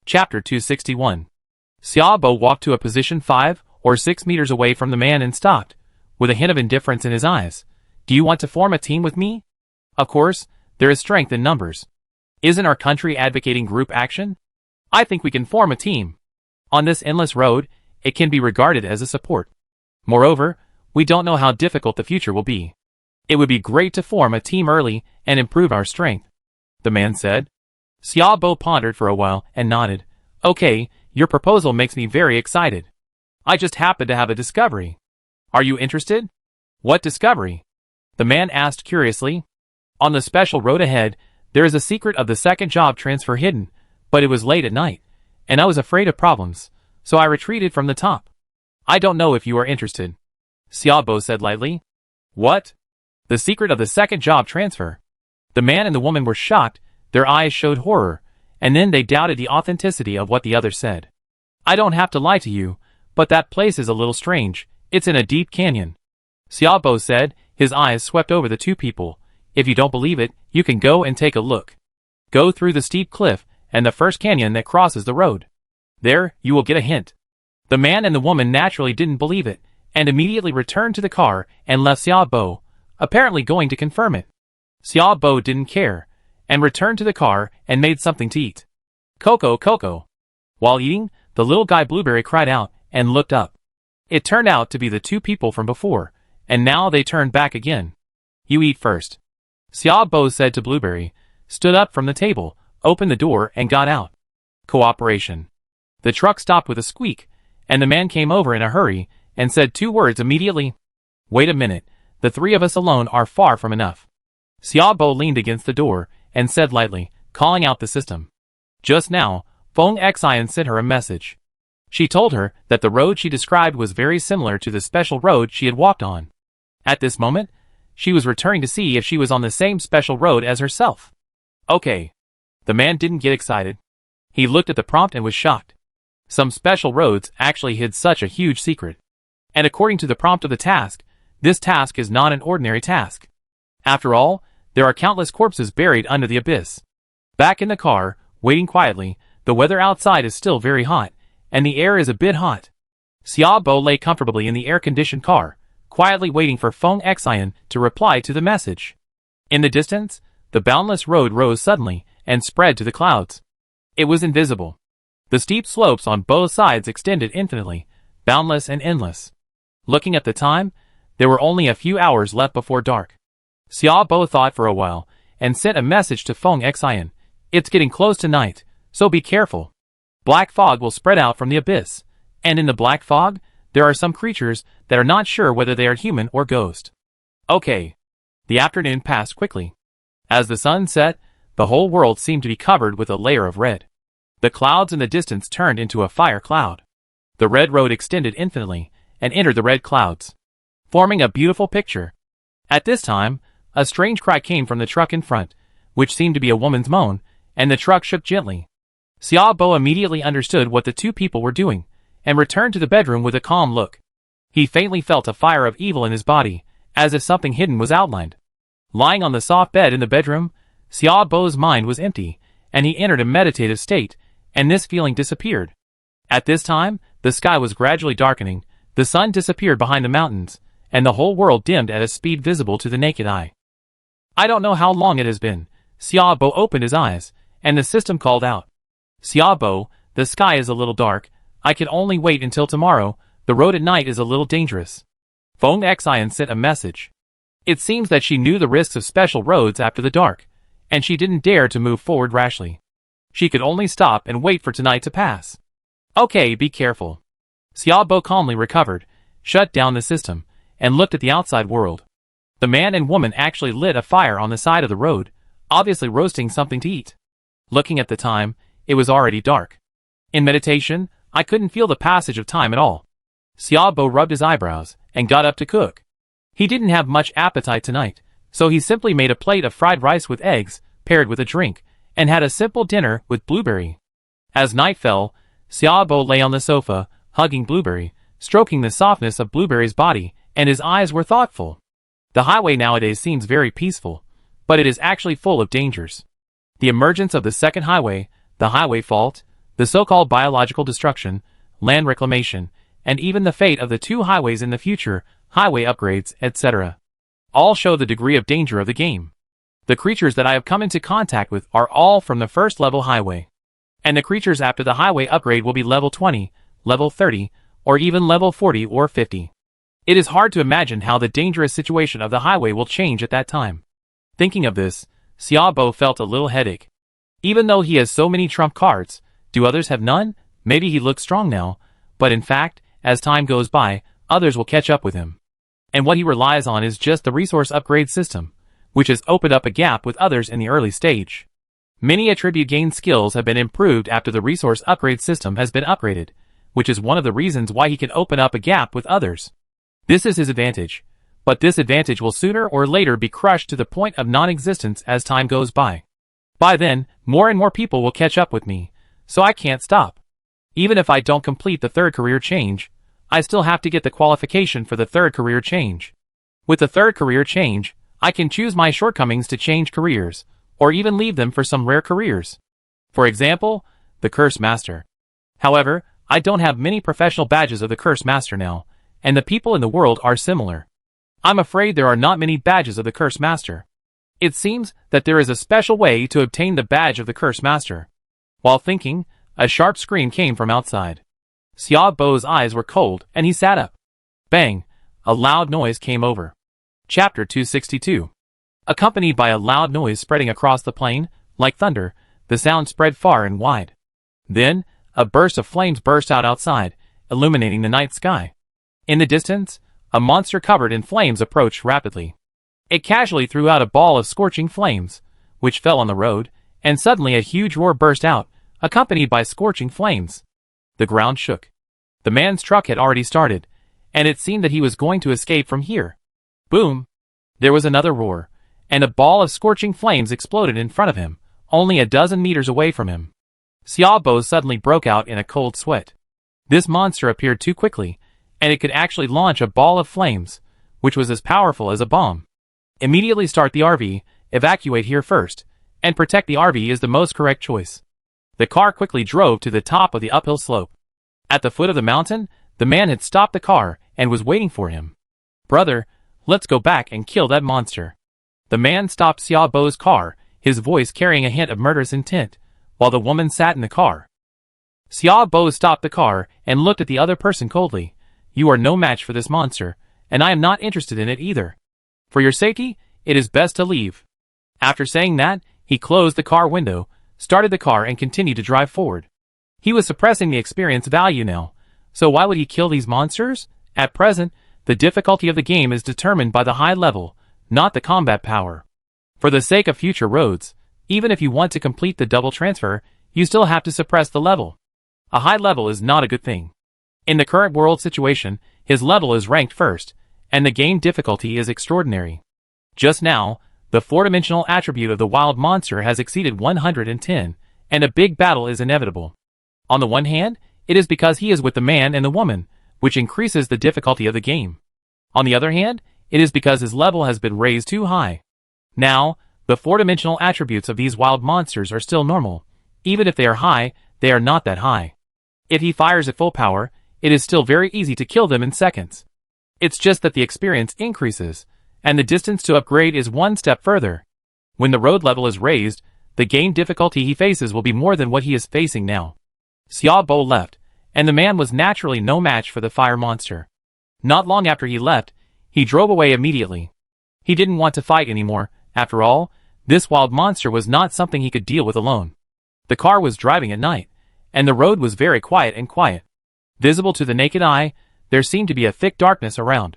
Chapter 261. Xiaobo walked to a position 5 or 6 meters away from the man and stopped, with a hint of indifference in his eyes. Do you want to form a team with me? Of course, there is strength in numbers. Isn't our country advocating group action? I think we can form a team. On this endless road, it can be regarded as a support. Moreover, we don't know how difficult the future will be. It would be great to form a team early and improve our strength, the man said. Xiaobo pondered for a while and nodded. Okay, your proposal makes me very excited. I just happened to have a discovery. Are you interested? What discovery? The man asked curiously. On the special road ahead, there is a secret of the second job transfer hidden, but it was late at night, and I was afraid of problems, so I retreated from the top. I don't know if you are interested. Xiaobo said lightly. What? The secret of the second job transfer. The man and the woman were shocked, their eyes showed horror, and then they doubted the authenticity of what the other said. I don't have to lie to you, but that place is a little strange. It's in a deep canyon. Xiaobo said, his eyes swept over the two people. If you don't believe it, you can go and take a look. Go through the steep cliff and the first canyon that crosses the road. There, you will get a hint. The man and the woman naturally didn't believe it, and immediately returned to the car and left Xiaobo, apparently going to confirm it. Xiaobo didn't care, and returned to the car and made something to eat. Coco, Coco. While eating, the little guy Blueberry cried out and looked up. It turned out to be the two people from before, and now they turned back again. You eat first. Xiaobo said to Blueberry, stood up from the table, opened the door and got out. Cooperation. The truck stopped with a squeak, and the man came over in a hurry and said two words immediately. Wait a minute, the three of us alone are far from enough. Xiaobo leaned against the door and said lightly, calling out the system. Just now, Feng Xian sent her a message. She told her that the road she described was very similar to the special road she had walked on. At this moment, she was returning to see if she was on the same special road as herself. Okay. The man didn't get excited. He looked at the prompt and was shocked. Some special roads actually hid such a huge secret. And according to the prompt of the task, this task is not an ordinary task. After all, there are countless corpses buried under the abyss. Back in the car, waiting quietly, the weather outside is still very hot, and the air is a bit hot. Xiaobo lay comfortably in the air-conditioned car, quietly waiting for Feng Xian to reply to the message. In the distance, the boundless road rose suddenly and spread to the clouds. It was invisible. The steep slopes on both sides extended infinitely, boundless and endless. Looking at the time, there were only a few hours left before dark. Xiaobo thought for a while and sent a message to Feng Xian. It's getting close to night, so be careful. Black fog will spread out from the abyss, and in the black fog, there are some creatures that are not sure whether they are human or ghost. Okay. The afternoon passed quickly. As the sun set, the whole world seemed to be covered with a layer of red. The clouds in the distance turned into a fire cloud. The red road extended infinitely and entered the red clouds, forming a beautiful picture. At this time, a strange cry came from the truck in front, which seemed to be a woman's moan, and the truck shook gently. Xiaobo immediately understood what the two people were doing, and returned to the bedroom with a calm look. He faintly felt a fire of evil in his body, as if something hidden was outlined. Lying on the soft bed in the bedroom, Xiaobo's mind was empty, and he entered a meditative state, and this feeling disappeared. At this time, the sky was gradually darkening, the sun disappeared behind the mountains, and the whole world dimmed at a speed visible to the naked eye. I don't know how long it has been. Xiaobo opened his eyes, and the system called out. Xiaobo, the sky is a little dark. I can only wait until tomorrow. The road at night is a little dangerous. Feng Xian sent a message. It seems that she knew the risks of special roads after the dark, and she didn't dare to move forward rashly. She could only stop and wait for tonight to pass. Okay, be careful. Xiaobo calmly recovered, shut down the system, and looked at the outside world. The man and woman actually lit a fire on the side of the road, obviously roasting something to eat. Looking at the time, it was already dark. In meditation, I couldn't feel the passage of time at all. Xiaobo rubbed his eyebrows and got up to cook. He didn't have much appetite tonight, so he simply made a plate of fried rice with eggs, paired with a drink, and had a simple dinner with Blueberry. As night fell, Xiaobo lay on the sofa, hugging Blueberry, stroking the softness of Blueberry's body, and his eyes were thoughtful. The highway nowadays seems very peaceful, but it is actually full of dangers. The emergence of the second highway, the highway fault, the so-called biological destruction, land reclamation, and even the fate of the two highways in the future, highway upgrades, etc. all show the degree of danger of the game. The creatures that I have come into contact with are all from the first level highway. And the creatures after the highway upgrade will be level 20, level 30, or even level 40 or 50. It is hard to imagine how the dangerous situation of the highway will change at that time. Thinking of this, Xiaobo felt a little headache. Even though he has so many trump cards, do others have none? Maybe he looks strong now, but in fact, as time goes by, others will catch up with him. And what he relies on is just the resource upgrade system, which has opened up a gap with others in the early stage. Many attribute gain skills have been improved after the resource upgrade system has been upgraded, which is one of the reasons why he can open up a gap with others. This is his advantage, but this advantage will sooner or later be crushed to the point of non-existence as time goes by. By then, more and more people will catch up with me, so I can't stop. Even if I don't complete the third career change, I still have to get the qualification for the third career change. With the third career change, I can choose my shortcomings to change careers, or even leave them for some rare careers. For example, the Curse Master. However, I don't have many professional badges of the Curse Master now, and the people in the world are similar. I'm afraid there are not many badges of the Curse Master. It seems that there is a special way to obtain the badge of the Curse Master. While thinking, a sharp scream came from outside. Xiaobo's eyes were cold, and he sat up. Bang! A loud noise came over. Chapter 262. Accompanied by a loud noise spreading across the plain, like thunder, the sound spread far and wide. Then, a burst of flames burst out outside, illuminating the night sky. In the distance, a monster covered in flames approached rapidly. It casually threw out a ball of scorching flames, which fell on the road, and suddenly a huge roar burst out, accompanied by scorching flames. The ground shook. The man's truck had already started, and it seemed that he was going to escape from here. Boom! There was another roar, and a ball of scorching flames exploded in front of him, only a dozen meters away from him. Xiaobo suddenly broke out in a cold sweat. This monster appeared too quickly, and it could actually launch a ball of flames, which was as powerful as a bomb. Immediately start the RV, evacuate here first, and protect the RV is the most correct choice. The car quickly drove to the top of the uphill slope. At the foot of the mountain, the man had stopped the car and was waiting for him. Brother, let's go back and kill that monster. The man stopped Xiaobo's car, his voice carrying a hint of murderous intent, while the woman sat in the car. Xiaobo stopped the car and looked at the other person coldly. You are no match for this monster, and I am not interested in it either. For your safety, it is best to leave. After saying that, he closed the car window, started the car and continued to drive forward. He was suppressing the experience value now, so why would he kill these monsters? At present, the difficulty of the game is determined by the high level, not the combat power. For the sake of future roads, even if you want to complete the double transfer, you still have to suppress the level. A high level is not a good thing. In the current world situation, his level is ranked first, and the game difficulty is extraordinary. Just now, the four-dimensional attribute of the wild monster has exceeded 110, and a big battle is inevitable. On the one hand, it is because he is with the man and the woman, which increases the difficulty of the game. On the other hand, it is because his level has been raised too high. Now, the four-dimensional attributes of these wild monsters are still normal. Even if they are high, they are not that high. If he fires at full power, it is still very easy to kill them in seconds. It's just that the experience increases, and the distance to upgrade is one step further. When the road level is raised, the game difficulty he faces will be more than what he is facing now. Xiaobo left, and the man was naturally no match for the fire monster. Not long after he left, he drove away immediately. He didn't want to fight anymore. After all, this wild monster was not something he could deal with alone. The car was driving at night, and the road was very quiet and quiet. Visible to the naked eye, there seemed to be a thick darkness around.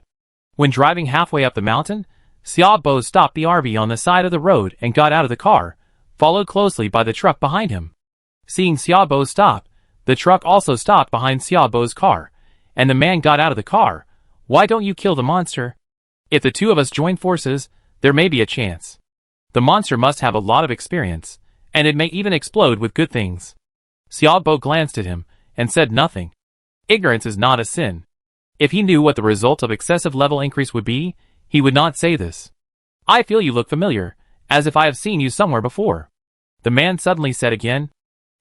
When driving halfway up the mountain, Xiaobo stopped the RV on the side of the road and got out of the car, followed closely by the truck behind him. Seeing Xiaobo stop, the truck also stopped behind Xiaobo's car, and the man got out of the car. Why don't you kill the monster? If the two of us join forces, there may be a chance. The monster must have a lot of experience, and it may even explode with good things. Xiaobo glanced at him, and said nothing. Ignorance is not a sin. If he knew what the result of excessive level increase would be, he would not say this. I feel you look familiar, as if I have seen you somewhere before. The man suddenly said again.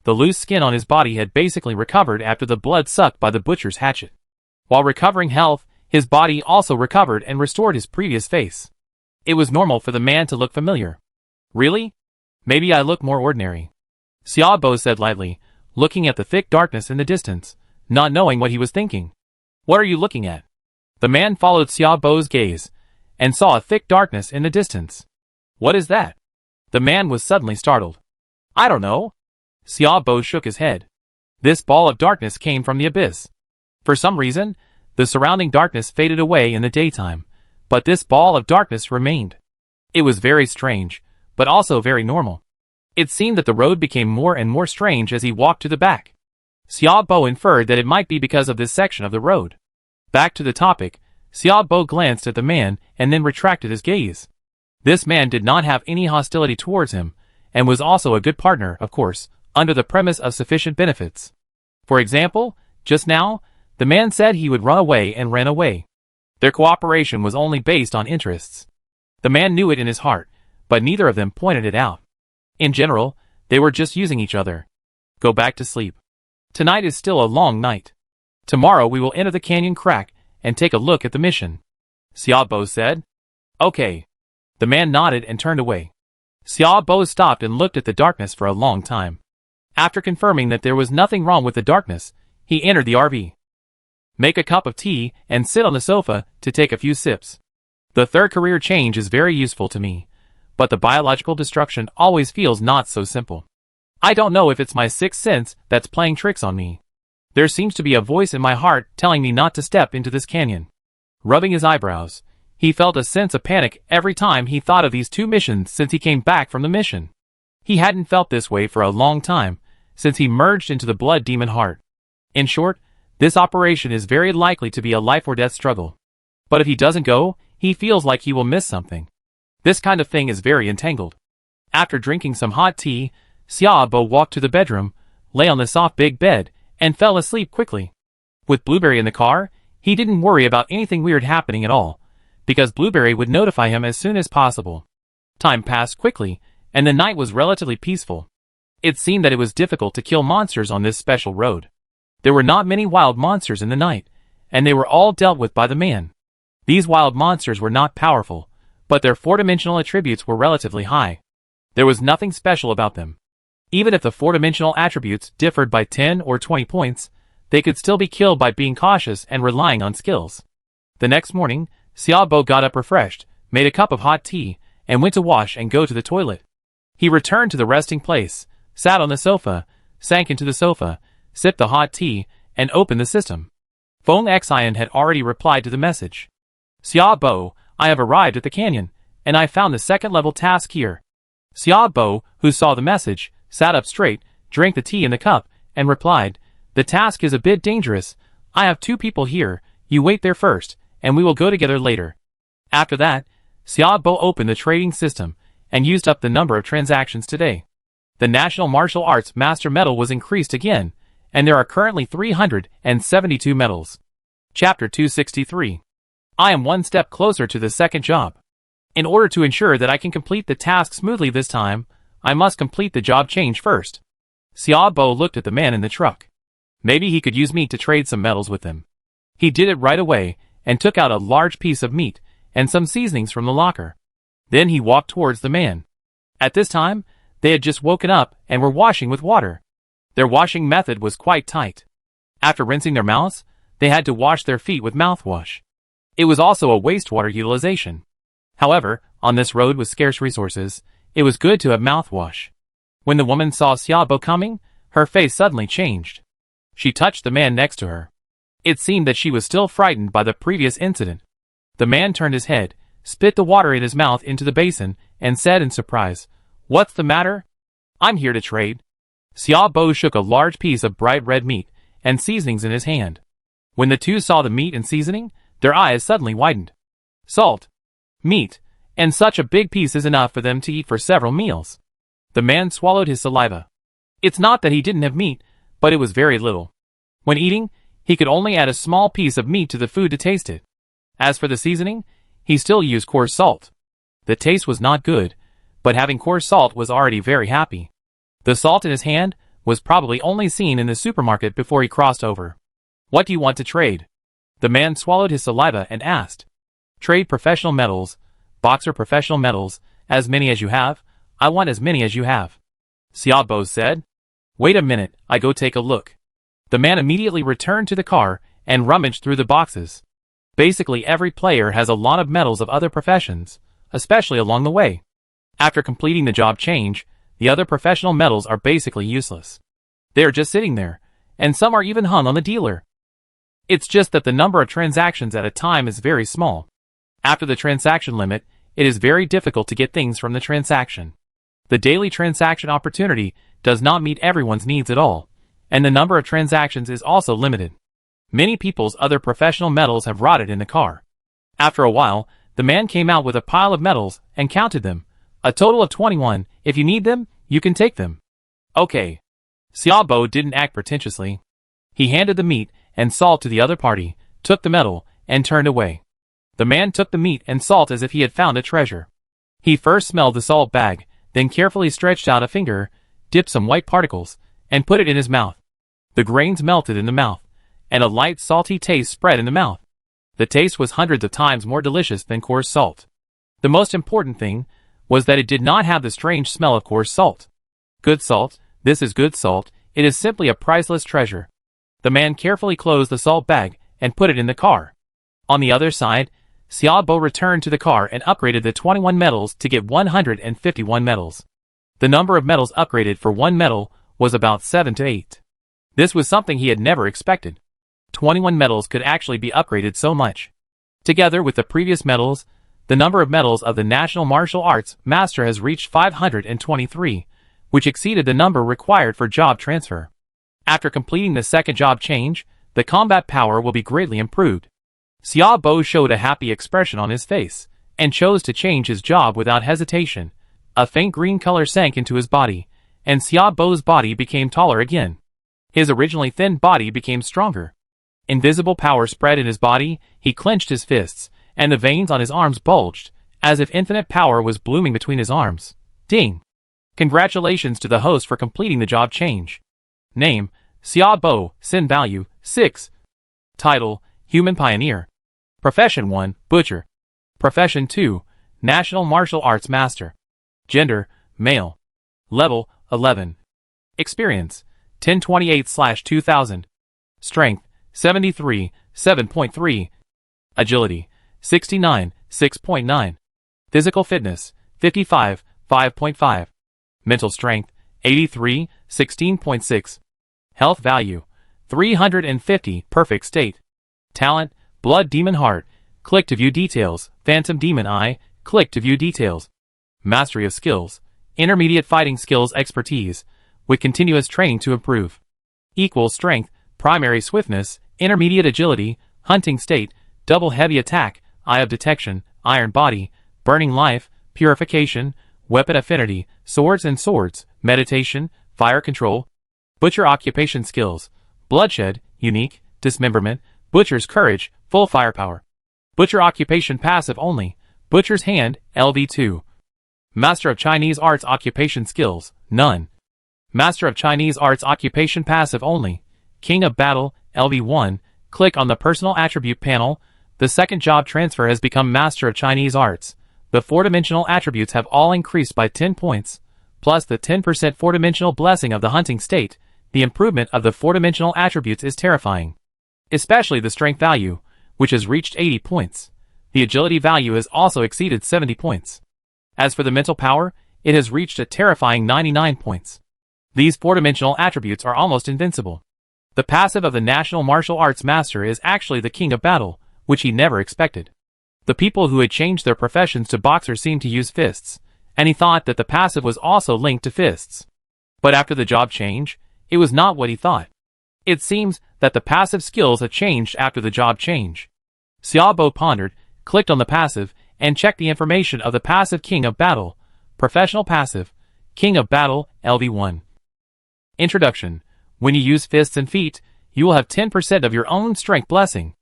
The loose skin on his body had basically recovered after the blood sucked by the butcher's hatchet. While recovering health, his body also recovered and restored his previous face. It was normal for the man to look familiar. Really? Maybe I look more ordinary. Xiaobo said lightly, looking at the thick darkness in the distance, not knowing what he was thinking. What are you looking at? The man followed Xiaobo's gaze, and saw a thick darkness in the distance. What is that? The man was suddenly startled. I don't know. Xiaobo shook his head. This ball of darkness came from the abyss. For some reason, the surrounding darkness faded away in the daytime, but this ball of darkness remained. It was very strange, but also very normal. It seemed that the road became more and more strange as he walked to the back. Xiaobo inferred that it might be because of this section of the road. Back to the topic, Xiaobo glanced at the man and then retracted his gaze. This man did not have any hostility towards him, and was also a good partner, of course, under the premise of sufficient benefits. For example, just now, the man said he would run away and ran away. Their cooperation was only based on interests. The man knew it in his heart, but neither of them pointed it out. In general, they were just using each other. Go back to sleep. Tonight is still a long night. Tomorrow we will enter the canyon crack and take a look at the mission. Xiaobo said. Okay. The man nodded and turned away. Xiaobo stopped and looked at the darkness for a long time. After confirming that there was nothing wrong with the darkness, he entered the RV. Make a cup of tea and sit on the sofa to take a few sips. The third career change is very useful to me, but the biological destruction always feels not so simple. I don't know if it's my sixth sense that's playing tricks on me. There seems to be a voice in my heart telling me not to step into this canyon. Rubbing his eyebrows, he felt a sense of panic every time he thought of these two missions since he came back from the mission. He hadn't felt this way for a long time, since he merged into the blood demon heart. In short, this operation is very likely to be a life or death struggle. But if he doesn't go, he feels like he will miss something. This kind of thing is very entangled. After drinking some hot tea, Xiaobo walked to the bedroom, lay on the soft big bed, and fell asleep quickly. With Blueberry in the car, he didn't worry about anything weird happening at all, because Blueberry would notify him as soon as possible. Time passed quickly, and the night was relatively peaceful. It seemed that it was difficult to kill monsters on this special road. There were not many wild monsters in the night, and they were all dealt with by the man. These wild monsters were not powerful, but their four-dimensional attributes were relatively high. There was nothing special about them. Even if the four-dimensional attributes differed by 10 or 20 points, they could still be killed by being cautious and relying on skills. The next morning, Xiaobo got up refreshed, made a cup of hot tea, and went to wash and go to the toilet. He returned to the resting place, sat on the sofa, sank into the sofa, sipped the hot tea, and opened the system. Feng Xian had already replied to the message. Xiaobo, I have arrived at the canyon, and I found the second-level task here. Xiaobo, who saw the message, sat up straight, drank the tea in the cup, and replied, The task is a bit dangerous. I have two people here, you wait there first, and we will go together later. After that, Xiaobo opened the trading system, and used up the number of transactions today. The National Martial Arts Master Medal was increased again, and there are currently 372 medals. Chapter 263. I am one step closer to the second job. In order to ensure that I can complete the task smoothly this time, I must complete the job change first. Xiaobo looked at the man in the truck. Maybe he could use me to trade some metals with him. He did it right away, and took out a large piece of meat, and some seasonings from the locker. Then he walked towards the man. At this time, they had just woken up and were washing with water. Their washing method was quite tight. After rinsing their mouths, they had to wash their feet with mouthwash. It was also a wastewater utilization. However, on this road with scarce resources, it was good to have mouthwash. When the woman saw Xiaobo coming, her face suddenly changed. She touched the man next to her. It seemed that she was still frightened by the previous incident. The man turned his head, spit the water in his mouth into the basin, and said in surprise, What's the matter? I'm here to trade. Xiaobo shook a large piece of bright red meat and seasonings in his hand. When the two saw the meat and seasoning, their eyes suddenly widened. Salt, meat, and such a big piece is enough for them to eat for several meals. The man swallowed his saliva. It's not that he didn't have meat, but it was very little. When eating, he could only add a small piece of meat to the food to taste it. As for the seasoning, he still used coarse salt. The taste was not good, but having coarse salt was already very happy. The salt in his hand was probably only seen in the supermarket before he crossed over. What do you want to trade? The man swallowed his saliva and asked. Trade professional medals, boxer professional medals, as many as you have. I want as many as you have. Xiaobo said. Wait a minute, I go take a look. The man immediately returned to the car and rummaged through the boxes. Basically every player has a lot of medals of other professions, especially along the way. After completing the job change, the other professional medals are basically useless. They are just sitting there, and some are even hung on the dealer. It's just that the number of transactions at a time is very small. After the transaction limit, it is very difficult to get things from the transaction. The daily transaction opportunity does not meet everyone's needs at all, and the number of transactions is also limited. Many people's other professional medals have rotted in the car. After a while, the man came out with a pile of medals and counted them. A total of 21. If you need them, you can take them. Okay. Xiaobo didn't act pretentiously. He handed the meat and salt to the other party, took the medal, and turned away. The man took the meat and salt as if he had found a treasure. He first smelled the salt bag, then carefully stretched out a finger, dipped some white particles, and put it in his mouth. The grains melted in the mouth, and a light salty taste spread in the mouth. The taste was hundreds of times more delicious than coarse salt. The most important thing was that it did not have the strange smell of coarse salt. Good salt, this is good salt, it is simply a priceless treasure. The man carefully closed the salt bag and put it in the car. On the other side, Xiaobo returned to the car and upgraded the 21 medals to get 151 medals. The number of medals upgraded for one medal was about 7 to 8. This was something he had never expected. 21 medals could actually be upgraded so much. Together with the previous medals, the number of medals of the National Martial Arts Master has reached 523, which exceeded the number required for job transfer. After completing the second job change, the combat power will be greatly improved. Xiaobo showed a happy expression on his face, and chose to change his job without hesitation. A faint green color sank into his body, and Xiaobo's body became taller again. His originally thin body became stronger. Invisible power spread in his body, he clenched his fists, and the veins on his arms bulged, as if infinite power was blooming between his arms. Ding! Congratulations to the host for completing the job change. Name, Xiaobo, Sin value, 6. Title, Human Pioneer. Profession 1, Butcher. Profession 2, National Martial Arts Master. Gender, Male. Level, 11. Experience, 1028/2000. Strength, 73, 7.3. Agility, 69, 6.9. Physical fitness, 55, 5.5. Mental strength, 83, 16.6. Health value, 350, perfect state. Talent, Blood Demon Heart, click to view details. Phantom Demon Eye, click to view details. Mastery of skills, intermediate fighting skills expertise, with continuous training to improve. Equal strength, primary swiftness, intermediate agility, hunting state, double heavy attack, eye of detection, iron body, burning life, purification, weapon affinity, swords and swords, meditation, fire control. Butcher occupation skills, bloodshed, unique, dismemberment, butcher's courage, full firepower. Butcher occupation passive only, butcher's hand, LV2. Master of Chinese arts occupation skills, none. Master of Chinese arts occupation passive only, King of Battle, LV1. Click on the personal attribute panel. The second job transfer has become Master of Chinese arts. The 4-dimensional attributes have all increased by 10 points, plus the 10% 4-dimensional blessing of the hunting state. The improvement of the 4-dimensional attributes is terrifying. Especially the strength value, which has reached 80 points. The agility value has also exceeded 70 points. As for the mental power, it has reached a terrifying 99 points. These 4-dimensional attributes are almost invincible. The passive of the National Martial Arts Master is actually the King of Battle, which he never expected. The people who had changed their professions to boxers seemed to use fists, and he thought that the passive was also linked to fists. But after the job change, it was not what he thought. It seems that the passive skills have changed after the job change. Xiaobo pondered, clicked on the passive, and checked the information of the passive King of Battle. Professional passive, King of Battle, LV1. Introduction. When you use fists and feet, you will have 10% of your own strength blessing.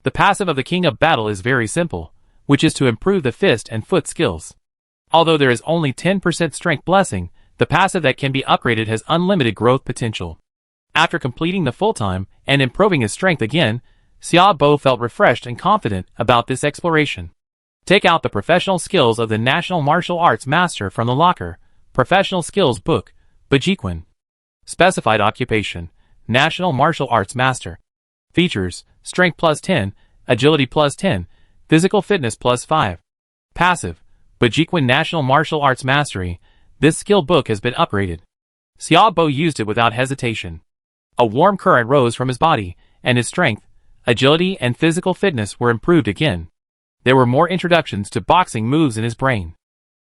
The passive of the King of Battle is very simple, which is to improve the fist and foot skills. Although there is only 10% strength blessing, The passive that can be upgraded has unlimited growth potential. After completing the full-time and improving his strength again, Xiaobo felt refreshed and confident about this exploration. Take out the professional skills of the National Martial Arts Master from the locker. Professional Skills Book, Bajiquan. Specified Occupation, National Martial Arts Master. Features, Strength plus 10, Agility plus 10, Physical Fitness plus 5. Passive, Bajiquan National Martial Arts Mastery. This skill book has been upgraded. Xiaobo used it without hesitation. A warm current rose from his body, and his strength, agility and physical fitness were improved again. There were more introductions to boxing moves in his brain.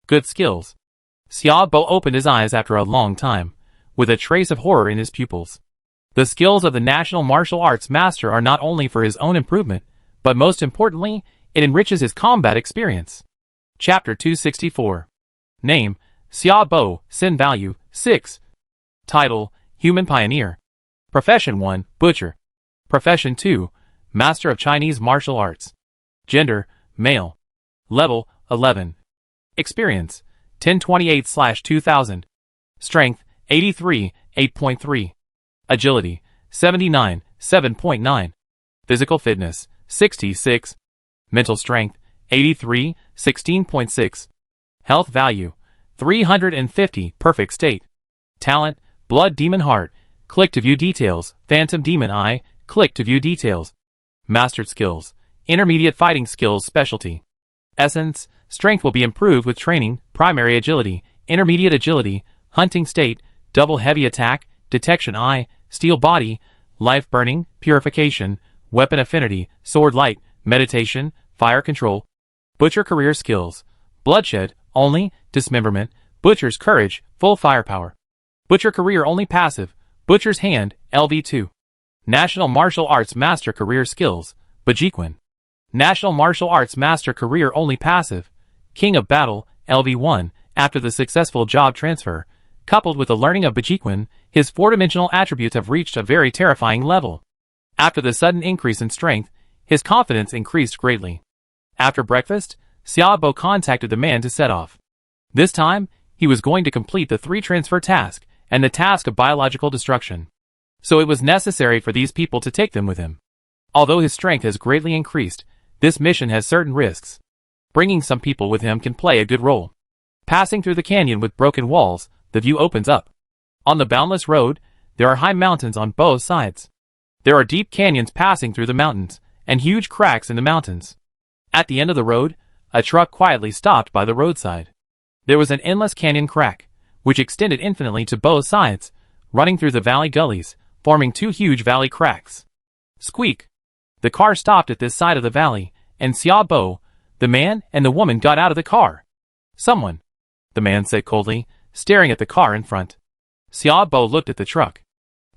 Good skills. Xiaobo opened his eyes after a long time, with a trace of horror in his pupils. The skills of the National Martial Arts Master are not only for his own improvement, but most importantly, it enriches his combat experience. Chapter 264. Name, Xiaobo, Sin Value, 6. Title, Human Pioneer. Profession 1, Butcher. Profession 2, Master of Chinese Martial Arts. Gender, Male. Level, 11. Experience, 1028/2000. Strength, 83, 8.3. Agility, 79, 7.9. Physical Fitness, 66. Mental Strength, 83, 16.6. Health Value, 350, Perfect State. Talent, Blood Demon Heart. Click to view details. Phantom Demon Eye. Click to view details. Mastered Skills, Intermediate Fighting Skills Specialty. Essence, Strength will be improved with training. Primary Agility, Intermediate Agility, Hunting State, Double Heavy Attack, Detection Eye, Steel Body, Life Burning, Purification, Weapon Affinity, Sword Light, Meditation, Fire Control. Butcher Career Skills, Bloodshed, Only, Dismemberment, Butcher's Courage, Full Firepower. Butcher Career Only Passive, Butcher's Hand, LV2. National Martial Arts Master Career Skills, Bajiquan. National Martial Arts Master Career Only Passive, King of Battle, LV1. After the successful job transfer, coupled with the learning of Bajiquan, his four-dimensional attributes have reached a very terrifying level. After the sudden increase in strength, his confidence increased greatly. After breakfast, Xiaobo contacted the man to set off. This time, he was going to complete the 3 transfer task and the task of biological destruction. So it was necessary for these people to take them with him. Although his strength has greatly increased, this mission has certain risks. Bringing some people with him can play a good role. Passing through the canyon with broken walls, the view opens up. On the boundless road, there are high mountains on both sides. There are deep canyons passing through the mountains, and huge cracks in the mountains. At the end of the road, a truck quietly stopped by the roadside. There was an endless canyon crack, which extended infinitely to both sides, running through the valley gullies, forming 2 huge valley cracks. Squeak! The car stopped at this side of the valley, and Xiaobo, the man and the woman got out of the car. Someone, the man said coldly, staring at the car in front. Xiaobo looked at the truck.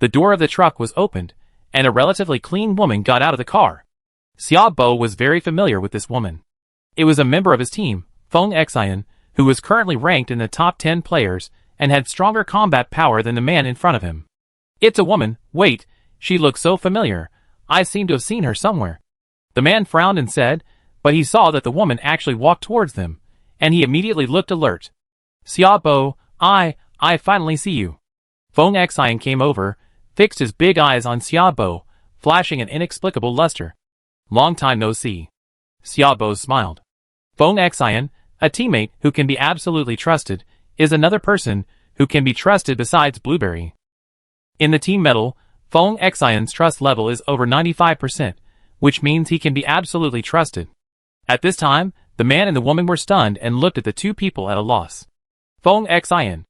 The door of the truck was opened, and a relatively clean woman got out of the car. Xiaobo was very familiar with this woman. It was a member of his team, Feng Xian, who was currently ranked in the top 10 players and had stronger combat power than the man in front of him. It's a woman. Wait, she looks so familiar. I seem to have seen her somewhere. The man frowned and said, but he saw that the woman actually walked towards them, and he immediately looked alert. Xiaobo, I finally see you. Feng Xian came over, fixed his big eyes on Xiaobo, flashing an inexplicable luster. Long time no see. Xiaobo smiled. Feng Xian, a teammate who can be absolutely trusted, is another person who can be trusted besides Blueberry. In the team medal, Feng Xian's trust level is over 95%, which means he can be absolutely trusted. At this time, the man and the woman were stunned and looked at the 2 people at a loss. Feng Xian.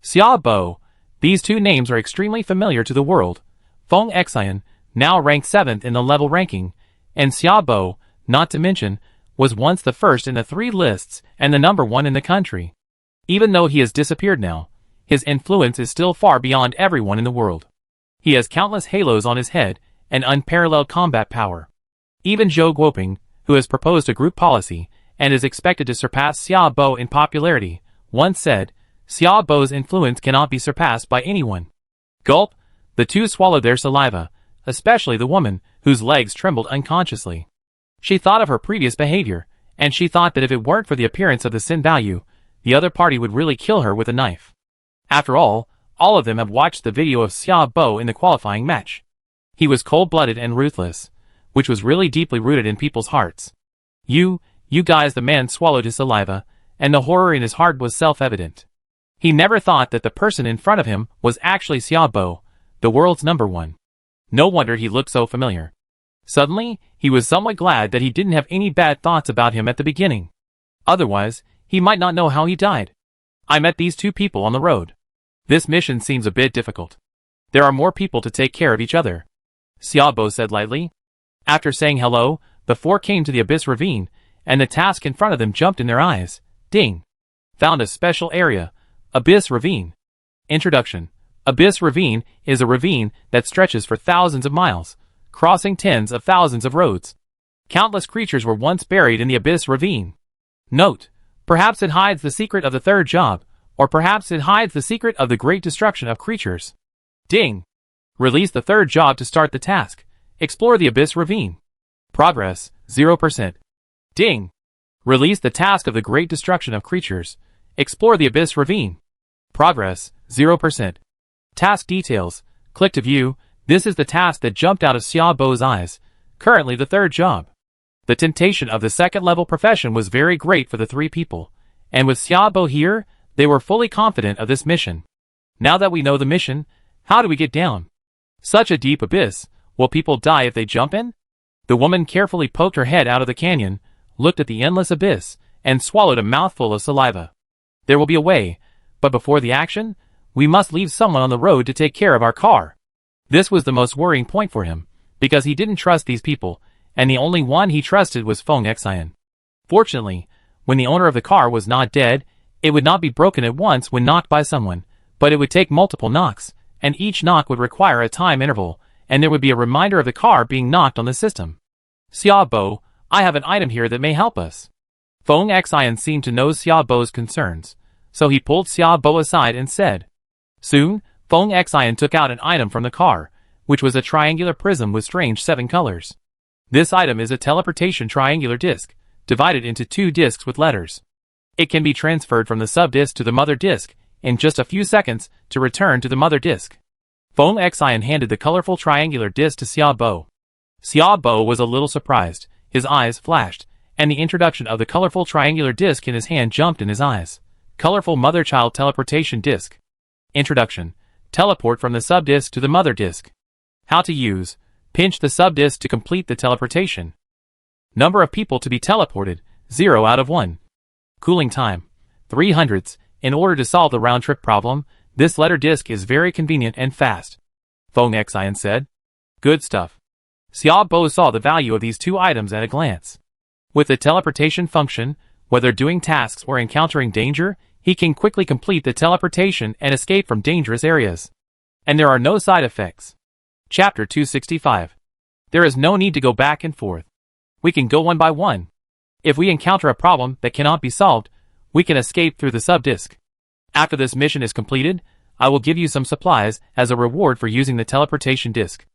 Xiaobo. These 2 names are extremely familiar to the world. Feng Xian, now ranked 7th in the level ranking, and Xiaobo, not to mention, was once the first in the 3 lists and the number 1 in the country. Even though he has disappeared now, his influence is still far beyond everyone in the world. He has countless halos on his head and unparalleled combat power. Even Zhou Guoping, who has proposed a group policy and is expected to surpass Xiaobo in popularity, once said, Xiaobo's influence cannot be surpassed by anyone. Gulp! The 2 swallowed their saliva, especially the woman, whose legs trembled unconsciously. She thought of her previous behavior, and she thought that if it weren't for the appearance of the Sin Value, the other party would really kill her with a knife. After all of them have watched the video of Xiaobo in the qualifying match. He was cold-blooded and ruthless, which was really deeply rooted in people's hearts. You guys, the man swallowed his saliva, and the horror in his heart was self-evident. He never thought that the person in front of him was actually Xiaobo, the world's #1. No wonder he looked so familiar. Suddenly, he was somewhat glad that he didn't have any bad thoughts about him at the beginning. Otherwise, he might not know how he died. I met these two people on the road. This mission seems a bit difficult. There are more people to take care of each other, Xiaobo said lightly. After saying hello, the four came to the Abyss Ravine, and the task in front of them jumped in their eyes. Ding! Found a special area. Abyss Ravine. Introduction. Abyss Ravine is a ravine that stretches for thousands of miles, crossing tens of thousands of roads. Countless creatures were once buried in the Abyss Ravine. Note: perhaps it hides the secret of the third job, or perhaps it hides the secret of the great destruction of creatures. Ding! Release the third job to start the task. Explore the Abyss Ravine. Progress, 0%. Ding! Release the task of the great destruction of creatures. Explore the Abyss Ravine. Progress, 0%. Task details. Click to view. This is the task that jumped out of Xiaobo's eyes. Currently the third job. The temptation of the second-level profession was very great for the three people, and with Xiaobo here, they were fully confident of this mission. Now that we know the mission, how do we get down? Such a deep abyss. Will people die if they jump in? The woman carefully poked her head out of the canyon, looked at the endless abyss, and swallowed a mouthful of saliva. There will be a way, but before the action, we must leave someone on the road to take care of our car. This was the most worrying point for him, because he didn't trust these people, and the only one he trusted was Feng Xian. Fortunately, when the owner of the car was not dead, it would not be broken at once when knocked by someone, but it would take multiple knocks, and each knock would require a time interval, and there would be a reminder of the car being knocked on the system. Xiaobo, I have an item here that may help us. Feng Xian seemed to know Xiaobo's concerns, so he pulled Xiaobo aside and said. Soon, Feng Xian took out an item from the car, which was a triangular prism with strange 7 colors. This item is a teleportation triangular disc, divided into 2 discs with letters. It can be transferred from the sub-disc to the mother disc in just a few seconds to return to the mother disc. Feng Xian handed the colorful triangular disc to Xiaobo. Xiaobo was a little surprised, his eyes flashed, and the introduction of the colorful triangular disc in his hand jumped in his eyes. Colorful mother-child teleportation disc. Introduction. Teleport from the sub-disc to the mother disc. How to use. Pinch the sub-disc to complete the teleportation. Number of people to be teleported, 0 out of 1. Cooling time, 300s. In order to solve the round-trip problem, this letter disc is very convenient and fast. Feng Xian said. Good stuff. Xiaobo saw the value of these 2 items at a glance. With the teleportation function, whether doing tasks or encountering danger, he can quickly complete the teleportation and escape from dangerous areas. And there are no side effects. Chapter 265. There is no need to go back and forth. We can go one by one. If we encounter a problem that cannot be solved, we can escape through the sub-disc. After this mission is completed, I will give you some supplies as a reward for using the teleportation disc.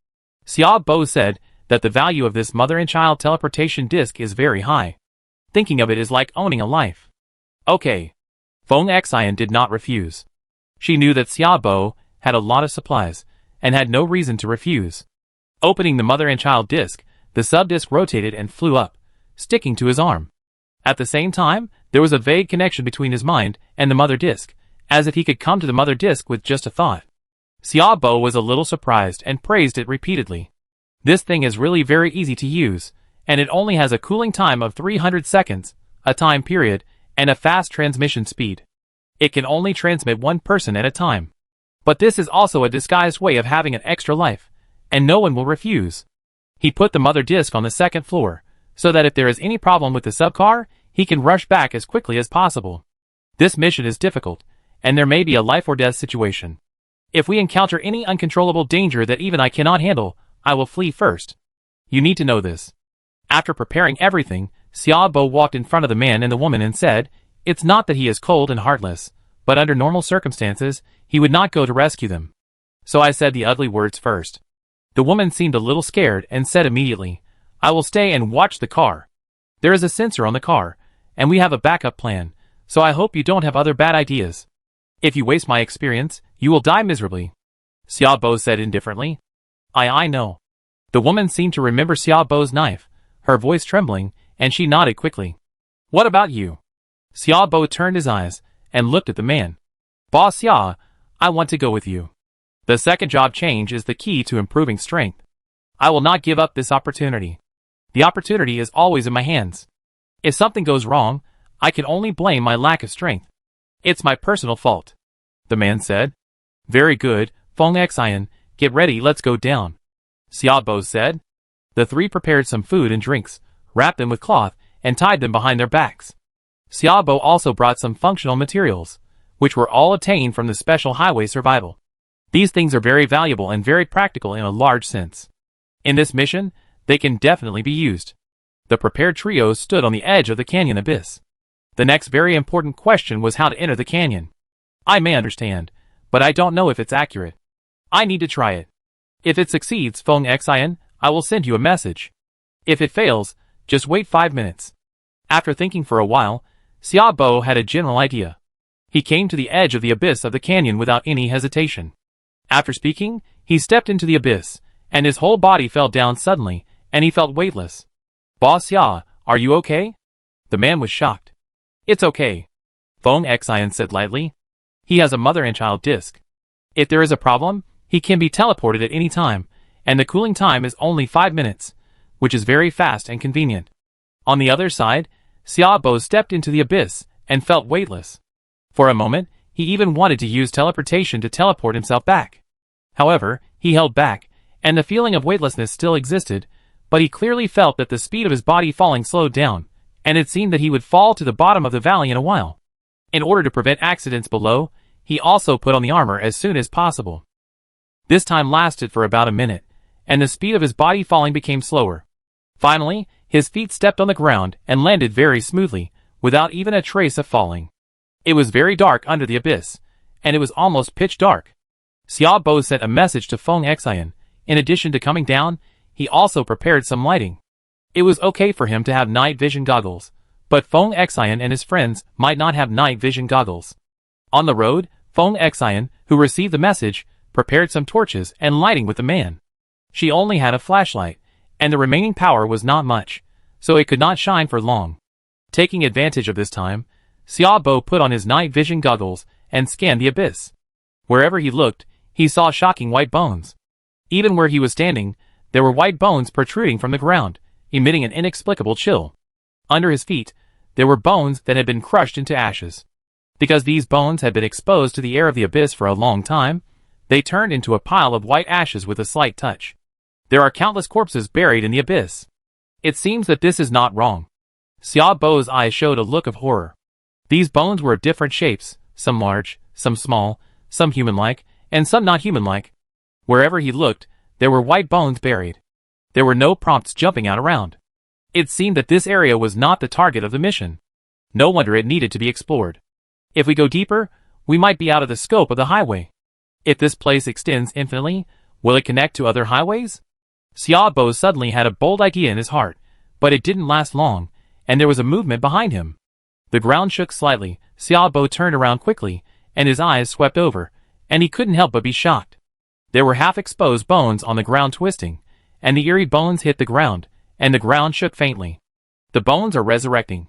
Xiaobo said that the value of this mother and child teleportation disc is very high. Thinking of it is like owning a life. Okay. Feng Xian did not refuse. She knew that Xiaobo had a lot of supplies, and had no reason to refuse. Opening the mother and child disc, the sub-disc rotated and flew up, sticking to his arm. At the same time, there was a vague connection between his mind and the mother disc, as if he could come to the mother disc with just a thought. Xiaobo was a little surprised and praised it repeatedly. This thing is really very easy to use, and it only has a cooling time of 300 seconds, a time period, and a fast transmission speed. It can only transmit one person at a time. But this is also a disguised way of having an extra life, and no one will refuse. He put the mother disc on the second floor, so that if there is any problem with the subcar, he can rush back as quickly as possible. This mission is difficult, and there may be a life or death situation. If we encounter any uncontrollable danger that even I cannot handle, I will flee first. You need to know this. After preparing everything, Xiaobo walked in front of the man and the woman and said, It's not that he is cold and heartless, but under normal circumstances, he would not go to rescue them. So I said the ugly words first. The woman seemed a little scared and said immediately, I will stay and watch the car. There is a sensor on the car, and we have a backup plan, so I hope you don't have other bad ideas. If you waste my experience, you will die miserably. Xiaobo said indifferently. I know. The woman seemed to remember Xiaobo's knife, her voice trembling, and she nodded quickly. What about you? Xiaobo turned his eyes and looked at the man. Boss Xia, I want to go with you. The second job change is the key to improving strength. I will not give up this opportunity. The opportunity is always in my hands. If something goes wrong, I can only blame my lack of strength. It's my personal fault. The man said. Very good, Feng Xian, get ready, let's go down. Xiaobo said. The three prepared some food and drinks, wrapped them with cloth, and tied them behind their backs. Xiaobo also brought some functional materials, which were all obtained from the special highway survival. These things are very valuable and very practical in a large sense. In this mission, they can definitely be used. The prepared trio stood on the edge of the canyon abyss. The next very important question was how to enter the canyon. I may understand, but I don't know if it's accurate. I need to try it. If it succeeds, Feng Xian, I will send you a message. If it fails, just wait 5 minutes. After thinking for a while, Xiaobo had a general idea. He came to the edge of the abyss of the canyon without any hesitation. After speaking, he stepped into the abyss, and his whole body fell down suddenly, and he felt weightless. Boss Xia, are you okay? The man was shocked. It's okay. Feng Xian said lightly. He has a mother and child disc. If there is a problem, he can be teleported at any time, and the cooling time is only 5 minutes, which is very fast and convenient. On the other side, Xiaobo stepped into the abyss and felt weightless. For a moment, he even wanted to use teleportation to teleport himself back. However, he held back, and the feeling of weightlessness still existed, but he clearly felt that the speed of his body falling slowed down, and it seemed that he would fall to the bottom of the valley in a while. In order to prevent accidents below, he also put on the armor as soon as possible. This time lasted for about a minute, and the speed of his body falling became slower. Finally, his feet stepped on the ground and landed very smoothly, without even a trace of falling. It was very dark under the abyss, and it was almost pitch dark. Xiaobo sent a message to Feng Xian. In addition to coming down, he also prepared some lighting. It was okay for him to have night vision goggles, but Feng Xian and his friends might not have night vision goggles. On the road, Feng Xian, who received the message, prepared some torches and lighting with the man. She only had a flashlight, and the remaining power was not much, so it could not shine for long. Taking advantage of this time, Xiaobo put on his night vision goggles and scanned the abyss. Wherever he looked, he saw shocking white bones. Even where he was standing, there were white bones protruding from the ground, emitting an inexplicable chill. Under his feet, there were bones that had been crushed into ashes. Because these bones had been exposed to the air of the abyss for a long time, they turned into a pile of white ashes with a slight touch. There are countless corpses buried in the abyss. It seems that this is not wrong. Xiaobo's eyes showed a look of horror. These bones were of different shapes, some large, some small, some human-like, and some not human-like. Wherever he looked, there were white bones buried. There were no prompts jumping out around. It seemed that this area was not the target of the mission. No wonder it needed to be explored. If we go deeper, we might be out of the scope of the highway. If this place extends infinitely, will it connect to other highways? Xiaobo suddenly had a bold idea in his heart, but it didn't last long, and there was a movement behind him. The ground shook slightly. Xiaobo turned around quickly, and his eyes swept over, and he couldn't help but be shocked. There were half-exposed bones on the ground twisting, and the eerie bones hit the ground, and the ground shook faintly. The bones are resurrecting.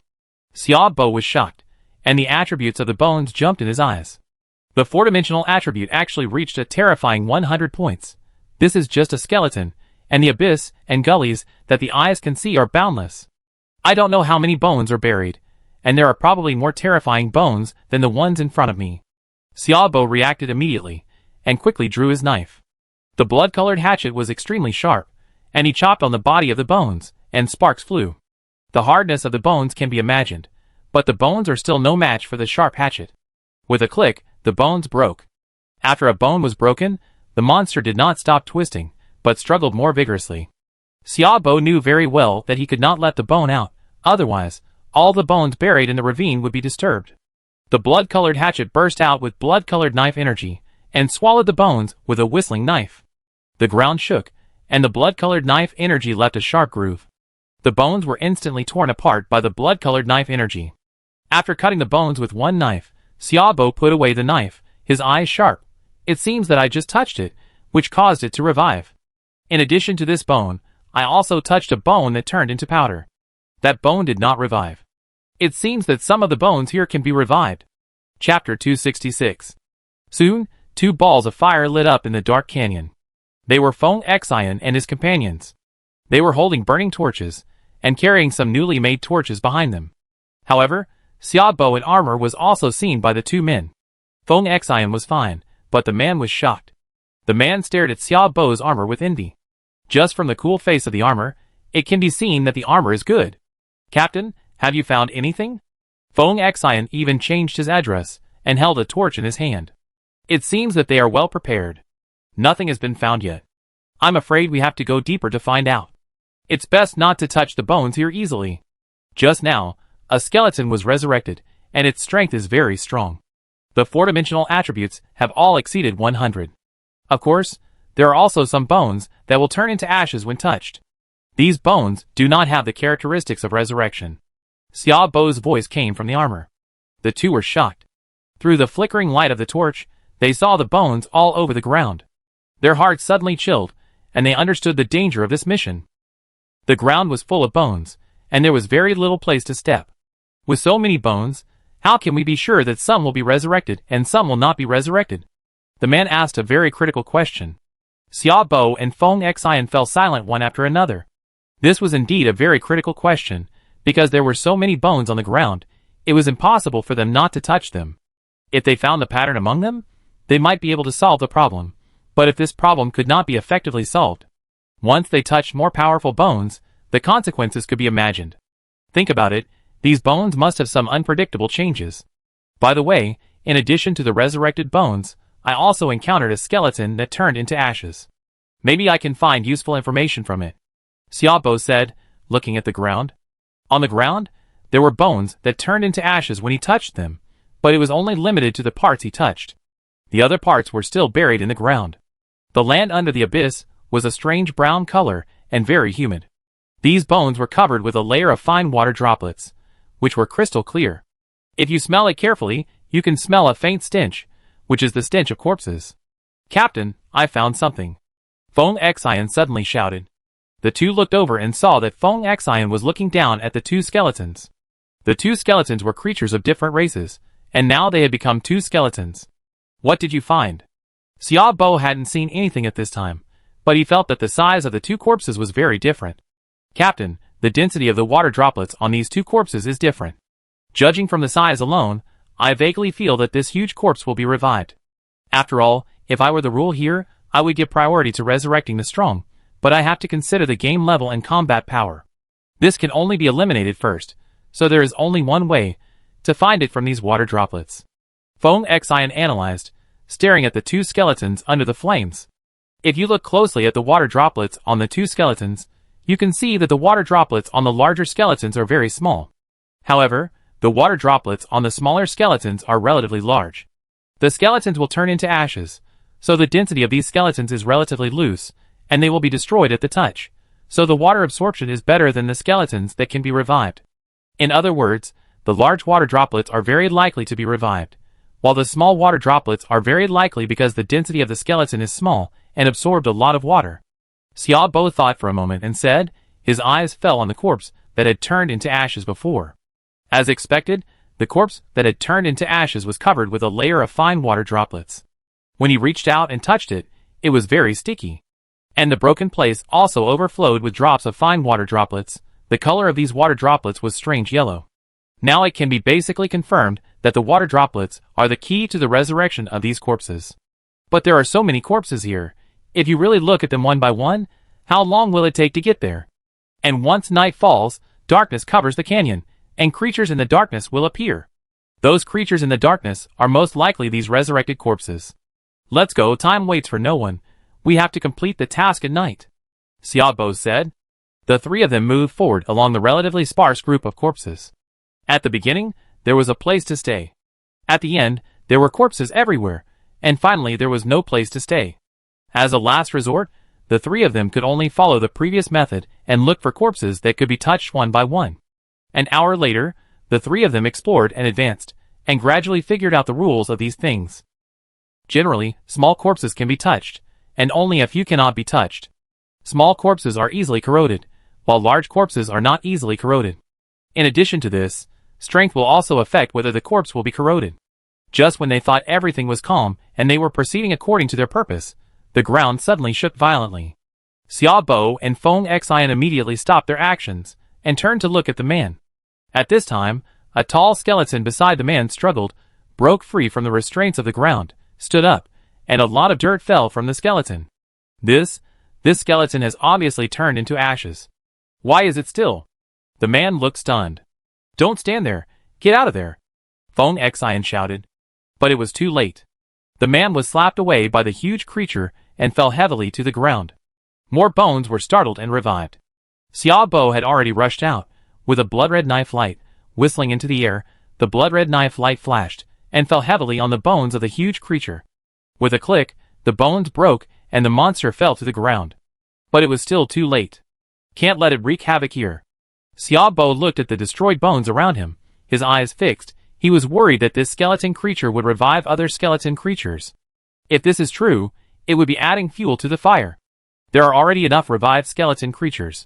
Xiaobo was shocked, and the attributes of the bones jumped in his eyes. The four-dimensional attribute actually reached a terrifying 100 points. This is just a skeleton, and the abyss and gullies that the eyes can see are boundless. I don't know how many bones are buried, and there are probably more terrifying bones than the ones in front of me. Xiaobo reacted immediately, and quickly drew his knife. The blood-colored hatchet was extremely sharp, and he chopped on the body of the bones, and sparks flew. The hardness of the bones can be imagined, but the bones are still no match for the sharp hatchet. With a click, the bones broke. After a bone was broken, the monster did not stop twisting, but struggled more vigorously. Xiaobo knew very well that he could not let the bone out, otherwise, all the bones buried in the ravine would be disturbed. The blood-colored hatchet burst out with blood-colored knife energy, and swallowed the bones with a whistling knife. The ground shook, and the blood-colored knife energy left a sharp groove. The bones were instantly torn apart by the blood-colored knife energy. After cutting the bones with one knife, Xiaobo put away the knife, his eyes sharp. It seems that I just touched it, which caused it to revive. In addition to this bone, I also touched a bone that turned into powder. That bone did not revive. It seems that some of the bones here can be revived. Chapter 266. Soon, 2 balls of fire lit up in the dark canyon. They were Feng Xian and his companions. They were holding burning torches, and carrying some newly made torches behind them. However, Xiaobo in armor was also seen by the 2 men. Feng Xian was fine, but the man was shocked. The man stared at Xiaobo's armor with envy. Just from the cool face of the armor, it can be seen that the armor is good. Captain, have you found anything? Feng Xian even changed his address, and held a torch in his hand. It seems that they are well prepared. Nothing has been found yet. I'm afraid we have to go deeper to find out. It's best not to touch the bones here easily. Just now, a skeleton was resurrected, and its strength is very strong. The 4-dimensional attributes have all exceeded 100. Of course, there are also some bones that will turn into ashes when touched. These bones do not have the characteristics of resurrection. Xiaobo's voice came from the armor. The 2 were shocked. Through the flickering light of the torch, they saw the bones all over the ground. Their hearts suddenly chilled, and they understood the danger of this mission. The ground was full of bones, and there was very little place to step. With so many bones, how can we be sure that some will be resurrected and some will not be resurrected? The man asked a very critical question. Xiaobo and Feng Xian fell silent one after another. This was indeed a very critical question, because there were so many bones on the ground, it was impossible for them not to touch them. If they found the pattern among them, they might be able to solve the problem. But if this problem could not be effectively solved, once they touched more powerful bones, the consequences could be imagined. Think about it, these bones must have some unpredictable changes. By the way, in addition to the resurrected bones, I also encountered a skeleton that turned into ashes. Maybe I can find useful information from it. Xiaobo said, looking at the ground. On the ground, there were bones that turned into ashes when he touched them, but it was only limited to the parts he touched. The other parts were still buried in the ground. The land under the abyss was a strange brown color and very humid. These bones were covered with a layer of fine water droplets, which were crystal clear. If you smell it carefully, you can smell a faint stench, which is the stench of corpses. Captain, I found something. Feng Xian suddenly shouted. The 2 looked over and saw that Feng Xian was looking down at the 2 skeletons. The 2 skeletons were creatures of different races, and now they had become 2 skeletons. What did you find? Xiaobo hadn't seen anything at this time, but he felt that the size of the 2 corpses was very different. Captain, the density of the water droplets on these 2 corpses is different. Judging from the size alone, I vaguely feel that this huge corpse will be revived. After all, if I were the rule here, I would give priority to resurrecting the strong, but I have to consider the game level and combat power. This can only be eliminated first, so there is only one way to find it from these water droplets. Feng Xian analyzed, staring at the 2 skeletons under the flames. If you look closely at the water droplets on the 2 skeletons, you can see that the water droplets on the larger skeletons are very small. However, the water droplets on the smaller skeletons are relatively large. The skeletons will turn into ashes, so the density of these skeletons is relatively loose, and they will be destroyed at the touch, so the water absorption is better than the skeletons that can be revived. In other words, the large water droplets are very likely to be revived, while the small water droplets are very likely because the density of the skeleton is small and absorbed a lot of water. Xiaobo thought for a moment and said, his eyes fell on the corpse that had turned into ashes before. As expected, the corpse that had turned into ashes was covered with a layer of fine water droplets. When he reached out and touched it, it was very sticky. And the broken place also overflowed with drops of fine water droplets. The color of these water droplets was strange yellow. Now it can be basically confirmed that the water droplets are the key to the resurrection of these corpses. But there are so many corpses here. If you really look at them one by one, how long will it take to get there? And once night falls, darkness covers the canyon, and creatures in the darkness will appear. Those creatures in the darkness are most likely these resurrected corpses. Let's go, time waits for no one. We have to complete the task at night, Xiaobo said. The 3 of them moved forward along the relatively sparse group of corpses. At the beginning, there was a place to stay. At the end, there were corpses everywhere, and finally there was no place to stay. As a last resort, the 3 of them could only follow the previous method and look for corpses that could be touched one by one. An hour later, the 3 of them explored and advanced, and gradually figured out the rules of these things. Generally, small corpses can be touched, and only a few cannot be touched. Small corpses are easily corroded, while large corpses are not easily corroded. In addition to this, strength will also affect whether the corpse will be corroded. Just when they thought everything was calm and they were proceeding according to their purpose, the ground suddenly shook violently. Xiaobo and Feng Xian immediately stopped their actions and turned to look at the man. At this time, a tall skeleton beside the man struggled, broke free from the restraints of the ground, stood up, and a lot of dirt fell from the skeleton. This skeleton has obviously turned into ashes. Why is it still? The man looked stunned. Don't stand there, get out of there, Feng Xian shouted. But it was too late. The man was slapped away by the huge creature and fell heavily to the ground. More bones were startled and revived. Xiaobo had already rushed out, with a blood-red knife light, whistling into the air. The blood-red knife light flashed, and fell heavily on the bones of the huge creature. With a click, the bones broke, and the monster fell to the ground. But it was still too late. Can't let it wreak havoc here. Xiaobo looked at the destroyed bones around him, his eyes fixed. He was worried that this skeleton creature would revive other skeleton creatures. If this is true, it would be adding fuel to the fire. There are already enough revived skeleton creatures.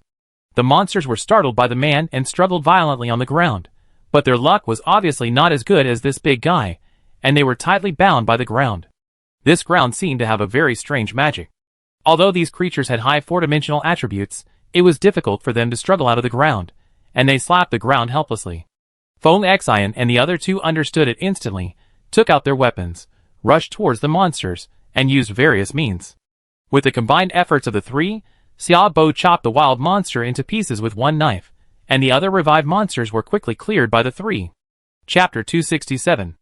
The monsters were startled by the man and struggled violently on the ground, but their luck was obviously not as good as this big guy, and they were tightly bound by the ground. This ground seemed to have a very strange magic. Although these creatures had high four-dimensional attributes, it was difficult for them to struggle out of the ground, and they slapped the ground helplessly. Feng Xian and the other two understood it instantly, took out their weapons, rushed towards the monsters, and used various means. With the combined efforts of the three, Xiaobo chopped the wild monster into pieces with one knife, and the other revived monsters were quickly cleared by the three. Chapter 267.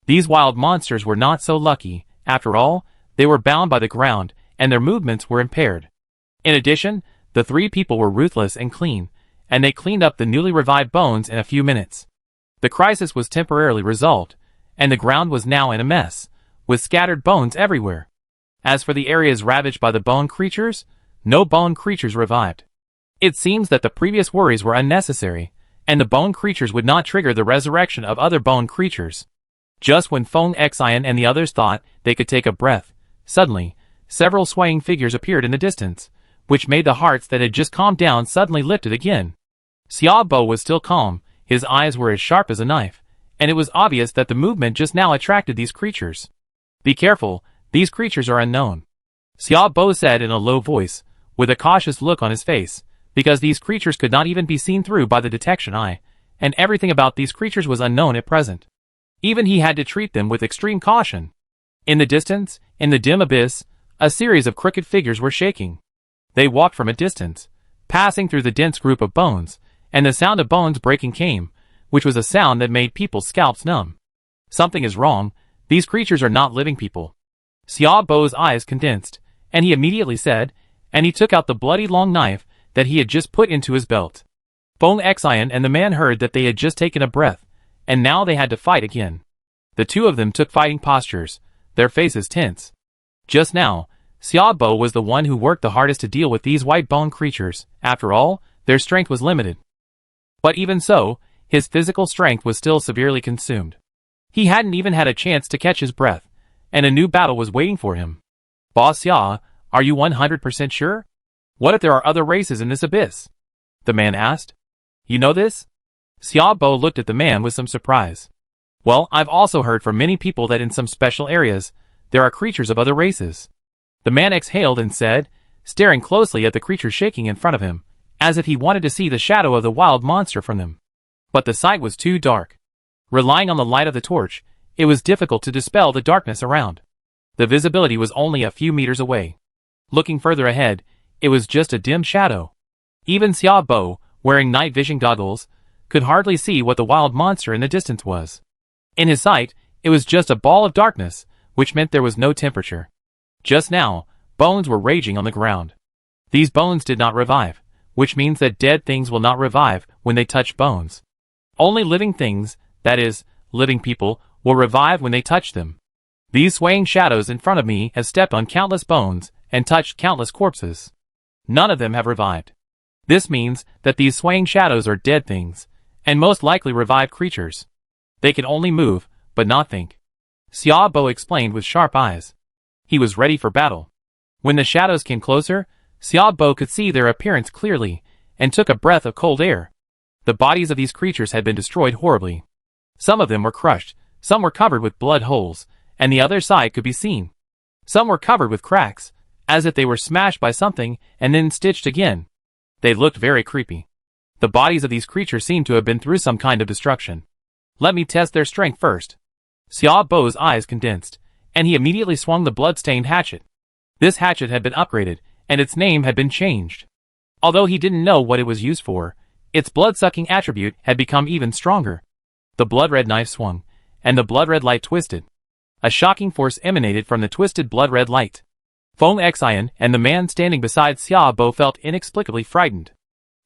These wild monsters were not so lucky. After all, they were bound by the ground, and their movements were impaired. In addition, the three people were ruthless and clean, and they cleaned up the newly revived bones in a few minutes. The crisis was temporarily resolved, and the ground was now in a mess, with scattered bones everywhere. As for the areas ravaged by the bone creatures, no bone creatures revived. It seems that the previous worries were unnecessary, and the bone creatures would not trigger the resurrection of other bone creatures. Just when Feng Xian and the others thought they could take a breath, suddenly, several swaying figures appeared in the distance, which made the hearts that had just calmed down suddenly lifted again. Xiaobo was still calm, his eyes were as sharp as a knife, and it was obvious that the movement just now attracted these creatures. Be careful, these creatures are unknown, Xiaobo said in a low voice, with a cautious look on his face, because these creatures could not even be seen through by the detection eye, and everything about these creatures was unknown at present. Even he had to treat them with extreme caution. In the distance, in the dim abyss, a series of crooked figures were shaking. They walked from a distance, passing through the dense group of bones, and the sound of bones breaking came, which was a sound that made people's scalps numb. Something is wrong, these creatures are not living people. Xiaobo's eyes condensed, and he immediately said, and he took out the bloody long knife that he had just put into his belt. Feng Xian and the man heard that they had just taken a breath, and now they had to fight again. The two of them took fighting postures, their faces tense. Just now, Xiaobo was the one who worked the hardest to deal with these white bone creatures. After all, their strength was limited. But even so, his physical strength was still severely consumed. He hadn't even had a chance to catch his breath, and a new battle was waiting for him. Boss Xia, are you 100% sure? What if there are other races in this abyss? The man asked. You know this? Xiaobo looked at the man with some surprise. Well, I've also heard from many people that in some special areas, there are creatures of other races. The man exhaled and said, staring closely at the creature shaking in front of him, as if he wanted to see the shadow of the wild monster from them. But the sight was too dark. Relying on the light of the torch, it was difficult to dispel the darkness around. The visibility was only a few meters away. Looking further ahead, it was just a dim shadow. Even Xiaobo, wearing night vision goggles, could hardly see what the wild monster in the distance was. In his sight, it was just a ball of darkness, which meant there was no temperature. Just now, bones were raging on the ground. These bones did not revive, which means that dead things will not revive when they touch bones. Only living things, that is, living people, will revive when they touch them. These swaying shadows in front of me have stepped on countless bones and touched countless corpses. None of them have revived. This means that these swaying shadows are dead things, and most likely revived creatures. They can only move, but not think. Xiao Bo explained with sharp eyes. He was ready for battle. When the shadows came closer, Xiao Bo could see their appearance clearly, and took a breath of cold air. The bodies of these creatures had been destroyed horribly. Some of them were crushed, some were covered with blood holes, and the other side could be seen. Some were covered with cracks, as if they were smashed by something and then stitched again. They looked very creepy. The bodies of these creatures seemed to have been through some kind of destruction. Let me test their strength first. Xiao Bo's eyes condensed, and he immediately swung the blood-stained hatchet. This hatchet had been upgraded, and its name had been changed. Although he didn't know what it was used for, its blood-sucking attribute had become even stronger. The blood-red knife swung, and the blood-red light twisted. A shocking force emanated from the twisted blood-red light. Feng Xian and the man standing beside Xiao Bo felt inexplicably frightened.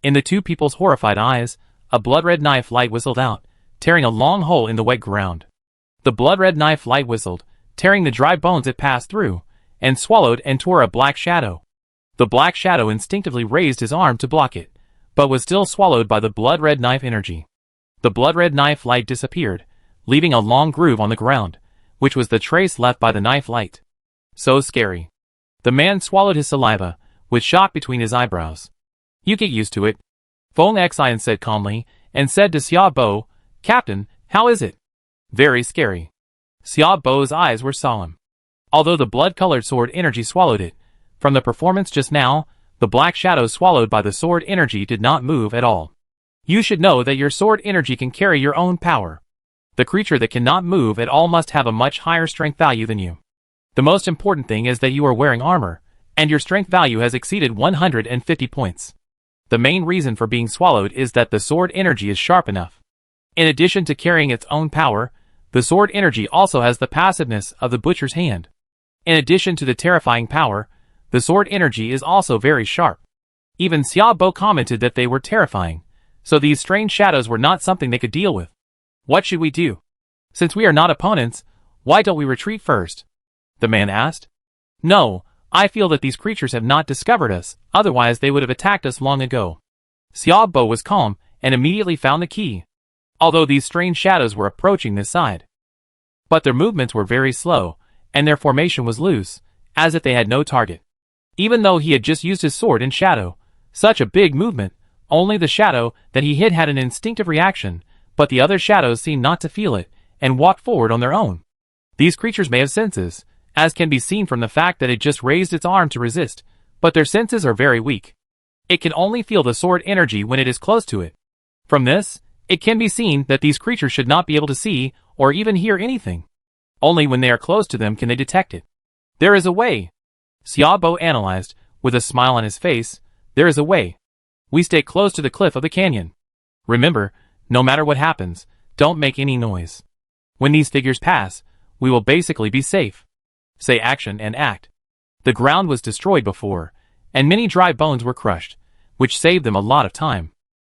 In the two people's horrified eyes, a blood-red knife light whistled out, tearing a long hole in the wet ground. The blood-red knife light whistled, tearing the dry bones it passed through, and swallowed and tore a black shadow. The black shadow instinctively raised his arm to block it, but was still swallowed by the blood-red knife energy. The blood-red knife light disappeared, leaving a long groove on the ground, which was the trace left by the knife light. So scary. The man swallowed his saliva, with shock between his eyebrows. You get used to it. Feng Xian said calmly, and said to Xiao Bo, Captain, how is it? Very scary. Xiao Bo's eyes were solemn. Although the blood-colored sword energy swallowed it, from the performance just now, the black shadows swallowed by the sword energy did not move at all. You should know that your sword energy can carry your own power. The creature that cannot move at all must have a much higher strength value than you. The most important thing is that you are wearing armor, and your strength value has exceeded 150 points. The main reason for being swallowed is that the sword energy is sharp enough. In addition to carrying its own power, the sword energy also has the passiveness of the butcher's hand. In addition to the terrifying power, the sword energy is also very sharp. Even Xiao Bo commented that they were terrifying, so these strange shadows were not something they could deal with. What should we do? Since we are not opponents, why don't we retreat first? The man asked. No, I feel that these creatures have not discovered us, otherwise they would have attacked us long ago. Xiao Bo was calm and immediately found the key. Although these strange shadows were approaching this side. But their movements were very slow, and their formation was loose, as if they had no target. Even though he had just used his sword in shadow, such a big movement, only the shadow that he hit had an instinctive reaction, but the other shadows seemed not to feel it, and walked forward on their own. These creatures may have senses, as can be seen from the fact that it just raised its arm to resist, but their senses are very weak. It can only feel the sword energy when it is close to it. From this, it can be seen that these creatures should not be able to see or even hear anything. Only when they are close to them can they detect it. There is a way. Xiao Bo analyzed, with a smile on his face. There is a way. We stay close to the cliff of the canyon. Remember, no matter what happens, don't make any noise. When these figures pass, we will basically be safe. Say action and act. The ground was destroyed before, and many dry bones were crushed, which saved them a lot of time.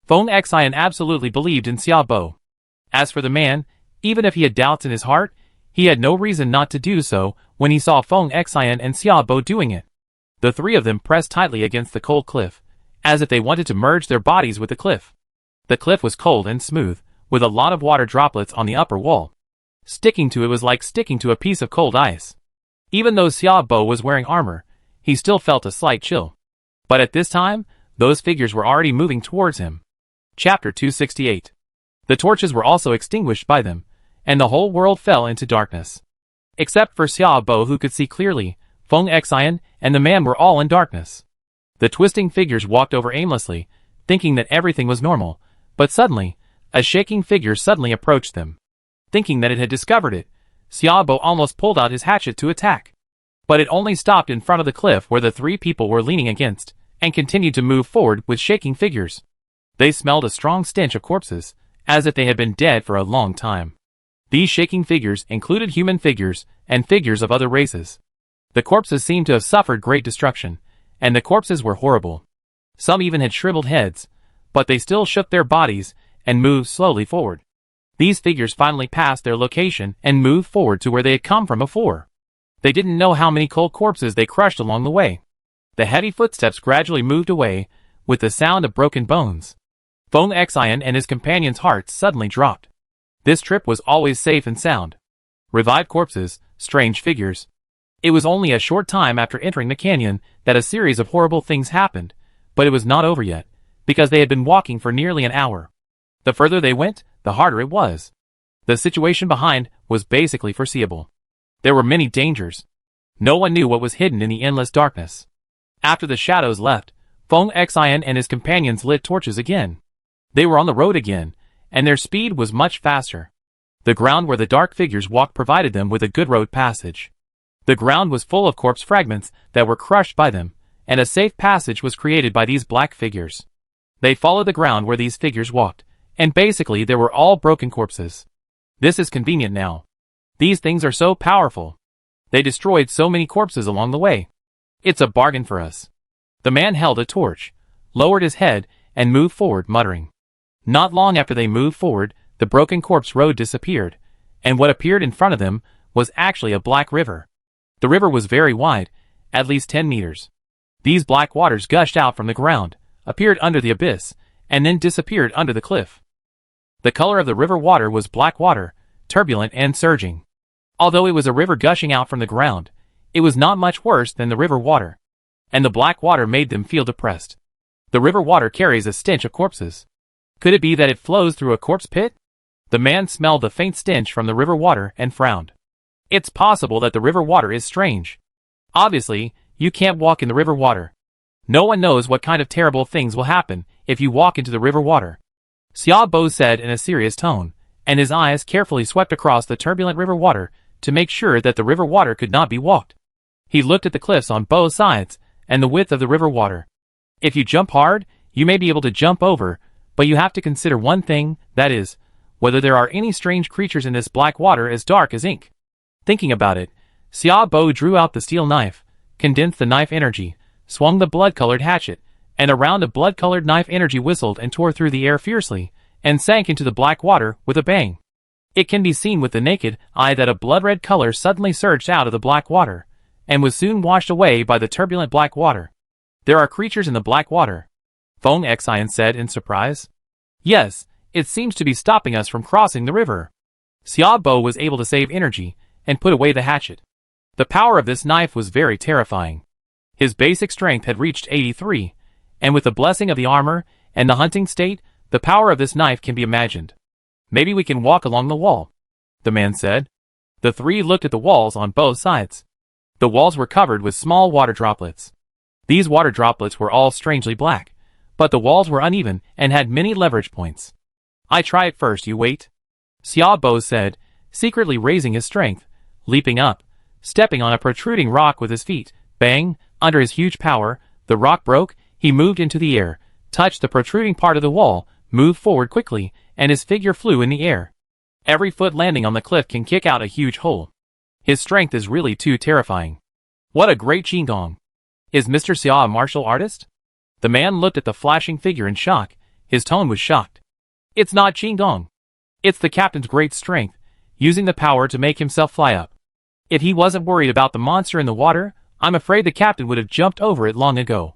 Feng Xian absolutely believed in Xiao Bo. As for the man, even if he had doubts in his heart, he had no reason not to do so when he saw Feng Xian and Xiao Bo doing it. The three of them pressed tightly against the cold cliff, as if they wanted to merge their bodies with the cliff. The cliff was cold and smooth, with a lot of water droplets on the upper wall. Sticking to it was like sticking to a piece of cold ice. Even though Xiao Bo was wearing armor, he still felt a slight chill. But at this time, those figures were already moving towards him. Chapter 268. The torches were also extinguished by them, and the whole world fell into darkness. Except for Xiao Bo, who could see clearly, Feng Xian and the man were all in darkness. The twisting figures walked over aimlessly, thinking that everything was normal, but suddenly, a shaking figure suddenly approached them. Thinking that it had discovered it, Xiao Bo almost pulled out his hatchet to attack. But it only stopped in front of the cliff where the three people were leaning against, and continued to move forward with shaking figures. They smelled a strong stench of corpses, as if they had been dead for a long time. These shaking figures included human figures and figures of other races. The corpses seemed to have suffered great destruction, and the corpses were horrible. Some even had shriveled heads, but they still shook their bodies and moved slowly forward. These figures finally passed their location and moved forward to where they had come from before. They didn't know how many cold corpses they crushed along the way. The heavy footsteps gradually moved away, with the sound of broken bones. Feng Xian and his companions' hearts suddenly dropped. This trip was always safe and sound. Revived corpses, strange figures. It was only a short time after entering the canyon that a series of horrible things happened, but it was not over yet, because they had been walking for nearly an hour. The further they went, the harder it was. The situation behind was basically foreseeable. There were many dangers. No one knew what was hidden in the endless darkness. After the shadows left, Feng Xian and his companions lit torches again. They were on the road again, and their speed was much faster. The ground where the dark figures walked provided them with a good road passage. The ground was full of corpse fragments that were crushed by them, and a safe passage was created by these black figures. They followed the ground where these figures walked, and basically they were all broken corpses. This is convenient now. These things are so powerful. They destroyed so many corpses along the way. It's a bargain for us. The man held a torch, lowered his head, and moved forward muttering. Not long after they moved forward, the broken corpse road disappeared, and what appeared in front of them was actually a black river. The river was very wide, at least 10 meters. These black waters gushed out from the ground, appeared under the abyss, and then disappeared under the cliff. The color of the river water was black water, turbulent and surging. Although it was a river gushing out from the ground, it was not much worse than the river water, and the black water made them feel depressed. The river water carries a stench of corpses. Could it be that it flows through a corpse pit? The man smelled the faint stench from the river water and frowned. It's possible that the river water is strange. Obviously, you can't walk in the river water. No one knows what kind of terrible things will happen if you walk into the river water. Xiaobo said in a serious tone, and his eyes carefully swept across the turbulent river water to make sure that the river water could not be walked. He looked at the cliffs on both sides and the width of the river water. If you jump hard, you may be able to jump over, but you have to consider one thing, that is, whether there are any strange creatures in this black water as dark as ink. Thinking about it, Xiaobo drew out the steel knife, condensed the knife energy, swung the blood-colored hatchet, and a round of blood-colored knife energy whistled and tore through the air fiercely, and sank into the black water with a bang. It can be seen with the naked eye that a blood-red color suddenly surged out of the black water, and was soon washed away by the turbulent black water. There are creatures in the black water, Feng Xian said in surprise. Yes, it seems to be stopping us from crossing the river. Xiaobo was able to save energy, and put away the hatchet. The power of this knife was very terrifying. His basic strength had reached 83, and with the blessing of the armor and the hunting state, the power of this knife can be imagined. Maybe we can walk along the wall, the man said. The three looked at the walls on both sides. The walls were covered with small water droplets. These water droplets were all strangely black, but the walls were uneven and had many leverage points. I try it first, you wait, Xiaobo said, secretly raising his strength, leaping up, stepping on a protruding rock with his feet. Bang! Under his huge power, the rock broke, he moved into the air, touched the protruding part of the wall, moved forward quickly, and his figure flew in the air. Every foot landing on the cliff can kick out a huge hole. His strength is really too terrifying. What a great qigong! Is Mr. Xia a martial artist? The man looked at the flashing figure in shock. His tone was shocked. It's not qigong. It's the captain's great strength, using the power to make himself fly up. If he wasn't worried about the monster in the water, I'm afraid the captain would have jumped over it long ago.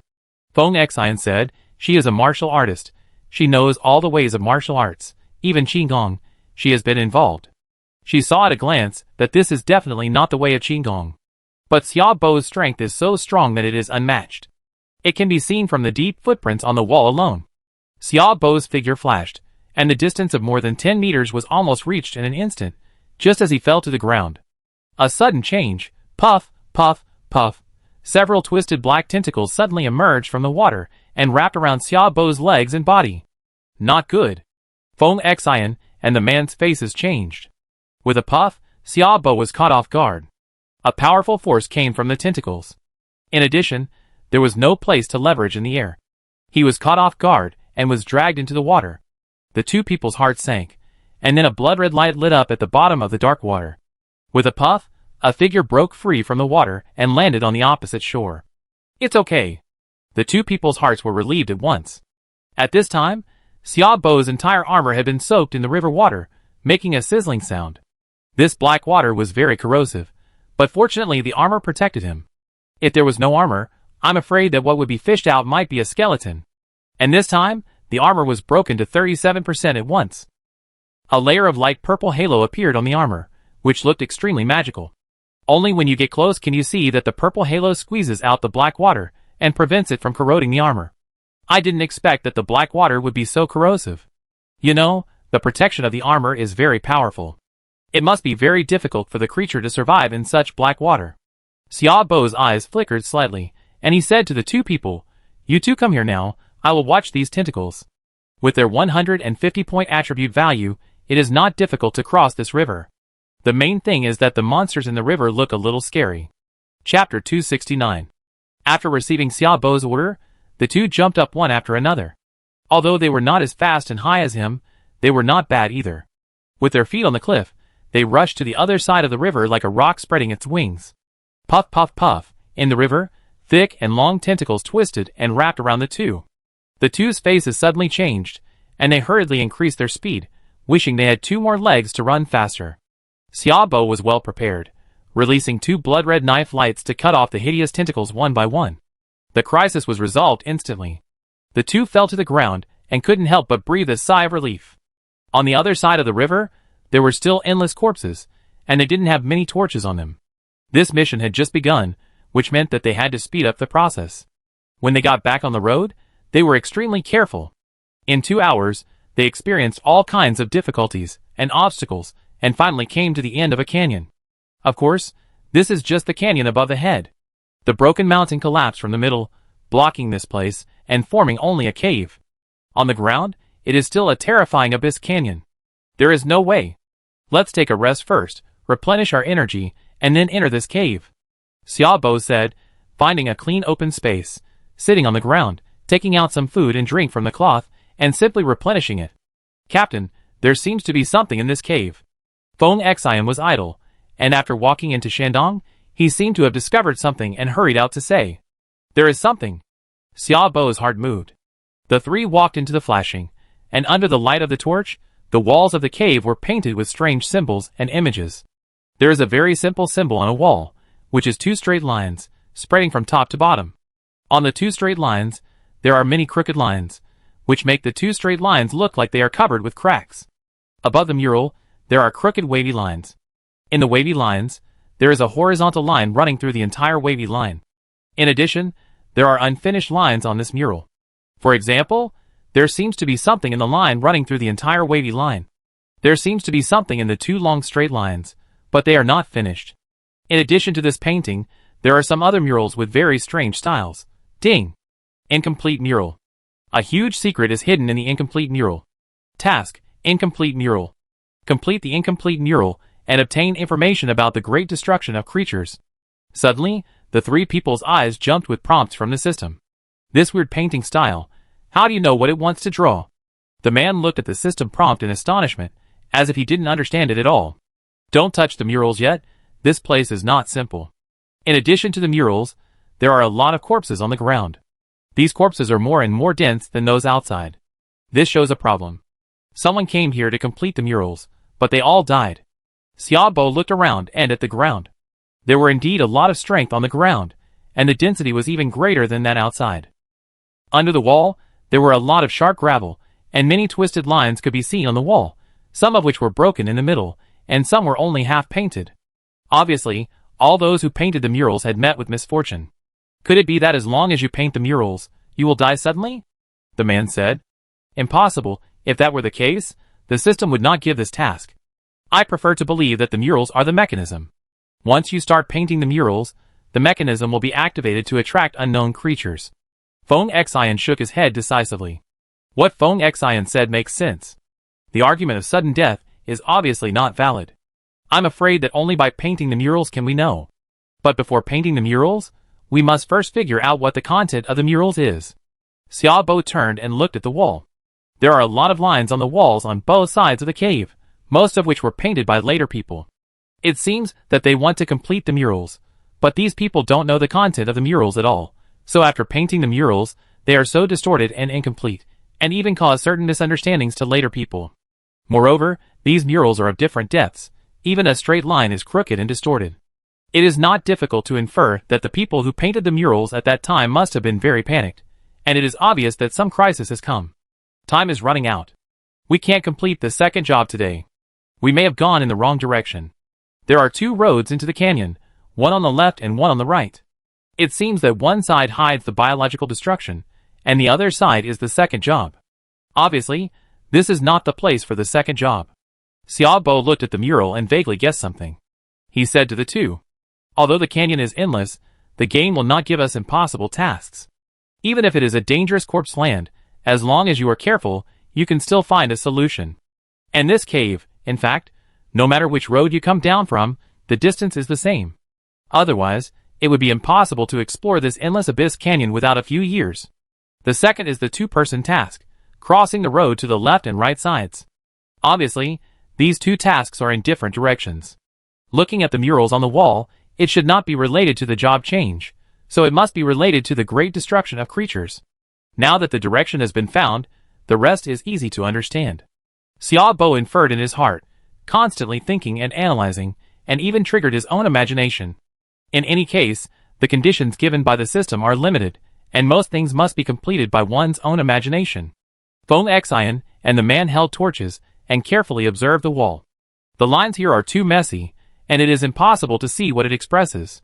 Feng Xian said, she is a martial artist. She knows all the ways of martial arts, even qigong. She has been involved. She saw at a glance that this is definitely not the way of qigong. But Xiaobo's strength is so strong that it is unmatched. It can be seen from the deep footprints on the wall alone. Xiaobo's figure flashed, and the distance of more than 10 meters was almost reached in an instant, just as he fell to the ground. A sudden change, puff, puff, puff. Several twisted black tentacles suddenly emerged from the water and wrapped around Xiaobo's legs and body. Not good. Feng Xian and the man's faces changed. With a puff, Xiaobo was caught off guard. A powerful force came from the tentacles. In addition, there was no place to leverage in the air. He was caught off guard and was dragged into the water. The two people's hearts sank, and then a blood-red light lit up at the bottom of the dark water. With a puff, a figure broke free from the water and landed on the opposite shore. It's okay. The two people's hearts were relieved at once. At this time, Xiaobo's entire armor had been soaked in the river water, making a sizzling sound. This black water was very corrosive, but fortunately the armor protected him. If there was no armor, I'm afraid that what would be fished out might be a skeleton. And this time, the armor was broken to 37% at once. A layer of light purple halo appeared on the armor, which looked extremely magical. Only when you get close can you see that the purple halo squeezes out the black water and prevents it from corroding the armor. I didn't expect that the black water would be so corrosive. You know, the protection of the armor is very powerful. It must be very difficult for the creature to survive in such black water. Xiaobo's eyes flickered slightly, and he said to the two people, "You two come here now, I will watch these tentacles." With their 150-point attribute value, it is not difficult to cross this river. The main thing is that the monsters in the river look a little scary. Chapter 269. After receiving Xiaobo's order, the two jumped up one after another. Although they were not as fast and high as him, they were not bad either. With their feet on the cliff, they rushed to the other side of the river like a rock spreading its wings. Puff, puff, puff. In the river, thick and long tentacles twisted and wrapped around the two. The two's faces suddenly changed, and they hurriedly increased their speed, wishing they had 2 more legs to run faster. Xiaobo was well prepared, releasing 2 blood-red knife lights to cut off the hideous tentacles one by one. The crisis was resolved instantly. The two fell to the ground and couldn't help but breathe a sigh of relief. On the other side of the river, there were still endless corpses, and they didn't have many torches on them. This mission had just begun, which meant that they had to speed up the process. When they got back on the road, they were extremely careful. In 2 hours, they experienced all kinds of difficulties and obstacles, and finally came to the end of a canyon. Of course, this is just the canyon above the head. The broken mountain collapsed from the middle, blocking this place, and forming only a cave. On the ground, it is still a terrifying abyss canyon. There is no way. Let's take a rest first, replenish our energy, and then enter this cave. Xiaobo said, finding a clean open space, sitting on the ground, taking out some food and drink from the cloth, and simply replenishing it. Captain, there seems to be something in this cave. Feng Xian was idle, and after walking into Shandong, he seemed to have discovered something and hurried out to say, "There is something." Xiaobo's heart moved. The three walked into the flashing, and under the light of the torch, the walls of the cave were painted with strange symbols and images. There is a very simple symbol on a wall, which is 2 straight lines, spreading from top to bottom. On the 2 straight lines, there are many crooked lines, which make the 2 straight lines look like they are covered with cracks. Above the mural, there are crooked wavy lines. In the wavy lines, there is a horizontal line running through the entire wavy line. In addition, there are unfinished lines on this mural. For example, there seems to be something in the line running through the entire wavy line. There seems to be something in the 2 long straight lines, but they are not finished. In addition to this painting, there are some other murals with very strange styles. Ding! Incomplete mural. A huge secret is hidden in the incomplete mural. Task: Incomplete mural. Complete the incomplete mural and obtain information about the great destruction of creatures. Suddenly, the 3 people's eyes jumped with prompts from the system. This weird painting style, how do you know what it wants to draw? The man looked at the system prompt in astonishment, as if he didn't understand it at all. Don't touch the murals yet, this place is not simple. In addition to the murals, there are a lot of corpses on the ground. These corpses are more and more dense than those outside. This shows a problem. Someone came here to complete the murals, but they all died. Xiaobo looked around and at the ground. There were indeed a lot of strength on the ground, and the density was even greater than that outside. Under the wall, there were a lot of sharp gravel, and many twisted lines could be seen on the wall, some of which were broken in the middle, and some were only half painted. Obviously, all those who painted the murals had met with misfortune. Could it be that as long as you paint the murals, you will die suddenly? The man said. Impossible. If that were the case, the system would not give this task. I prefer to believe that the murals are the mechanism. Once you start painting the murals, the mechanism will be activated to attract unknown creatures. Feng Xian shook his head decisively. What Feng Xian said makes sense. The argument of sudden death is obviously not valid. I'm afraid that only by painting the murals can we know. But before painting the murals, we must first figure out what the content of the murals is. Xiaobo turned and looked at the wall. There are a lot of lines on the walls on both sides of the cave, most of which were painted by later people. It seems that they want to complete the murals, but these people don't know the content of the murals at all, so after painting the murals, they are so distorted and incomplete, and even cause certain misunderstandings to later people. Moreover, these murals are of different depths, even a straight line is crooked and distorted. It is not difficult to infer that the people who painted the murals at that time must have been very panicked, and it is obvious that some crisis has come. Time is running out. We can't complete the second job today. We may have gone in the wrong direction. There are two roads into the canyon, one on the left and one on the right. It seems that one side hides the biological destruction, and the other side is the second job. Obviously, this is not the place for the second job. Xiaobo looked at the mural and vaguely guessed something. He said to the two, "Although the canyon is endless, the game will not give us impossible tasks. Even if it is a dangerous corpse land, as long as you are careful, you can still find a solution. And this cave, in fact, no matter which road you come down from, the distance is the same. Otherwise, it would be impossible to explore this endless abyss canyon without a few years. The second is the two-person task, crossing the road to the left and right sides. Obviously, these two tasks are in different directions. Looking at the murals on the wall, it should not be related to the job change, so it must be related to the great destruction of creatures. Now that the direction has been found, the rest is easy to understand." Xiaobo inferred in his heart, constantly thinking and analyzing, and even triggered his own imagination. In any case, the conditions given by the system are limited, and most things must be completed by one's own imagination. Feng Xian and the man held torches and carefully observed the wall. The lines here are too messy, and it is impossible to see what it expresses.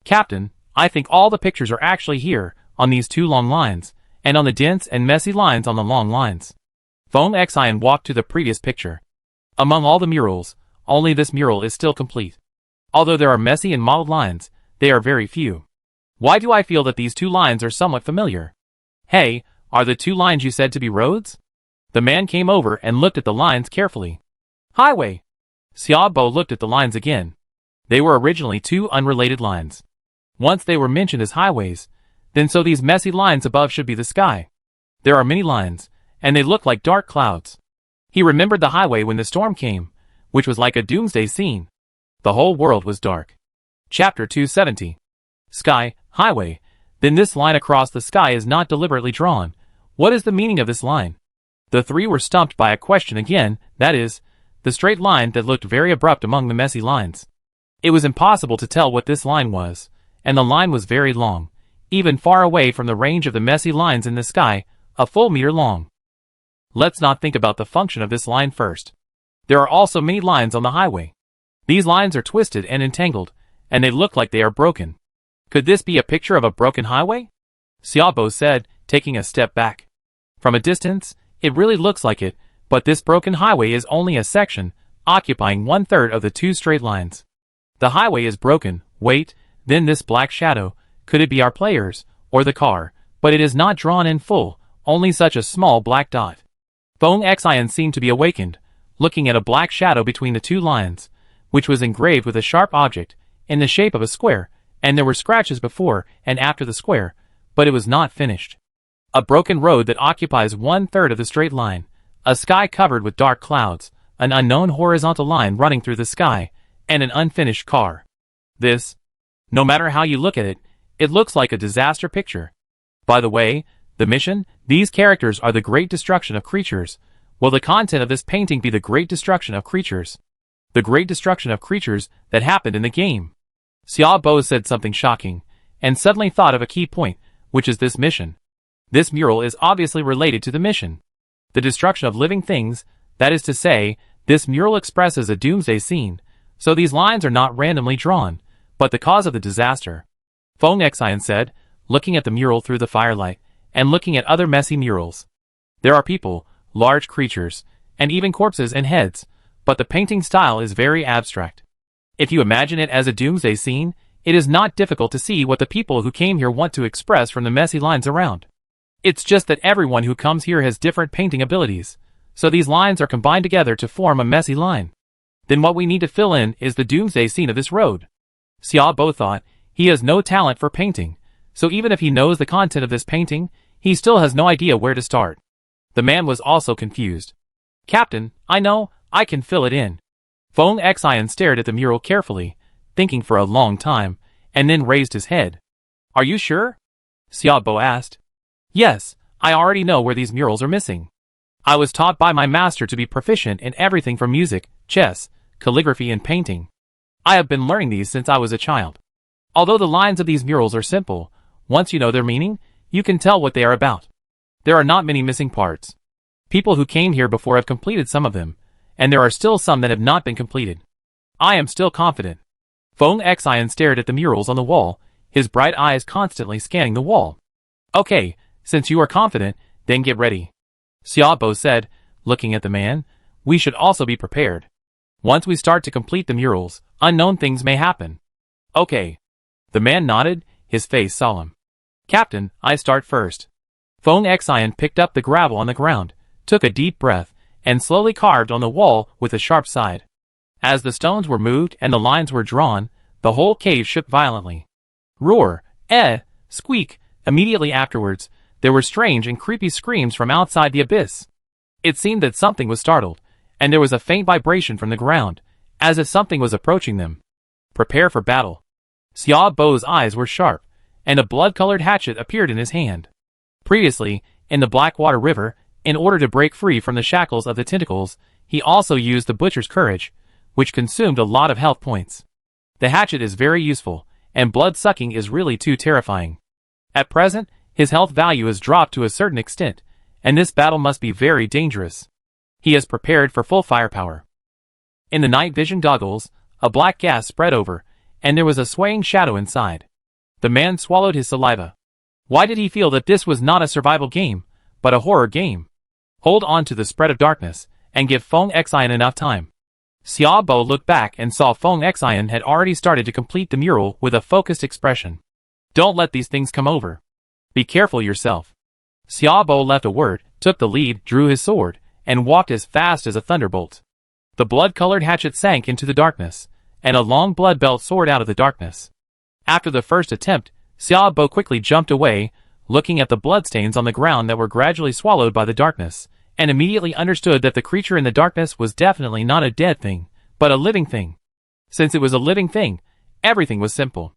"Captain, I think all the pictures are actually here, on these two long lines, and on the dense and messy lines on the long lines." Feng Xian walked to the previous picture. Among all the murals, only this mural is still complete. Although there are messy and mottled lines, they are very few. Why do I feel that these two lines are somewhat familiar? Hey, are the two lines you said to be roads? The man came over and looked at the lines carefully. "Highway." Xiaobo looked at the lines again. They were originally two unrelated lines. Once they were mentioned as highways, then so these messy lines above should be the sky. There are many lines, and they look like dark clouds. He remembered the highway when the storm came, which was like a doomsday scene. The whole world was dark. Chapter 270. Sky, highway. Then this line across the sky is not deliberately drawn. What is the meaning of this line? The three were stumped by a question again, that is, the straight line that looked very abrupt among the messy lines. It was impossible to tell what this line was, and the line was very long, even far away from the range of the messy lines in the sky, a full meter long. Let's not think about the function of this line first. There are also many lines on the highway. These lines are twisted and entangled, and they look like they are broken. Could this be a picture of a broken highway? Xiaobo said, taking a step back. From a distance, it really looks like it, but this broken highway is only a section, occupying 1/3 of the two straight lines. The highway is broken. Wait, then this black shadow, could it be our players, or the car? But it is not drawn in full, only such a small black dot. Feng Xian seemed to be awakened, looking at a black shadow between the two lines, which was engraved with a sharp object, in the shape of a square, and there were scratches before and after the square, but it was not finished. A broken road that occupies 1/3 of the straight line, a sky covered with dark clouds, an unknown horizontal line running through the sky, and an unfinished car. This, no matter how you look at it, it looks like a disaster picture. By the way, the mission, these characters are the great destruction of creatures. Will the content of this painting be the great destruction of creatures? The great destruction of creatures that happened in the game. Xiaobo said something shocking, and suddenly thought of a key point, which is this mission. This mural is obviously related to the mission. The destruction of living things, that is to say, this mural expresses a doomsday scene, so these lines are not randomly drawn, but the cause of the disaster. Feng Xian said, looking at the mural through the firelight, and looking at other messy murals. There are people, large creatures, and even corpses and heads, but the painting style is very abstract. If you imagine it as a doomsday scene, it is not difficult to see what the people who came here want to express from the messy lines around. It's just that everyone who comes here has different painting abilities, so these lines are combined together to form a messy line. Then what we need to fill in is the doomsday scene of this road. Xiaobo thought, he has no talent for painting, so even if he knows the content of this painting, he still has no idea where to start. The man was also confused. "Captain, I know, I can fill it in." Feng Xian stared at the mural carefully, thinking for a long time, and then raised his head. "Are you sure?" Xiaobo asked. "Yes, I already know where these murals are missing. I was taught by my master to be proficient in everything from music, chess, calligraphy and painting. I have been learning these since I was a child. Although the lines of these murals are simple, once you know their meaning, you can tell what they are about. There are not many missing parts. People who came here before have completed some of them, and there are still some that have not been completed. I am still confident. Feng Xian stared at the murals on the wall, his bright eyes constantly scanning the wall. Okay, since you are confident, then get ready. Xiaobo said, looking at the man. We should also be prepared. Once we start to complete the murals, unknown things may happen. Okay. The man nodded, his face solemn. Captain, I start first. Feng Xian picked up the gravel on the ground, took a deep breath, and slowly carved on the wall with a sharp side. As the stones were moved and the lines were drawn, the whole cave shook violently. Roar, squeak. Immediately afterwards, there were strange and creepy screams from outside the abyss. It seemed that something was startled, and there was a faint vibration from the ground, as if something was approaching them. Prepare for battle. Xiaobo's eyes were sharp, and a blood-colored hatchet appeared in his hand. Previously, in the Blackwater River, in order to break free from the shackles of the tentacles, he also used the Butcher's Courage, which consumed a lot of health points. The hatchet is very useful, and blood-sucking is really too terrifying. At present, his health value is dropped to a certain extent, and this battle must be very dangerous. He is prepared for full firepower. In the night vision goggles, a black gas spread over, and there was a swaying shadow inside. The man swallowed his saliva. Why did he feel that this was not a survival game, but a horror game? Hold on to the spread of darkness, and give Feng Xian enough time. Xiaobo looked back and saw Feng Xian had already started to complete the mural with a focused expression. Don't let these things come over. Be careful yourself. Xiaobo left a word, took the lead, drew his sword, and walked as fast as a thunderbolt. The blood-colored hatchet sank into the darkness, and a long blood belt soared out of the darkness. After the first attempt, Xiaobo quickly jumped away, looking at the bloodstains on the ground that were gradually swallowed by the darkness, and immediately understood that the creature in the darkness was definitely not a dead thing, but a living thing. Since it was a living thing, everything was simple.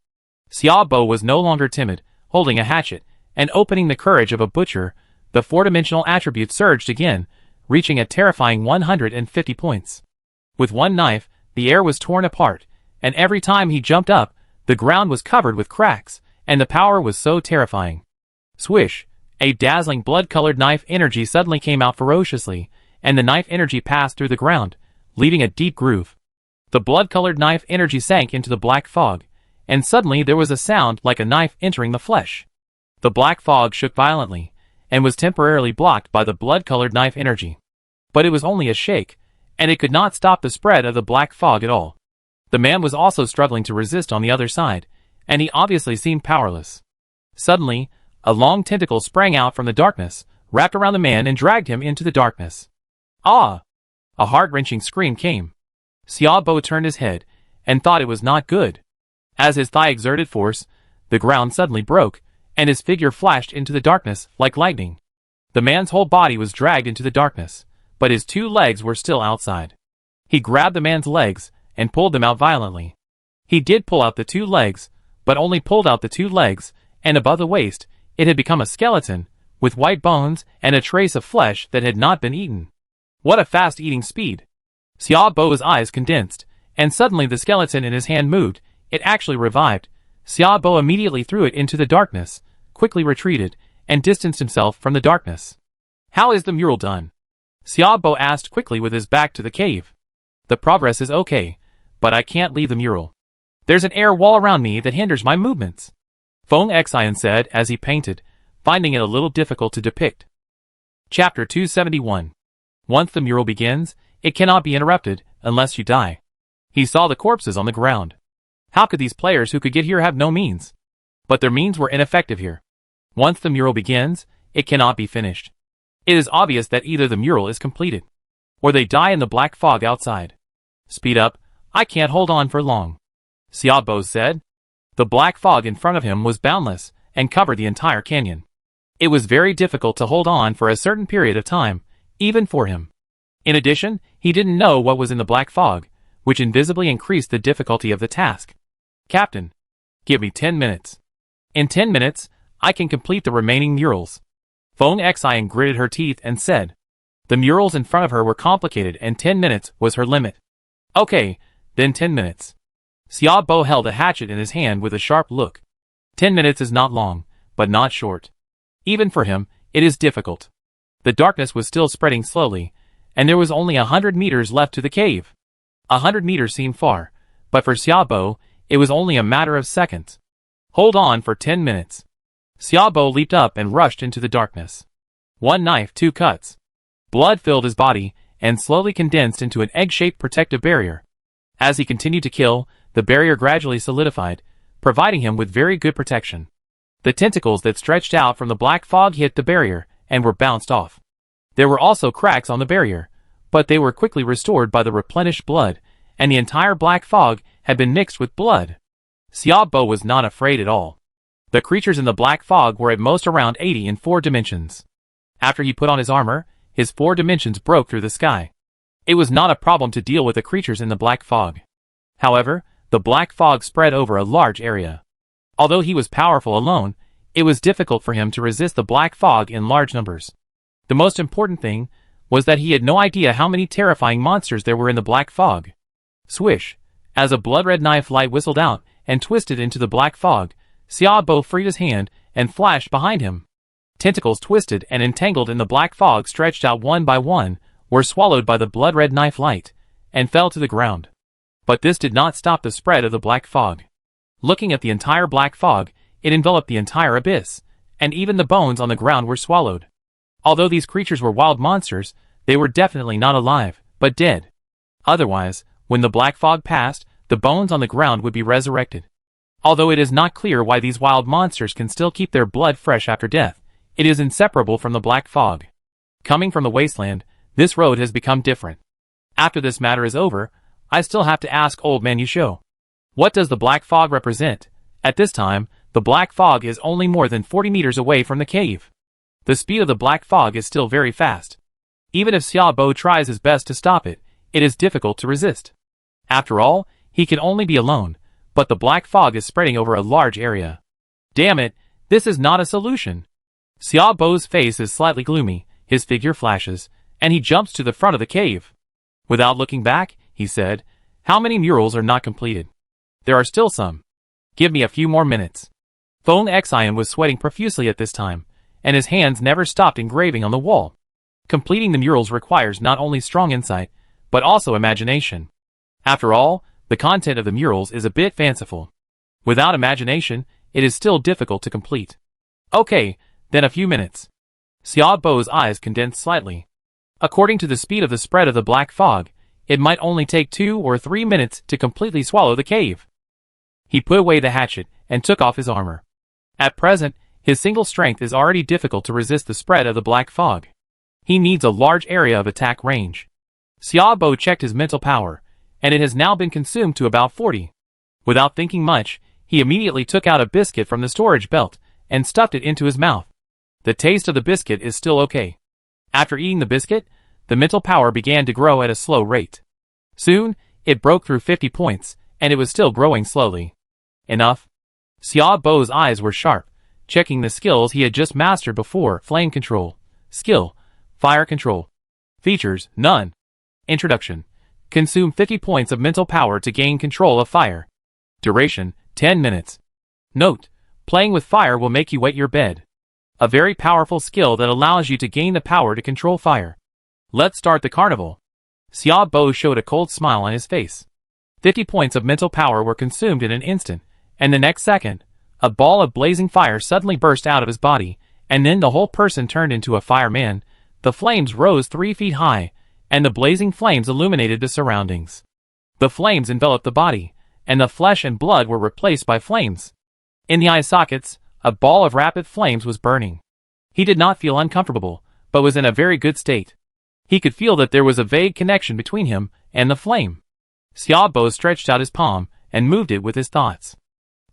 Xiaobo was no longer timid, holding a hatchet, and opening the courage of a butcher. The four-dimensional attribute surged again, reaching a terrifying 150 points. With one knife, the air was torn apart, and every time he jumped up, the ground was covered with cracks, and the power was so terrifying. Swish! A dazzling blood-colored knife energy suddenly came out ferociously, and the knife energy passed through the ground, leaving a deep groove. The blood-colored knife energy sank into the black fog, and suddenly there was a sound like a knife entering the flesh. The black fog shook violently, and was temporarily blocked by the blood-colored knife energy. But it was only a shake, and it could not stop the spread of the black fog at all. The man was also struggling to resist on the other side, and he obviously seemed powerless. Suddenly, a long tentacle sprang out from the darkness, wrapped around the man and dragged him into the darkness. Ah! A heart-wrenching scream came. Xiaobo turned his head, and thought it was not good. As his thigh exerted force, the ground suddenly broke, and his figure flashed into the darkness like lightning. The man's whole body was dragged into the darkness, but his two legs were still outside. He grabbed the man's legs, and pulled them out violently. He did pull out the two legs, but only pulled out the two legs, and above the waist, it had become a skeleton, with white bones and a trace of flesh that had not been eaten. What a fast eating speed! Xiaobo's eyes condensed, and suddenly the skeleton in his hand moved. It actually revived. Xiaobo immediately threw it into the darkness, quickly retreated, and distanced himself from the darkness. How is the mural done? Xiaobo asked quickly with his back to the cave. The progress is okay, but I can't leave the mural. There's an air wall around me that hinders my movements. Feng Xian said as he painted, finding it a little difficult to depict. Chapter 271. Once the mural begins, it cannot be interrupted, unless you die. He saw the corpses on the ground. How could these players who could get here have no means? But their means were ineffective here. Once the mural begins, it cannot be finished. It is obvious that either the mural is completed, or they die in the black fog outside. Speed up, I can't hold on for long. Xiaobo said. The black fog in front of him was boundless, and covered the entire canyon. It was very difficult to hold on for a certain period of time, even for him. In addition, he didn't know what was in the black fog, which invisibly increased the difficulty of the task. Captain, give me 10 minutes. In 10 minutes, I can complete the remaining murals. Feng Xian gritted her teeth and said. The murals in front of her were complicated and 10 minutes was her limit. Okay, then 10 minutes. Xiaobo held a hatchet in his hand with a sharp look. 10 minutes is not long, but not short. Even for him, it is difficult. The darkness was still spreading slowly, and there was only 100 meters left to the cave. 100 meters seemed far, but for Xiaobo, it was only a matter of seconds. Hold on for 10 minutes. Xiaobo leaped up and rushed into the darkness. One knife, two cuts. Blood filled his body and slowly condensed into an egg-shaped protective barrier. As he continued to kill, the barrier gradually solidified, providing him with very good protection. The tentacles that stretched out from the black fog hit the barrier and were bounced off. There were also cracks on the barrier, but they were quickly restored by the replenished blood, and the entire black fog had been mixed with blood. Xiaobo was not afraid at all. The creatures in the black fog were at most around 80 in 4 dimensions. After he put on his armor, his 4 dimensions broke through the sky. It was not a problem to deal with the creatures in the black fog. However, the black fog spread over a large area. Although he was powerful alone, it was difficult for him to resist the black fog in large numbers. The most important thing was that he had no idea how many terrifying monsters there were in the black fog. Swish! As a blood-red knife light whistled out and twisted into the black fog, Xiaobo freed his hand and flashed behind him. Tentacles twisted and entangled in the black fog stretched out one by one, were swallowed by the blood-red knife light, and fell to the ground. But this did not stop the spread of the black fog. Looking at the entire black fog, it enveloped the entire abyss, and even the bones on the ground were swallowed. Although these creatures were wild monsters, they were definitely not alive, but dead. Otherwise, when the black fog passed, the bones on the ground would be resurrected. Although it is not clear why these wild monsters can still keep their blood fresh after death, it is inseparable from the black fog. Coming from the wasteland, this road has become different. After this matter is over, I still have to ask Old Man Yusho. What does the black fog represent? At this time, the black fog is only more than 40 meters away from the cave. The speed of the black fog is still very fast. Even if Xiaobo tries his best to stop it, it is difficult to resist. After all, he can only be alone, but the black fog is spreading over a large area. Damn it, this is not a solution. Xiaobo's face is slightly gloomy, his figure flashes, and he jumps to the front of the cave. Without looking back, he said, "How many murals are not completed? There are still some. Give me a few more minutes." Feng Xian was sweating profusely at this time, and his hands never stopped engraving on the wall. Completing the murals requires not only strong insight, but also imagination. After all, the content of the murals is a bit fanciful. Without imagination, it is still difficult to complete. Okay, then a few minutes. Xiaobo's eyes condensed slightly. According to the speed of the spread of the black fog, it might only take 2 or 3 minutes to completely swallow the cave. He put away the hatchet and took off his armor. At present, his single strength is already difficult to resist the spread of the black fog. He needs a large area of attack range. Xiaobo checked his mental power, and it has now been consumed to about 40. Without thinking much, he immediately took out a biscuit from the storage belt and stuffed it into his mouth. The taste of the biscuit is still okay. After eating the biscuit, the mental power began to grow at a slow rate. Soon, it broke through 50 points, and it was still growing slowly. Enough. Xiaobo's eyes were sharp, checking the skills he had just mastered before. Flame control. Skill. Fire control. Features. None. Introduction. Consume 50 points of mental power to gain control of fire. Duration. 10 minutes. Note. Playing with fire will make you wet your bed. A very powerful skill that allows you to gain the power to control fire. Let's start the carnival. Xiaobo showed a cold smile on his face. 50 points of mental power were consumed in an instant, and the next second, a ball of blazing fire suddenly burst out of his body, and then the whole person turned into a fireman. The flames rose 3 feet high, and the blazing flames illuminated the surroundings. The flames enveloped the body, and the flesh and blood were replaced by flames. In the eye sockets, a ball of rapid flames was burning. He did not feel uncomfortable, but was in a very good state. He could feel that there was a vague connection between him and the flame. Xiaobo stretched out his palm and moved it with his thoughts.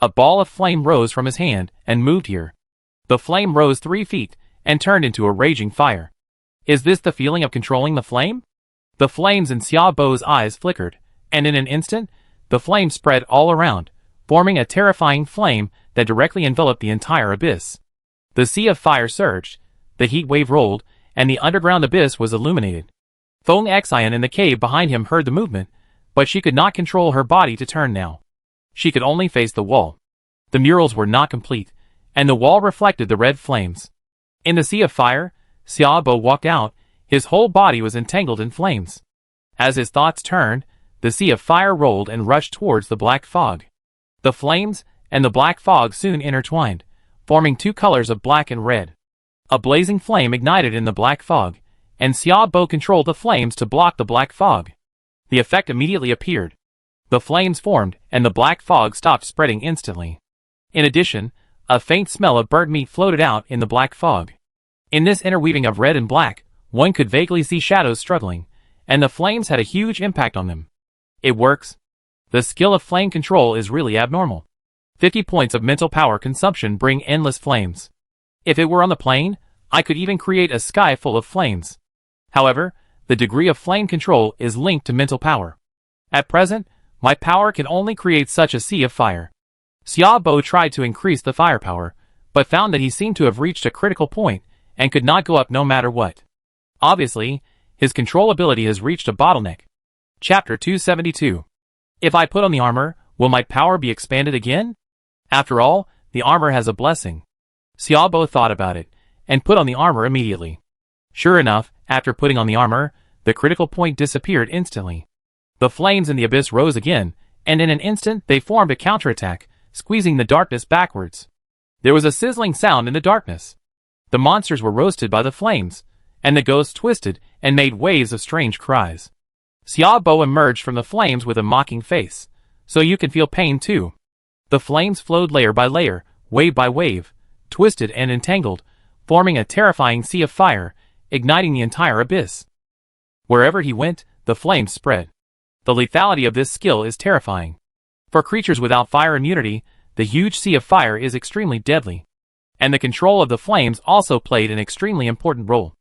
A ball of flame rose from his hand and moved here. The flame rose 3 feet and turned into a raging fire. Is this the feeling of controlling the flame? The flames in Xiaobo's eyes flickered, and in an instant, the flame spread all around, forming a terrifying flame that directly enveloped the entire abyss. The sea of fire surged, the heat wave rolled, and the underground abyss was illuminated. Feng Xian in the cave behind him heard the movement, but she could not control her body to turn now. She could only face the wall. The murals were not complete, and the wall reflected the red flames. In the sea of fire, Xiaobo walked out, his whole body was entangled in flames. As his thoughts turned, the sea of fire rolled and rushed towards the black fog. The flames and the black fog soon intertwined, forming two colors of black and red. A blazing flame ignited in the black fog, and Xiaobo controlled the flames to block the black fog. The effect immediately appeared. The flames formed, and the black fog stopped spreading instantly. In addition, a faint smell of burnt meat floated out in the black fog. In this interweaving of red and black, one could vaguely see shadows struggling, and the flames had a huge impact on them. It works. The skill of flame control is really abnormal. 50 points of mental power consumption bring endless flames. If it were on the plane, I could even create a sky full of flames. However, the degree of flame control is linked to mental power. At present, my power can only create such a sea of fire. Xiaobo tried to increase the firepower, but found that he seemed to have reached a critical point and could not go up no matter what. Obviously, his control ability has reached a bottleneck. Chapter 272. If I put on the armor, will my power be expanded again? After all, the armor has a blessing. Xiaobo thought about it, and put on the armor immediately. Sure enough, after putting on the armor, the critical point disappeared instantly. The flames in the abyss rose again, and in an instant they formed a counterattack, squeezing the darkness backwards. There was a sizzling sound in the darkness. The monsters were roasted by the flames, and the ghosts twisted and made waves of strange cries. Xiaobo emerged from the flames with a mocking face, so you can feel pain too. The flames flowed layer by layer, wave by wave, twisted and entangled, forming a terrifying sea of fire, igniting the entire abyss. Wherever he went, the flames spread. The lethality of this skill is terrifying. For creatures without fire immunity, the huge sea of fire is extremely deadly. And the control of the flames also played an extremely important role.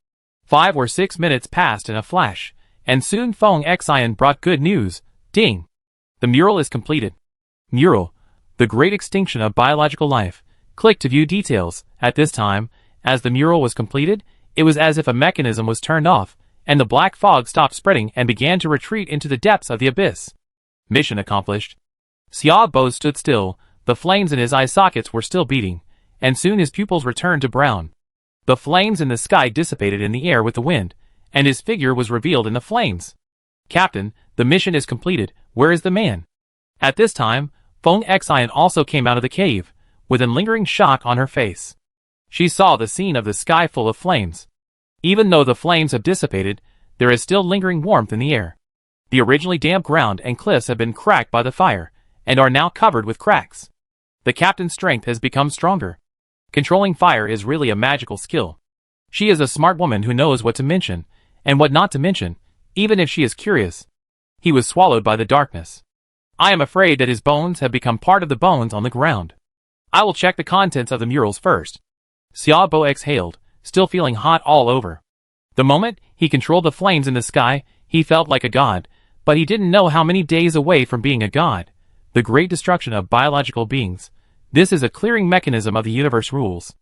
5 or 6 minutes passed in a flash, and soon Feng Xian brought good news. Ding! The mural is completed. Mural, the great extinction of biological life. Click to view details. At this time, as the mural was completed, it was as if a mechanism was turned off, and the black fog stopped spreading and began to retreat into the depths of the abyss. Mission accomplished. Xiaobo stood still, the flames in his eye sockets were still beating, and soon his pupils returned to brown. The flames in the sky dissipated in the air with the wind, and his figure was revealed in the flames. Captain, the mission is completed. Where is the man? At this time, Feng Xian also came out of the cave, with a lingering shock on her face. She saw the scene of the sky full of flames. Even though the flames have dissipated, there is still lingering warmth in the air. The originally damp ground and cliffs have been cracked by the fire, and are now covered with cracks. The captain's strength has become stronger. Controlling fire is really a magical skill. She is a smart woman who knows what to mention, and what not to mention, even if she is curious. He was swallowed by the darkness. I am afraid that his bones have become part of the bones on the ground. I will check the contents of the murals first. Xiaobo exhaled, still feeling hot all over. The moment he controlled the flames in the sky, he felt like a god, but he didn't know how many days away from being a god. The great destruction of biological beings. This is a clearing mechanism of the universe rules.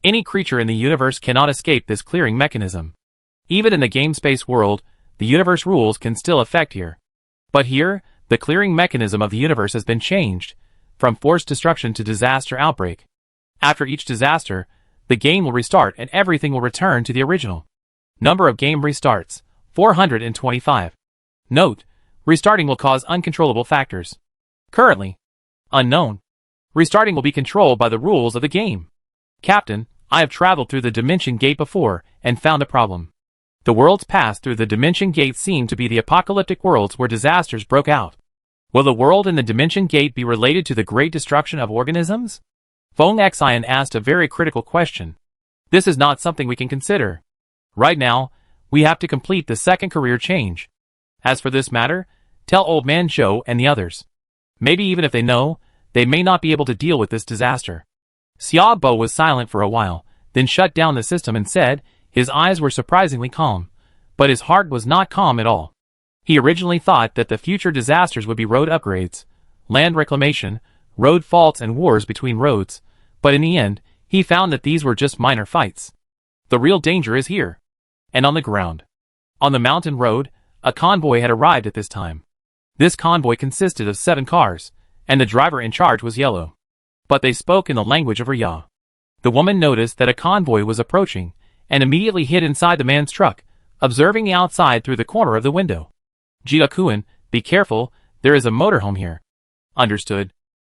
Any creature in the universe cannot escape this clearing mechanism. Even in the game space world, the universe rules can still affect here. But here, the clearing mechanism of the universe has been changed, from forced destruction to disaster outbreak. After each disaster, the game will restart and everything will return to the original. Number of game restarts, 425. Note, restarting will cause uncontrollable factors. Currently, unknown. Restarting will be controlled by the rules of the game. Captain, I have traveled through the Dimension Gate before, and found a problem. The worlds passed through the Dimension Gate seem to be the apocalyptic worlds where disasters broke out. Will the world in the Dimension Gate be related to the great destruction of organisms? Feng Xian asked a very critical question. This is not something we can consider. Right now, we have to complete the second career change. As for this matter, tell Old Man Zhou and the others. Maybe even if they know, they may not be able to deal with this disaster. Xiaobo was silent for a while, then shut down the system and said, his eyes were surprisingly calm, but his heart was not calm at all. He originally thought that the future disasters would be road upgrades, land reclamation, road faults and wars between roads, but in the end, he found that these were just minor fights. The real danger is here. And on the ground. On the mountain road, a convoy had arrived at this time. This convoy consisted of 7 cars, and the driver in charge was yellow. But they spoke in the language of Rya. The woman noticed that a convoy was approaching, and immediately hid inside the man's truck, observing the outside through the corner of the window. Jiakuan, Be careful, there is a motorhome here. Understood.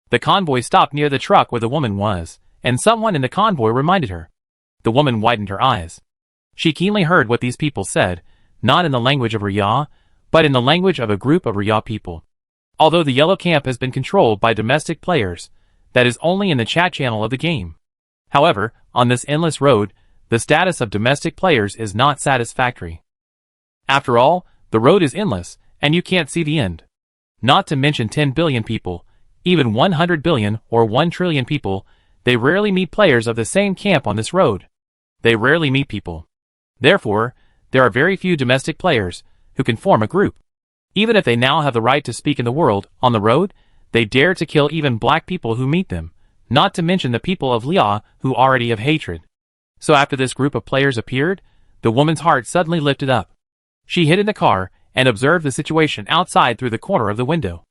The convoy stopped near the truck where the woman was, and someone in the convoy reminded her. The woman widened her eyes. She keenly heard what these people said, not in the language of Riyah, but in the language of a group of Riyah people. Although the yellow camp has been controlled by domestic players, that is only in the chat channel of the game. However, on this endless road, the status of domestic players is not satisfactory. After all, the road is endless, and you can't see the end. Not to mention 10 billion people, even 100 billion or 1 trillion people, they rarely meet players of the same camp on this road. They rarely meet people. Therefore, there are very few domestic players who can form a group. Even if they now have the right to speak in the world, on the road, they dare to kill even black people who meet them, not to mention the people of Liao who already have hatred. So after this group of players appeared, the woman's heart suddenly lifted up. She hid in the car and observed the situation outside through the corner of the window.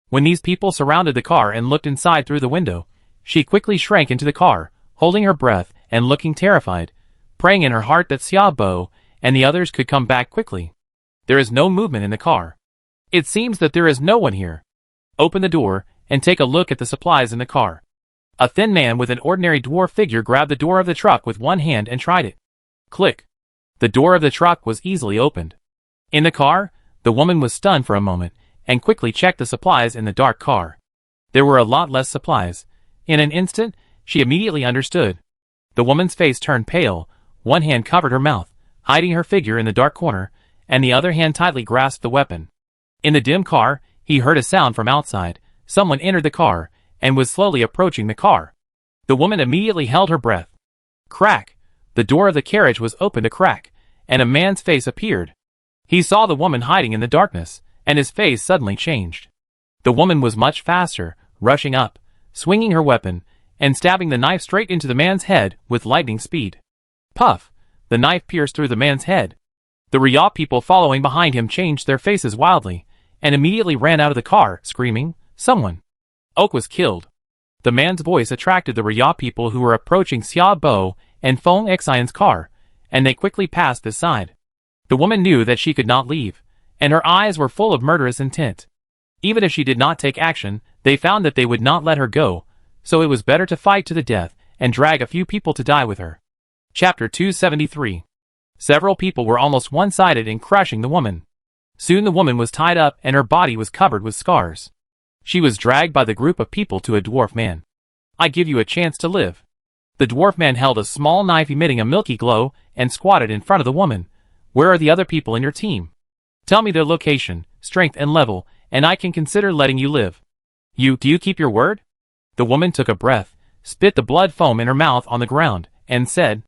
When these people surrounded the car and looked inside through the window, she quickly shrank into the car, holding her breath and looking terrified, praying in her heart that Xiaobo and the others could come back quickly. There is no movement in the car. It seems that there is no one here. Open the door and take a look at the supplies in the car. A thin man with an ordinary dwarf figure grabbed the door of the truck with one hand and tried it. Click. The door of the truck was easily opened. In the car, the woman was stunned for a moment and quickly checked the supplies in the dark car. There were a lot less supplies. In an instant, she immediately understood. The woman's face turned pale, one hand covered her mouth, hiding her figure in the dark corner, and the other hand tightly grasped the weapon. In the dim car, he heard a sound from outside. Someone entered the car and was slowly approaching the car. The woman immediately held her breath. Crack! The door of the carriage was opened a crack, and a man's face appeared. He saw the woman hiding in the darkness, and his face suddenly changed. The woman was much faster, rushing up, swinging her weapon, and stabbing the knife straight into the man's head with lightning speed. Puff! The knife pierced through the man's head. The Riyah people following behind him changed their faces wildly, and immediately ran out of the car, screaming, "Someone!" Oak was killed. The man's voice attracted the Riyah people who were approaching Xiaobo and Feng Xian's car, and they quickly passed this side. The woman knew that she could not leave, and her eyes were full of murderous intent. Even if she did not take action, they found that they would not let her go, so it was better to fight to the death and drag a few people to die with her. Chapter 273. Several people were almost one-sided in crushing the woman. Soon the woman was tied up and her body was covered with scars. She was dragged by the group of people to a dwarf man. "I give you a chance to live." The dwarf man held a small knife emitting a milky glow and squatted in front of the woman. "Where are the other people in your team? Tell me their location, strength and level, and I can consider letting you live." Do you keep your word?" The woman took a breath, spit the blood foam in her mouth on the ground, and said.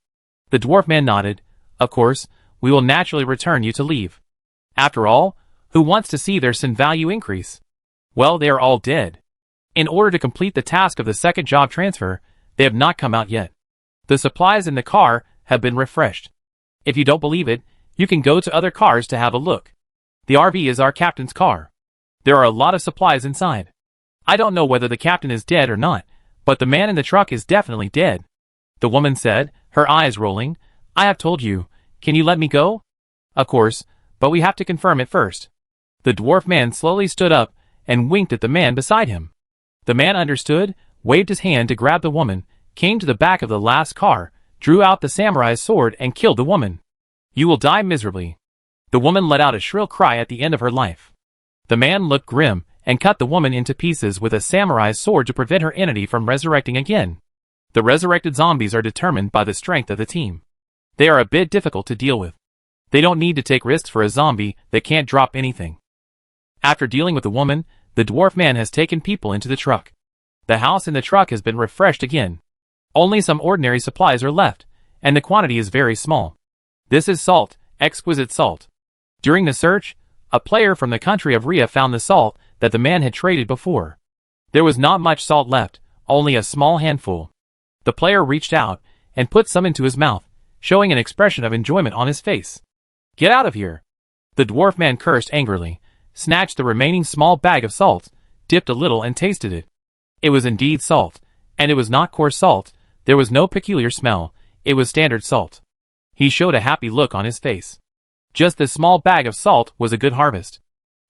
The dwarf man nodded. "Of course, we will naturally return you to leave. After all, who wants to see their sin value increase? Well, they are all dead. In order to complete the task of the second job transfer, they have not come out yet. The supplies in the car have been refreshed. If you don't believe it, you can go to other cars to have a look. The RV is our captain's car. There are a lot of supplies inside. I don't know whether the captain is dead or not, but the man in the truck is definitely dead." The woman said, her eyes rolling. "I have told you. Can you let me go?" "Of course, but we have to confirm it first." The dwarf man slowly stood up and winked at the man beside him. The man understood, waved his hand to grab the woman, came to the back of the last car, drew out the samurai's sword and killed the woman. "You will die miserably." The woman let out a shrill cry at the end of her life. The man looked grim and cut the woman into pieces with a samurai's sword to prevent her entity from resurrecting again. The resurrected zombies are determined by the strength of the team. They are a bit difficult to deal with. They don't need to take risks for a zombie that can't drop anything. After dealing with the woman, the dwarf man has taken people into the truck. The house in the truck has been refreshed again. Only some ordinary supplies are left, and the quantity is very small. This is salt, exquisite salt. During the search, a player from the country of Rhea found the salt that the man had traded before. There was not much salt left, only a small handful. The player reached out and put some into his mouth, showing an expression of enjoyment on his face. "Get out of here!" The dwarf man cursed angrily, snatched the remaining small bag of salt, dipped a little and tasted it. It was indeed salt, and it was not coarse salt. There was no peculiar smell. It was standard salt. He showed a happy look on his face. Just this small bag of salt was a good harvest.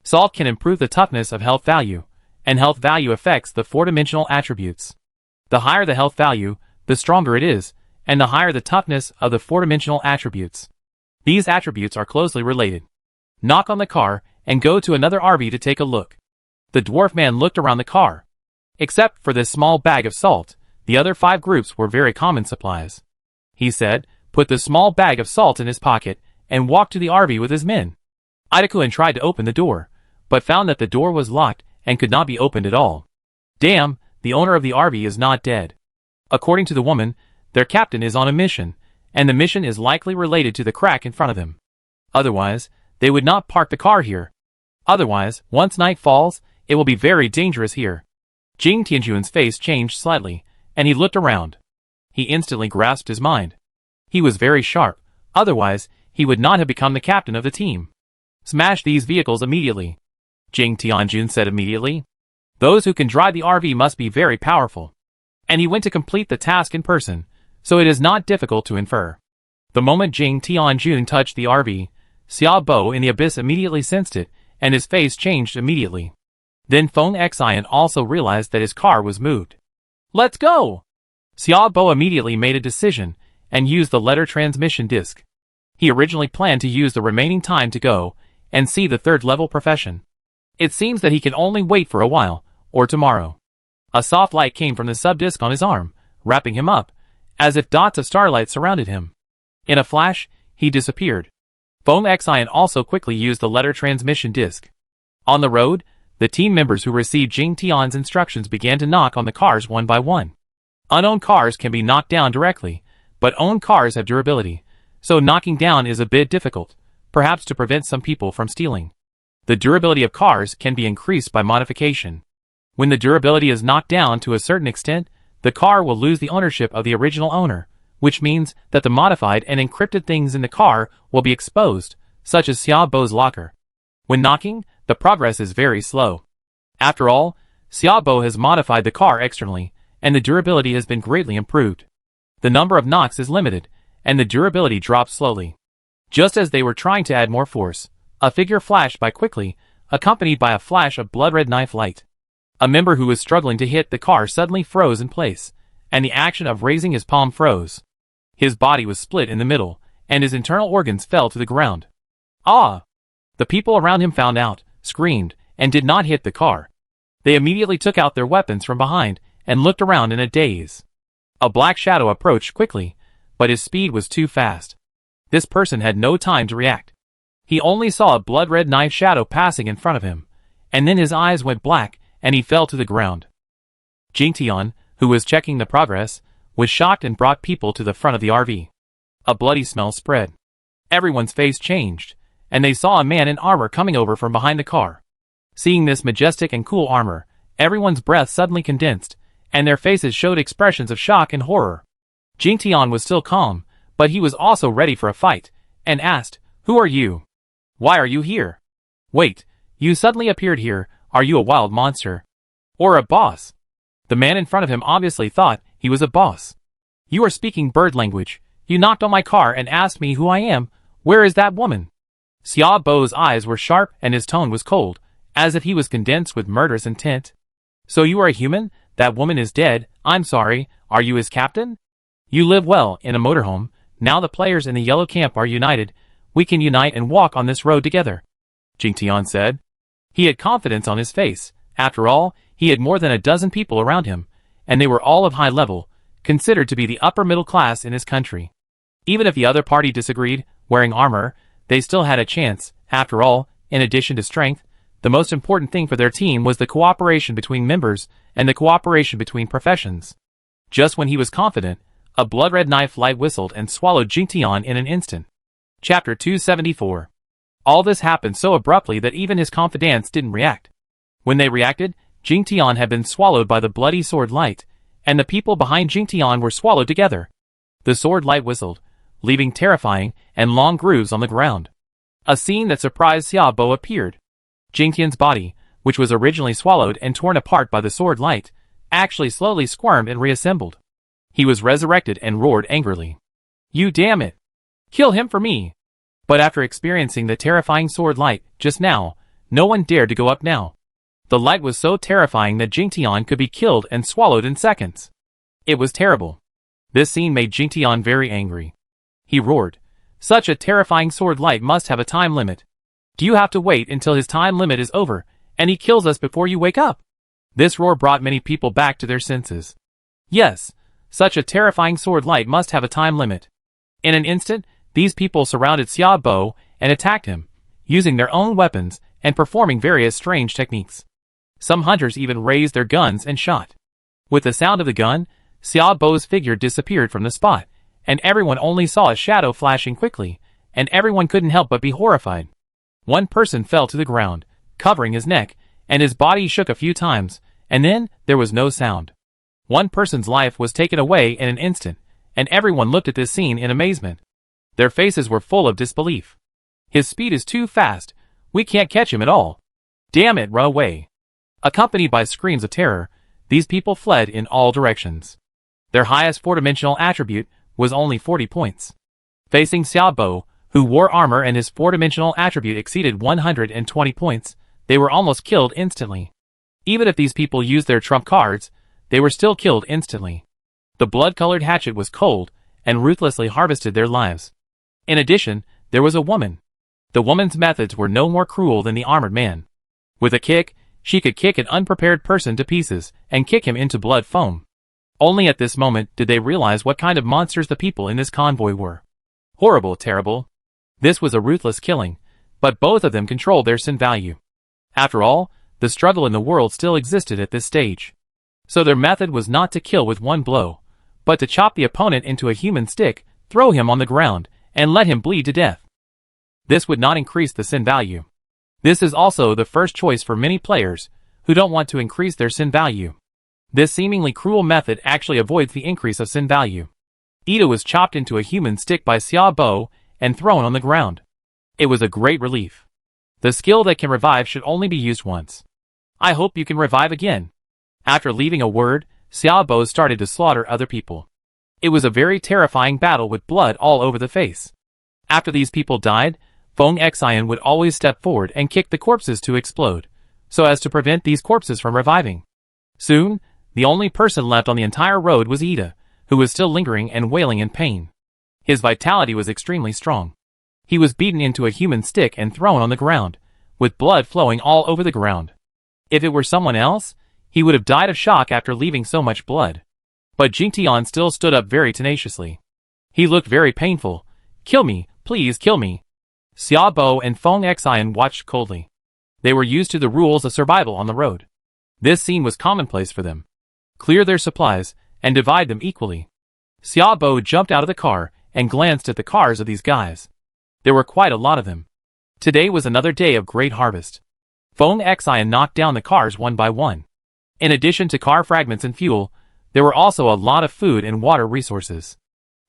Salt can improve the toughness of health value, and health value affects the four-dimensional attributes. The higher the health value, the stronger it is, and the higher the toughness of the four-dimensional attributes. These attributes are closely related. Knock on the car and go to another RV to take a look. The dwarf man looked around the car. Except for this small bag of salt, the other 5 groups were very common supplies. He said, put the small bag of salt in his pocket, and walked to the RV with his men. Itakuan tried to open the door, but found that the door was locked and could not be opened at all. Damn, the owner of the RV is not dead. According to the woman, their captain is on a mission, and the mission is likely related to the crack in front of him. Otherwise, they would not park the car here. Otherwise, once night falls, it will be very dangerous here. Jing Tianjun's face changed slightly, and he looked around. He instantly grasped his mind. He was very sharp, otherwise, he would not have become the captain of the team. Smash these vehicles immediately. Jing Tianjun said immediately. Those who can drive the RV must be very powerful. And he went to complete the task in person, so it is not difficult to infer. The moment Jing Tianjun touched the RV, Xia Bo in the abyss immediately sensed it, and his face changed immediately. Then Feng Xian also realized that his car was moved. Let's go! Xia Bo immediately made a decision, and used the letter transmission disc. He originally planned to use the remaining time to go, and see the 3rd level profession. It seems that he can only wait for a while, or tomorrow. A soft light came from the sub-disc on his arm, wrapping him up, as if dots of starlight surrounded him. In a flash, he disappeared. Feng Xian also quickly used the letter transmission disc. On the road, the team members who received Jing Tian's instructions began to knock on the cars one by one. Unowned cars can be knocked down directly, but owned cars have durability, so knocking down is a bit difficult, perhaps to prevent some people from stealing. The durability of cars can be increased by modification. When the durability is knocked down to a certain extent, the car will lose the ownership of the original owner, which means that the modified and encrypted things in the car will be exposed, such as Xia Bo's locker. When knocking, the progress is very slow. After all, Xia Bo has modified the car externally, and the durability has been greatly improved. The number of knocks is limited, and the durability drops slowly. Just as they were trying to add more force, a figure flashed by quickly, accompanied by a flash of blood-red knife light. A member who was struggling to hit the car suddenly froze in place, and the action of raising his palm froze. His body was split in the middle, and his internal organs fell to the ground. Ah! The people around him found out, screamed, and did not hit the car. They immediately took out their weapons from behind, and looked around in a daze. A black shadow approached quickly, but his speed was too fast. This person had no time to react. He only saw a blood-red knife shadow passing in front of him, and then his eyes went black, and he fell to the ground. Jing Tian, who was checking the progress, was shocked and brought people to the front of the RV. A bloody smell spread. Everyone's face changed, and they saw a man in armor coming over from behind the car. Seeing this majestic and cool armor, everyone's breath suddenly condensed, and their faces showed expressions of shock and horror. Jing Tian was still calm, but he was also ready for a fight, and asked, "Who are you? Why are you here? Wait, you suddenly appeared here, are you a wild monster? Or a boss?" The man in front of him obviously thought he was a boss. "You are speaking bird language. You knocked on my car and asked me who I am. Where is that woman?" Xia Bo's eyes were sharp and his tone was cold, as if he was condensed with murderous intent. "So you are a human? That woman is dead. I'm sorry. Are you his captain? You live well in a motorhome. Now the players in the yellow camp are united. We can unite and walk on this road together," Jing Tian said. He had confidence on his face. After all, he had more than a dozen people around him, and they were all of high level, considered to be the upper middle class in his country. Even if the other party disagreed, wearing armor, they still had a chance. After all, in addition to strength, the most important thing for their team was the cooperation between members and the cooperation between professions. Just when he was confident, a blood-red knife light whistled and swallowed Jing Tian in an instant. Chapter 274. All this happened so abruptly that even his confidants didn't react. When they reacted, Jing Tian had been swallowed by the bloody sword light, and the people behind Jing Tian were swallowed together. The sword light whistled, leaving terrifying and long grooves on the ground. A scene that surprised Xia Bo appeared. Jing Tian's body, which was originally swallowed and torn apart by the sword light, actually slowly squirmed and reassembled. He was resurrected and roared angrily. "You damn it! Kill him for me!" But after experiencing the terrifying sword light just now, No one dared to go up now. The light was so terrifying that Jingtian could be killed and swallowed in seconds. It was terrible. This scene made Jingtian very angry. He roared, "Such a terrifying sword light must have a time limit. Do you have to wait until his time limit is over, and he kills us before you wake up?" This roar brought many people back to their senses. Yes, such a terrifying sword light must have a time limit. In an instant, these people surrounded Xiaobo and attacked him, using their own weapons and performing various strange techniques. Some hunters even raised their guns and shot. With the sound of the gun, Xiaobo's figure disappeared from the spot, and everyone only saw a shadow flashing quickly, and everyone couldn't help but be horrified. One person fell to the ground, covering his neck, and his body shook a few times, and then there was no sound. One person's life was taken away in an instant, and everyone looked at this scene in amazement. Their faces were full of disbelief. "His speed is too fast. We can't catch him at all. Damn it, run away." Accompanied by screams of terror, these people fled in all directions. Their highest four-dimensional attribute was only 40 points. Facing Xiaobo, who wore armor and his four-dimensional attribute exceeded 120 points, they were almost killed instantly. Even if these people used their trump cards, they were still killed instantly. The blood-colored hatchet was cold and ruthlessly harvested their lives. In addition, there was a woman. The woman's methods were no more cruel than the armored man. With a kick, she could kick an unprepared person to pieces and kick him into blood foam. Only at this moment did they realize what kind of monsters the people in this convoy were. Horrible, terrible. This was a ruthless killing, but both of them controlled their sin value. After all, the struggle in the world still existed at this stage. So their method was not to kill with one blow, but to chop the opponent into a human stick, throw him on the ground, and let him bleed to death. This would not increase the sin value. This is also the first choice for many players who don't want to increase their sin value. This seemingly cruel method actually avoids the increase of sin value. Ida was chopped into a human stick by Xiaobo and thrown on the ground. It was a great relief. The skill that can revive should only be used once. I hope you can revive again. After leaving a word, Xiaobo started to slaughter other people. It was a very terrifying battle with blood all over the face. After these people died, Feng Xian would always step forward and kick the corpses to explode, so as to prevent these corpses from reviving. Soon, the only person left on the entire road was Ida, who was still lingering and wailing in pain. His vitality was extremely strong. He was beaten into a human stick and thrown on the ground, with blood flowing all over the ground. If it were someone else, he would have died of shock after leaving so much blood. But Jingtian still stood up very tenaciously. He looked very painful. "Kill me, please kill me." Xiaobo and Feng Xian watched coldly. They were used to the rules of survival on the road. This scene was commonplace for them. Clear their supplies and divide them equally. Xiaobo jumped out of the car and glanced at the cars of these guys. There were quite a lot of them. Today was another day of great harvest. Feng Xian knocked down the cars one by one. In addition to car fragments and fuel, there were also a lot of food and water resources.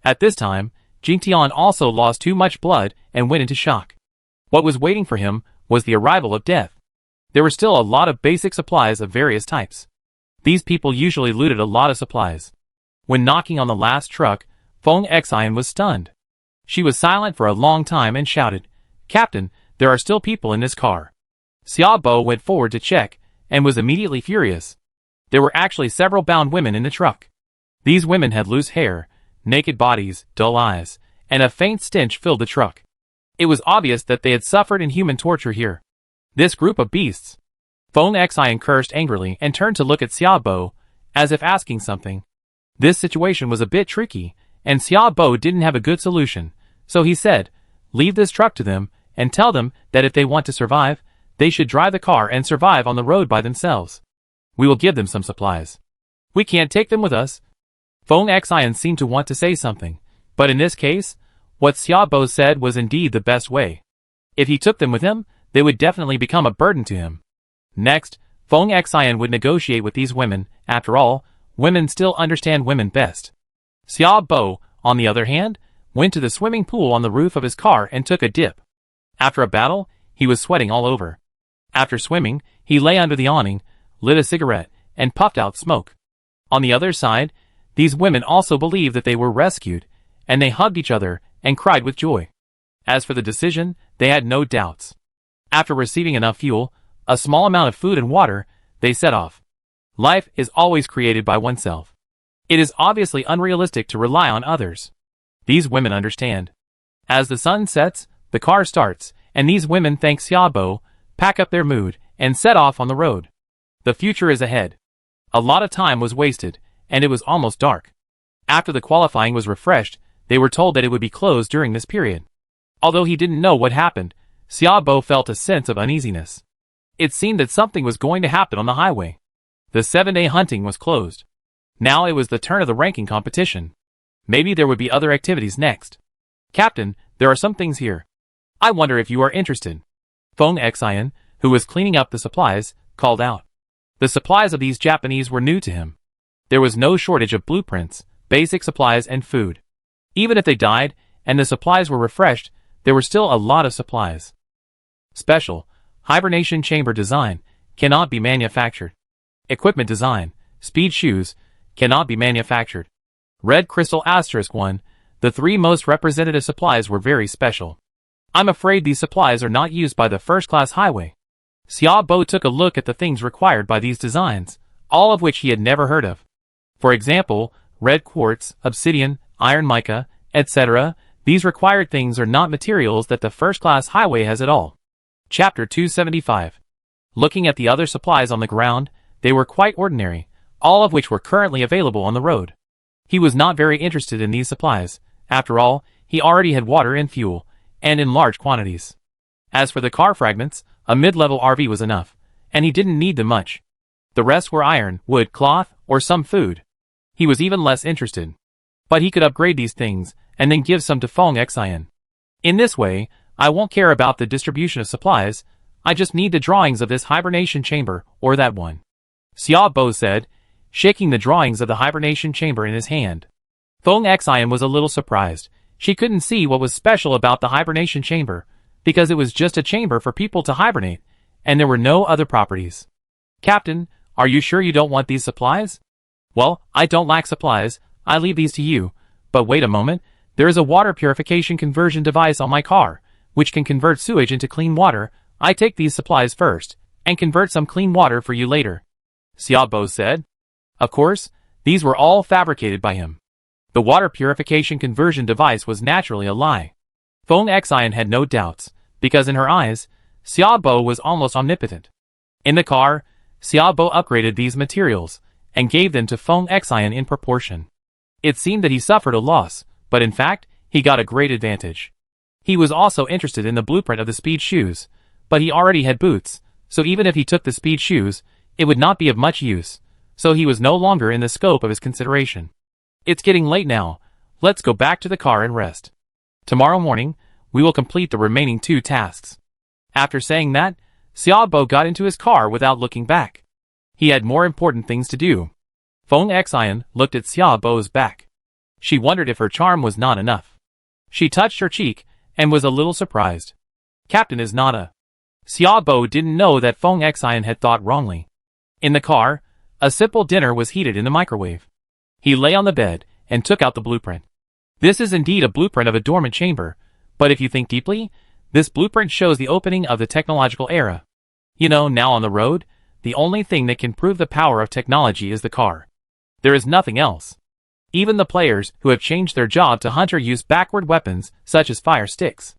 At this time, Jingtian also lost too much blood and went into shock. What was waiting for him was the arrival of death. There were still a lot of basic supplies of various types. These people usually looted a lot of supplies. When knocking on the last truck, Feng Xian was stunned. She was silent for a long time and shouted, "Captain, there are still people in this car." Xiaobo went forward to check, and was immediately furious. There were actually several bound women in the truck. These women had loose hair, naked bodies, dull eyes, and a faint stench filled the truck. It was obvious that they had suffered inhuman torture here. This group of beasts. Feng Xian cursed angrily and turned to look at Xiaobo, as if asking something. This situation was a bit tricky, and Xiaobo didn't have a good solution, so he said, "Leave this truck to them, and tell them that if they want to survive, they should drive the car and survive on the road by themselves. We will give them some supplies. We can't take them with us." Feng Xian seemed to want to say something, but in this case, what Xiaobo said was indeed the best way. If he took them with him, they would definitely become a burden to him. Next, Feng Xian would negotiate with these women. After all, women still understand women best. Xiaobo, on the other hand, went to the swimming pool on the roof of his car and took a dip. After a battle, he was sweating all over. After swimming, he lay under the awning, lit a cigarette, and puffed out smoke. On the other side, these women also believed that they were rescued, and they hugged each other and cried with joy. As for the decision, they had no doubts. After receiving enough fuel, a small amount of food and water, they set off. Life is always created by oneself. It is obviously unrealistic to rely on others. These women understand. As the sun sets, the car starts, and these women thank Xiaobo, pack up their mood, and set off on the road. The future is ahead. A lot of time was wasted, and it was almost dark. After the qualifying was refreshed, they were told that it would be closed during this period. Although he didn't know what happened, Xiaobo felt a sense of uneasiness. It seemed that something was going to happen on the highway. The 7-day hunting was closed. Now it was the turn of the ranking competition. Maybe there would be other activities next. Captain, there are some things here. I wonder if you are interested. Feng Xian, who was cleaning up the supplies, called out. The supplies of these Japanese were new to him. There was no shortage of blueprints, basic supplies and food. Even if they died, and the supplies were refreshed, there were still a lot of supplies. Special, hibernation chamber design, cannot be manufactured. Equipment design, speed shoes, cannot be manufactured. Red crystal *1, the 3 most representative supplies were very special. I'm afraid these supplies are not used by the first-class highway. Xiaobo took a look at the things required by these designs, all of which he had never heard of. For example, red quartz, obsidian, iron mica, etc. These required things are not materials that the first-class highway has at all. Chapter 275. Looking at the other supplies on the ground, they were quite ordinary, all of which were currently available on the road. He was not very interested in these supplies. After all, he already had water and fuel, and in large quantities. As for the car fragments, a mid-level RV was enough, and he didn't need them much. The rest were iron, wood, cloth, or some food. He was even less interested. But he could upgrade these things, and then give some to Feng Xian. In this way, I won't care about the distribution of supplies, I just need the drawings of this hibernation chamber, or that one. Xiaobo said, shaking the drawings of the hibernation chamber in his hand. Feng Xian was a little surprised. She couldn't see what was special about the hibernation chamber, because it was just a chamber for people to hibernate, and there were no other properties. Captain, are you sure you don't want these supplies? Well, I don't lack supplies, I leave these to you, but wait a moment, there is a water purification conversion device on my car, which can convert sewage into clean water. I take these supplies first, and convert some clean water for you later. Xiaobo said. Of course, these were all fabricated by him. The water purification conversion device was naturally a lie. Feng Xian had no doubts, because in her eyes, Xiaobo was almost omnipotent. In the car, Xiaobo upgraded these materials, and gave them to Feng Xian in proportion. It seemed that he suffered a loss, but in fact, he got a great advantage. He was also interested in the blueprint of the speed shoes, but he already had boots, so even if he took the speed shoes, it would not be of much use, so he was no longer in the scope of his consideration. It's getting late now, let's go back to the car and rest. Tomorrow morning, we will complete the remaining 2 tasks. After saying that, Xiaobo got into his car without looking back. He had more important things to do. Feng Xian looked at Xiaobo's back. She wondered if her charm was not enough. She touched her cheek, and was a little surprised. Captain is not a... Xiaobo didn't know that Feng Xian had thought wrongly. In the car, a simple dinner was heated in the microwave. He lay on the bed, and took out the blueprint. This is indeed a blueprint of a dormant chamber, but if you think deeply, this blueprint shows the opening of the technological era. You know, now on the road, the only thing that can prove the power of technology is the car. There is nothing else. Even the players who have changed their job to hunter use backward weapons, such as fire sticks.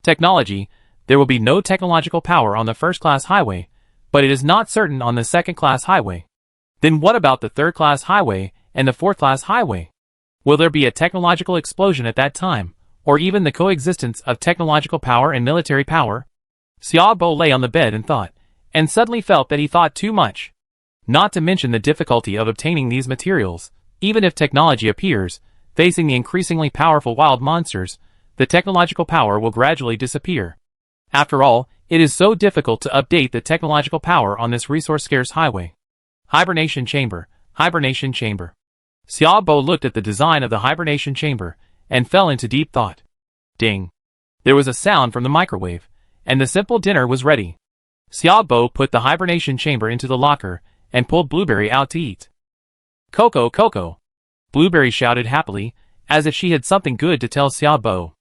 Technology, there will be no technological power on the first-class highway, but it is not certain on the second-class highway. Then what about the third-class highway and the fourth-class highway? Will there be a technological explosion at that time, or even the coexistence of technological power and military power? Xiaobo lay on the bed and thought, and suddenly felt that he thought too much. Not to mention the difficulty of obtaining these materials. Even if technology appears, facing the increasingly powerful wild monsters, the technological power will gradually disappear. After all, it is so difficult to update the technological power on this resource-scarce highway. Hibernation chamber, hibernation chamber. Xiaobo looked at the design of the hibernation chamber, and fell into deep thought. Ding! There was a sound from the microwave, and the simple dinner was ready. Xiaobo put the hibernation chamber into the locker, and pulled Blueberry out to eat. Coco, Coco! Blueberry shouted happily, as if she had something good to tell Xiaobo.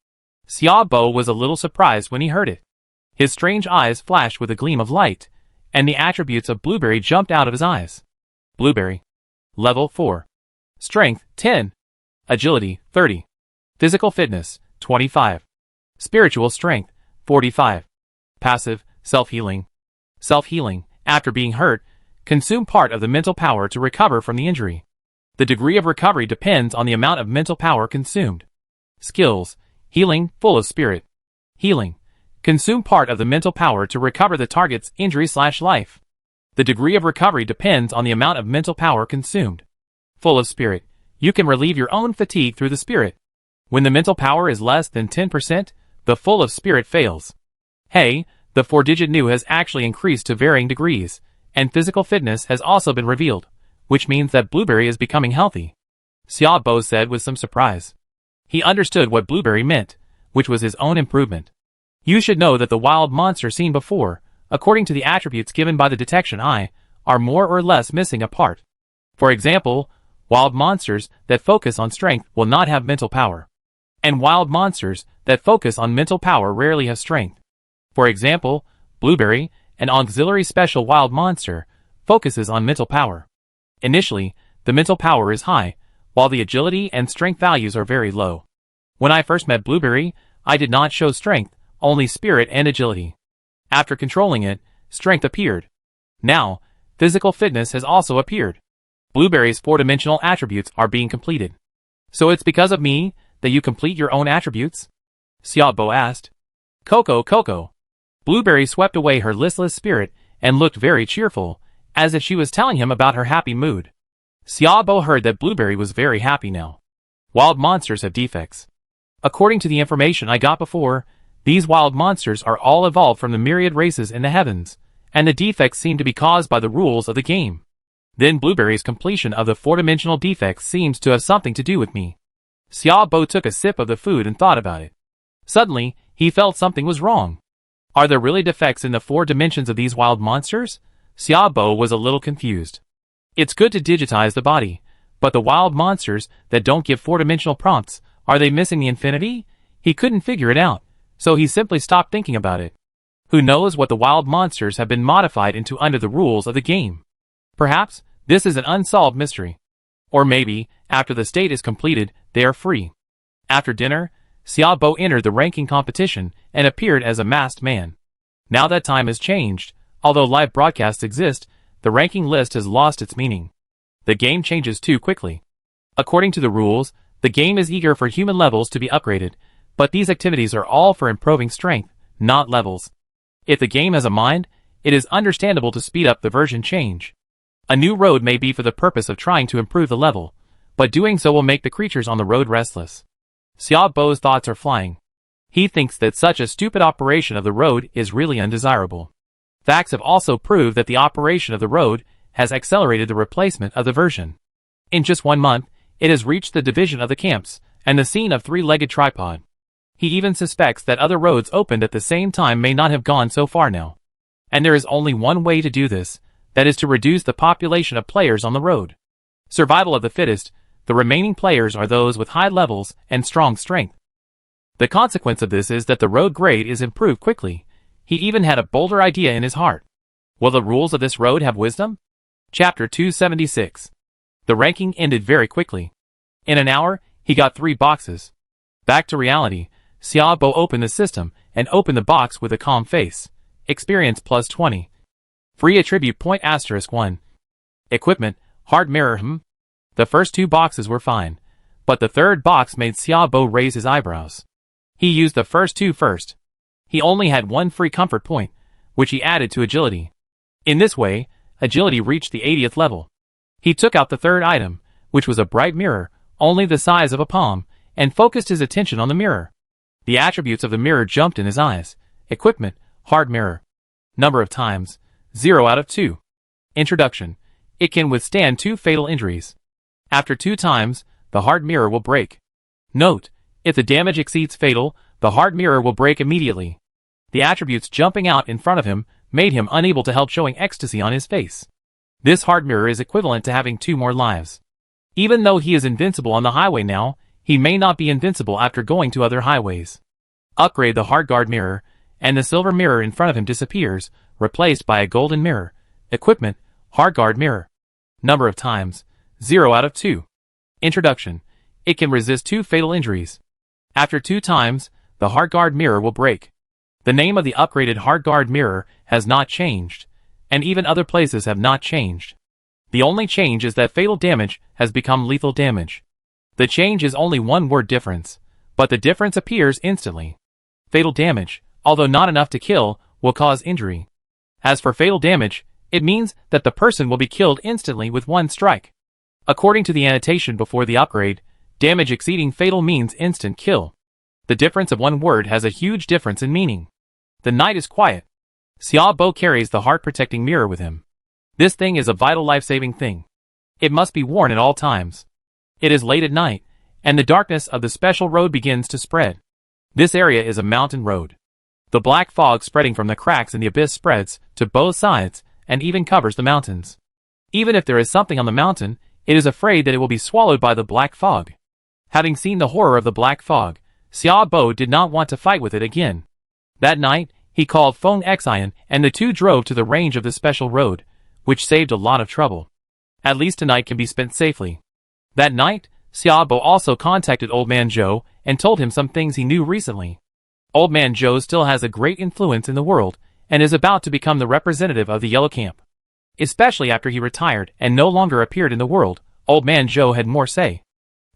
Xiaobo was a little surprised when he heard it. His strange eyes flashed with a gleam of light, and the attributes of Blueberry jumped out of his eyes. Blueberry. Level 4. Strength, 10. Agility, 30. Physical fitness, 25. Spiritual strength, 45. Passive, self-healing. Self-healing, after being hurt, consume part of the mental power to recover from the injury. The degree of recovery depends on the amount of mental power consumed. Skills, healing, full of spirit. Healing. Consume part of the mental power to recover the target's injury/life. The degree of recovery depends on the amount of mental power consumed. Full of spirit. You can relieve your own fatigue through the spirit. When the mental power is less than 10%, the full of spirit fails. Hey, the 4-digit new has actually increased to varying degrees, and physical fitness has also been revealed, which means that Blueberry is becoming healthy. Xiaobo said with some surprise. He understood what Blueberry meant, which was his own improvement. You should know that the wild monsters seen before, according to the attributes given by the detection eye, are more or less missing a part. For example, wild monsters that focus on strength will not have mental power. And wild monsters that focus on mental power rarely have strength. For example, Blueberry, an auxiliary special wild monster, focuses on mental power. Initially, the mental power is high, while the agility and strength values are very low. When I first met Blueberry, I did not show strength, only spirit and agility. After controlling it, strength appeared. Now, physical fitness has also appeared. Blueberry's 4-dimensional attributes are being completed. So it's because of me that you complete your own attributes? Xiaobo asked. Coco. Blueberry swept away her listless spirit and looked very cheerful, as if she was telling him about her happy mood. Xiaobo heard that Blueberry was very happy now. Wild monsters have defects. According to the information I got before, these wild monsters are all evolved from the myriad races in the heavens, and the defects seem to be caused by the rules of the game. Then Blueberry's completion of the 4-dimensional defects seems to have something to do with me. Xiaobo took a sip of the food and thought about it. Suddenly, he felt something was wrong. Are there really defects in the 4 dimensions of these wild monsters? Xiaobo was a little confused. It's good to digitize the body, but the wild monsters that don't give 4-dimensional prompts, are they missing the infinity? He couldn't figure it out, so he simply stopped thinking about it. Who knows what the wild monsters have been modified into under the rules of the game? Perhaps, this is an unsolved mystery. Or maybe, after the state is completed, they are free. After dinner, Xiaobo entered the ranking competition and appeared as a masked man. Now that time has changed, although live broadcasts exist, the ranking list has lost its meaning. The game changes too quickly. According to the rules, the game is eager for human levels to be upgraded, but these activities are all for improving strength, not levels. If the game has a mind, it is understandable to speed up the version change. A new road may be for the purpose of trying to improve the level, but doing so will make the creatures on the road restless. Xiaobo's thoughts are flying. He thinks that such a stupid operation of the road is really undesirable. Facts have also proved that the operation of the road has accelerated the replacement of the version. In just 1 month, it has reached the division of the camps, and the scene of 3-legged tripod. He even suspects that other roads opened at the same time may not have gone so far now. And there is only one way to do this, that is to reduce the population of players on the road. Survival of the fittest, the remaining players are those with high levels and strong strength. The consequence of this is that the road grade is improved quickly. He even had a bolder idea in his heart. Will the rules of this road have wisdom? Chapter 276. The ranking ended very quickly. In an hour, he got 3 boxes. Back to reality, Xiaobo opened the system and opened the box with a calm face. Experience plus 20. Free attribute point *1. Equipment, hard mirror. The first 2 boxes were fine, but the third box made Xiaobo raise his eyebrows. He used the first 2 first. He only had 1 free comfort point, which he added to agility. In this way, agility reached the 80th level. He took out the third item, which was a bright mirror, only the size of a palm, and focused his attention on the mirror. The attributes of the mirror jumped in his eyes. Equipment, hard mirror. Number of times, 0 out of 2. Introduction. It can withstand 2 fatal injuries. After 2 times, the hard mirror will break. Note, if the damage exceeds fatal, the hard mirror will break immediately. The attributes jumping out in front of him made him unable to help showing ecstasy on his face. This hard mirror is equivalent to having 2 more lives. Even though he is invincible on the highway now, he may not be invincible after going to other highways. Upgrade the hard guard mirror, and the silver mirror in front of him disappears, replaced by a golden mirror. Equipment, Hardguard mirror. Number of times, 0 out of 2. Introduction. It can resist 2 fatal injuries. After 2 times, the Hardguard mirror will break. The name of the upgraded Hardguard mirror has not changed, and even other places have not changed. The only change is that fatal damage has become lethal damage. The change is only one word difference, but the difference appears instantly. Fatal damage, although not enough to kill, will cause injury. As for fatal damage, it means that the person will be killed instantly with 1 strike. According to the annotation before the upgrade, damage exceeding fatal means instant kill. The difference of 1 word has a huge difference in meaning. The night is quiet. Xiao Bo carries the heart-protecting mirror with him. This thing is a vital life-saving thing. It must be worn at all times. It is late at night, and the darkness of the special road begins to spread. This area is a mountain road. The black fog spreading from the cracks in the abyss spreads to both sides and even covers the mountains. Even if there is something on the mountain, it is afraid that it will be swallowed by the black fog. Having seen the horror of the black fog, Xiao Bo did not want to fight with it again. That night, he called Feng Xian and the two drove to the range of the special road, which saved a lot of trouble. At least tonight can be spent safely. That night, Xiao Bo also contacted Old Man Zhou and told him some things he knew recently. Old Man Zhou still has a great influence in the world and is about to become the representative of the Yellow Camp. Especially after he retired and no longer appeared in the world, Old Man Zhou had more say.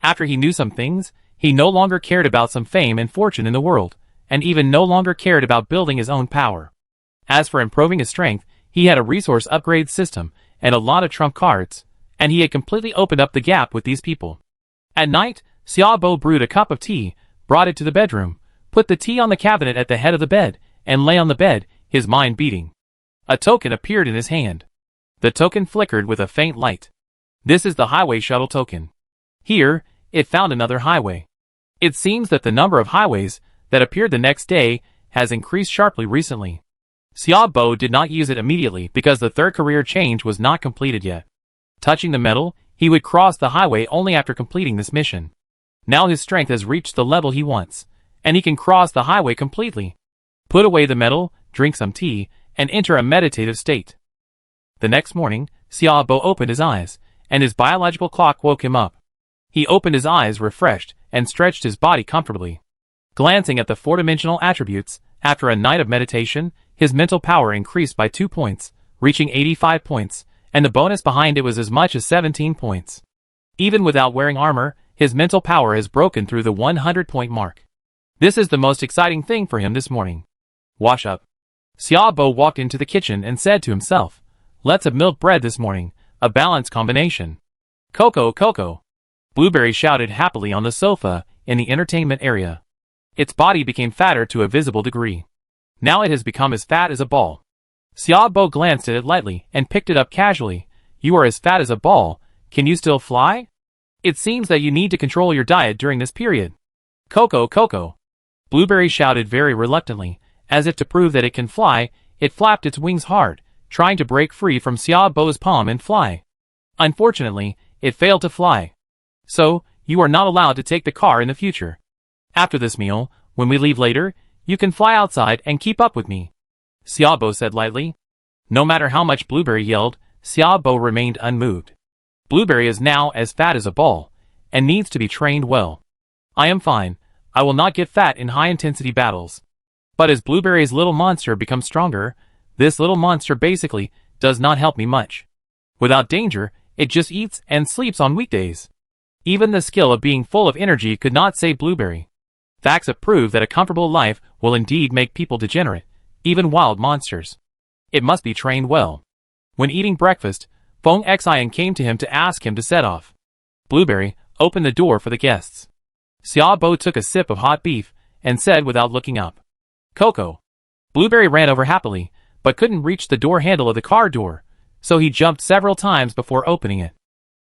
After he knew some things, he no longer cared about some fame and fortune in the world, and even no longer cared about building his own power. As for improving his strength, he had a resource upgrade system and a lot of trump cards, and he had completely opened up the gap with these people. At night, Xiao Bo brewed a cup of tea, brought it to the bedroom, put the tea on the cabinet at the head of the bed, and lay on the bed, his mind beating. A token appeared in his hand. The token flickered with a faint light. This is the highway shuttle token. Here, it found another highway. It seems that the number of highways that appeared the next day has increased sharply recently. Xiao Bo did not use it immediately because the third career change was not completed yet. Touching the metal, he would cross the highway only after completing this mission. Now his strength has reached the level he wants, and he can cross the highway completely. Put away the metal, drink some tea, and enter a meditative state. The next morning, Xiao Bo opened his eyes, and his biological clock woke him up. He opened his eyes refreshed and stretched his body comfortably. Glancing at the four-dimensional attributes, after a night of meditation, his mental power increased by 2 points, reaching 85 points, and the bonus behind it was as much as 17 points. Even without wearing armor, his mental power has broken through the 100-point mark. This is the most exciting thing for him this morning. Wash up. Xiao Bo walked into the kitchen and said to himself, "Let's have milk bread this morning, a balanced combination." Cocoa, cocoa. Blueberry shouted happily on the sofa in the entertainment area. Its body became fatter to a visible degree. Now it has become as fat as a ball. Xiao Bo glanced at it lightly and picked it up casually. "You are as fat as a ball. Can you still fly? It seems that you need to control your diet during this period." Cocoa, cocoa. Blueberry shouted very reluctantly, as if to prove that it can fly. It flapped its wings hard, trying to break free from Xiao Bo's palm and fly. Unfortunately, it failed to fly. "So, you are not allowed to take the car in the future. After this meal, when we leave later, you can fly outside and keep up with me," Xiao Bo said lightly. No matter how much Blueberry yelled, Xiao Bo remained unmoved. Blueberry is now as fat as a ball, and needs to be trained well. "I am fine. I will not get fat in high-intensity battles." But as Blueberry's little monster becomes stronger, this little monster basically does not help me much. Without danger, it just eats and sleeps on weekdays. Even the skill of being full of energy could not save Blueberry. Facts have proved that a comfortable life will indeed make people degenerate, even wild monsters. It must be trained well. When eating breakfast, Feng Xian came to him to ask him to set off. Blueberry opened the door for the guests. Xiao Bo took a sip of hot beef and said without looking up, "Cocoa." Blueberry ran over happily, but couldn't reach the door handle of the car door, so he jumped several times before opening it.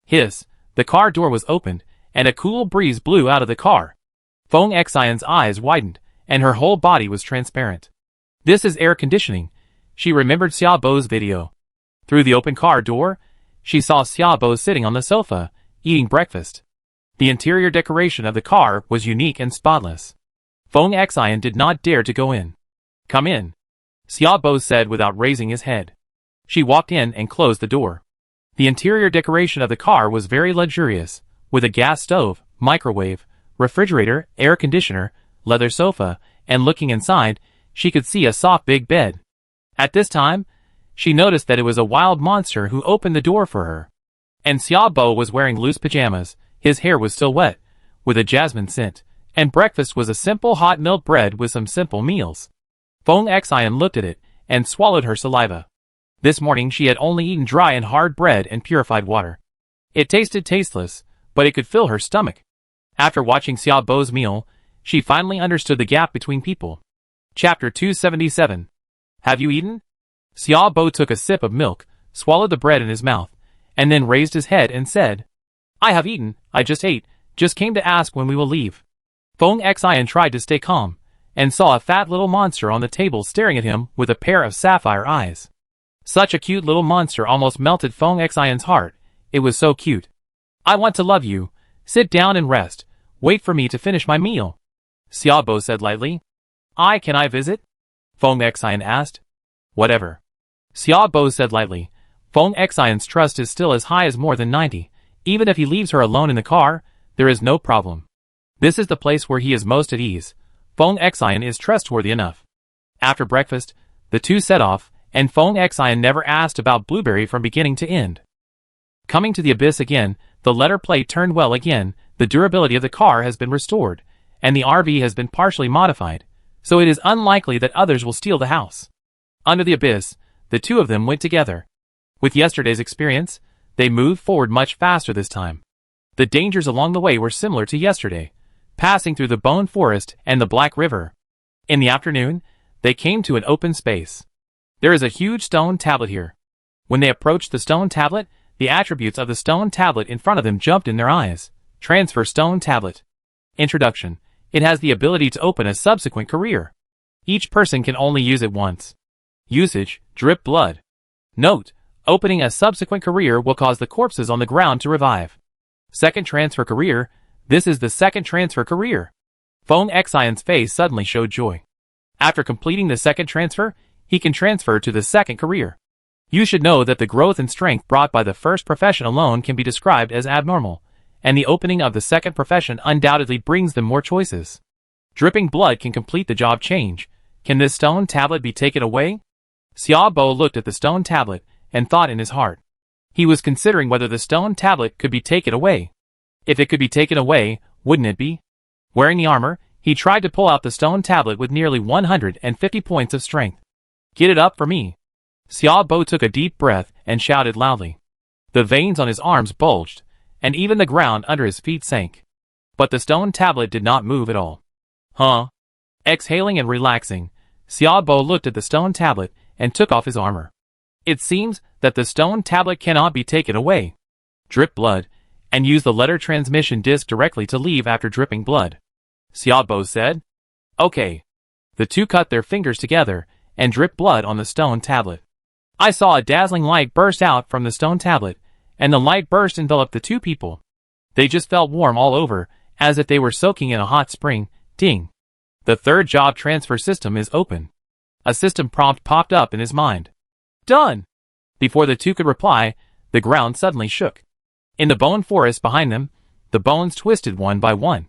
Hiss, the car door was opened, and a cool breeze blew out of the car. Feng Xian's eyes widened, and her whole body was transparent. This is air conditioning. She remembered Xiao Bo's video. Through the open car door, she saw Xiao Bo sitting on the sofa, eating breakfast. The interior decoration of the car was unique and spotless. Feng Xian did not dare to go in. Come in, Xiaobo said without raising his head. She walked in and closed the door. The interior decoration of the car was very luxurious, with a gas stove, microwave, refrigerator, air conditioner, leather sofa, and looking inside, she could see a soft big bed. At this time, she noticed that it was a wild monster who opened the door for her. And Xiaobo was wearing loose pajamas, his hair was still wet, with a jasmine scent, and breakfast was a simple hot milk bread with some simple meals. Feng Xian looked at it, and swallowed her saliva. This morning she had only eaten dry and hard bread and purified water. It tasted tasteless, but it could fill her stomach. After watching Xiaobo's meal, she finally understood the gap between people. Chapter 277. Have you eaten? Xiaobo took a sip of milk, swallowed the bread in his mouth, and then raised his head and said, I have eaten, I just ate, just came to ask when we will leave. Feng Xian tried to stay calm, and saw a fat little monster on the table staring at him with a pair of sapphire eyes. Such a cute little monster almost melted Feng Xian's heart, it was so cute. I want to love you, sit down and rest, wait for me to finish my meal. Xiaobo said lightly. Can I visit? Feng Xian asked. Whatever. Xiaobo said lightly. Feng Xian's trust is still as high as more than 90. Even if he leaves her alone in the car, there is no problem. This is the place where he is most at ease. Feng Xian is trustworthy enough. After breakfast, the two set off, and Feng Xian never asked about Blueberry from beginning to end. Coming to the abyss again, the letter plate turned well again, the durability of the car has been restored, and the RV has been partially modified, so it is unlikely that others will steal the house. Under the abyss, the two of them went together. With yesterday's experience, they moved forward much faster this time. The dangers along the way were similar to yesterday, passing through the Bone Forest and the Black River. In the afternoon, they came to an open space. There is a huge stone tablet here. When they approached the stone tablet, the attributes of the stone tablet in front of them jumped in their eyes. Transfer stone tablet. Introduction. It has the ability to open a subsequent career. Each person can only use it once. Usage, drip blood. Note, opening a subsequent career will cause the corpses on the ground to revive. Second transfer career, this is the second transfer career. Feng Xian's face suddenly showed joy. After completing the second transfer, he can transfer to the second career. You should know that the growth and strength brought by the first profession alone can be described as abnormal, and the opening of the second profession undoubtedly brings them more choices. Dripping blood can complete the job change. Can this stone tablet be taken away? Xiaobo looked at the stone tablet and thought in his heart. He was considering whether the stone tablet could be taken away. If it could be taken away, wouldn't it be? Wearing the armor, he tried to pull out the stone tablet with nearly 150 points of strength. Get it up for me. Xiaobo took a deep breath and shouted loudly. The veins on his arms bulged, and even the ground under his feet sank. But the stone tablet did not move at all. Huh? Exhaling and relaxing, Xiaobo looked at the stone tablet and took off his armor. It seems that the stone tablet cannot be taken away. Drip blood, and use the letter transmission disc directly to leave after dripping blood. Xiaobo said. Okay. The two cut their fingers together and dripped blood on the stone tablet. I saw a dazzling light burst out from the stone tablet, and the light burst enveloped the two people. They just felt warm all over, as if they were soaking in a hot spring. Ding. The third job transfer system is open. A system prompt popped up in his mind. Done! Before the two could reply, the ground suddenly shook. In the bone forest behind them, the bones twisted one by one.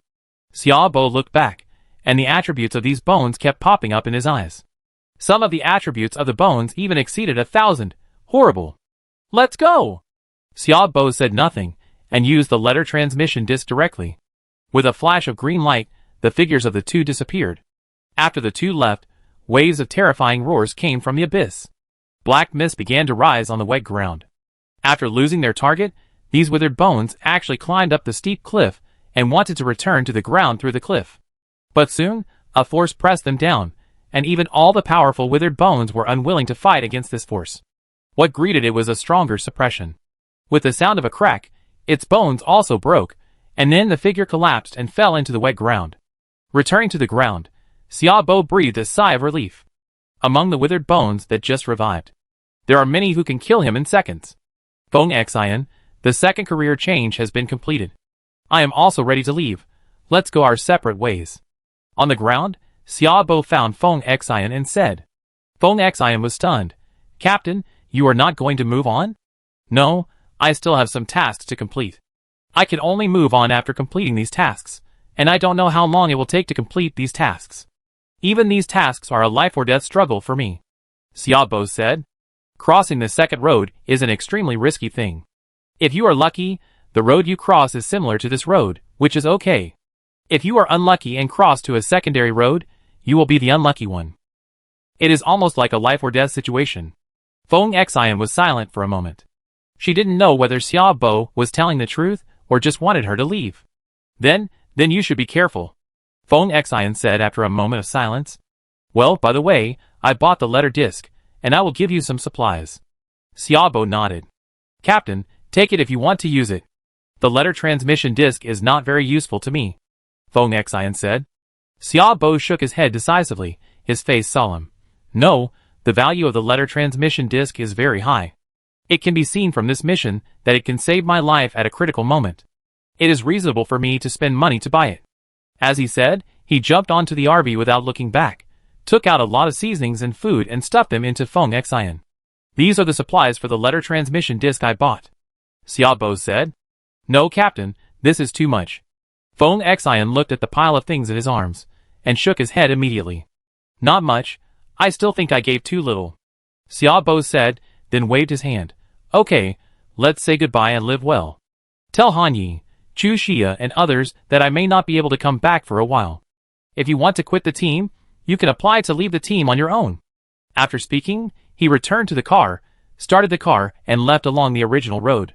Xiaobo looked back, and the attributes of these bones kept popping up in his eyes. Some of the attributes of the bones even exceeded 1,000. Horrible. Let's go! Xiaobo said nothing, and used the letter transmission disc directly. With a flash of green light, the figures of the two disappeared. After the two left, waves of terrifying roars came from the abyss. Black mist began to rise on the wet ground. After losing their target, these withered bones actually climbed up the steep cliff and wanted to return to the ground through the cliff. But soon, a force pressed them down, and even all the powerful withered bones were unwilling to fight against this force. What greeted it was a stronger suppression. With the sound of a crack, its bones also broke, and then the figure collapsed and fell into the wet ground. Returning to the ground, Xiaobo breathed a sigh of relief. Among the withered bones that just revived, there are many who can kill him in seconds. Feng Xian, the second career change has been completed. I am also ready to leave. Let's go our separate ways. On the ground, Xiaobo found Feng Xian and said. Feng Xian was stunned. Captain, you are not going to move on? No, I still have some tasks to complete. I can only move on after completing these tasks, and I don't know how long it will take to complete these tasks. Even these tasks are a life or death struggle for me. Xiaobo said. Crossing the second road is an extremely risky thing. If you are lucky, the road you cross is similar to this road, which is okay. If you are unlucky and cross to a secondary road, you will be the unlucky one. It is almost like a life or death situation. Feng Xian was silent for a moment. She didn't know whether Xiaobo was telling the truth or just wanted her to leave. Then you should be careful. Feng Xian said after a moment of silence. Well, by the way, I bought the letter disc, and I will give you some supplies. Xiaobo nodded. Captain, take it if you want to use it. The letter transmission disc is not very useful to me, Feng Xian said. Xiaobo shook his head decisively, his face solemn. No, the value of the letter transmission disc is very high. It can be seen from this mission that it can save my life at a critical moment. It is reasonable for me to spend money to buy it. As he said, he jumped onto the RV without looking back, took out a lot of seasonings and food and stuffed them into Feng Xian. These are the supplies for the letter transmission disc I bought. Xiaobo said. No, Captain, this is too much. Feng Xian looked at the pile of things in his arms, and shook his head immediately. Not much. I still think I gave too little. Xiaobo said, then waved his hand. Okay, let's say goodbye and live well. Tell Han Yi, Chu Xia and others that I may not be able to come back for a while. If you want to quit the team, you can apply to leave the team on your own. After speaking, he returned to the car, started the car, and left along the original road.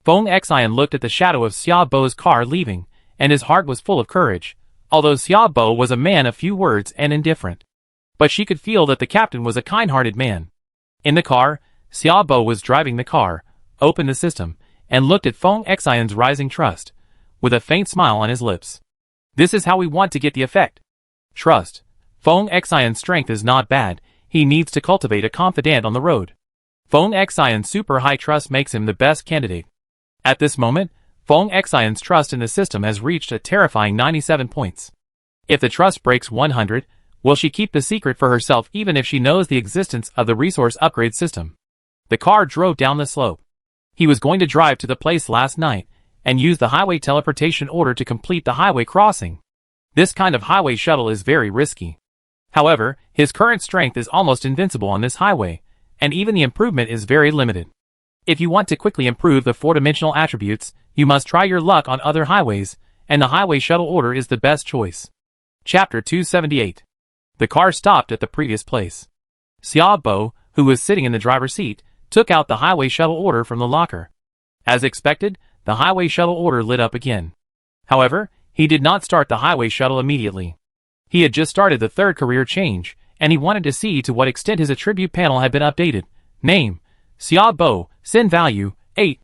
Feng Xian looked at the shadow of Xiaobo's car leaving, and his heart was full of courage, although Xiaobo was a man of few words and indifferent. But she could feel that the captain was a kind-hearted man. In the car, Xiaobo was driving the car, opened the system, and looked at Feng Xian's rising trust, with a faint smile on his lips. This is how we want to get the effect. Trust. Feng Xian's strength is not bad, he needs to cultivate a confidant on the road. Feng Xian's super high trust makes him the best candidate. At this moment, Feng Xian's trust in the system has reached a terrifying 97 points. If the trust breaks 100, will she keep the secret for herself even if she knows the existence of the resource upgrade system? The car drove down the slope. He was going to drive to the place last night, and use the highway teleportation order to complete the highway crossing. This kind of highway shuttle is very risky. However, his current strength is almost invincible on this highway, and even the improvement is very limited. If you want to quickly improve the four-dimensional attributes, you must try your luck on other highways, and the highway shuttle order is the best choice. Chapter 278. The car stopped at the previous place. Xiaobo, who was sitting in the driver's seat, took out the highway shuttle order from the locker. As expected, the highway shuttle order lit up again. However, he did not start the highway shuttle immediately. He had just started the third career change, and he wanted to see to what extent his attribute panel had been updated. Name: Xiaobo, Sin Value, 8.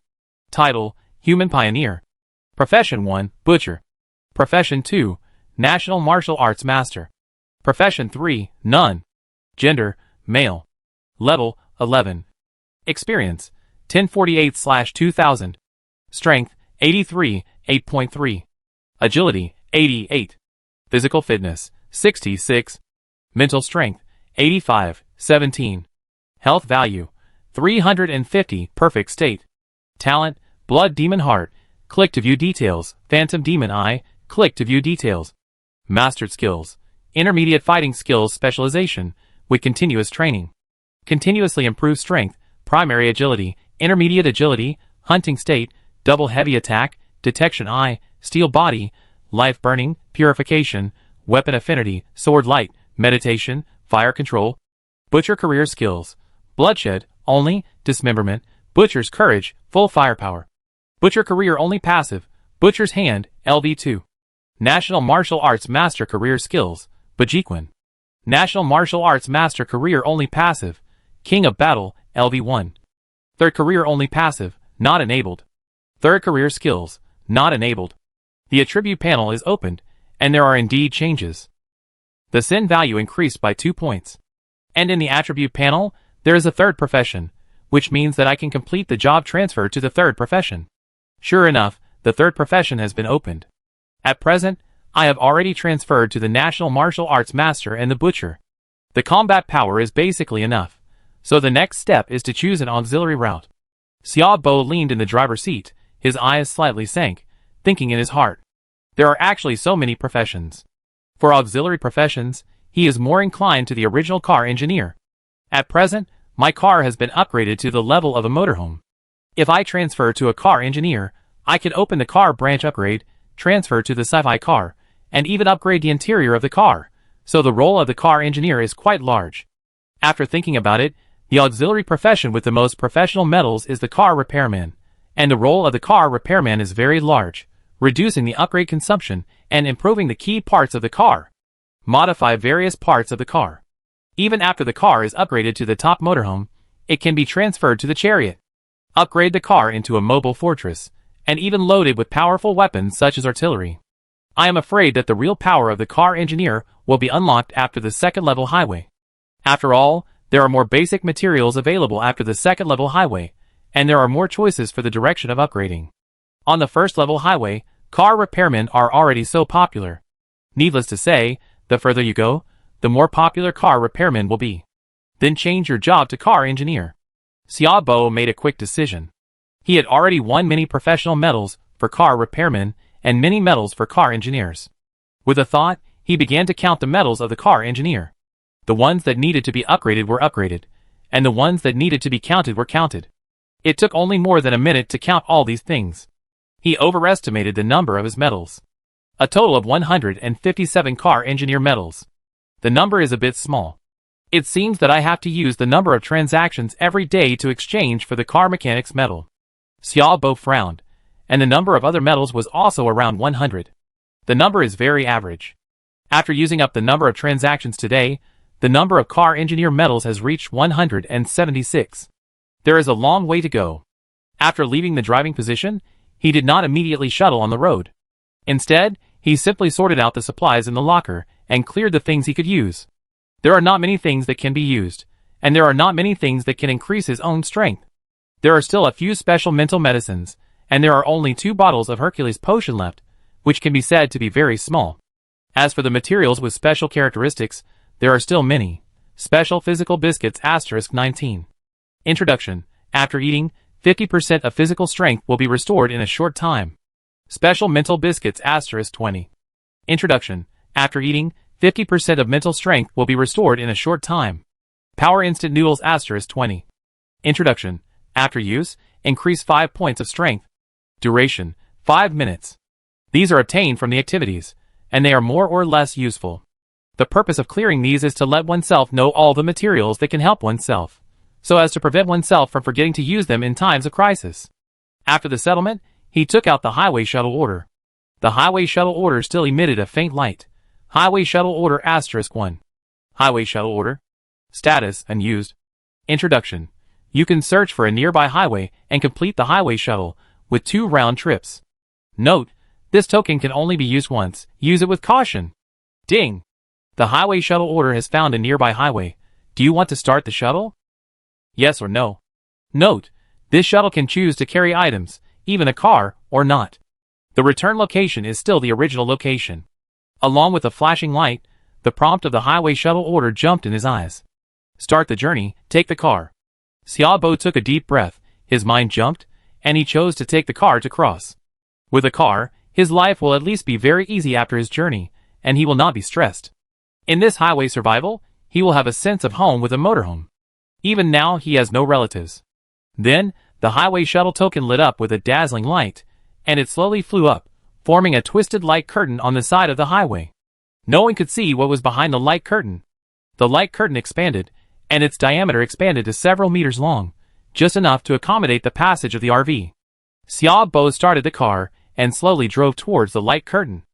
Title: Human Pioneer. Profession 1, Butcher. Profession 2, National Martial Arts Master. Profession 3, None. Gender: Male. Level: 11. Experience: 1048/2000. Strength: 83, 8.3. Agility: 88. Physical fitness: 66. Mental strength: 85, 17. Health value: 350, perfect state. Talent: Blood Demon Heart. Click to view details. Phantom Demon Eye. Click to view details. Mastered skills: Intermediate fighting skills specialization, with continuous training. Continuously improved strength, primary agility, intermediate agility, hunting state, double heavy attack, detection eye, steel body, life burning, purification, weapon affinity, sword light, meditation, fire control. Butcher career skills: bloodshed, only, dismemberment, butcher's courage, full firepower. Butcher career only passive, butcher's hand, LV2. National Martial Arts Master career skills: Bajiquan. National Martial Arts Master career only passive, King of Battle, LV1. Third career only passive, not enabled. Third career skills, not enabled. The attribute panel is opened, and there are indeed changes. The sin value increased by 2 points. And in the attribute panel, there is a third profession, which means that I can complete the job transfer to the third profession. Sure enough, the third profession has been opened. At present, I have already transferred to the National Martial Arts Master and the Butcher. The combat power is basically enough, so the next step is to choose an auxiliary route. Xiaobo leaned in the driver's seat, his eyes slightly sank, thinking in his heart. There are actually so many professions. For auxiliary professions, he is more inclined to the original car engineer. At present, my car has been upgraded to the level of a motorhome. If I transfer to a car engineer, I can open the car branch upgrade, transfer to the sci-fi car, and even upgrade the interior of the car, so the role of the car engineer is quite large. After thinking about it, the auxiliary profession with the most professional medals is the car repairman, and the role of the car repairman is very large, reducing the upgrade consumption and improving the key parts of the car. Modify various parts of the car. Even after the car is upgraded to the top motorhome, it can be transferred to the chariot. Upgrade the car into a mobile fortress, and even loaded with powerful weapons such as artillery. I am afraid that the real power of the car engineer will be unlocked after the second-level highway. After all, there are more basic materials available after the second-level highway, and there are more choices for the direction of upgrading. On the first-level highway, car repairmen are already so popular. Needless to say, the further you go, the more popular car repairmen will be. Then change your job to car engineer. Xiaobo made a quick decision. He had already won many professional medals for car repairmen and many medals for car engineers. With a thought, he began to count the medals of the car engineer. The ones that needed to be upgraded were upgraded, and the ones that needed to be counted were counted. It took only more than a minute to count all these things. He overestimated the number of his medals. A total of 157 car engineer medals. The number is a bit small. It seems that I have to use the number of transactions every day to exchange for the car mechanic's medal. Xiaobo frowned, and the number of other medals was also around 100. The number is very average. After using up the number of transactions today, the number of car engineer medals has reached 176. There is a long way to go. After leaving the driving position, he did not immediately shuttle on the road. Instead, he simply sorted out the supplies in the locker and cleared the things he could use. There are not many things that can be used, and there are not many things that can increase his own strength. There are still a few special mental medicines, and there are only 2 bottles of Hercules potion left, which can be said to be very small. As for the materials with special characteristics, there are still many. Special physical biscuits *19. Introduction. After eating, 50% of physical strength will be restored in a short time. Special mental biscuits *20. Introduction. After eating, 50% of mental strength will be restored in a short time. Power instant noodles *20. Introduction. After use, increase 5 points of strength. Duration, 5 minutes. These are obtained from the activities, and they are more or less useful. The purpose of clearing these is to let oneself know all the materials that can help oneself, so as to prevent oneself from forgetting to use them in times of crisis. After the settlement, he took out the highway shuttle order. The highway shuttle order still emitted a faint light. Highway shuttle order *1. Highway shuttle order. Status, unused. Introduction. You can search for a nearby highway and complete the highway shuttle with 2 round trips. Note, this token can only be used once. Use it with caution. Ding! The highway shuttle order has found a nearby highway. Do you want to start the shuttle? Yes or no? Note, this shuttle can choose to carry items, even a car, or not. The return location is still the original location. Along with a flashing light, the prompt of the highway shuttle order jumped in his eyes. Start the journey, take the car. Xiaobo took a deep breath, his mind jumped, and he chose to take the car to cross. With a car, his life will at least be very easy after his journey, and he will not be stressed. In this highway survival, he will have a sense of home with a motorhome. Even now he has no relatives. Then, the highway shuttle token lit up with a dazzling light, and it slowly flew up, forming a twisted light curtain on the side of the highway. No one could see what was behind the light curtain. The light curtain expanded, and its diameter expanded to several meters long, just enough to accommodate the passage of the RV. Xiaobo started the car, and slowly drove towards the light curtain.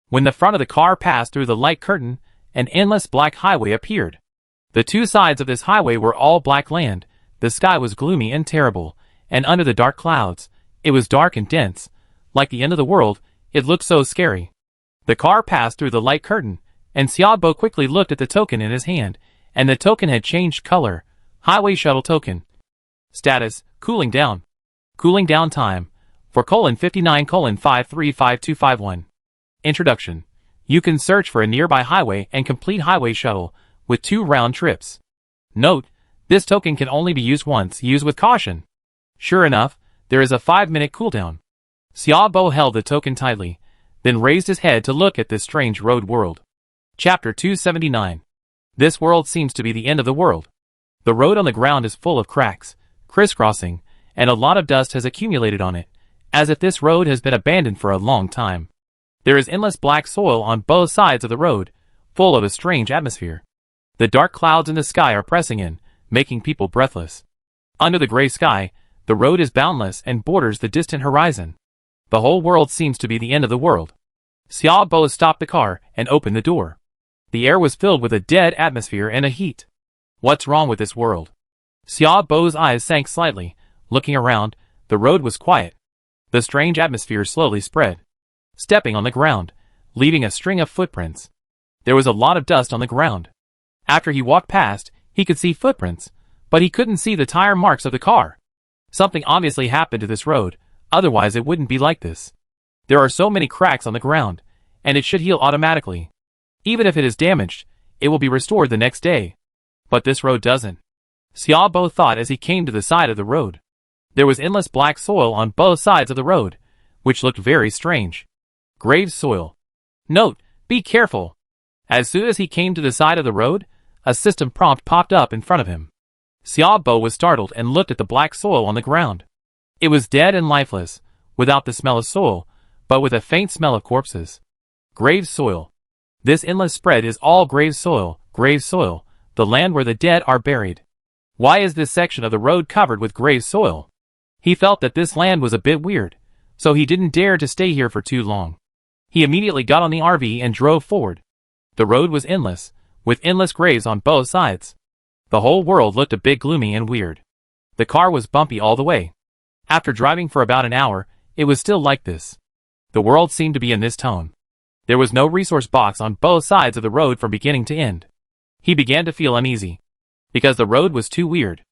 When the front of the car passed through the light curtain, an endless black highway appeared. The 2 sides of this highway were all black land, the sky was gloomy and terrible, and under the dark clouds, it was dark and dense. Like the end of the world, it looked so scary. The car passed through the light curtain, and Xiaobo quickly looked at the token in his hand, and the token had changed color. Highway shuttle token. Status, cooling down. Cooling down time, for :59:535251. Introduction. You can search for a nearby highway and complete highway shuttle with 2 round trips. Note, this token can only be used once. Use with caution. Sure enough, there is a 5-minute cooldown. Xiaobo held the token tightly, then raised his head to look at this strange road world. Chapter 279. This world seems to be the end of the world. The road on the ground is full of cracks, crisscrossing, and a lot of dust has accumulated on it, as if this road has been abandoned for a long time. There is endless black soil on both sides of the road, full of a strange atmosphere. The dark clouds in the sky are pressing in, making people breathless. Under the gray sky, the road is boundless and borders the distant horizon. The whole world seems to be the end of the world. Xiaobo stopped the car and opened the door. The air was filled with a dead atmosphere and a heat. What's wrong with this world? Xiaobo's eyes sank slightly. Looking around, the road was quiet. The strange atmosphere slowly spread, stepping on the ground, leaving a string of footprints. There was a lot of dust on the ground. After he walked past, he could see footprints, but he couldn't see the tire marks of the car. Something obviously happened to this road, otherwise it wouldn't be like this. There are so many cracks on the ground, and it should heal automatically. Even if it is damaged, it will be restored the next day. But this road doesn't. Xiaobo thought as he came to the side of the road. There was endless black soil on both sides of the road, which looked very strange. Grave soil. Note, be careful. As soon as he came to the side of the road, a system prompt popped up in front of him. Xiaobo was startled and looked at the black soil on the ground. It was dead and lifeless, without the smell of soil, but with a faint smell of corpses. Grave soil. This endless spread is all grave soil, the land where the dead are buried. Why is this section of the road covered with grave soil? He felt that this land was a bit weird, so he didn't dare to stay here for too long. He immediately got on the RV and drove forward. The road was endless, with endless graves on both sides. The whole world looked a bit gloomy and weird. The car was bumpy all the way. After driving for about an hour, it was still like this. The world seemed to be in this tone. There was no resource box on both sides of the road from beginning to end. He began to feel uneasy, because the road was too weird.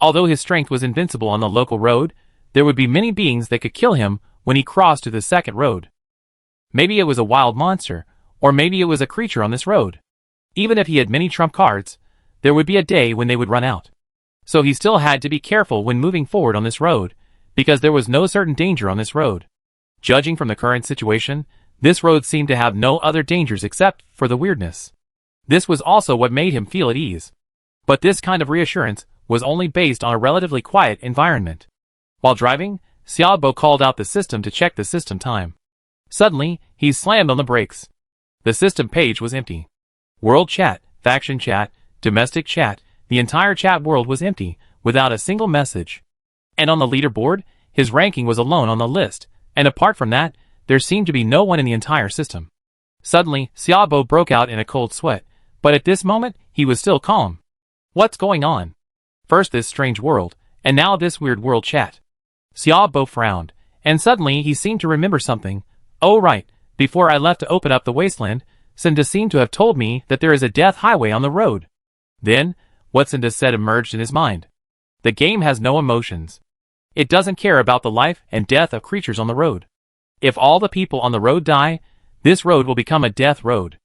Although his strength was invincible on the local road, there would be many beings that could kill him when he crossed to the second road. Maybe it was a wild monster, or maybe it was a creature on this road. Even if he had many trump cards, there would be a day when they would run out. So he still had to be careful when moving forward on this road, because there was no certain danger on this road. Judging from the current situation, this road seemed to have no other dangers except for the weirdness. This was also what made him feel at ease. But this kind of reassurance was only based on a relatively quiet environment. While driving, Xiaobo called out the system to check the system time. Suddenly, he slammed on the brakes. The system page was empty. World chat, faction chat, domestic chat, the entire chat world was empty, without a single message. And on the leaderboard, his ranking was alone on the list, and apart from that, there seemed to be no one in the entire system. Suddenly, Xiaobo broke out in a cold sweat, but at this moment, he was still calm. What's going on? First this strange world, and now this weird world chat. Xiaobo frowned, and suddenly he seemed to remember something. Oh right, before I left to open up the wasteland, Cinda seemed to have told me that there is a death highway on the road. Then, what Cinda said emerged in his mind. The game has no emotions. It doesn't care about the life and death of creatures on the road. If all the people on the road die, this road will become a death road.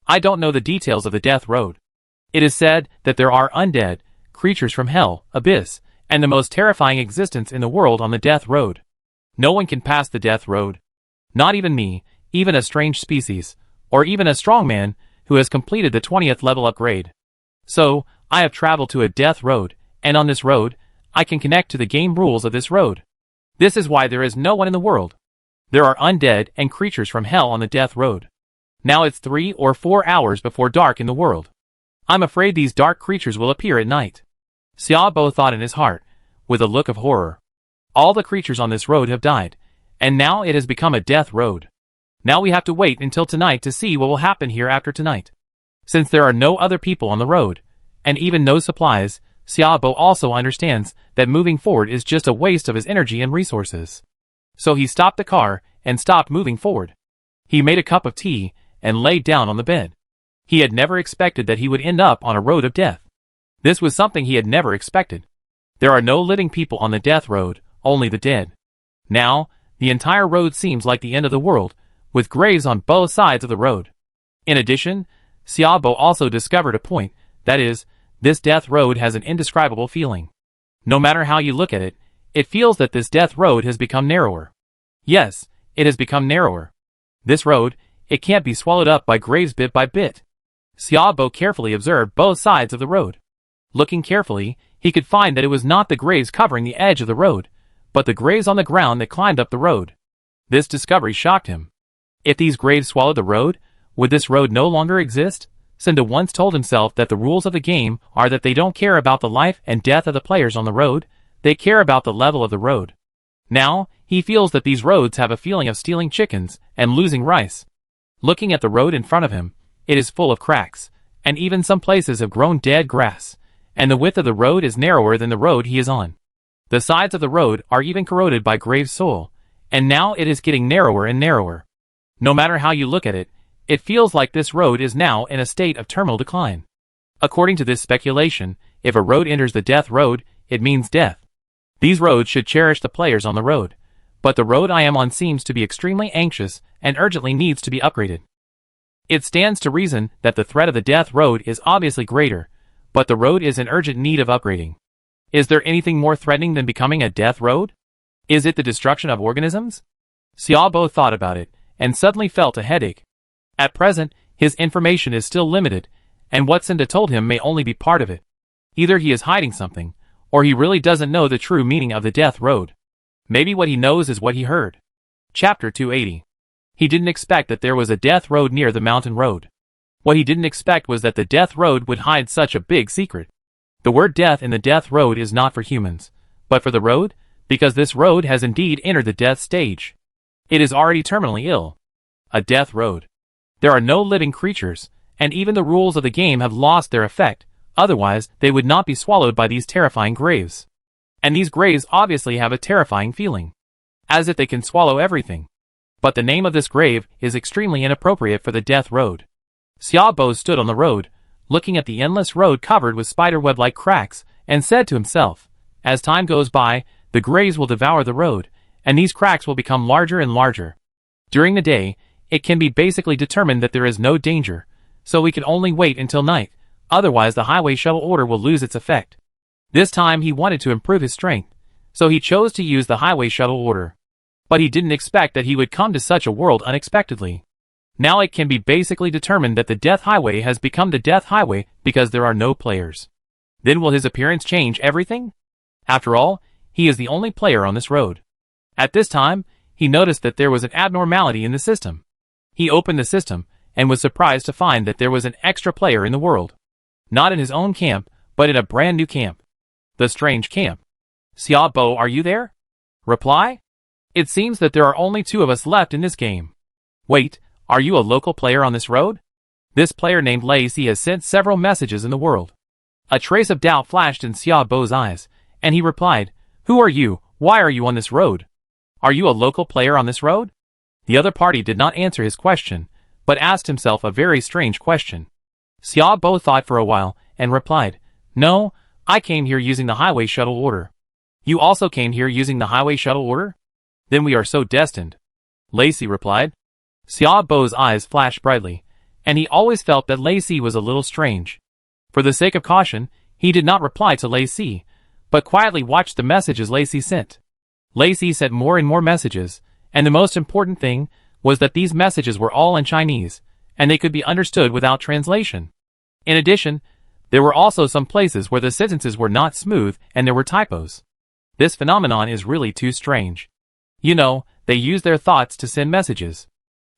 I don't know the details of the death road. It is said that there are undead, creatures from hell, abyss, and the most terrifying existence in the world on the death road. No one can pass the death road. Not even me, even a strange species, or even a strong man who has completed the 20th level upgrade. So, I have traveled to a death road, and on this road, I can connect to the game rules of this road. This is why there is no one in the world. There are undead and creatures from hell on the death road. Now it's 3 or 4 hours before dark in the world. I'm afraid these dark creatures will appear at night. Xiaobo thought in his heart, with a look of horror. All the creatures on this road have died, and now it has become a death road. Now we have to wait until tonight to see what will happen here after tonight. Since there are no other people on the road, and even no supplies, Xiaobo also understands that moving forward is just a waste of his energy and resources. So he stopped the car and stopped moving forward. He made a cup of tea and laid down on the bed. He had never expected that he would end up on a road of death. This was something he had never expected. There are no living people on the death road, only the dead. Now, the entire road seems like the end of the world, with graves on both sides of the road. In addition, Xiaobo also discovered a point, that is, this death road has an indescribable feeling. No matter how you look at it, it feels that this death road has become narrower. Yes, it has become narrower. This road, it can't be swallowed up by graves bit by bit. Xiaobo carefully observed both sides of the road. Looking carefully, he could find that it was not the graves covering the edge of the road, but the graves on the ground that climbed up the road. This discovery shocked him. If these graves swallowed the road, would this road no longer exist? Cinda once told himself that the rules of the game are that they don't care about the life and death of the players on the road, they care about the level of the road. Now, he feels that these roads have a feeling of stealing chickens and losing rice. Looking at the road in front of him, it is full of cracks, and even some places have grown dead grass, and the width of the road is narrower than the road he is on. The sides of the road are even corroded by grave soil, and now it is getting narrower and narrower. No matter how you look at it, it feels like this road is now in a state of terminal decline. According to this speculation, if a road enters the death road, it means death. These roads should cherish the players on the road, but the road I am on seems to be extremely anxious and urgently needs to be upgraded. It stands to reason that the threat of the death road is obviously greater, but the road is in urgent need of upgrading. Is there anything more threatening than becoming a death road? Is it the destruction of organisms? Xiaobo thought about it, and suddenly felt a headache. At present, his information is still limited, and what Cinda told him may only be part of it. Either he is hiding something, or he really doesn't know the true meaning of the death road. Maybe what he knows is what he heard. Chapter 280. He didn't expect that there was a death road near the mountain road. What he didn't expect was that the death road would hide such a big secret. The word death in the death road is not for humans, but for the road, because this road has indeed entered the death stage. It is already terminally ill. A death road. There are no living creatures, and even the rules of the game have lost their effect, otherwise they would not be swallowed by these terrifying graves. And these graves obviously have a terrifying feeling. As if they can swallow everything. But the name of this grave is extremely inappropriate for the death road. Xiaobo stood on the road, looking at the endless road covered with spiderweb-like cracks, and said to himself, as time goes by, the graves will devour the road, and these cracks will become larger and larger. During the day, it can be basically determined that there is no danger, so we can only wait until night, otherwise the highway shuttle order will lose its effect. This time he wanted to improve his strength, so he chose to use the highway shuttle order. But he didn't expect that he would come to such a world unexpectedly. Now it can be basically determined that the Death Highway has become the Death Highway because there are no players. Then will his appearance change everything? After all, he is the only player on this road. At this time, he noticed that there was an abnormality in the system. He opened the system, and was surprised to find that there was an extra player in the world. Not in his own camp, but in a brand new camp. The strange camp. Xiaobo, are you there? Reply? It seems that there are only 2 of us left in this game. Wait, are you a local player on this road? This player named Lacey has sent several messages in the world. A trace of doubt flashed in Xiaobo's eyes, and he replied, Who are you? Why are you on this road? Are you a local player on this road? The other party did not answer his question, but asked himself a very strange question. Xiaobo thought for a while, and replied, No, I came here using the highway shuttle order. You also came here using the highway shuttle order? Then we are so destined. Lacey replied. Xiaobo's eyes flashed brightly, and he always felt that Lacey was a little strange. For the sake of caution, he did not reply to Lacey, but quietly watched the messages Lacey sent. Lacey sent more and more messages, and the most important thing was that these messages were all in Chinese, and they could be understood without translation. In addition, there were also some places where the sentences were not smooth and there were typos. This phenomenon is really too strange. You know, they use their thoughts to send messages.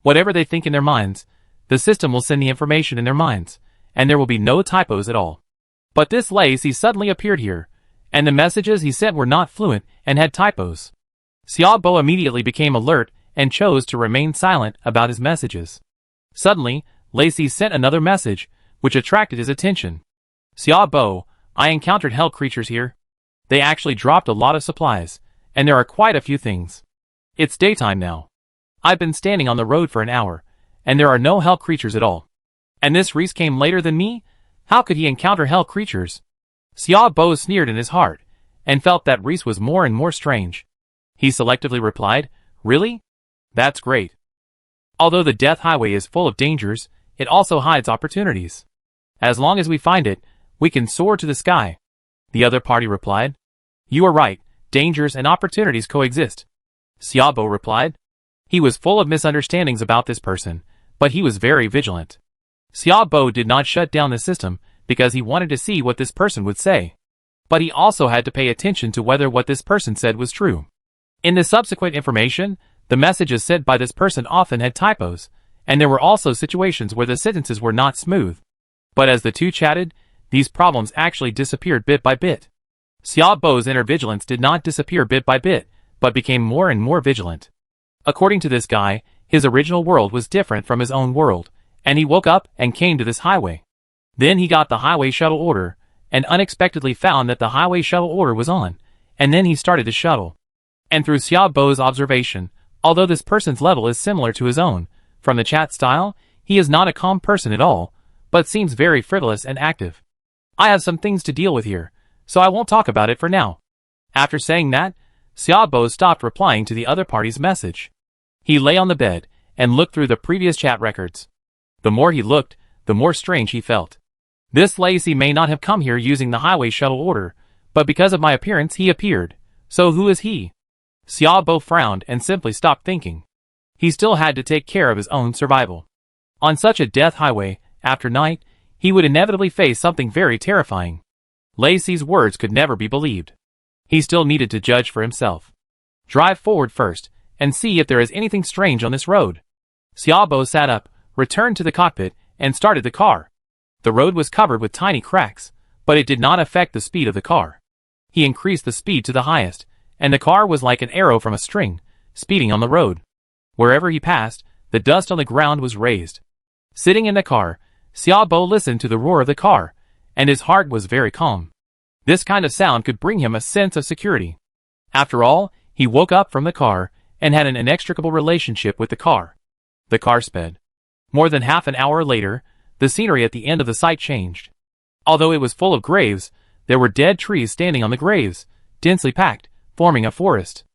Whatever they think in their minds, the system will send the information in their minds, and there will be no typos at all. But this Lacey suddenly appeared here, and the messages he sent were not fluent and had typos. Xiaobo immediately became alert and chose to remain silent about his messages. Suddenly, Lacey sent another message, which attracted his attention. Xiaobo, I encountered hell creatures here. They actually dropped a lot of supplies, and there are quite a few things. It's daytime now. I've been standing on the road for an hour, and there are no hell creatures at all. And this Reese came later than me? How could he encounter hell creatures? Xiaobo sneered in his heart, and felt that Reese was more and more strange. He selectively replied, Really? That's great. Although the Death Highway is full of dangers, it also hides opportunities. As long as we find it, we can soar to the sky. The other party replied. You are right, dangers and opportunities coexist. Xiaobo replied. He was full of misunderstandings about this person, but he was very vigilant. Xiaobo did not shut down the system because he wanted to see what this person would say. But he also had to pay attention to whether what this person said was true. In the subsequent information, the messages sent by this person often had typos, and there were also situations where the sentences were not smooth. But as the two chatted, these problems actually disappeared bit by bit. Xiaobo's inner vigilance did not disappear bit by bit, but became more and more vigilant. According to this guy, his original world was different from his own world, and he woke up and came to this highway. Then he got the highway shuttle order, and unexpectedly found that the highway shuttle order was on, and then he started the shuttle. And through Xiaobo's observation, although this person's level is similar to his own, from the chat style, he is not a calm person at all, but seems very frivolous and active. I have some things to deal with here, so I won't talk about it for now. After saying that, Xiaobo stopped replying to the other party's message. He lay on the bed and looked through the previous chat records. The more he looked, the more strange he felt. This lazy may not have come here using the highway shuttle order, but because of my appearance he appeared. So who is he? Xiaobo frowned and simply stopped thinking. He still had to take care of his own survival. On such a death highway, after night, he would inevitably face something very terrifying. Lacey's words could never be believed. He still needed to judge for himself. Drive forward first, and see if there is anything strange on this road. Xiaobo sat up, returned to the cockpit, and started the car. The road was covered with tiny cracks, but it did not affect the speed of the car. He increased the speed to the highest, and the car was like an arrow from a string, speeding on the road. Wherever he passed, the dust on the ground was raised. Sitting in the car, Xiaobo listened to the roar of the car, and his heart was very calm. This kind of sound could bring him a sense of security. After all, he woke up from the car, and had an inextricable relationship with the car. The car sped. More than half an hour later, the scenery at the end of the site changed. Although it was full of graves, there were dead trees standing on the graves, densely packed, forming a forest.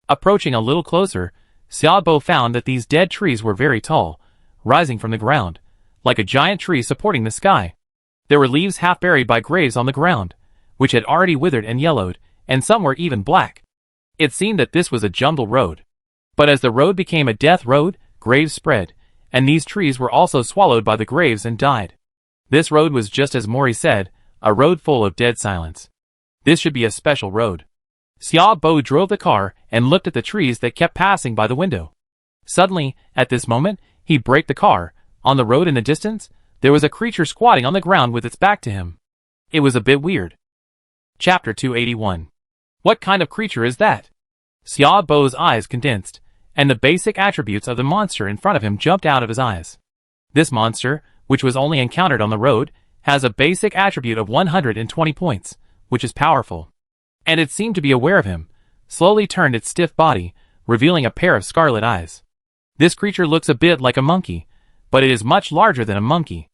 Approaching a little closer, Xiaobo found that these dead trees were very tall, rising from the ground, like a giant tree supporting the sky. There were leaves half buried by graves on the ground, which had already withered and yellowed, and some were even black. It seemed that this was a jungle road. But as the road became a death road, graves spread, and these trees were also swallowed by the graves and died. This road was just as Mori said, a road full of dead silence. This should be a special road. Xiaobo drove the car and looked at the trees that kept passing by the window. Suddenly, at this moment, he braked the car. On the road in the distance, there was a creature squatting on the ground with its back to him. It was a bit weird. Chapter 281. What kind of creature is that? Xiaobo's eyes condensed, and the basic attributes of the monster in front of him jumped out of his eyes. This monster, which was only encountered on the road, has a basic attribute of 120 points, which is powerful. And it seemed to be aware of him, slowly turned its stiff body, revealing a pair of scarlet eyes. This creature looks a bit like a monkey, but it is much larger than a monkey.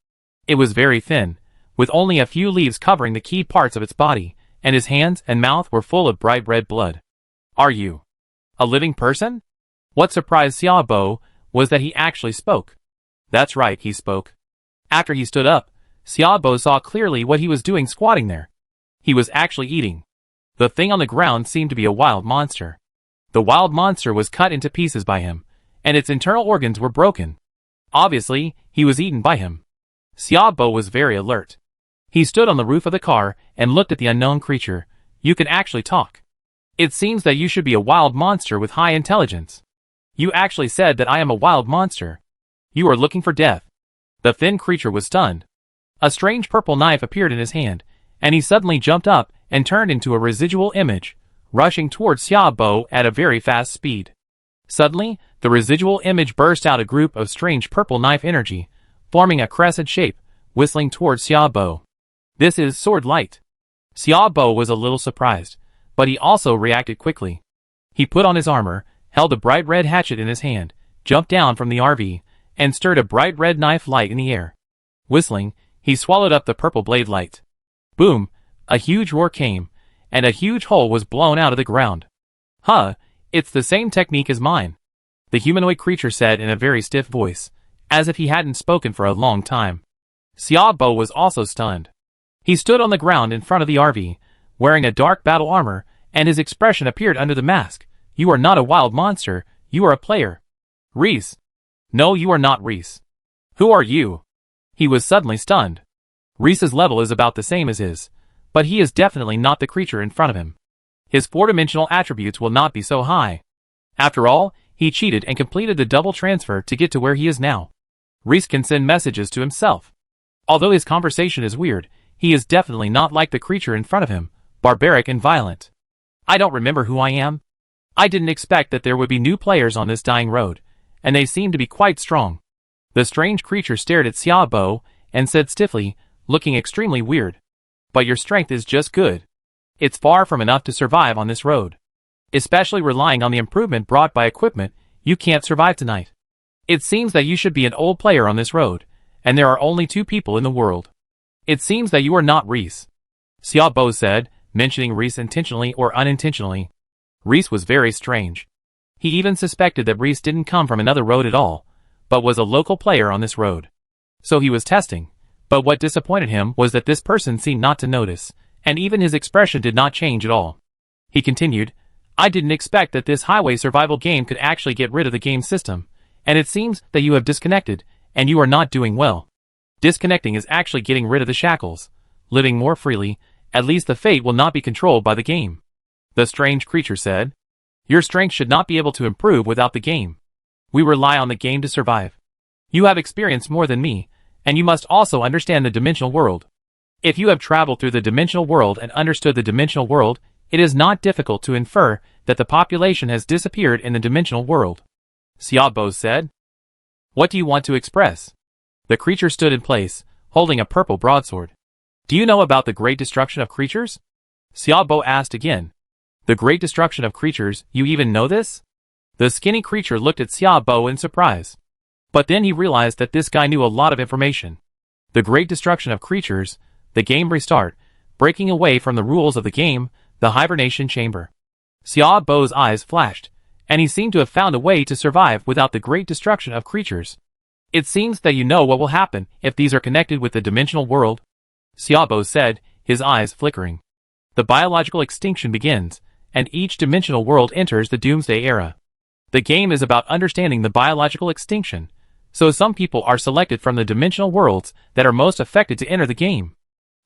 It was very thin, with only a few leaves covering the key parts of its body, and his hands and mouth were full of bright red blood. Are you a living person? What surprised Xiaobo was that he actually spoke. That's right, he spoke. After he stood up, Xiaobo saw clearly what he was doing squatting there. He was actually eating. The thing on the ground seemed to be a wild monster. The wild monster was cut into pieces by him, and its internal organs were broken. Obviously, he was eaten by him. Xiaobo was very alert. He stood on the roof of the car and looked at the unknown creature. You can actually talk. It seems that you should be a wild monster with high intelligence. You actually said that I am a wild monster. You are looking for death. The thin creature was stunned. A strange purple knife appeared in his hand, and he suddenly jumped up and turned into a residual image, rushing towards Xiaobo at a very fast speed. Suddenly, the residual image burst out a group of strange purple knife energy, forming a crescent shape, whistling towards Xiaobo. This is sword light. Xiaobo was a little surprised, but he also reacted quickly. He put on his armor, held a bright red hatchet in his hand, jumped down from the RV, and stirred a bright red knife light in the air. Whistling, he swallowed up the purple blade light. Boom! A huge roar came, and a huge hole was blown out of the ground. Huh, it's the same technique as mine, the humanoid creature said in a very stiff voice, as if he hadn't spoken for a long time. Xiaobo was also stunned. He stood on the ground in front of the RV, wearing a dark battle armor, and his expression appeared under the mask. You are not a wild monster, you are a player. Reese. No, you are not Reese. Who are you? He was suddenly stunned. Reese's level is about the same as his, but he is definitely not the creature in front of him. His four-dimensional attributes will not be so high. After all, he cheated and completed the double transfer to get to where he is now. Reese can send messages to himself. Although his conversation is weird, he is definitely not like the creature in front of him, barbaric and violent. I don't remember who I am. I didn't expect that there would be new players on this dying road, and they seem to be quite strong. The strange creature stared at Xiaobo and said stiffly, looking extremely weird. But your strength is just good. It's far from enough to survive on this road. Especially relying on the improvement brought by equipment, you can't survive tonight. It seems that you should be an old player on this road, and there are only 2 people in the world. It seems that you are not Reese. Xiaobo said, mentioning Reese intentionally or unintentionally. Reese was very strange. He even suspected that Reese didn't come from another road at all, but was a local player on this road. So he was testing. But what disappointed him was that this person seemed not to notice, and even his expression did not change at all. He continued, I didn't expect that this highway survival game could actually get rid of the game system, and it seems that you have disconnected, and you are not doing well. Disconnecting is actually getting rid of the shackles, living more freely, at least the fate will not be controlled by the game. The strange creature said, your strength should not be able to improve without the game. We rely on the game to survive. You have experienced more than me, and you must also understand the dimensional world. If you have traveled through the dimensional world and understood the dimensional world, it is not difficult to infer that the population has disappeared in the dimensional world. Xiaobo said. What do you want to express? The creature stood in place, holding a purple broadsword. Do you know about the great destruction of creatures? Xiaobo asked again. The great destruction of creatures, you even know this? The skinny creature looked at Xiaobo in surprise. But then he realized that this guy knew a lot of information. The great destruction of creatures, the game restart, breaking away from the rules of the game, the hibernation chamber. Xiaobo's eyes flashed, and he seemed to have found a way to survive without the great destruction of creatures. It seems that you know what will happen if these are connected with the dimensional world. Xiaobo said, his eyes flickering. The biological extinction begins, and each dimensional world enters the doomsday era. The game is about understanding the biological extinction, so some people are selected from the dimensional worlds that are most affected to enter the game.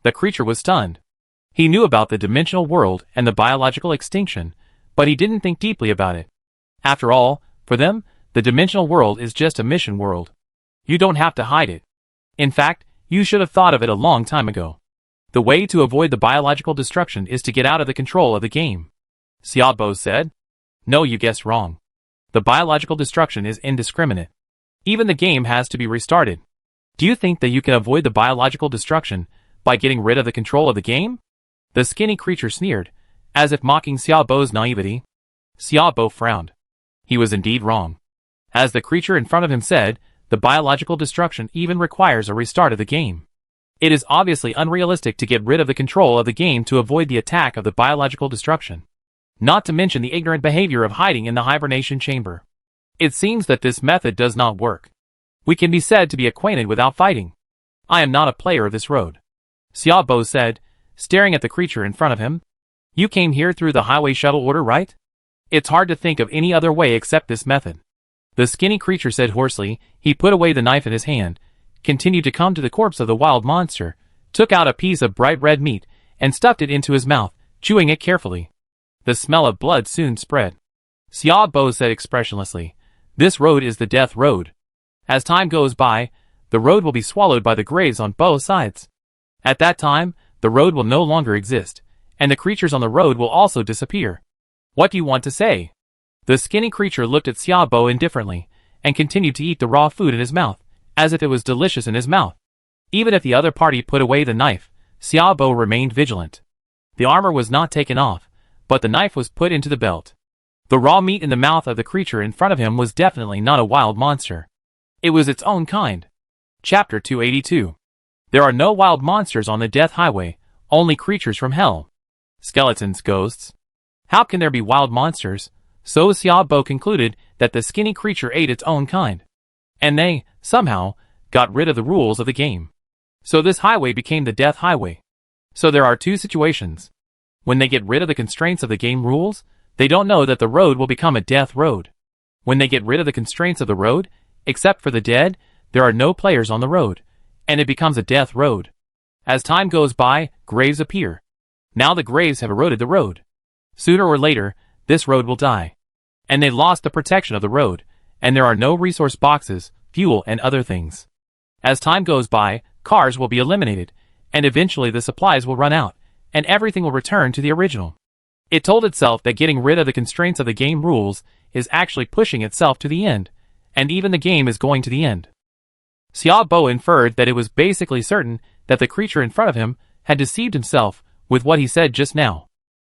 The creature was stunned. He knew about the dimensional world and the biological extinction, but he didn't think deeply about it. After all, for them, the dimensional world is just a mission world. You don't have to hide it. In fact, you should have thought of it a long time ago. The way to avoid the biological destruction is to get out of the control of the game. Xiaobo said. No, you guessed wrong. The biological destruction is indiscriminate. Even the game has to be restarted. Do you think that you can avoid the biological destruction by getting rid of the control of the game? The skinny creature sneered, as if mocking Xiaobo's naivety. Xiaobo frowned. He was indeed wrong. As the creature in front of him said, the biological destruction even requires a restart of the game. It is obviously unrealistic to get rid of the control of the game to avoid the attack of the biological destruction. Not to mention the ignorant behavior of hiding in the hibernation chamber. It seems that this method does not work. We can be said to be acquainted without fighting. I am not a player of this road. Xiaobo said, staring at the creature in front of him. You came here through the highway shuttle order, right? It's hard to think of any other way except this method. The skinny creature said hoarsely. He put away the knife in his hand, continued to come to the corpse of the wild monster, took out a piece of bright red meat, and stuffed it into his mouth, chewing it carefully. The smell of blood soon spread. Xiaobo said expressionlessly, this road is the death road. As time goes by, the road will be swallowed by the graves on both sides. At that time, the road will no longer exist, and the creatures on the road will also disappear. What do you want to say? The skinny creature looked at Xiaobo indifferently, and continued to eat the raw food in his mouth, as if it was delicious in his mouth. Even if the other party put away the knife, Xiaobo remained vigilant. The armor was not taken off, but the knife was put into the belt. The raw meat in the mouth of the creature in front of him was definitely not a wild monster. It was its own kind. Chapter 282. There are no wild monsters on the Death Highway, only creatures from hell. Skeletons, ghosts. How can there be wild monsters? So Xiaobo concluded that the skinny creature ate its own kind. And they, somehow, got rid of the rules of the game. So this highway became the death highway. So there are two situations. When they get rid of the constraints of the game rules, they don't know that the road will become a death road. When they get rid of the constraints of the road, except for the dead, there are no players on the road, and it becomes a death road. As time goes by, graves appear. Now the graves have eroded the road. Sooner or later, this road will die. And they lost the protection of the road, and there are no resource boxes, fuel, and other things. As time goes by, cars will be eliminated, and eventually the supplies will run out, and everything will return to the original. It told itself that getting rid of the constraints of the game rules is actually pushing itself to the end, and even the game is going to the end. Xiaobo inferred that it was basically certain that the creature in front of him had deceived himself with what he said just now.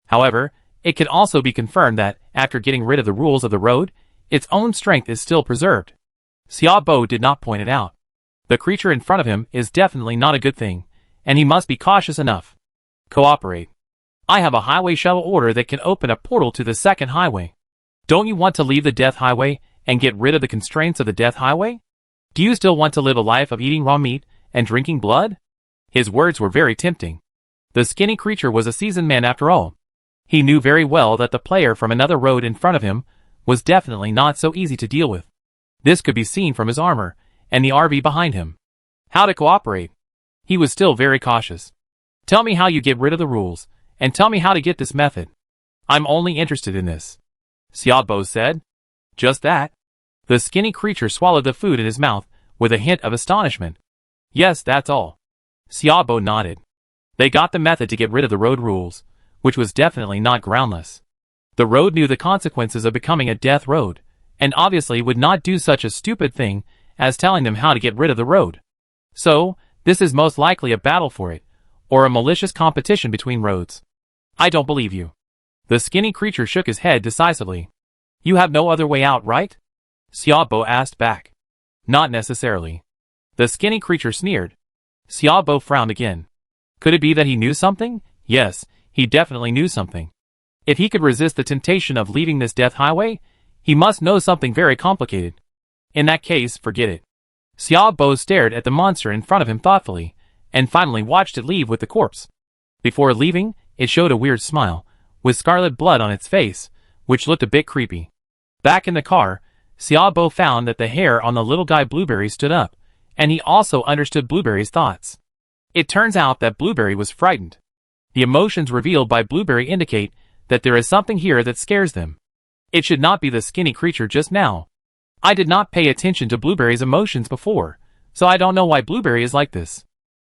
However, it can also be confirmed that, after getting rid of the rules of the road, its own strength is still preserved. Xiaobo did not point it out. The creature in front of him is definitely not a good thing, and he must be cautious enough. Cooperate. I have a highway shuttle order that can open a portal to the second highway. Don't you want to leave the death highway and get rid of the constraints of the death highway? Do you still want to live a life of eating raw meat and drinking blood? His words were very tempting. The skinny creature was a seasoned man after all. He knew very well that the player from another road in front of him was definitely not so easy to deal with. This could be seen from his armor and the RV behind him. How to cooperate? He was still very cautious. Tell me how you get rid of the rules, and tell me how to get this method. I'm only interested in this. Xiaobo said. Just that? The skinny creature swallowed the food in his mouth with a hint of astonishment. Yes, that's all. Xiaobo nodded. They got the method to get rid of the road rules, which was definitely not groundless. The road knew the consequences of becoming a death road, and obviously would not do such a stupid thing as telling them how to get rid of the road. So, this is most likely a battle for it, or a malicious competition between roads. I don't believe you. The skinny creature shook his head decisively. You have no other way out, right? Xiaobo asked back. Not necessarily. The skinny creature sneered. Xiaobo frowned again. Could it be that he knew something? Yes, he definitely knew something. If he could resist the temptation of leaving this death highway, he must know something very complicated. In that case, forget it. Xiaobo stared at the monster in front of him thoughtfully, and finally watched it leave with the corpse. Before leaving, it showed a weird smile, with scarlet blood on its face, which looked a bit creepy. Back in the car, Xiaobo found that the hair on the little guy Blueberry stood up, and he also understood Blueberry's thoughts. It turns out that Blueberry was frightened. The emotions revealed by Blueberry indicate that there is something here that scares them. It should not be the skinny creature just now. I did not pay attention to Blueberry's emotions before, so I don't know why Blueberry is like this.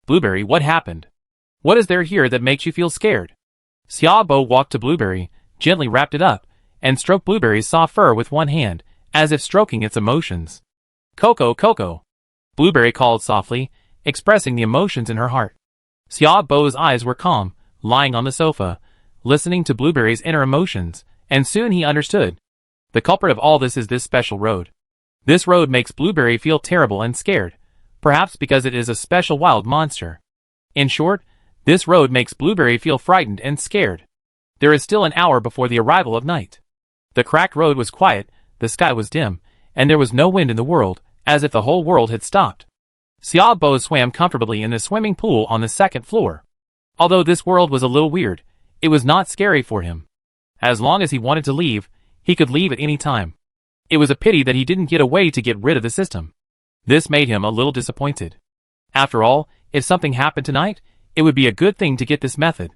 Blueberry, what happened? What is there here that makes you feel scared? Xiaobo walked to Blueberry, gently wrapped it up, and stroked Blueberry's soft fur with one hand, as if stroking its emotions. Coco, Coco. Blueberry called softly, expressing the emotions in her heart. Xiaobo's eyes were calm, lying on the sofa, listening to Blueberry's inner emotions, and soon he understood. The culprit of all this is this special road. This road makes Blueberry feel terrible and scared, perhaps because it is a special wild monster. In short, this road makes Blueberry feel frightened and scared. There is still an hour before the arrival of night. The cracked road was quiet, the sky was dim, and there was no wind in the world, as if the whole world had stopped. Xiaobo swam comfortably in the swimming pool on the second floor. Although this world was a little weird, it was not scary for him. As long as he wanted to leave, he could leave at any time. It was a pity that he didn't get a way to get rid of the system. This made him a little disappointed. After all, if something happened tonight, it would be a good thing to get this method.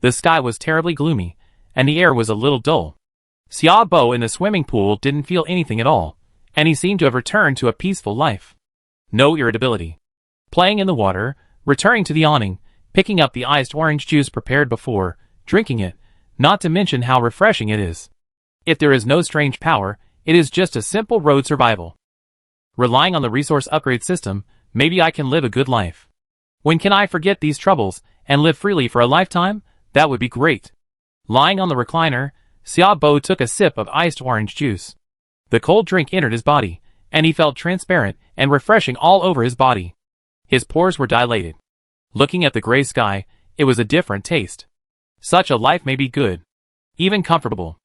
The sky was terribly gloomy, and the air was a little dull. Xiaobo in the swimming pool didn't feel anything at all, and he seemed to have returned to a peaceful life. No irritability. Playing in the water, returning to the awning, picking up the iced orange juice prepared before, drinking it, not to mention how refreshing it is. If there is no strange power, it is just a simple road survival. Relying on the resource upgrade system, maybe I can live a good life. When can I forget these troubles and live freely for a lifetime? That would be great. Lying on the recliner, Xiaobo took a sip of iced orange juice. The cold drink entered his body, and he felt transparent and refreshing all over his body. His pores were dilated. Looking at the gray sky, it was a different taste. Such a life may be good. Even comfortable.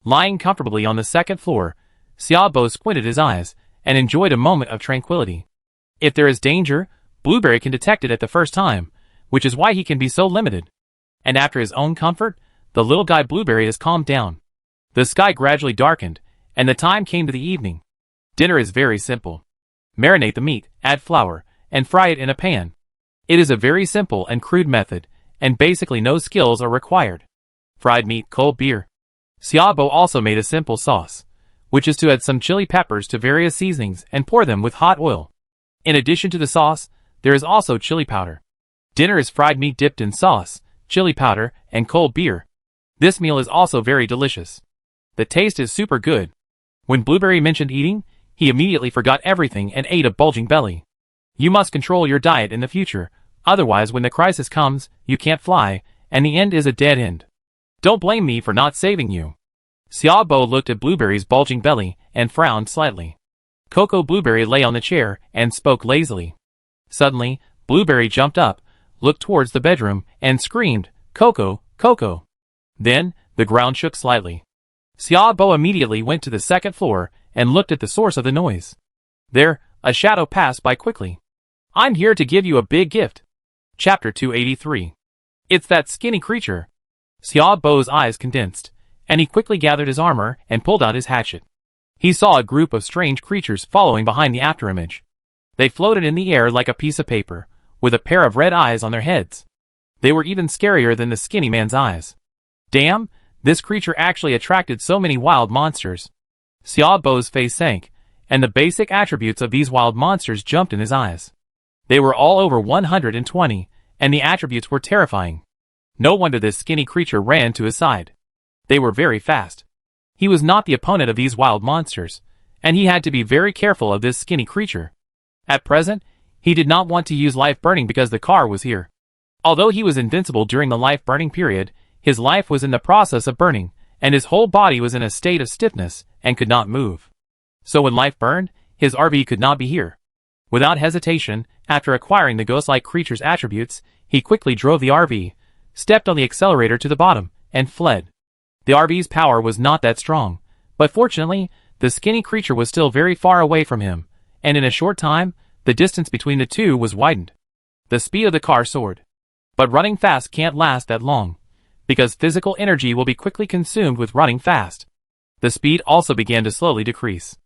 Lying comfortably on the second floor, Xiaobo squinted his eyes, and enjoyed a moment of tranquility. If there is danger, Blueberry can detect it at the first time, which is why he can be so limited. And after his own comfort, the little guy Blueberry is calmed down. The sky gradually darkened, and the time came to the evening. Dinner is very simple. Marinate the meat, add flour, and fry it in a pan. It is a very simple and crude method, and basically no skills are required. Fried meat, cold beer. Xiaobo also made a simple sauce, which is to add some chili peppers to various seasonings and pour them with hot oil. In addition to the sauce, there is also chili powder. Dinner is fried meat dipped in sauce, chili powder, and cold beer. This meal is also very delicious. The taste is super good. When Blueberry mentioned eating, he immediately forgot everything and ate a bulging belly. You must control your diet in the future, otherwise when the crisis comes, you can't fly, and the end is a dead end. Don't blame me for not saving you. Xiaobo looked at Blueberry's bulging belly and frowned slightly. Coco Blueberry lay on the chair and spoke lazily. Suddenly, Blueberry jumped up, looked towards the bedroom, and screamed, "Coco, Coco!" Then, the ground shook slightly. Xiaobo immediately went to the second floor and looked at the source of the noise. There, a shadow passed by quickly. "I'm here to give you a big gift." Chapter 283. It's that skinny creature. Xiaobo's eyes condensed, and he quickly gathered his armor and pulled out his hatchet. He saw a group of strange creatures following behind the afterimage. They floated in the air like a piece of paper, with a pair of red eyes on their heads. They were even scarier than the skinny man's eyes. Damn, this creature actually attracted so many wild monsters. Xiaobo's face sank, and the basic attributes of these wild monsters jumped in his eyes. They were all over 120, and the attributes were terrifying. No wonder this skinny creature ran to his side. They were very fast. He was not the opponent of these wild monsters, and he had to be very careful of this skinny creature. At present, he did not want to use life burning because the car was here. Although he was invincible during the life burning period, his life was in the process of burning, and his whole body was in a state of stiffness and could not move. So when life burned, his RV could not be here. Without hesitation, after acquiring the ghost-like creature's attributes, he quickly drove the RV, stepped on the accelerator to the bottom, and fled. The RV's power was not that strong, but fortunately, the skinny creature was still very far away from him, and in a short time, the distance between the two was widened. The speed of the car soared. But running fast can't last that long, because physical energy will be quickly consumed with running fast. The speed also began to slowly decrease.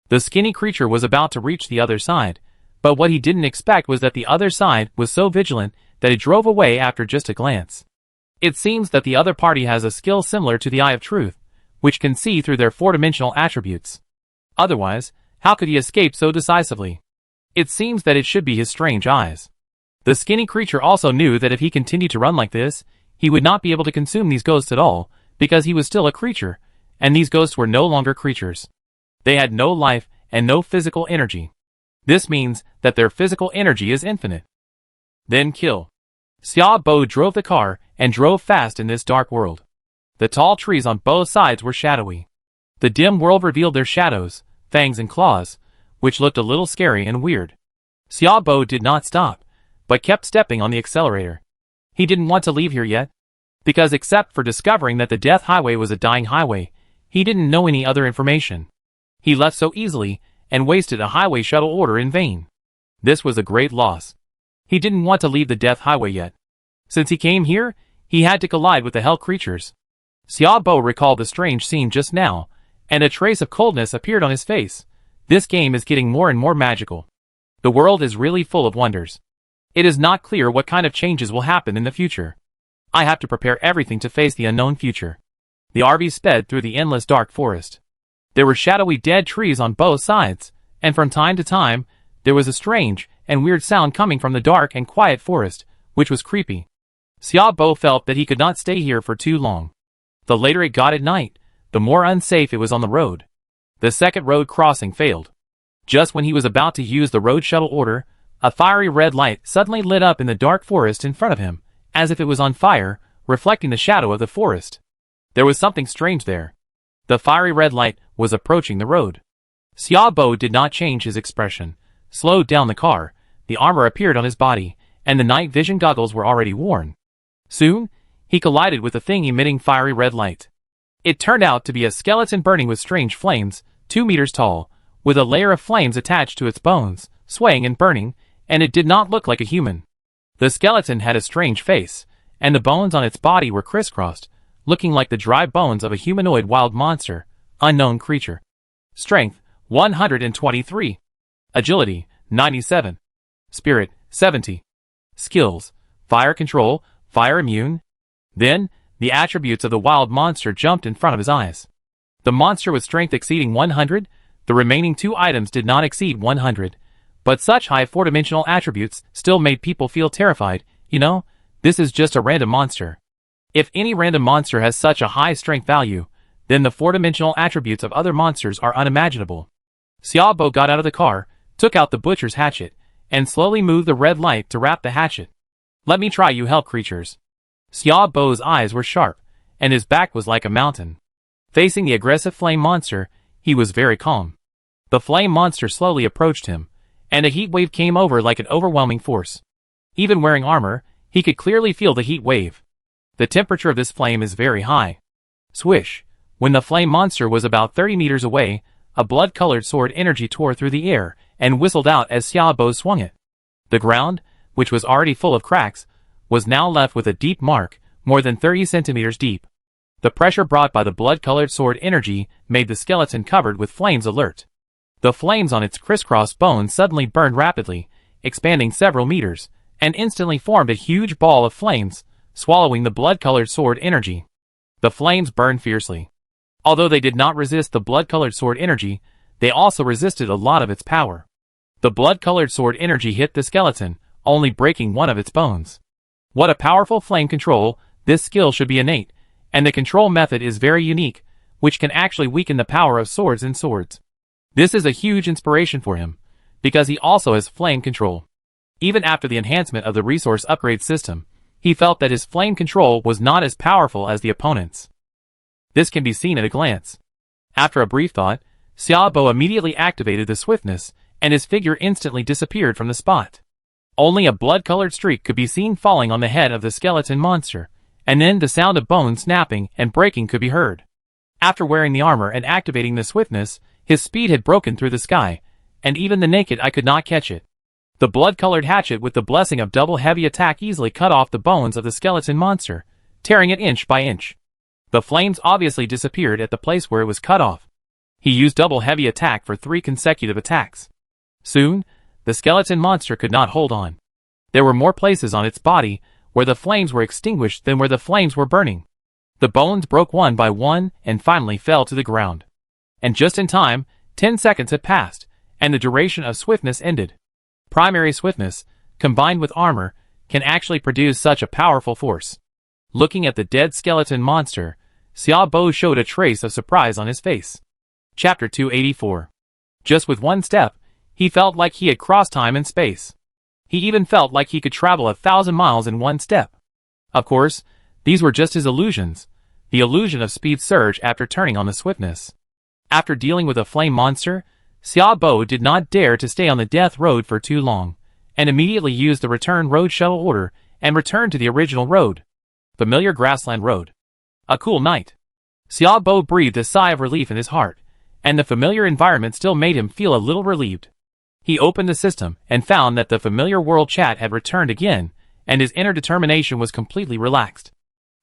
The skinny creature was about to reach the other side, but what he didn't expect was that the other side was so vigilant that it drove away after just a glance. It seems that the other party has a skill similar to the Eye of Truth, which can see through their four-dimensional attributes. Otherwise, how could he escape so decisively? It seems that it should be his strange eyes. The skinny creature also knew that if he continued to run like this, he would not be able to consume these ghosts at all, because he was still a creature, and these ghosts were no longer creatures. They had no life and no physical energy. This means that their physical energy is infinite. Then kill. Xiaobo drove the car and drove fast in this dark world. The tall trees on both sides were shadowy. The dim world revealed their shadows, fangs and claws, which looked a little scary and weird. Xiaobo did not stop, but kept stepping on the accelerator. He didn't want to leave here yet, because except for discovering that the Death Highway was a dying highway, he didn't know any other information. He left so easily and wasted a highway shuttle order in vain. This was a great loss. He didn't want to leave the Death Highway yet. Since he came here, he had to collide with the hell creatures. Xiaobo recalled the strange scene just now, and a trace of coldness appeared on his face. This game is getting more and more magical. The world is really full of wonders. It is not clear what kind of changes will happen in the future. I have to prepare everything to face the unknown future. The RV sped through the endless dark forest. There were shadowy dead trees on both sides, and from time to time, there was a strange and weird sound coming from the dark and quiet forest, which was creepy. Xiaobo felt that he could not stay here for too long. The later it got at night, the more unsafe it was on the road. The second road crossing failed. Just when he was about to use the road shuttle order, a fiery red light suddenly lit up in the dark forest in front of him, as if it was on fire, reflecting the shadow of the forest. There was something strange there. The fiery red light was approaching the road. Xiaobo did not change his expression, slowed down the car, the armor appeared on his body, and the night vision goggles were already worn. Soon, he collided with the thing emitting fiery red light. It turned out to be a skeleton burning with strange flames, 2 meters tall, with a layer of flames attached to its bones, swaying and burning, and it did not look like a human. The skeleton had a strange face, and the bones on its body were crisscrossed, looking like the dry bones of a humanoid wild monster, unknown creature. Strength, 123. Agility, 97. Spirit, 70. Skills, fire control, fire immune. Then, the attributes of the wild monster jumped in front of his eyes. The monster with strength exceeding 100, the remaining two items did not exceed 100, but such high four-dimensional attributes still made people feel terrified. You know, this is just a random monster. If any random monster has such a high strength value, then the four-dimensional attributes of other monsters are unimaginable. Xiaobo got out of the car, took out the butcher's hatchet, and slowly moved the red light to wrap the hatchet. Let me try, you hell creatures. Xiaobo's eyes were sharp, and his back was like a mountain. Facing the aggressive flame monster, he was very calm. The flame monster slowly approached him, and a heat wave came over like an overwhelming force. Even wearing armor, he could clearly feel the heat wave. The temperature of this flame is very high. Swish! When the flame monster was about 30 meters away, a blood-colored sword energy tore through the air and whistled out as Xiaobo swung it. The ground, which was already full of cracks, was now left with a deep mark, more than 30 centimeters deep. The pressure brought by the blood-colored sword energy made the skeleton covered with flames alert. The flames on its crisscrossed bones suddenly burned rapidly, expanding several meters, and instantly formed a huge ball of flames, swallowing the blood-colored sword energy. The flames burned fiercely. Although they did not resist the blood-colored sword energy, they also resisted a lot of its power. The blood-colored sword energy hit the skeleton, only breaking one of its bones. What a powerful flame control! This skill should be innate, and the control method is very unique, which can actually weaken the power of swords and swords. This is a huge inspiration for him, because he also has flame control. Even after the enhancement of the resource upgrade system, he felt that his flame control was not as powerful as the opponent's. This can be seen at a glance. After a brief thought, Xiaobo immediately activated the swiftness, and his figure instantly disappeared from the spot. Only a blood-colored streak could be seen falling on the head of the skeleton monster, and then the sound of bones snapping and breaking could be heard. After wearing the armor and activating the swiftness, his speed had broken through the sky, and even the naked eye could not catch it. The blood-colored hatchet with the blessing of double heavy attack easily cut off the bones of the skeleton monster, tearing it inch by inch. The flames obviously disappeared at the place where it was cut off. He used double heavy attack for 3 consecutive attacks. Soon, the skeleton monster could not hold on. There were more places on its body where the flames were extinguished than where the flames were burning. The bones broke one by one and finally fell to the ground. And just in time, 10 seconds had passed, and the duration of swiftness ended. Primary swiftness, combined with armor, can actually produce such a powerful force. Looking at the dead skeleton monster, Xiaobo showed a trace of surprise on his face. Chapter 284. Just with one step, he felt like he had crossed time and space. He even felt like he could travel 1,000 miles in one step. Of course, these were just his illusions. The illusion of speed surged after turning on the swiftness. After dealing with a flame monster, Xiaobo did not dare to stay on the death road for too long, and immediately used the return road shuttle order and returned to the original road. Familiar grassland road. A cool night. Xiaobo breathed a sigh of relief in his heart, and the familiar environment still made him feel a little relieved. He opened the system and found that the familiar world chat had returned again, and his inner determination was completely relaxed.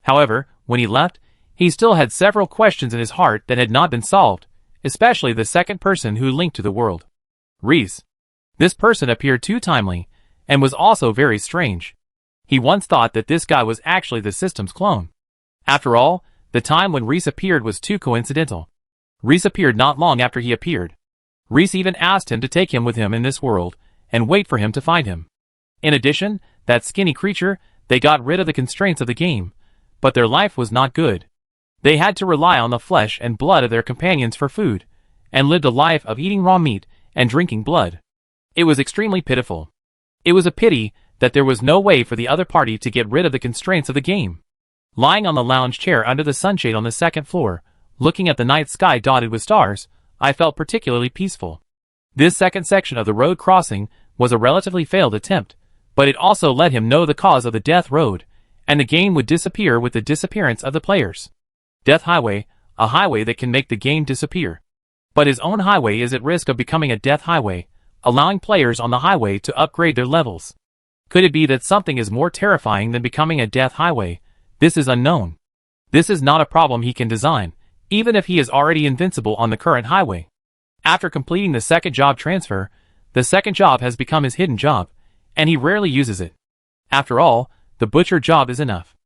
However, when he left, he still had several questions in his heart that had not been solved, especially the second person who linked to the world. Reese. This person appeared too timely, and was also very strange. He once thought that this guy was actually the system's clone. After all, the time when Reese appeared was too coincidental. Reese appeared not long after he appeared. Reese even asked him to take him with him in this world, and wait for him to find him. In addition, that skinny creature, they got rid of the constraints of the game, but their life was not good. They had to rely on the flesh and blood of their companions for food, and lived a life of eating raw meat and drinking blood. It was extremely pitiful. It was a pity that there was no way for the other party to get rid of the constraints of the game. Lying on the lounge chair under the sunshade on the second floor, looking at the night sky dotted with stars, I felt particularly peaceful. This second section of the road crossing was a relatively failed attempt, but it also let him know the cause of the death road, and the game would disappear with the disappearance of the players. Death Highway, a highway that can make the game disappear. But his own highway is at risk of becoming a death highway, allowing players on the highway to upgrade their levels. Could it be that something is more terrifying than becoming a death highway? This is unknown. This is not a problem he can design, even if he is already invincible on the current highway. After completing the second job transfer, the second job has become his hidden job, and he rarely uses it. After all, the butcher job is enough.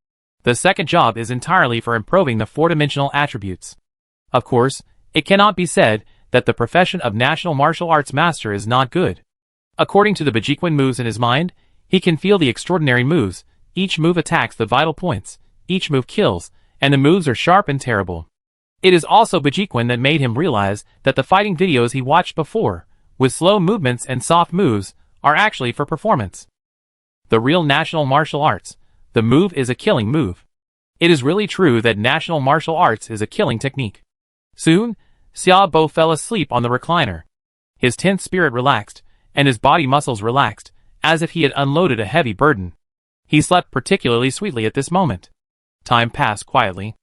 The second job is entirely for improving the four-dimensional attributes. Of course, it cannot be said that the profession of national martial arts master is not good. According to the Bajiquan moves in his mind, he can feel the extraordinary moves, each move attacks the vital points, each move kills, and the moves are sharp and terrible. It is also Bajiquan that made him realize that the fighting videos he watched before, with slow movements and soft moves, are actually for performance. The real national martial arts, the move is a killing move. It is really true that national martial arts is a killing technique. Soon, Xiaobo fell asleep on the recliner. His tense spirit relaxed, and his body muscles relaxed, as if he had unloaded a heavy burden. He slept particularly sweetly at this moment. Time passed quietly.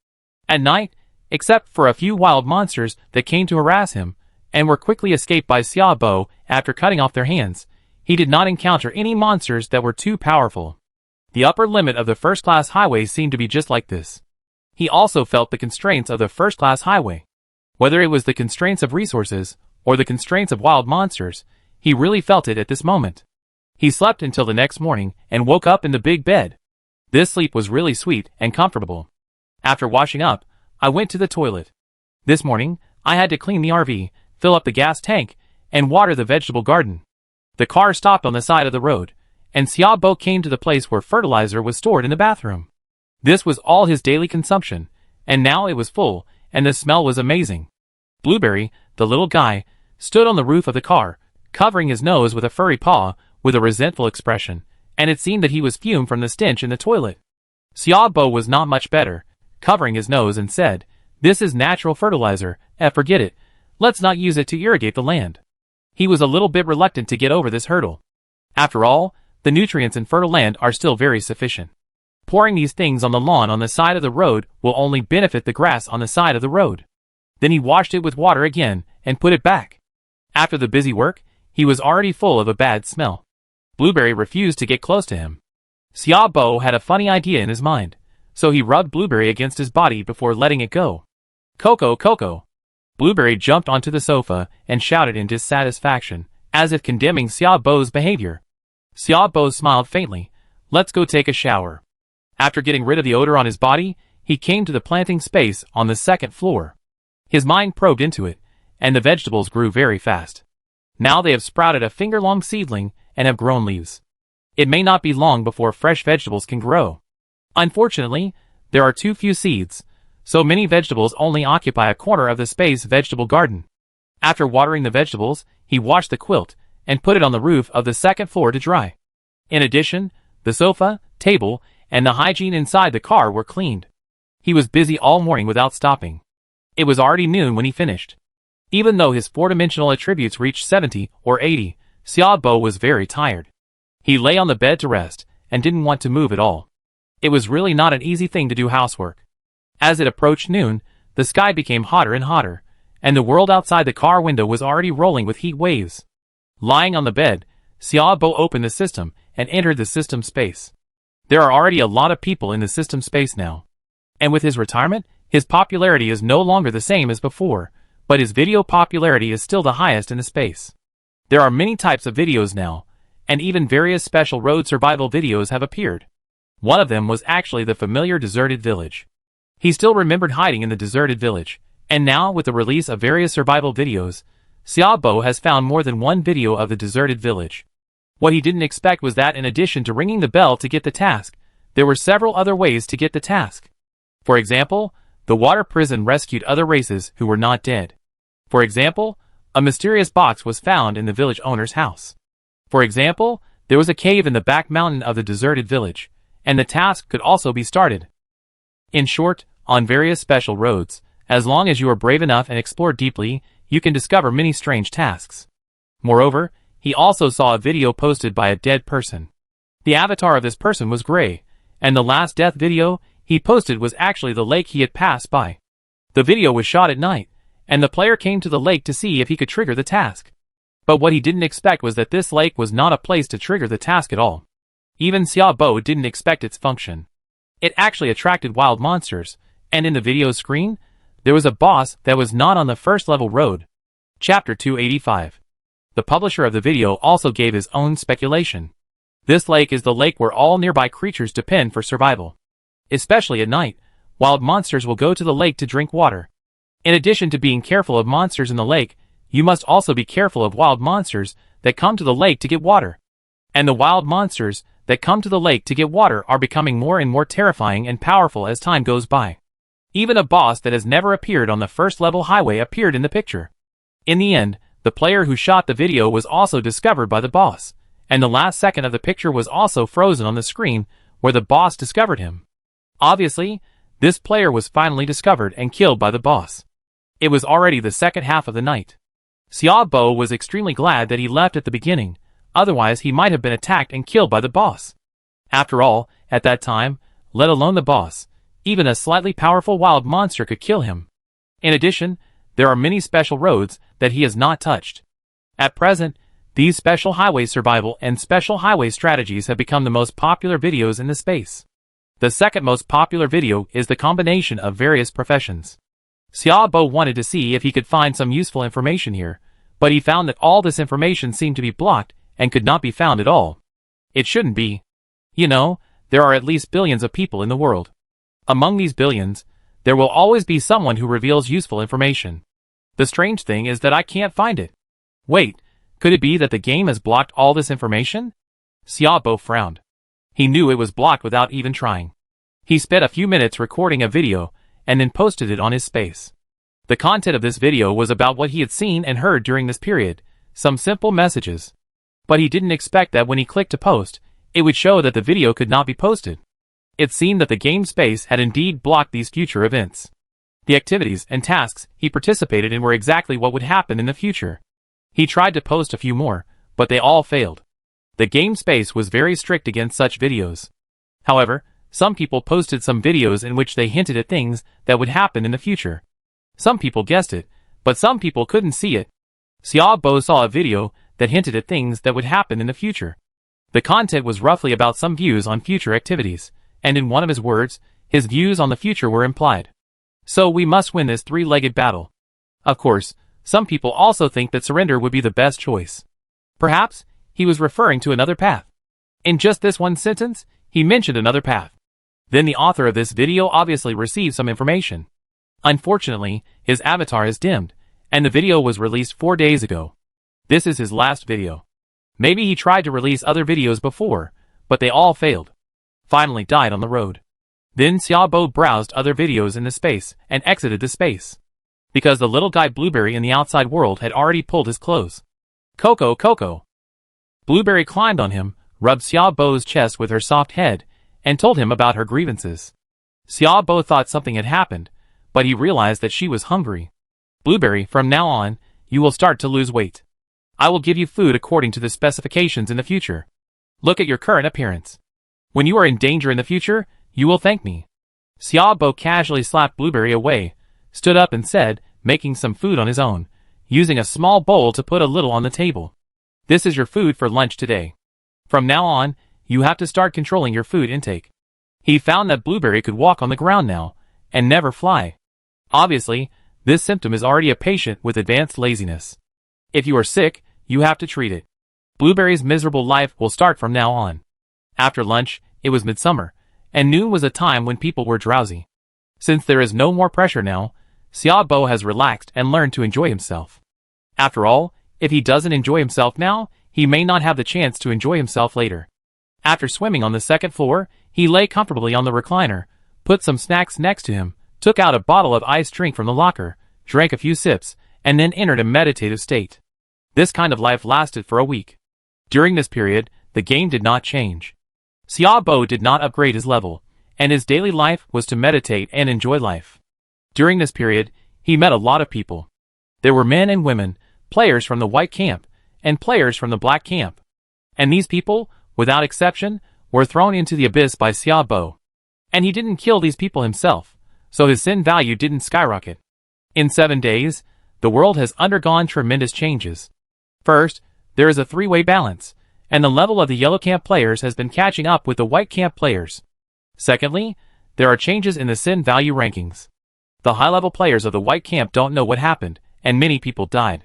At night, except for a few wild monsters that came to harass him, and were quickly escaped by Xiaobo after cutting off their hands, he did not encounter any monsters that were too powerful. The upper limit of the first-class highway seemed to be just like this. He also felt the constraints of the first-class highway. Whether it was the constraints of resources, or the constraints of wild monsters, he really felt it at this moment. He slept until the next morning, and woke up in the big bed. This sleep was really sweet and comfortable. After washing up, I went to the toilet. This morning, I had to clean the RV, fill up the gas tank, and water the vegetable garden. The car stopped on the side of the road, and Xiaobo came to the place where fertilizer was stored in the bathroom. This was all his daily consumption, and now it was full, and the smell was amazing. Blueberry, the little guy, stood on the roof of the car, covering his nose with a furry paw, with a resentful expression, and it seemed that he was fumed from the stench in the toilet. Xiaobo was not much better, covering his nose, and said, "This is natural fertilizer, forget it, let's not use it to irrigate the land." He was a little bit reluctant to get over this hurdle. After all, the nutrients in fertile land are still very sufficient. Pouring these things on the lawn on the side of the road will only benefit the grass on the side of the road. Then he washed it with water again, and put it back. After the busy work, he was already full of a bad smell. Blueberry refused to get close to him. Xiaobo had a funny idea in his mind, so he rubbed Blueberry against his body before letting it go. "Coco, Coco!" Blueberry jumped onto the sofa and shouted in dissatisfaction, as if condemning Xiaobo's behavior. Xiaobo smiled faintly. "Let's go take a shower." After getting rid of the odor on his body, he came to the planting space on the second floor. His mind probed into it, and the vegetables grew very fast. Now they have sprouted a finger-long seedling and have grown leaves. It may not be long before fresh vegetables can grow. Unfortunately, there are too few seeds, so many vegetables only occupy a corner of the space vegetable garden. After watering the vegetables, he washed the quilt and put it on the roof of the second floor to dry. In addition, the sofa, table, and the hygiene inside the car were cleaned. He was busy all morning without stopping. It was already noon when he finished. Even though his four-dimensional attributes reached 70 or 80, Xiaobo was very tired. He lay on the bed to rest, and didn't want to move at all. It was really not an easy thing to do housework. As it approached noon, the sky became hotter and hotter, and the world outside the car window was already rolling with heat waves. Lying on the bed, Xiaobo opened the system and entered the system space. There are already a lot of people in the system space now. And with his retirement, his popularity is no longer the same as before, but his video popularity is still the highest in the space. There are many types of videos now, and even various special road survival videos have appeared. One of them was actually the familiar deserted village. He still remembered hiding in the deserted village, and now with the release of various survival videos, Xiaobo has found more than one video of the deserted village. What he didn't expect was that in addition to ringing the bell to get the task, there were several other ways to get the task. For example, the water prison rescued other races who were not dead. For example, a mysterious box was found in the village owner's house. For example, there was a cave in the back mountain of the deserted village, and the task could also be started. In short, on various special roads, as long as you are brave enough and explore deeply, you can discover many strange tasks. Moreover, he also saw a video posted by a dead person. The avatar of this person was gray, and the last death video he posted was actually the lake he had passed by. The video was shot at night, and the player came to the lake to see if he could trigger the task. But what he didn't expect was that this lake was not a place to trigger the task at all. Even Xiaobo didn't expect its function. It actually attracted wild monsters, and in the video screen, there was a boss that was not on the first level road. Chapter 285. The publisher of the video also gave his own speculation. This lake is the lake where all nearby creatures depend for survival. Especially at night, wild monsters will go to the lake to drink water. In addition to being careful of monsters in the lake, you must also be careful of wild monsters that come to the lake to get water. And the wild monsters that come to the lake to get water are becoming more and more terrifying and powerful as time goes by. Even a boss that has never appeared on the first level highway appeared in the picture. In the end, the player who shot the video was also discovered by the boss, and the last second of the picture was also frozen on the screen where the boss discovered him. Obviously, this player was finally discovered and killed by the boss. It was already the second half of the night. Xiaobo was extremely glad that he left at the beginning, otherwise he might have been attacked and killed by the boss. After all, at that time, let alone the boss, even a slightly powerful wild monster could kill him. In addition, there are many special roads that he has not touched. At present, these special highway survival and special highway strategies have become the most popular videos in the space. The second most popular video is the combination of various professions. Xiaobo wanted to see if he could find some useful information here, but he found that all this information seemed to be blocked and could not be found at all. It shouldn't be. You know, there are at least billions of people in the world. Among these billions, there will always be someone who reveals useful information. The strange thing is that I can't find it. Wait, could it be that the game has blocked all this information? Xiaobo frowned. He knew it was blocked without even trying. He spent a few minutes recording a video and then posted it on his space. The content of this video was about what he had seen and heard during this period, some simple messages. But he didn't expect that when he clicked to post, it would show that the video could not be posted. It seemed that the game space had indeed blocked these future events. The activities and tasks he participated in were exactly what would happen in the future. He tried to post a few more, but they all failed. The game space was very strict against such videos. However, some people posted some videos in which they hinted at things that would happen in the future. Some people guessed it, but some people couldn't see it. Xiaobo saw a video that hinted at things that would happen in the future. The content was roughly about some views on future activities, and in one of his words, his views on the future were implied. So we must win this three-legged battle. Of course, some people also think that surrender would be the best choice. Perhaps, he was referring to another path. In just this one sentence, he mentioned another path. Then the author of this video obviously received some information. Unfortunately, his avatar is dimmed, and the video was released 4 days ago. This is his last video. Maybe he tried to release other videos before, but they all failed. Finally died on the road. Then Xiaobo browsed other videos in the space and exited the space. Because the little guy Blueberry in the outside world had already pulled his clothes. Coco. Blueberry climbed on him, rubbed Xiaobo's chest with her soft head, and told him about her grievances. Xiaobo thought something had happened, but he realized that she was hungry. Blueberry, from now on, you will start to lose weight. I will give you food according to the specifications in the future. Look at your current appearance. When you are in danger in the future, you will thank me. Xiaobo casually slapped Blueberry away, stood up and said, making some food on his own, using a small bowl to put a little on the table. This is your food for lunch today. From now on, you have to start controlling your food intake. He found that Blueberry could walk on the ground now, and never fly. Obviously, this symptom is already a patient with advanced laziness. If you are sick, you have to treat it. Blueberry's miserable life will start from now on. After lunch, it was midsummer, and noon was a time when people were drowsy. Since there is no more pressure now, Xiaobo has relaxed and learned to enjoy himself. After all, if he doesn't enjoy himself now, he may not have the chance to enjoy himself later. After swimming on the second floor, he lay comfortably on the recliner, put some snacks next to him, took out a bottle of iced drink from the locker, drank a few sips, and then entered a meditative state. This kind of life lasted for a week. During this period, the game did not change. Xiaobo did not upgrade his level, and his daily life was to meditate and enjoy life. During this period, he met a lot of people. There were men and women, players from the white camp, and players from the black camp. And these people, without exception, were thrown into the abyss by Xiaobo. And he didn't kill these people himself, so his sin value didn't skyrocket. In 7 days, the world has undergone tremendous changes. First, there is a three-way balance, and the level of the yellow camp players has been catching up with the white camp players. Secondly, there are changes in the sin value rankings. The high-level players of the white camp don't know what happened, and many people died.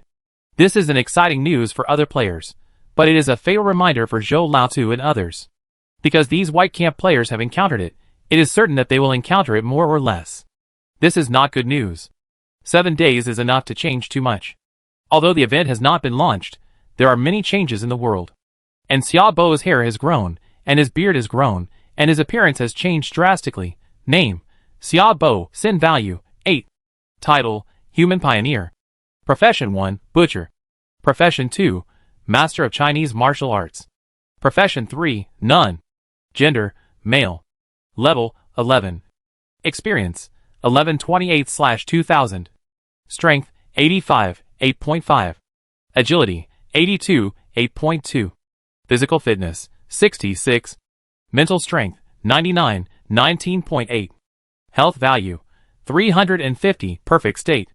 This is an exciting news for other players, but it is a fatal reminder for Zhou Laotu and others. Because these white camp players have encountered it, it is certain that they will encounter it more or less. This is not good news. 7 days is enough to change too much. Although the event has not been launched, there are many changes in the world. And Xiaobo's hair has grown, and his beard has grown, and his appearance has changed drastically. Name: Xiaobo, Sin Value, 8. Title: Human Pioneer. Profession 1, Butcher. Profession 2, Master of Chinese Martial Arts. Profession 3, Nun. Gender: Male. Level: 11. Experience: 1128/2000. Strength: 85, 8.5. Agility: 82, 8.2. Physical fitness: 66. Mental strength: 99, 19.8. Health value: 350, perfect state.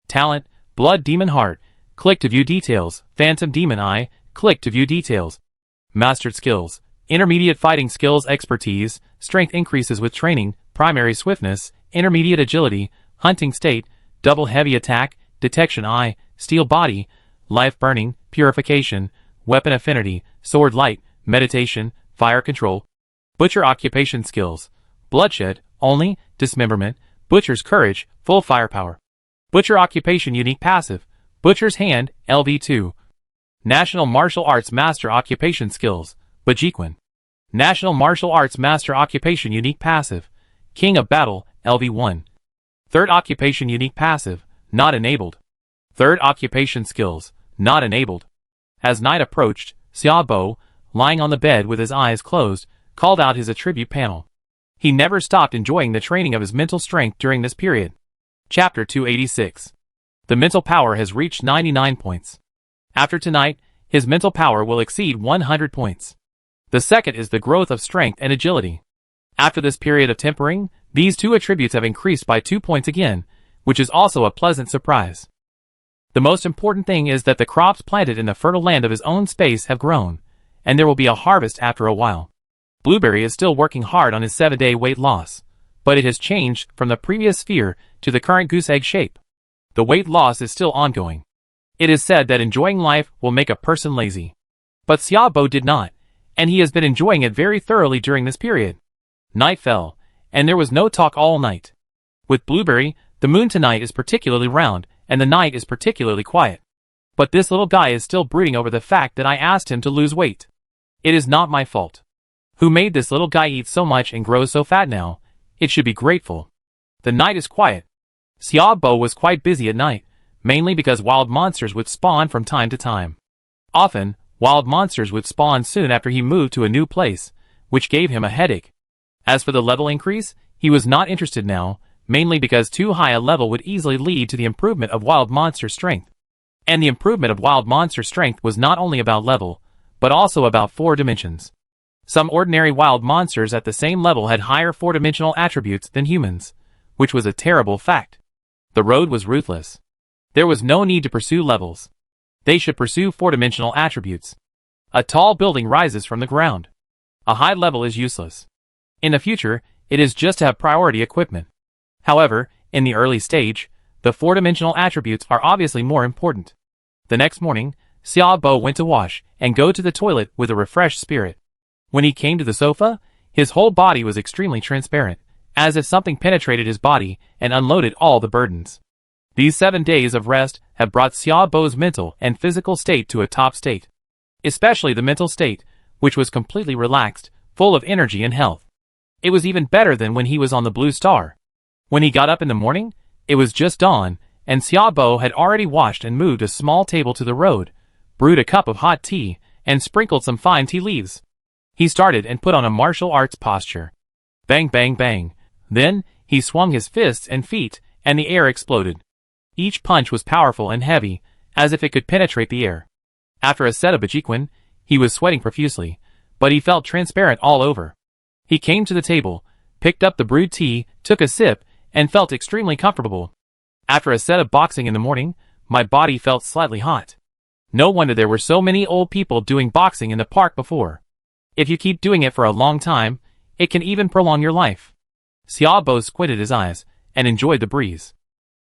Talent: Blood Demon Heart. Click to view details. Phantom Demon Eye. Click to view details. Mastered skills: intermediate fighting skills, expertise, strength increases with training, primary swiftness, intermediate agility, hunting state, double heavy attack, detection eye, steel body, life burning, purification, weapon affinity, sword light, meditation, fire control. Butcher occupation skills: bloodshed, only, dismemberment, butcher's courage, full firepower. Butcher occupation unique passive, butcher's hand, LV2. National Martial Arts Master Occupation Skills, Bajiquan. National Martial Arts Master Occupation Unique Passive, King of Battle, LV1. Third Occupation Unique Passive, not enabled. Third Occupation Skills, not enabled. As night approached, Xiaobo, lying on the bed with his eyes closed, called out his attribute panel. He never stopped enjoying the training of his mental strength during this period. Chapter 286. The mental power has reached 99 points. After tonight, his mental power will exceed 100 points. The second is the growth of strength and agility. After this period of tempering, these two attributes have increased by 2 points again, which is also a pleasant surprise. The most important thing is that the crops planted in the fertile land of his own space have grown, and there will be a harvest after a while. Blueberry is still working hard on his 7-day weight loss, but it has changed from the previous sphere to the current goose egg shape. The weight loss is still ongoing. It is said that enjoying life will make a person lazy. But Xiaobo did not, and he has been enjoying it very thoroughly during this period. Night fell, and there was no talk all night. With Blueberry, the moon tonight is particularly round, and the night is particularly quiet. But this little guy is still brooding over the fact that I asked him to lose weight. It is not my fault. Who made this little guy eat so much and grow so fat now? It should be grateful. The night is quiet. Xiaobo was quite busy at night, mainly because wild monsters would spawn from time to time. Often, wild monsters would spawn soon after he moved to a new place, which gave him a headache. As for the level increase, he was not interested now, mainly because too high a level would easily lead to the improvement of wild monster strength. And the improvement of wild monster strength was not only about level, but also about 4 dimensions. Some ordinary wild monsters at the same level had higher 4-dimensional attributes than humans, which was a terrible fact. The road was ruthless. There was no need to pursue levels. They should pursue 4-dimensional attributes. A tall building rises from the ground. A high level is useless. In the future, it is just to have priority equipment. However, in the early stage, the 4-dimensional attributes are obviously more important. The next morning, Xiaobo went to wash and go to the toilet with a refreshed spirit. When he came to the sofa, his whole body was extremely transparent, as if something penetrated his body and unloaded all the burdens. These 7 days of rest have brought Xiaobo's mental and physical state to a top state. Especially the mental state, which was completely relaxed, full of energy and health. It was even better than when he was on the Blue Star. When he got up in the morning, it was just dawn, and Xiaobo had already washed and moved a small table to the road, brewed a cup of hot tea, and sprinkled some fine tea leaves. He started and put on a martial arts posture. Bang, bang, bang. Then, he swung his fists and feet, and the air exploded. Each punch was powerful and heavy, as if it could penetrate the air. After a set of Bajiquan, he was sweating profusely, but he felt transparent all over. He came to the table, picked up the brewed tea, took a sip, and felt extremely comfortable. After a set of boxing in the morning, my body felt slightly hot. No wonder there were so many old people doing boxing in the park before. If you keep doing it for a long time, it can even prolong your life. Xiaobo squinted his eyes and enjoyed the breeze.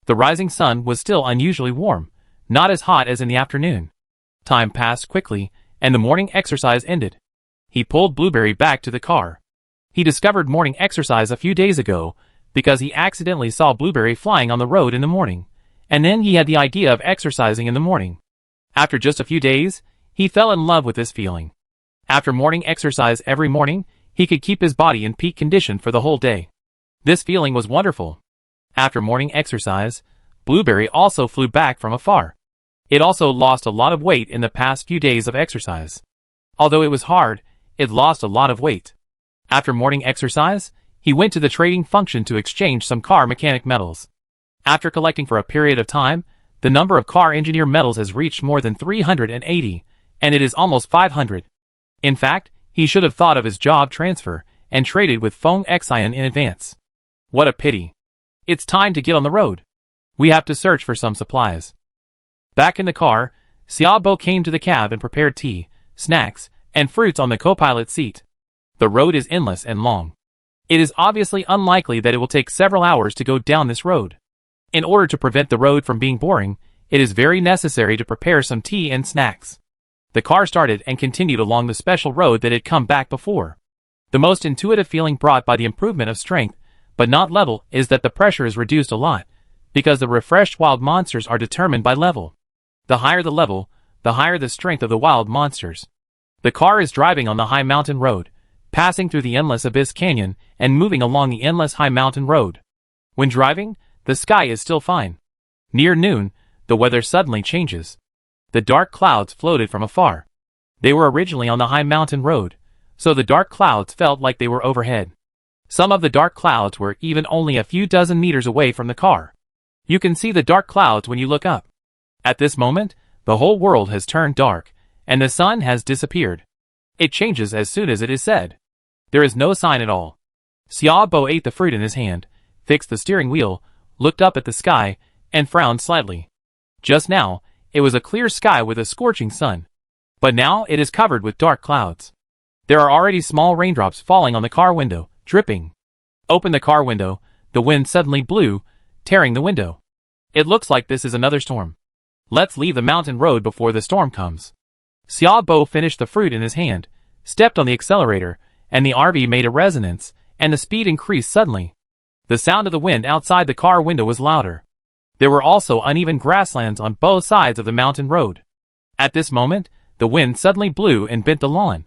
The rising sun was still unusually warm, not as hot as in the afternoon. Time passed quickly, and the morning exercise ended. He pulled Blueberry back to the car. He discovered morning exercise a few days ago because he accidentally saw Blueberry flying on the road in the morning, and then he had the idea of exercising in the morning. After just a few days, he fell in love with this feeling. After morning exercise every morning, he could keep his body in peak condition for the whole day. This feeling was wonderful. After morning exercise, Blueberry also flew back from afar. It also lost a lot of weight in the past few days of exercise. Although it was hard, it lost a lot of weight. After morning exercise, he went to the trading function to exchange some car mechanic metals. After collecting for a period of time, the number of car engineer metals has reached more than 380, and it is almost 500. In fact, he should have thought of his job transfer and traded with Feng Xian in advance. What a pity. It's time to get on the road. We have to search for some supplies. Back in the car, Xiaobo came to the cab and prepared tea, snacks, and fruits on the co-pilot seat. The road is endless and long. It is obviously unlikely that it will take several hours to go down this road. In order to prevent the road from being boring, it is very necessary to prepare some tea and snacks. The car started and continued along the special road that had come back before. The most intuitive feeling brought by the improvement of strength, but not level, is that the pressure is reduced a lot, because the refreshed wild monsters are determined by level. The higher the level, the higher the strength of the wild monsters. The car is driving on the high mountain road, passing through the endless abyss canyon and moving along the endless high mountain road. When driving, the sky is still fine. Near noon, the weather suddenly changes. The dark clouds floated from afar. They were originally on the high mountain road, so the dark clouds felt like they were overhead. Some of the dark clouds were even only a few dozen meters away from the car. You can see the dark clouds when you look up. At this moment, the whole world has turned dark, and the sun has disappeared. It changes as soon as it is said. There is no sign at all. Xiaobo ate the fruit in his hand, fixed the steering wheel, looked up at the sky, and frowned slightly. Just now, it was a clear sky with a scorching sun. But now it is covered with dark clouds. There are already small raindrops falling on the car window, dripping. Open the car window, the wind suddenly blew, tearing the window. It looks like this is another storm. Let's leave the mountain road before the storm comes. Xiaobo finished the fruit in his hand, stepped on the accelerator, and the RV made a resonance, and the speed increased suddenly. The sound of the wind outside the car window was louder. There were also uneven grasslands on both sides of the mountain road. At this moment, the wind suddenly blew and bent the lawn.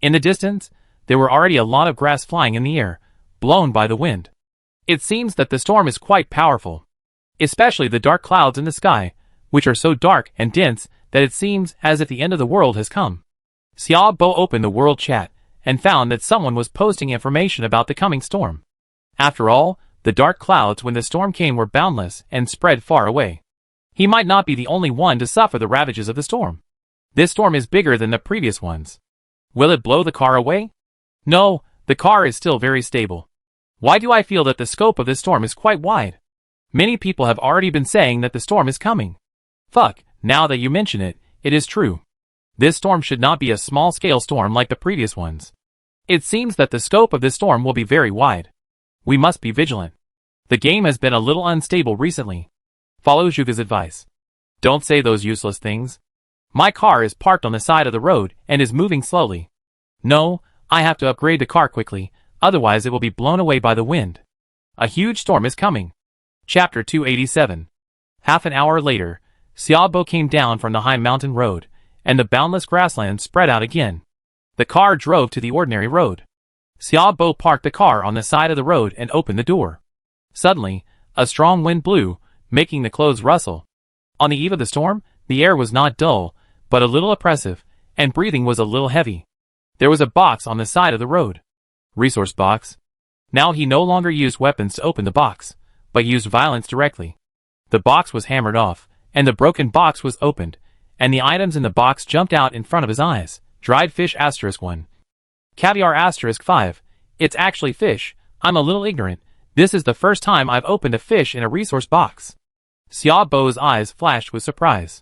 In the distance, there were already a lot of grass flying in the air, blown by the wind. It seems that the storm is quite powerful. Especially the dark clouds in the sky, which are so dark and dense that it seems as if the end of the world has come. Xiaobo opened the world chat and found that someone was posting information about the coming storm. After all, the dark clouds when the storm came were boundless and spread far away. He might not be the only one to suffer the ravages of the storm. This storm is bigger than the previous ones. Will it blow the car away? No, the car is still very stable. Why do I feel that the scope of this storm is quite wide? Many people have already been saying that the storm is coming. Fuck, now that you mention it, it is true. This storm should not be a small-scale storm like the previous ones. It seems that the scope of this storm will be very wide. We must be vigilant. The game has been a little unstable recently. Follow Zhuge's advice. Don't say those useless things. My car is parked on the side of the road and is moving slowly. No, I have to upgrade the car quickly, otherwise it will be blown away by the wind. A huge storm is coming. Chapter 287. Half an hour later, Xiaobo came down from the high mountain road, and the boundless grassland spread out again. The car drove to the ordinary road. Xiaobo parked the car on the side of the road and opened the door. Suddenly, a strong wind blew, making the clothes rustle. On the eve of the storm, the air was not dull, but a little oppressive, and breathing was a little heavy. There was a box on the side of the road. Resource box. Now he no longer used weapons to open the box, but used violence directly. The box was hammered off, and the broken box was opened, and the items in the box jumped out in front of his eyes. Dried fish *1. Caviar *5. It's actually fish. I'm a little ignorant. This is the first time I've opened a fish in a resource box. Xiaobo's eyes flashed with surprise.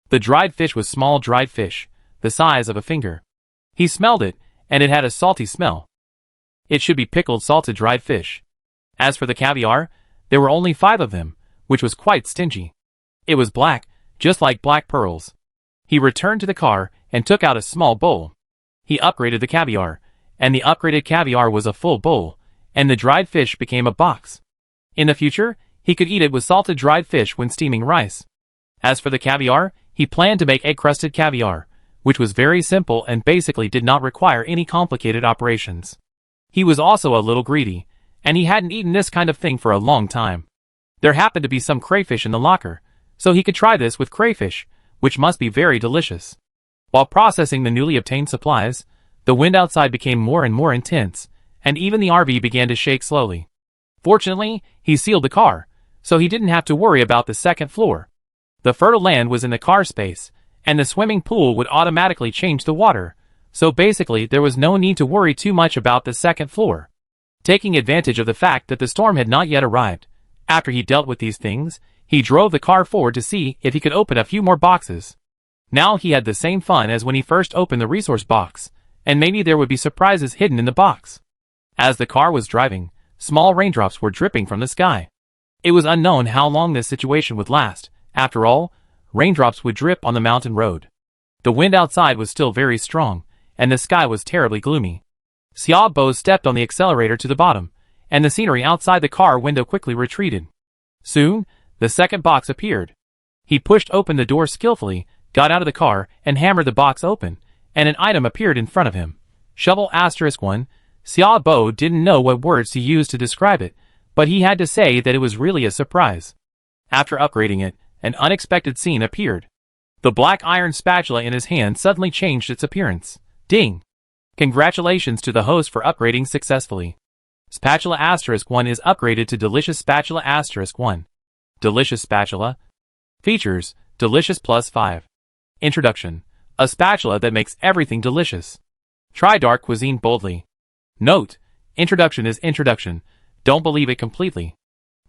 The dried fish was small dried fish, the size of a finger. He smelled it, and it had a salty smell. It should be pickled salted dried fish. As for the caviar, there were only 5 of them, which was quite stingy. It was black, just like black pearls. He returned to the car and took out a small bowl. He upgraded the caviar, and the upgraded caviar was a full bowl, and the dried fish became a box. In the future, he could eat it with salted dried fish when steaming rice. As for the caviar, he planned to make egg-crusted caviar, which was very simple and basically did not require any complicated operations. He was also a little greedy, and he hadn't eaten this kind of thing for a long time. There happened to be some crayfish in the locker, so he could try this with crayfish, which must be very delicious. While processing the newly obtained supplies, the wind outside became more and more intense, and even the RV began to shake slowly. Fortunately, he sealed the car, so he didn't have to worry about the second floor. The fertile land was in the car space, and the swimming pool would automatically change the water, so basically there was no need to worry too much about the second floor. Taking advantage of the fact that the storm had not yet arrived, after he dealt with these things, he drove the car forward to see if he could open a few more boxes. Now he had the same fun as when he first opened the resource box, and maybe there would be surprises hidden in the box. As the car was driving, small raindrops were dripping from the sky. It was unknown how long this situation would last. After all, raindrops would drip on the mountain road. The wind outside was still very strong, and the sky was terribly gloomy. Xiaobo stepped on the accelerator to the bottom, and the scenery outside the car window quickly retreated. Soon, the second box appeared. He pushed open the door skillfully, got out of the car, and hammered the box open, and an item appeared in front of him. Shovel *1. Xiaobo didn't know what words to use to describe it, but he had to say that it was really a surprise. After upgrading it, an unexpected scene appeared. The black iron spatula in his hand suddenly changed its appearance. Ding! Congratulations to the host for upgrading successfully. Spatula *1 is upgraded to Delicious Spatula *1. Delicious Spatula. Features: Delicious plus 5. Introduction: a spatula that makes everything delicious. Try dark cuisine boldly. Note: introduction is introduction. Don't believe it completely.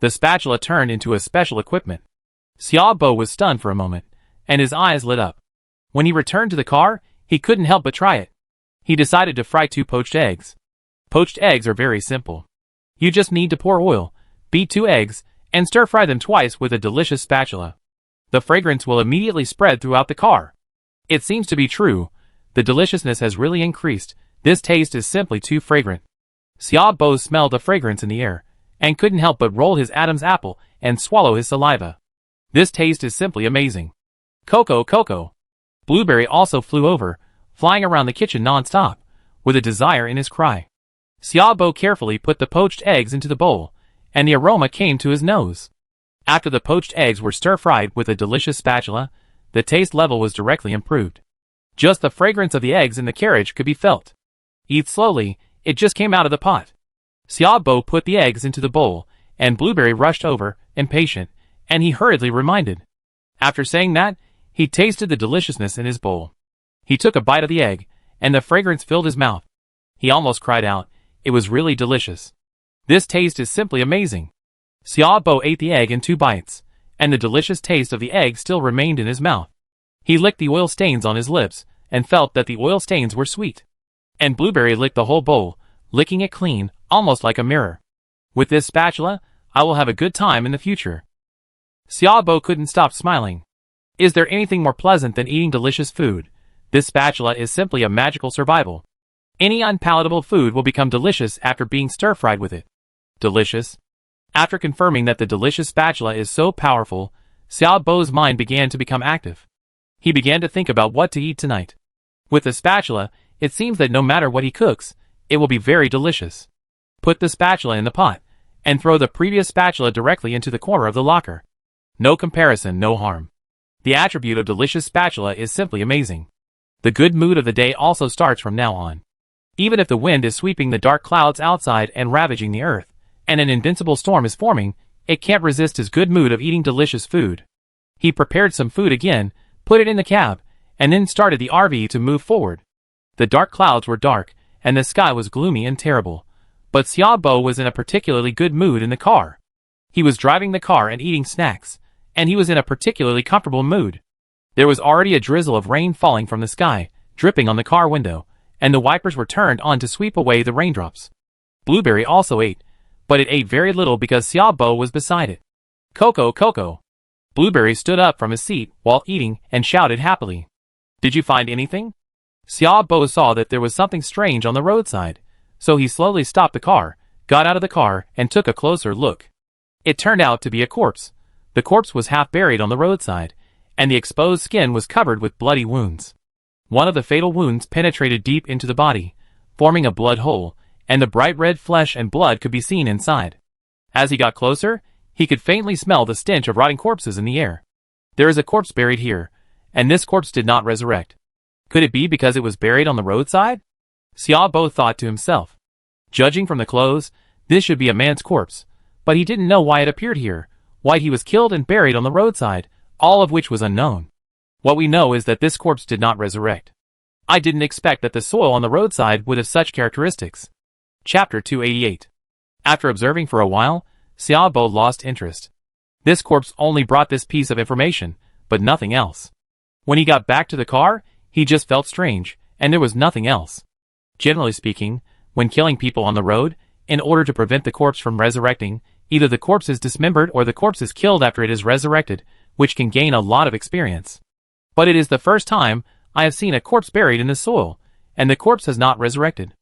The spatula turned into a special equipment. Xiaobo was stunned for a moment, and his eyes lit up. When he returned to the car, he couldn't help but try it. He decided to fry 2 poached eggs. Poached eggs are very simple. You just need to pour oil, beat 2 eggs, and stir-fry them twice with a delicious spatula. The fragrance will immediately spread throughout the car. It seems to be true. The deliciousness has really increased. This taste is simply too fragrant. Xiaobo smelled the fragrance in the air, and couldn't help but roll his Adam's apple and swallow his saliva. This taste is simply amazing. Coco. Blueberry also flew over, flying around the kitchen non-stop, with a desire in his cry. Xiaobo carefully put the poached eggs into the bowl, and the aroma came to his nose. After the poached eggs were stir-fried with a delicious spatula, the taste level was directly improved. Just the fragrance of the eggs in the carriage could be felt. Eat slowly, it just came out of the pot. Xiaobo put the eggs into the bowl, and Blueberry rushed over, impatient, and he hurriedly reminded. After saying that, he tasted the deliciousness in his bowl. He took a bite of the egg, and the fragrance filled his mouth. He almost cried out. It was really delicious. This taste is simply amazing. Xiaobo ate the egg in 2 bites, and the delicious taste of the egg still remained in his mouth. He licked the oil stains on his lips, and felt that the oil stains were sweet. And Blueberry licked the whole bowl, licking it clean, almost like a mirror. With this spatula, I will have a good time in the future. Xiaobo couldn't stop smiling. Is there anything more pleasant than eating delicious food? This spatula is simply a magical survival. Any unpalatable food will become delicious after being stir-fried with it. Delicious. After confirming that the delicious spatula is so powerful, Xiaobo's mind began to become active. He began to think about what to eat tonight. With the spatula, it seems that no matter what he cooks, it will be very delicious. Put the spatula in the pot, and throw the previous spatula directly into the corner of the locker. No comparison, no harm. The attribute of delicious spatula is simply amazing. The good mood of the day also starts from now on. Even if the wind is sweeping the dark clouds outside and ravaging the earth, and an invincible storm is forming, it can't resist his good mood of eating delicious food. He prepared some food again, put it in the cab, and then started the RV to move forward. The dark clouds were dark, and the sky was gloomy and terrible, but Xiaobo was in a particularly good mood in the car. He was driving the car and eating snacks, and he was in a particularly comfortable mood. There was already a drizzle of rain falling from the sky, dripping on the car window, and the wipers were turned on to sweep away the raindrops. Blueberry also ate, but it ate very little because Xiaobo was beside it. Coco, Coco. Blueberry stood up from his seat while eating and shouted happily. Did you find anything? Xiaobo saw that there was something strange on the roadside, so he slowly stopped the car, got out of the car, and took a closer look. It turned out to be a corpse. The corpse was half buried on the roadside, and the exposed skin was covered with bloody wounds. One of the fatal wounds penetrated deep into the body, forming a blood hole, and the bright red flesh and blood could be seen inside. As he got closer, he could faintly smell the stench of rotting corpses in the air. There is a corpse buried here, and this corpse did not resurrect. Could it be because it was buried on the roadside? Xiaobo thought to himself. Judging from the clothes, this should be a man's corpse, but he didn't know why it appeared here, why he was killed and buried on the roadside, all of which was unknown. What we know is that this corpse did not resurrect. I didn't expect that the soil on the roadside would have such characteristics. Chapter 288. After observing for a while, Xiaobo lost interest. This corpse only brought this piece of information, but nothing else. When he got back to the car, he just felt strange, and there was nothing else. Generally speaking, when killing people on the road, in order to prevent the corpse from resurrecting, either the corpse is dismembered or the corpse is killed after it is resurrected, which can gain a lot of experience. But it is the first time I have seen a corpse buried in the soil, and the corpse has not resurrected.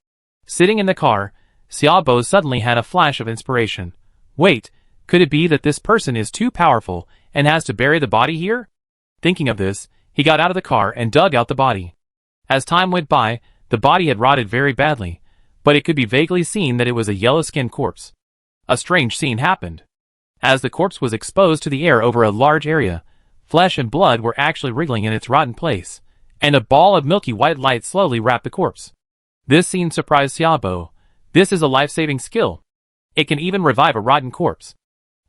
Sitting in the car, Xiaobo suddenly had a flash of inspiration. Wait, could it be that this person is too powerful and has to bury the body here? Thinking of this, he got out of the car and dug out the body. As time went by, the body had rotted very badly, but it could be vaguely seen that it was a yellow-skinned corpse. A strange scene happened. As the corpse was exposed to the air over a large area, flesh and blood were actually wriggling in its rotten place, and a ball of milky white light slowly wrapped the corpse. This scene surprised Xiaobo. This is a life-saving skill. It can even revive a rotten corpse.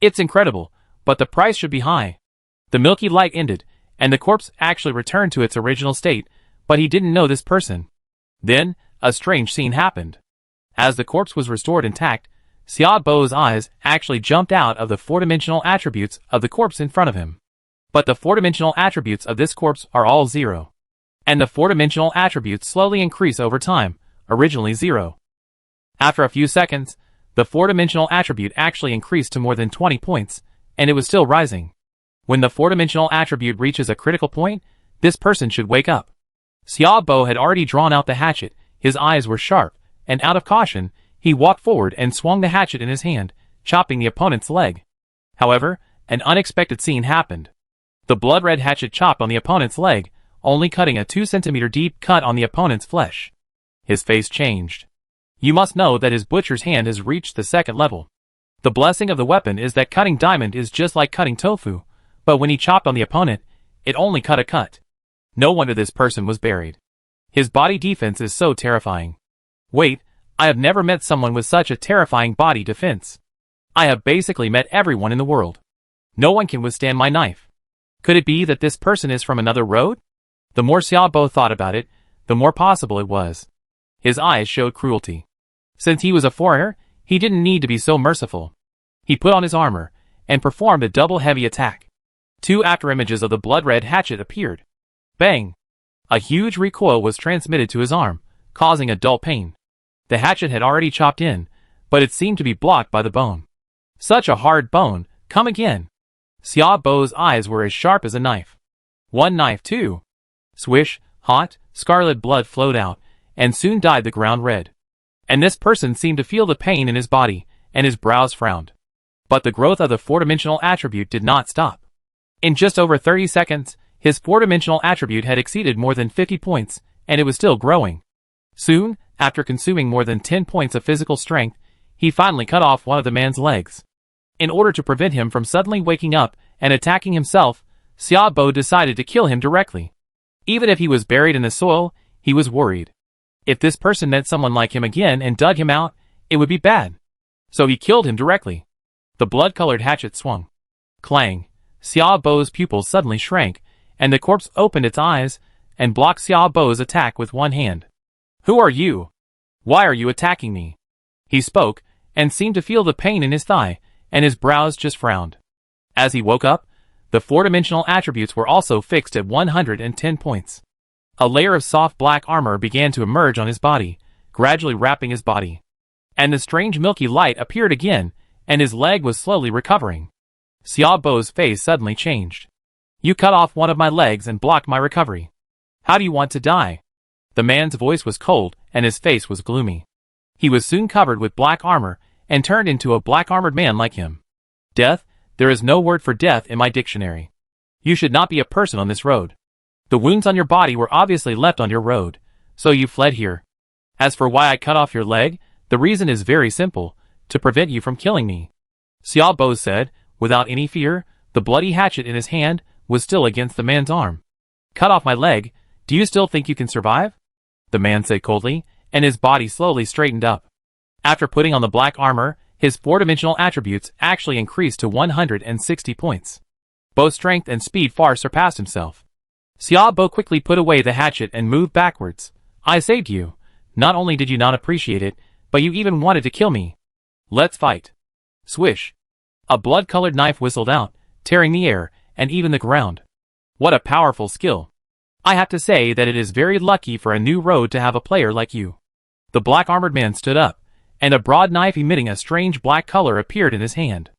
It's incredible, but the price should be high. The milky light ended, and the corpse actually returned to its original state, but he didn't know this person. Then, a strange scene happened. As the corpse was restored intact, Xiaobo's eyes actually jumped out of the four-dimensional attributes of the corpse in front of him. But the four-dimensional attributes of this corpse are all 0. And the four-dimensional attributes slowly increase over time, originally 0. After a few seconds, the four-dimensional attribute actually increased to more than 20 points, and it was still rising. When the four-dimensional attribute reaches a critical point, this person should wake up. Xiaobo had already drawn out the hatchet, his eyes were sharp, and out of caution, he walked forward and swung the hatchet in his hand, chopping the opponent's leg. However, an unexpected scene happened. The blood-red hatchet chopped on the opponent's leg, only cutting a 2-centimeter deep cut on the opponent's flesh. His face changed. You must know that his butcher's hand has reached the second level. The blessing of the weapon is that cutting diamond is just like cutting tofu, but when he chopped on the opponent, it only cut a cut. No wonder this person was buried. His body defense is so terrifying. Wait, I have never met someone with such a terrifying body defense. I have basically met everyone in the world. No one can withstand my knife. Could it be that this person is from another road? The more Xiaobo thought about it, the more possible it was. His eyes showed cruelty. Since he was a foreigner, he didn't need to be so merciful. He put on his armor, and performed a double heavy attack. 2 afterimages of the blood-red hatchet appeared. Bang! A huge recoil was transmitted to his arm, causing a dull pain. The hatchet had already chopped in, but it seemed to be blocked by the bone. Such a hard bone, come again! Xiaobo's eyes were as sharp as a knife. One knife too. Swish, hot, scarlet blood flowed out, and soon dyed the ground red. And this person seemed to feel the pain in his body, and his brows frowned. But the growth of the four-dimensional attribute did not stop. In just over 30 seconds, his four-dimensional attribute had exceeded more than 50 points, and it was still growing. Soon, after consuming more than 10 points of physical strength, he finally cut off one of the man's legs. In order to prevent him from suddenly waking up and attacking himself, Xiaobo decided to kill him directly. Even if he was buried in the soil, he was worried. If this person met someone like him again and dug him out, it would be bad. So he killed him directly. The blood-colored hatchet swung. Clang! Xiaobo's pupils suddenly shrank, and the corpse opened its eyes and blocked Xiaobo's attack with one hand. Who are you? Why are you attacking me? He spoke, and seemed to feel the pain in his thigh, and his brows just frowned. As he woke up, The four-dimensional attributes were also fixed at 110 points. A layer of soft black armor began to emerge on his body, gradually wrapping his body. And the strange milky light appeared again, and his leg was slowly recovering. Xiaobo's face suddenly changed. You cut off one of my legs and blocked my recovery. How do you want to die? The man's voice was cold, and his face was gloomy. He was soon covered with black armor, and turned into a black-armored man like him. Death? There is no word for death in my dictionary. You should not be a person on this road. The wounds on your body were obviously left on your road, so you fled here. As for why I cut off your leg, the reason is very simple, to prevent you from killing me. Xiaobo said, without any fear. The bloody hatchet in his hand was still against the man's arm. Cut off my leg, do you still think you can survive? The man said coldly, and his body slowly straightened up. After putting on the black armor, his four-dimensional attributes actually increased to 160 points. Both strength and speed far surpassed himself. Xiaobo quickly put away the hatchet and moved backwards. I saved you. Not only did you not appreciate it, but you even wanted to kill me. Let's fight. Swish. A blood-colored knife whistled out, tearing the air, and even the ground. What a powerful skill. I have to say that it is very lucky for a new road to have a player like you. The black-armored man stood up, and a broad knife emitting a strange black color appeared in his hand.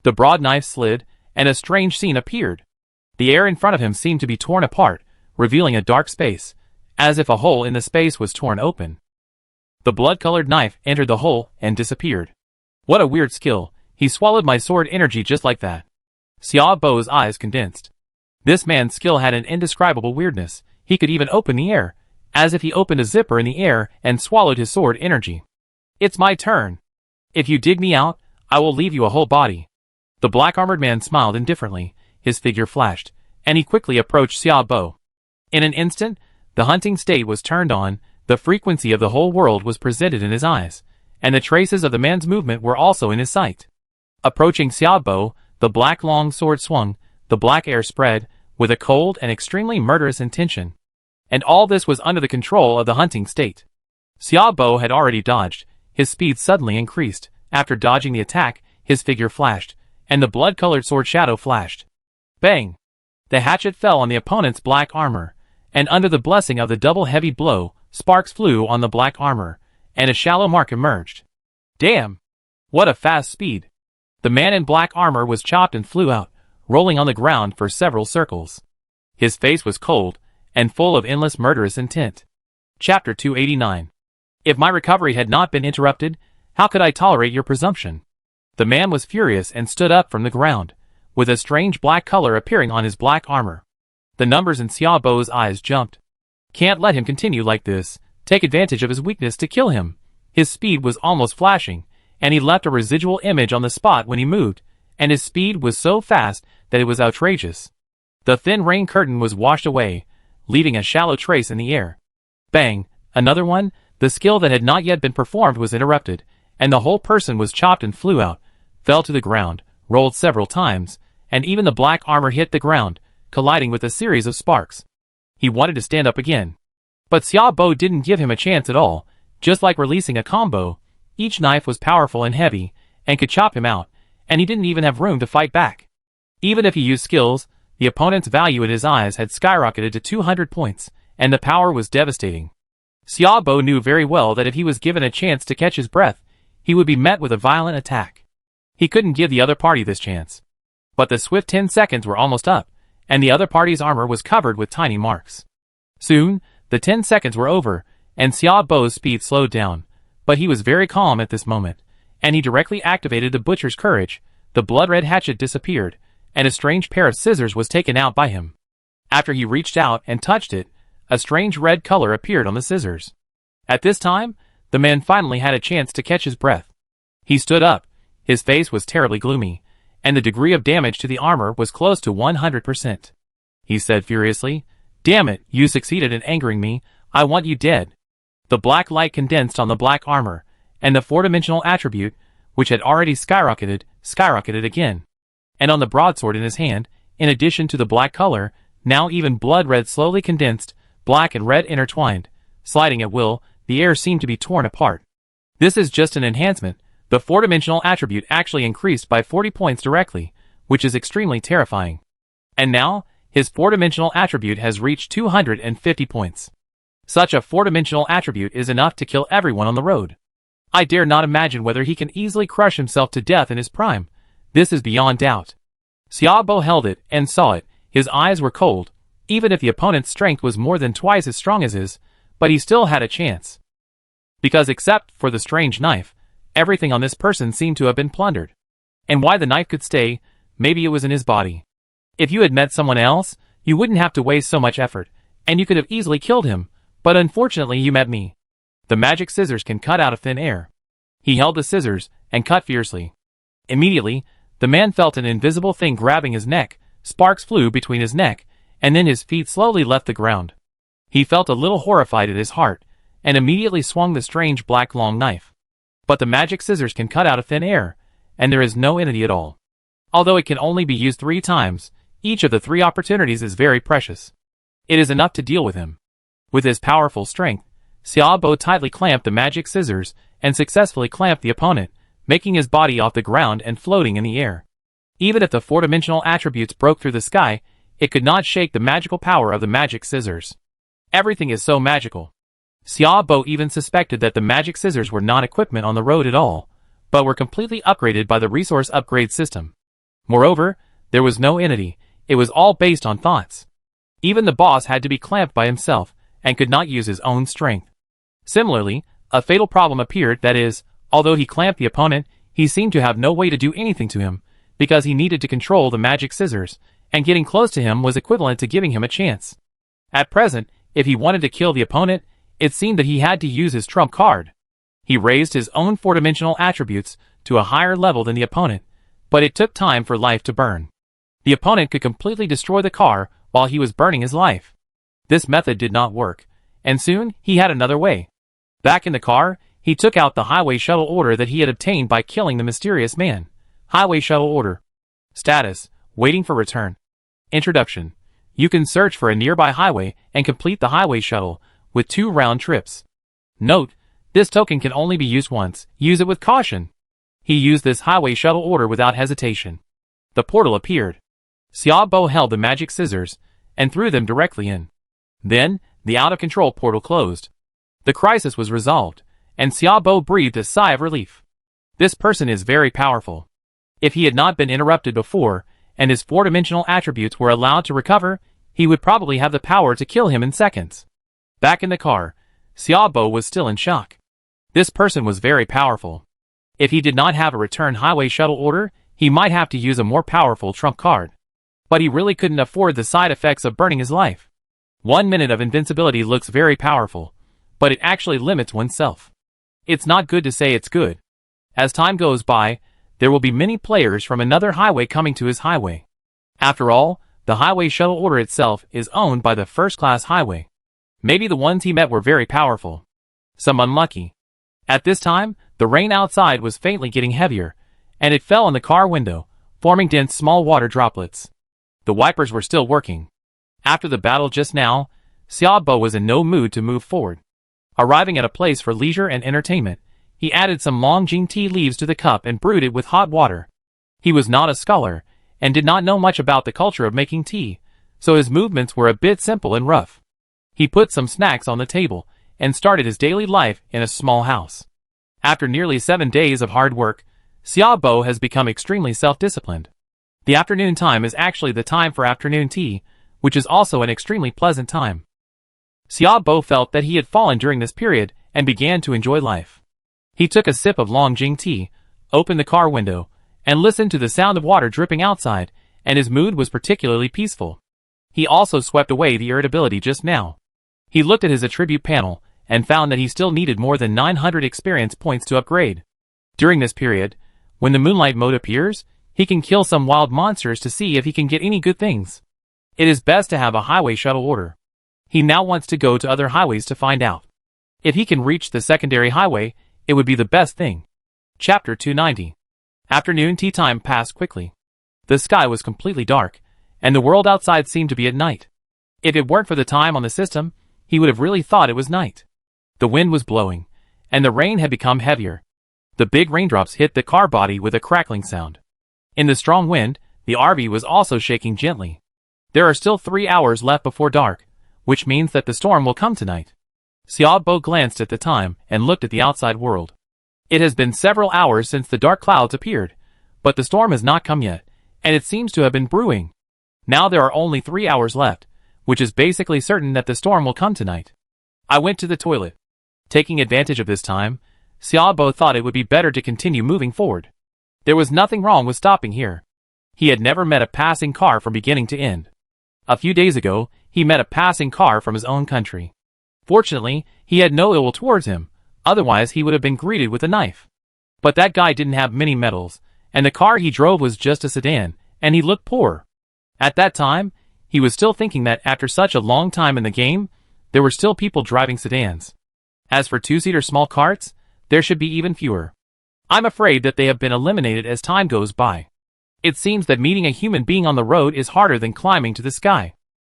The broad knife slid, and a strange scene appeared. The air in front of him seemed to be torn apart, revealing a dark space, as if a hole in the space was torn open. The blood-colored knife entered the hole and disappeared. What a weird skill. He swallowed my sword energy just like that. Xiaobo's eyes condensed. This man's skill had an indescribable weirdness. He could even open the air, as if he opened a zipper in the air and swallowed his sword energy. It's my turn. If you dig me out, I will leave you a whole body. The black-armored man smiled indifferently, his figure flashed, and he quickly approached Xiaobo. In an instant, the hunting state was turned on, the frequency of the whole world was presented in his eyes, and the traces of the man's movement were also in his sight. Approaching Xiaobo, the black long sword swung, the black air spread, with a cold and extremely murderous intention. And all this was under the control of the hunting state. Xiaobo had already dodged. His speed suddenly increased. After dodging the attack, his figure flashed, and the blood-colored sword shadow flashed. Bang! The hatchet fell on the opponent's black armor, and under the blessing of the double heavy blow, sparks flew on the black armor, and a shallow mark emerged. Damn! What a fast speed! The man in black armor was chopped and flew out, rolling on the ground for several circles. His face was cold, and full of endless murderous intent. Chapter 289. If my recovery had not been interrupted, how could I tolerate your presumption? The man was furious and stood up from the ground, with a strange black color appearing on his black armor. The numbers in Xiaobo's eyes jumped. Can't let him continue like this. Take advantage of his weakness to kill him. His speed was almost flashing, and he left a residual image on the spot when he moved, and his speed was so fast that it was outrageous. The thin rain curtain was washed away, leaving a shallow trace in the air. Bang! Another one. The skill that had not yet been performed was interrupted, and the whole person was chopped and flew out, fell to the ground, rolled several times, and even the black armor hit the ground, colliding with a series of sparks. He wanted to stand up again. But Xiaobo didn't give him a chance at all. Just like releasing a combo, each knife was powerful and heavy, and could chop him out, and he didn't even have room to fight back. Even if he used skills, the opponent's value in his eyes had skyrocketed to 200 points, and the power was devastating. Xiaobo knew very well that if he was given a chance to catch his breath, he would be met with a violent attack. He couldn't give the other party this chance. But the swift 10 seconds were almost up, and the other party's armor was covered with tiny marks. Soon, the 10 seconds were over, and Xiaobo's speed slowed down, but he was very calm at this moment, and he directly activated the butcher's courage. The blood-red hatchet disappeared, and a strange pair of scissors was taken out by him. After he reached out and touched it, a strange red color appeared on the scissors. At this time, the man finally had a chance to catch his breath. He stood up. His face was terribly gloomy, and the degree of damage to the armor was close to 100%. He said furiously, "Damn it, you succeeded in angering me. I want you dead." The black light condensed on the black armor, and the four-dimensional attribute, which had already skyrocketed again. And on the broadsword in his hand, in addition to the black color, now even blood-red slowly condensed, black and red intertwined, sliding at will. The air seemed to be torn apart. This is just an enhancement. The four-dimensional attribute actually increased by 40 points directly, which is extremely terrifying. And now, his 4-dimensional attribute has reached 250 points. Such a 4-dimensional attribute is enough to kill everyone on the road. I dare not imagine whether he can easily crush himself to death in his prime. This is beyond doubt. Xiaobo held it and saw it. His eyes were cold, even if the opponent's strength was more than twice as strong as his, but he still had a chance. Because except for the strange knife, everything on this person seemed to have been plundered. And why the knife could stay, maybe it was in his body. If you had met someone else, you wouldn't have to waste so much effort, and you could have easily killed him, but unfortunately you met me. The magic scissors can cut out of thin air. He held the scissors and cut fiercely. Immediately, the man felt an invisible thing grabbing his neck. Sparks flew between his neck, and then his feet slowly left the ground. He felt a little horrified at his heart, and immediately swung the strange black long knife. But the magic scissors can cut out of thin air, and there is no entity at all. Although it can only be used 3 times, each of the 3 opportunities is very precious. It is enough to deal with him. With his powerful strength, Xiaobo tightly clamped the magic scissors and successfully clamped the opponent, making his body off the ground and floating in the air. Even if the 4-dimensional attributes broke through the sky, it could not shake the magical power of the magic scissors. Everything is so magical. Xiaobo even suspected that the magic scissors were not equipment on the road at all, but were completely upgraded by the resource upgrade system. Moreover, there was no entity, it was all based on thoughts. Even the boss had to be clamped by himself, and could not use his own strength. Similarly, a fatal problem appeared, that is, although he clamped the opponent, he seemed to have no way to do anything to him, because he needed to control the magic scissors, and getting close to him was equivalent to giving him a chance. At present, if he wanted to kill the opponent, it seemed that he had to use his trump card. He raised his own 4-dimensional attributes to a higher level than the opponent, but it took time for life to burn. The opponent could completely destroy the car while he was burning his life. This method did not work, and soon he had another way. Back in the car, he took out the highway shuttle order that he had obtained by killing the mysterious man. Highway shuttle order. Status: waiting for return. Introduction: you can search for a nearby highway and complete the highway shuttle with 2 round trips. Note: this token can only be used once. Use it with caution. He used this highway shuttle order without hesitation. The portal appeared. Xiaobo held the magic scissors and threw them directly in. Then, the out-of-control portal closed. The crisis was resolved, and Xiaobo breathed a sigh of relief. This person is very powerful. If he had not been interrupted before, and his 4-dimensional attributes were allowed to recover, he would probably have the power to kill him in seconds. Back in the car, Xiaobo was still in shock. This person was very powerful. If he did not have a return highway shuttle order, he might have to use a more powerful trump card. But he really couldn't afford the side effects of burning his life. 1 minute of invincibility looks very powerful, but it actually limits oneself. It's not good to say it's good. As time goes by, there will be many players from another highway coming to his highway. After all, the highway shuttle order itself is owned by the first-class highway. Maybe the ones he met were very powerful. Some unlucky. At this time, the rain outside was faintly getting heavier, and it fell on the car window, forming dense small water droplets. The wipers were still working. After the battle just now, Xiaobo was in no mood to move forward. Arriving at a place for leisure and entertainment, he added some long green tea leaves to the cup and brewed it with hot water. He was not a scholar, and did not know much about the culture of making tea, so his movements were a bit simple and rough. He put some snacks on the table, and started his daily life in a small house. After nearly 7 days of hard work, Xiaobo has become extremely self-disciplined. The afternoon time is actually the time for afternoon tea, which is also an extremely pleasant time. Xiaobo felt that he had fallen during this period, and began to enjoy life. He took a sip of long jing tea, opened the car window, and listened to the sound of water dripping outside, and his mood was particularly peaceful. He also swept away the irritability just now. He looked at his attribute panel, and found that he still needed more than 900 experience points to upgrade. During this period, when the moonlight mode appears, he can kill some wild monsters to see if he can get any good things. It is best to have a highway shuttle order. He now wants to go to other highways to find out. If he can reach the secondary highway, it would be the best thing. Chapter 290. Afternoon tea time passed quickly. The sky was completely dark, and the world outside seemed to be at night. If it weren't for the time on the system, he would have really thought it was night. The wind was blowing, and the rain had become heavier. The big raindrops hit the car body with a crackling sound. In the strong wind, the RV was also shaking gently. There are still 3 hours left before dark, which means that the storm will come tonight. Xiaobo glanced at the time and looked at the outside world. It has been several hours since the dark clouds appeared, but the storm has not come yet, and it seems to have been brewing. Now there are only 3 hours left, which is basically certain that the storm will come tonight. I went to the toilet. Taking advantage of this time, Xiaobo thought it would be better to continue moving forward. There was nothing wrong with stopping here. He had never met a passing car from beginning to end. A few days ago, he met a passing car from his own country. Fortunately, he had no ill will towards him, otherwise he would have been greeted with a knife. But that guy didn't have many medals, and the car he drove was just a sedan, and he looked poor. At that time, he was still thinking that after such a long time in the game, there were still people driving sedans. As for two-seater small carts, there should be even fewer. I'm afraid that they have been eliminated as time goes by. It seems that meeting a human being on the road is harder than climbing to the sky.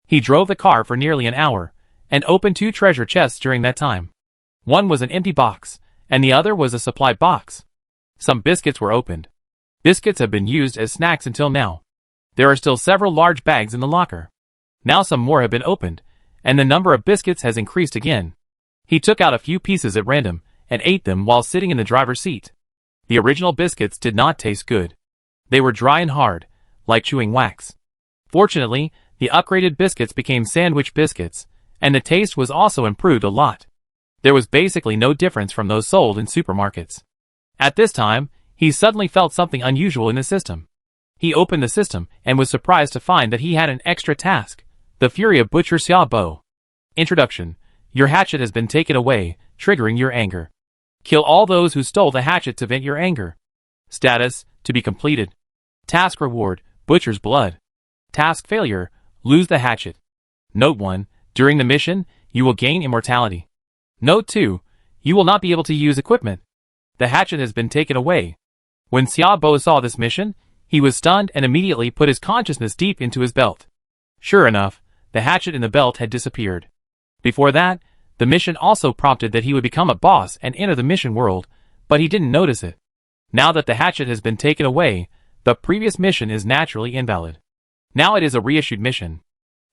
He drove the car for nearly an hour, and opened 2 treasure chests during that time. One was an empty box, and the other was a supply box. Some biscuits were opened. Biscuits have been used as snacks until now. There are still several large bags in the locker. Now some more have been opened, and the number of biscuits has increased again. He took out a few pieces at random, and ate them while sitting in the driver's seat. The original biscuits did not taste good. They were dry and hard, like chewing wax. Fortunately, the upgraded biscuits became sandwich biscuits, and the taste was also improved a lot. There was basically no difference from those sold in supermarkets. At this time, he suddenly felt something unusual in the system. He opened the system and was surprised to find that he had an extra task, the Fury of Butcher Xiaobo. Introduction. Your hatchet has been taken away, triggering your anger. Kill all those who stole the hatchet to vent your anger. Status, to be completed. Task reward, Butcher's Blood. Task failure, lose the hatchet. Note 1, during the mission, you will gain immortality. Note 2, you will not be able to use equipment. The hatchet has been taken away. When Xiaobo saw this mission, he was stunned and immediately put his consciousness deep into his belt. Sure enough, the hatchet in the belt had disappeared. Before that, the mission also prompted that he would become a boss and enter the mission world, but he didn't notice it. Now that the hatchet has been taken away, the previous mission is naturally invalid. Now it is a reissued mission.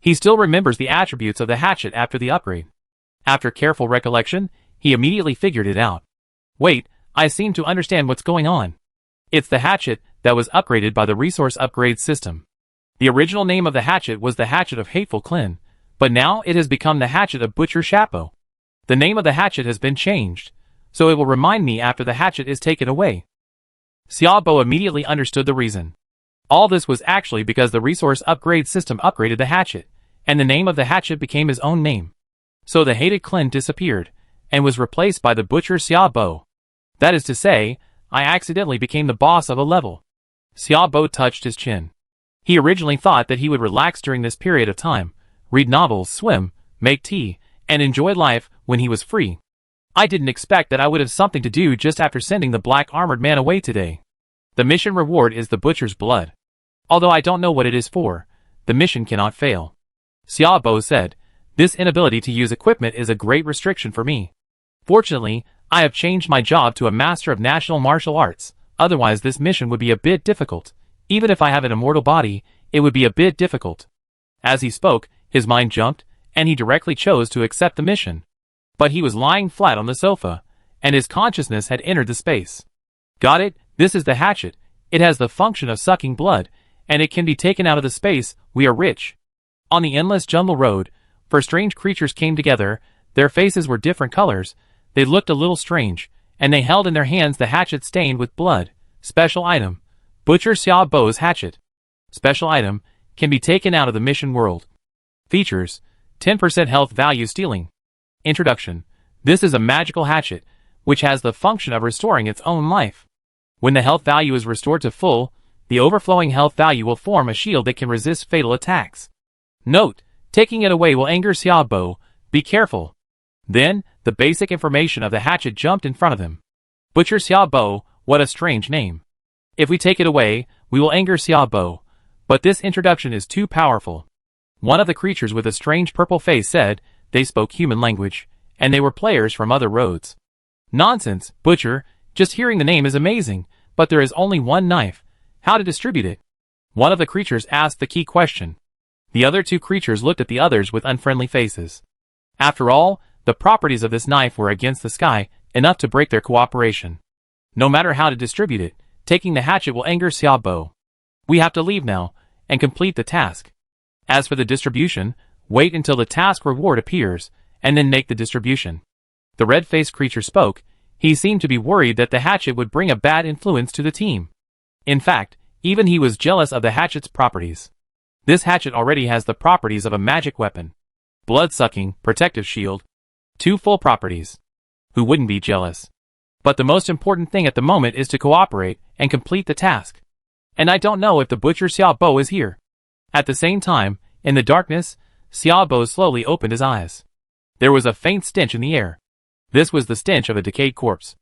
He still remembers the attributes of the hatchet after the upgrade. After careful recollection, he immediately figured it out. Wait, I seem to understand what's going on. It's the hatchet that was upgraded by the resource upgrade system. The original name of the hatchet was the Hatchet of Hateful Clin, but now it has become the Hatchet of Butcher Xiaobo. The name of the hatchet has been changed, so it will remind me after the hatchet is taken away. Xiaobo immediately understood the reason. All this was actually because the resource upgrade system upgraded the hatchet, and the name of the hatchet became his own name. So the hated Clin disappeared, and was replaced by the Butcher Xiaobo. That is to say, I accidentally became the boss of a level. Xiaobo touched his chin. He originally thought that he would relax during this period of time, read novels, swim, make tea, and enjoy life when he was free. I didn't expect that I would have something to do just after sending the black armored man away today. The mission reward is the Butcher's Blood. Although I don't know what it is for, the mission cannot fail. Xiaobo said, this inability to use equipment is a great restriction for me. Fortunately, I have changed my job to a master of national martial arts, otherwise this mission would be a bit difficult. Even if I have an immortal body, it would be a bit difficult. As he spoke, his mind jumped, and he directly chose to accept the mission. But he was lying flat on the sofa, and his consciousness had entered the space. Got it, this is the hatchet. It has the function of sucking blood, and it can be taken out of the space. We are rich. On the endless jungle road, 4 strange creatures came together. Their faces were different colors. They looked a little strange, and they held in their hands the hatchet stained with blood. Special item. Butcher Xiaobo's hatchet. Special item, can be taken out of the mission world. Features, 10% health value stealing. Introduction. This is a magical hatchet, which has the function of restoring its own life. When the health value is restored to full, the overflowing health value will form a shield that can resist fatal attacks. Note, taking it away will anger Xiaobo, be careful. Then, the basic information of the hatchet jumped in front of him. Butcher Xiaobo, what a strange name. If we take it away, we will anger Xiaobo, but this introduction is too powerful. One of the creatures with a strange purple face said, they spoke human language, and they were players from other roads. Nonsense, Butcher, just hearing the name is amazing, but there is only one knife. How to distribute it? One of the creatures asked the key question. The other two creatures looked at the others with unfriendly faces. After all, the properties of this knife were against the sky, enough to break their cooperation. No matter how to distribute it, taking the hatchet will anger Xiaobo. We have to leave now, and complete the task. As for the distribution, wait until the task reward appears, and then make the distribution. The red-faced creature spoke. He seemed to be worried that the hatchet would bring a bad influence to the team. In fact, even he was jealous of the hatchet's properties. This hatchet already has the properties of a magic weapon. Blood-sucking, protective shield. 2 full properties. Who wouldn't be jealous? But the most important thing at the moment is to cooperate and complete the task. And I don't know if the butcher Xiaobo is here. At the same time, in the darkness, Xiaobo slowly opened his eyes. There was a faint stench in the air. This was the stench of a decayed corpse.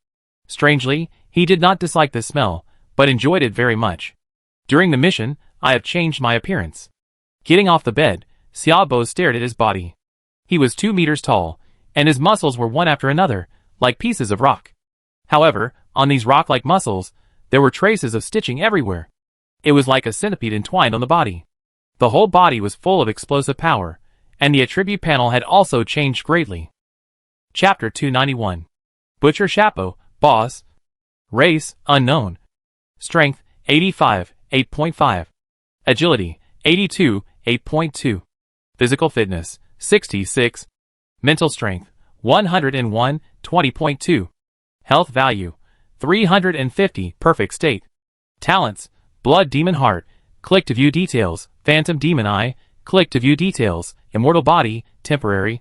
Strangely, he did not dislike the smell, but enjoyed it very much. During the mission, I have changed my appearance. Getting off the bed, Xiaobo stared at his body. He was 2 meters tall, and his muscles were one after another, like pieces of rock. However, on these rock-like muscles, there were traces of stitching everywhere. It was like a centipede entwined on the body. The whole body was full of explosive power, and the attribute panel had also changed greatly. Chapter 291. Butcher Chapo, Boss. Race, Unknown. Strength, 85, 8.5. Agility, 82, 8.2. Physical fitness, 66. Mental strength, 101, 20.2. Health value, 350, perfect state. Talents, Blood Demon Heart, click to view details. Phantom Demon Eye, click to view details. Immortal Body, temporary.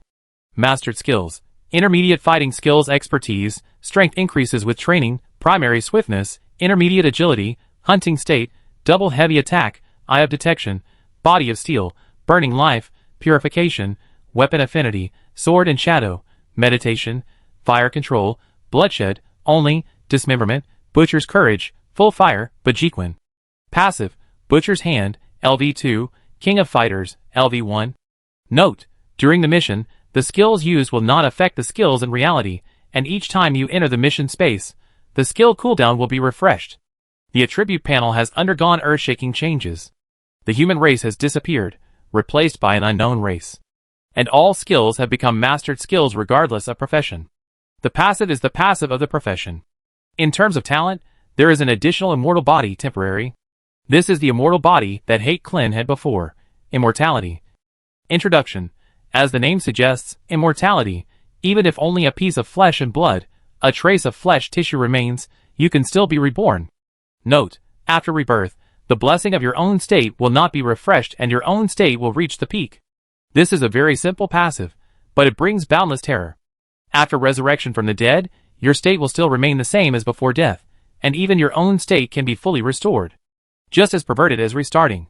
Mastered skills, intermediate fighting skills. Expertise, strength increases with training. Primary swiftness, intermediate agility. Hunting state, double heavy attack. Eye of detection, body of steel. Burning life, purification. Weapon affinity, sword and shadow. Meditation, fire control. Bloodshed, only. Dismemberment, butcher's courage. Full fire, Bajiquin. Passive, butcher's hand, LV2, king of fighters, LV1. Note, during the mission, the skills used will not affect the skills in reality, and each time you enter the mission space, the skill cooldown will be refreshed. The attribute panel has undergone earth-shaking changes. The human race has disappeared, replaced by an unknown race. And all skills have become mastered skills regardless of profession. The passive is the passive of the profession. In terms of talent, there is an additional immortal body temporary. This is the immortal body that Hate Klin had before. Immortality. Introduction. As the name suggests, immortality, even if only a piece of flesh and blood, a trace of flesh tissue remains, you can still be reborn. Note, after rebirth, the blessing of your own state will not be refreshed and your own state will reach the peak. This is a very simple passive, but it brings boundless terror. After resurrection from the dead, your state will still remain the same as before death, and even your own state can be fully restored. Just as perverted as restarting.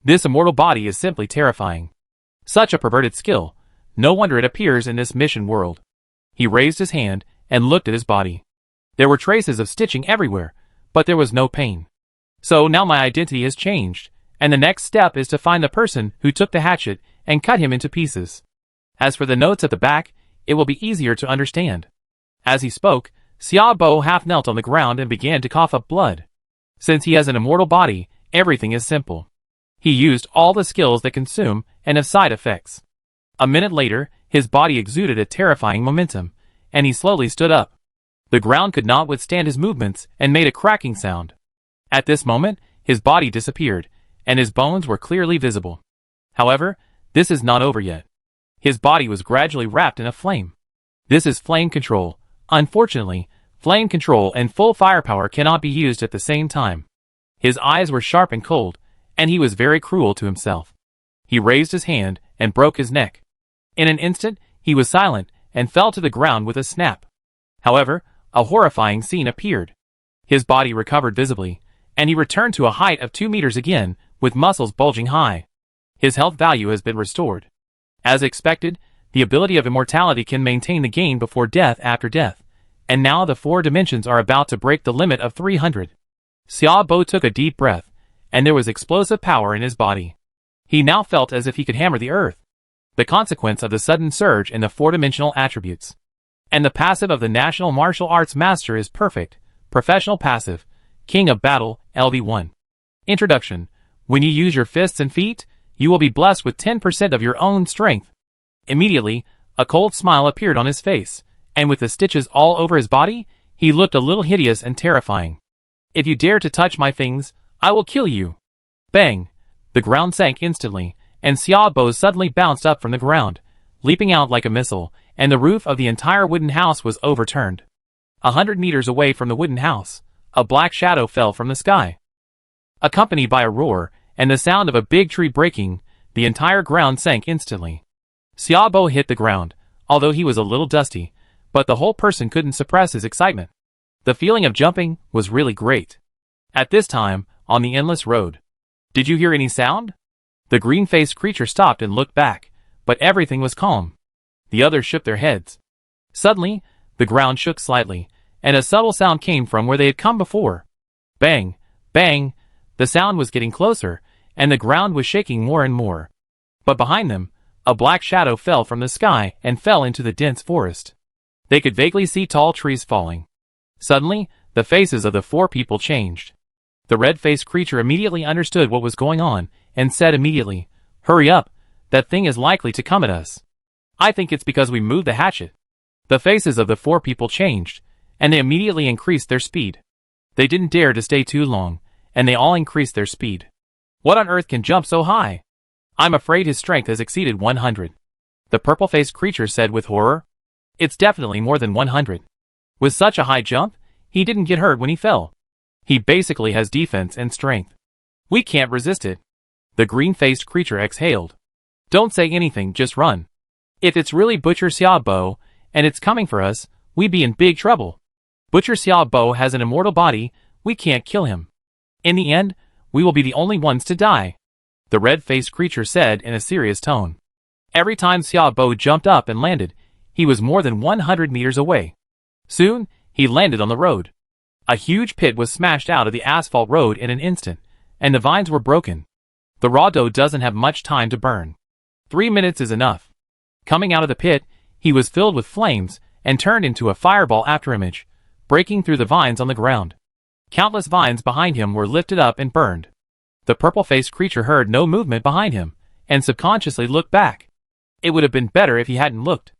This immortal body is simply terrifying. Such a perverted skill, no wonder it appears in this mission world. He raised his hand and looked at his body. There were traces of stitching everywhere, but there was no pain. So now my identity has changed, and the next step is to find the person who took the hatchet and cut him into pieces. As for the notes at the back, it will be easier to understand. As he spoke, Xiaobo half knelt on the ground and began to cough up blood. Since he has an immortal body, everything is simple. He used all the skills that consume and have side effects. A minute later, his body exuded a terrifying momentum, and he slowly stood up. The ground could not withstand his movements and made a cracking sound. At this moment, his body disappeared, and his bones were clearly visible. However, this is not over yet. His body was gradually wrapped in a flame. This is flame control. Unfortunately, flame control and full firepower cannot be used at the same time. His eyes were sharp and cold, and he was very cruel to himself. He raised his hand and broke his neck. In an instant, he was silent and fell to the ground with a snap. However, a horrifying scene appeared. His body recovered visibly, and he returned to a height of 2 meters again, with muscles bulging high. His health value has been restored. As expected, the ability of immortality can maintain the gain before death after death, and now the 4 dimensions are about to break the limit of 300. Xiaobo took a deep breath, and there was explosive power in his body. He now felt as if he could hammer the earth. The consequence of the sudden surge in the 4-dimensional attributes. And the passive of the National Martial Arts Master is perfect. Professional passive. King of Battle, LV1. Introduction. When you use your fists and feet, You will be blessed with 10% of your own strength. Immediately, a cold smile appeared on his face, and with the stitches all over his body, he looked a little hideous and terrifying. If you dare to touch my things, I will kill you. Bang! The ground sank instantly, and Xiaobo suddenly bounced up from the ground, leaping out like a missile, and the roof of the entire wooden house was overturned. 100 meters away from the wooden house, a black shadow fell from the sky. Accompanied by a roar, and the sound of a big tree breaking, the entire ground sank instantly. Xiaobo hit the ground, although he was a little dusty, but the whole person couldn't suppress his excitement. The feeling of jumping was really great. At this time, on the endless road. Did you hear any sound? The green-faced creature stopped and looked back, but everything was calm. The others shook their heads. Suddenly, the ground shook slightly, and a subtle sound came from where they had come before. Bang! Bang! The sound was getting closer, and the ground was shaking more and more. But behind them, a black shadow fell from the sky and fell into the dense forest. They could vaguely see tall trees falling. Suddenly, the faces of the four people changed. The red-faced creature immediately understood what was going on, and said immediately, "Hurry up, that thing is likely to come at us. I think it's because we moved the hatchet." The faces of the four people changed, and they immediately increased their speed. They didn't dare to stay too long, and they all increased their speed. What on earth can jump so high? I'm afraid his strength has exceeded 100. The purple-faced creature said with horror. It's definitely more than 100. With such a high jump, he didn't get hurt when he fell. He basically has defense and strength. We can't resist it. The green-faced creature exhaled. Don't say anything, just run. If it's really Butcher Xiaobo, and it's coming for us, we'd be in big trouble. Butcher Xiaobo has an immortal body, we can't kill him. In the end, we will be the only ones to die. The red-faced creature said in a serious tone. Every time Xiaobo jumped up and landed, he was more than 100 meters away. Soon, he landed on the road. A huge pit was smashed out of the asphalt road in an instant, and the vines were broken. The raw dough doesn't have much time to burn. 3 minutes is enough. Coming out of the pit, he was filled with flames and turned into a fireball afterimage, breaking through the vines on the ground. Countless vines behind him were lifted up and burned. The purple-faced creature heard no movement behind him, and subconsciously looked back. It would have been better if he hadn't looked.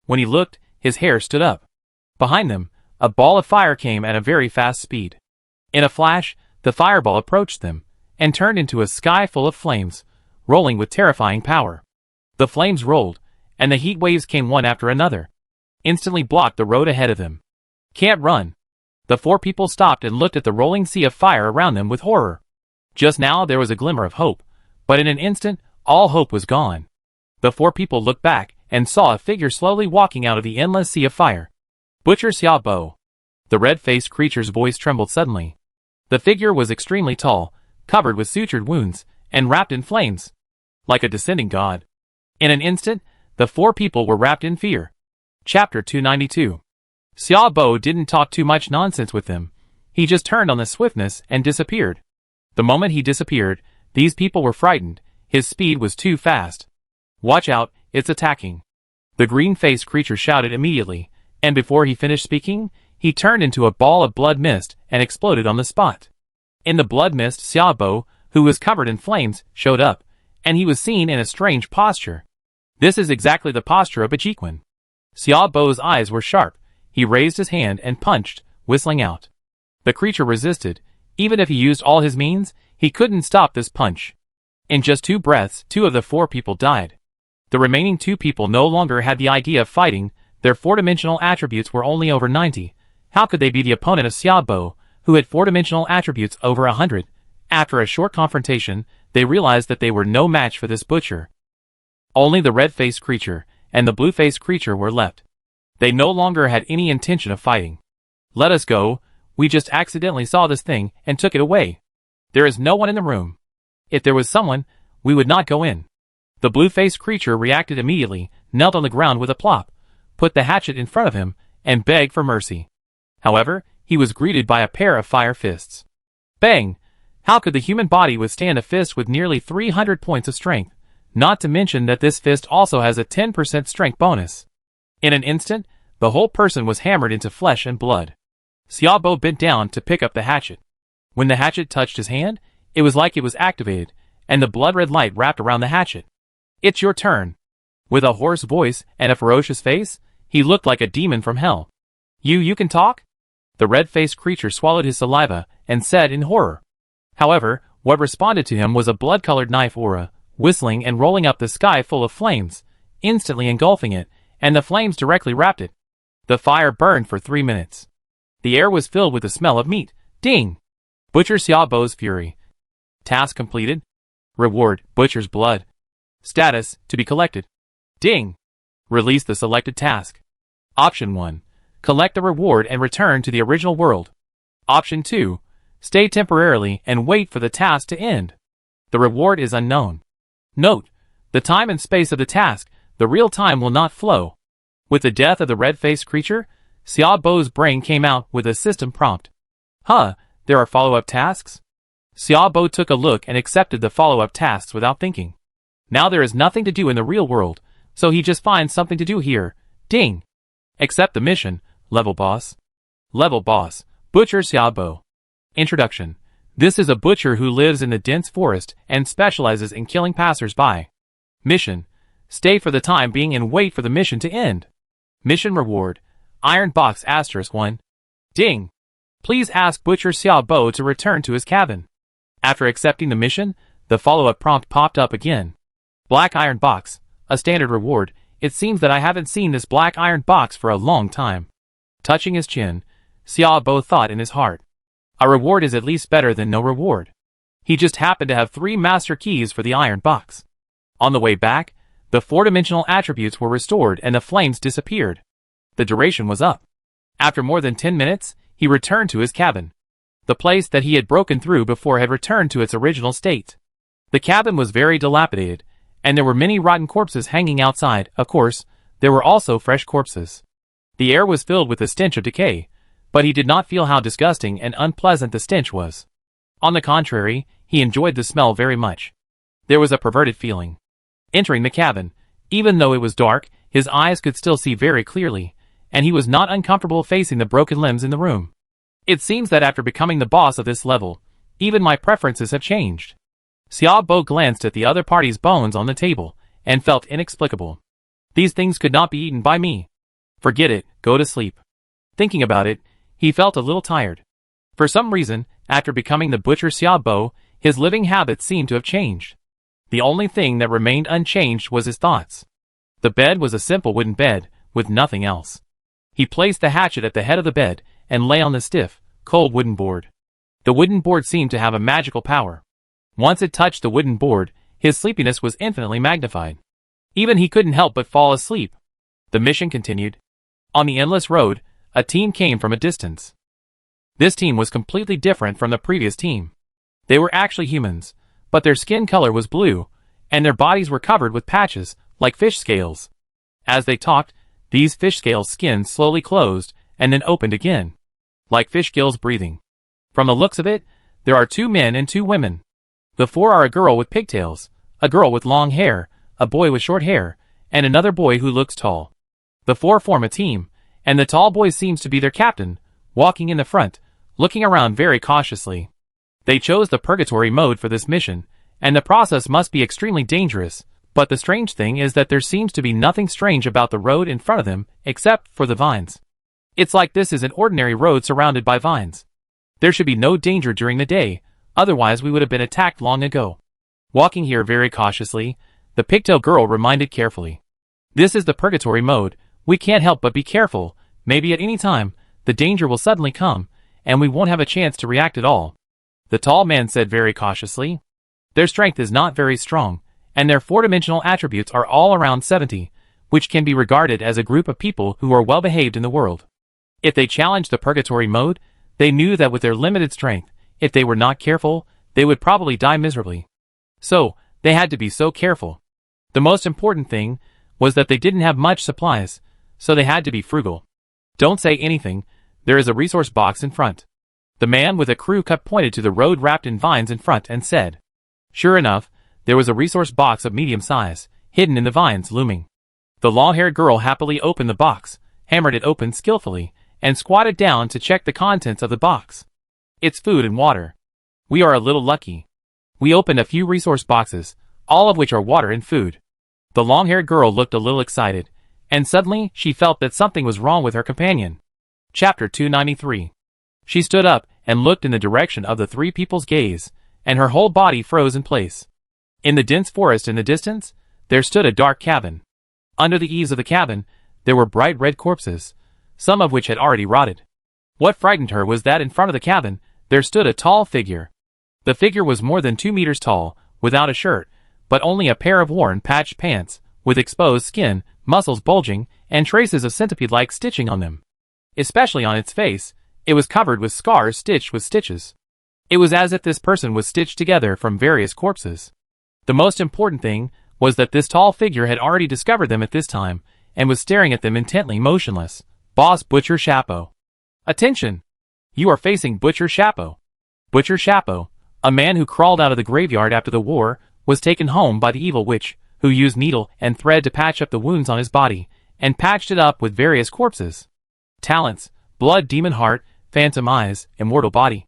When he looked, his hair stood up. Behind them, a ball of fire came at a very fast speed. In a flash, the fireball approached them, and turned into a sky full of flames, rolling with terrifying power. The flames rolled, and the heat waves came one after another. Instantly blocked the road ahead of them. Can't run. The four people stopped and looked at the rolling sea of fire around them with horror. Just now there was a glimmer of hope, but in an instant, all hope was gone. The four people looked back and saw a figure slowly walking out of the endless sea of fire. Butcher Xiaobo. The red-faced creature's voice trembled suddenly. The figure was extremely tall, covered with sutured wounds, and wrapped in flames. Like a descending god. In an instant, the four people were wrapped in fear. Chapter 292. Xiaobo didn't talk too much nonsense with them. He just turned on the swiftness and disappeared. The moment he disappeared, these people were frightened. His speed was too fast. Watch out, it's attacking. The green-faced creature shouted immediately, and before he finished speaking, he turned into a ball of blood mist and exploded on the spot. In the blood mist, Xiaobo, who was covered in flames, showed up, and he was seen in a strange posture. This is exactly the posture of a Jiquan. Xiaobo's eyes were sharp. He raised his hand and punched, whistling out. The creature resisted. Even if he used all his means, he couldn't stop this punch. In just 2 breaths, 2 of the 4 people died. The remaining 2 people no longer had the idea of fighting. Their 4-dimensional attributes were only over 90. How could they be the opponent of Xiaobo, who had 4-dimensional attributes over 100? After a short confrontation, they realized that they were no match for this butcher. Only the red-faced creature and the blue-faced creature were left. They no longer had any intention of fighting. Let us go. We just accidentally saw this thing and took it away. There is no one in the room. If there was someone, we would not go in. The blue-faced creature reacted immediately, knelt on the ground with a plop, put the hatchet in front of him, and begged for mercy. However, he was greeted by a pair of fire fists. Bang! How could the human body withstand a fist with nearly 300 points of strength? Not to mention that this fist also has a 10% strength bonus. In an instant, the whole person was hammered into flesh and blood. Xiaobo bent down to pick up the hatchet. When the hatchet touched his hand, it was like it was activated, and the blood-red light wrapped around the hatchet. "It's your turn." With a hoarse voice and a ferocious face, he looked like a demon from hell. You can talk?" The red-faced creature swallowed his saliva and said in horror. However, what responded to him was a blood-colored knife aura, whistling and rolling up the sky full of flames, instantly engulfing it, and the flames directly wrapped it. The fire burned for 3 minutes. The air was filled with the smell of meat. Ding! Butcher Xiaobo's fury. Task completed. Reward, Butcher's blood. Status, to be collected. Ding! Release the selected task. Option 1. Collect the reward and return to the original world. Option 2. Stay temporarily and wait for the task to end. The reward is unknown. Note: the time and space of the task, the real time will not flow. With the death of the red-faced creature, Xiaobo's brain came out with a system prompt. There are follow-up tasks? Xiaobo took a look and accepted the follow-up tasks without thinking. Now there is nothing to do in the real world, so he just finds something to do here. Ding! Accept the mission, Level Boss. Level Boss, Butcher Xiaobo. Introduction. This is a butcher who lives in the dense forest and specializes in killing passers-by. Mission. Stay for the time being and wait for the mission to end. Mission reward. Iron Box *1. Ding! Please ask Butcher Xiaobo to return to his cabin. After accepting the mission, the follow-up prompt popped up again. Black Iron Box, a standard reward. It seems that I haven't seen this black iron box for a long time. Touching his chin, Xiaobo thought in his heart. A reward is at least better than no reward. He just happened to have 3 master keys for the iron box. On the way back, the 4-dimensional attributes were restored and the flames disappeared. The duration was up. After more than 10 minutes, he returned to his cabin. The place that he had broken through before had returned to its original state. The cabin was very dilapidated, and there were many rotten corpses hanging outside. Of course, there were also fresh corpses. The air was filled with the stench of decay, but he did not feel how disgusting and unpleasant the stench was. On the contrary, he enjoyed the smell very much. There was a perverted feeling. Entering the cabin, even though it was dark, his eyes could still see very clearly, and he was not uncomfortable facing the broken limbs in the room. It seems that after becoming the boss of this level, even my preferences have changed. Xiaobo glanced at the other party's bones on the table, and felt inexplicable. These things could not be eaten by me. Forget it, go to sleep. Thinking about it, he felt a little tired. For some reason, after becoming the Butcher Xiaobo, his living habits seemed to have changed. The only thing that remained unchanged was his thoughts. The bed was a simple wooden bed, with nothing else. He placed the hatchet at the head of the bed, and lay on the stiff, cold wooden board. The wooden board seemed to have a magical power. Once it touched the wooden board, his sleepiness was infinitely magnified. Even he couldn't help but fall asleep. The mission continued. On the endless road, a team came from a distance. This team was completely different from the previous team. They were actually humans, but their skin color was blue, and their bodies were covered with patches, like fish scales. As they talked, these fish scales' skins slowly closed, and then opened again, like fish gills breathing. From the looks of it, there are 2 men and 2 women. The 4 are a girl with pigtails, a girl with long hair, a boy with short hair, and another boy who looks tall. The 4 form a team, and the tall boy seems to be their captain, walking in the front, looking around very cautiously. They chose the purgatory mode for this mission, and the process must be extremely dangerous, but the strange thing is that there seems to be nothing strange about the road in front of them, except for the vines. It's like this is an ordinary road surrounded by vines. There should be no danger during the day, otherwise we would have been attacked long ago. Walking here very cautiously, the pigtail girl reminded carefully. This is the purgatory mode. We can't help but be careful. Maybe at any time, the danger will suddenly come, and we won't have a chance to react at all. The tall man said very cautiously. Their strength is not very strong, and their 4-dimensional attributes are all around 70, which can be regarded as a group of people who are well behaved in the world. If they challenged the purgatory mode, they knew that with their limited strength, if they were not careful, they would probably die miserably. So, they had to be so careful. The most important thing was that they didn't have much supplies, so they had to be frugal. Don't say anything, there is a resource box in front. The man with a crew cut pointed to the road wrapped in vines in front and said. Sure enough, there was a resource box of medium size, hidden in the vines looming. The long-haired girl happily opened the box, hammered it open skillfully, and squatted down to check the contents of the box. It's food and water. We are a little lucky. We opened a few resource boxes, all of which are water and food. The long-haired girl looked a little excited, and suddenly she felt that something was wrong with her companion. Chapter 293. She stood up and looked in the direction of the three people's gaze, and her whole body froze in place. In the dense forest in the distance, there stood a dark cabin. Under the eaves of the cabin, there were bright red corpses, some of which had already rotted. What frightened her was that in front of the cabin, there stood a tall figure. The figure was more than 2 meters tall, without a shirt, but only a pair of worn, patched pants, with exposed skin, muscles bulging, and traces of centipede-like stitching on them. Especially on its face, it was covered with scars stitched with stitches. It was as if this person was stitched together from various corpses. The most important thing was that this tall figure had already discovered them at this time, and was staring at them intently motionless. Boss Butcher Chapeau. Attention! You are facing Butcher Chapeau. Butcher Chapeau, a man who crawled out of the graveyard after the war, was taken home by the evil witch, who used needle and thread to patch up the wounds on his body, and patched it up with various corpses. Talents: Blood Demon Heart, Phantom Eyes, Immortal Body.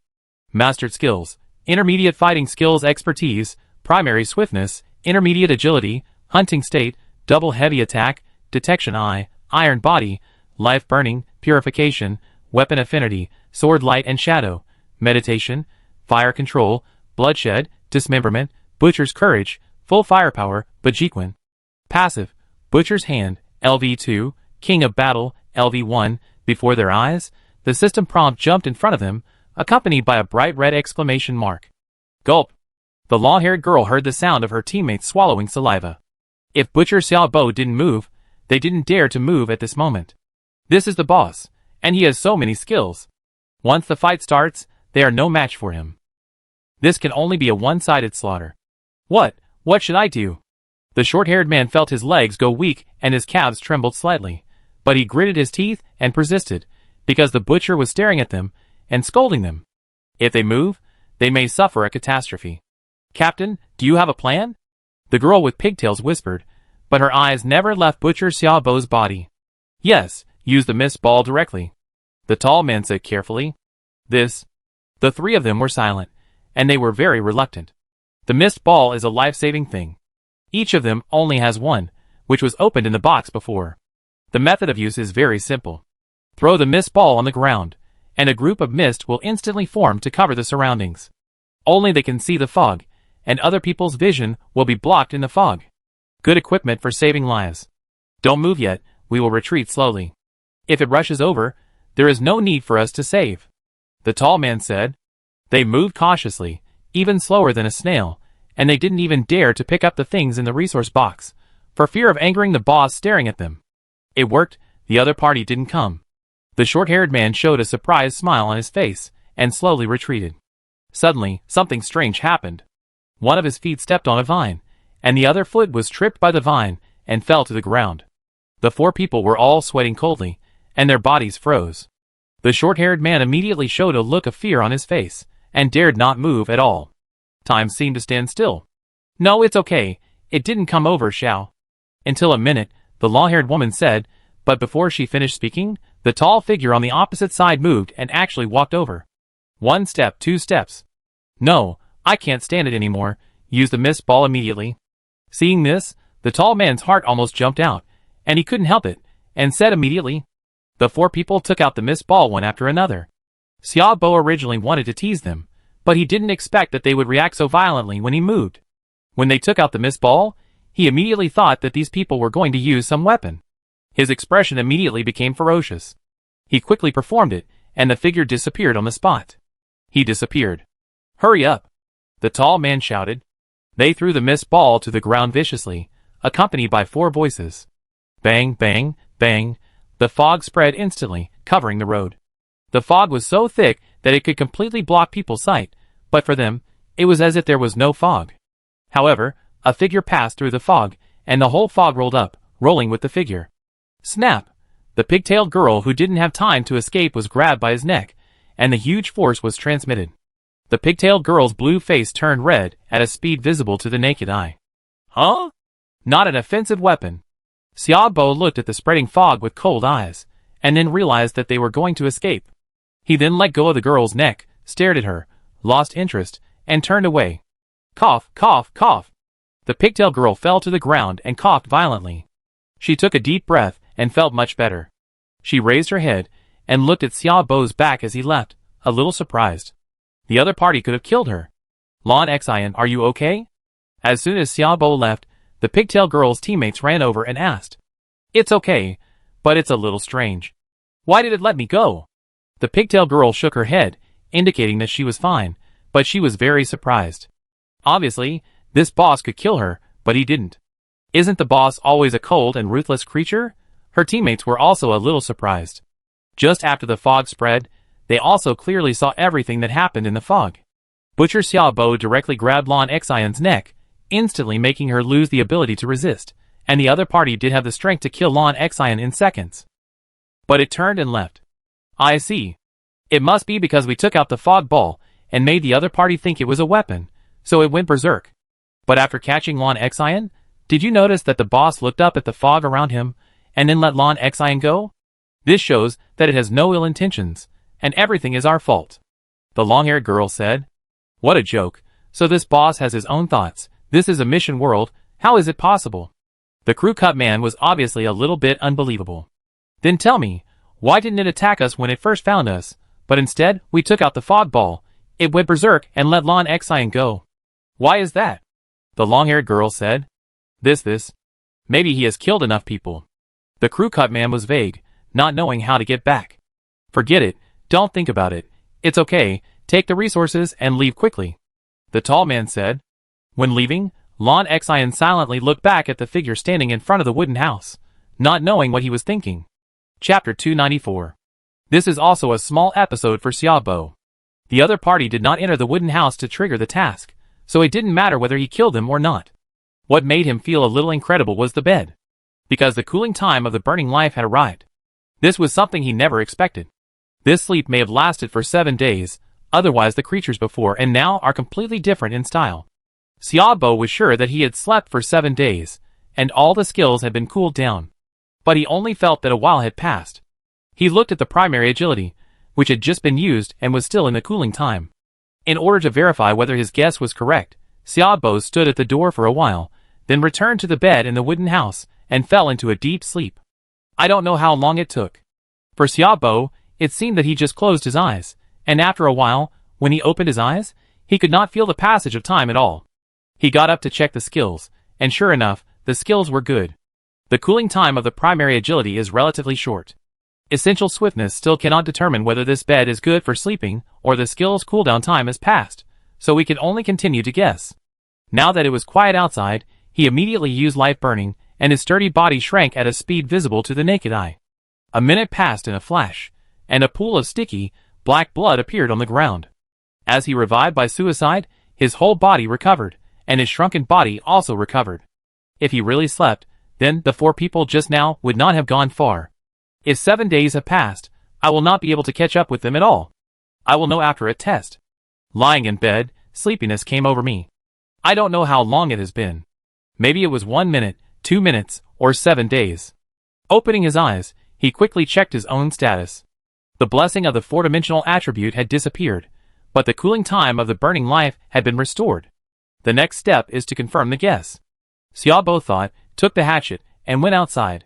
Mastered Skills: Intermediate Fighting Skills Expertise, Primary Swiftness, Intermediate Agility, Hunting State, Double Heavy Attack, Detection Eye, Iron Body, Life Burning, Purification, Weapon Affinity, Sword Light and Shadow, Meditation, Fire Control, Bloodshed, Dismemberment, Butcher's Courage, Full Firepower, Bajiquin. Passive: Butcher's Hand, LV2, King of Battle, LV1. Before their eyes, the system prompt jumped in front of them, accompanied by a bright red exclamation mark. Gulp! The long-haired girl heard the sound of her teammates swallowing saliva. If Butcher Xiaobo didn't move, they didn't dare to move at this moment. This is the boss, and he has so many skills. Once the fight starts, they are no match for him. This can only be a one-sided slaughter. What should I do? The short-haired man felt his legs go weak and his calves trembled slightly, but he gritted his teeth and persisted, because the butcher was staring at them and scolding them. If they move, they may suffer a catastrophe. Captain, do you have a plan? The girl with pigtails whispered, but her eyes never left Butcher Xiaobo's body. Yes, use the mist ball directly. The tall man said carefully. This. The three of them were silent, and they were very reluctant. The mist ball is a life-saving thing. Each of them only has one, which was opened in the box before. The method of use is very simple. Throw the mist ball on the ground, and a group of mist will instantly form to cover the surroundings. Only they can see the fog, and other people's vision will be blocked in the fog. Good equipment for saving lives. Don't move yet, we will retreat slowly. If it rushes over, there is no need for us to save. The tall man said. They moved cautiously, even slower than a snail, and they didn't even dare to pick up the things in the resource box, for fear of angering the boss staring at them. It worked, the other party didn't come. The short-haired man showed a surprised smile on his face, and slowly retreated. Suddenly, something strange happened. One of his feet stepped on a vine, and the other foot was tripped by the vine, and fell to the ground. The four people were all sweating coldly, and their bodies froze. The short-haired man immediately showed a look of fear on his face, and dared not move at all. Time seemed to stand still. No, it's okay, it didn't come over, Xiao. Until a minute, the long-haired woman said, but before she finished speaking, the tall figure on the opposite side moved and actually walked over. 1 step, 2 steps. No, I can't stand it anymore, use the mist ball immediately. Seeing this, the tall man's heart almost jumped out, and he couldn't help it, and said immediately. The four people took out the mist ball one after another. Xiaobo originally wanted to tease them, but he didn't expect that they would react so violently when he moved. When they took out the mist ball, he immediately thought that these people were going to use some weapon. His expression immediately became ferocious. He quickly performed it, and the figure disappeared on the spot. He disappeared. Hurry up! The tall man shouted. They threw the mist ball to the ground viciously, accompanied by 4 voices. Bang, bang, bang. The fog spread instantly, covering the road. The fog was so thick that it could completely block people's sight, but for them, it was as if there was no fog. However, a figure passed through the fog, and the whole fog rolled up, rolling with the figure. Snap! The pigtailed girl who didn't have time to escape was grabbed by his neck, and the huge force was transmitted. The pigtailed girl's blue face turned red at a speed visible to the naked eye. Huh? Not an offensive weapon. Xiaobo looked at the spreading fog with cold eyes, and then realized that they were going to escape. He then let go of the girl's neck, stared at her, lost interest, and turned away. Cough, cough, cough. The pigtail girl fell to the ground and coughed violently. She took a deep breath and felt much better. She raised her head and looked at Xiaobo's back as he left, a little surprised. The other party could have killed her. Lan Xian, are you okay? As soon as Xiaobo left, the pigtail girl's teammates ran over and asked. It's okay, but it's a little strange. Why did it let me go? The pigtail girl shook her head, indicating that she was fine, but she was very surprised. Obviously, this boss could kill her, but he didn't. Isn't the boss always a cold and ruthless creature? Her teammates were also a little surprised. Just after the fog spread, they also clearly saw everything that happened in the fog. Butcher Xiaobo directly grabbed Lan Xian's neck, instantly making her lose the ability to resist, and the other party did have the strength to kill Lan Xian in seconds. But it turned and left. I see. It must be because we took out the fog ball and made the other party think it was a weapon, so it went berserk. But after catching Lan Xian, did you notice that the boss looked up at the fog around him and then let Lan Xian go? This shows that it has no ill intentions, and everything is our fault. The long-haired girl said. What a joke. So this boss has his own thoughts. This is a mission world. How is it possible? The crew cut man was obviously a little bit unbelievable. Then tell me, why didn't it attack us when it first found us, but instead we took out the fog ball, it went berserk and let Lan Xian go? Why is that? The long-haired girl said. This. Maybe he has killed enough people. The crew cut man was vague, not knowing how to get back. Forget it, don't think about it. It's okay, take the resources and leave quickly. The tall man said. When leaving, Lan Xian silently looked back at the figure standing in front of the wooden house, not knowing what he was thinking. Chapter 294. This is also a small episode for Xiaobo. The other party did not enter the wooden house to trigger the task, so it didn't matter whether he killed them or not. What made him feel a little incredible was the bed. Because the cooling time of the burning life had arrived. This was something he never expected. This sleep may have lasted for 7 days, otherwise the creatures before and now are completely different in style. Xiaobo was sure that he had slept for 7 days, and all the skills had been cooled down. But he only felt that a while had passed. He looked at the primary agility, which had just been used and was still in the cooling time. In order to verify whether his guess was correct, Xiaobo stood at the door for a while, then returned to the bed in the wooden house, and fell into a deep sleep. I don't know how long it took. For Xiaobo, it seemed that he just closed his eyes, and after a while, when he opened his eyes, he could not feel the passage of time at all. He got up to check the skills, and sure enough, the skills were good. The cooling time of the primary agility is relatively short. Essential swiftness still cannot determine whether this bed is good for sleeping or the skill's cooldown time has passed, so we can only continue to guess. Now that it was quiet outside, he immediately used life burning, and his sturdy body shrank at a speed visible to the naked eye. A minute passed in a flash, and a pool of sticky, black blood appeared on the ground. As he revived by suicide, his whole body recovered, and his shrunken body also recovered. If he really slept, then the 4 people just now would not have gone far. If 7 days have passed, I will not be able to catch up with them at all. I will know after a test. Lying in bed, sleepiness came over me. I don't know how long it has been. Maybe it was 1 minute, 2 minutes, or 7 days. Opening his eyes, he quickly checked his own status. The blessing of the 4-dimensional attribute had disappeared, but the cooling time of the burning life had been restored. The next step is to confirm the guess. Xiaobo thought, took the hatchet, and went outside.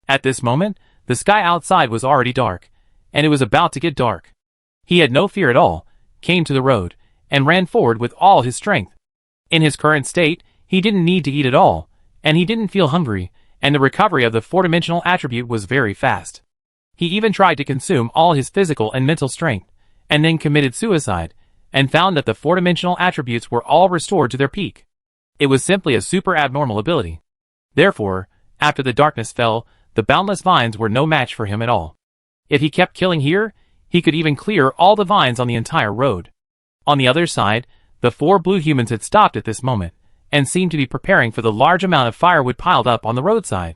At this moment, the sky outside was already dark, and it was about to get dark. He had no fear at all, came to the road, and ran forward with all his strength. In his current state, he didn't need to eat at all, and he didn't feel hungry, and the recovery of the 4-dimensional attribute was very fast. He even tried to consume all his physical and mental strength, and then committed suicide, and found that the 4-dimensional attributes were all restored to their peak. It was simply a super abnormal ability. Therefore, after the darkness fell, the boundless vines were no match for him at all. If he kept killing here, he could even clear all the vines on the entire road. On the other side, the 4 blue humans had stopped at this moment, and seemed to be preparing for the large amount of firewood piled up on the roadside.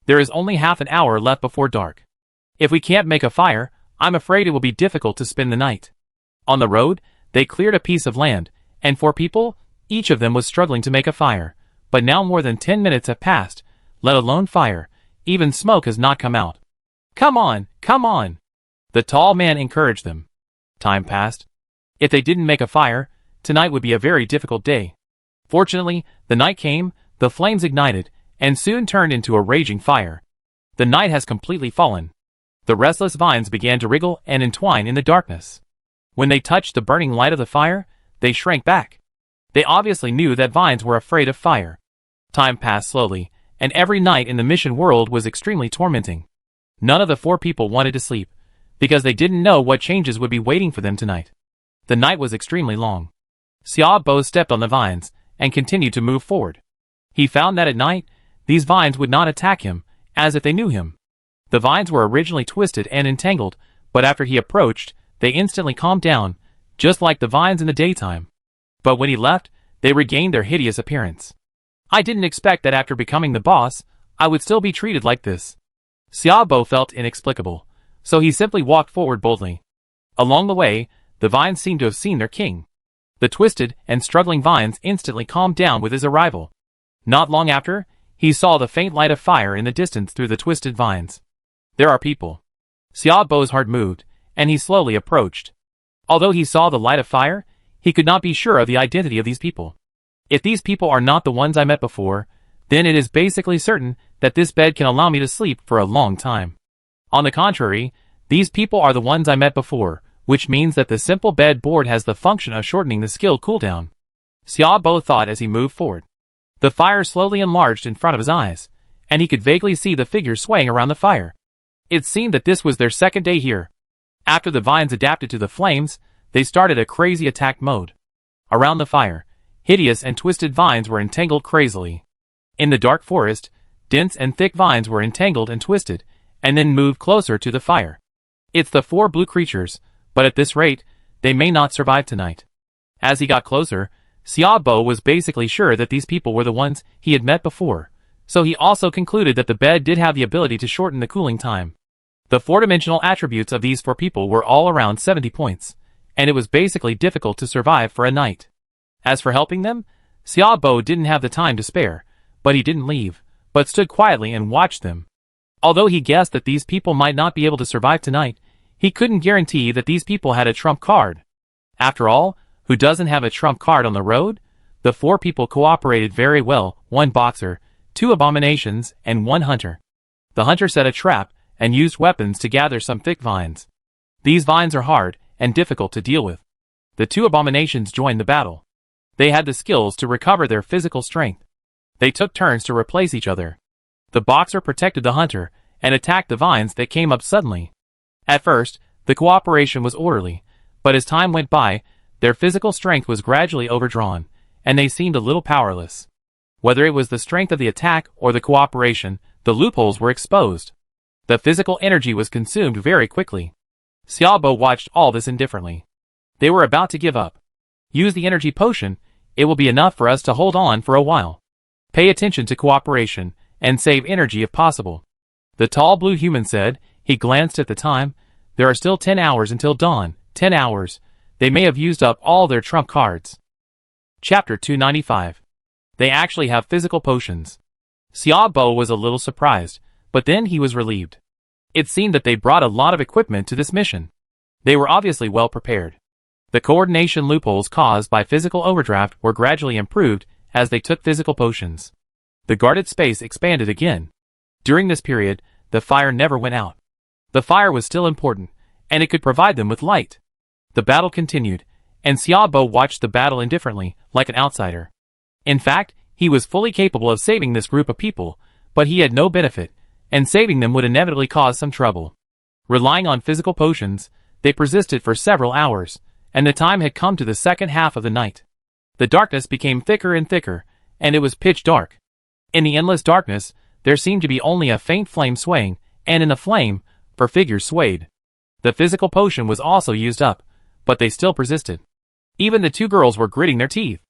There is only half an hour left before dark. If we can't make a fire, I'm afraid it will be difficult to spend the night. On the road, they cleared a piece of land, and 4 people, each of them was struggling to make a fire, but now more than 10 minutes have passed, let alone fire, even smoke has not come out. Come on, come on! The tall man encouraged them. Time passed. If they didn't make a fire, tonight would be a very difficult day. Fortunately, the night came, the flames ignited, and soon turned into a raging fire. The night has completely fallen. The restless vines began to wriggle and entwine in the darkness. When they touched the burning light of the fire, they shrank back. They obviously knew that vines were afraid of fire. Time passed slowly, and every night in the mission world was extremely tormenting. None of the 4 people wanted to sleep, because they didn't know what changes would be waiting for them tonight. The night was extremely long. Xiaobo stepped on the vines, and continued to move forward. He found that at night, these vines would not attack him, as if they knew him. The vines were originally twisted and entangled, but after he approached, they instantly calmed down, just like the vines in the daytime. But when he left, they regained their hideous appearance. I didn't expect that after becoming the boss, I would still be treated like this. Xiaobo felt inexplicable, so he simply walked forward boldly. Along the way, the vines seemed to have seen their king. The twisted and struggling vines instantly calmed down with his arrival. Not long after, he saw the faint light of fire in the distance through the twisted vines. There are people. Xiaobo's heart moved, and he slowly approached. Although he saw the light of fire, he could not be sure of the identity of these people. If these people are not the ones I met before, then it is basically certain that this bed can allow me to sleep for a long time. On the contrary, these people are the ones I met before, which means that the simple bed board has the function of shortening the skill cooldown. Xiaobo thought as he moved forward. The fire slowly enlarged in front of his eyes, and he could vaguely see the figures swaying around the fire. It seemed that this was their second day here. After the vines adapted to the flames, they started a crazy attack mode. Around the fire, hideous and twisted vines were entangled crazily. In the dark forest, dense and thick vines were entangled and twisted, and then moved closer to the fire. It's the 4 blue creatures, but at this rate, they may not survive tonight. As he got closer, Xiaobo was basically sure that these people were the ones he had met before, so he also concluded that the bed did have the ability to shorten the cooling time. The 4-dimensional attributes of these 4 people were all around 70 points, and it was basically difficult to survive for a night. As for helping them, Xiaobo didn't have the time to spare, but he didn't leave, but stood quietly and watched them. Although he guessed that these people might not be able to survive tonight, he couldn't guarantee that these people had a trump card. After all, who doesn't have a trump card on the road? The 4 people cooperated very well, 1 boxer, 2 abominations, and 1 hunter. The hunter set a trap, and used weapons to gather some thick vines. These vines are hard, and difficult to deal with. The 2 abominations joined the battle. They had the skills to recover their physical strength. They took turns to replace each other. The boxer protected the hunter, and attacked the vines that came up suddenly. At first, the cooperation was orderly, but as time went by, their physical strength was gradually overdrawn, and they seemed a little powerless. Whether it was the strength of the attack or the cooperation, the loopholes were exposed. The physical energy was consumed very quickly. Xiaobo watched all this indifferently. They were about to give up. Use the energy potion, it will be enough for us to hold on for a while. Pay attention to cooperation, and save energy if possible. The tall blue human said. He glanced at the time. There are still 10 hours until dawn. 10 hours. They may have used up all their trump cards. Chapter 295. They actually have physical potions. Xiaobo was a little surprised, but then he was relieved. It seemed that they brought a lot of equipment to this mission. They were obviously well prepared. The coordination loopholes caused by physical overdraft were gradually improved as they took physical potions. The guarded space expanded again. During this period, the fire never went out. The fire was still important, and it could provide them with light. The battle continued, and Xiaobo watched the battle indifferently, like an outsider. In fact, he was fully capable of saving this group of people, but he had no benefit, and saving them would inevitably cause some trouble. Relying on physical potions, they persisted for several hours, and the time had come to the second half of the night. The darkness became thicker and thicker, and it was pitch dark. In the endless darkness, there seemed to be only a faint flame swaying, and in the flame, 4 figures swayed. The physical potion was also used up, but they still persisted. Even the 2 girls were gritting their teeth.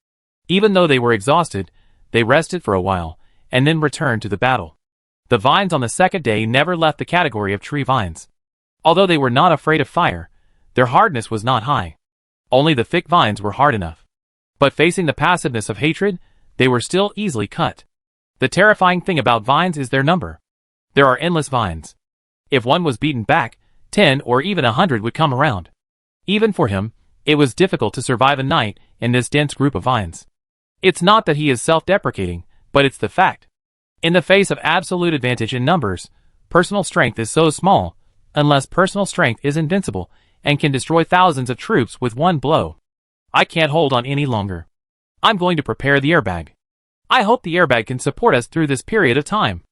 Even though they were exhausted, they rested for a while, and then returned to the battle. The vines on the second day never left the category of tree vines. Although they were not afraid of fire, their hardness was not high. Only the thick vines were hard enough. But facing the passiveness of hatred, they were still easily cut. The terrifying thing about vines is their number. There are endless vines. If one was beaten back, 10 or even 100 would come around. Even for him, It was difficult to survive a night in this dense group of vines. It's not that he is self-deprecating, but it's the fact. In the face of absolute advantage in numbers, personal strength is so small, unless personal strength is invincible and can destroy thousands of troops with one blow. I can't hold on any longer. I'm going to prepare the airbag. I hope the airbag can support us through this period of time.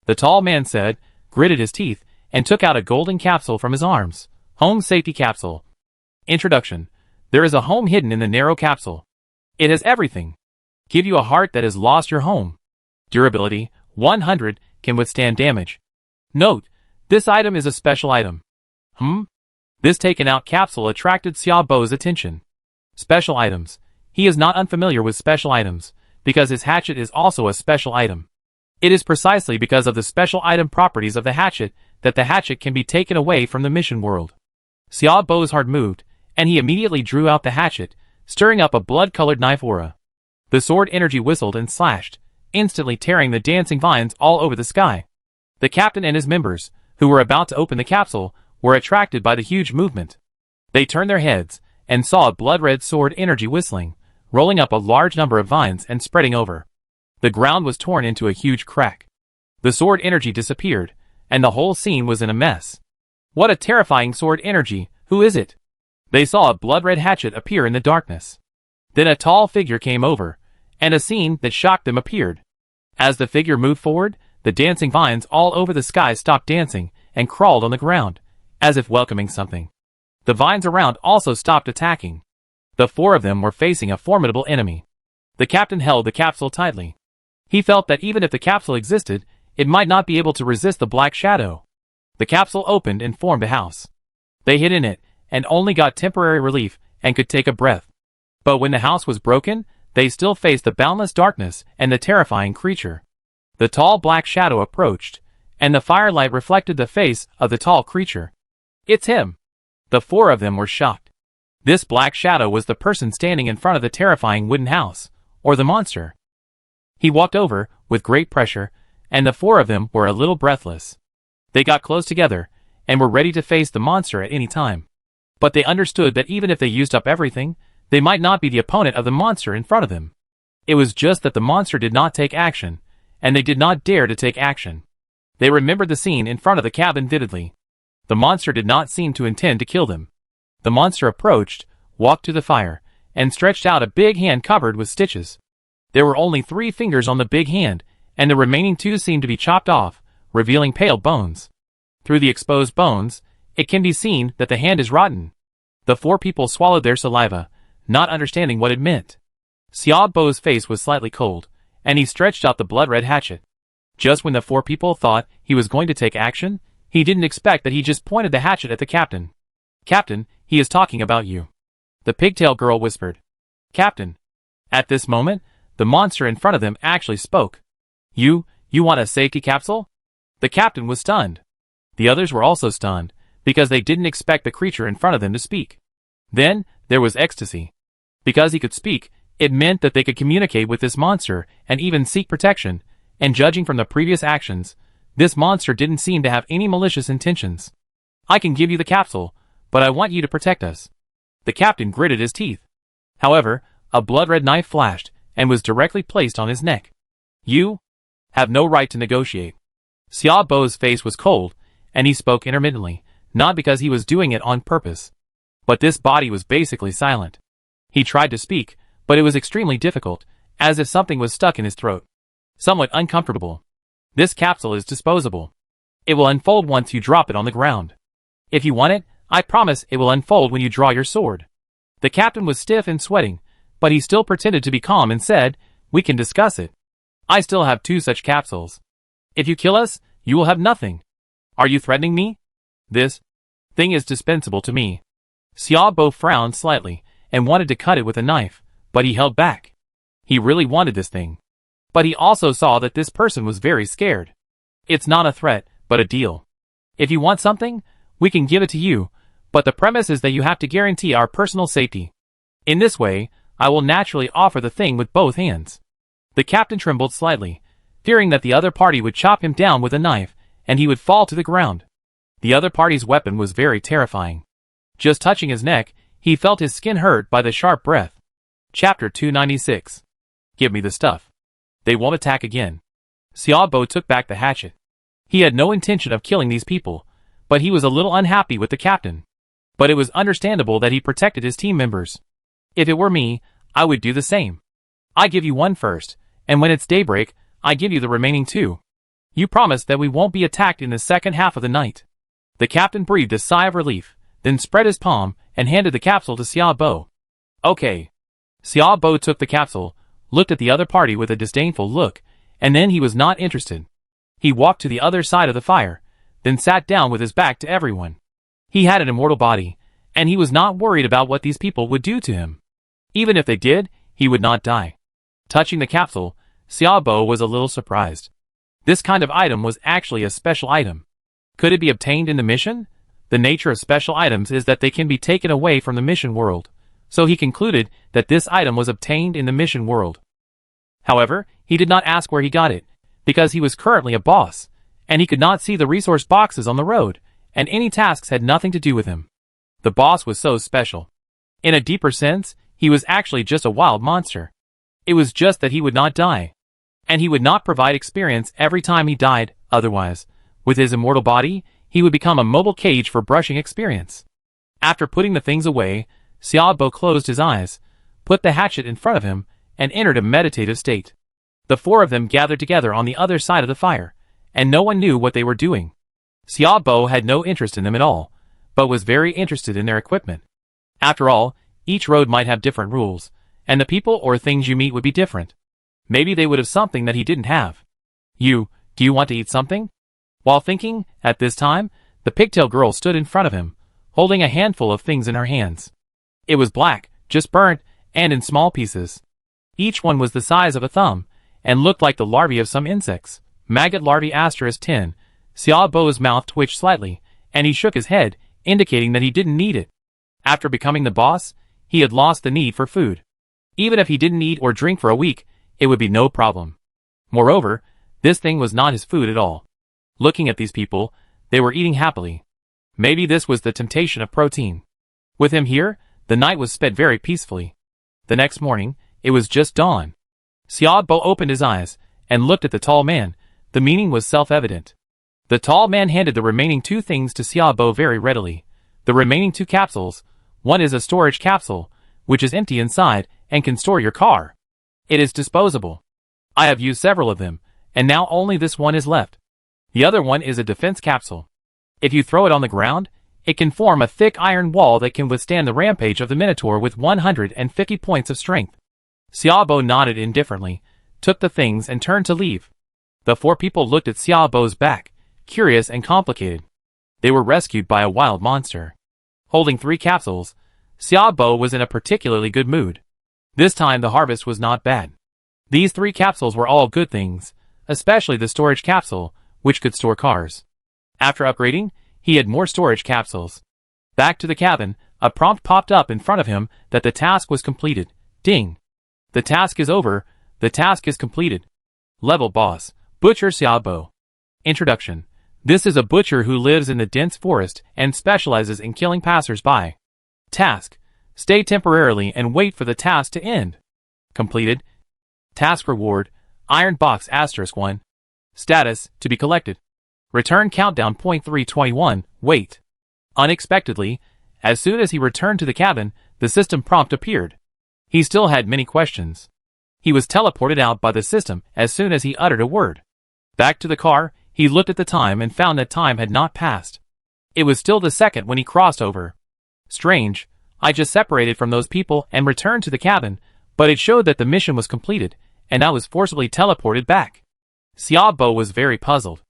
The tall man said, gritted his teeth, and took out a golden capsule from his arms. Home Safety Capsule. Introduction. There is a home hidden in the narrow capsule. It has everything. Give you a heart that has lost your home. Durability, 100, can withstand damage. Note, this item is a special item. This taken out capsule attracted Xiaobo's attention. Special items. He is not unfamiliar with special items, because his hatchet is also a special item. It is precisely because of the special item properties of the hatchet that the hatchet can be taken away from the mission world. Xiaobo's heart moved, and he immediately drew out the hatchet, stirring up a blood-colored knife aura. The sword energy whistled and slashed, instantly tearing the dancing vines all over the sky. The captain and his members, who were about to open the capsule, were attracted by the huge movement. They turned their heads, and saw a blood-red sword energy whistling, rolling up a large number of vines and spreading over. The ground was torn into a huge crack. The sword energy disappeared, and the whole scene was in a mess. What a terrifying sword energy! Who is it? They saw a blood-red hatchet appear in the darkness. Then a tall figure came over, and a scene that shocked them appeared. As the figure moved forward, the dancing vines all over the sky stopped dancing and crawled on the ground, as if welcoming something. The vines around also stopped attacking. The four of them were facing a formidable enemy. The captain held the capsule tightly. He felt that even if the capsule existed, it might not be able to resist the black shadow. The capsule opened and formed a house. They hid in it, and only got temporary relief and could take a breath. But when the house was broken, they still faced the boundless darkness and the terrifying creature. The tall black shadow approached, and the firelight reflected the face of the tall creature. It's him! The four of them were shocked. This black shadow was the person standing in front of the terrifying wooden house, or the monster. He walked over, with great pressure, and the four of them were a little breathless. They got close together, and were ready to face the monster at any time. But they understood that even if they used up everything, they might not be the opponent of the monster in front of them. It was just that the monster did not take action, and they did not dare to take action. They remembered the scene in front of the cabin vividly. The monster did not seem to intend to kill them. The monster approached, walked to the fire, and stretched out a big hand covered with stitches. There were only 3 fingers on the big hand, and the remaining 2 seemed to be chopped off, revealing pale bones. Through the exposed bones, it can be seen that the hand is rotten. The 4 people swallowed their saliva, not understanding what it meant. Xiaobo's face was slightly cold, and he stretched out the blood-red hatchet. Just when the 4 people thought he was going to take action, he didn't expect that he just pointed the hatchet at the captain. "Captain, he is talking about you," the pigtail girl whispered. "Captain." At this moment, the monster in front of them actually spoke. You want a safety capsule?" The captain was stunned. The others were also stunned, because they didn't expect the creature in front of them to speak. Then, there was ecstasy. Because he could speak, it meant that they could communicate with this monster and even seek protection, and judging from the previous actions, this monster didn't seem to have any malicious intentions. "I can give you the capsule, but I want you to protect us." The captain gritted his teeth. However, a blood-red knife flashed, and was directly placed on his neck. "You have no right to negotiate." Xiaobo's face was cold, and he spoke intermittently, not because he was doing it on purpose. But this body was basically silent. He tried to speak, but it was extremely difficult, as if something was stuck in his throat. Somewhat uncomfortable. "This capsule is disposable. It will unfold once you drop it on the ground. If you want it, I promise it will unfold when you draw your sword." The captain was stiff and sweating, but he still pretended to be calm and said, "We can discuss it. I still have 2 such capsules. If you kill us, you will have nothing. Are you threatening me? This thing is dispensable to me." Xiaobo frowned slightly, and wanted to cut it with a knife, but he held back. He really wanted this thing. But he also saw that this person was very scared. "It's not a threat, but a deal. If you want something, we can give it to you, but the premise is that you have to guarantee our personal safety. In this way, I will naturally offer the thing with both hands." The captain trembled slightly, fearing that the other party would chop him down with a knife, and he would fall to the ground. The other party's weapon was very terrifying. Just touching his neck, He felt his skin hurt by the sharp breath. Chapter 296. Give me the stuff. They won't attack again. Xiaobo took back the hatchet. He had no intention of killing these people, but he was a little unhappy with the captain. But it was understandable that he protected his team members. If it were me, I would do the same. I give you one first, and when it's daybreak, I give you the remaining two. You promise that we won't be attacked in the second half of the night. The captain breathed a sigh of relief, then spread his palm and handed the capsule to Xiaobo. Okay. Xiaobo took the capsule, looked at the other party with a disdainful look, and then he was not interested. He walked to the other side of the fire, then sat down with his back to everyone. He had an immortal body, and he was not worried about what these people would do to him. Even if they did, he would not die. Touching the capsule, Xiaobo was a little surprised. This kind of item was actually a special item. Could it be obtained in the mission? The nature of special items is that they can be taken away from the mission world, so he concluded that this item was obtained in the mission world. However, he did not ask where he got it, because he was currently a boss, and he could not see the resource boxes on the road, and any tasks had nothing to do with him. The boss was so special. In a deeper sense, he was actually just a wild monster. It was just that he would not die. And he would not provide experience every time he died, otherwise, with his immortal body, he would become a mobile cage for brushing experience. After putting the things away, Xiaobo closed his eyes, put the hatchet in front of him, and entered a meditative state. The four of them gathered together on the other side of the fire, and no one knew what they were doing. Xiaobo had no interest in them at all, but was very interested in their equipment. After all, each road might have different rules, and the people or things you meet would be different. Maybe they would have something that he didn't have. Do you want to eat something? While thinking, at this time, the pigtail girl stood in front of him, holding a handful of things in her hands. It was black, just burnt, and in small pieces. Each one was the size of a thumb, and looked like the larvae of some insects. Maggot larvae *10. Xiaobo's mouth twitched slightly, and he shook his head, indicating that he didn't need it. After becoming the boss, he had lost the need for food. Even if he didn't eat or drink for a week, it would be no problem. Moreover, this thing was not his food at all. Looking at these people, they were eating happily. Maybe this was the temptation of protein. With him here, the night was sped very peacefully. The next morning, it was just dawn. Xiaobo opened his eyes, and looked at the tall man. The meaning was self-evident. The tall man handed the remaining two things to Xiaobo very readily. The remaining two capsules. One is a storage capsule, which is empty inside, and can store your car. It is disposable. I have used several of them, and now only this one is left. The other one is a defense capsule. If you throw it on the ground, it can form a thick iron wall that can withstand the rampage of the Minotaur with 150 points of strength. Xiaobo nodded indifferently, took the things and turned to leave. The four people looked at Xiaobo's back, curious and complicated. They were rescued by a wild monster. Holding 3 capsules, Xiaobo was in a particularly good mood. This time the harvest was not bad. These 3 capsules were all good things, especially the storage capsule, which could store cars. After upgrading, he had more storage capsules. Back to the cabin, a prompt popped up in front of him that the task was completed. Ding! The task is over. The task is completed. Level Boss, Butcher Xiaobo. Introduction. This is a butcher who lives in the dense forest and specializes in killing passers-by. Task. Stay temporarily and wait for the task to end. Completed. Task Reward, Iron Box *1. Status, to be collected. Return countdown .321, wait. Unexpectedly, as soon as he returned to the cabin, the system prompt appeared. He still had many questions. He was teleported out by the system as soon as he uttered a word. Back to the car, he looked at the time and found that time had not passed. It was still the second when he crossed over. Strange, I just separated from those people and returned to the cabin, but it showed that the mission was completed, and I was forcibly teleported back. Xiaobo was very puzzled.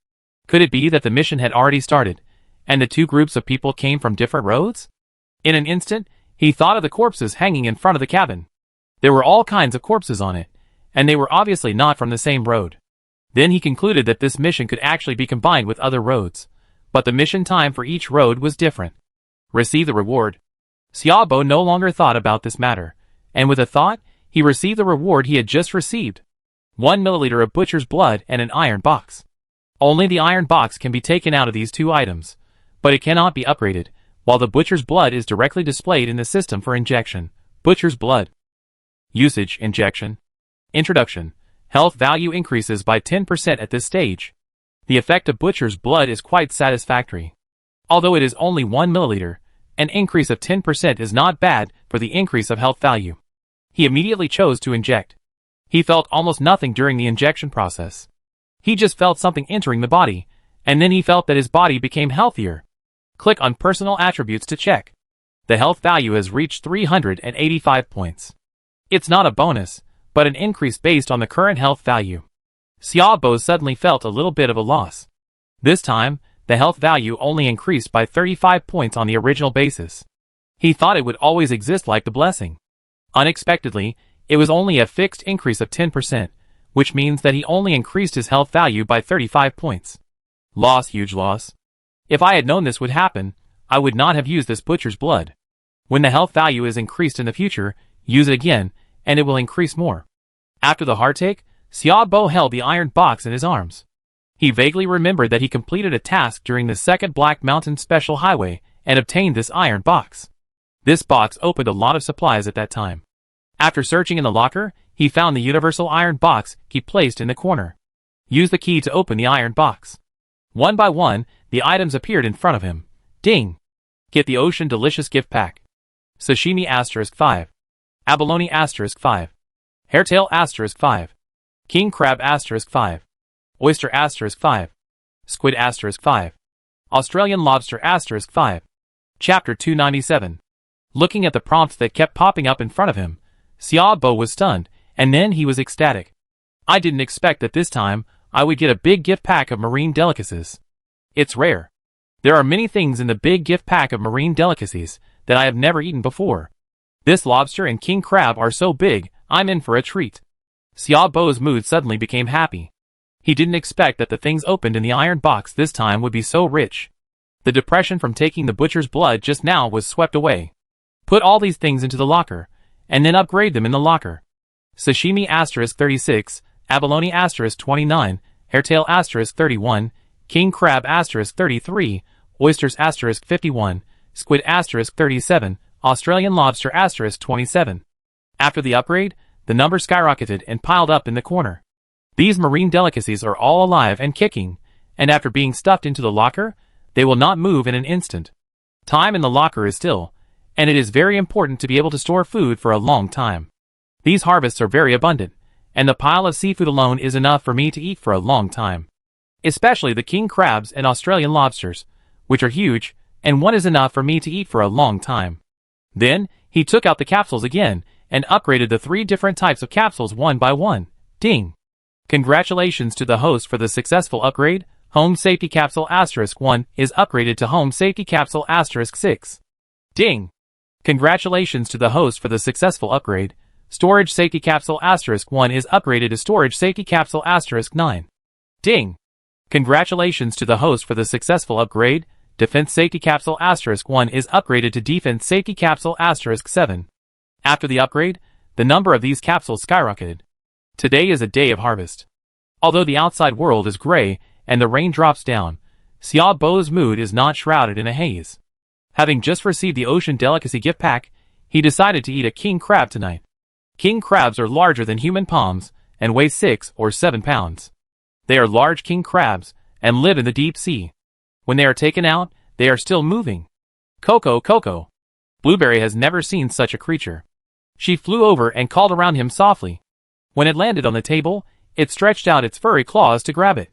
Could it be that the mission had already started, and the 2 groups of people came from different roads? In an instant, he thought of the corpses hanging in front of the cabin. There were all kinds of corpses on it, and they were obviously not from the same road. Then he concluded that this mission could actually be combined with other roads, but the mission time for each road was different. Receive the reward. Xiaobo no longer thought about this matter, and with a thought, he received the reward he had just received. 1 milliliter of butcher's blood and an iron box. Only the iron box can be taken out of these 2 items, but it cannot be upgraded, while the butcher's blood is directly displayed in the system for injection. Butcher's blood. Usage, injection. Introduction. Health value increases by 10% at this stage. The effect of butcher's blood is quite satisfactory. Although it is only 1 milliliter, an increase of 10% is not bad for the increase of health value. He immediately chose to inject. He felt almost nothing during the injection process. He just felt something entering the body, and then he felt that his body became healthier. Click on Personal Attributes to check. The health value has reached 385 points. It's not a bonus, but an increase based on the current health value. Xiaobo suddenly felt a little bit of a loss. This time, the health value only increased by 35 points on the original basis. He thought it would always exist like the blessing. Unexpectedly, it was only a fixed increase of 10%, which means that he only increased his health value by 35 points. Loss, huge loss. If I had known this would happen, I would not have used this butcher's blood. When the health value is increased in the future, use it again, and it will increase more. After the heartache, Xiaobo held the iron box in his arms. He vaguely remembered that he completed a task during the second Black Mountain Special Highway and obtained this iron box. This box opened a lot of supplies at that time. After searching in the locker, he found the universal iron box key placed in the corner. Use the key to open the iron box. One by one, the items appeared in front of him. Ding! Get the Ocean Delicious Gift Pack. Sashimi *5. Abalone *5. Hairtail *5. King Crab *5. Oyster *5. Squid *5. Australian Lobster *5. Chapter 297. Looking at the prompts that kept popping up in front of him, Xiaobo was stunned, and then he was ecstatic. I didn't expect that this time I would get a big gift pack of marine delicacies. It's rare. There are many things in the big gift pack of marine delicacies that I have never eaten before. This lobster and king crab are so big, I'm in for a treat. Xiaobo's mood suddenly became happy. He didn't expect that the things opened in the iron box this time would be so rich. The depression from taking the butcher's blood just now was swept away. Put all these things into the locker, and then upgrade them in the locker. Sashimi *36, abalone *29, hairtail *31, king crab *33, oysters *51, squid *37, Australian lobster *27. After the upgrade, the number skyrocketed and piled up in the corner. These marine delicacies are all alive and kicking, and after being stuffed into the locker, they will not move in an instant. Time in the locker is still, and it is very important to be able to store food for a long time. These harvests are very abundant, and the pile of seafood alone is enough for me to eat for a long time. Especially the king crabs and Australian lobsters, which are huge, and one is enough for me to eat for a long time. Then, he took out the capsules again, and upgraded the 3 different types of capsules one by one. Ding! Congratulations to the host for the successful upgrade. Home Safety Capsule *1 is upgraded to Home Safety Capsule *6. Ding! Congratulations to the host for the successful upgrade. Storage Safety Capsule *1 is upgraded to Storage Safety Capsule *9. Ding! Congratulations to the host for the successful upgrade. Defense Safety Capsule *1 is upgraded to Defense Safety Capsule *7. After the upgrade, the number of these capsules skyrocketed. Today is a day of harvest. Although the outside world is gray and the rain drops down, Xiaobo's mood is not shrouded in a haze. Having just received the Ocean Delicacy Gift Pack, he decided to eat a king crab tonight. King crabs are larger than human palms and weigh 6 or 7 pounds. They are large king crabs and live in the deep sea. When they are taken out, they are still moving. Coco. Blueberry has never seen such a creature. She flew over and called around him softly. When it landed on the table, it stretched out its furry claws to grab it.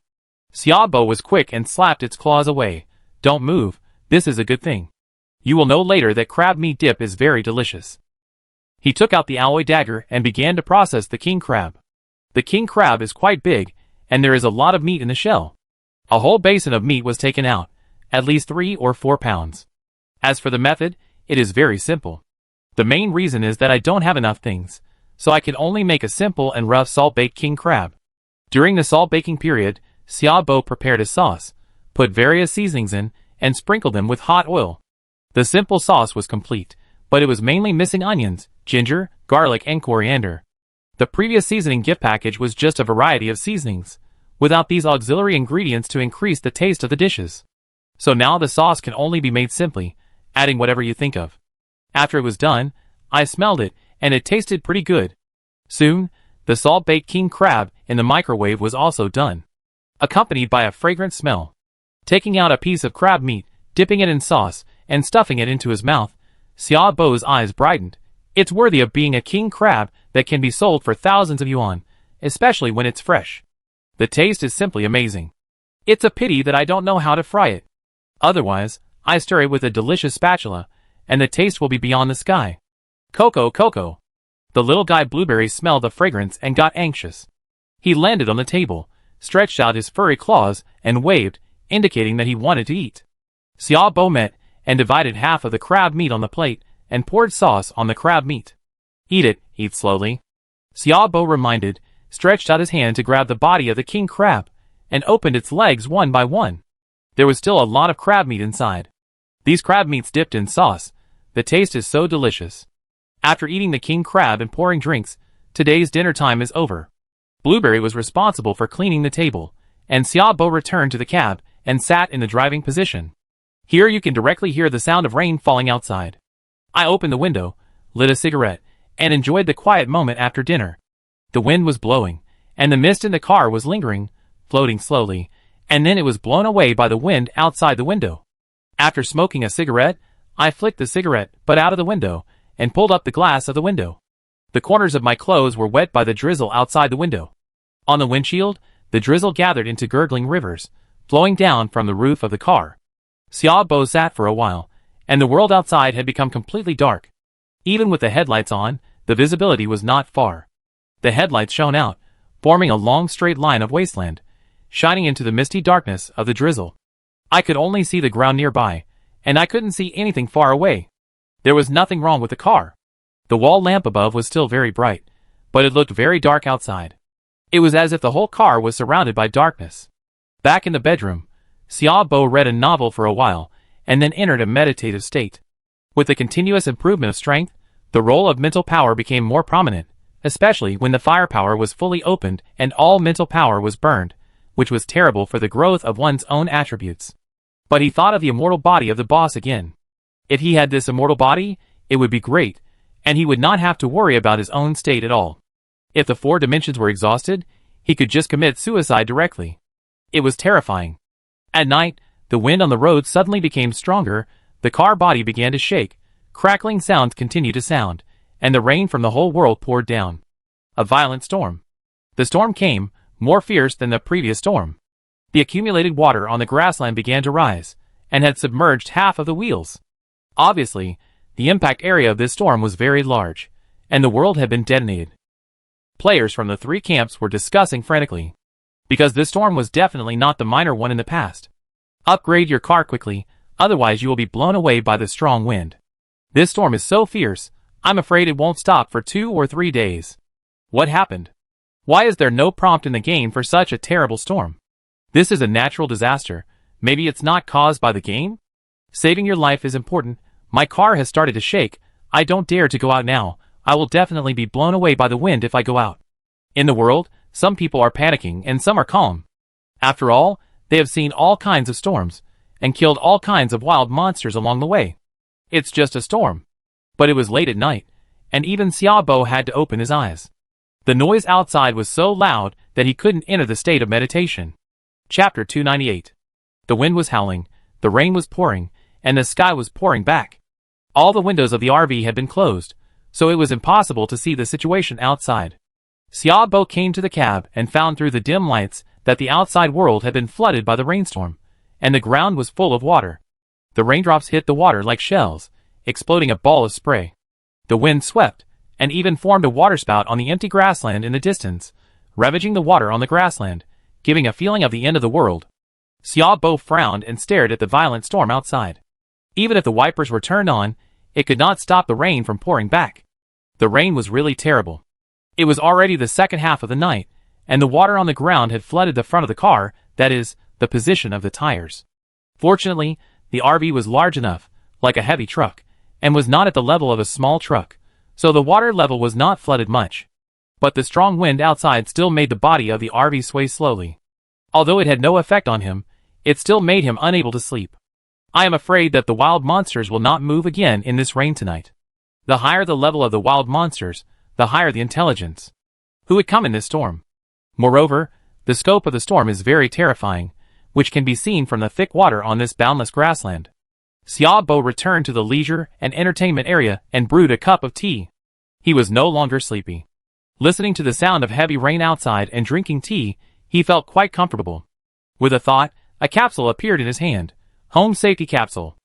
Xiaobo was quick and slapped its claws away. Don't move, this is a good thing. You will know later that crab meat dip is very delicious. He took out the alloy dagger and began to process the king crab. The king crab is quite big, and there is a lot of meat in the shell. A whole basin of meat was taken out, at least 3 or 4 pounds. As for the method, it is very simple. The main reason is that I don't have enough things, so I can only make a simple and rough salt-baked king crab. During the salt-baking period, Xiaobo prepared a sauce, put various seasonings in, and sprinkled them with hot oil. The simple sauce was complete, but it was mainly missing onions, ginger, garlic, and coriander. The previous seasoning gift package was just a variety of seasonings, without these auxiliary ingredients to increase the taste of the dishes. So now the sauce can only be made simply, adding whatever you think of. After it was done, I smelled it, and it tasted pretty good. Soon, the salt-baked king crab in the microwave was also done, accompanied by a fragrant smell. Taking out a piece of crab meat, dipping it in sauce, and stuffing it into his mouth, Xiaobo's eyes brightened. It's worthy of being a king crab that can be sold for thousands of yuan, especially when it's fresh. The taste is simply amazing. It's a pity that I don't know how to fry it. Otherwise, I stir it with a delicious spatula, and the taste will be beyond the sky. Cocoa, cocoa. The little guy Blueberry smelled the fragrance and got anxious. He landed on the table, stretched out his furry claws, and waved, indicating that he wanted to eat. Xiaobo met and divided half of the crab meat on the plate and poured sauce on the crab meat. Eat slowly. Xiaobo reminded, stretched out his hand to grab the body of the king crab, and opened its legs one by one. There was still a lot of crab meat inside. These crab meats dipped in sauce. The taste is so delicious. After eating the king crab and pouring drinks, today's dinner time is over. Blueberry was responsible for cleaning the table, and Xiaobo returned to the cab and sat in the driving position. Here you can directly hear the sound of rain falling outside. I opened the window, lit a cigarette, and enjoyed the quiet moment after dinner. The wind was blowing, and the mist in the car was lingering, floating slowly, and then it was blown away by the wind outside the window. After smoking a cigarette, I flicked the cigarette butt out of the window and pulled up the glass of the window. The corners of my clothes were wet by the drizzle outside the window. On the windshield, the drizzle gathered into gurgling rivers, flowing down from the roof of the car. Xiaobo sat for a while, and the world outside had become completely dark. Even with the headlights on, the visibility was not far. The headlights shone out, forming a long straight line of wasteland, shining into the misty darkness of the drizzle. I could only see the ground nearby, and I couldn't see anything far away. There was nothing wrong with the car. The wall lamp above was still very bright, but it looked very dark outside. It was as if the whole car was surrounded by darkness. Back in the bedroom, Xiaobo read a novel for a while, and then entered a meditative state. With the continuous improvement of strength, the role of mental power became more prominent, especially when the firepower was fully opened and all mental power was burned, which was terrible for the growth of one's own attributes. But he thought of the immortal body of the boss again. If he had this immortal body, it would be great, and he would not have to worry about his own state at all. If the 4 dimensions were exhausted, he could just commit suicide directly. It was terrifying. At night, the wind on the road suddenly became stronger, the car body began to shake, crackling sounds continued to sound, and the rain from the whole world poured down. A violent storm. The storm came, more fierce than the previous storm. The accumulated water on the grassland began to rise, and had submerged half of the wheels. Obviously, the impact area of this storm was very large, and the world had been detonated. Players from the 3 camps were discussing frantically, because this storm was definitely not the minor one in the past. Upgrade your car quickly, otherwise you will be blown away by the strong wind. This storm is so fierce, I'm afraid it won't stop for 2 or 3 days. What happened? Why is there no prompt in the game for such a terrible storm? This is a natural disaster. Maybe it's not caused by the game? Saving your life is important. My car has started to shake. I don't dare to go out now. I will definitely be blown away by the wind if I go out. In the world, some people are panicking and some are calm. After all, they have seen all kinds of storms, and killed all kinds of wild monsters along the way. It's just a storm. But it was late at night, and even Xiaobo had to open his eyes. The noise outside was so loud that he couldn't enter the state of meditation. Chapter 298. The wind was howling, the rain was pouring, and the sky was pouring back. All the windows of the RV had been closed, so it was impossible to see the situation outside. Xiaobo came to the cab and found through the dim lights that the outside world had been flooded by the rainstorm, and the ground was full of water. The raindrops hit the water like shells, exploding a ball of spray. The wind swept, and even formed a waterspout on the empty grassland in the distance, ravaging the water on the grassland, giving a feeling of the end of the world. Xiaobo frowned and stared at the violent storm outside. Even if the wipers were turned on, it could not stop the rain from pouring back. The rain was really terrible. It was already the second half of the night, and the water on the ground had flooded the front of the car, that is, the position of the tires. Fortunately, the RV was large enough, like a heavy truck, and was not at the level of a small truck, so the water level was not flooded much. But the strong wind outside still made the body of the RV sway slowly. Although it had no effect on him, it still made him unable to sleep. I am afraid that the wild monsters will not move again in this rain tonight. The higher the level of the wild monsters, the higher the intelligence. Who would come in this storm? Moreover, the scope of the storm is very terrifying, which can be seen from the thick water on this boundless grassland. Xiaobo returned to the leisure and entertainment area and brewed a cup of tea. He was no longer sleepy. Listening to the sound of heavy rain outside and drinking tea, he felt quite comfortable. With a thought, a capsule appeared in his hand. Home Safety Capsule.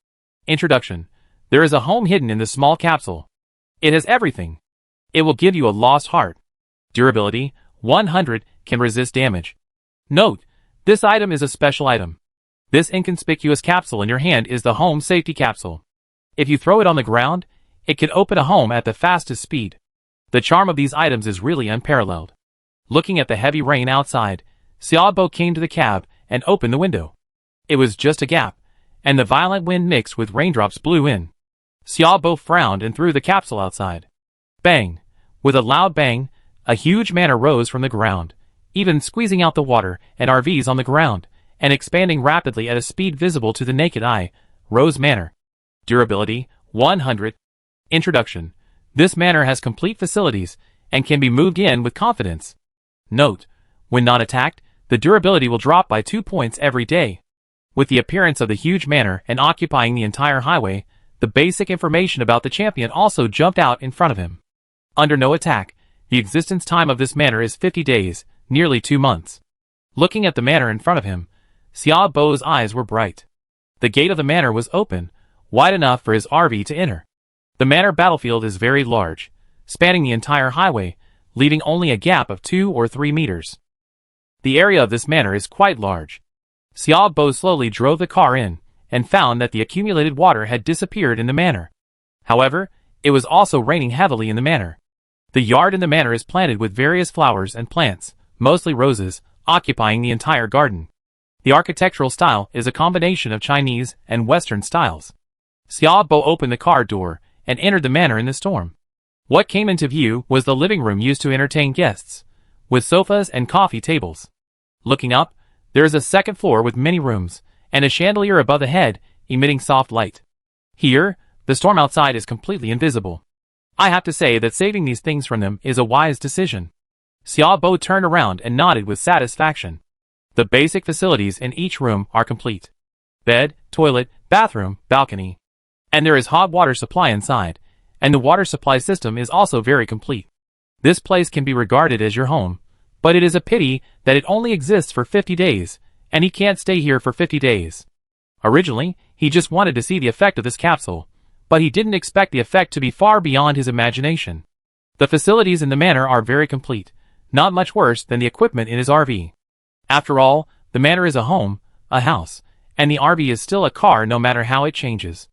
Introduction. There is a home hidden in this small capsule. It has everything. It will give you a lost heart. Durability, 100, can resist damage. Note, this item is a special item. This inconspicuous capsule in your hand is the Home Safety Capsule. If you throw it on the ground, it can open a home at the fastest speed. The charm of these items is really unparalleled. Looking at the heavy rain outside, Xiaobo came to the cab and opened the window. It was just a gap, and the violent wind mixed with raindrops blew in. Xiaobo frowned and threw the capsule outside. Bang! With a loud bang, a huge manor rose from the ground, even squeezing out the water and RVs on the ground, and expanding rapidly at a speed visible to the naked eye. Rose Manor. Durability, 100. Introduction. This manor has complete facilities and can be moved in with confidence. Note, when not attacked, the durability will drop by 2 points every day. With the appearance of the huge manor and occupying the entire highway, the basic information about the champion also jumped out in front of him. Under no attack, the existence time of this manor is 50 days, nearly 2 months. Looking at the manor in front of him, Xiaobo's eyes were bright. The gate of the manor was open, wide enough for his RV to enter. The manor battlefield is very large, spanning the entire highway, leaving only a gap of 2 or 3 meters. The area of this manor is quite large. Xiaobo slowly drove the car in, and found that the accumulated water had disappeared in the manor. However, it was also raining heavily in the manor. The yard in the manor is planted with various flowers and plants, mostly roses, occupying the entire garden. The architectural style is a combination of Chinese and Western styles. Xiaobo opened the car door and entered the manor in the storm. What came into view was the living room used to entertain guests, with sofas and coffee tables. Looking up, there is a second floor with many rooms, and a chandelier above the head, emitting soft light. Here, the storm outside is completely invisible. I have to say that saving these things from them is a wise decision. Xiaobo turned around and nodded with satisfaction. The basic facilities in each room are complete. Bed, toilet, bathroom, balcony. And there is hot water supply inside, and the water supply system is also very complete. This place can be regarded as your home, but it is a pity that it only exists for 50 days, and he can't stay here for 50 days. Originally, he just wanted to see the effect of this capsule, but he didn't expect the effect to be far beyond his imagination. The facilities in the manor are very complete, not much worse than the equipment in his RV. After all, the manor is a home, a house, and the RV is still a car no matter how it changes.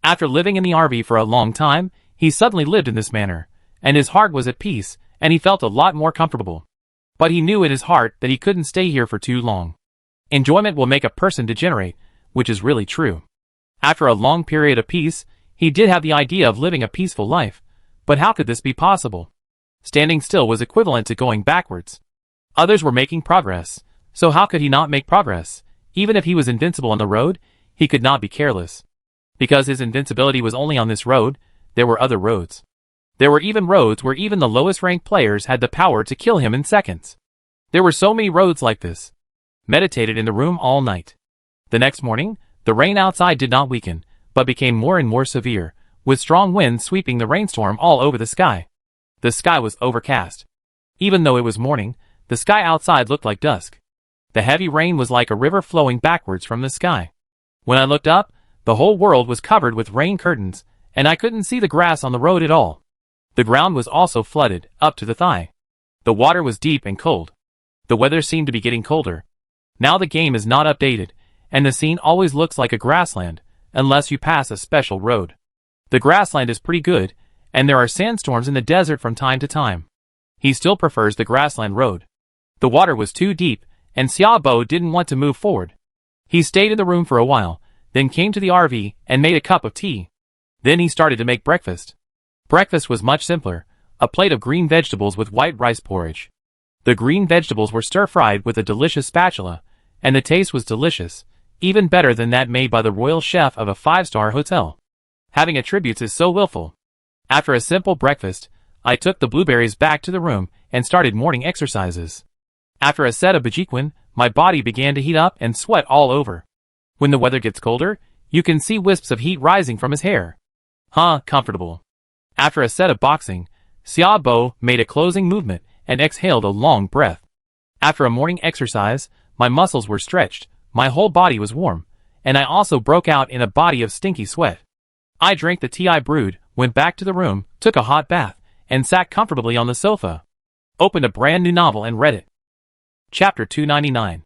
After living in the RV for a long time, he suddenly lived in this manor, and his heart was at peace, and he felt a lot more comfortable. But he knew in his heart that he couldn't stay here for too long. Enjoyment will make a person degenerate, which is really true. After a long period of peace, he did have the idea of living a peaceful life, but how could this be possible? Standing still was equivalent to going backwards. Others were making progress, so how could he not make progress? Even if he was invincible on the road, he could not be careless. Because his invincibility was only on this road, there were other roads. There were even roads where even the lowest ranked players had the power to kill him in seconds. There were so many roads like this. Meditated in the room all night. The next morning, the rain outside did not weaken, but became more and more severe, with strong winds sweeping the rainstorm all over the sky. The sky was overcast. Even though it was morning, the sky outside looked like dusk. The heavy rain was like a river flowing backwards from the sky. When I looked up, the whole world was covered with rain curtains, and I couldn't see the grass on the road at all. The ground was also flooded, up to the thigh. The water was deep and cold. The weather seemed to be getting colder. Now the game is not updated, and the scene always looks like a grassland, unless you pass a special road. The grassland is pretty good, and there are sandstorms in the desert from time to time. He still prefers the grassland road. The water was too deep, and Xiaobo didn't want to move forward. He stayed in the room for a while, then came to the RV and made a cup of tea. Then he started to make breakfast. Breakfast was much simpler, a plate of green vegetables with white rice porridge. The green vegetables were stir-fried with a delicious spatula, and the taste was delicious, even better than that made by the royal chef of a 5-star hotel. Having attributes is so willful. After a simple breakfast, I took the blueberries back to the room and started morning exercises. After a set of Bajiquin, my body began to heat up and sweat all over. When the weather gets colder, you can see wisps of heat rising from his hair. Comfortable. After a set of boxing, Xiaobo made a closing movement and exhaled a long breath. After a morning exercise, my muscles were stretched, my whole body was warm, and I also broke out in a body of stinky sweat. I drank the tea I brewed, went back to the room, took a hot bath, and sat comfortably on the sofa. Opened a brand new novel and read it. Chapter 299.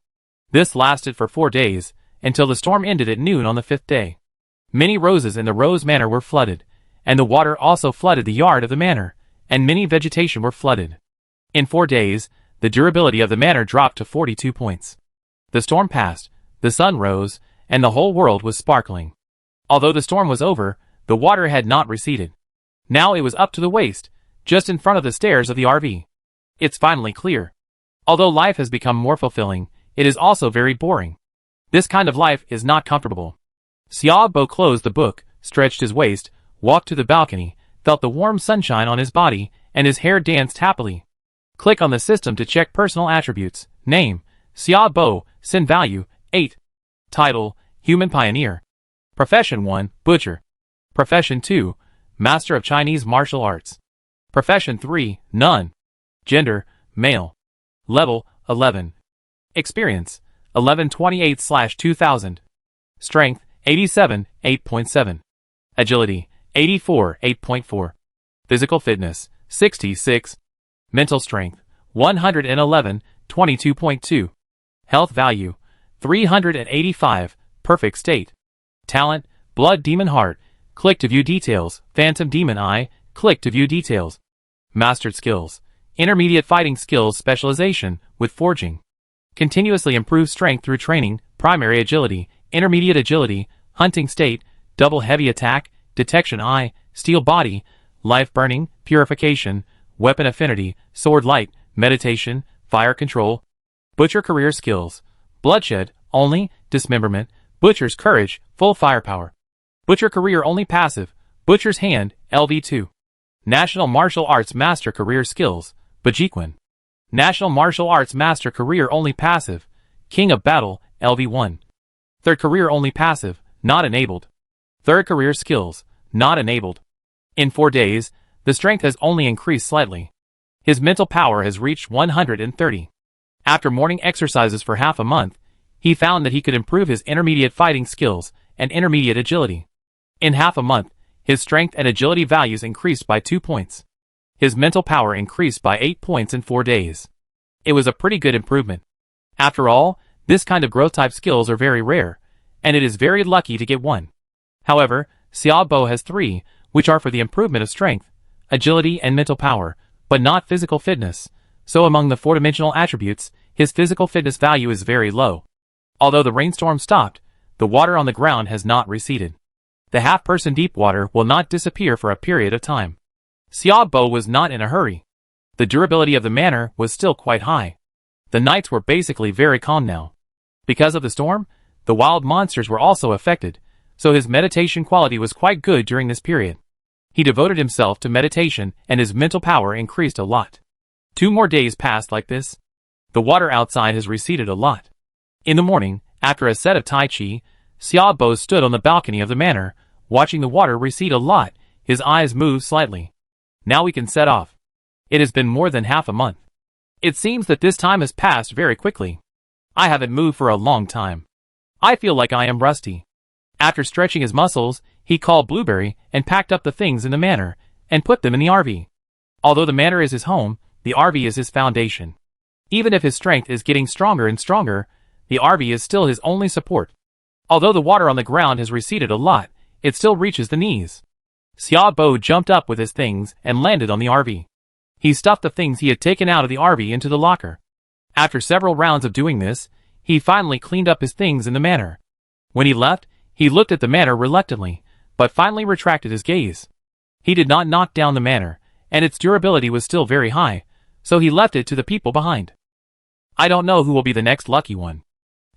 This lasted for 4 days, until the storm ended at noon on the 5th day. Many roses in the Rose Manor were flooded, and the water also flooded the yard of the manor, and many vegetation were flooded. In 4 days, the durability of the manor dropped to 42 points. The storm passed, the sun rose, and the whole world was sparkling. Although the storm was over, the water had not receded. Now it was up to the waist, just in front of the stairs of the RV. It's finally clear. Although life has become more fulfilling, it is also very boring. This kind of life is not comfortable. Xiaobo closed the book, stretched his waist, walked to the balcony, felt the warm sunshine on his body, and his hair danced happily. Click on the system to check personal attributes. Name, Xiaobo, Sin value, 8. Title, Human Pioneer. Profession 1, Butcher. Profession 2, Master of Chinese Martial Arts. Profession 3, None. Gender, Male. Level, 11. Experience, 1128/2000. Strength, 87, 8.7. Agility, 84, 8.4. Physical fitness, 66. Mental strength, 111, 22.2. Health value, 385, perfect state. Talent, Blood Demon Heart, click to view details. Phantom Demon Eye, click to view details. Mastered skills, intermediate fighting skills specialization, with forging. Continuously improve strength through training, primary agility, intermediate agility, hunting state, double heavy attack, detection eye, steel body, life burning, purification, weapon affinity, sword light, meditation, fire control. Butcher career skills, bloodshed, only, dismemberment, butcher's courage, full firepower. Butcher career only passive, butcher's hand, LV2. National Martial Arts Master career skills, Bajiquin. National Martial Arts Master career only passive, King of Battle, LV1. Third career only passive, not enabled. Third career skills, not enabled. In 4 days, the strength has only increased slightly. His mental power has reached 130. After morning exercises for half a month, he found that he could improve his intermediate fighting skills and intermediate agility. In half a month, his strength and agility values increased by 2 points. His mental power increased by 8 points in 4 days. It was a pretty good improvement. After all, this kind of growth type skills are very rare, and it is very lucky to get one. However, Xiaobo has 3, which are for the improvement of strength, agility and mental power, but not physical fitness, so among the 4-dimensional attributes, his physical fitness value is very low. Although the rainstorm stopped, the water on the ground has not receded. The half-person deep water will not disappear for a period of time. Xiaobo was not in a hurry. The durability of the manor was still quite high. The nights were basically very calm now. Because of the storm, the wild monsters were also affected, so his meditation quality was quite good during this period. He devoted himself to meditation and his mental power increased a lot. 2 more days passed like this. The water outside has receded a lot. In the morning, after a set of Tai Chi, Xiaobo stood on the balcony of the manor, watching the water recede a lot. His eyes moved slightly. Now we can set off. It has been more than half a month. It seems that this time has passed very quickly. I haven't moved for a long time. I feel like I am rusty. After stretching his muscles, he called Blueberry and packed up the things in the manor and put them in the RV. Although the manor is his home, the RV is his foundation. Even if his strength is getting stronger and stronger, the RV is still his only support. Although the water on the ground has receded a lot, it still reaches the knees. Xiaobo jumped up with his things and landed on the RV. He stuffed the things he had taken out of the RV into the locker. After several rounds of doing this, he finally cleaned up his things in the manor. When he left, he looked at the manor reluctantly, but finally retracted his gaze. He did not knock down the manor, and its durability was still very high, so he left it to the people behind. I don't know who will be the next lucky one.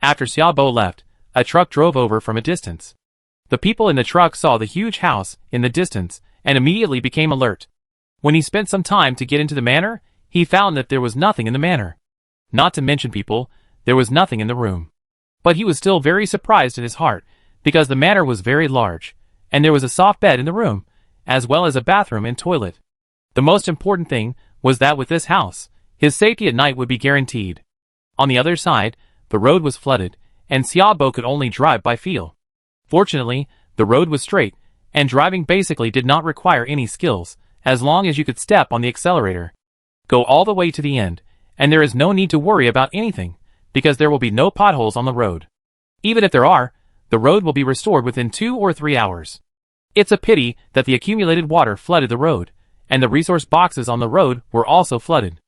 After Xiaobo left, a truck drove over from a distance. The people in the truck saw the huge house in the distance and immediately became alert. When he spent some time to get into the manor, he found that there was nothing in the manor. Not to mention people, there was nothing in the room. But he was still very surprised in his heart, because the manor was very large, and there was a soft bed in the room, as well as a bathroom and toilet. The most important thing was that with this house, his safety at night would be guaranteed. On the other side, the road was flooded, and Xiaobo could only drive by feel. Fortunately, the road was straight, and driving basically did not require any skills, as long as you could step on the accelerator. Go all the way to the end, and there is no need to worry about anything, because there will be no potholes on the road. Even if there are, the road will be restored within 2 or 3 hours. It's a pity that the accumulated water flooded the road, and the resource boxes on the road were also flooded.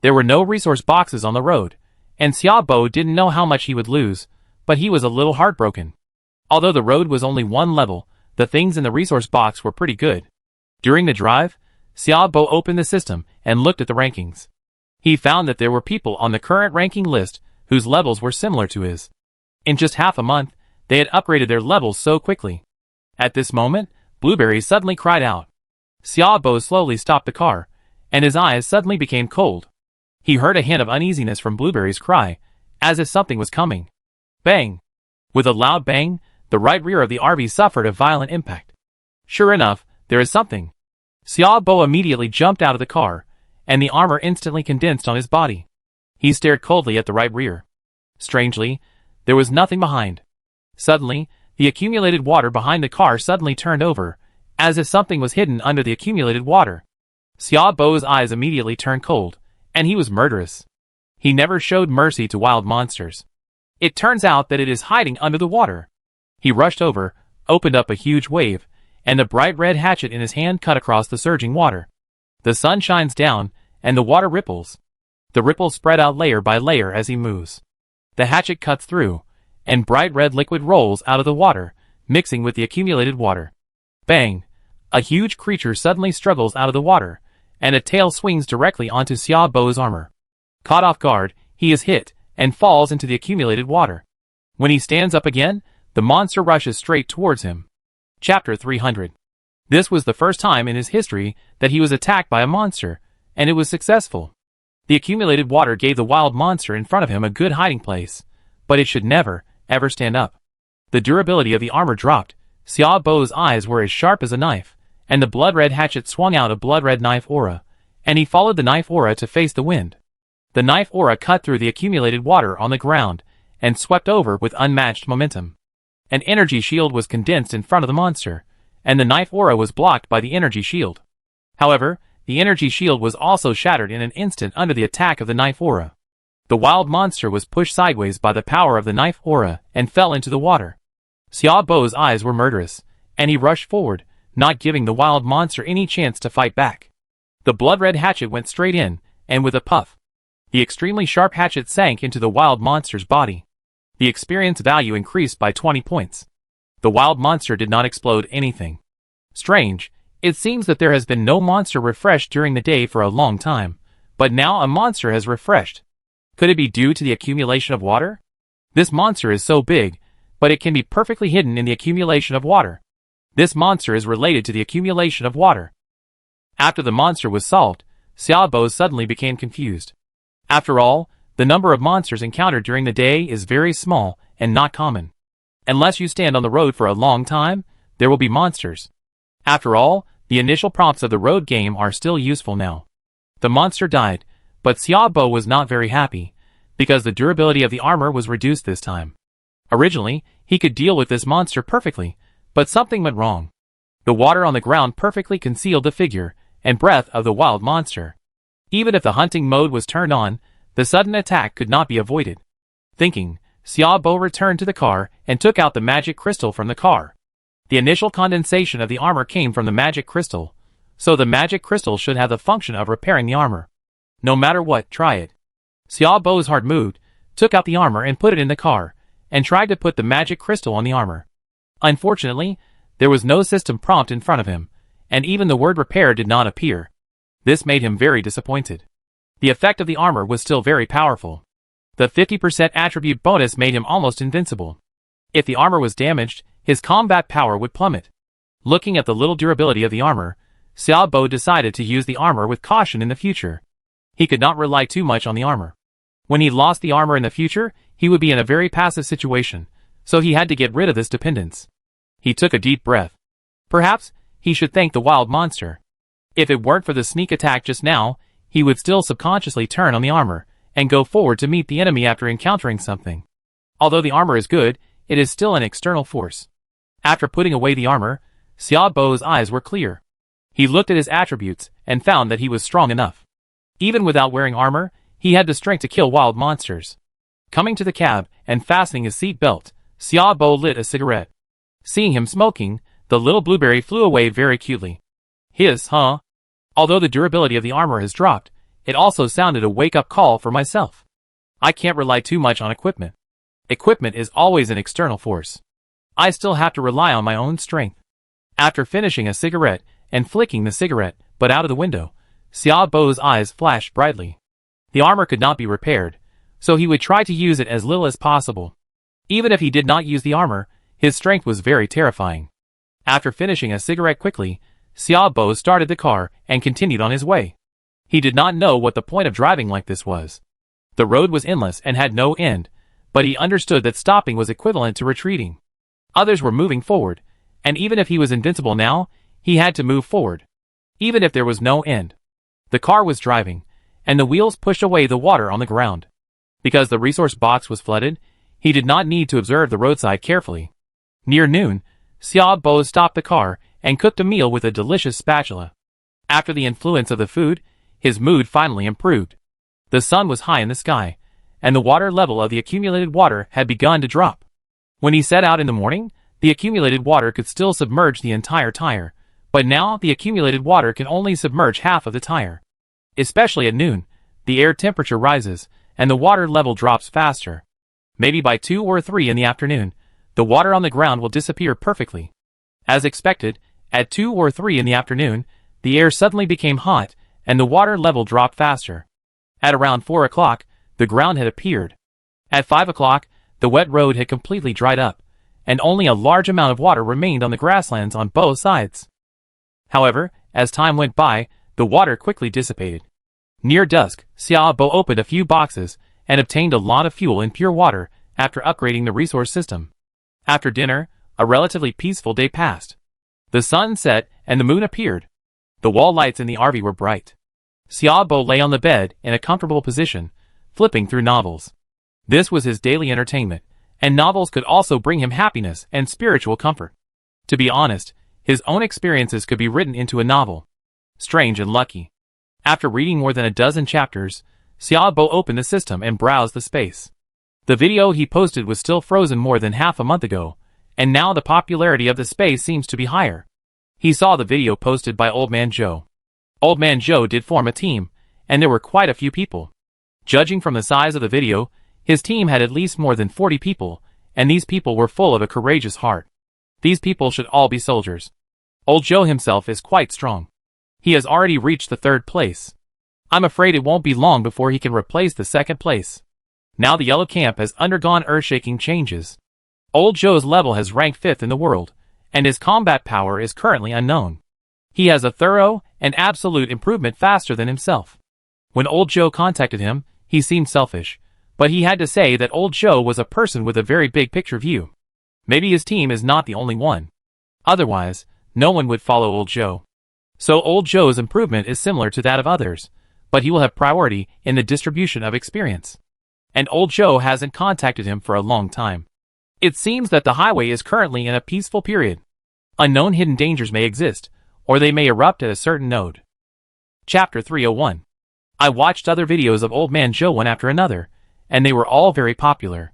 There were no resource boxes on the road, and Xiaobo didn't know how much he would lose, but he was a little heartbroken. Although the road was only one level, the things in the resource box were pretty good. During the drive, Xiaobo opened the system and looked at the rankings. He found that there were people on the current ranking list whose levels were similar to his. In just half a month, they had upgraded their levels so quickly. At this moment, Blueberry suddenly cried out. Xiaobo slowly stopped the car, and his eyes suddenly became cold. He heard a hint of uneasiness from Blueberry's cry, as if something was coming. Bang! With a loud bang, the right rear of the RV suffered a violent impact. Sure enough, there is something. Xiaobo immediately jumped out of the car, and the armor instantly condensed on his body. He stared coldly at the right rear. Strangely, there was nothing behind. Suddenly, the accumulated water behind the car suddenly turned over, as if something was hidden under the accumulated water. Xiaobo's eyes immediately turned cold, and he was murderous. He never showed mercy to wild monsters. It turns out that it is hiding under the water. He rushed over, opened up a huge wave, and the bright red hatchet in his hand cut across the surging water. The sun shines down, and the water ripples. The ripples spread out layer by layer as he moves. The hatchet cuts through, and bright red liquid rolls out of the water, mixing with the accumulated water. Bang! A huge creature suddenly struggles out of the water, and a tail swings directly onto Xiaobo's armor. Caught off guard, he is hit, and falls into the accumulated water. When he stands up again, the monster rushes straight towards him. Chapter 300. This was the first time in his history that he was attacked by a monster, and it was successful. The accumulated water gave the wild monster in front of him a good hiding place, but it should never, ever stand up. The durability of the armor dropped, Xiaobo's eyes were as sharp as a knife, and the blood-red hatchet swung out a blood-red knife aura, and he followed the knife aura to face the wind. The knife aura cut through the accumulated water on the ground, and swept over with unmatched momentum. An energy shield was condensed in front of the monster, and the knife aura was blocked by the energy shield. However, the energy shield was also shattered in an instant under the attack of the knife aura. The wild monster was pushed sideways by the power of the knife aura and fell into the water. Xiaobo's eyes were murderous, and he rushed forward, not giving the wild monster any chance to fight back. The blood-red hatchet went straight in, and with a puff, the extremely sharp hatchet sank into the wild monster's body. The experience value increased by 20 points. The wild monster did not explode anything. Strange, it seems that there has been no monster refreshed during the day for a long time, but now a monster has refreshed. Could it be due to the accumulation of water? This monster is so big, but it can be perfectly hidden in the accumulation of water. This monster is related to the accumulation of water. After the monster was solved, Xiaobo suddenly became confused. After all, the number of monsters encountered during the day is very small and not common. Unless you stand on the road for a long time, there will be monsters. After all, the initial prompts of the road game are still useful now. The monster died, but Xiaobo was not very happy, because the durability of the armor was reduced this time. Originally, he could deal with this monster perfectly, but something went wrong. The water on the ground perfectly concealed the figure and breath of the wild monster. Even if the hunting mode was turned on, the sudden attack could not be avoided. Thinking, Xiaobo returned to the car and took out the magic crystal from the car. The initial condensation of the armor came from the magic crystal, so the magic crystal should have the function of repairing the armor. No matter what, try it. Xiaobo's heart moved, took out the armor and put it in the car, and tried to put the magic crystal on the armor. Unfortunately, there was no system prompt in front of him, and even the word repair did not appear. This made him very disappointed. The effect of the armor was still very powerful. The 50% attribute bonus made him almost invincible. If the armor was damaged, his combat power would plummet. Looking at the little durability of the armor, Xiaobo decided to use the armor with caution in the future. He could not rely too much on the armor. When he lost the armor in the future, he would be in a very passive situation, so he had to get rid of this dependence. He took a deep breath. Perhaps he should thank the wild monster. If it weren't for the sneak attack just now, he would still subconsciously turn on the armor and go forward to meet the enemy after encountering something. Although the armor is good, it is still an external force. After putting away the armor, Xiaobo's eyes were clear. He looked at his attributes and found that he was strong enough. Even without wearing armor, he had the strength to kill wild monsters. Coming to the cab and fastening his seat belt, Xiaobo lit a cigarette. Seeing him smoking, the little blueberry flew away very cutely. Hiss, huh? Although the durability of the armor has dropped, it also sounded a wake-up call for myself. I can't rely too much on equipment. Equipment is always an external force. I still have to rely on my own strength. After finishing a cigarette and flicking the cigarette butt out of the window, Xiaobo's eyes flashed brightly. The armor could not be repaired, so he would try to use it as little as possible. Even if he did not use the armor, his strength was very terrifying. After finishing a cigarette quickly, Xiaobo started the car and continued on his way. He did not know what the point of driving like this was. The road was endless and had no end, but he understood that stopping was equivalent to retreating. Others were moving forward, and even if he was invincible now, he had to move forward. Even if there was no end. The car was driving, and the wheels pushed away the water on the ground. Because the resource box was flooded, he did not need to observe the roadside carefully. Near noon, Xiaobo stopped the car and cooked a meal with a delicious spatula. After the influence of the food, his mood finally improved. The sun was high in the sky, and the water level of the accumulated water had begun to drop. When he set out in the morning, the accumulated water could still submerge the entire tire, but now the accumulated water can only submerge half of the tire. Especially at noon, the air temperature rises, and the water level drops faster. Maybe by 2 or 3 in the afternoon, the water on the ground will disappear perfectly. As expected, at 2 or 3 in the afternoon, the air suddenly became hot, and the water level dropped faster. At around 4 o'clock, the ground had appeared. At 5 o'clock, the wet road had completely dried up, and only a large amount of water remained on the grasslands on both sides. However, as time went by, the water quickly dissipated. Near dusk, Xiaobo opened a few boxes and obtained a lot of fuel in pure water after upgrading the resource system. After dinner, a relatively peaceful day passed. The sun set and the moon appeared. The wall lights in the RV were bright. Xiaobo lay on the bed in a comfortable position, flipping through novels. This was his daily entertainment, and novels could also bring him happiness and spiritual comfort. To be honest, his own experiences could be written into a novel. Strange and lucky. After reading more than a dozen chapters, Xiaobo opened the system and browsed the space. The video he posted was still frozen more than half a month ago, and now the popularity of the space seems to be higher. He saw the video posted by Old Man Joe. Old Man Joe did form a team, and there were quite a few people. Judging from the size of the video, his team had at least more than 40 people, and these people were full of a courageous heart. These people should all be soldiers. Old Joe himself is quite strong. He has already reached the 3rd place. I'm afraid it won't be long before he can replace the 2nd place. Now the Yellow Camp has undergone earth-shaking changes. Old Joe's level has ranked 5th in the world, and his combat power is currently unknown. He has a thorough and absolute improvement faster than himself. When Old Joe contacted him, he seemed selfish, but he had to say that Old Joe was a person with a very big picture view. Maybe his team is not the only one. Otherwise, no one would follow Old Joe. So Old Joe's improvement is similar to that of others, but he will have priority in the distribution of experience. And Old Joe hasn't contacted him for a long time. It seems that the highway is currently in a peaceful period. Unknown hidden dangers may exist, or they may erupt at a certain node. Chapter 301. I watched other videos of Old Man Joe one after another, and they were all very popular.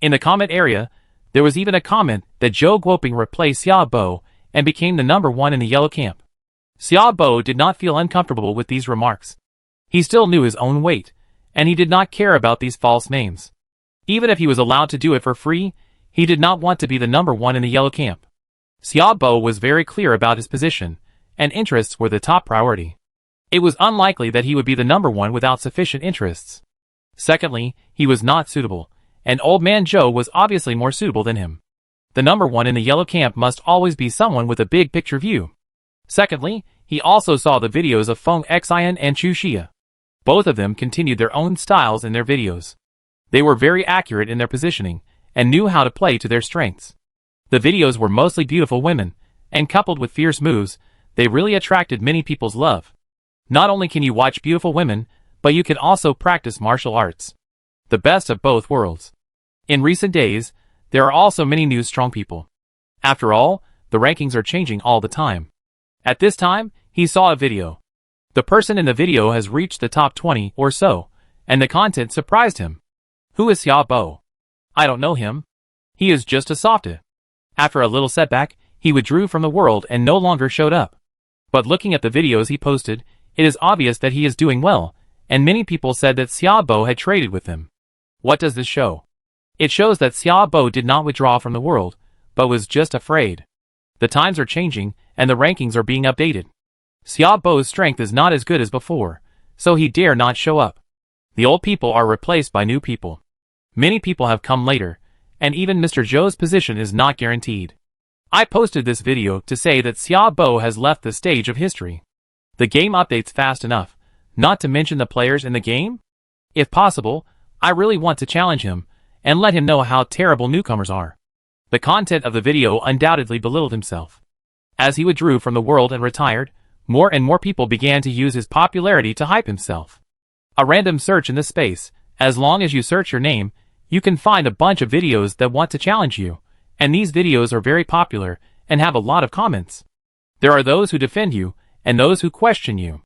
In the comment area, there was even a comment that Joe Guoping replaced Xiaobo and became the number 1 in the Yellow Camp. Xiaobo did not feel uncomfortable with these remarks. He still knew his own weight, and he did not care about these false names. Even if he was allowed to do it for free, he did not want to be the number 1 in the Yellow Camp. Xiaobo was very clear about his position, and interests were the top priority. It was unlikely that he would be the number 1 without sufficient interests. Secondly, he was not suitable, and Old Man Joe was obviously more suitable than him. The number one in the yellow camp must always be someone with a big picture view. Secondly, he also saw the videos of Feng Xian and Chu Xia. Both of them continued their own styles in their videos. They were very accurate in their positioning, and knew how to play to their strengths. The videos were mostly beautiful women, and coupled with fierce moves, they really attracted many people's love. Not only can you watch beautiful women, but you can also practice martial arts. The best of both worlds. In recent days, there are also many new strong people. After all, the rankings are changing all the time. At this time, he saw a video. The person in the video has reached the top 20 or so, and the content surprised him. Who is Xiaobo? I don't know him. He is just a softie. After a little setback, he withdrew from the world and no longer showed up. But looking at the videos he posted, it is obvious that he is doing well, and many people said that Xiaobo had traded with him. What does this show? It shows that Xiaobo did not withdraw from the world, but was just afraid. The times are changing, and the rankings are being updated. Xiaobo's strength is not as good as before, so he dare not show up. The old people are replaced by new people. Many people have come later, and even Mr. Zhou's position is not guaranteed. I posted this video to say that Xiaobo has left the stage of history. The game updates fast enough, not to mention the players in the game? If possible, I really want to challenge him, and let him know how terrible newcomers are. The content of the video undoubtedly belittled himself. As he withdrew from the world and retired, more and more people began to use his popularity to hype himself. A random search in this space, as long as you search your name, you can find a bunch of videos that want to challenge you, and these videos are very popular and have a lot of comments. There are those who defend you, and those who question you.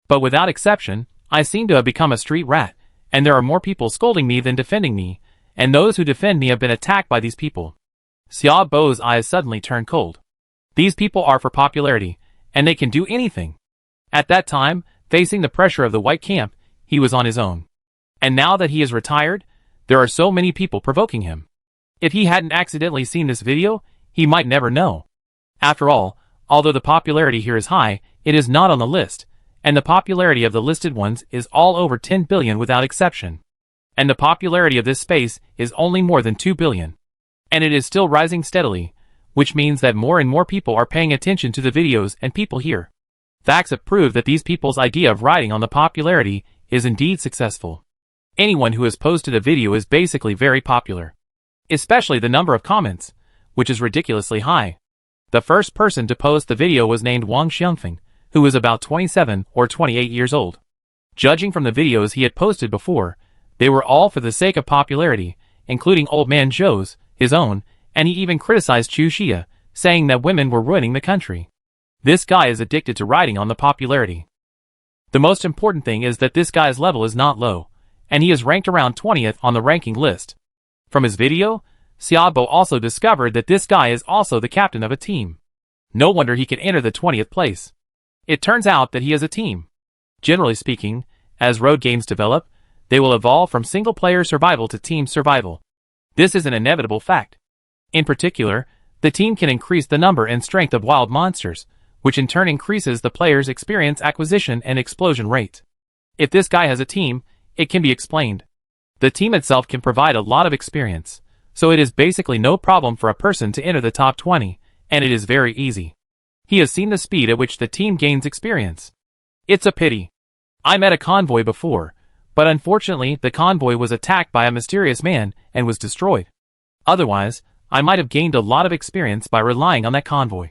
But without exception, I seem to have become a street rat, and there are more people scolding me than defending me, and those who defend me have been attacked by these people. Xiaobo's eyes suddenly turned cold. These people are for popularity, and they can do anything. At that time, facing the pressure of the white camp, he was on his own. And now that he is retired, there are so many people provoking him. If he hadn't accidentally seen this video, he might never know. After all, although the popularity here is high, it is not on the list, and the popularity of the listed ones is all over 10 billion without exception. And the popularity of this space is only more than 2 billion. And it is still rising steadily, which means that more and more people are paying attention to the videos and people here. Facts have proved that these people's idea of riding on the popularity is indeed successful. Anyone who has posted a video is basically very popular. Especially the number of comments, which is ridiculously high. The first person to post the video was named Wang Xiangfeng, who was about 27 or 28 years old. Judging from the videos he had posted before, they were all for the sake of popularity, including Old Man Zhou's, his own, and he even criticized Chu Xia, saying that women were ruining the country. This guy is addicted to riding on the popularity. The most important thing is that this guy's level is not low, and he is ranked around 20th on the ranking list. From his video, Xiaobo also discovered that this guy is also the captain of a team. No wonder he can enter the 20th place. It turns out that he has a team. Generally speaking, as road games develop, they will evolve from single-player survival to team survival. This is an inevitable fact. In particular, the team can increase the number and strength of wild monsters, which in turn increases the player's experience acquisition and explosion rate. If this guy has a team, it can be explained. The team itself can provide a lot of experience, so it is basically no problem for a person to enter the top 20, and it is very easy. He has seen the speed at which the team gains experience. It's a pity. I met a convoy before, but unfortunately the convoy was attacked by a mysterious man and was destroyed. Otherwise, I might have gained a lot of experience by relying on that convoy.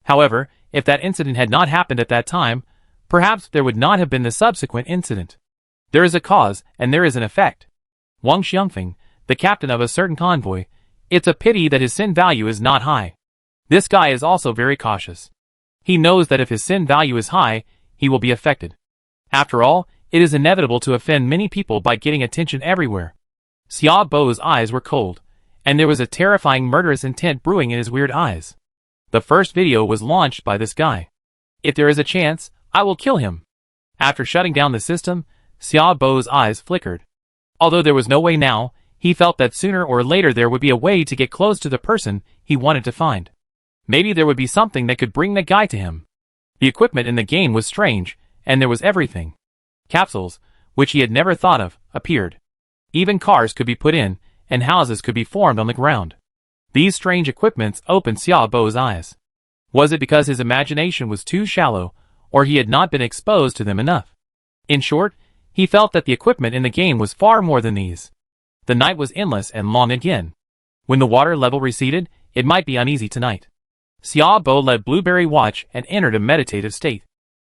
However, if that incident had not happened at that time, perhaps there would not have been the subsequent incident. There is a cause, and there is an effect. Wang Xiangfeng, the captain of a certain convoy, it's a pity that his sin value is not high. This guy is also very cautious. He knows that if his sin value is high, he will be affected. After all, it is inevitable to offend many people by getting attention everywhere. Xiaobo's eyes were cold, and there was a terrifying murderous intent brewing in his weird eyes. The first video was launched by this guy. If there is a chance, I will kill him. After shutting down the system, Xiaobo's eyes flickered. Although there was no way now, he felt that sooner or later there would be a way to get close to the person he wanted to find. Maybe there would be something that could bring the guy to him. The equipment in the game was strange, and there was everything. Capsules, which he had never thought of, appeared. Even cars could be put in, and houses could be formed on the ground. These strange equipments opened Xiaobo's eyes. Was it because his imagination was too shallow, or he had not been exposed to them enough? In short, he felt that the equipment in the game was far more than these. The night was endless and long again. When the water level receded, it might be uneasy tonight. Xiaobo let Blueberry watch and entered a meditative state.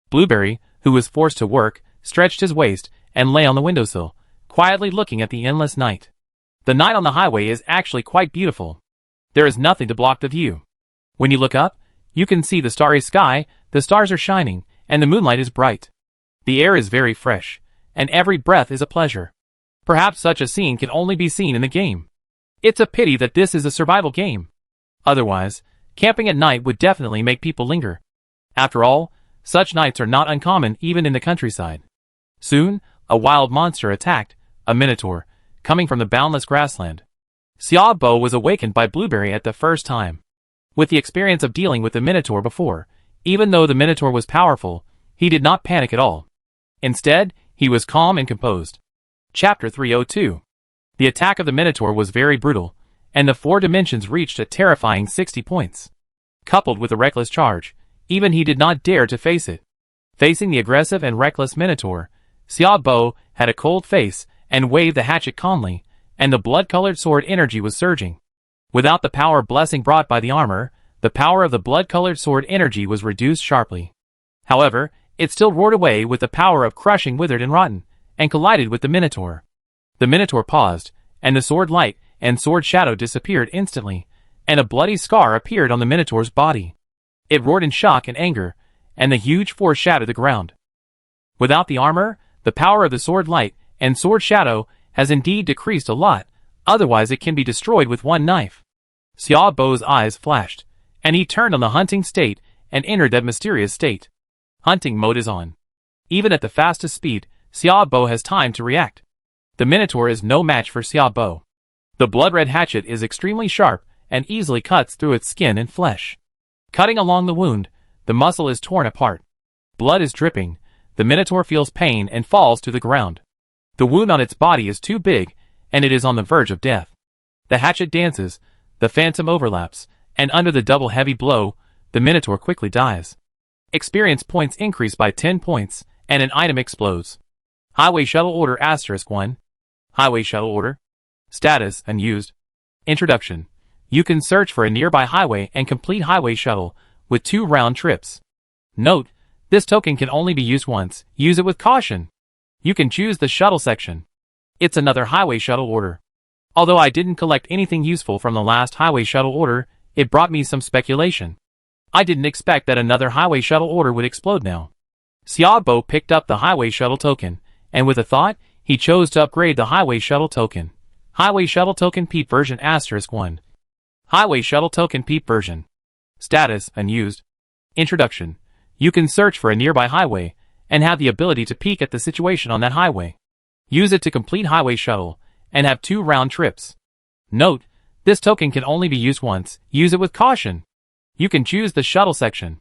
Blueberry, who was forced to work, stretched his waist and lay on the windowsill, quietly looking at the endless night. The night on the highway is actually quite beautiful. There is nothing to block the view. When you look up, you can see the starry sky, the stars are shining, and the moonlight is bright. The air is very fresh, and every breath is a pleasure. Perhaps such a scene can only be seen in the game. It's a pity that this is a survival game. Otherwise, camping at night would definitely make people linger. After all, such nights are not uncommon even in the countryside. Soon, a wild monster attacked, a minotaur, coming from the boundless grassland. Xiaobo was awakened by Blueberry at the first time. With the experience of dealing with the minotaur before, even though the minotaur was powerful, he did not panic at all. Instead, he was calm and composed. Chapter 302. The attack of the minotaur was very brutal, and the 4 dimensions reached a terrifying 60 points. Coupled with a reckless charge, even he did not dare to face it. Facing the aggressive and reckless minotaur, Xiaobo had a cold face and waved the hatchet calmly, and the blood-colored sword energy was surging. Without the power blessing brought by the armor, the power of the blood-colored sword energy was reduced sharply. However, it still roared away with the power of crushing withered and rotten, and collided with the minotaur. The minotaur paused, and the sword light and sword shadow disappeared instantly, and a bloody scar appeared on the minotaur's body. It roared in shock and anger, and the huge force shattered the ground. Without the armor, the power of the sword light and sword shadow has indeed decreased a lot, otherwise it can be destroyed with one knife. Xiaobo's eyes flashed, and he turned on the hunting state and entered that mysterious state. Hunting mode is on. Even at the fastest speed, Xiaobo has time to react. The minotaur is no match for Xiaobo. The blood-red hatchet is extremely sharp and easily cuts through its skin and flesh. Cutting along the wound, the muscle is torn apart. Blood is dripping, the minotaur feels pain and falls to the ground. The wound on its body is too big, and it is on the verge of death. The hatchet dances, the phantom overlaps, and under the double heavy blow, the minotaur quickly dies. Experience points increase by 10 points, and an item explodes. Highway Shuttle Order *1. Highway Shuttle Order. Status unused. Introduction. You can search for a nearby highway and complete highway shuttle with 2 round trips. Note, this token can only be used once. Use it with caution. You can choose the shuttle section. It's another highway shuttle order. Although I didn't collect anything useful from the last highway shuttle order, it brought me some speculation. I didn't expect that another highway shuttle order would explode now. Xiaobo picked up the highway shuttle token, and with a thought, he chose to upgrade the highway shuttle token. Highway shuttle token PEEP version *1. Highway shuttle token PEEP version. Status unused. Introduction. You can search for a nearby highway, and have the ability to peek at the situation on that highway. Use it to complete highway shuttle, and have 2 round trips. Note, this token can only be used once. Use it with caution. You can choose the shuttle section.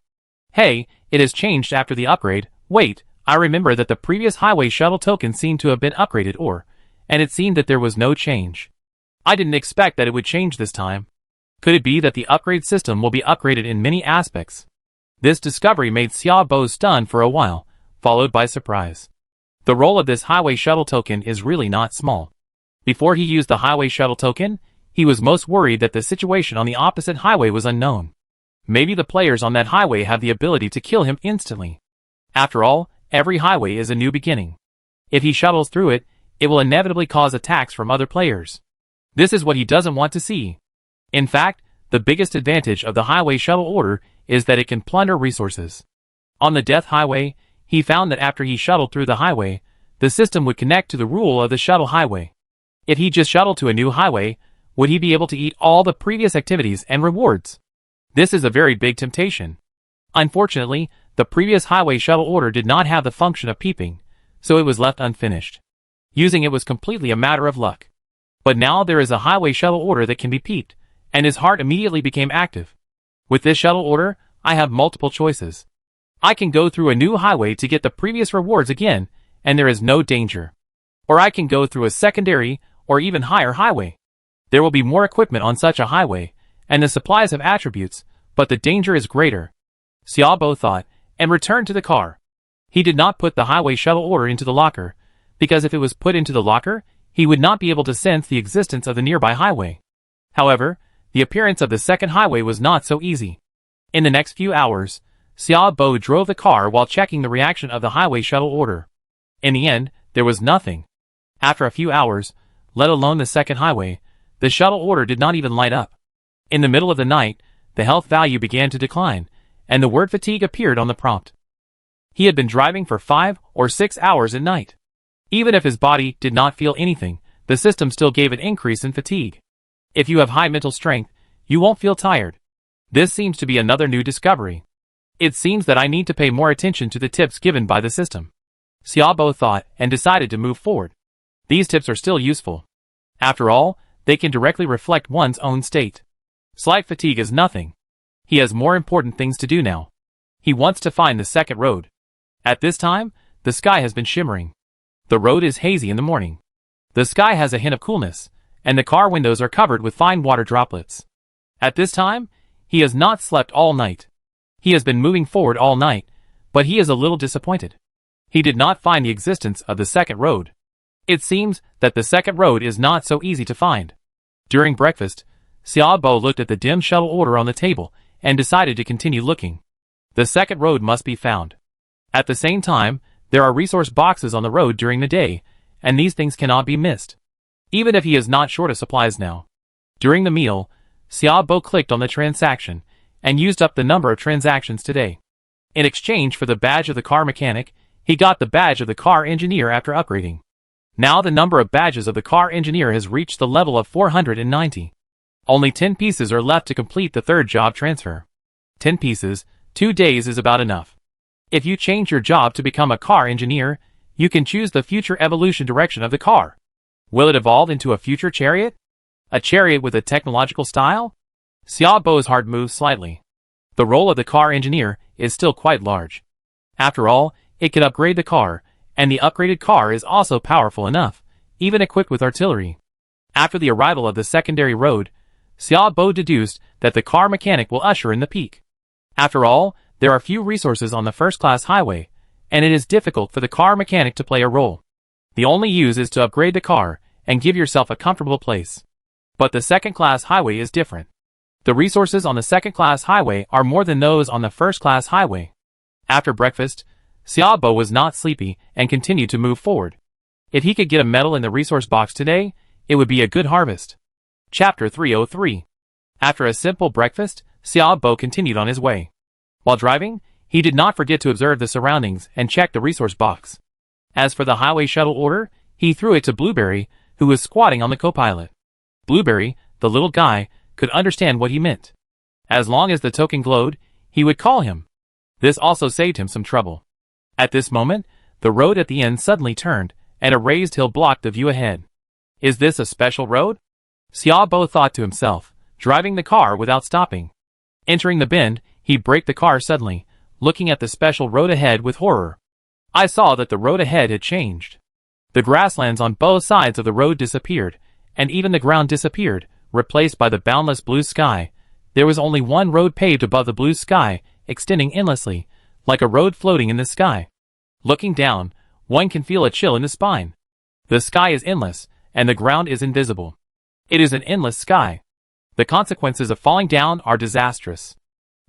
Hey, it has changed after the upgrade. Wait, I remember that the previous highway shuttle token seemed to have been upgraded and it seemed that there was no change. I didn't expect that it would change this time. Could it be that the upgrade system will be upgraded in many aspects? This discovery made Xiaobo stunned for a while, followed by surprise. The role of this highway shuttle token is really not small. Before he used the highway shuttle token, he was most worried that the situation on the opposite highway was unknown. Maybe the players on that highway have the ability to kill him instantly. After all, every highway is a new beginning. If he shuttles through it, it will inevitably cause attacks from other players. This is what he doesn't want to see. In fact, the biggest advantage of the highway shuttle order is that it can plunder resources. On the Death Highway, he found that after he shuttled through the highway, the system would connect to the rule of the shuttle highway. If he just shuttled to a new highway, would he be able to eat all the previous activities and rewards? This is a very big temptation. Unfortunately, the previous highway shuttle order did not have the function of peeping, so it was left unfinished. Using it was completely a matter of luck. But now there is a highway shuttle order that can be peeped, and his heart immediately became active. With this shuttle order, I have multiple choices. I can go through a new highway to get the previous rewards again, and there is no danger. Or I can go through a secondary, or even higher highway. There will be more equipment on such a highway, and the supplies have attributes, but the danger is greater. Xiaobo thought, and returned to the car. He did not put the highway shuttle order into the locker, because if it was put into the locker, he would not be able to sense the existence of the nearby highway. However, the appearance of the second highway was not so easy. In the next few hours, Xiaobo drove the car while checking the reaction of the highway shuttle order. In the end, there was nothing. After a few hours, let alone the second highway, the shuttle order did not even light up. In the middle of the night, the health value began to decline, and the word fatigue appeared on the prompt. He had been driving for 5 or 6 hours at night. Even if his body did not feel anything, the system still gave an increase in fatigue. If you have high mental strength, you won't feel tired. This seems to be another new discovery. It seems that I need to pay more attention to the tips given by the system. Xiaobo thought and decided to move forward. These tips are still useful. After all, they can directly reflect one's own state. Slight fatigue is nothing. He has more important things to do now. He wants to find the second road. At this time, the sky has been shimmering. The road is hazy in the morning. The sky has a hint of coolness, and the car windows are covered with fine water droplets. At this time, he has not slept all night. He has been moving forward all night, but he is a little disappointed. He did not find the existence of the second road. It seems that the second road is not so easy to find. During breakfast, Xiaobo looked at the dim shuttle order on the table and decided to continue looking. The second road must be found. At the same time, there are resource boxes on the road during the day, and these things cannot be missed. Even if he is not short of supplies now. During the meal, Xiaobo clicked on the transaction and used up the number of transactions today. In exchange for the badge of the car mechanic, he got the badge of the car engineer after upgrading. Now the number of badges of the car engineer has reached the level of 490. Only 10 pieces are left to complete the third job transfer. 10 pieces, 2 days is about enough. If you change your job to become a car engineer, you can choose the future evolution direction of the car. Will it evolve into a future chariot? A chariot with a technological style? Xiaobo's heart moved slightly. The role of the car engineer is still quite large. After all, it can upgrade the car, and the upgraded car is also powerful enough, even equipped with artillery. After the arrival of the secondary road, Xiaobo deduced that the car mechanic will usher in the peak. After all, there are few resources on the first-class highway, and it is difficult for the car mechanic to play a role. The only use is to upgrade the car and give yourself a comfortable place. But the second-class highway is different. The resources on the second-class highway are more than those on the first-class highway. After breakfast, Xiaobo was not sleepy and continued to move forward. If he could get a medal in the resource box today, it would be a good harvest. Chapter 303. After a simple breakfast, Xiaobo continued on his way. While driving, he did not forget to observe the surroundings and check the resource box. As for the highway shuttle order, he threw it to Blueberry, who was squatting on the co-pilot. Blueberry, the little guy, could understand what he meant. As long as the token glowed, he would call him. This also saved him some trouble. At this moment, the road at the end suddenly turned, and a raised hill blocked the view ahead. Is this a special road? Xiaobo thought to himself, driving the car without stopping. Entering the bend, he braked the car suddenly, looking at the special road ahead with horror. I saw that the road ahead had changed. The grasslands on both sides of the road disappeared, and even the ground disappeared, replaced by the boundless blue sky. There was only one road paved above the blue sky, extending endlessly, like a road floating in the sky. Looking down, one can feel a chill in the spine. The sky is endless, and the ground is invisible. It is an endless sky. The consequences of falling down are disastrous.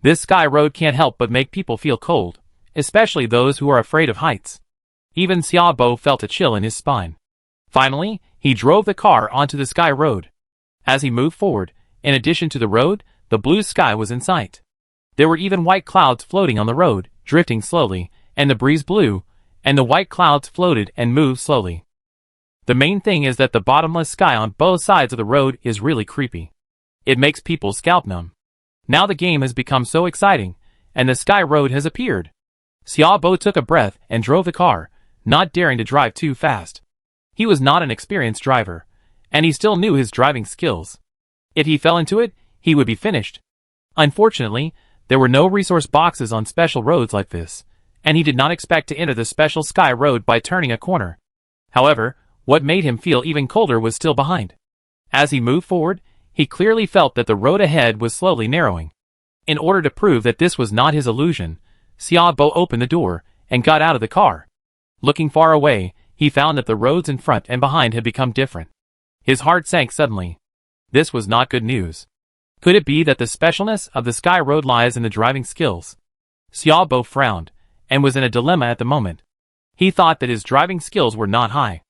This sky road can't help but make people feel cold, especially those who are afraid of heights. Even Xiaobo felt a chill in his spine. Finally, he drove the car onto the sky road. As he moved forward, in addition to the road, the blue sky was in sight. There were even white clouds floating on the road, drifting slowly, and the breeze blew, and the white clouds floated and moved slowly. The main thing is that the bottomless sky on both sides of the road is really creepy. It makes people scalp numb. Now the game has become so exciting, and the sky road has appeared. Xiaobo took a breath and drove the car, not daring to drive too fast. He was not an experienced driver, and he still knew his driving skills. If he fell into it, he would be finished. Unfortunately, there were no resource boxes on special roads like this, and he did not expect to enter the special sky road by turning a corner. However, what made him feel even colder was still behind. As he moved forward, He clearly felt that the road ahead was slowly narrowing. In order to prove that this was not his illusion, Xiaobo opened the door and got out of the car. Looking far away, he found that the roads in front and behind had become different. His heart sank suddenly. This was not good news. Could it be that the specialness of the Sky Road lies in the driving skills? Xiaobo frowned, and was in a dilemma at the moment. He thought that his driving skills were not high.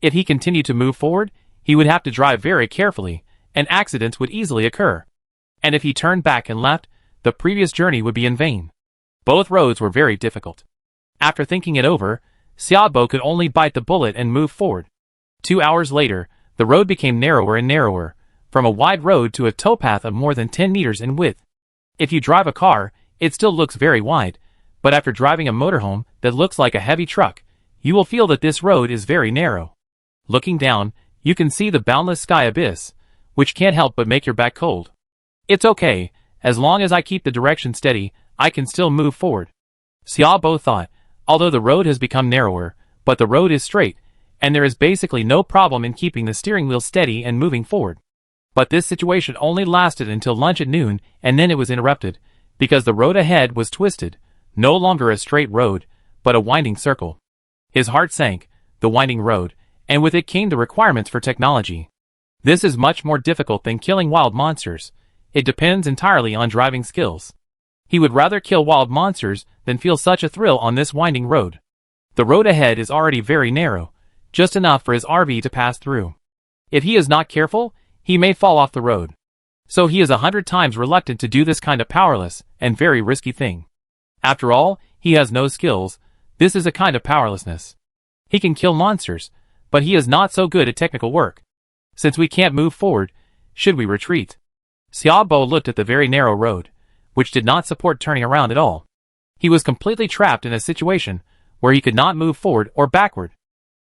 If he continued to move forward, he would have to drive very carefully, and accidents would easily occur. And if he turned back and left, the previous journey would be in vain. Both roads were very difficult. After thinking it over, Xiaobo could only bite the bullet and move forward. 2 hours later, the road became narrower and narrower, from a wide road to a towpath of more than 10 meters in width. If you drive a car, it still looks very wide, but after driving a motorhome that looks like a heavy truck, you will feel that this road is very narrow. Looking down, you can see the boundless sky abyss, which can't help but make your back cold. It's okay, as long as I keep the direction steady, I can still move forward. Xiaobo thought, although the road has become narrower, but the road is straight, and there is basically no problem in keeping the steering wheel steady and moving forward. But this situation only lasted until lunch at noon, and then it was interrupted, because the road ahead was twisted, no longer a straight road, but a winding circle. His heart sank, the winding road, and with it came the requirements for technology. This is much more difficult than killing wild monsters. It depends entirely on driving skills. He would rather kill wild monsters than feel such a thrill on this winding road. The road ahead is already very narrow, just enough for his RV to pass through. If he is not careful, he may fall off the road. So he is 100 times reluctant to do this kind of powerless and very risky thing. After all, he has no skills. This is a kind of powerlessness. He can kill monsters, but he is not so good at technical work. Since we can't move forward, should we retreat? Xiaobo looked at the very narrow road, which did not support turning around at all. He was completely trapped in a situation where he could not move forward or backward.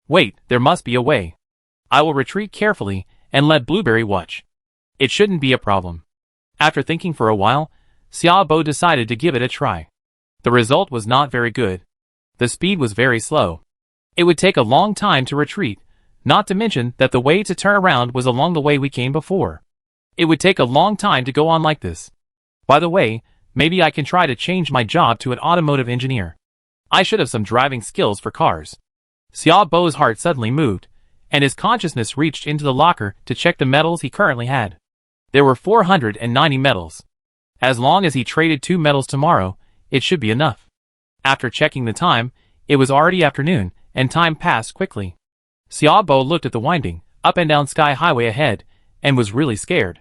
Wait, there must be a way. I will retreat carefully and let Blueberry watch. It shouldn't be a problem. After thinking for a while, Xiaobo decided to give it a try. The result was not very good. The speed was very slow. It would take a long time to retreat, not to mention that the way to turn around was along the way we came before. It would take a long time to go on like this. By the way, maybe I can try to change my job to an automotive engineer. I should have some driving skills for cars. Xiaobo's heart suddenly moved, and his consciousness reached into the locker to check the medals he currently had. There were 490 medals. As long as he traded 2 medals tomorrow, it should be enough. After checking the time, it was already afternoon, and time passed quickly. Xiaobo looked at the winding, up and down sky highway ahead, and was really scared.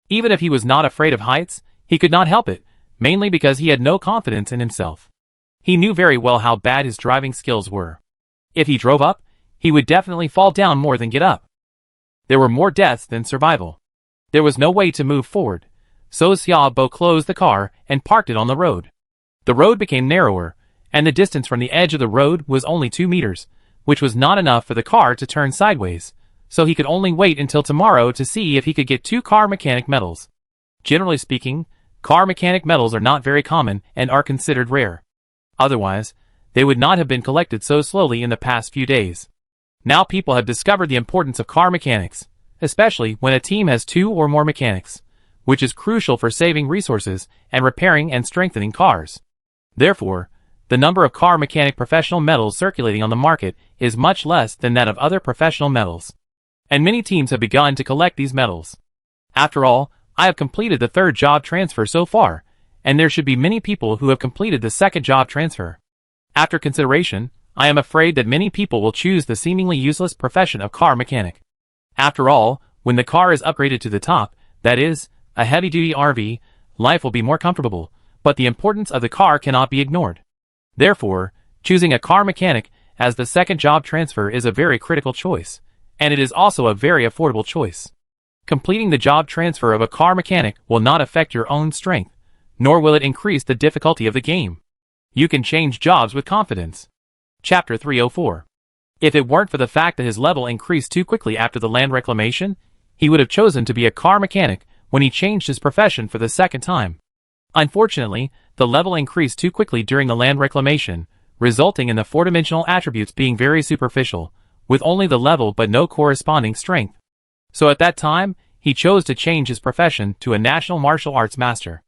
Even if he was not afraid of heights, he could not help it, mainly because he had no confidence in himself. He knew very well how bad his driving skills were. If he drove up, he would definitely fall down more than get up. There were more deaths than survival. There was no way to move forward, so Xiaobo closed the car and parked it on the road. The road became narrower, and the distance from the edge of the road was only 2 meters, which was not enough for the car to turn sideways, so he could only wait until tomorrow to see if he could get 2 car mechanic medals. Generally speaking, car mechanic medals are not very common and are considered rare. Otherwise, they would not have been collected so slowly in the past few days. Now people have discovered the importance of car mechanics, especially when a team has 2 or more mechanics, which is crucial for saving resources and repairing and strengthening cars. Therefore, the number of car mechanic professional medals circulating on the market is much less than that of other professional medals. And many teams have begun to collect these medals. After all, I have completed the 3rd job transfer so far, and there should be many people who have completed the 2nd job transfer. After consideration, I am afraid that many people will choose the seemingly useless profession of car mechanic. After all, when the car is upgraded to the top, that is, a heavy-duty RV, life will be more comfortable, but the importance of the car cannot be ignored. Therefore, choosing a car mechanic as the 2nd job transfer is a very critical choice, and it is also a very affordable choice. Completing the job transfer of a car mechanic will not affect your own strength, nor will it increase the difficulty of the game. You can change jobs with confidence. Chapter 304. If it weren't for the fact that his level increased too quickly after the land reclamation, he would have chosen to be a car mechanic when he changed his profession for the 2nd time. Unfortunately, the level increased too quickly during the land reclamation, resulting in the 4-dimensional attributes being very superficial, with only the level but no corresponding strength. So at that time, he chose to change his profession to a national martial arts master.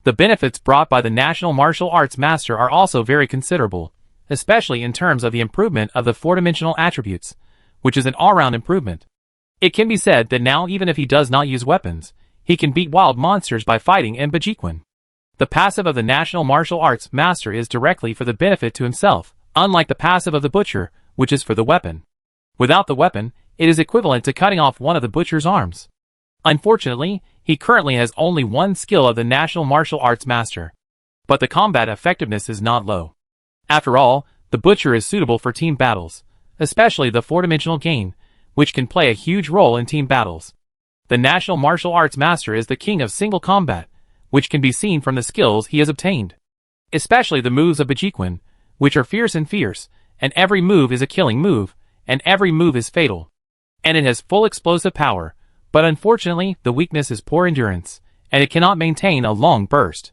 The benefits brought by the national martial arts master are also very considerable, especially in terms of the improvement of the four-dimensional attributes, which is an all-round improvement. It can be said that now even if he does not use weapons, he can beat wild monsters by fighting in Bajiquan. The passive of the national martial arts master is directly for the benefit to himself, unlike the passive of the butcher, which is for the weapon. Without the weapon, it is equivalent to cutting off one of the butcher's arms. Unfortunately, he currently has only one skill of the national martial arts master. But the combat effectiveness is not low. After all, the butcher is suitable for team battles, especially the four-dimensional game, which can play a huge role in team battles. The national martial arts master is the king of single combat, which can be seen from the skills he has obtained. Especially the moves of Bajiquan, which are fierce, and every move is a killing move, and every move is fatal. And it has full explosive power, but unfortunately the weakness is poor endurance, and it cannot maintain a long burst.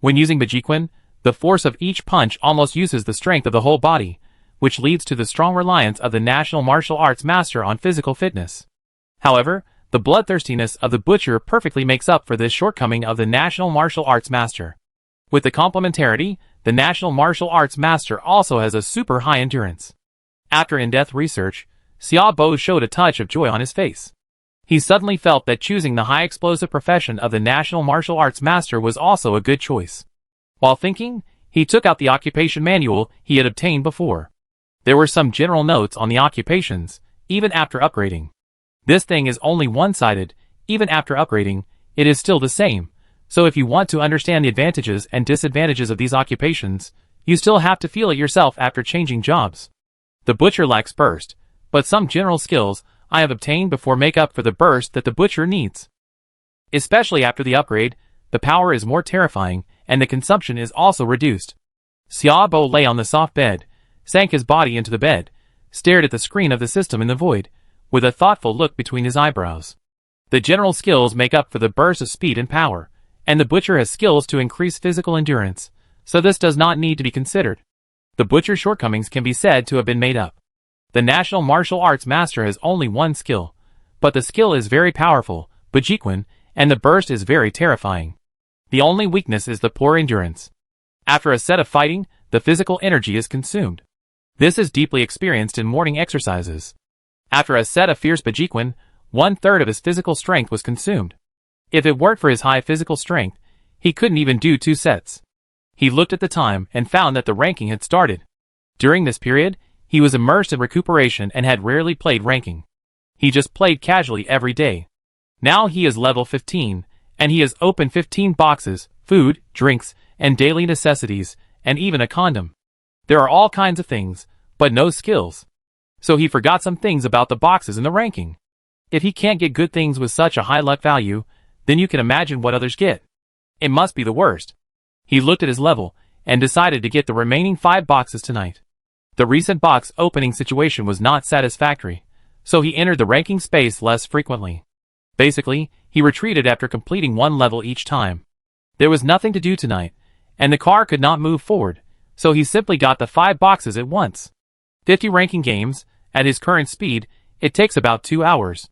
When using Bajiquan, the force of each punch almost uses the strength of the whole body, which leads to the strong reliance of the national martial arts master on physical fitness. However, the bloodthirstiness of the butcher perfectly makes up for this shortcoming of the national martial arts master. With the complementarity, the national martial arts master also has a super high endurance. After in-depth research, Xiaobo showed a touch of joy on his face. He suddenly felt that choosing the high explosive profession of the national martial arts master was also a good choice. While thinking, he took out the occupation manual he had obtained before. There were some general notes on the occupations, even after upgrading. This thing is only one-sided, even after upgrading, it is still the same, so if you want to understand the advantages and disadvantages of these occupations, you still have to feel it yourself after changing jobs. The butcher lacks burst, but some general skills I have obtained before make up for the burst that the butcher needs. Especially after the upgrade, the power is more terrifying, and the consumption is also reduced. Xiaobo lay on the soft bed, sank his body into the bed, stared at the screen of the system in the void, with a thoughtful look between his eyebrows. The general skills make up for the burst of speed and power, and the butcher has skills to increase physical endurance, so this does not need to be considered. The butcher's shortcomings can be said to have been made up. The national martial arts master has only one skill, but the skill is very powerful, Bajiquan, and the burst is very terrifying. The only weakness is the poor endurance. After a set of fighting, the physical energy is consumed. This is deeply experienced in morning exercises. After a set of fierce Bajiquan, 1/3 of his physical strength was consumed. If it weren't for his high physical strength, he couldn't even do 2 sets. He looked at the time and found that the ranking had started. During this period, he was immersed in recuperation and had rarely played ranking. He just played casually every day. Now he is level 15, and he has opened 15 boxes, food, drinks, and daily necessities, and even a condom. There are all kinds of things, but no skills. So he forgot some things about the boxes in the ranking. If he can't get good things with such a high luck value, then you can imagine what others get. It must be the worst. He looked at his level, and decided to get the remaining 5 boxes tonight. The recent box opening situation was not satisfactory, so he entered the ranking space less frequently. Basically, he retreated after completing 1 level each time. There was nothing to do tonight, and the car could not move forward, so he simply got the 5 boxes at once. 50 ranking games, at his current speed, it takes about 2 hours.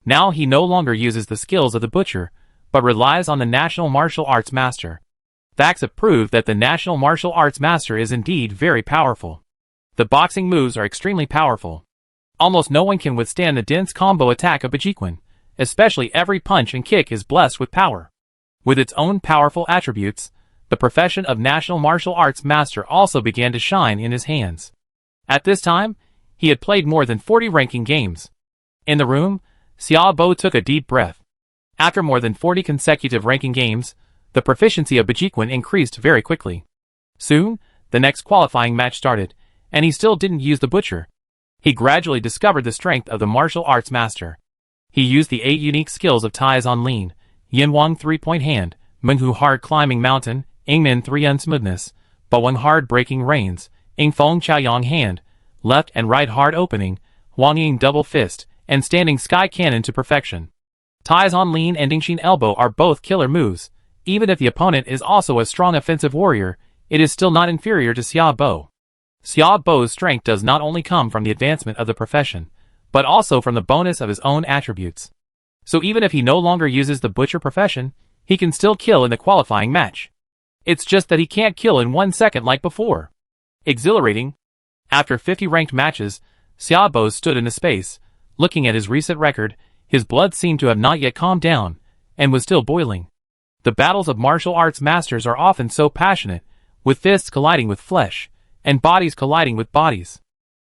Now he no longer uses the skills of the butcher, but relies on the national martial arts master. Facts have proved that the national martial arts master is indeed very powerful. The boxing moves are extremely powerful. Almost no one can withstand the dense combo attack of Bajiquan, especially every punch and kick is blessed with power. With its own powerful attributes, the profession of national martial arts master also began to shine in his hands. At this time, he had played more than 40 ranking games. In the room, Xiaobo took a deep breath. After more than 40 consecutive ranking games, the proficiency of Bajiquan increased very quickly. Soon, the next qualifying match started, and he still didn't use the butcher. He gradually discovered the strength of the martial arts master. He used the 8 unique skills of Ties on Lean, Yin Wang 3-point hand, Menghu hard climbing mountain, Ingmin 3 unsmoothness, Bawang hard breaking reins, Ingfeng Chaoyang hand, left and right hard opening, Wang Ying double fist, and standing sky cannon to perfection. Ties on Lean and Dingxin elbow are both killer moves. Even if the opponent is also a strong offensive warrior, it is still not inferior to Xiaobo. Xiaobo's strength does not only come from the advancement of the profession, but also from the bonus of his own attributes. So even if he no longer uses the butcher profession, he can still kill in the qualifying match. It's just that he can't kill in 1 second like before. Exhilarating. After 50 ranked matches, Xiaobo stood in the space. Looking at his recent record, his blood seemed to have not yet calmed down, and was still boiling. The battles of martial arts masters are often so passionate, with fists colliding with flesh, and bodies colliding with bodies.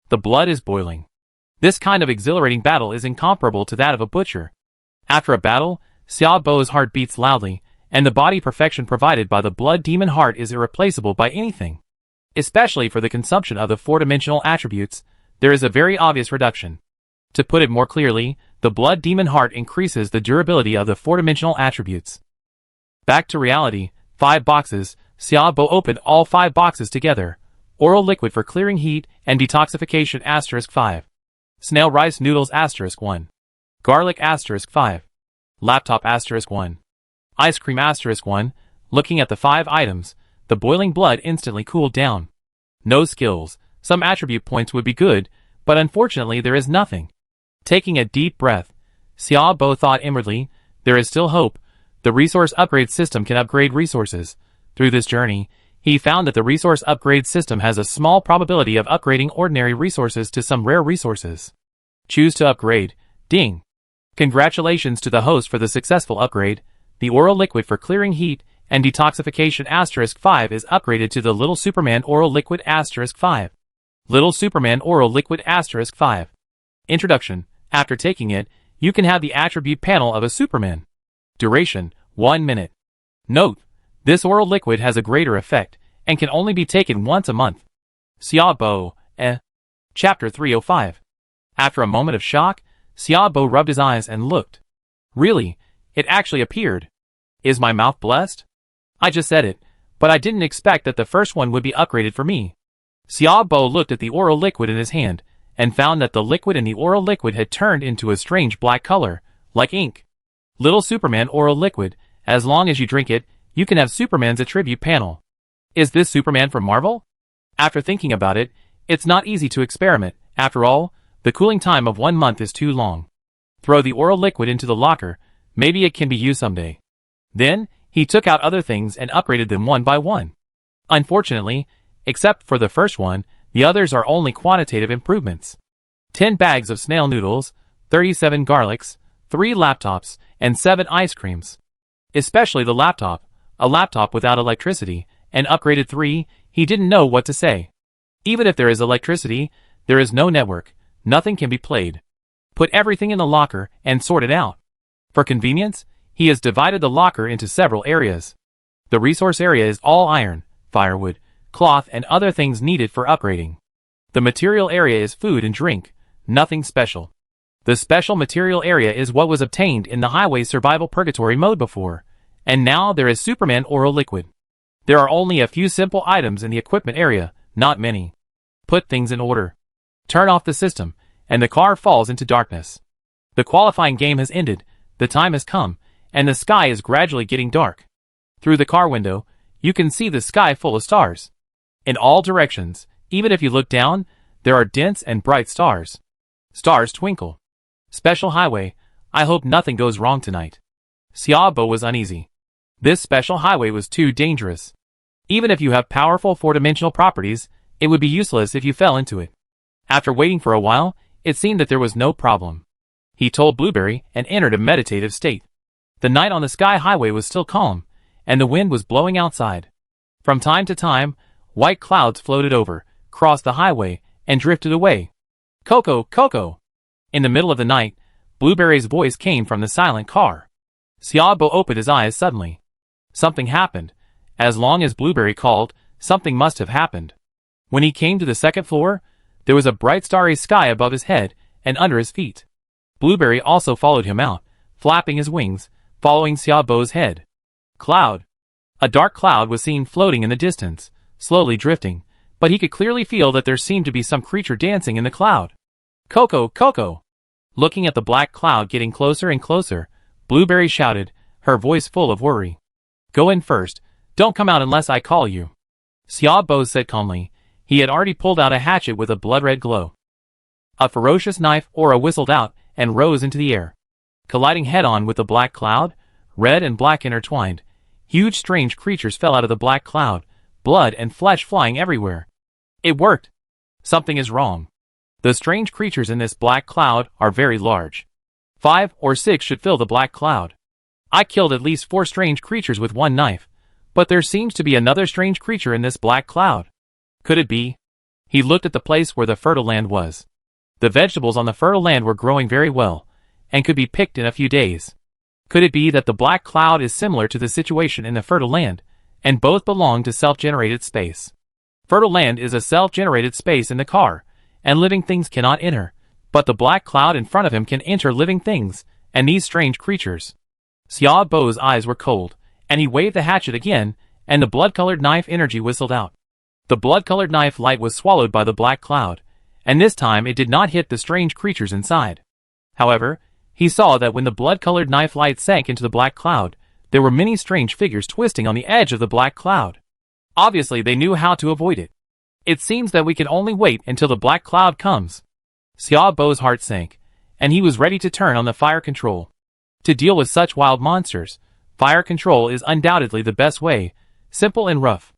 The blood is boiling. This kind of exhilarating battle is incomparable to that of a butcher. After a battle, Xiaobo's heart beats loudly, and the body perfection provided by the blood demon heart is irreplaceable by anything. Especially for the consumption of the four-dimensional attributes, there is a very obvious reduction. To put it more clearly, the blood demon heart increases the durability of the four-dimensional attributes. Back to reality, 5 boxes. Xiaobo opened all 5 boxes together. Oral liquid for clearing heat and detoxification *5. Snail rice noodles *1. Garlic *5. Laptop *1. Ice cream *1. Looking at the 5 items, the boiling blood instantly cooled down. No skills. Some attribute points would be good, but unfortunately there is nothing. Taking a deep breath, Xiaobo thought inwardly, there is still hope. The resource upgrade system can upgrade resources. Through this journey, he found that the resource upgrade system has a small probability of upgrading ordinary resources to some rare resources. Choose to upgrade. Ding. Congratulations to the host for the successful upgrade. The oral liquid for clearing heat and detoxification *5 is upgraded to the Little Superman Oral Liquid *5. Little Superman Oral Liquid *5. Introduction. After taking it, you can have the attribute panel of a Superman. Duration, 1 minute. Note, this oral liquid has a greater effect, and can only be taken once a month. Xiaobo, Chapter 305. After a moment of shock, Xiaobo rubbed his eyes and looked. Really, it actually appeared. Is my mouth blessed? I just said it, but I didn't expect that the first one would be upgraded for me. Xiaobo looked at the oral liquid in his hand, and found that the liquid in the oral liquid had turned into a strange black color, like ink. Little Superman Oral Liquid, as long as you drink it, you can have Superman's attribute panel. Is this Superman from Marvel? After thinking about it, it's not easy to experiment. After all, the cooling time of 1 month is too long. Throw the oral liquid into the locker, maybe it can be used someday. Then, he took out other things and upgraded them one by one. Unfortunately, except for the first one, the others are only quantitative improvements. 10 bags of snail noodles, 37 garlics, 3 laptops, and 7 ice creams. Especially the laptop, a laptop without electricity, and upgraded 3, he didn't know what to say. Even if there is electricity, there is no network, nothing can be played. Put everything in the locker and sort it out. For convenience, he has divided the locker into several areas. The resource area is all iron, firewood, cloth and other things needed for upgrading. The material area is food and drink, nothing special. The special material area is what was obtained in the highway survival purgatory mode before, and now there is Superman Oral Liquid. There are only a few simple items in the equipment area, not many. Put things in order. Turn off the system, and the car falls into darkness. The qualifying game has ended, the time has come, and the sky is gradually getting dark. Through the car window, you can see the sky full of stars. In all directions, even if you look down, there are dense and bright stars. Stars twinkle. Special highway, I hope nothing goes wrong tonight. Xiaobo was uneasy. This special highway was too dangerous. Even if you have powerful four-dimensional properties, it would be useless if you fell into it. After waiting for a while, it seemed that there was no problem. He told Blueberry and entered a meditative state. The night on the sky highway was still calm, and the wind was blowing outside. From time to time, white clouds floated over, crossed the highway, and drifted away. Coco, Coco! In the middle of the night, Blueberry's voice came from the silent car. Xiaobo opened his eyes suddenly. Something happened. As long as Blueberry called, something must have happened. When he came to the second floor, there was a bright starry sky above his head and under his feet. Blueberry also followed him out, flapping his wings, following Xiaobo's head. Cloud. A dark cloud was seen floating in the distance, slowly drifting, but he could clearly feel that there seemed to be some creature dancing in the cloud. Coco, Coco! Looking at the black cloud getting closer and closer, Blueberry shouted, her voice full of worry. Go in first, don't come out unless I call you. Xiaobo said calmly. He had already pulled out a hatchet with a blood-red glow. A ferocious knife aura whistled out and rose into the air. Colliding head-on with the black cloud, red and black intertwined, huge strange creatures fell out of the black cloud, blood and flesh flying everywhere. It worked. Something is wrong. The strange creatures in this black cloud are very large. 5 or 6 should fill the black cloud. I killed at least 4 strange creatures with one knife, but there seems to be another strange creature in this black cloud. Could it be? He looked at the place where the fertile land was. The vegetables on the fertile land were growing very well, and could be picked in a few days. Could it be that the black cloud is similar to the situation in the fertile land, and both belong to self-generated space? Fertile land is a self-generated space in the car, and living things cannot enter, but the black cloud in front of him can enter living things, and these strange creatures. Xiao Bo's eyes were cold, and he waved the hatchet again, and the blood-colored knife energy whistled out. The blood-colored knife light was swallowed by the black cloud, and this time it did not hit the strange creatures inside. However, he saw that when the blood-colored knife light sank into the black cloud, there were many strange figures twisting on the edge of the black cloud. Obviously they knew how to avoid it. It seems that we can only wait until the black cloud comes. Xiao Bo's heart sank, and he was ready to turn on the fire control. To deal with such wild monsters, fire control is undoubtedly the best way, simple and rough.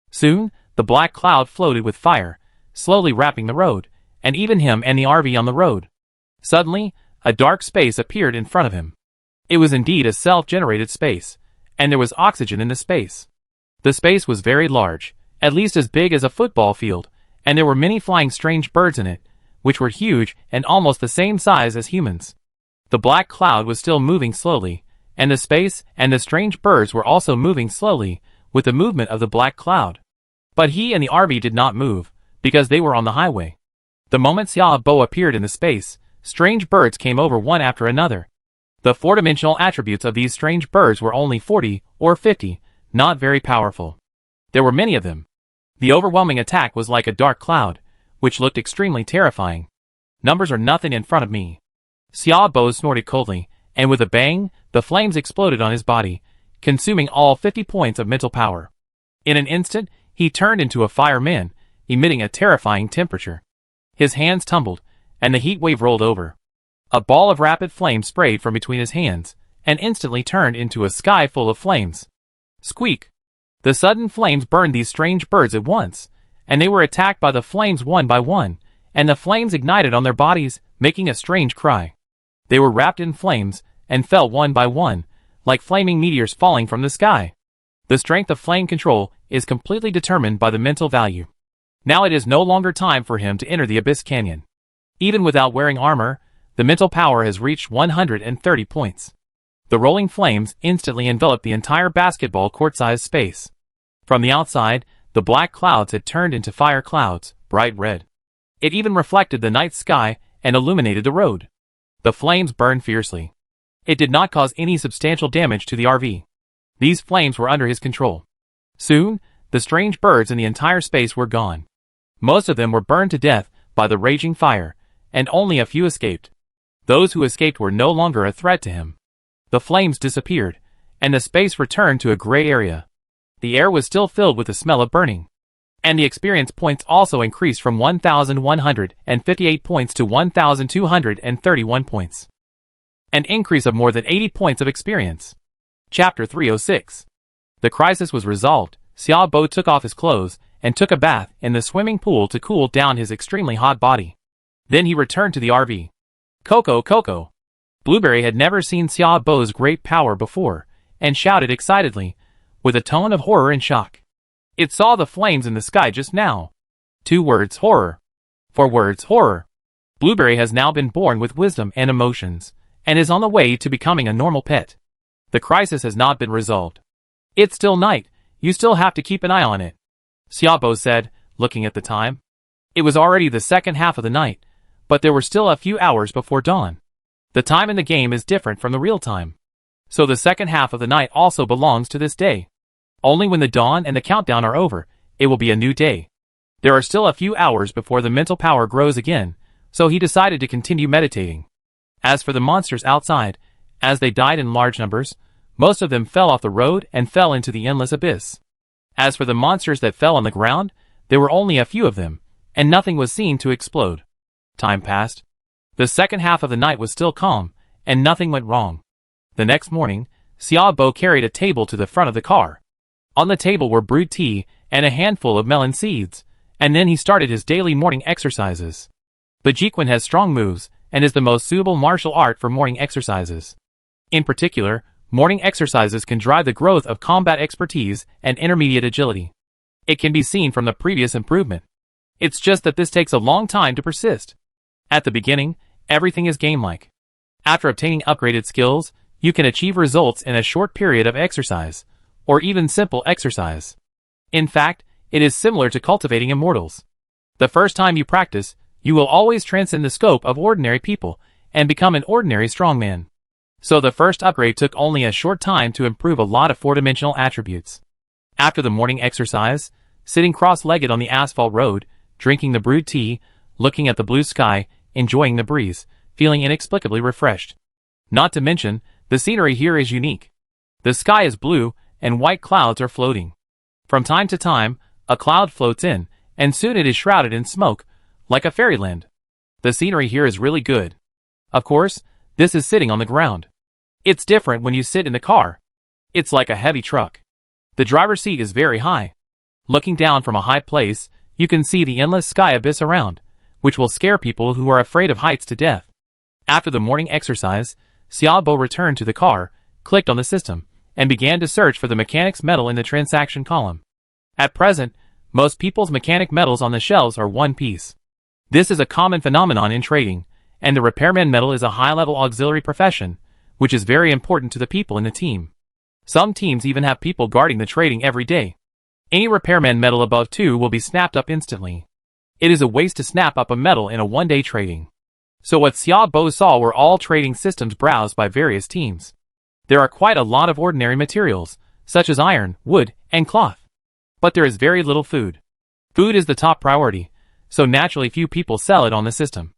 Soon, the black cloud floated with fire, slowly wrapping the road, and even him and the RV on the road. Suddenly, a dark space appeared in front of him. It was indeed a self-generated space, and there was oxygen in the space. The space was very large, at least as big as a football field, and there were many flying strange birds in it, which were huge and almost the same size as humans. The black cloud was still moving slowly, and the space and the strange birds were also moving slowly with the movement of the black cloud. But he and the RV did not move, because they were on the highway. The moment Xiao Bo appeared in the space, strange birds came over one after another. The four-dimensional attributes of these strange birds were only 40 or 50, not very powerful. There were many of them. The overwhelming attack was like a dark cloud, which looked extremely terrifying. Numbers are nothing in front of me. Xiao Bo snorted coldly, and with a bang, the flames exploded on his body, consuming all 50 points of mental power. In an instant, he turned into a fireman, emitting a terrifying temperature. His hands tumbled, and the heat wave rolled over. A ball of rapid flame sprayed from between his hands, and instantly turned into a sky full of flames. Squeak! The sudden flames burned these strange birds at once, and they were attacked by the flames one by one, and the flames ignited on their bodies, making a strange cry. They were wrapped in flames, and fell one by one, like flaming meteors falling from the sky. The strength of flame control is completely determined by the mental value. Now it is no longer time for him to enter the Abyss Canyon. Even without wearing armor, the mental power has reached 130 points. The rolling flames instantly enveloped the entire basketball court-sized space. From the outside, the black clouds had turned into fire clouds, bright red. It even reflected the night sky and illuminated the road. The flames burned fiercely. It did not cause any substantial damage to the RV. These flames were under his control. Soon, the strange birds in the entire space were gone. Most of them were burned to death by the raging fire, and only a few escaped. Those who escaped were no longer a threat to him. The flames disappeared, and the space returned to a gray area. The air was still filled with the smell of burning. And the experience points also increased from 1,158 points to 1,231 points. An increase of more than 80 points of experience. Chapter 306. The crisis was resolved. Xiao Bo took off his clothes and took a bath in the swimming pool to cool down his extremely hot body. Then he returned to the RV. Coco! Blueberry had never seen Xiao Bo's great power before, and shouted excitedly, with a tone of horror and shock. It saw the flames in the sky just now. 2 words, horror. 4 words, horror. Blueberry has now been born with wisdom and emotions, and is on the way to becoming a normal pet. The crisis has not been resolved. It's still night, you still have to keep an eye on it, Xiao Bo said, looking at the time. It was already the second half of the night, but there were still a few hours before dawn. The time in the game is different from the real time. So the second half of the night also belongs to this day. Only when the dawn and the countdown are over, it will be a new day. There are still a few hours before the mental power grows again, so he decided to continue meditating. As for the monsters outside, as they died in large numbers, most of them fell off the road and fell into the endless abyss. As for the monsters that fell on the ground, there were only a few of them, and nothing was seen to explode. Time passed. The second half of the night was still calm, and nothing went wrong. The next morning, Xiaobo carried a table to the front of the car. On the table were brewed tea and a handful of melon seeds, and then he started his daily morning exercises. Bajiquan has strong moves and is the most suitable martial art for morning exercises. In particular, morning exercises can drive the growth of combat expertise and intermediate agility. It can be seen from the previous improvement. It's just that this takes a long time to persist. At the beginning, everything is game-like. After obtaining upgraded skills, you can achieve results in a short period of exercise, or even simple exercise. In fact, it is similar to cultivating immortals. The first time you practice, you will always transcend the scope of ordinary people and become an ordinary strongman. So the first upgrade took only a short time to improve a lot of four-dimensional attributes. After the morning exercise, sitting cross-legged on the asphalt road, drinking the brewed tea, looking at the blue sky, enjoying the breeze, feeling inexplicably refreshed. Not to mention, the scenery here is unique. The sky is blue, and white clouds are floating. From time to time, a cloud floats in, and soon it is shrouded in smoke, like a fairyland. The scenery here is really good. Of course, this is sitting on the ground. It's different when you sit in the car. It's like a heavy truck. The driver's seat is very high. Looking down from a high place, you can see the endless sky abyss around, which will scare people who are afraid of heights to death. After the morning exercise, Xiaobo returned to the car, clicked on the system, and began to search for the mechanic's medal in the transaction column. At present, most people's mechanic medals on the shelves are one piece. This is a common phenomenon in trading, and the repairman medal is a high-level auxiliary profession, which is very important to the people in the team. Some teams even have people guarding the trading every day. Any repairman medal above 2 will be snapped up instantly. It is a waste to snap up a medal in a one-day trading. So what Xiaobo saw were all trading systems browsed by various teams. There are quite a lot of ordinary materials, such as iron, wood, and cloth. But there is very little food. Food is the top priority, so naturally few people sell it on the system.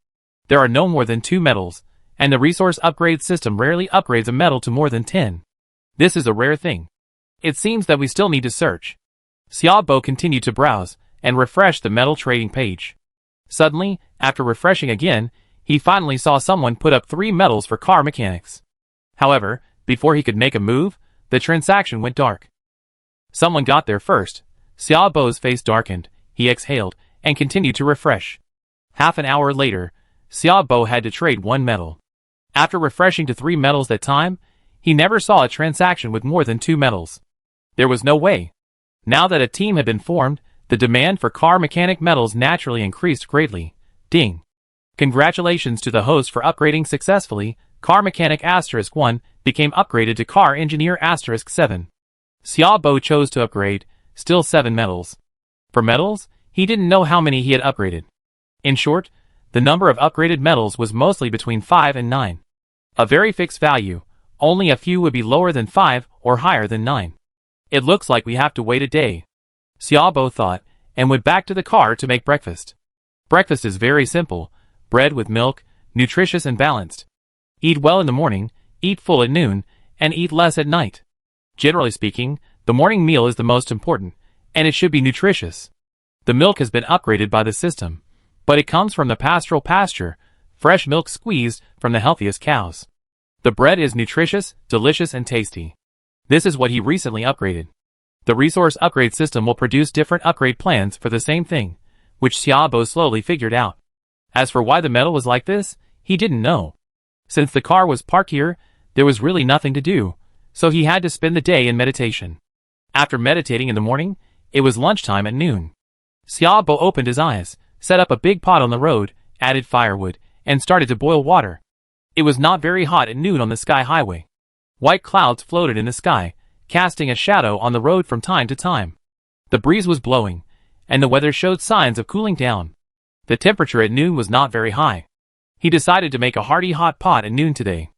There are no more than 2 metals, and the resource upgrade system rarely upgrades a metal to more than 10. This is a rare thing. It seems that we still need to search. Xiaobo continued to browse, and refreshed the metal trading page. Suddenly, after refreshing again, he finally saw someone put up 3 metals for car mechanics. However, before he could make a move, the transaction went dark. Someone got there first. Xiaobo's face darkened, he exhaled, and continued to refresh. Half an hour later, Xiaobo had to trade 1 metal. After refreshing to 3 metals that time, he never saw a transaction with more than 2 metals. There was no way. Now that a team had been formed, the demand for car mechanic metals naturally increased greatly. Ding! Congratulations to the host for upgrading successfully. Car mechanic *1 became upgraded to car engineer *7. Xiaobo chose to upgrade, still 7 metals. For metals, he didn't know how many he had upgraded. In short, the number of upgraded metals was mostly between 5 and 9. A very fixed value, only a few would be lower than 5 or higher than 9. It looks like we have to wait a day, Xiaobo thought, and went back to the car to make breakfast. Breakfast is very simple, bread with milk, nutritious and balanced. Eat well in the morning, eat full at noon, and eat less at night. Generally speaking, the morning meal is the most important, and it should be nutritious. The milk has been upgraded by the system, but it comes from the pastoral pasture, fresh milk squeezed from the healthiest cows. The bread is nutritious, delicious and tasty. This is what he recently upgraded. The resource upgrade system will produce different upgrade plans for the same thing, which Xiaobo slowly figured out. As for why the metal was like this, he didn't know. Since the car was parked here, there was really nothing to do, so he had to spend the day in meditation. After meditating in the morning, it was lunchtime at noon. Xiaobo opened his eyes, set up a big pot on the road, added firewood, and started to boil water. It was not very hot at noon on the sky highway. White clouds floated in the sky, casting a shadow on the road from time to time. The breeze was blowing, and the weather showed signs of cooling down. The temperature at noon was not very high. He decided to make a hearty hot pot at noon today.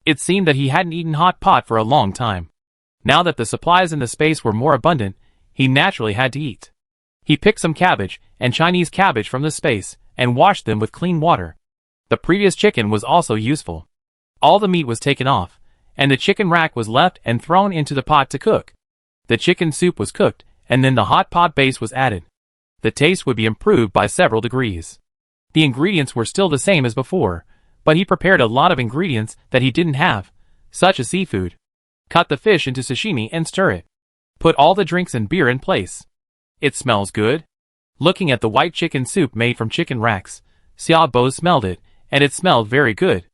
It seemed that he hadn't eaten hot pot for a long time. Now that the supplies in the space were more abundant, he naturally had to eat. He picked some cabbage and Chinese cabbage from the space and washed them with clean water. The previous chicken was also useful. All the meat was taken off, and the chicken rack was left and thrown into the pot to cook. The chicken soup was cooked, and then the hot pot base was added. The taste would be improved by several degrees. The ingredients were still the same as before, but But he prepared a lot of ingredients that he didn't have, such as seafood. Cut the fish into sashimi and stir it. Put all the drinks and beer in place. It smells good. Looking at the white chicken soup made from chicken racks, Xiaobo smelled it, and it smelled very good.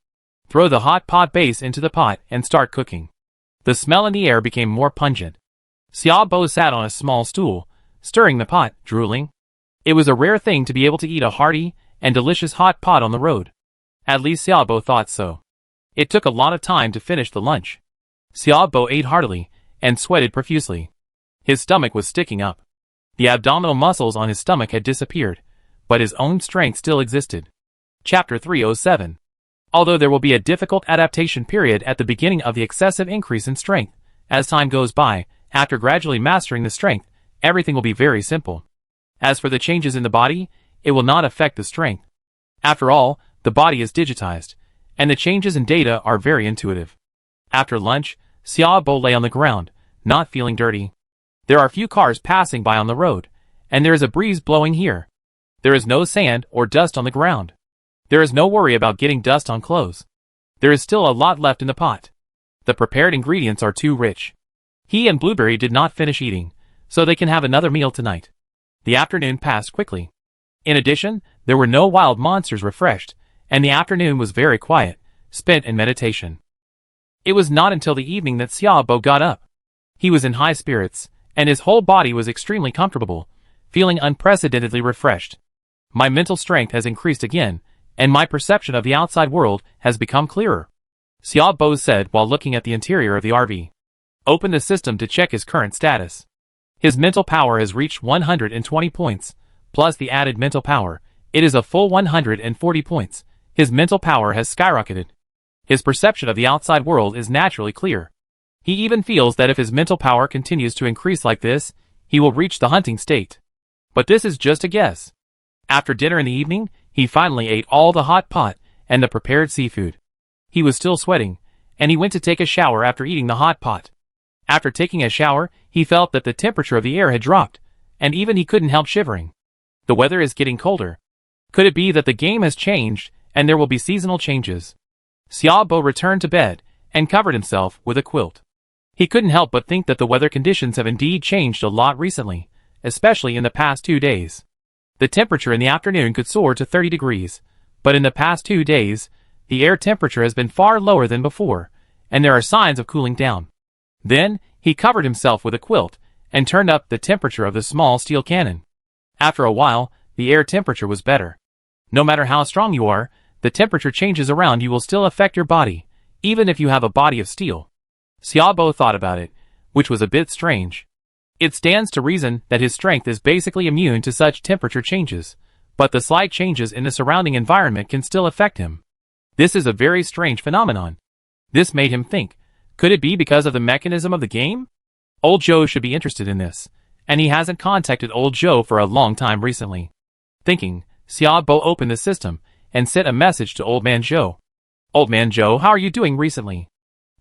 Throw the hot pot base into the pot and start cooking. The smell in the air became more pungent. Xiaobo sat on a small stool, stirring the pot, drooling. It was a rare thing to be able to eat a hearty and delicious hot pot on the road. At least Xiaobo thought so. It took a lot of time to finish the lunch. Xiaobo ate heartily and sweated profusely. His stomach was sticking up. The abdominal muscles on his stomach had disappeared, but his own strength still existed. Chapter 307. Although there will be a difficult adaptation period at the beginning of the excessive increase in strength, as time goes by, after gradually mastering the strength, everything will be very simple. As for the changes in the body, it will not affect the strength. After all, the body is digitized, and the changes in data are very intuitive. After lunch, Xiaobo lay on the ground, not feeling dirty. There are few cars passing by on the road, and there is a breeze blowing here. There is no sand or dust on the ground. There is no worry about getting dust on clothes. There is still a lot left in the pot. The prepared ingredients are too rich. He and Blueberry did not finish eating, so they can have another meal tonight. The afternoon passed quickly. In addition, there were no wild monsters refreshed, and the afternoon was very quiet, spent in meditation. It was not until the evening that Xiaobo got up. He was in high spirits, and his whole body was extremely comfortable, feeling unprecedentedly refreshed. My mental strength has increased again, and my perception of the outside world has become clearer, Xiaobo said while looking at the interior of the RV. Open the system to check his current status. His mental power has reached 120 points, plus the added mental power. It is a full 140 points. His mental power has skyrocketed. His perception of the outside world is naturally clear. He even feels that if his mental power continues to increase like this, he will reach the hunting state. But this is just a guess. After dinner in the evening, he finally ate all the hot pot and the prepared seafood. He was still sweating, and he went to take a shower after eating the hot pot. After taking a shower, he felt that the temperature of the air had dropped, and even he couldn't help shivering. The weather is getting colder. Could it be that the game has changed, and there will be seasonal changes? Xiaobo returned to bed, and covered himself with a quilt. He couldn't help but think that the weather conditions have indeed changed a lot recently, especially in the past 2 days. The temperature in the afternoon could soar to 30 degrees, but in the past 2 days, the air temperature has been far lower than before, and there are signs of cooling down. Then, he covered himself with a quilt, and turned up the temperature of the small steel cannon. After a while, the air temperature was better. No matter how strong you are, the temperature changes around you will still affect your body, even if you have a body of steel. Xiaobo thought about it, which was a bit strange. It stands to reason that his strength is basically immune to such temperature changes, but the slight changes in the surrounding environment can still affect him. This is a very strange phenomenon. This made him think, could it be because of the mechanism of the game? Old Joe should be interested in this, and he hasn't contacted Old Joe for a long time recently. Thinking, Xiaobo opened the system and sent a message to Old Man Joe. Old Man Joe, how are you doing recently?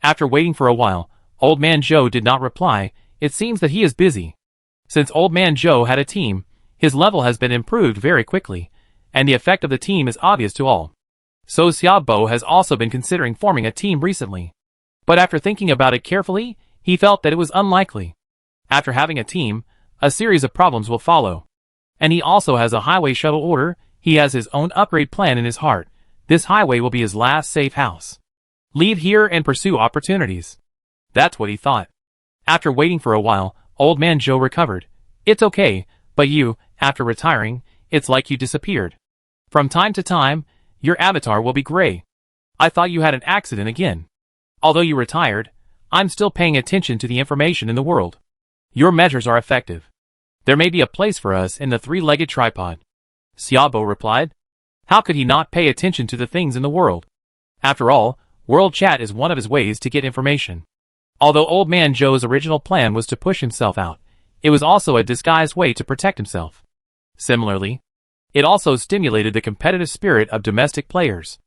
After waiting for a while, Old Man Joe did not reply. It seems that he is busy. Since Old Man Joe had a team, his level has been improved very quickly, and the effect of the team is obvious to all. So Xiaobo has also been considering forming a team recently. But after thinking about it carefully, he felt that it was unlikely. After having a team, a series of problems will follow. And he also has a highway shuttle order. He has his own upgrade plan in his heart. This highway will be his last safe house. Leave here and pursue opportunities. That's what he thought. After waiting for a while, Old Man Joe recovered. It's okay, but you, after retiring, it's like you disappeared. From time to time, your avatar will be gray. I thought you had an accident again. Although you retired, I'm still paying attention to the information in the world. Your measures are effective. There may be a place for us in the three-legged tripod. Xiaobo replied. How could he not pay attention to the things in the world? After all, world chat is one of his ways to get information. Although Old Man Joe's original plan was to push himself out, it was also a disguised way to protect himself. Similarly, it also stimulated the competitive spirit of domestic players.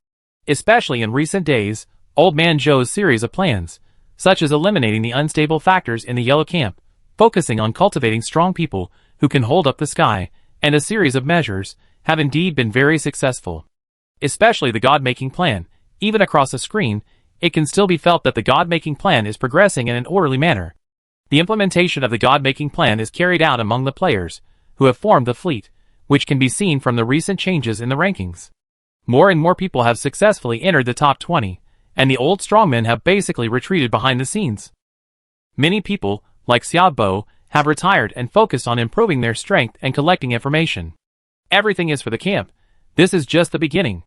Especially in recent days, Old Man Joe's series of plans, such as eliminating the unstable factors in the yellow camp, focusing on cultivating strong people who can hold up the sky, and a series of measures, have indeed been very successful. Especially the God-making plan, Even across the screen, it can still be felt that the God-making plan is progressing in an orderly manner. The implementation of the God-making plan is carried out among the players, who have formed the fleet, which can be seen from the recent changes in the rankings. More and more people have successfully entered the top 20, and the old strongmen have basically retreated behind the scenes. Many people, like Xiaobo, have retired and focused on improving their strength and collecting information. Everything is for the camp. This is just the beginning.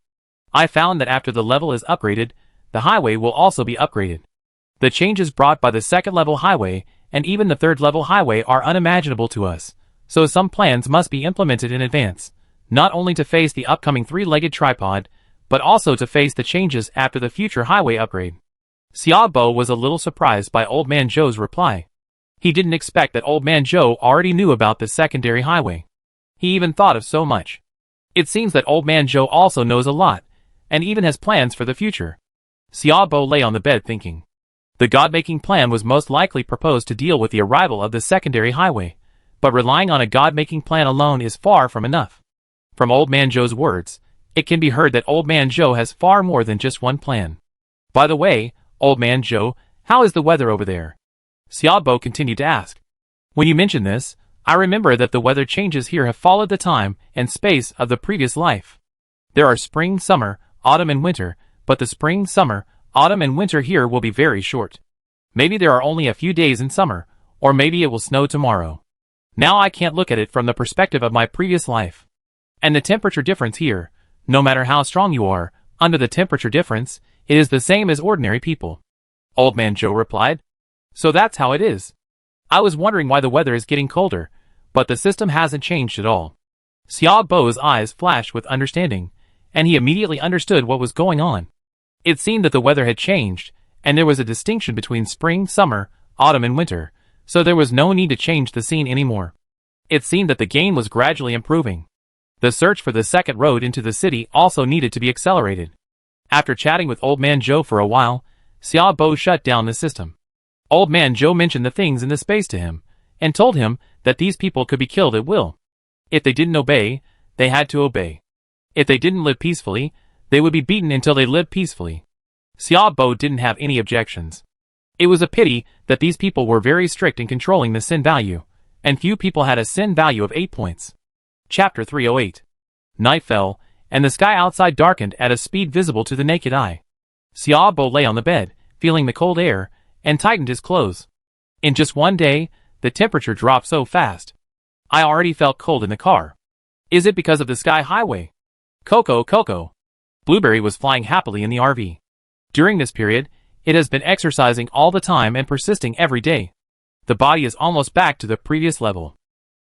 I found that after the level is upgraded, the highway will also be upgraded. The changes brought by the second level highway and even the third level highway are unimaginable to us, so some plans must be implemented in advance, not only to face the upcoming three-legged tripod, but also to face the changes after the future highway upgrade. Xiaobo was a little surprised by Old Man Zhou's reply. He didn't expect that Old Man Zhou already knew about the secondary highway. He even thought of so much. It seems that Old Man Zhou also knows a lot, and even has plans for the future. Xiaobo lay on the bed thinking. The God-making plan was most likely proposed to deal with the arrival of the secondary highway, but relying on a God-making plan alone is far from enough. From Old Man Zhou's words, it can be heard that Old Man Zhou has far more than just one plan. By the way, Old Man Zhou, how is the weather over there? Xiaobo continued to ask. When you mention this, I remember that the weather changes here have followed the time and space of the previous life. There are spring, summer, autumn and winter, but the spring, summer, autumn and winter here will be very short. Maybe there are only a few days in summer, or maybe it will snow tomorrow. Now I can't look at it from the perspective of my previous life. And the temperature difference here, no matter how strong you are, under the temperature difference, it is the same as ordinary people. Old Man Zhou replied. So that's how it is. I was wondering why the weather is getting colder, but the system hasn't changed at all. Xiaobo's eyes flashed with understanding, and he immediately understood what was going on. It seemed that the weather had changed, and there was a distinction between spring, summer, autumn and winter, so there was no need to change the scene anymore. It seemed that the game was gradually improving. The search for the second road into the city also needed to be accelerated. After chatting with Old Man Zhou for a while, Xiaobo shut down the system. Old Man Zhou mentioned the things in the space to him, and told him that these people could be killed at will. If they didn't obey, they had to obey. If they didn't live peacefully, they would be beaten until they lived peacefully. Xiaobo didn't have any objections. It was a pity that these people were very strict in controlling the sin value, and few people had a sin value of 8 points. Chapter 308. Night fell, and the sky outside darkened at a speed visible to the naked eye. Xiaobo lay on the bed, feeling the cold air, and tightened his clothes. In just one day, the temperature dropped so fast. I already felt cold in the car. Is it because of the sky highway? Coco. Blueberry was flying happily in the RV. During this period, it has been exercising all the time and persisting every day. The body is almost back to the previous level.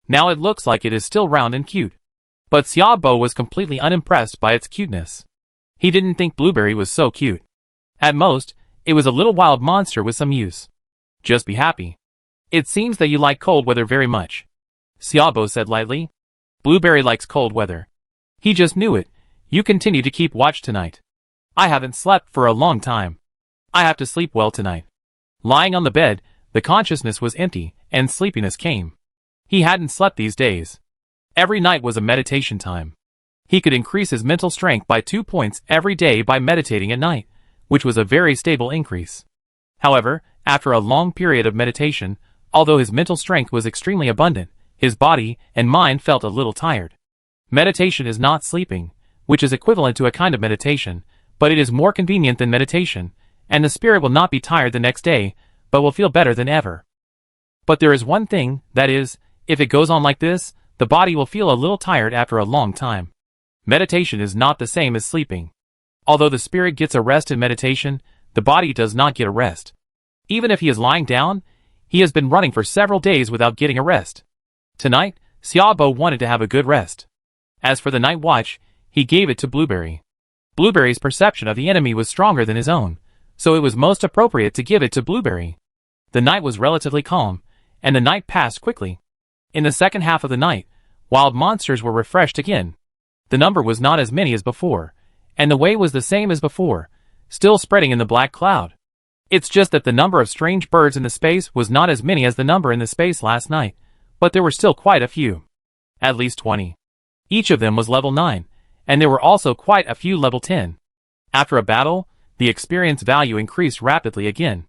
Now it looks like it is still round and cute. But Xiaobo was completely unimpressed by its cuteness. He didn't think Blueberry was so cute. At most, it was a little wild monster with some use. Just be happy. It seems that you like cold weather very much. Xiaobo said lightly. Blueberry likes cold weather. He just knew it. You continue to keep watch tonight. I haven't slept for a long time. I have to sleep well tonight. Lying on the bed, the consciousness was empty, and sleepiness came. He hadn't slept these days. Every night was a meditation time. He could increase his mental strength by 2 points every day by meditating at night, which was a very stable increase. However, after a long period of meditation, although his mental strength was extremely abundant, his body and mind felt a little tired. Meditation is not sleeping, which is equivalent to a kind of meditation, but it is more convenient than meditation, and the spirit will not be tired the next day, but will feel better than ever. But there is one thing, that is, if it goes on like this, the body will feel a little tired after a long time. Meditation is not the same as sleeping. Although the spirit gets a rest in meditation, the body does not get a rest. Even if he is lying down, he has been running for several days without getting a rest. Tonight, Xiaobo wanted to have a good rest. As for the night watch, he gave it to Blueberry. Blueberry's perception of the enemy was stronger than his own, so it was most appropriate to give it to Blueberry. The night was relatively calm, and the night passed quickly. In the second half of the night, wild monsters were refreshed again. The number was not as many as before, and the way was the same as before, still spreading in the black cloud. It's just that the number of strange birds in the space was not as many as the number in the space last night, but there were still quite a few. At least 20. Each of them was level 9, and there were also quite a few level 10. After a battle, The experience value increased rapidly again.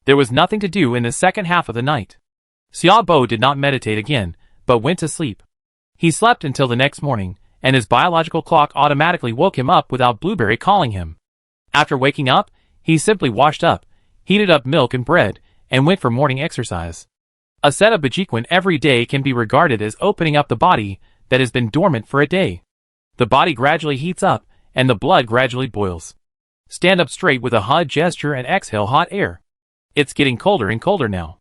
There was nothing to do in the second half of the night. Xiaobo did not meditate again, but went to sleep. He slept until the next morning, and his biological clock automatically woke him up without Blueberry calling him. After waking up, he simply washed up, heated up milk and bread, and went for morning exercise. A set of Bajiquan every day can be regarded as opening up the body that has been dormant for a day. The body gradually heats up, and the blood gradually boils. Stand up straight with a HUD gesture and exhale hot air. It's getting colder and colder now.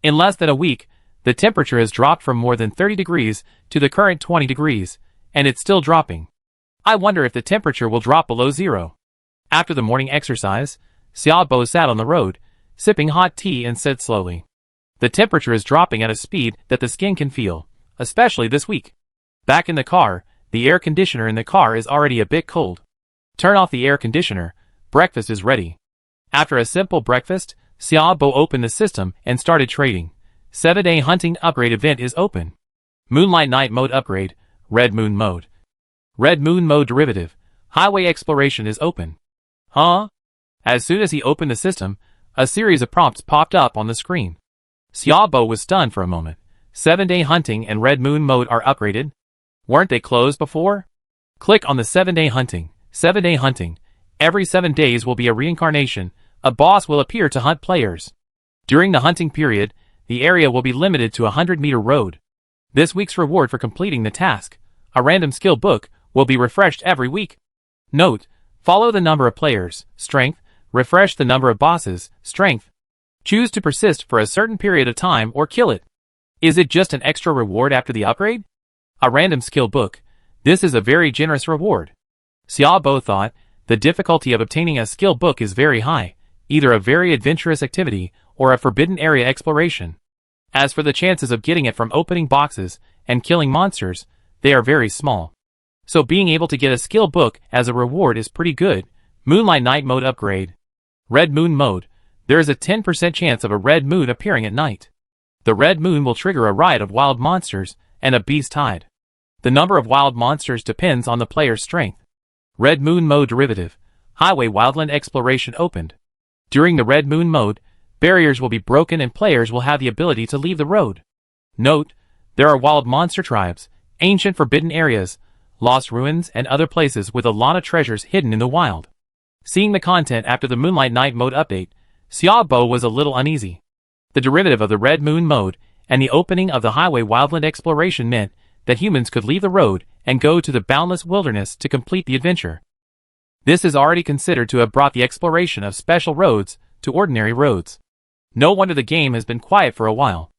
In less than a week, the temperature has dropped from more than 30 degrees to the current 20 degrees, and it's still dropping. I wonder if the temperature will drop below zero. After the morning exercise, Xiaobo sat on the road, sipping hot tea and said slowly, "The temperature is dropping at a speed that the skin can feel, especially this week." Back in the car, the air conditioner in the car is already a bit cold. Turn off the air conditioner, breakfast is ready. After a simple breakfast, Xiaobo opened the system and started trading. 7-day hunting upgrade event is open. Moonlight night mode upgrade, red moon mode. Red moon mode derivative, highway exploration is open. Huh? As soon as he opened the system, a series of prompts popped up on the screen. Xiaobo was stunned for a moment. 7-day hunting and red moon mode are upgraded? Weren't they closed before? Click on the 7-day hunting. 7-day hunting. Every 7 days will be a reincarnation. A boss will appear to hunt players. During the hunting period, the area will be limited to a 100-meter road. This week's reward for completing the task, a random skill book, will be refreshed every week. Note, follow the number of players, strength, refresh the number of bosses, strength. Choose to persist for a certain period of time or kill it. Is it just an extra reward after the upgrade? A random skill book. This is a very generous reward. Xiaobo thought, the difficulty of obtaining a skill book is very high, either a very adventurous activity or a forbidden area exploration. As for the chances of getting it from opening boxes and killing monsters, they are very small. So being able to get a skill book as a reward is pretty good. Moonlight night mode upgrade. Red moon mode. There is a 10% chance of a red moon appearing at night. The red moon will trigger a riot of wild monsters and a beast tide. The number of wild monsters depends on the player's strength. Red moon mode derivative. Highway wildland exploration opened. During the red moon mode, barriers will be broken and players will have the ability to leave the road. Note, there are wild monster tribes, ancient forbidden areas, lost ruins and other places with a lot of treasures hidden in the wild. Seeing the content after the Moonlight Night mode update, Xiaobo was a little uneasy. The derivative of the red moon mode and the opening of the highway wildland exploration meant that humans could leave the road and go to the boundless wilderness to complete the adventure. This is already considered to have brought the exploration of special roads to ordinary roads. No wonder the game has been quiet for a while.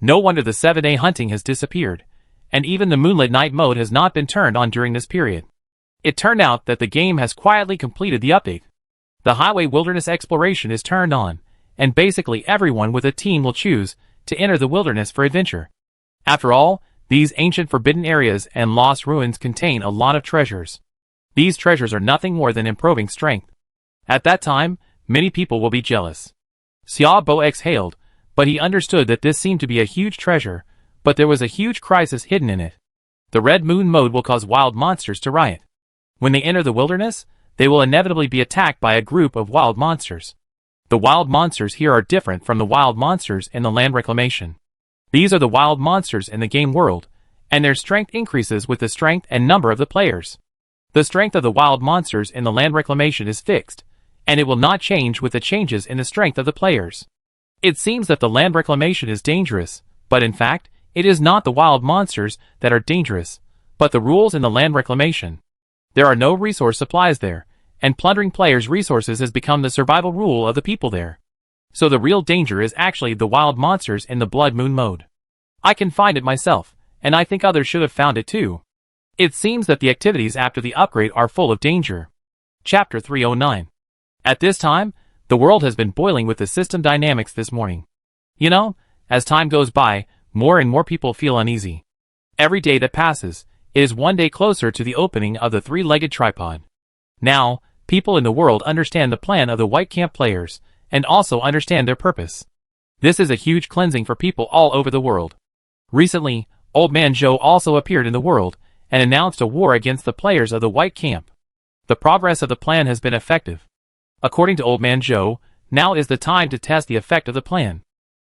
No wonder the 7-day hunting has disappeared, and even the Moonlit Night mode has not been turned on during this period. It turned out that the game has quietly completed the update. The highway wilderness exploration is turned on, and basically everyone with a team will choose to enter the wilderness for adventure. After all, these ancient forbidden areas and lost ruins contain a lot of treasures. These treasures are nothing more than improving strength. At that time, many people will be jealous. Xiaobo exhaled, but he understood that this seemed to be a huge treasure, but there was a huge crisis hidden in it. The red moon mode will cause wild monsters to riot. When they enter the wilderness, they will inevitably be attacked by a group of wild monsters. The wild monsters here are different from the wild monsters in the land reclamation. These are the wild monsters in the game world, and their strength increases with the strength and number of the players. The strength of the wild monsters in the land reclamation is fixed, and it will not change with the changes in the strength of the players. It seems that the land reclamation is dangerous, but in fact, it is not the wild monsters that are dangerous, but the rules in the land reclamation. There are no resource supplies there, and plundering players' resources has become the survival rule of the people there. So the real danger is actually the wild monsters in the Blood Moon mode. I can find it myself, and I think others should have found it too. It seems that the activities after the upgrade are full of danger. Chapter 309. At this time, the world has been boiling with the system dynamics this morning. You know, as time goes by, more and more people feel uneasy. Every day that passes, it is one day closer to the opening of the three-legged tripod. Now, people in the world understand the plan of the White Camp players, and also understand their purpose. This is a huge cleansing for people all over the world. Recently, Old Man Joe also appeared in the world, and announced a war against the players of the White Camp. The progress of the plan has been effective. According to Old Man Joe, now is the time to test the effect of the plan.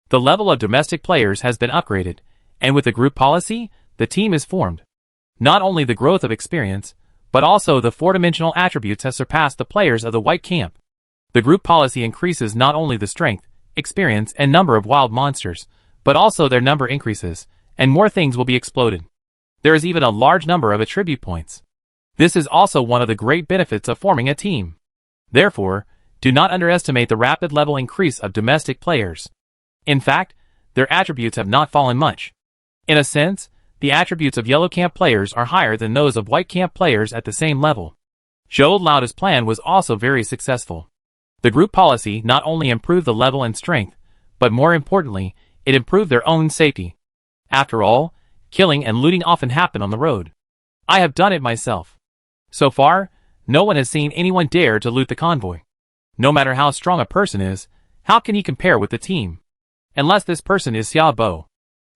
The level of domestic players has been upgraded, and with the group policy, the team is formed. Not only the growth of experience, but also the four-dimensional attributes has surpassed the players of the white camp. The group policy increases not only the strength, experience, and number of wild monsters, but also their number increases, and more things will be exploded. There is even a large number of attribute points. This is also one of the great benefits of forming a team. Therefore, do not underestimate the rapid level increase of domestic players. In fact, their attributes have not fallen much. In a sense, the attributes of yellow camp players are higher than those of white camp players at the same level. Joe Lauda's plan was also very successful. The group policy not only improved the level and strength, but more importantly, it improved their own safety. After all, killing and looting often happen on the road. I have done it myself. So far, no one has seen anyone dare to loot the convoy. No matter how strong a person is, how can he compare with the team? Unless this person is Xiaobo.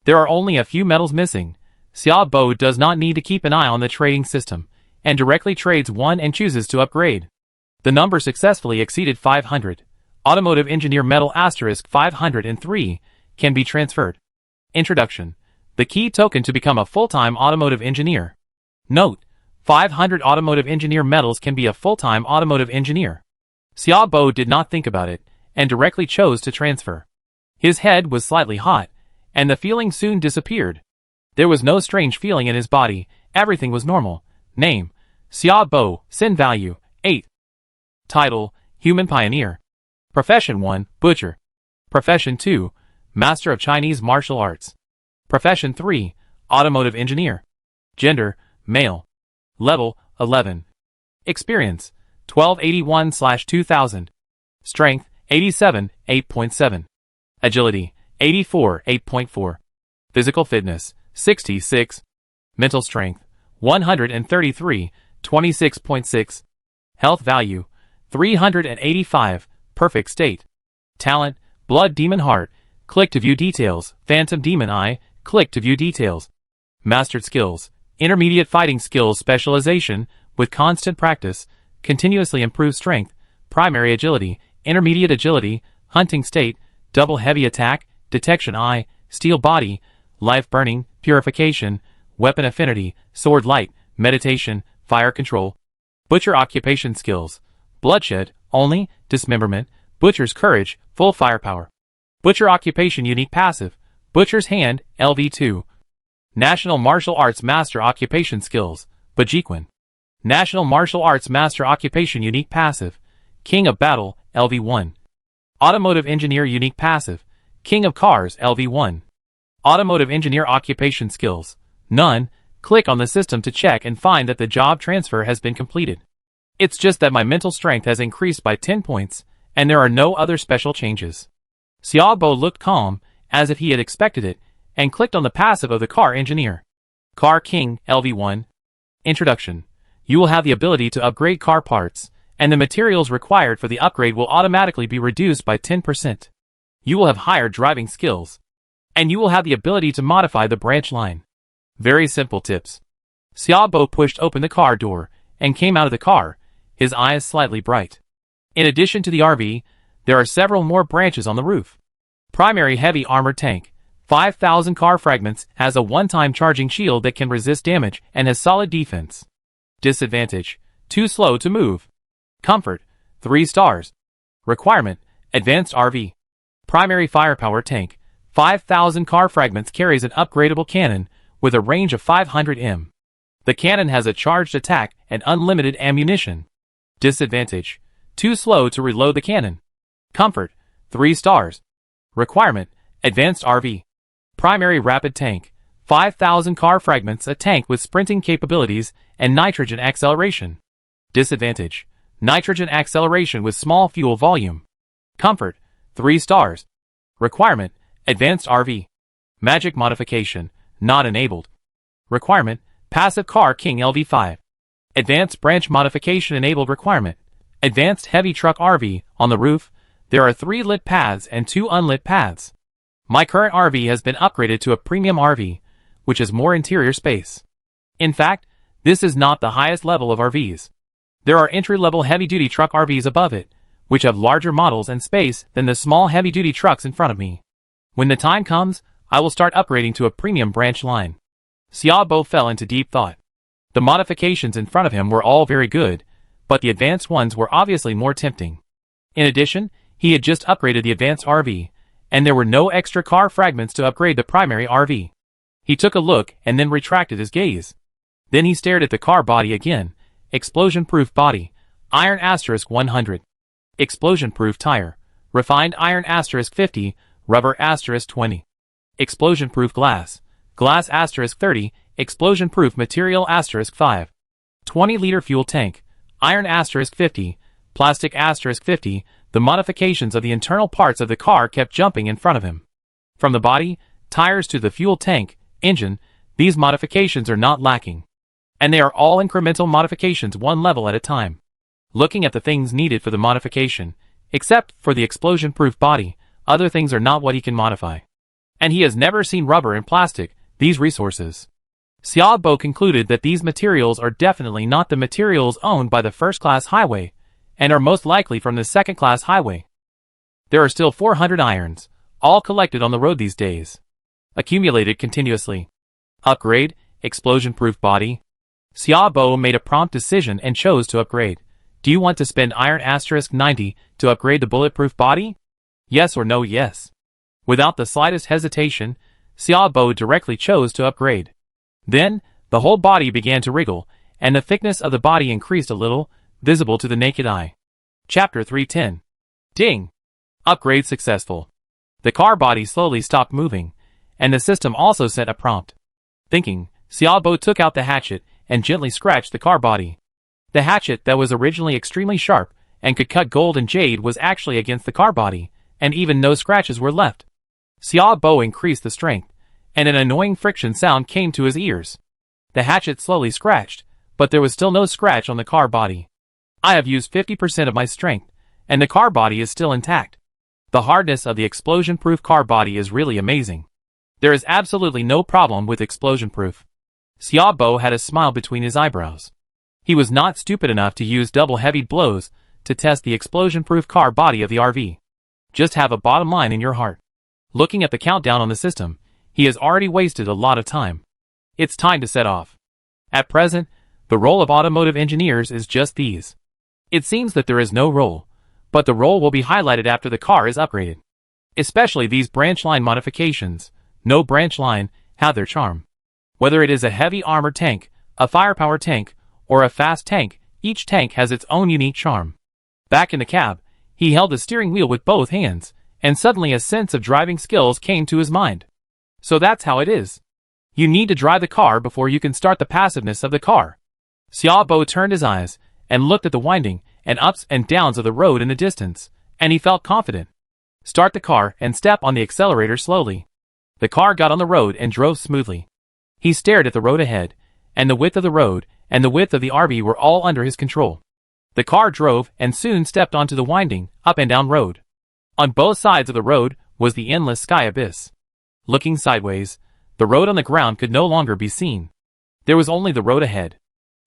There are only a few medals missing. Xiaobo does not need to keep an eye on the trading system, and directly trades one and chooses to upgrade. The number successfully exceeded 500. Automotive Engineer Medal * 503 can be transferred. Introduction. The key token to become a full-time automotive engineer. Note: 500 automotive engineer medals can be a full-time automotive engineer. Xiaobo did not think about it, and directly chose to transfer. His head was slightly hot, and the feeling soon disappeared. There was no strange feeling in his body, everything was normal. Name: Xiaobo, Sin value, 8. Title: Human Pioneer. Profession 1, Butcher. Profession 2, Master of Chinese Martial Arts. Profession 3, Automotive Engineer. Gender: Male. Level: 11. Experience: 1281/2000. Strength: 87, 8.7. Agility: 84, 8.4. Physical fitness: 66. Mental strength: 133, 26.6. Health value: 385, perfect state. Talent: Blood Demon Heart, click to view details. Phantom Demon Eye, click to view details. Mastered skills: intermediate fighting skills specialization, with constant practice, continuously improves strength, primary agility, intermediate agility, hunting state, double heavy attack, detection eye, steel body, life burning, purification, weapon affinity, sword light, meditation, fire control. Butcher occupation skills: bloodshed, only, dismemberment, butcher's courage, full firepower. Butcher occupation unique passive, butcher's hand, LV2. National Martial Arts Master occupation skills, Bajiquan. National Martial Arts Master occupation unique passive, King of Battle, LV1. Automotive Engineer unique passive, King of Cars, LV1. Automotive Engineer occupation skills, none. Click on the system to check and find that the job transfer has been completed. It's just that my mental strength has increased by 10 points, and there are no other special changes. Xiaobo looked calm, as if he had expected it, and clicked on the passive of the Car Engineer. Car King, LV1. Introduction. You will have the ability to upgrade car parts, and the materials required for the upgrade will automatically be reduced by 10%. You will have higher driving skills, and you will have the ability to modify the branch line. Very simple tips. Xiaobo pushed open the car door, and came out of the car, his eyes slightly bright. In addition to the RV, there are several more branches on the roof. Primary heavy armored tank, 5,000 car fragments, has a one-time charging shield that can resist damage and has solid defense. Disadvantage: too slow to move. Comfort: 3 stars. Requirement: advanced RV. Primary firepower tank, 5,000 car fragments, carries an upgradable cannon with a range of 500 m. The cannon has a charged attack and unlimited ammunition. Disadvantage: too slow to reload the cannon. Comfort: 3 stars. Requirement: advanced RV. Primary rapid tank, 5,000 car fragments, a tank with sprinting capabilities and nitrogen acceleration. Disadvantage: nitrogen acceleration with small fuel volume. Comfort: 3 stars. Requirement: advanced RV. Magic modification, not enabled. Requirement: passive Car King LV5. Advanced branch modification enabled. Requirement: advanced heavy truck RV. On the roof, there are 3 lit paths and 2 unlit paths. My current RV has been upgraded to a premium RV, which has more interior space. In fact, this is not the highest level of RVs. There are entry-level heavy-duty truck RVs above it, which have larger models and space than the small heavy-duty trucks in front of me. When the time comes, I will start upgrading to a premium branch line. Xiaobo fell into deep thought. The modifications in front of him were all very good, but the advanced ones were obviously more tempting. In addition, he had just upgraded the advanced RV, and there were no extra car fragments to upgrade the primary RV. He took a look and then retracted his gaze. Then he stared at the car body again. Explosion-proof body, iron * 100. Explosion-proof tire, refined iron * 50, rubber * 20. Explosion-proof glass, glass * 30, explosion-proof material * 5. 20-liter fuel tank, iron * 50, plastic * 50. The modifications of the internal parts of the car kept jumping in front of him. From the body, tires to the fuel tank, engine, these modifications are not lacking. And they are all incremental modifications one level at a time. Looking at the things needed for the modification, except for the explosion-proof body, other things are not what he can modify. And he has never seen rubber and plastic, these resources. Xiaobo concluded that these materials are definitely not the materials owned by the first-class highway, and are most likely from the second-class highway. There are still 400 irons, all collected on the road these days. Accumulated continuously. Upgrade, explosion-proof body. Xiaobo made a prompt decision and chose to upgrade. Do you want to spend iron * 90 to upgrade the bulletproof body? Yes or no? Yes. Without the slightest hesitation, Xiaobo directly chose to upgrade. Then, the whole body began to wriggle, and the thickness of the body increased a little, visible to the naked eye. Chapter 310. Ding! Upgrade successful. The car body slowly stopped moving, and the system also sent a prompt. Thinking, Xiaobo took out the hatchet and gently scratched the car body. The hatchet that was originally extremely sharp and could cut gold and jade was actually against the car body, and even no scratches were left. Xiaobo increased the strength, and an annoying friction sound came to his ears. The hatchet slowly scratched, but there was still no scratch on the car body. I have used 50% of my strength, and the car body is still intact. The hardness of the explosion-proof car body is really amazing. There is absolutely no problem with explosion-proof. Xiaobo had a smile between his eyebrows. He was not stupid enough to use double-heavy blows to test the explosion-proof car body of the RV. Just have a bottom line in your heart. Looking at the countdown on the system, he has already wasted a lot of time. It's time to set off. At present, the role of automotive engineers is just these. It seems that there is no role, but the role will be highlighted after the car is upgraded. Especially these branch line modifications, no branch line, have their charm. Whether it is a heavy armor tank, a firepower tank, or a fast tank, each tank has its own unique charm. Back in the cab, he held the steering wheel with both hands, and suddenly a sense of driving skills came to his mind. So that's how it is. You need to drive the car before you can start the passiveness of the car. Xiaobo turned his eyes and looked at the winding and ups and downs of the road in the distance, and he felt confident. Start the car and step on the accelerator slowly. The car got on the road and drove smoothly. He stared at the road ahead, and the width of the road and the width of the RV were all under his control. The car drove and soon stepped onto the winding, up and down road. On both sides of the road was the endless sky abyss. Looking sideways, the road on the ground could no longer be seen. There was only the road ahead.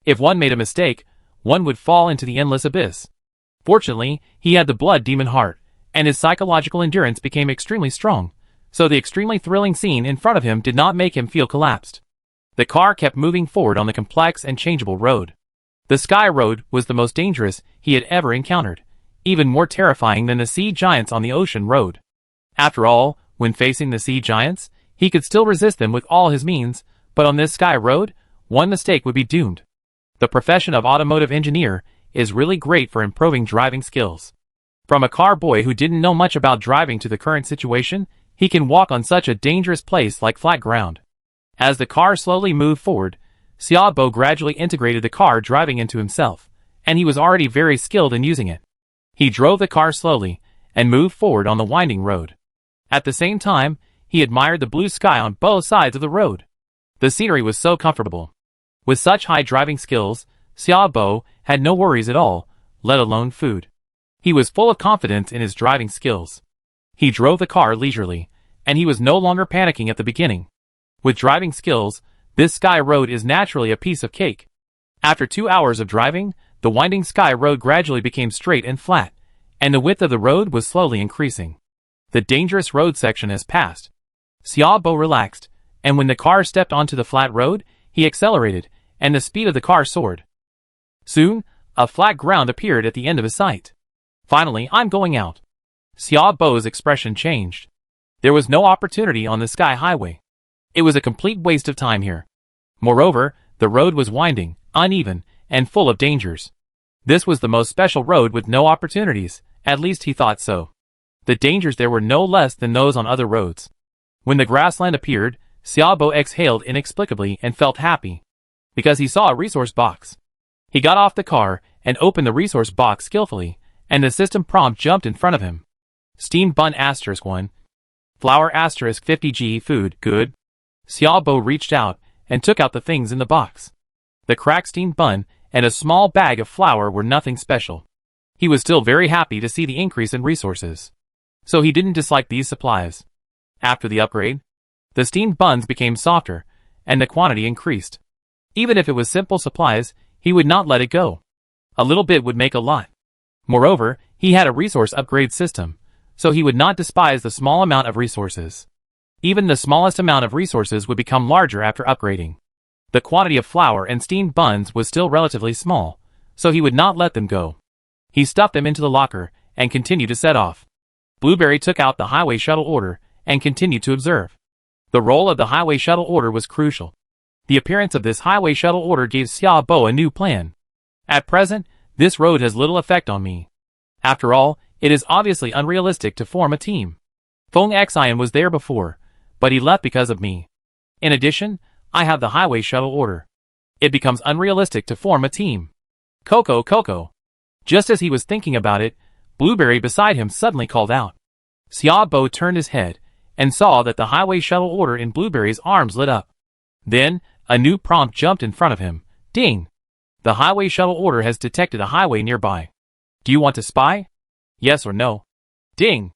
If one made a mistake, one would fall into the endless abyss. Fortunately, he had the blood demon heart, and his psychological endurance became extremely strong, so the extremely thrilling scene in front of him did not make him feel collapsed. The car kept moving forward on the complex and changeable road. The sky road was the most dangerous he had ever encountered, even more terrifying than the sea giants on the ocean road. After all, when facing the sea giants, he could still resist them with all his means, but on this sky road, one mistake would be doomed. The profession of automotive engineer is really great for improving driving skills. From a car boy who didn't know much about driving to the current situation, he can walk on such a dangerous place like flat ground. As the car slowly moved forward, Xiaobo gradually integrated the car driving into himself, and he was already very skilled in using it. He drove the car slowly, and moved forward on the winding road. At the same time, he admired the blue sky on both sides of the road. The scenery was so comfortable. With such high driving skills, Xiaobo had no worries at all, let alone food. He was full of confidence in his driving skills. He drove the car leisurely, and he was no longer panicking at the beginning. With driving skills, this sky road is naturally a piece of cake. After 2 hours of driving, the winding sky road gradually became straight and flat, and the width of the road was slowly increasing. The dangerous road section has passed. Xiaobo relaxed, and when the car stepped onto the flat road, he accelerated, and the speed of the car soared. Soon, a flat ground appeared at the end of his sight. Finally, I'm going out. Xiaobo's expression changed. There was no opportunity on the sky highway. It was a complete waste of time here. Moreover, the road was winding, uneven, and full of dangers. This was the most special road with no opportunities, at least he thought so. The dangers there were no less than those on other roads. When the grassland appeared, Xiaobo exhaled inexplicably and felt happy, because he saw a resource box. He got off the car and opened the resource box skillfully, and the system prompt jumped in front of him. Steamed bun *1. Flour *50g food, good. Xiaobo reached out and took out the things in the box. The cracked steamed bun and a small bag of flour were nothing special. He was still very happy to see the increase in resources. So he didn't dislike these supplies. After the upgrade, the steamed buns became softer, and the quantity increased. Even if it was simple supplies, he would not let it go. A little bit would make a lot. Moreover, he had a resource upgrade system, so he would not despise the small amount of resources. Even the smallest amount of resources would become larger after upgrading. The quantity of flour and steamed buns was still relatively small, so he would not let them go. He stuffed them into the locker and continued to set off. Blueberry took out the highway shuttle order and continued to observe. The role of the highway shuttle order was crucial. The appearance of this highway shuttle order gave Xiaobo a new plan. At present, this road has little effect on me. After all, it is obviously unrealistic to form a team. Feng Xian was there before, but he left because of me. In addition, I have the highway shuttle order. It becomes unrealistic to form a team. Coco. Just as he was thinking about it, Blueberry beside him suddenly called out. Xiaobo turned his head and saw that the highway shuttle order in Blueberry's arms lit up. Then, a new prompt jumped in front of him. Ding! The highway shuttle order has detected a highway nearby. Do you want to spy? Yes or no? Ding!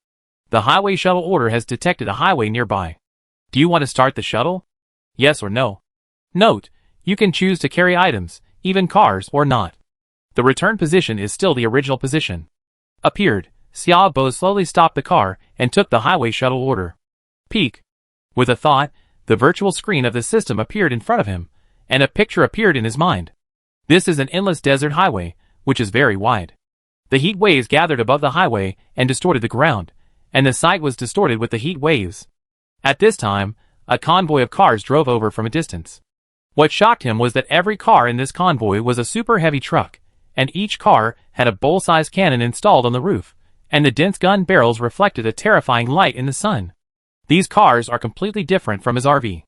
The highway shuttle order has detected a highway nearby. Do you want to start the shuttle? Yes or no? Note, you can choose to carry items, even cars, or not. The return position is still the original position. Appeared, Xiaobo slowly stopped the car and took the highway shuttle order. Peek. With a thought, the virtual screen of the system appeared in front of him, and a picture appeared in his mind. This is an endless desert highway, which is very wide. The heat waves gathered above the highway and distorted the ground, and the sight was distorted with the heat waves. At this time, a convoy of cars drove over from a distance. What shocked him was that every car in this convoy was a super heavy truck, and each car had a bowl-sized cannon installed on the roof, and the dense gun barrels reflected a terrifying light in the sun. These cars are completely different from his RV.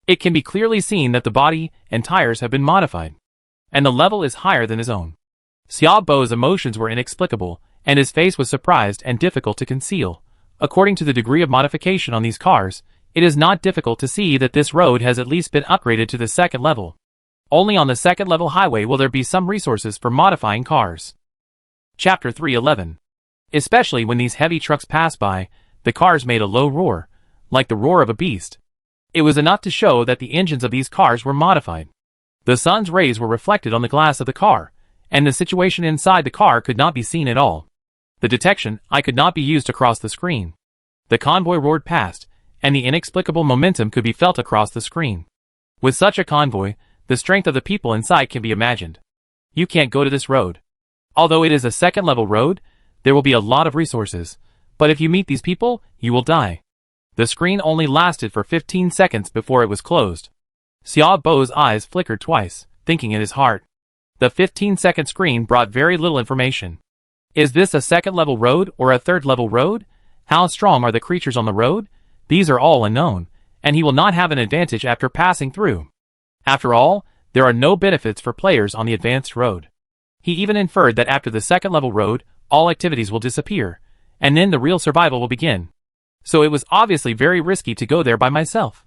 It can be clearly seen that the body and tires have been modified, and the level is higher than his own. Xiaobo's emotions were inexplicable, and his face was surprised and difficult to conceal. According to the degree of modification on these cars, it is not difficult to see that this road has at least been upgraded to the second level. Only on the second level highway will there be some resources for modifying cars. Chapter 3:11. Especially when these heavy trucks passed by, the cars made a low roar, like the roar of a beast. It was enough to show that the engines of these cars were modified. The sun's rays were reflected on the glass of the car, and the situation inside the car could not be seen at all. The detection eye could not be used across the screen. The convoy roared past, and the inexplicable momentum could be felt across the screen. With such a convoy, the strength of the people inside can be imagined. You can't go to this road. Although it is a second-level road, there will be a lot of resources, but if you meet these people, you will die. The screen only lasted for 15 seconds before it was closed. Xiaobo's eyes flickered twice, thinking in his heart. The 15-second screen brought very little information. Is this a second-level road or a third-level road? How strong are the creatures on the road? These are all unknown, and he will not have an advantage after passing through. After all, there are no benefits for players on the advanced road. He even inferred that after the second-level road, all activities will disappear, and then the real survival will begin. So it was obviously very risky to go there by myself.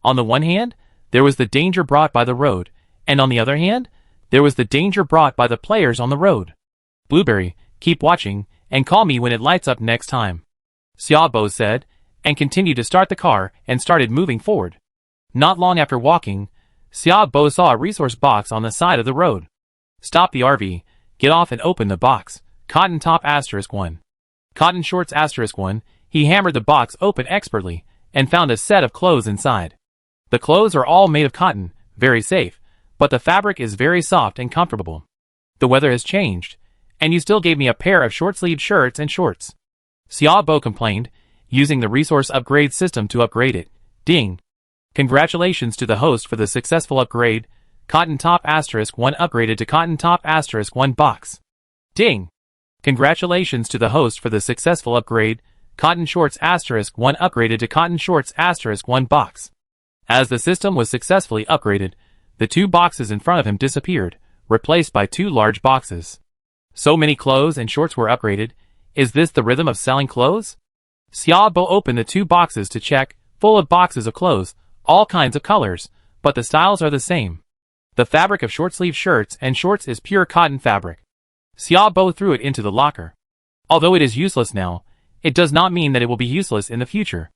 On the one hand, there was the danger brought by the road, and on the other hand, there was the danger brought by the players on the road. Blueberry, keep watching, and call me when it lights up next time. Xiaobo said, and continued to start the car and started moving forward. Not long after walking, Xiaobo saw a resource box on the side of the road. Stop the RV, get off and open the box. Cotton top *1. Cotton shorts asterisk 1, he hammered the box open expertly, and found a set of clothes inside. The clothes are all made of cotton, very safe, but the fabric is very soft and comfortable. The weather has changed, and you still gave me a pair of short-sleeved shirts and shorts. Xiaobo complained, using the resource upgrade system to upgrade it. Ding. Congratulations to the host for the successful upgrade. Cotton top asterisk 1 upgraded to cotton top asterisk 1 box. Ding. Congratulations to the host for the successful upgrade. Cotton shorts asterisk 1 upgraded to cotton shorts asterisk 1 box. As the system was successfully upgraded, the 2 boxes in front of him disappeared, replaced by 2 large boxes. So many clothes and shorts were upgraded. Is this the rhythm of selling clothes? Xiaobo opened the 2 boxes to check, full of boxes of clothes, all kinds of colors, but the styles are the same. The fabric of short-sleeve shirts and shorts is pure cotton fabric. Xiaobo threw it into the locker. Although it is useless now, it does not mean that it will be useless in the future.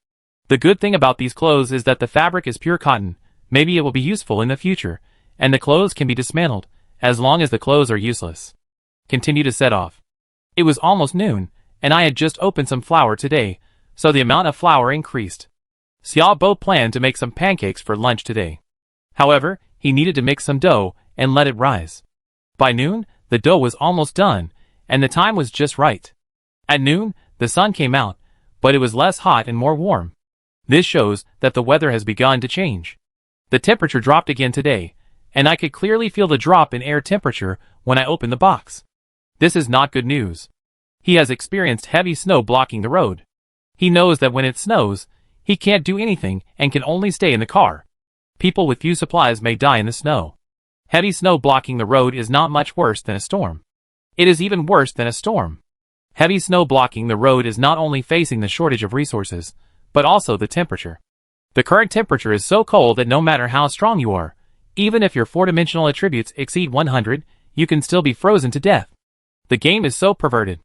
The good thing about these clothes is that the fabric is pure cotton. Maybe it will be useful in the future, and the clothes can be dismantled, as long as the clothes are useless. Continue to set off. It was almost noon, and I had just opened some flour today, so the amount of flour increased. Xiaobo planned to make some pancakes for lunch today. However, he needed to mix some dough and let it rise. By noon, the dough was almost done, and the time was just right. At noon, the sun came out, but it was less hot and more warm. This shows that the weather has begun to change. The temperature dropped again today, and I could clearly feel the drop in air temperature when I opened the box. This is not good news. He has experienced heavy snow blocking the road. He knows that when it snows, he can't do anything and can only stay in the car. People with few supplies may die in the snow. Heavy snow blocking the road is not much worse than a storm. It is even worse than a storm. Heavy snow blocking the road is not only facing the shortage of resources, but also the temperature. The current temperature is so cold that no matter how strong you are, even if your 4-dimensional attributes exceed 100, you can still be frozen to death. The game is so perverted.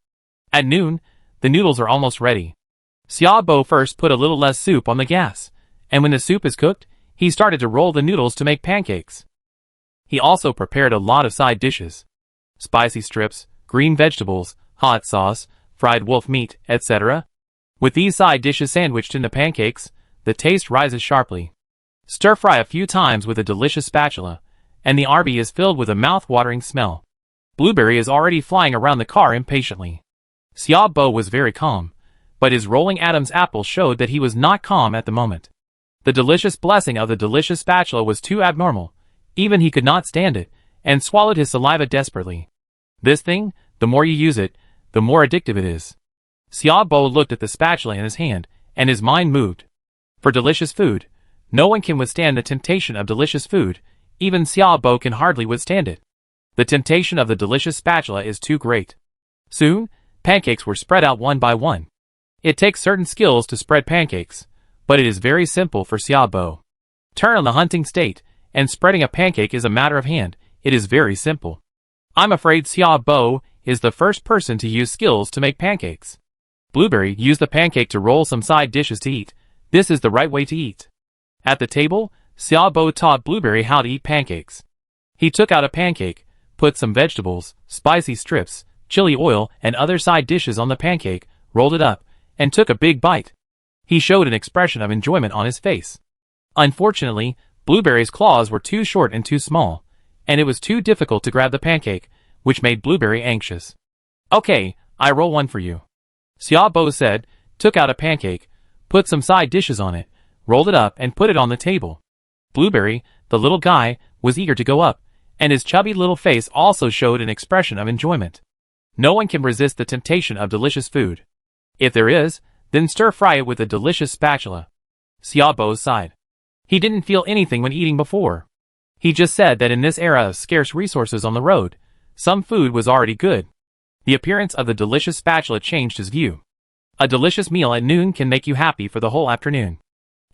At noon, the noodles are almost ready. Xiaobo first put a little less soup on the gas, and when the soup is cooked, he started to roll the noodles to make pancakes. He also prepared a lot of side dishes. Spicy strips, green vegetables, hot sauce, fried wolf meat, etc. With these side dishes sandwiched in the pancakes, the taste rises sharply. Stir fry a few times with a delicious spatula, and the RB is filled with a mouth-watering smell. Blueberry is already flying around the car impatiently. Xiaobo was very calm, but his rolling Adam's apple showed that he was not calm at the moment. The delicious blessing of the delicious spatula was too abnormal. Even he could not stand it, and swallowed his saliva desperately. This thing, the more you use it, the more addictive it is. Xiaobo looked at the spatula in his hand, and his mind moved. For delicious food, no one can withstand the temptation of delicious food. Even Xiaobo can hardly withstand it. The temptation of the delicious spatula is too great. Soon, pancakes were spread out one by one. It takes certain skills to spread pancakes, but it is very simple for Xiaobo. Turn on the hunting state, and spreading a pancake is a matter of hand. It is very simple. I'm afraid Xiaobo is the first person to use skills to make pancakes. Blueberry used the pancake to roll some side dishes to eat. This is the right way to eat. At the table, Xiaobo taught Blueberry how to eat pancakes. He took out a pancake, put some vegetables, spicy strips, chili oil, and other side dishes on the pancake, rolled it up, and took a big bite. He showed an expression of enjoyment on his face. Unfortunately, Blueberry's claws were too short and too small, and it was too difficult to grab the pancake, which made Blueberry anxious. Okay, I roll one for you. Xiaobo said, took out a pancake, put some side dishes on it, rolled it up and put it on the table. Blueberry, the little guy, was eager to go up, and his chubby little face also showed an expression of enjoyment. No one can resist the temptation of delicious food. If there is, then stir-fry it with a delicious spatula. Xiaobo sighed. He didn't feel anything when eating before. He just said that in this era of scarce resources on the road, some food was already good. The appearance of the delicious spatula changed his view. A delicious meal at noon can make you happy for the whole afternoon.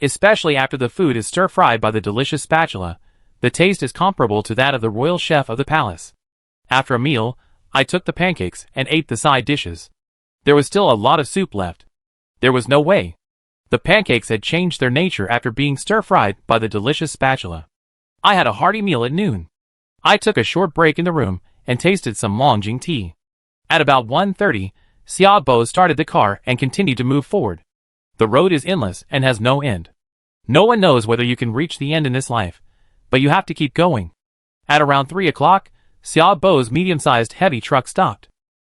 Especially after the food is stir-fried by the delicious spatula, the taste is comparable to that of the royal chef of the palace. After a meal, I took the pancakes and ate the side dishes. There was still a lot of soup left. There was no way. The pancakes had changed their nature after being stir-fried by the delicious spatula. I had a hearty meal at noon. I took a short break in the room and tasted some Longjing tea. At about 1:30, Xiaobo started the car and continued to move forward. The road is endless and has no end. No one knows whether you can reach the end in this life, but you have to keep going. At around 3 o'clock, Xiaobo's medium-sized heavy truck stopped.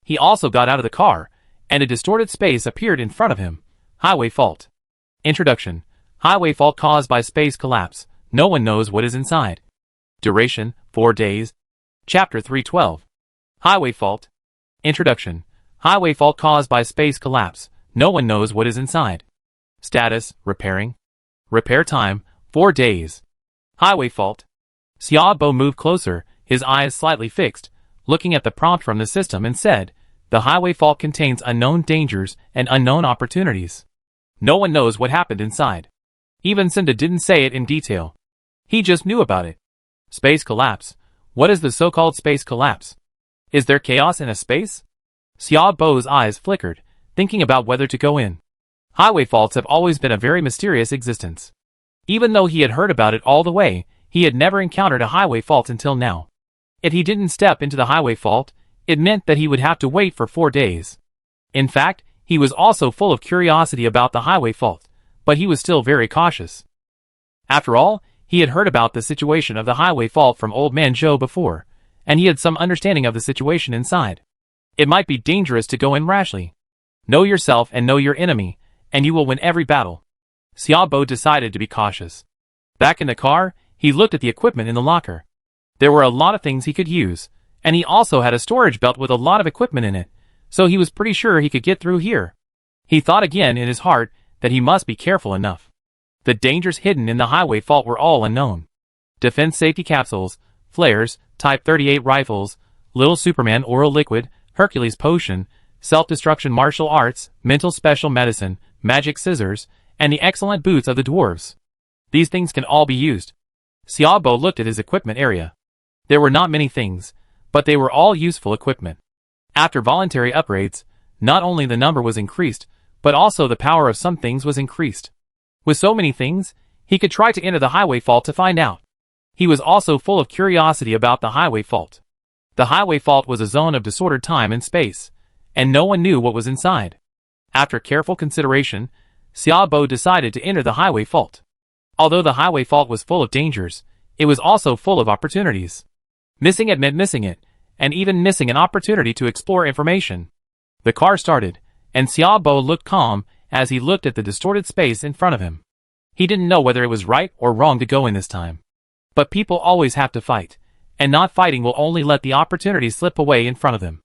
He also got out of the car, and a distorted space appeared in front of him. Highway fault. Introduction. Highway fault caused by space collapse. No one knows what is inside. Duration, 4 days. Chapter 312. Highway fault. Introduction. Highway fault caused by space collapse. No one knows what is inside. Status, repairing. Repair time, 4 days. Highway fault. Xiaobo moved closer, his eyes slightly fixed, looking at the prompt from the system and said, "The highway fault contains unknown dangers and unknown opportunities. No one knows what happened inside." Even Cinda didn't say it in detail. He just knew about it. Space collapse. What is the so-called space collapse? Is there chaos in a space? Xiaobo's eyes flickered, thinking about whether to go in. Highway faults have always been a very mysterious existence. Even though he had heard about it all the way, he had never encountered a highway fault until now. If he didn't step into the highway fault, it meant that he would have to wait for 4 days. In fact, he was also full of curiosity about the highway fault, but he was still very cautious. After all, he had heard about the situation of the highway fault from Old Man Joe before, and he had some understanding of the situation inside. It might be dangerous to go in rashly. Know yourself and know your enemy, and you will win every battle. Xiaobo decided to be cautious. Back in the car, he looked at the equipment in the locker. There were a lot of things he could use, and he also had a storage belt with a lot of equipment in it, so he was pretty sure he could get through here. He thought again in his heart that he must be careful enough. The dangers hidden in the highway fault were all unknown. Defense safety capsules, flares, Type 38 rifles, Little Superman oral liquid, Hercules potion, self-destruction martial arts, mental special medicine, magic scissors, and the excellent boots of the dwarves. These things can all be used. Xiaobo looked at his equipment area. There were not many things, but they were all useful equipment. After voluntary upgrades, not only the number was increased, but also the power of some things was increased. With so many things, he could try to enter the highway fault to find out. He was also full of curiosity about the highway fault. The highway fault was a zone of disordered time and space, and no one knew what was inside. After careful consideration, Xiaobo decided to enter the highway fault. Although the highway fault was full of dangers, it was also full of opportunities. Missing it meant missing it, and even missing an opportunity to explore information. The car started, and Xiaobo looked calm as he looked at the distorted space in front of him. He didn't know whether it was right or wrong to go in this time. But people always have to fight, and not fighting will only let the opportunity slip away in front of them.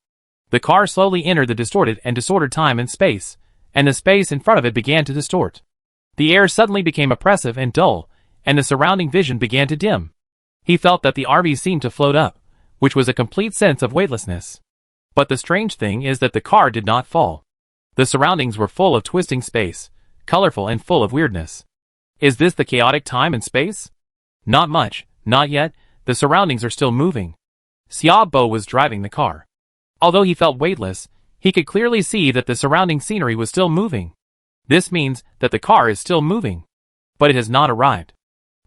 The car slowly entered the distorted and disordered time and space, and the space in front of it began to distort. The air suddenly became oppressive and dull, and the surrounding vision began to dim. He felt that the RV seemed to float up, which was a complete sense of weightlessness. But the strange thing is that the car did not fall. The surroundings were full of twisting space, colorful and full of weirdness. Is this the chaotic time and space? Not much, not yet, the surroundings are still moving. Xiaobo was driving the car. Although he felt weightless, he could clearly see that the surrounding scenery was still moving. This means that the car is still moving. But it has not arrived.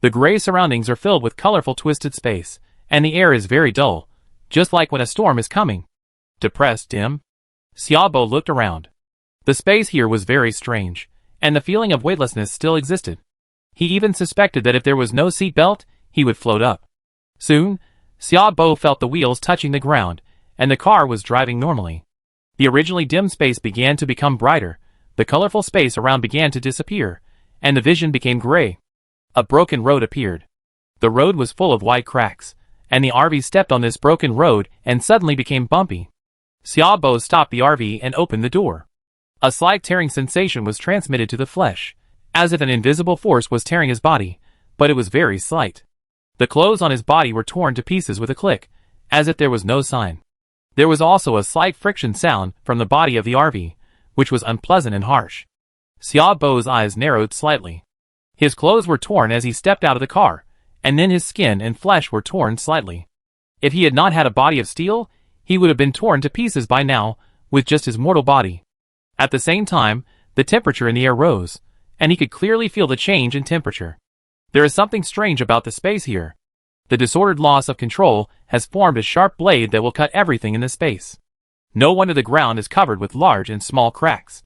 The gray surroundings are filled with colorful twisted space, and the air is very dull, just like when a storm is coming. Depressed, dim? Xiaobo looked around. The space here was very strange, and the feeling of weightlessness still existed. He even suspected that if there was no seat belt, he would float up. Soon, Xiaobo felt the wheels touching the ground, and the car was driving normally. The originally dim space began to become brighter, the colorful space around began to disappear, and the vision became gray. A broken road appeared. The road was full of wide cracks, and the RV stepped on this broken road and suddenly became bumpy. Xiaobo stopped the RV and opened the door. A slight tearing sensation was transmitted to the flesh, as if an invisible force was tearing his body, but it was very slight. The clothes on his body were torn to pieces with a click, as if there was no sign. There was also a slight friction sound from the body of the RV, which was unpleasant and harsh. Xiaobo's eyes narrowed slightly. His clothes were torn as he stepped out of the car, and then his skin and flesh were torn slightly. If he had not had a body of steel, he would have been torn to pieces by now, with just his mortal body. At the same time, the temperature in the air rose, and he could clearly feel the change in temperature. There is something strange about the space here. The disordered loss of control has formed a sharp blade that will cut everything in the space. No wonder the ground is covered with large and small cracks.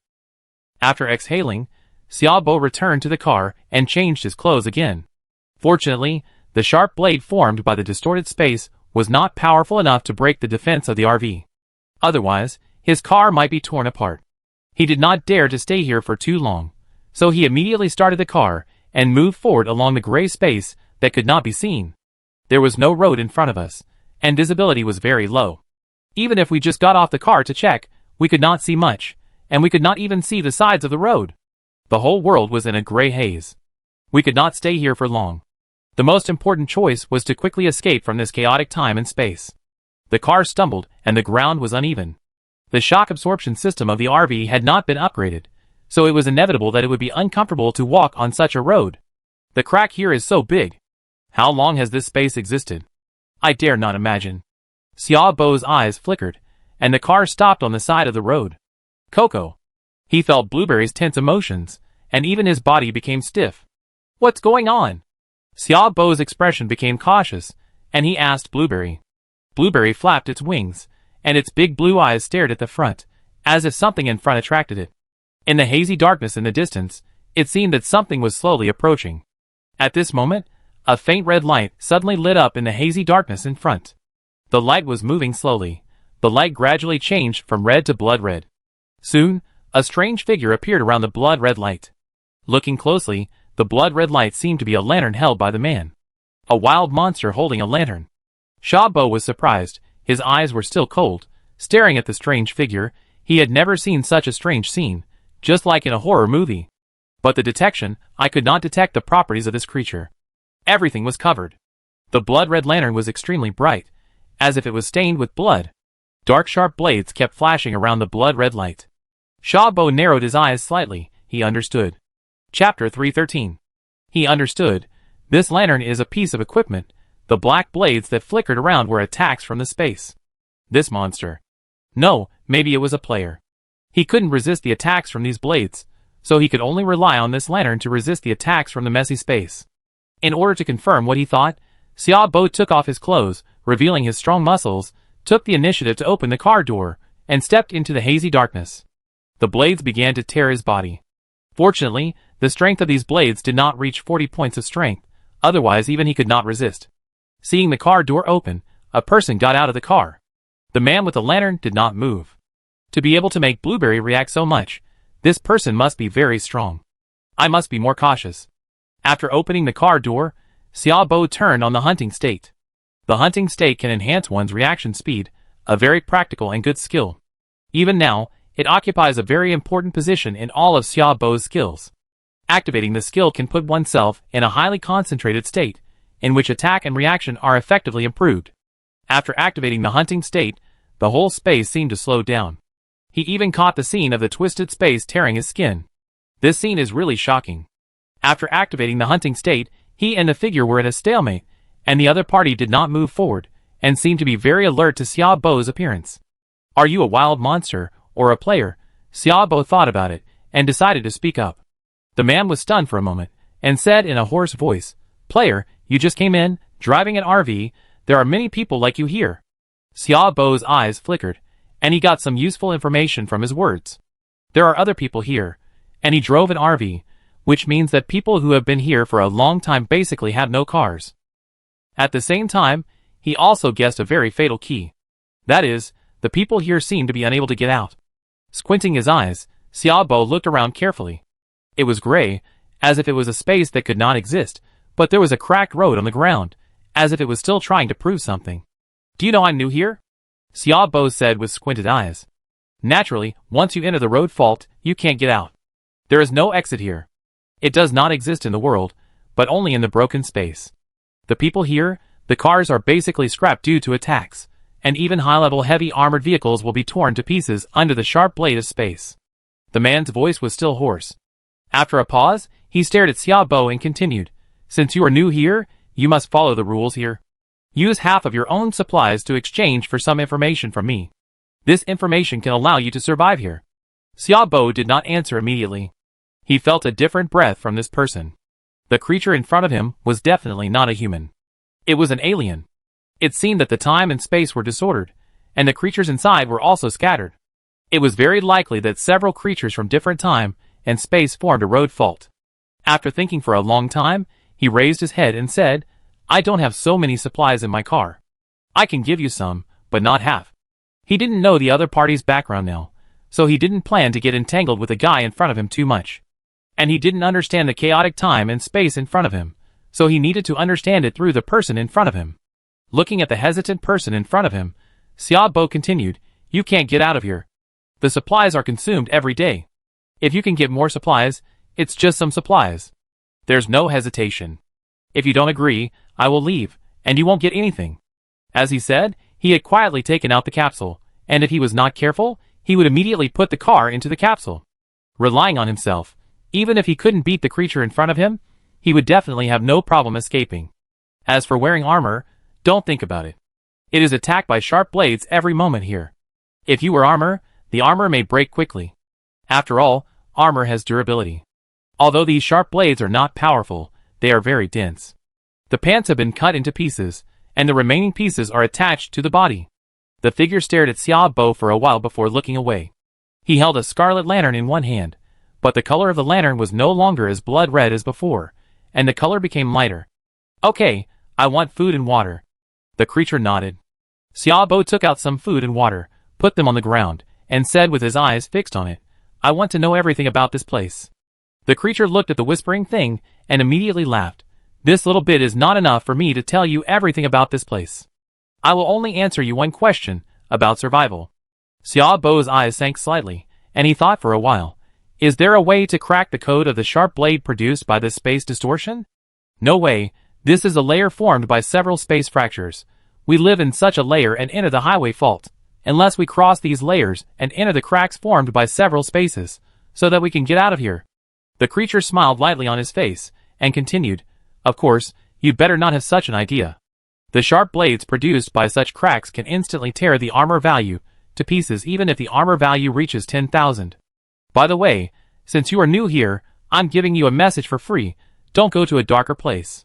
After exhaling, Xiaobo returned to the car and changed his clothes again. Fortunately, the sharp blade formed by the distorted space was not powerful enough to break the defense of the RV. Otherwise, his car might be torn apart. He did not dare to stay here for too long, so he immediately started the car and moved forward along the gray space that could not be seen. There was no road in front of us, and visibility was very low. Even if we just got off the car to check, we could not see much, and we could not even see the sides of the road. The whole world was in a gray haze. We could not stay here for long. The most important choice was to quickly escape from this chaotic time and space. The car stumbled, and the ground was uneven. The shock absorption system of the RV had not been upgraded, so it was inevitable that it would be uncomfortable to walk on such a road. The crack here is so big. How long has this space existed? I dare not imagine. Xiaobo's eyes flickered, and the car stopped on the side of the road. Coco. He felt Blueberry's tense emotions, and even his body became stiff. What's going on? Xiaobo's expression became cautious, and he asked Blueberry. Blueberry flapped its wings, and its big blue eyes stared at the front, as if something in front attracted it. In the hazy darkness in the distance, it seemed that something was slowly approaching. At this moment, a faint red light suddenly lit up in the hazy darkness in front. The light was moving slowly. The light gradually changed from red to blood red. Soon, a strange figure appeared around the blood red light. Looking closely, the blood red light seemed to be a lantern held by the man. A wild monster holding a lantern. Xiaobo was surprised. His eyes were still cold, staring at the strange figure. He had never seen such a strange scene, just like in a horror movie. But the detection, I could not detect the properties of this creature. Everything was covered. The blood-red lantern was extremely bright, as if it was stained with blood. Dark sharp blades kept flashing around the blood-red light. Xiaobo narrowed his eyes slightly. He understood. Chapter 313. He understood. This lantern is a piece of equipment. The black blades that flickered around were attacks from the space. This monster. No, maybe it was a player. He couldn't resist the attacks from these blades, so he could only rely on this lantern to resist the attacks from the messy space. In order to confirm what he thought, Xiaobo took off his clothes, revealing his strong muscles, took the initiative to open the car door, and stepped into the hazy darkness. The blades began to tear his body. Fortunately, the strength of these blades did not reach 40 points of strength, otherwise even he could not resist. Seeing the car door open, a person got out of the car. The man with the lantern did not move. To be able to make Blueberry react so much, this person must be very strong. I must be more cautious. After opening the car door, Xiaobo turned on the hunting state. The hunting state can enhance one's reaction speed, a very practical and good skill. Even now, it occupies a very important position in all of Xiaobo's skills. Activating the skill can put oneself in a highly concentrated state, in which attack and reaction are effectively improved. After activating the hunting state, the whole space seemed to slow down. He even caught the scene of the twisted space tearing his skin. This scene is really shocking. After activating the hunting state, he and the figure were at a stalemate, and the other party did not move forward, and seemed to be very alert to Xiaobo's appearance. Are you a wild monster, or a player? Xiaobo thought about it, and decided to speak up. The man was stunned for a moment, and said in a hoarse voice, Player, you just came in, driving an RV, there are many people like you here. Xiaobo's eyes flickered, and he got some useful information from his words. There are other people here, and he drove an RV, which means that people who have been here for a long time basically have no cars. At the same time, he also guessed a very fatal key. That is, the people here seem to be unable to get out. Squinting his eyes, Xiaobo looked around carefully. It was gray, as if it was a space that could not exist, but there was a cracked road on the ground, as if it was still trying to prove something. Do you know I'm new here? Xiaobo said with squinted eyes. Naturally, once you enter the road fault, you can't get out. There is no exit here. It does not exist in the world, but only in the broken space. The people here, the cars are basically scrapped due to attacks, and even high-level heavy armored vehicles will be torn to pieces under the sharp blade of space. The man's voice was still hoarse. After a pause, he stared at Xiaobo and continued, Since you are new here, you must follow the rules here. Use half of your own supplies to exchange for some information from me. This information can allow you to survive here. Xiaobo did not answer immediately. He felt a different breath from this person. The creature in front of him was definitely not a human. It was an alien. It seemed that the time and space were disordered, and the creatures inside were also scattered. It was very likely that several creatures from different time and space formed a road fault. After thinking for a long time, he raised his head and said, "I don't have so many supplies in my car. I can give you some, but not half." He didn't know the other party's background now, so he didn't plan to get entangled with the guy in front of him too much. And he didn't understand the chaotic time and space in front of him, so he needed to understand it through the person in front of him. Looking at the hesitant person in front of him, Xiaobo continued, "You can't get out of here. The supplies are consumed every day. If you can get more supplies, it's just some supplies. There's no hesitation. If you don't agree, I will leave, and you won't get anything." As he said, he had quietly taken out the capsule, and if he was not careful, he would immediately put the car into the capsule. Relying on himself, even if he couldn't beat the creature in front of him, he would definitely have no problem escaping. As for wearing armor, don't think about it. It is attacked by sharp blades every moment here. If you wear armor, the armor may break quickly. After all, armor has durability. Although these sharp blades are not powerful, they are very dense. The pants have been cut into pieces, and the remaining pieces are attached to the body. The figure stared at Xiaobo for a while before looking away. He held a scarlet lantern in one hand, but the color of the lantern was no longer as blood red as before, and the color became lighter. "Okay, I want food and water." The creature nodded. Xiaobo took out some food and water, put them on the ground, and said with his eyes fixed on it, "I want to know everything about this place." The creature looked at the whispering thing and immediately laughed. "This little bit is not enough for me to tell you everything about this place. I will only answer you one question, about survival." Xiaobo's eyes sank slightly, and he thought for a while. Is there a way to crack the code of the sharp blade produced by this space distortion? No way. This is a layer formed by several space fractures. We live in such a layer and enter the highway fault, unless we cross these layers and enter the cracks formed by several spaces, so that we can get out of here. The creature smiled lightly on his face, and continued, "Of course, you'd better not have such an idea. The sharp blades produced by such cracks can instantly tear the armor value to pieces even if the armor value reaches 10,000. By the way, since you are new here, I'm giving you a message for free. Don't go to a darker place."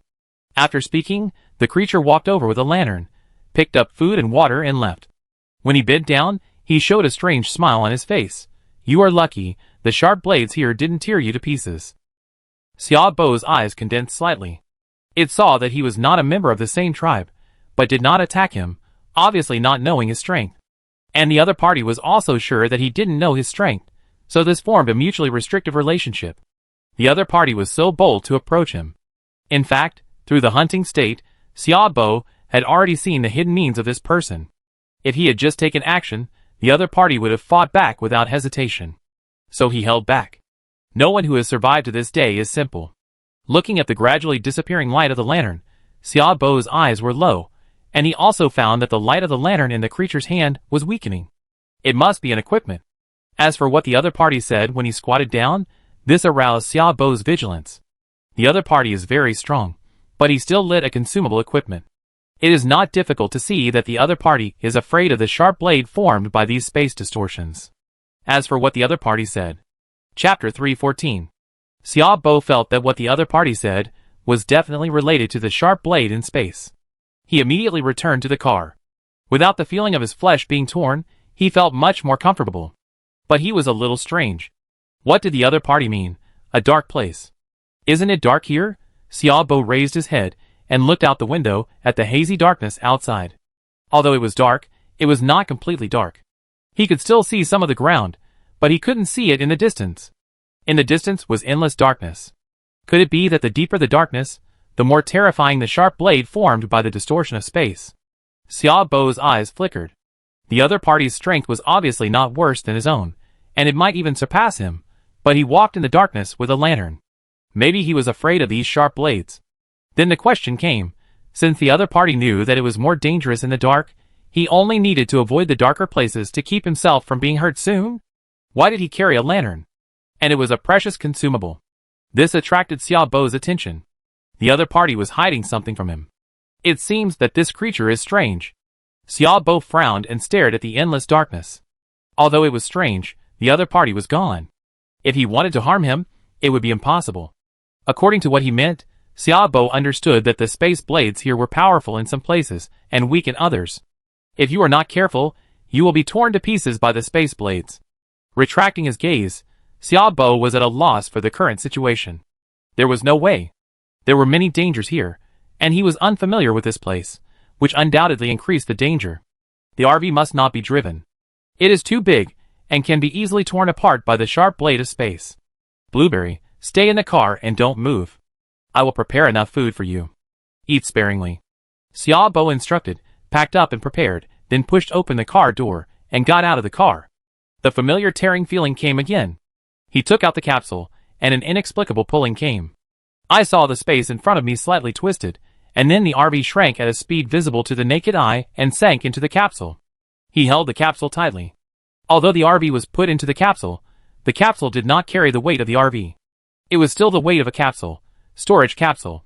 After speaking, the creature walked over with a lantern, picked up food and water and left. When he bent down, he showed a strange smile on his face. "You are lucky, the sharp blades here didn't tear you to pieces." Xiaobo's eyes condensed slightly. It saw that he was not a member of the same tribe, but did not attack him, obviously not knowing his strength. And the other party was also sure that he didn't know his strength, so this formed a mutually restrictive relationship. The other party was so bold to approach him. In fact, through the hunting state, Xiaobo had already seen the hidden means of this person. If he had just taken action, the other party would have fought back without hesitation. So he held back. No one who has survived to this day is simple. Looking at the gradually disappearing light of the lantern, Xiaobo's eyes were low, and he also found that the light of the lantern in the creature's hand was weakening. It must be an equipment. As for what the other party said when he squatted down, this aroused Xiaobo's vigilance. The other party is very strong, but he still lit a consumable equipment. It is not difficult to see that the other party is afraid of the sharp blade formed by these space distortions. As for what the other party said. Chapter 314. Xiaobo felt that what the other party said was definitely related to the sharp blade in space. He immediately returned to the car. Without the feeling of his flesh being torn, he felt much more comfortable. But he was a little strange. What did the other party mean? A dark place. Isn't it dark here? Xiaobo raised his head and looked out the window at the hazy darkness outside. Although it was dark, it was not completely dark. He could still see some of the ground, but he couldn't see it in the distance. In the distance was endless darkness. Could it be that the deeper the darkness, the more terrifying the sharp blade formed by the distortion of space? Xiaobo's eyes flickered. The other party's strength was obviously not worse than his own, and it might even surpass him, but he walked in the darkness with a lantern. Maybe he was afraid of these sharp blades. Then the question came, since the other party knew that it was more dangerous in the dark, he only needed to avoid the darker places to keep himself from being hurt soon? Why did he carry a lantern? And it was a precious consumable. This attracted Xiaobo's attention. The other party was hiding something from him. It seems that this creature is strange. Xiaobo frowned and stared at the endless darkness. Although it was strange, the other party was gone. If he wanted to harm him, it would be impossible. According to what he meant, Xiaobo understood that the space blades here were powerful in some places and weak in others. If you are not careful, You will be torn to pieces by the space blades. Retracting his gaze, Xiaobo was at a loss for the current situation. There was no way. There were many dangers here, and he was unfamiliar with this place, which undoubtedly increased the danger. The RV must not be driven. It is too big, and can be easily torn apart by the sharp blade of space. Blueberry, stay in the car and don't move. I will prepare enough food for you. Eat sparingly. Xiaobo instructed, packed up and prepared, then pushed open the car door, and got out of the car. The familiar tearing feeling came again. He took out the capsule, and an inexplicable pulling came. I saw the space in front of me slightly twisted, and then the RV shrank at a speed visible to the naked eye and sank into the capsule. He held the capsule tightly. Although the RV was put into the capsule did not carry the weight of the RV. It was still the weight of a capsule. Storage capsule.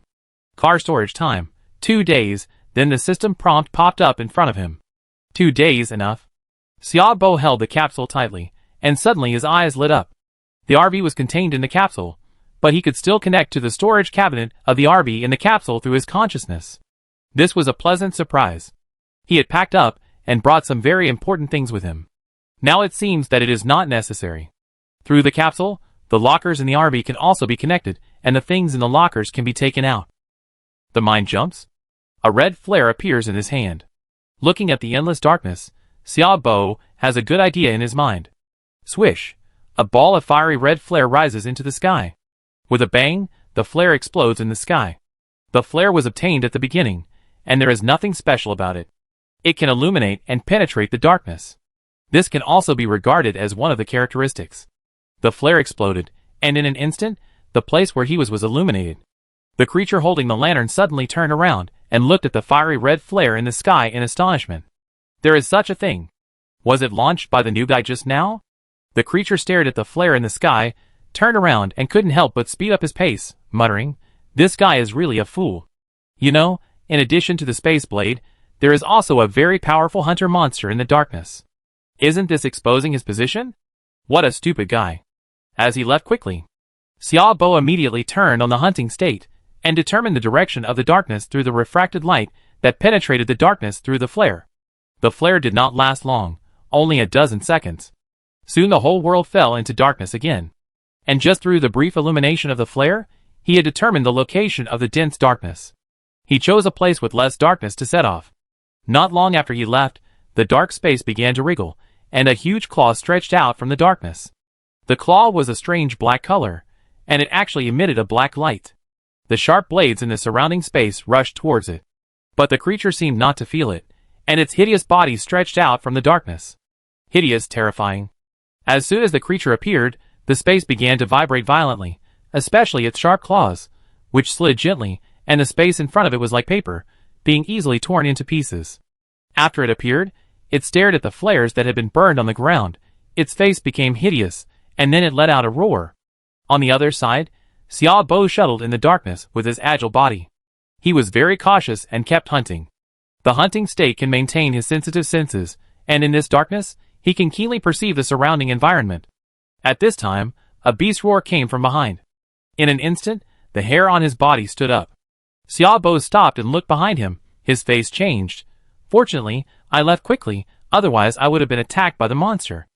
Car storage time, 2 days, then the system prompt popped up in front of him. 2 days enough? Xiaobo held the capsule tightly, and suddenly his eyes lit up. The RV was contained in the capsule, but he could still connect to the storage cabinet of the RV in the capsule through his consciousness. This was a pleasant surprise. He had packed up and brought some very important things with him. Now it seems that it is not necessary. Through the capsule, the lockers in the RV can also be connected, and the things in the lockers can be taken out. The mind jumps. A red flare appears in his hand. Looking at the endless darkness, Xiaobo has a good idea in his mind. Swish! A ball of fiery red flare rises into the sky. With a bang, the flare explodes in the sky. The flare was obtained at the beginning, and there is nothing special about it. It can illuminate and penetrate the darkness. This can also be regarded as one of the characteristics. The flare exploded, and in an instant, the place where he was illuminated. The creature holding the lantern suddenly turned around and looked at the fiery red flare in the sky in astonishment. There is such a thing. Was it launched by the new guy just now? The creature stared at the flare in the sky, turned around and couldn't help but speed up his pace, muttering, "This guy is really a fool." You know, in addition to the space blade, there is also a very powerful hunter monster in the darkness. Isn't this exposing his position? What a stupid guy. As he left quickly, Xiaobo immediately turned on the hunting state, and determined the direction of the darkness through the refracted light that penetrated the darkness through the flare. The flare did not last long, only a dozen seconds. Soon the whole world fell into darkness again. And just through the brief illumination of the flare, he had determined the location of the dense darkness. He chose a place with less darkness to set off. Not long after he left, the dark space began to wriggle, and a huge claw stretched out from the darkness. The claw was a strange black color, and it actually emitted a black light. The sharp blades in the surrounding space rushed towards it. But the creature seemed not to feel it, and its hideous body stretched out from the darkness. Hideous, terrifying. As soon as the creature appeared, the space began to vibrate violently, especially its sharp claws, which slid gently, and the space in front of it was like paper, being easily torn into pieces. After it appeared, it stared at the flares that had been burned on the ground. Its face became hideous, and then it let out a roar. On the other side, Xiaobo shuttled in the darkness with his agile body. He was very cautious and kept hunting. The hunting state can maintain his sensitive senses, and in this darkness, he can keenly perceive the surrounding environment. At this time, a beast roar came from behind. In an instant, the hair on his body stood up. Xiaobo stopped and looked behind him. His face changed. Fortunately, I left quickly, otherwise I would have been attacked by the monster.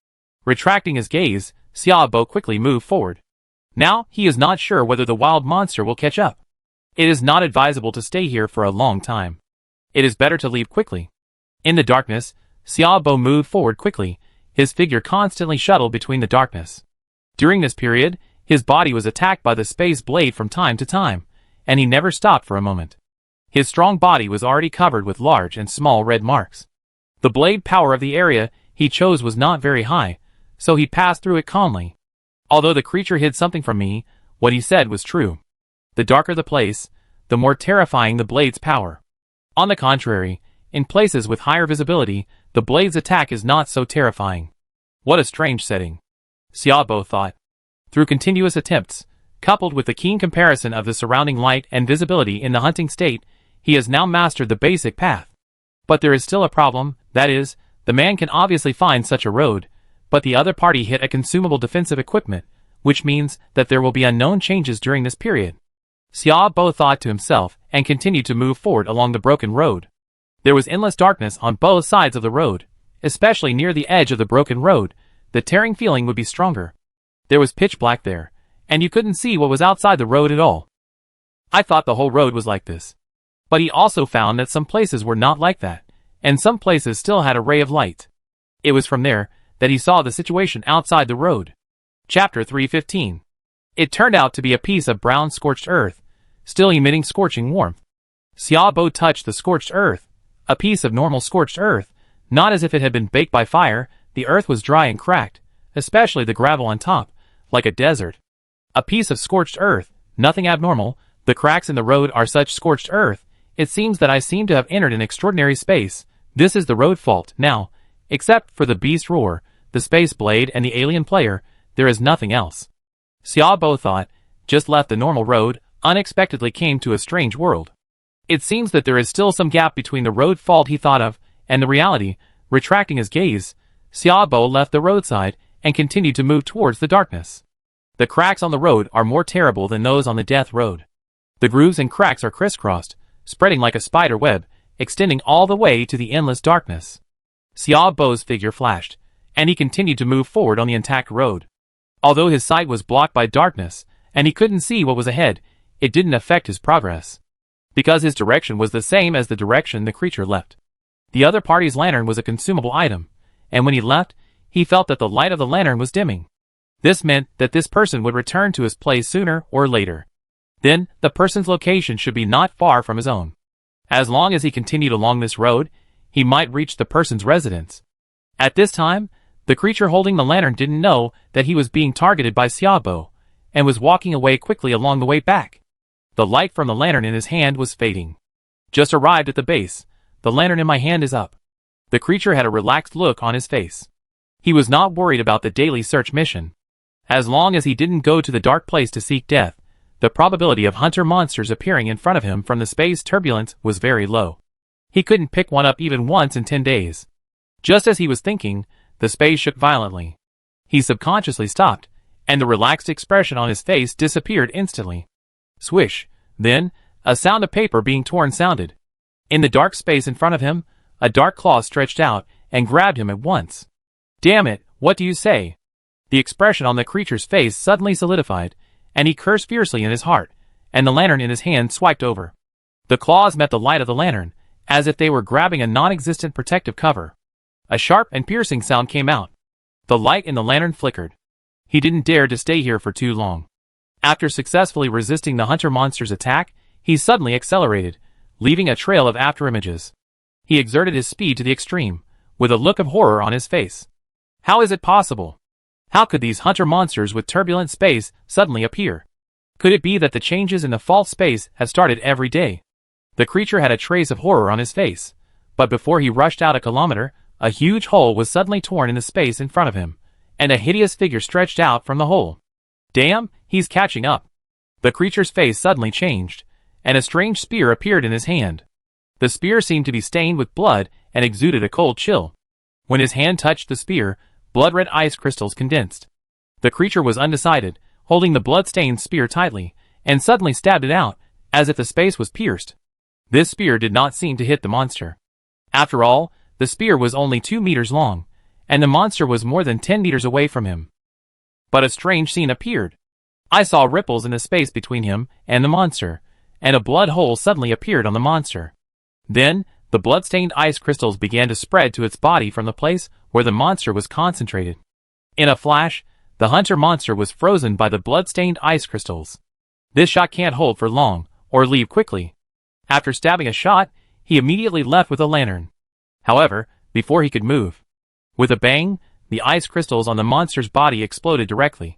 Retracting his gaze, Xiaobo quickly moved forward. Now, he is not sure whether the wild monster will catch up. It is not advisable to stay here for a long time. It is better to leave quickly. In the darkness, Xiaobo moved forward quickly, his figure constantly shuttled between the darkness. During this period, his body was attacked by the space blade from time to time, and he never stopped for a moment. His strong body was already covered with large and small red marks. The blade power of the area he chose was not very high, so he passed through it calmly. Although the creature hid something from me, what he said was true. The darker the place, the more terrifying the blade's power. On the contrary, in places with higher visibility, the blade's attack is not so terrifying. What a strange setting, Xiaobo thought. Through continuous attempts, coupled with the keen comparison of the surrounding light and visibility in the hunting state, he has now mastered the basic path. But there is still a problem, that is, the man can obviously find such a road, but the other party hit a consumable defensive equipment, which means that there will be unknown changes during this period. Xiaobo thought to himself and continued to move forward along the broken road. There was endless darkness on both sides of the road, especially near the edge of the broken road, the tearing feeling would be stronger. There was pitch black there, and you couldn't see what was outside the road at all. I thought the whole road was like this. But he also found that some places were not like that, and some places still had a ray of light. It was from there that he saw the situation outside the road. Chapter 3:15. It turned out to be a piece of brown scorched earth, still emitting scorching warmth. Xiaobo touched the scorched earth, a piece of normal scorched earth, not as if it had been baked by fire. The earth was dry and cracked, especially the gravel on top, like a desert. A piece of scorched earth, nothing abnormal. The cracks in the road are such scorched earth. It seems that I seem to have entered an extraordinary space. This is the road fault now. Except for the beast roar, the space blade and the alien player, there is nothing else. Xiaobo thought, just left the normal road, unexpectedly came to a strange world. It seems that there is still some gap between the road fault he thought of, and the reality. Retracting his gaze, Xiaobo left the roadside, and continued to move towards the darkness. The cracks on the road are more terrible than those on the death road. The grooves and cracks are crisscrossed, spreading like a spider web, extending all the way to the endless darkness. Xiaobo's figure flashed, and he continued to move forward on the intact road. Although his sight was blocked by darkness, and he couldn't see what was ahead, it didn't affect his progress. Because his direction was the same as the direction the creature left. The other party's lantern was a consumable item, and when he left, he felt that the light of the lantern was dimming. This meant that this person would return to his place sooner or later. Then, the person's location should be not far from his own. As long as he continued along this road, he might reach the person's residence. At this time, the creature holding the lantern didn't know that he was being targeted by Xiaobo, and was walking away quickly along the way back. The light from the lantern in his hand was fading. Just arrived at the base. The lantern in my hand is up. The creature had a relaxed look on his face. He was not worried about the daily search mission. As long as he didn't go to the dark place to seek death, the probability of hunter monsters appearing in front of him from the space turbulence was very low. He couldn't pick one up even once in 10 days. Just as he was thinking, the space shook violently. He subconsciously stopped, and the relaxed expression on his face disappeared instantly. Swish! Then, a sound of paper being torn sounded. In the dark space in front of him, a dark claw stretched out and grabbed him at once. Damn it, what do you say? The expression on the creature's face suddenly solidified, and he cursed fiercely in his heart, and the lantern in his hand swiped over. The claws met the light of the lantern, as if they were grabbing a non-existent protective cover. A sharp and piercing sound came out. The light in the lantern flickered. He didn't dare to stay here for too long. After successfully resisting the hunter monster's attack, he suddenly accelerated, leaving a trail of afterimages. He exerted his speed to the extreme, with a look of horror on his face. How is it possible? How could these hunter monsters with turbulent space suddenly appear? Could it be that the changes in the false space have started every day? The creature had a trace of horror on his face, but before he rushed out a kilometer, a huge hole was suddenly torn in the space in front of him, and a hideous figure stretched out from the hole. Damn, he's catching up. The creature's face suddenly changed, and a strange spear appeared in his hand. The spear seemed to be stained with blood and exuded a cold chill. When his hand touched the spear, blood-red ice crystals condensed. The creature was undecided, holding the blood-stained spear tightly, and suddenly stabbed it out, as if the space was pierced. This spear did not seem to hit the monster. After all, the spear was only 2 meters long, and the monster was more than 10 meters away from him. But a strange scene appeared. I saw ripples in the space between him and the monster, and a blood hole suddenly appeared on the monster. Then, the blood-stained ice crystals began to spread to its body from the place where the monster was concentrated. In a flash, the hunter monster was frozen by the blood-stained ice crystals. This shot can't hold for long, or leave quickly. After stabbing a shot, he immediately left with a lantern. However, before he could move, with a bang, the ice crystals on the monster's body exploded directly.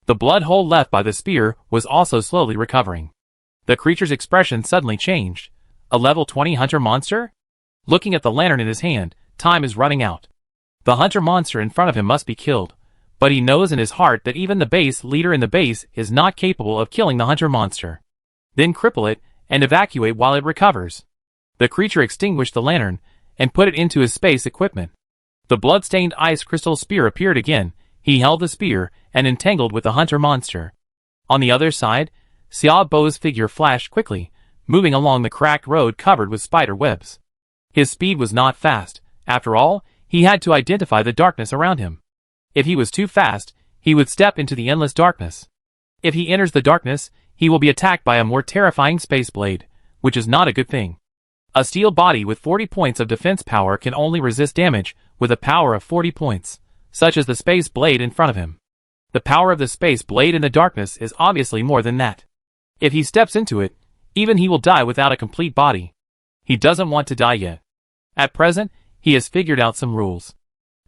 The blood hole left by the spear was also slowly recovering. The creature's expression suddenly changed. A level 20 hunter monster? Looking at the lantern in his hand, time is running out. The hunter monster in front of him must be killed, but he knows in his heart that even the base leader in the base is not capable of killing the hunter monster. Then cripple it, and evacuate while it recovers. The creature extinguished the lantern, and put it into his space equipment. The blood-stained ice crystal spear appeared again. He held the spear, and entangled with the hunter monster. On the other side, Xiaobo's figure flashed quickly, moving along the cracked road covered with spider webs. His speed was not fast. After all, He had to identify the darkness around him. If he was too fast, he would step into the endless darkness. If he enters the darkness, he will be attacked by a more terrifying space blade, which is not a good thing. A steel body with 40 points of defense power can only resist damage with a power of 40 points, such as the space blade in front of him. The power of the space blade in the darkness is obviously more than that. If he steps into it, even he will die without a complete body. He doesn't want to die yet. At present, he has figured out some rules.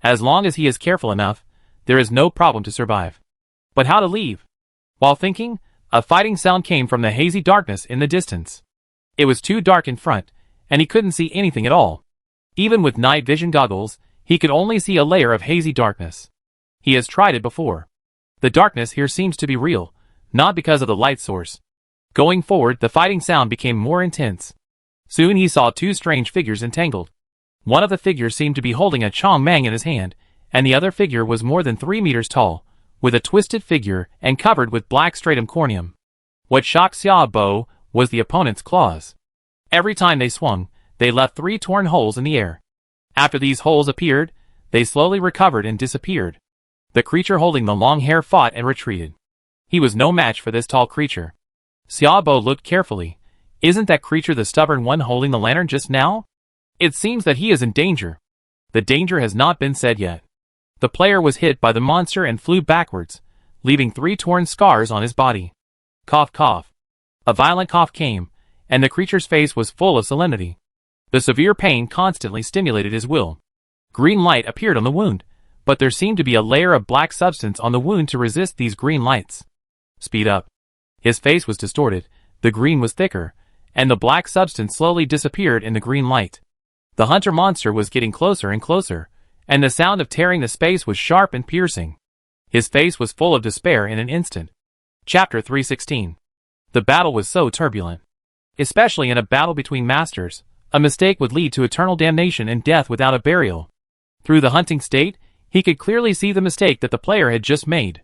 As long as he is careful enough, there is no problem to survive. But how to leave? While thinking, a fighting sound came from the hazy darkness in the distance. It was too dark in front, and he couldn't see anything at all. Even with night vision goggles, he could only see a layer of hazy darkness. He has tried it before. The darkness here seems to be real, not because of the light source. Going forward, the fighting sound became more intense. Soon he saw two strange figures entangled. One of the figures seemed to be holding a chong mang in his hand, and the other figure was more than 3 meters tall, with a twisted figure and covered with black stratum corneum. What shocked Xiaobo was the opponent's claws. Every time they swung, they left 3 torn holes in the air. After these holes appeared, they slowly recovered and disappeared. The creature holding the long hair fought and retreated. He was no match for this tall creature. Xiaobo looked carefully. Isn't that creature the stubborn one holding the lantern just now? It seems that he is in danger. The danger has not been said yet. The player was hit by the monster and flew backwards, leaving 3 torn scars on his body. Cough cough. A violent cough came, and the creature's face was full of solemnity. The severe pain constantly stimulated his will. Green light appeared on the wound, but there seemed to be a layer of black substance on the wound to resist these green lights. Speed up. His face was distorted, the green was thicker, and the black substance slowly disappeared in the green light. The hunter monster was getting closer and closer, and the sound of tearing the space was sharp and piercing. His face was full of despair in an instant. Chapter 316. The battle was so turbulent. Especially in a battle between masters, a mistake would lead to eternal damnation and death without a burial. Through the hunting state, he could clearly see the mistake that the player had just made.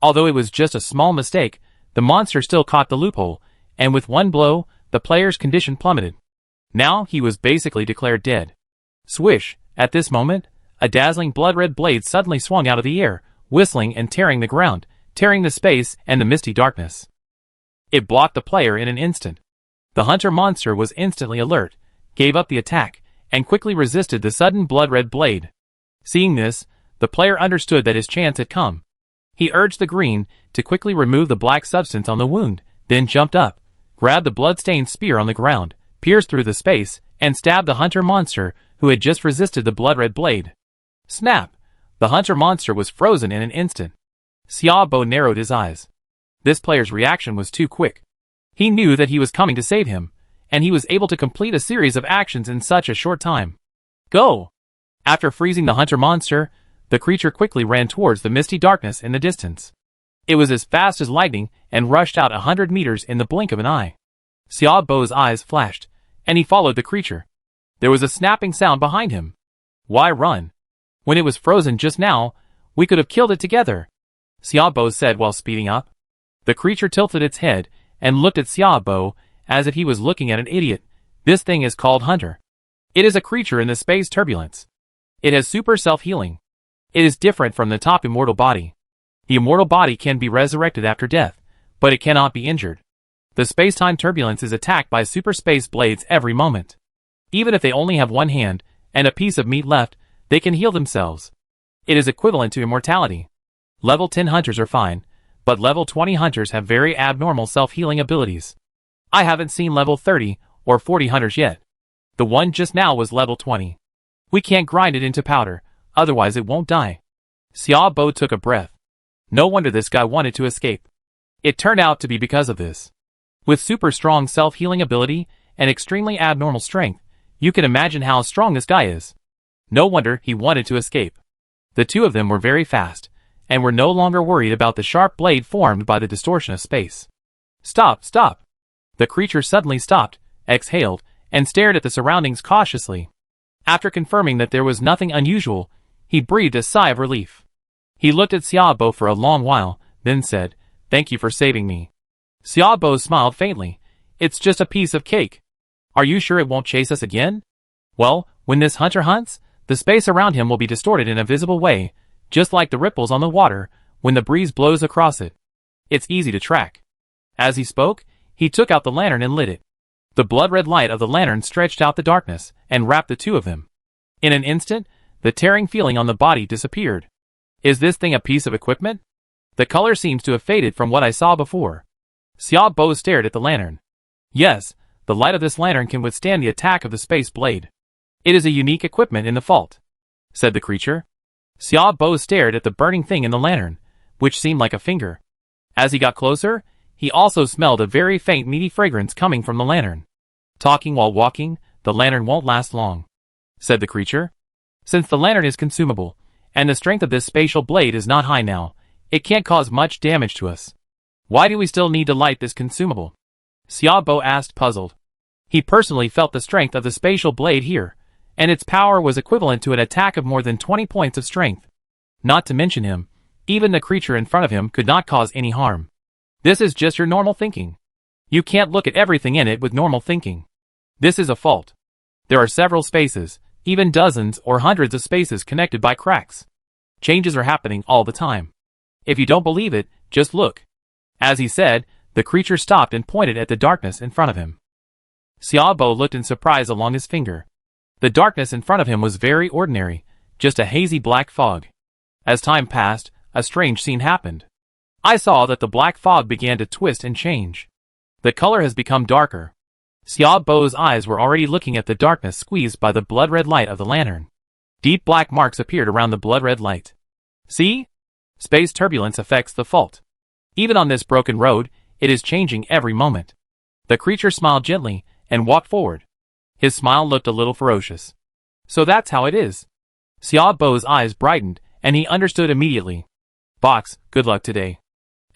Although it was just a small mistake, the monster still caught the loophole, and with one blow, the player's condition plummeted. Now he was basically declared dead. Swish! At this moment, a dazzling blood-red blade suddenly swung out of the air, whistling and tearing the ground, tearing the space and the misty darkness. It blocked the player in an instant. The hunter monster was instantly alert, gave up the attack, and quickly resisted the sudden blood-red blade. Seeing this, the player understood that his chance had come. He urged the green to quickly remove the black substance on the wound, then jumped up, grabbed the blood-stained spear on the ground, pierced through the space, and stabbed the hunter monster who had just resisted the blood-red blade. Snap! The hunter monster was frozen in an instant. Xiaobo narrowed his eyes. This player's reaction was too quick. He knew that he was coming to save him, and he was able to complete a series of actions in such a short time. Go! After freezing the hunter monster, the creature quickly ran towards the misty darkness in the distance. It was as fast as lightning and rushed out 100 meters in the blink of an eye. Xiaobo's eyes flashed, and he followed the creature. There was a snapping sound behind him. Why run? When it was frozen just now, we could have killed it together, Xiaobo said while speeding up. The creature tilted its head and looked at Xiaobo as if he was looking at an idiot. This thing is called Hunter. It is a creature in the space turbulence. It has super self-healing. It is different from the top immortal body. The immortal body can be resurrected after death, but it cannot be injured. The space-time turbulence is attacked by super space blades every moment. Even if they only have one hand and a piece of meat left, they can heal themselves. It is equivalent to immortality. Level 10 hunters are fine, but level 20 hunters have very abnormal self-healing abilities. I haven't seen level 30 or 40 hunters yet. The one just now was level 20. We can't grind it into powder, otherwise it won't die. Xiaobo took a breath. No wonder this guy wanted to escape. It turned out to be because of this. With super strong self-healing ability and extremely abnormal strength, you can imagine how strong this guy is. No wonder he wanted to escape. The two of them were very fast, and were no longer worried about the sharp blade formed by the distortion of space. Stop, stop! The creature suddenly stopped, exhaled, and stared at the surroundings cautiously. After confirming that there was nothing unusual, he breathed a sigh of relief. He looked at Xiaobo for a long while, then said, "Thank you for saving me." Xiaobo smiled faintly. "It's just a piece of cake. Are you sure it won't chase us again?" "Well, when this hunter hunts, The space around him will be distorted in a visible way, just like the ripples on the water when the breeze blows across it. It's easy to track. As he spoke, he took out the lantern and lit it. The blood-red light of the lantern stretched out the darkness and wrapped the two of them. In an instant, the tearing feeling on the body disappeared. Is this thing a piece of equipment? The color seems to have faded from what I saw before. Xiaobo stared at the lantern. Yes, the light of this lantern can withstand the attack of the space blade. It is a unique equipment in the vault, said the creature. Xiaobo stared at the burning thing in the lantern, which seemed like a finger. As he got closer, he also smelled a very faint meaty fragrance coming from the lantern. Talking while walking, the lantern won't last long, said the creature. Since the lantern is consumable, and the strength of this spatial blade is not high now, it can't cause much damage to us. Why do we still need to light this consumable? Xiaobo asked, puzzled. He personally felt the strength of the spatial blade here, and its power was equivalent to an attack of more than 20 points of strength. Not to mention him, even the creature in front of him could not cause any harm. This is just your normal thinking. You can't look at everything in it with normal thinking. This is a fault. There are several spaces, even dozens or hundreds of spaces connected by cracks. Changes are happening all the time. If you don't believe it, just look. As he said, the creature stopped and pointed at the darkness in front of him. Xiaobo looked in surprise along his finger. The darkness in front of him was very ordinary, just a hazy black fog. As time passed, a strange scene happened. I saw that the black fog began to twist and change. The color has become darker. Xiaobo's eyes were already looking at the darkness squeezed by the blood-red light of the lantern. Deep black marks appeared around the blood-red light. See? Space turbulence affects the fault. Even on this broken road, it is changing every moment. The creature smiled gently and walked forward. His smile looked a little ferocious. So that's how it is. Xiaobo's eyes brightened, and he understood immediately. Box, good luck today.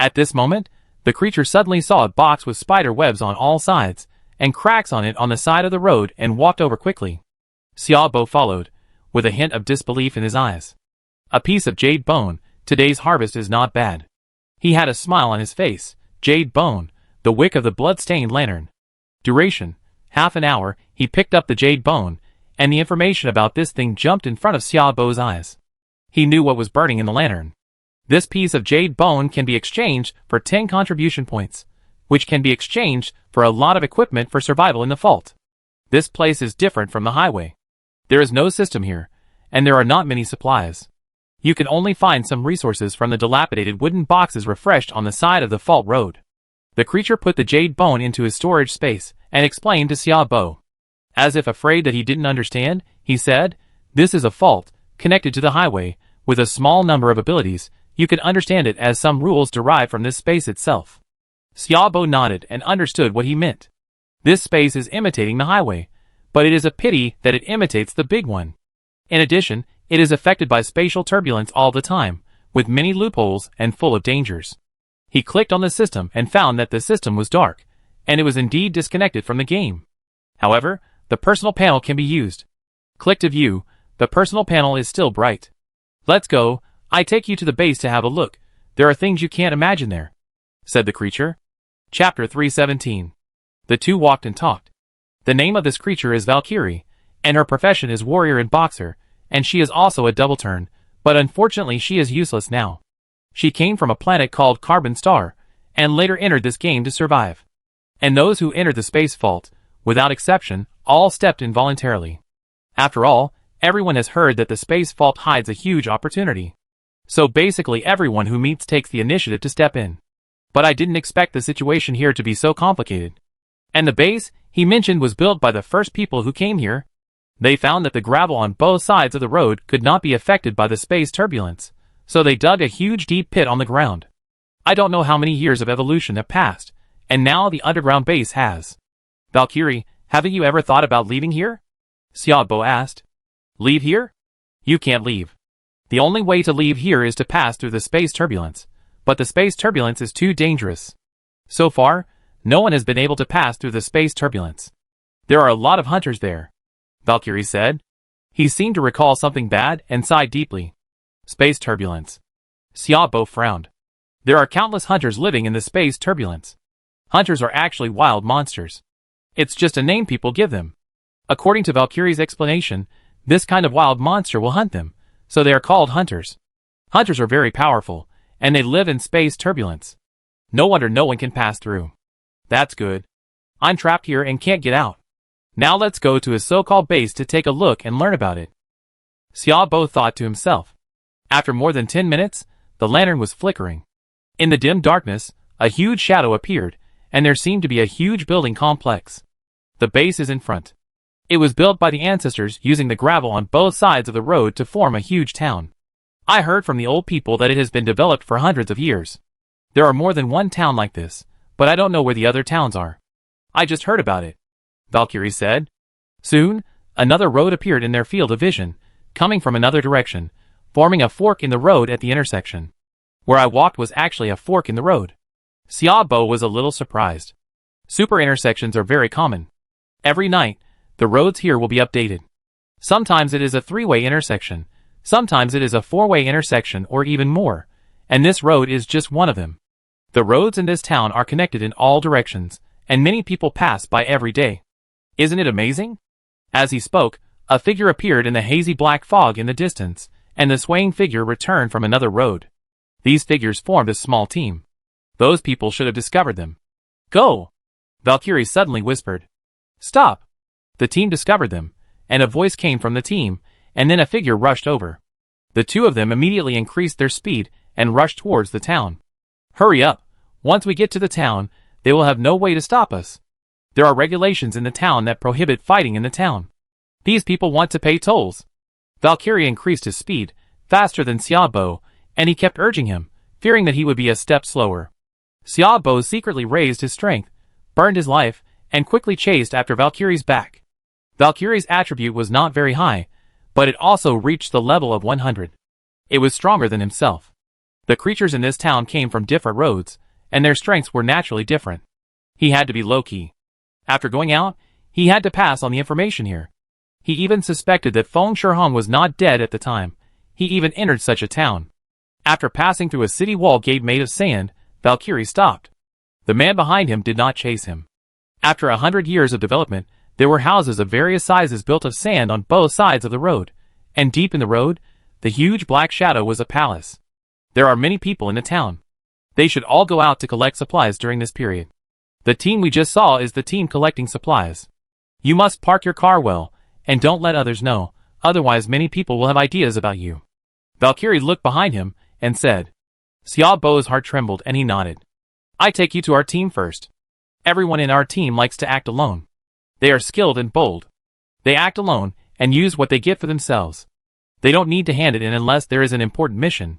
At this moment, the creature suddenly saw a box with spider webs on all sides, and cracks on it on the side of the road, and walked over quickly. Xiaobo followed, with a hint of disbelief in his eyes. A piece of jade bone, today's harvest is not bad. He had a smile on his face. Jade bone, the wick of the blood-stained lantern. Duration, half an hour. He picked up the jade bone, and the information about this thing jumped in front of Xiaobo's eyes. He knew what was burning in the lantern. This piece of jade bone can be exchanged for 10 contribution points, which can be exchanged for a lot of equipment for survival in the vault. This place is different from the highway. There is no system here, and there are not many supplies. You can only find some resources from the dilapidated wooden boxes refreshed on the side of the fault road. The creature put the jade bone into his storage space and explained to Xiaobo. As if afraid that he didn't understand, he said, "This is a fault, connected to the highway, with a small number of abilities. You can understand it as some rules derived from this space itself." Xiaobo nodded and understood what he meant. This space is imitating the highway, but it is a pity that it imitates the big one. In addition, it is affected by spatial turbulence all the time, with many loopholes and full of dangers. He clicked on the system and found that the system was dark, and it was indeed disconnected from the game. However, the personal panel can be used. Click to view. The personal panel is still bright. Let's go. I take you to the base to have a look. There are things you can't imagine there, said the creature. Chapter 317. The two walked and talked. The name of this creature is Valkyrie, and her profession is warrior and boxer, and she is also a double turn, but unfortunately she is useless now. She came from a planet called Carbon Star, and later entered this game to survive. And those who entered the space vault, without exception, all stepped in voluntarily. After all, everyone has heard that the space vault hides a huge opportunity. So basically everyone who meets takes the initiative to step in. But I didn't expect the situation here to be so complicated. And the base, he mentioned, was built by the first people who came here. They found that the gravel on both sides of the road could not be affected by the space turbulence, so they dug a huge deep pit on the ground. I don't know how many years of evolution have passed, and now the underground base has. Valkyrie, haven't you ever thought about leaving here? Xiaobo asked. Leave here? You can't leave. The only way to leave here is to pass through the space turbulence, but the space turbulence is too dangerous. So far, no one has been able to pass through the space turbulence. There are a lot of hunters there, Valkyrie said. He seemed to recall something bad and sighed deeply. Space turbulence. Xiaobo frowned. There are countless hunters living in the space turbulence. Hunters are actually wild monsters. It's just a name people give them. According to Valkyrie's explanation, This kind of wild monster will hunt them, so they are called hunters. Hunters are very powerful, and they live in space turbulence. No wonder no one can pass through. That's good. I'm trapped here and can't get out. Now let's go to his so-called base to take a look and learn about it. Xiaobo thought to himself. After more than 10 minutes, the lantern was flickering. In the dim darkness, a huge shadow appeared, and there seemed to be a huge building complex. The base is in front. It was built by the ancestors using the gravel on both sides of the road to form a huge town. I heard from the old people that it has been developed for hundreds of years. There are more than one town like this, but I don't know where the other towns are. I just heard about it, Valkyrie said. Soon, another road appeared in their field of vision, coming from another direction, forming a fork in the road at the intersection. Where I walked was actually a fork in the road. Xiaobo was a little surprised. Super intersections are very common. Every night, the roads here will be updated. Sometimes it is a three-way intersection, sometimes it is a four-way intersection or even more, and this road is just one of them. The roads in this town are connected in all directions, and many people pass by every day. Isn't it amazing? As he spoke, a figure appeared in the hazy black fog in the distance, and the swaying figure returned from another road. These figures formed a small team. Those people should have discovered them. Go! Valkyrie suddenly whispered. Stop! The team discovered them, and a voice came from the team, and then a figure rushed over. The two of them immediately increased their speed and rushed towards the town. Hurry up! Once we get to the town, they will have no way to stop us. There are regulations in the town that prohibit fighting in the town. These people want to pay tolls. Valkyrie increased his speed, faster than Xiaobo, and he kept urging him, fearing that he would be a step slower. Xiaobo secretly raised his strength, burned his life, and quickly chased after Valkyrie's back. Valkyrie's attribute was not very high, but it also reached the level of 100. It was stronger than himself. The creatures in this town came from different roads, and their strengths were naturally different. He had to be low-key. After going out, he had to pass on the information here. He even suspected that Feng Shihong was not dead at the time. He even entered such a town. After passing through a city wall gate made of sand, Valkyrie stopped. The man behind him did not chase him. After 100 years of development, there were houses of various sizes built of sand on both sides of the road, and deep in the road, the huge black shadow was a palace. There are many people in the town. They should all go out to collect supplies during this period. The team we just saw is the team collecting supplies. You must park your car well, and don't let others know, otherwise many people will have ideas about you. Valkyrie looked behind him and said. Xiaobo's heart trembled and he nodded. I take you to our team first. Everyone in our team likes to act alone. They are skilled and bold. They act alone and use what they get for themselves. They don't need to hand it in unless there is an important mission.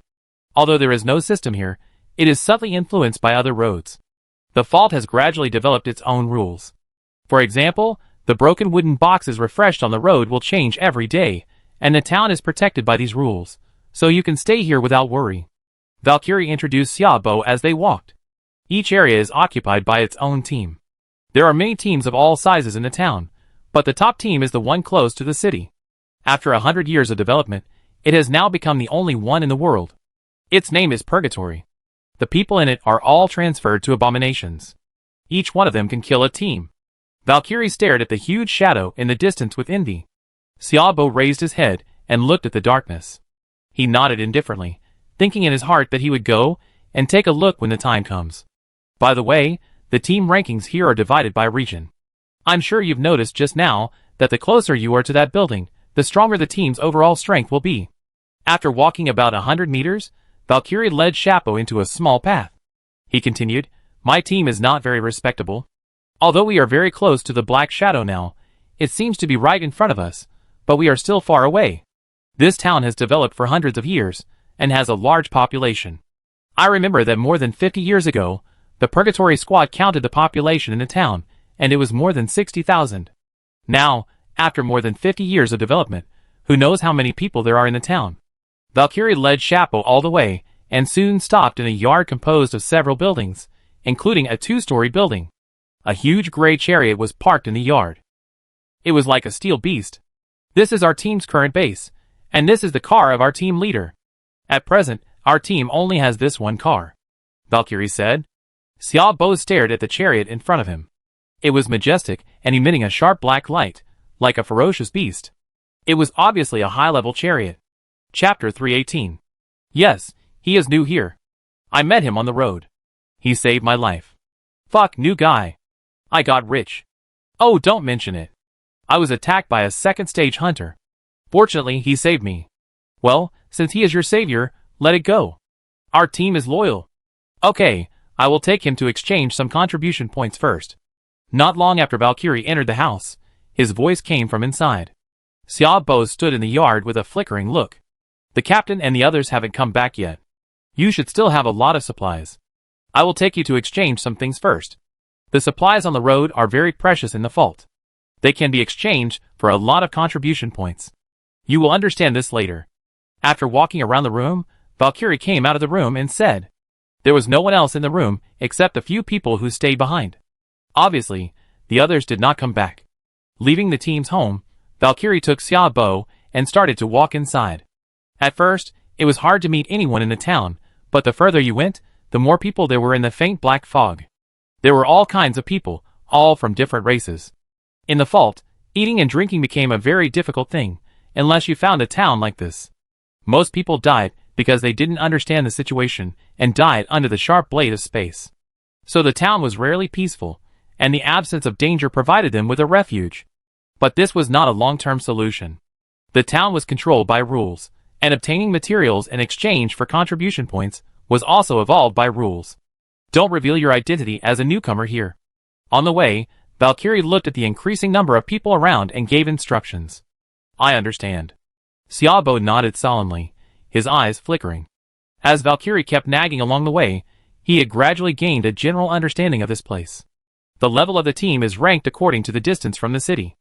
Although there is no system here, it is subtly influenced by other roads. The fault has gradually developed its own rules. For example, the broken wooden boxes refreshed on the road will change every day, and the town is protected by these rules, so you can stay here without worry. Valkyrie introduced Xiaobo as they walked. Each area is occupied by its own team. There are many teams of all sizes in the town, but the top team is the one close to the city. After 100 years of development, it has now become the only one in the world. Its name is Purgatory. The people in it are all transferred to abominations. Each one of them can kill a team. Valkyrie stared at the huge shadow in the distance with envy. Xiaobo raised his head and looked at the darkness. He nodded indifferently, thinking in his heart that he would go and take a look when the time comes. By the way, the team rankings here are divided by region. I'm sure you've noticed just now that the closer you are to that building, the stronger the team's overall strength will be. After walking about 100 meters, Valkyrie led Xiaobo into a small path. He continued, My team is not very respectable. Although we are very close to the black shadow now, it seems to be right in front of us, but we are still far away. This town has developed for hundreds of years, and has a large population. I remember that more than 50 years ago, the Purgatory Squad counted the population in the town, and it was more than 60,000. Now, after more than 50 years of development, who knows how many people there are in the town? Valkyrie led Xiaobo all the way, and soon stopped in a yard composed of several buildings, including a 2-story building. A huge gray chariot was parked in the yard. It was like a steel beast. This is our team's current base, and this is the car of our team leader. At present, our team only has this one car, Valkyrie said. Xiaobo stared at the chariot in front of him. It was majestic and emitting a sharp black light, like a ferocious beast. It was obviously a high-level chariot. Chapter 318. Yes, he is new here. I met him on the road. He saved my life. Fuck, new guy. I got rich. Oh, don't mention it. I was attacked by a second-stage hunter. Fortunately, he saved me. Well, since he is your savior, let it go. Our team is loyal. Okay, I will take him to exchange some contribution points first. Not long after Valkyrie entered the house, his voice came from inside. Xiaobo stood in the yard with a flickering look. The captain and the others haven't come back yet. You should still have a lot of supplies. I will take you to exchange some things first. The supplies on the road are very precious in the vault. They can be exchanged for a lot of contribution points. You will understand this later. After walking around the room, Valkyrie came out of the room and said, there was no one else in the room except a few people who stayed behind. Obviously, the others did not come back. Leaving the team's home, Valkyrie took Xiaobo and started to walk inside. At first, it was hard to meet anyone in the town, but the further you went, the more people there were in the faint black fog. There were all kinds of people, all from different races. In the vault, eating and drinking became a very difficult thing, unless you found a town like this. Most people died because they didn't understand the situation and died under the sharp blade of space. So the town was rarely peaceful, and the absence of danger provided them with a refuge. But this was not a long-term solution. The town was controlled by rules, and obtaining materials in exchange for contribution points was also evolved by rules. Don't reveal your identity as a newcomer here. On the way, Valkyrie looked at the increasing number of people around and gave instructions. I understand. Xiaobo nodded solemnly, his eyes flickering. As Valkyrie kept nagging along the way, he had gradually gained a general understanding of this place. The level of the team is ranked according to the distance from the city.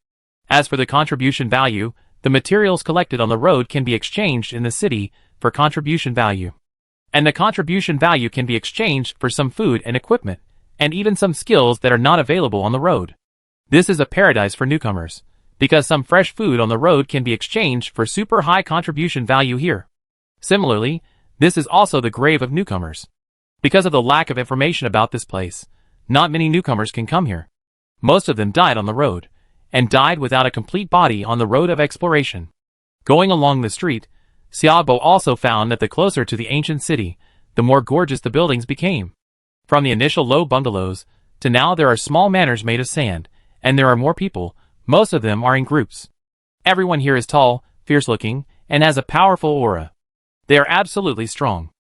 As for the contribution value, the materials collected on the road can be exchanged in the city for contribution value. And the contribution value can be exchanged for some food and equipment, and even some skills that are not available on the road. This is a paradise for newcomers, because some fresh food on the road can be exchanged for super high contribution value here. Similarly, this is also the grave of newcomers. Because of the lack of information about this place, not many newcomers can come here. Most of them died on the road, and died without a complete body on the road of exploration. Going along the street, Xiaobo also found that the closer to the ancient city, the more gorgeous the buildings became. From the initial low bungalows, to now there are small manors made of sand, and there are more people, most of them are in groups. Everyone here is tall, fierce-looking, and has a powerful aura. They are absolutely strong.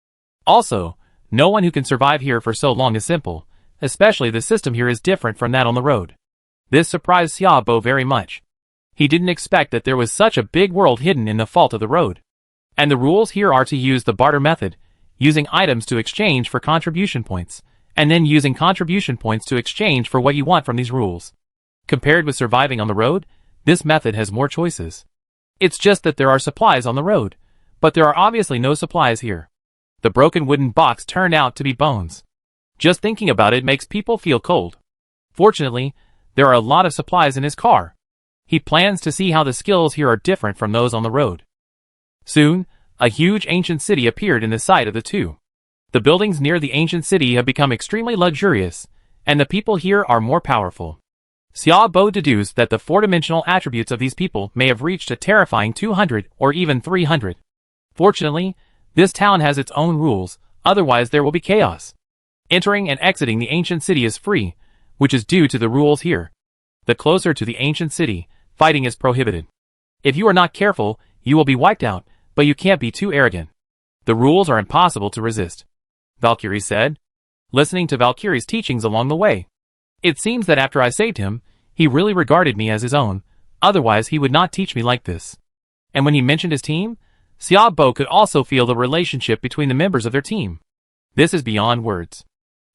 Also, no one who can survive here for so long is simple, especially the system here is different from that on the road. This surprised Xiaobo very much. He didn't expect that there was such a big world hidden in the fault of the road. And the rules here are to use the barter method, using items to exchange for contribution points, and then using contribution points to exchange for what you want from these rules. Compared with surviving on the road, this method has more choices. It's just that there are supplies on the road, but there are obviously no supplies here. The broken wooden box turned out to be bones. Just thinking about it makes people feel cold. Fortunately, there are a lot of supplies in his car. He plans to see how the skills here are different from those on the road. Soon, a huge ancient city appeared in the sight of the two. The buildings near the ancient city have become extremely luxurious, and the people here are more powerful. Xiaobo deduced that the four-dimensional attributes of these people may have reached a terrifying 200 or even 300. Fortunately, this town has its own rules, otherwise there will be chaos. Entering and exiting the ancient city is free, which is due to the rules here. The closer to the ancient city, fighting is prohibited. If you are not careful, you will be wiped out, but you can't be too arrogant. The rules are impossible to resist, Valkyrie said, listening to Valkyrie's teachings along the way. It seems that after I saved him, he really regarded me as his own, otherwise he would not teach me like this. And when he mentioned his team, Xiaobo could also feel the relationship between the members of their team. This is beyond words.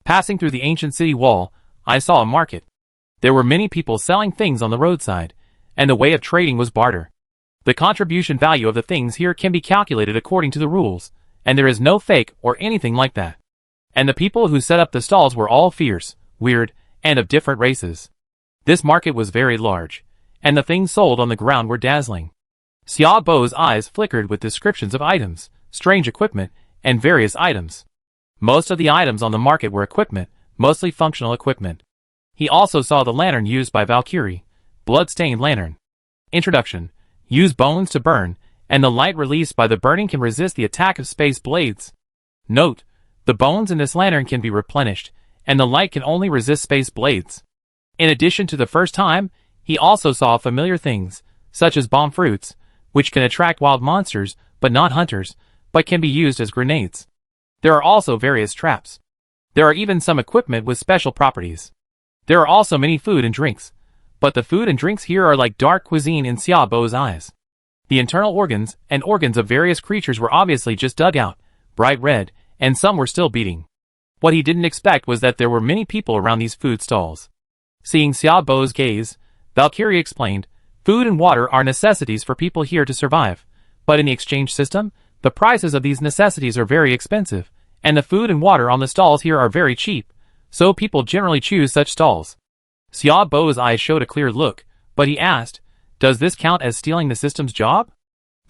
Passing through the ancient city wall, I saw a market. There were many people selling things on the roadside, and the way of trading was barter. The contribution value of the things here can be calculated according to the rules, and there is no fake or anything like that. And the people who set up the stalls were all fierce, weird, and of different races. This market was very large, and the things sold on the ground were dazzling. Xiaobo's eyes flickered with descriptions of items, strange equipment, and various items. Most of the items on the market were equipment, mostly functional equipment. He also saw the lantern used by Valkyrie, blood-stained lantern. Introduction. use bones to burn, and the light released by the burning can resist the attack of space blades. Note, the bones in this lantern can be replenished, and the light can only resist space blades. In addition to the first time, he also saw familiar things, such as bomb fruits, which can attract wild monsters, but not hunters, but can be used as grenades. There are also various traps. There are even some equipment with special properties. There are also many food and drinks, but the food and drinks here are like dark cuisine in Xiaobo's eyes. The internal organs and organs of various creatures were obviously just dug out, bright red, and some were still beating. What he didn't expect was that there were many people around these food stalls. Seeing Xiaobo's gaze, Valkyrie explained, food and water are necessities for people here to survive, but in the exchange system, the prices of these necessities are very expensive, and the food and water on the stalls here are very cheap, so people generally choose such stalls. Xiaobo's eyes showed a clear look, but he asked, does this count as stealing the system's job?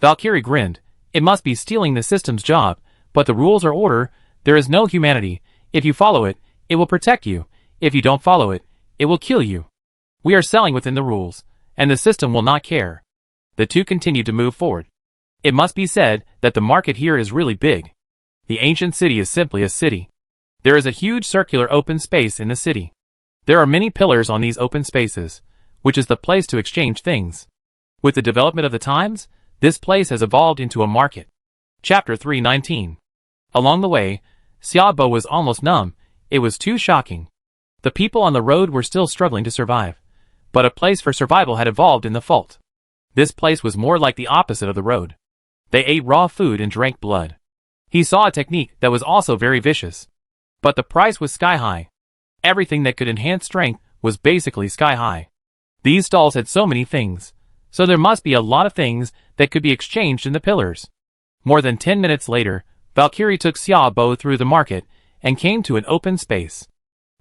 Valkyrie grinned, it must be stealing the system's job, but the rules are order, there is no humanity, if you follow it, it will protect you, if you don't follow it, it will kill you. We are selling within the rules, and the system will not care. The two continued to move forward. It must be said that the market here is really big. The ancient city is simply a city. There is a huge circular open space in the city. There are many pillars on these open spaces, which is the place to exchange things. With the development of the times, this place has evolved into a market. Chapter 319. Along the way, Xiaobo was almost numb, it was too shocking. The people on the road were still struggling to survive, but a place for survival had evolved in the fault. This place was more like the opposite of the road. They ate raw food and drank blood. He saw a technique that was also very vicious. But the price was sky high. Everything that could enhance strength was basically sky high. These stalls had so many things, so there must be a lot of things that could be exchanged in the pillars. More than 10 minutes later, Valkyrie took Xiaobo through the market and came to an open space.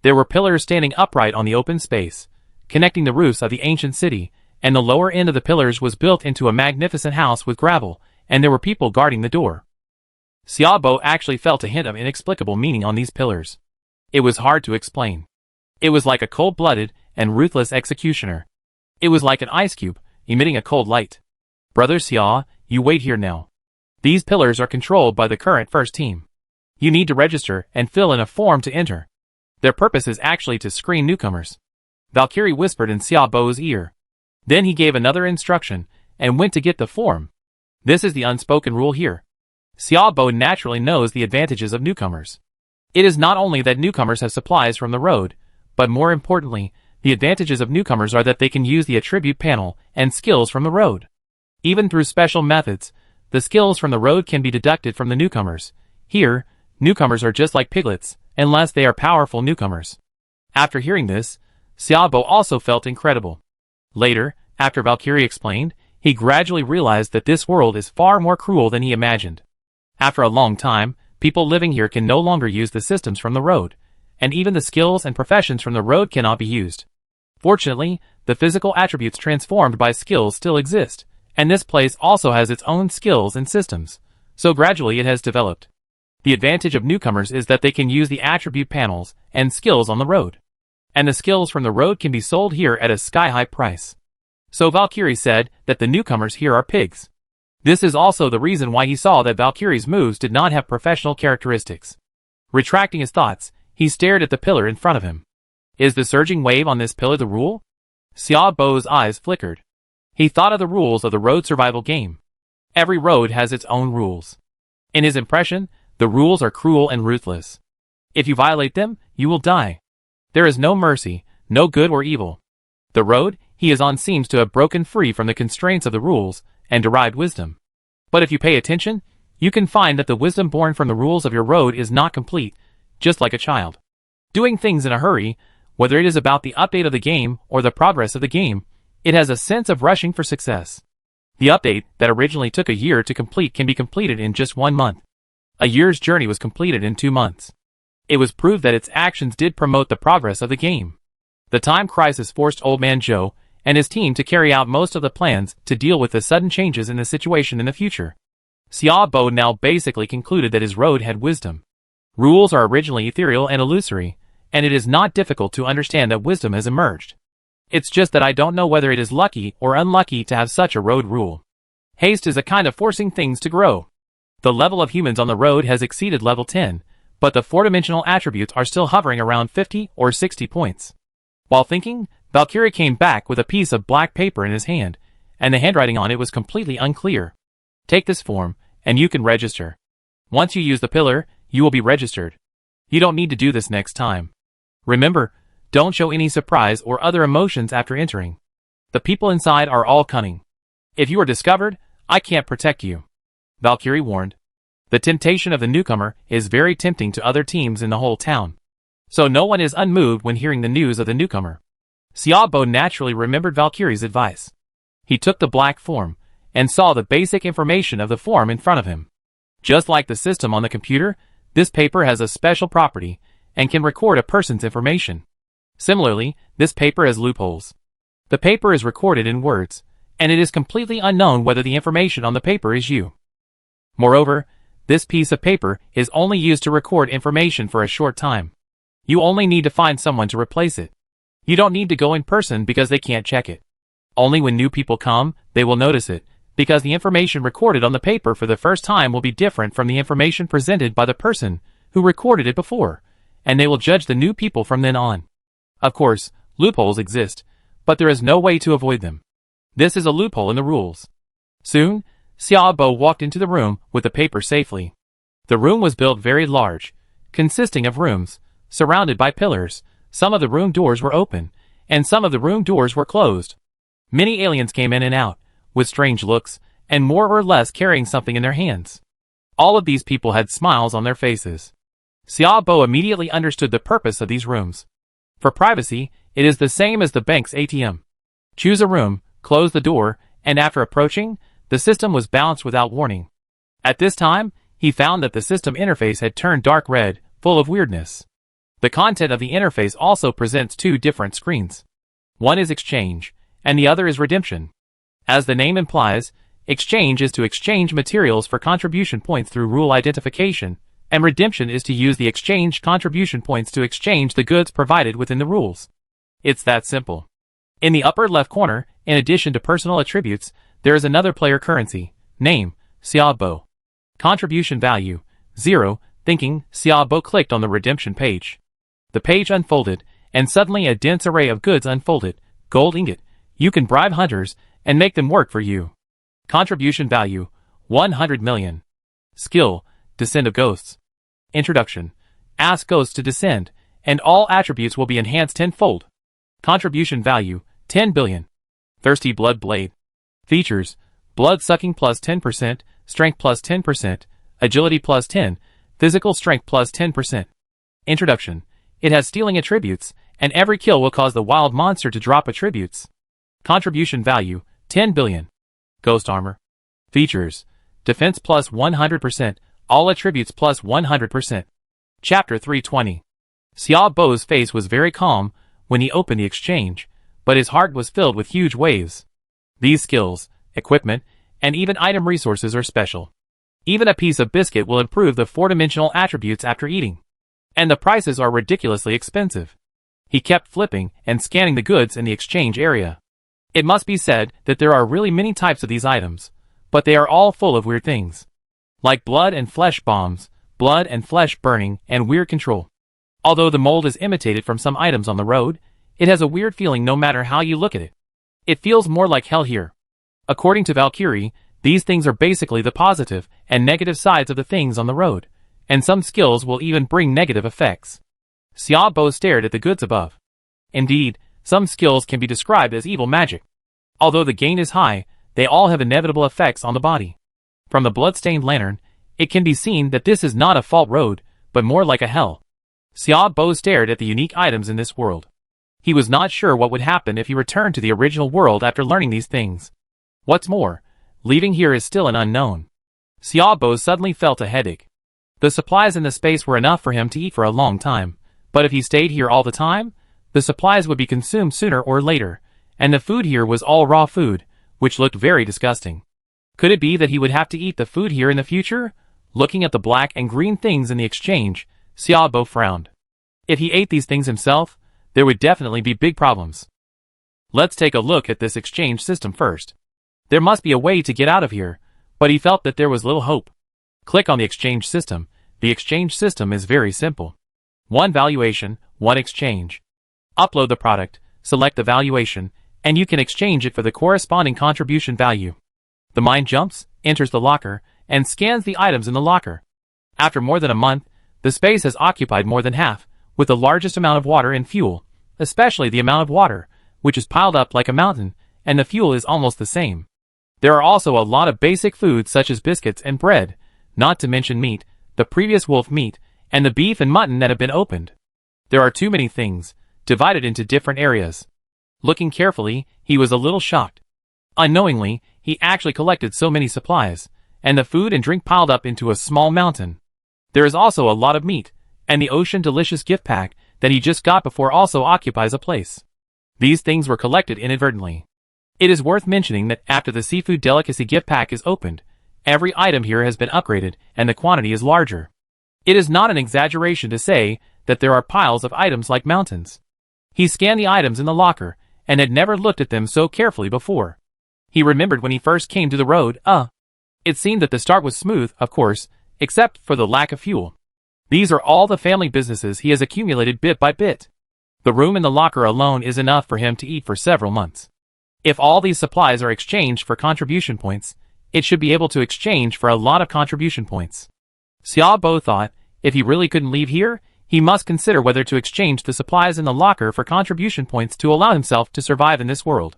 There were pillars standing upright on the open space, connecting the roofs of the ancient city, and the lower end of the pillars was built into a magnificent house with gravel, and there were people guarding the door. Xiaobo actually felt a hint of inexplicable meaning on these pillars. It was hard to explain. It was like a cold-blooded and ruthless executioner. It was like an ice cube, emitting a cold light. Brother Xia, you wait here now. These pillars are controlled by the current first team. You need to register and fill in a form to enter. Their purpose is actually to screen newcomers. Valkyrie whispered in Xiaobo's ear. Then he gave another instruction, and went to get the form. This is the unspoken rule here. Xiaobo naturally knows the advantages of newcomers. It is not only that newcomers have supplies from the road, but more importantly, the advantages of newcomers are that they can use the attribute panel and skills from the road. Even through special methods, the skills from the road can be deducted from the newcomers. Here, newcomers are just like piglets, unless they are powerful newcomers. After hearing this, Xiaobo also felt incredible. Later, after Valkyrie explained, he gradually realized that this world is far more cruel than he imagined. After a long time, people living here can no longer use the systems from the road, and even the skills and professions from the road cannot be used. Fortunately, the physical attributes transformed by skills still exist, and this place also has its own skills and systems, so gradually it has developed. The advantage of newcomers is that they can use the attribute panels and skills on the road, and the skills from the road can be sold here at a sky-high price. So Valkyrie said that the newcomers here are pigs. This is also the reason why he saw that Valkyrie's moves did not have professional characteristics. Retracting his thoughts, he stared at the pillar in front of him. Is the surging wave on this pillar the rule? Xiaobo's eyes flickered. He thought of the rules of the road survival game. Every road has its own rules. In his impression, the rules are cruel and ruthless. If you violate them, you will die. There is no mercy, no good or evil. The road he is on seems to have broken free from the constraints of the rules and derived wisdom. But if you pay attention, you can find that the wisdom born from the rules of your road is not complete, just like a child. Doing things in a hurry, whether it is about the update of the game or the progress of the game, it has a sense of rushing for success. The update that originally took a year to complete can be completed in just 1 month. A year's journey was completed in 2 months. It was proved that its actions did promote the progress of the game. The time crisis forced Old Man Joe and his team to carry out most of the plans to deal with the sudden changes in the situation in the future. Xiaobo now basically concluded that his road had wisdom. Rules are originally ethereal and illusory, and it is not difficult to understand that wisdom has emerged. It's just that I don't know whether it is lucky or unlucky to have such a road rule. Haste is a kind of forcing things to grow. The level of humans on the road has exceeded level 10, but the four-dimensional attributes are still hovering around 50 or 60 points. While thinking, Valkyrie came back with a piece of black paper in his hand, and the handwriting on it was completely unclear. Take this form, and you can register. Once you use the pillar, you will be registered. You don't need to do this next time. Remember, don't show any surprise or other emotions after entering. The people inside are all cunning. If you are discovered, I can't protect you. Valkyrie warned. The temptation of the newcomer is very tempting to other teams in the whole town. So no one is unmoved when hearing the news of the newcomer. Xiaobo naturally remembered Valkyrie's advice. He took the black form, and saw the basic information of the form in front of him. Just like the system on the computer, this paper has a special property, and can record a person's information. Similarly, this paper has loopholes. The paper is recorded in words, and it is completely unknown whether the information on the paper is you. Moreover, this piece of paper is only used to record information for a short time. You only need to find someone to replace it. You don't need to go in person because they can't check it. Only when new people come, they will notice it, because the information recorded on the paper for the first time will be different from the information presented by the person who recorded it before, and they will judge the new people from then on. Of course, loopholes exist, but there is no way to avoid them. This is a loophole in the rules. Soon, Xiaobo walked into the room with the paper safely. The room was built very large, consisting of rooms, surrounded by pillars. Some of the room doors were open, and some of the room doors were closed. Many aliens came in and out, with strange looks, and more or less carrying something in their hands. All of these people had smiles on their faces. Xiaobo immediately understood the purpose of these rooms. For privacy, it is the same as the bank's ATM. Choose a room, close the door, and after approaching, the system was balanced without warning. At this time, he found that the system interface had turned dark red, full of weirdness. The content of the interface also presents two different screens. One is exchange, and the other is redemption. As the name implies, exchange is to exchange materials for contribution points through rule identification, and redemption is to use the exchange contribution points to exchange the goods provided within the rules. It's that simple. In the upper left corner, in addition to personal attributes, there is another player currency, name, Xiaobo. Contribution value, 0, thinking, Xiaobo clicked on the redemption page. The page unfolded, and suddenly a dense array of goods unfolded. Gold ingot, you can bribe hunters, and make them work for you. Contribution value, 100 million. Skill, Descend of Ghosts. Introduction, ask ghosts to descend, and all attributes will be enhanced tenfold. Contribution value, 10 billion. Thirsty Blood Blade. Features, blood sucking plus 10%, strength plus 10%, agility plus 10, physical strength plus 10%. Introduction, it has stealing attributes, and every kill will cause the wild monster to drop attributes. Contribution value, 10 billion. Ghost Armor. Features, defense plus 100%, all attributes plus 100%. Chapter 320. Xiaobo's face was very calm when he opened the exchange, but his heart was filled with huge waves. These skills, equipment, and even item resources are special. Even a piece of biscuit will improve the four-dimensional attributes after eating. And the prices are ridiculously expensive. He kept flipping and scanning the goods in the exchange area. It must be said that there are really many types of these items, but they are all full of weird things. Like blood and flesh bombs, blood and flesh burning, and weird control. Although the mold is imitated from some items on the road, it has a weird feeling no matter how you look at it. It feels more like hell here. According to Valkyrie, these things are basically the positive and negative sides of the things on the road, and some skills will even bring negative effects. Xiaobo stared at the goods above. Indeed, some skills can be described as evil magic. Although the gain is high, they all have inevitable effects on the body. From the blood-stained lantern, it can be seen that this is not a fault road, but more like a hell. Xiaobo stared at the unique items in this world. He was not sure what would happen if he returned to the original world after learning these things. What's more, leaving here is still an unknown. Xiaobo suddenly felt a headache. The supplies in the space were enough for him to eat for a long time, but if he stayed here all the time, the supplies would be consumed sooner or later, and the food here was all raw food, which looked very disgusting. Could it be that he would have to eat the food here in the future? Looking at the black and green things in the exchange, Xiaobo frowned. If he ate these things himself, there would definitely be big problems. Let's take a look at this exchange system first. There must be a way to get out of here, but he felt that there was little hope. Click on the exchange system. The exchange system is very simple. One valuation, one exchange. Upload the product, select the valuation, and you can exchange it for the corresponding contribution value. The mine jumps, enters the locker, and scans the items in the locker. After more than a month, the space has occupied more than half, with the largest amount of water and fuel, especially the amount of water, which is piled up like a mountain, and the fuel is almost the same. There are also a lot of basic foods such as biscuits and bread, not to mention meat, the previous wolf meat, and the beef and mutton that have been opened. There are too many things, divided into different areas. Looking carefully, he was a little shocked. Unknowingly, he actually collected so many supplies, and the food and drink piled up into a small mountain. There is also a lot of meat, and the Ocean Delicious gift pack that he just got before also occupies a place. These things were collected inadvertently. It is worth mentioning that after the Seafood Delicacy gift pack is opened, every item here has been upgraded and the quantity is larger. It is not an exaggeration to say that there are piles of items like mountains. He scanned the items in the locker and had never looked at them so carefully before. He remembered when he first came to the road, it seemed that the start was smooth, of course, except for the lack of fuel. These are all the family businesses he has accumulated bit by bit. The room in the locker alone is enough for him to eat for several months. If all these supplies are exchanged for contribution points, it should be able to exchange for a lot of contribution points. Xiaobo thought, if he really couldn't leave here, he must consider whether to exchange the supplies in the locker for contribution points to allow himself to survive in this world.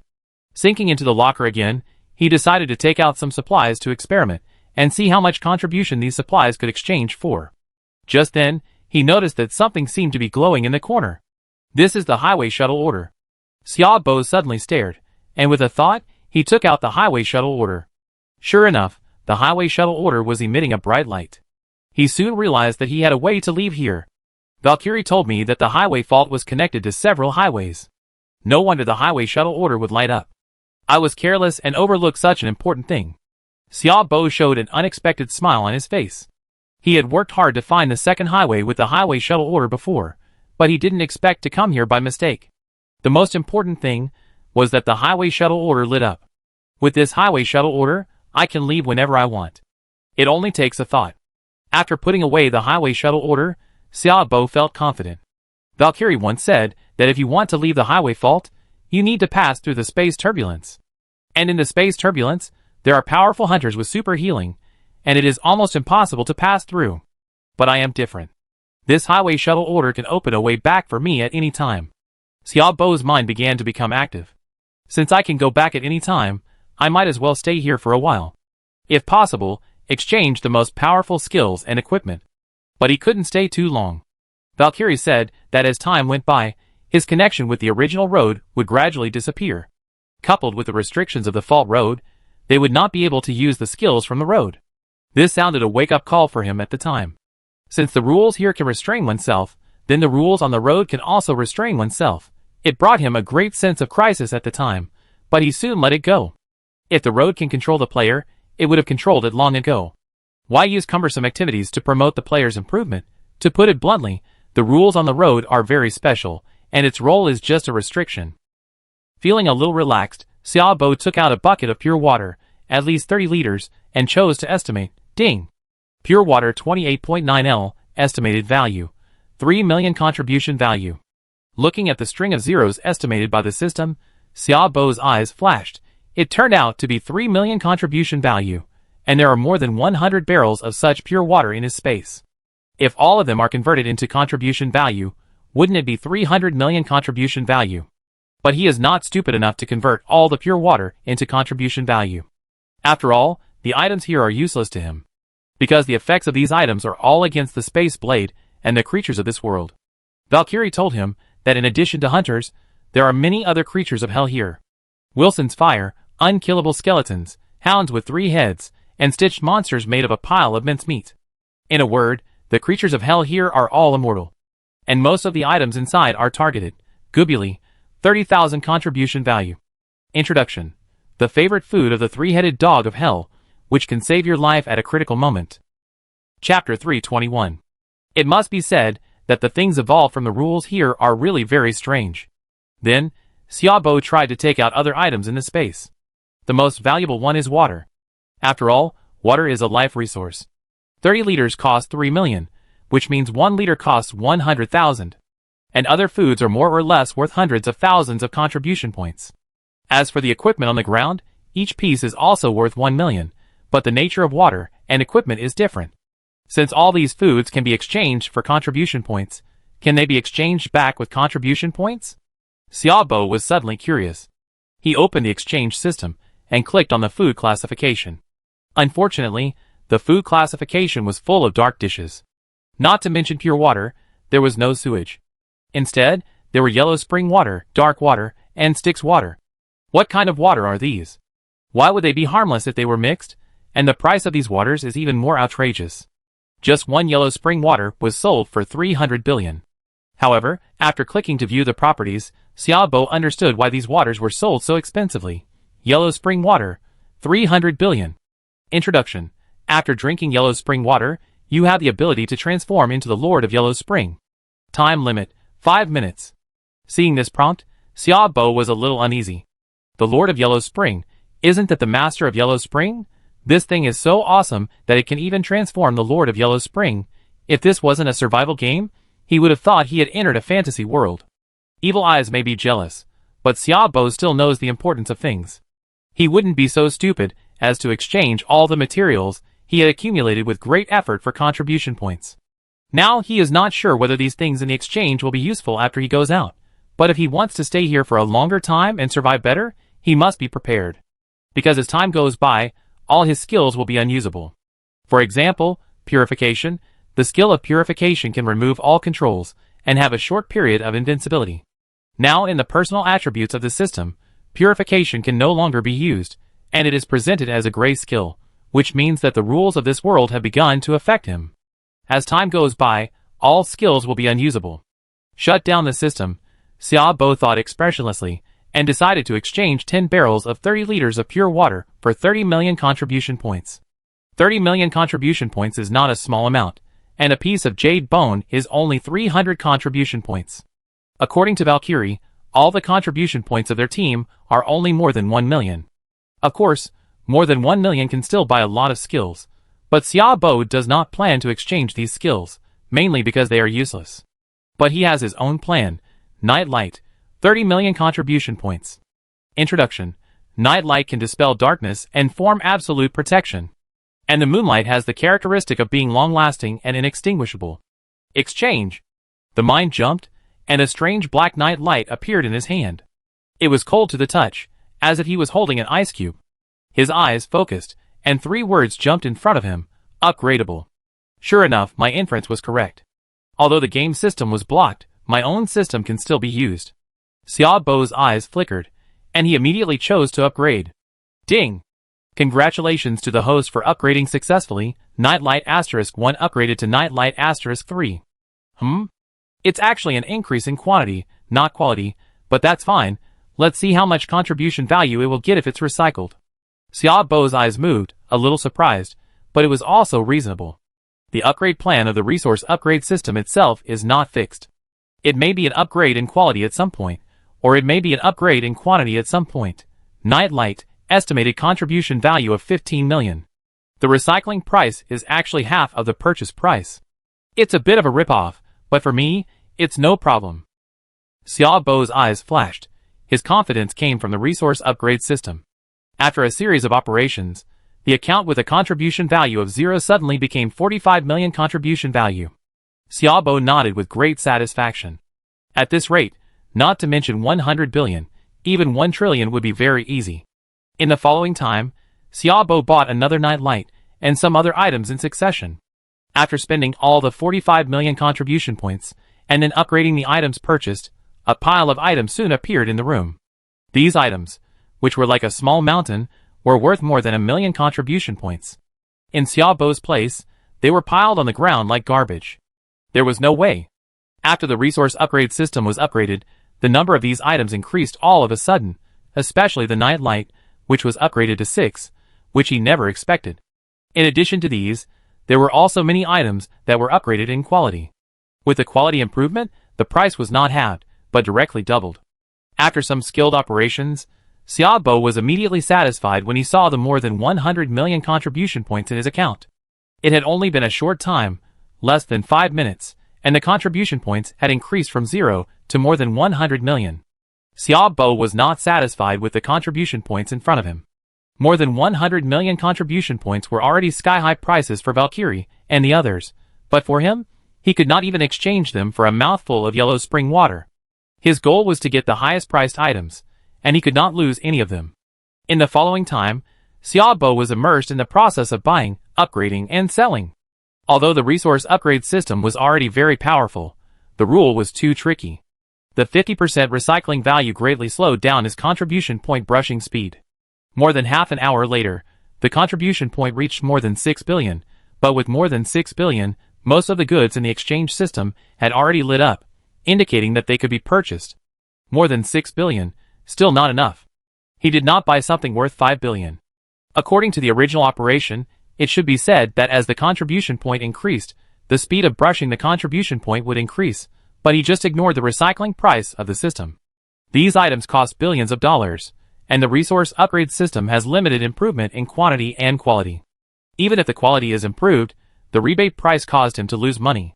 Sinking into the locker again, he decided to take out some supplies to experiment and see how much contribution these supplies could exchange for. Just then, he noticed that something seemed to be glowing in the corner. This is the highway shuttle order. Xiaobo suddenly stared, and with a thought, he took out the highway shuttle order. Sure enough, the highway shuttle order was emitting a bright light. He soon realized that he had a way to leave here. Valkyrie told me that the highway fault was connected to several highways. No wonder the highway shuttle order would light up. I was careless and overlooked such an important thing. Xiaobo showed an unexpected smile on his face. He had worked hard to find the second highway with the highway shuttle order before, but he didn't expect to come here by mistake. The most important thing was that the highway shuttle order lit up. With this highway shuttle order, I can leave whenever I want. It only takes a thought. After putting away the highway shuttle order, Xiaobo felt confident. Valkyrie once said that if you want to leave the highway fault, you need to pass through the space turbulence. And in the space turbulence, there are powerful hunters with super healing, and it is almost impossible to pass through. But I am different. This highway shuttle order can open a way back for me at any time. Xiaobo's mind began to become active. Since I can go back at any time, I might as well stay here for a while. If possible, exchange the most powerful skills and equipment. But he couldn't stay too long. Valkyrie said that as time went by, his connection with the original road would gradually disappear. Coupled with the restrictions of the fault road, they would not be able to use the skills from the road. This sounded a wake-up call for him at the time. Since the rules here can restrain oneself, then the rules on the road can also restrain oneself. It brought him a great sense of crisis at the time, but he soon let it go. If the road can control the player, it would have controlled it long ago. Why use cumbersome activities to promote the player's improvement? To put it bluntly, the rules on the road are very special, and its role is just a restriction. Feeling a little relaxed, Xiaobo took out a bucket of pure water, at least 30 liters, and chose to estimate. Ding! Pure water 28.9 L, estimated value. 3 million contribution value. Looking at the string of zeros estimated by the system, Xiaobo's eyes flashed. It turned out to be 3 million contribution value, and there are more than 100 barrels of such pure water in his space. If all of them are converted into contribution value, wouldn't it be 300 million contribution value? But he is not stupid enough to convert all the pure water into contribution value. After all, the items here are useless to him, because the effects of these items are all against the space blade and the creatures of this world. Valkyrie told him that in addition to hunters, there are many other creatures of hell here. Wilson's fire, unkillable skeletons, hounds with 3 heads, and stitched monsters made of a pile of mincemeat. In a word, the creatures of hell here are all immortal. And most of the items inside are targeted. Gubuli, 30,000 contribution value. Introduction. The favorite food of the 3-headed dog of hell, which can save your life at a critical moment. Chapter 321. It must be said that the things evolved from the rules here are really very strange. Then, Xiaobo tried to take out other items in the space. The most valuable one is water. After all, water is a life resource. 30 liters cost 3 million, which means 1 liter costs 100,000. And other foods are more or less worth hundreds of thousands of contribution points. As for the equipment on the ground, each piece is also worth 1 million, but the nature of water and equipment is different. Since all these foods can be exchanged for contribution points, can they be exchanged back with contribution points? Xiaobo was suddenly curious. He opened the exchange system and clicked on the food classification. Unfortunately, the food classification was full of dark dishes. Not to mention pure water, there was no sewage. Instead, there were yellow spring water, dark water, and Styx water. What kind of water are these? Why would they be harmless if they were mixed? And the price of these waters is even more outrageous. Just one yellow spring water was sold for 300 billion. However, after clicking to view the properties, Xiaobo understood why these waters were sold so expensively. Yellow spring water, 300 billion. Introduction. After drinking yellow spring water, you have the ability to transform into the Lord of Yellow Spring. Time limit, 5 minutes. Seeing this prompt, Xiaobo was a little uneasy. The Lord of Yellow Spring, isn't that the Master of Yellow Spring? This thing is so awesome that it can even transform the Lord of Yellow Spring. If this wasn't a survival game, he would have thought he had entered a fantasy world. Evil eyes may be jealous, but Xiaobo still knows the importance of things. He wouldn't be so stupid as to exchange all the materials he had accumulated with great effort for contribution points. Now he is not sure whether these things in the exchange will be useful after he goes out, but if he wants to stay here for a longer time and survive better, he must be prepared. Because as time goes by, all his skills will be unusable. For example, purification. The skill of purification can remove all controls and have a short period of invincibility. Now in the personal attributes of the system, purification can no longer be used, and it is presented as a gray skill, which means that the rules of this world have begun to affect him. As time goes by, all skills will be unusable. Shut down the system, Xiaobo thought expressionlessly, and decided to exchange 10 barrels of 30 liters of pure water for 30 million contribution points. 30 million contribution points is not a small amount, and a piece of jade bone is only 300 contribution points. According to Valkyrie, all the contribution points of their team are only more than 1 million. Of course, more than 1 million can still buy a lot of skills, but Xiaobo does not plan to exchange these skills, mainly because they are useless. But he has his own plan. Night Light, 30 million contribution points. Introduction. Night Light can dispel darkness and form absolute protection. And the moonlight has the characteristic of being long-lasting and inextinguishable. Exchange. The mind jumped, and a strange black night light appeared in his hand. It was cold to the touch, as if he was holding an ice cube. His eyes focused, and 3 words jumped in front of him: upgradable. Sure enough, my inference was correct. Although the game system was blocked, my own system can still be used. Xiaobo's eyes flickered, and he immediately chose to upgrade. Ding! Congratulations to the host for upgrading successfully. Nightlight *1 upgraded to Nightlight *3. It's actually an increase in quantity, not quality, but that's fine. Let's see how much contribution value it will get if it's recycled. Xiaobo's eyes moved, a little surprised, but it was also reasonable. The upgrade plan of the resource upgrade system itself is not fixed. It may be an upgrade in quality at some point, or it may be an upgrade in quantity at some point. Nightlight, estimated contribution value of 15 million. The recycling price is actually half of the purchase price. It's a bit of a rip-off, but for me, it's no problem. Xiaobo's eyes flashed. His confidence came from the resource upgrade system. After a series of operations, the account with a contribution value of 0 suddenly became 45 million contribution value. Xiaobo nodded with great satisfaction. At this rate, not to mention 100 billion, even 1 trillion would be very easy. In the following time, Xiaobo bought another night light and some other items in succession. After spending all the 45 million contribution points and then upgrading the items purchased, a pile of items soon appeared in the room. These items, which were like a small mountain, were worth more than 1 million contribution points. In Xiaobo's place, they were piled on the ground like garbage. There was no way. After the resource upgrade system was upgraded, the number of these items increased all of a sudden, especially the night light, which was upgraded to 6, which he never expected. In addition to these, there were also many items that were upgraded in quality. With the quality improvement, the price was not halved, but directly doubled. After some skilled operations, Xiaobo was immediately satisfied when he saw the more than 100 million contribution points in his account. It had only been a short time, less than 5 minutes, and the contribution points had increased from 0 to more than 100 million. Xiaobo was not satisfied with the contribution points in front of him. More than 100 million contribution points were already sky-high prices for Valkyrie and the others, but for him, he could not even exchange them for a mouthful of yellow spring water. His goal was to get the highest-priced items, and he could not lose any of them. In the following time, Xiaobo was immersed in the process of buying, upgrading, and selling. Although the resource upgrade system was already very powerful, the rule was too tricky. The 50% recycling value greatly slowed down his contribution point brushing speed. More than half an hour later, the contribution point reached more than 6 billion, but with more than 6 billion, most of the goods in the exchange system had already lit up, indicating that they could be purchased. More than 6 billion, still not enough. He did not buy something worth 5 billion. According to the original operation, it should be said that as the contribution point increased, the speed of brushing the contribution point would increase, but he just ignored the recycling price of the system. These items cost billions of dollars, and the resource upgrade system has limited improvement in quantity and quality. Even if the quality is improved, the rebate price caused him to lose money.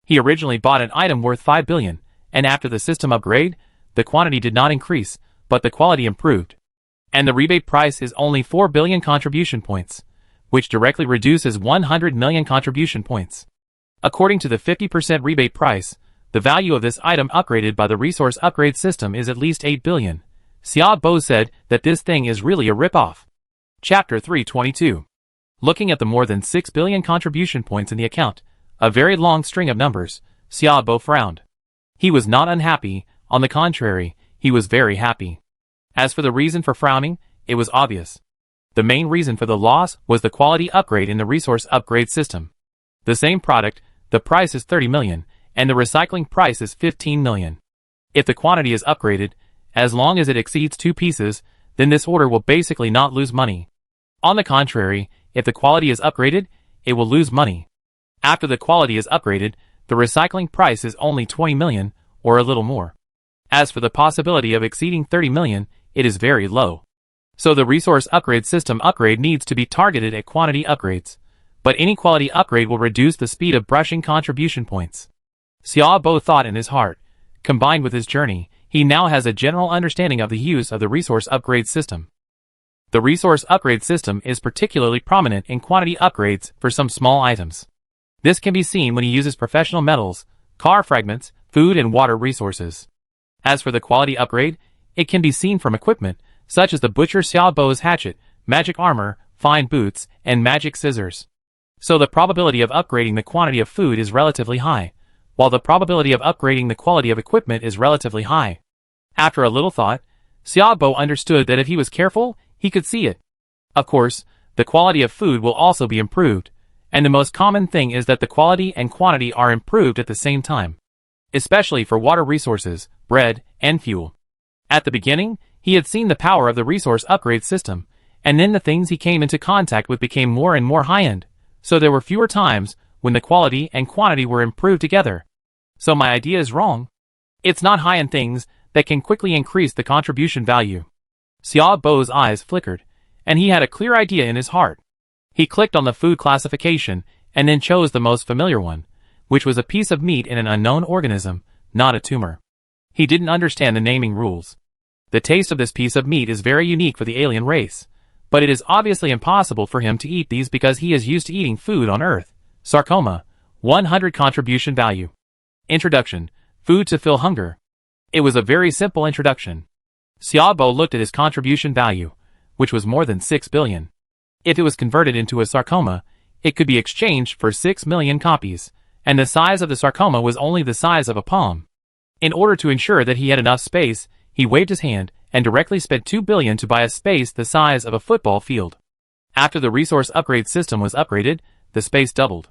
He originally bought an item worth 5 billion, and after the system upgrade, the quantity did not increase, but the quality improved. And the rebate price is only 4 billion contribution points, which directly reduces 100 million contribution points. According to the 50% rebate price, the value of this item upgraded by the resource upgrade system is at least 8 billion. Xiaobo said that this thing is really a rip-off. Chapter 322. Looking at the more than 6 billion contribution points in the account, a very long string of numbers, Xiaobo frowned. He was not unhappy, on the contrary, he was very happy. As for the reason for frowning, it was obvious. The main reason for the loss was the quality upgrade in the resource upgrade system. The same product, the price is 30 million, and the recycling price is 15 million. If the quantity is upgraded, as long as it exceeds 2 pieces, then this order will basically not lose money. On the contrary, if the quality is upgraded, it will lose money. After the quality is upgraded, the recycling price is only 20 million, or a little more. As for the possibility of exceeding 30 million, it is very low. So the resource upgrade system upgrade needs to be targeted at quantity upgrades, but any quality upgrade will reduce the speed of brushing contribution points. Xiaobo thought in his heart. Combined with his journey, he now has a general understanding of the use of the resource upgrade system. The resource upgrade system is particularly prominent in quantity upgrades for some small items. This can be seen when he uses professional metals, car fragments, food and water resources. As for the quality upgrade, it can be seen from equipment, such as the butcher Xiaobo's hatchet, magic armor, fine boots, and magic scissors. So the probability of upgrading the quantity of food is relatively high, while the probability of upgrading the quality of equipment is relatively high. After a little thought, Xiaobo understood that if he was careful, he could see it. Of course, the quality of food will also be improved, and the most common thing is that the quality and quantity are improved at the same time. Especially for water resources, bread, and fuel. At the beginning, he had seen the power of the resource upgrade system, and then the things he came into contact with became more and more high-end, so there were fewer times when the quality and quantity were improved together. So my idea is wrong. It's not high-end things that can quickly increase the contribution value. Xiaobo's eyes flickered, and he had a clear idea in his heart. He clicked on the food classification, and then chose the most familiar one, which was a piece of meat in an unknown organism, not a tumor. He didn't understand the naming rules. The taste of this piece of meat is very unique for the alien race, but it is obviously impossible for him to eat these because he is used to eating food on Earth. Sarcoma, 100 contribution value. Introduction, food to fill hunger. It was a very simple introduction. Xiaobo looked at his contribution value, which was more than 6 billion. If it was converted into a sarcoma, it could be exchanged for 6 million copies, and the size of the sarcoma was only the size of a palm. In order to ensure that he had enough space, he waved his hand and directly spent 2 billion to buy a space the size of a football field. After the resource upgrade system was upgraded, the space doubled.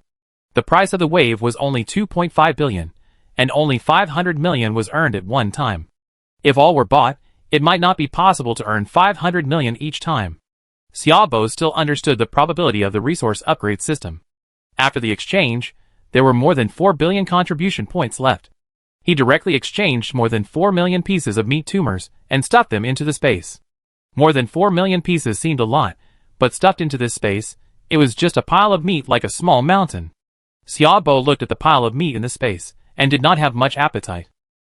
The price of the wave was only 2.5 billion, and only 500 million was earned at one time. If all were bought, it might not be possible to earn 500 million each time. Xiaobo still understood the probability of the resource upgrade system. After the exchange, there were more than 4 billion contribution points left. He directly exchanged more than 4 million pieces of meat tumors and stuffed them into the space. More than 4 million pieces seemed a lot, but stuffed into this space, it was just a pile of meat like a small mountain. Xiaobo looked at the pile of meat in the space, and did not have much appetite.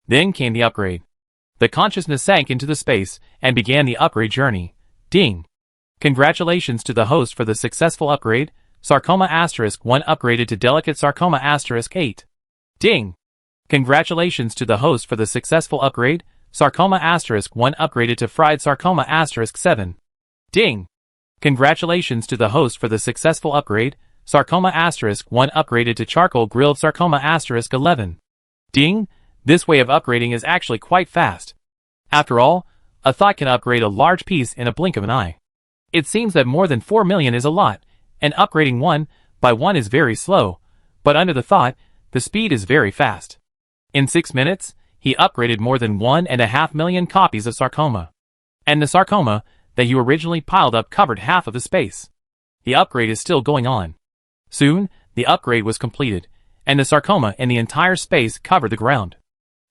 Then came the upgrade. The consciousness sank into the space, and began the upgrade journey. Ding! Congratulations to the host for the successful upgrade. Sarcoma *1 upgraded to Delicate Sarcoma *8. Ding! Congratulations to the host for the successful upgrade. Sarcoma *1 upgraded to Fried Sarcoma *7. Ding! Congratulations to the host for the successful upgrade. Sarcoma *1 upgraded to Charcoal Grilled Sarcoma *11. Ding! This way of upgrading is actually quite fast. After all, a thought can upgrade a large piece in a blink of an eye. It seems that more than 4 million is a lot, and upgrading one by one is very slow, but under the thought, the speed is very fast. In 6 minutes, he upgraded more than 1.5 million copies of Sarcoma. And the Sarcoma that you originally piled up covered half of the space. The upgrade is still going on. Soon, the upgrade was completed, and the Sarcoma in the entire space covered the ground.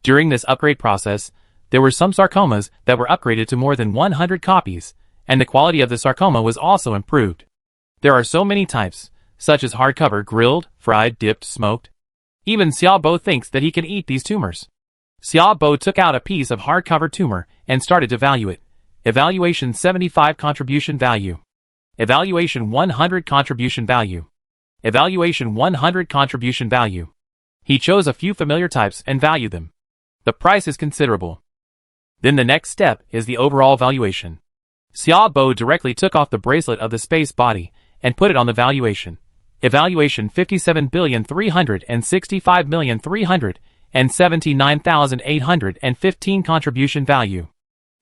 During this upgrade process, there were some Sarcomas that were upgraded to more than 100 copies, and the quality of the Sarcoma was also improved. There are so many types, such as hardcover, grilled, fried, dipped, smoked. Even Xiaobo thinks that he can eat these tumors. Xiaobo took out a piece of hardcover tumor and started to value it. Evaluation 75 contribution value. Evaluation 100 contribution value. Evaluation 100 contribution value. He chose a few familiar types and valued them. The price is considerable. Then the next step is the overall valuation. Xiaobo directly took off the bracelet of the space body and put it on the valuation. Evaluation 57,365,379,815 contribution value.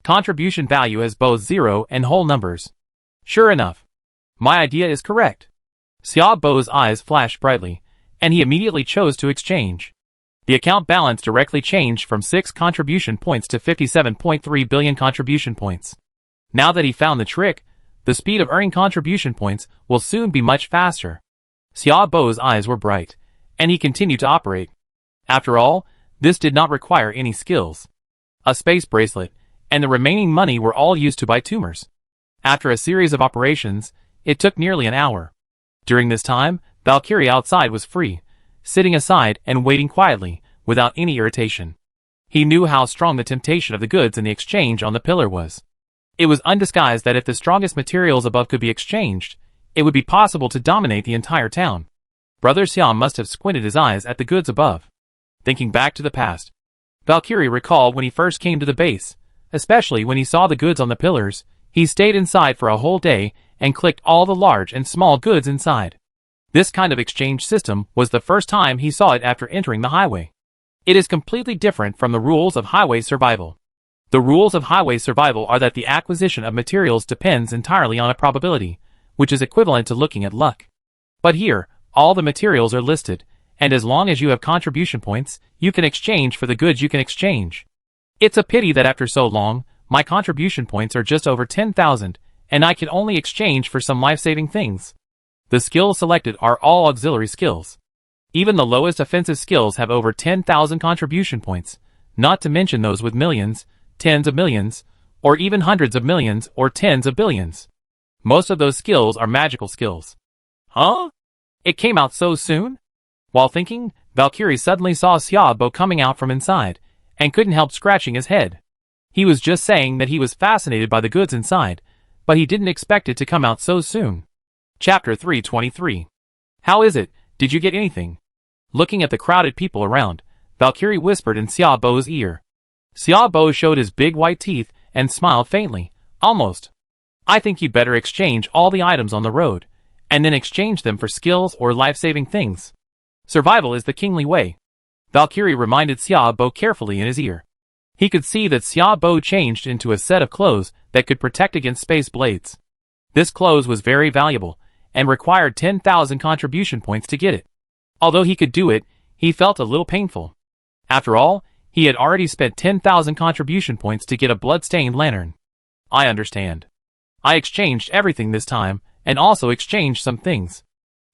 Contribution value has both zero and whole numbers. Sure enough, my idea is correct. Xiaobo's eyes flashed brightly, and he immediately chose to exchange. The account balance directly changed from 6 contribution points to 57.3 billion contribution points. Now that he found the trick, the speed of earning contribution points will soon be much faster. Xiaobo's eyes were bright, and he continued to operate. After all, this did not require any skills. A space bracelet, and the remaining money were all used to buy tumors. After a series of operations, it took nearly an hour. During this time, Valkyrie outside was free, sitting aside and waiting quietly, without any irritation. He knew how strong the temptation of the goods in the exchange on the pillar was. It was undisguised that if the strongest materials above could be exchanged, it would be possible to dominate the entire town. Brother Xiao must have squinted his eyes at the goods above. Thinking back to the past, Valkyrie recalled when he first came to the base, especially when he saw the goods on the pillars. He stayed inside for a whole day and clicked all the large and small goods inside. This kind of exchange system was the first time he saw it after entering the highway. It is completely different from the rules of highway survival. The rules of highway survival are that the acquisition of materials depends entirely on a probability, which is equivalent to looking at luck. But here, all the materials are listed, and as long as you have contribution points, you can exchange for the goods you can exchange. It's a pity that after so long, my contribution points are just over 10,000, and I can only exchange for some life-saving things. The skills selected are all auxiliary skills. Even the lowest offensive skills have over 10,000 contribution points, not to mention those with millions, tens of millions, or even hundreds of millions or tens of billions. Most of those skills are magical skills. Huh? It came out so soon? While thinking, Valkyrie suddenly saw Xiaobo coming out from inside, and couldn't help scratching his head. He was just saying that he was fascinated by the goods inside, but he didn't expect it to come out so soon. Chapter 323. How is it? Did you get anything? Looking at the crowded people around, Valkyrie whispered in Xiaobo's ear. Xiaobo showed his big white teeth and smiled faintly. Almost. I think you'd better exchange all the items on the road, and then exchange them for skills or life-saving things. Survival is the kingly way. Valkyrie reminded Xiaobo carefully in his ear. He could see that Xiaobo changed into a set of clothes that could protect against space blades. This clothes was very valuable, and required 10,000 contribution points to get it. Although he could do it, he felt a little painful. After all, he had already spent 10,000 contribution points to get a blood-stained lantern. I understand. I exchanged everything this time, and also exchanged some things.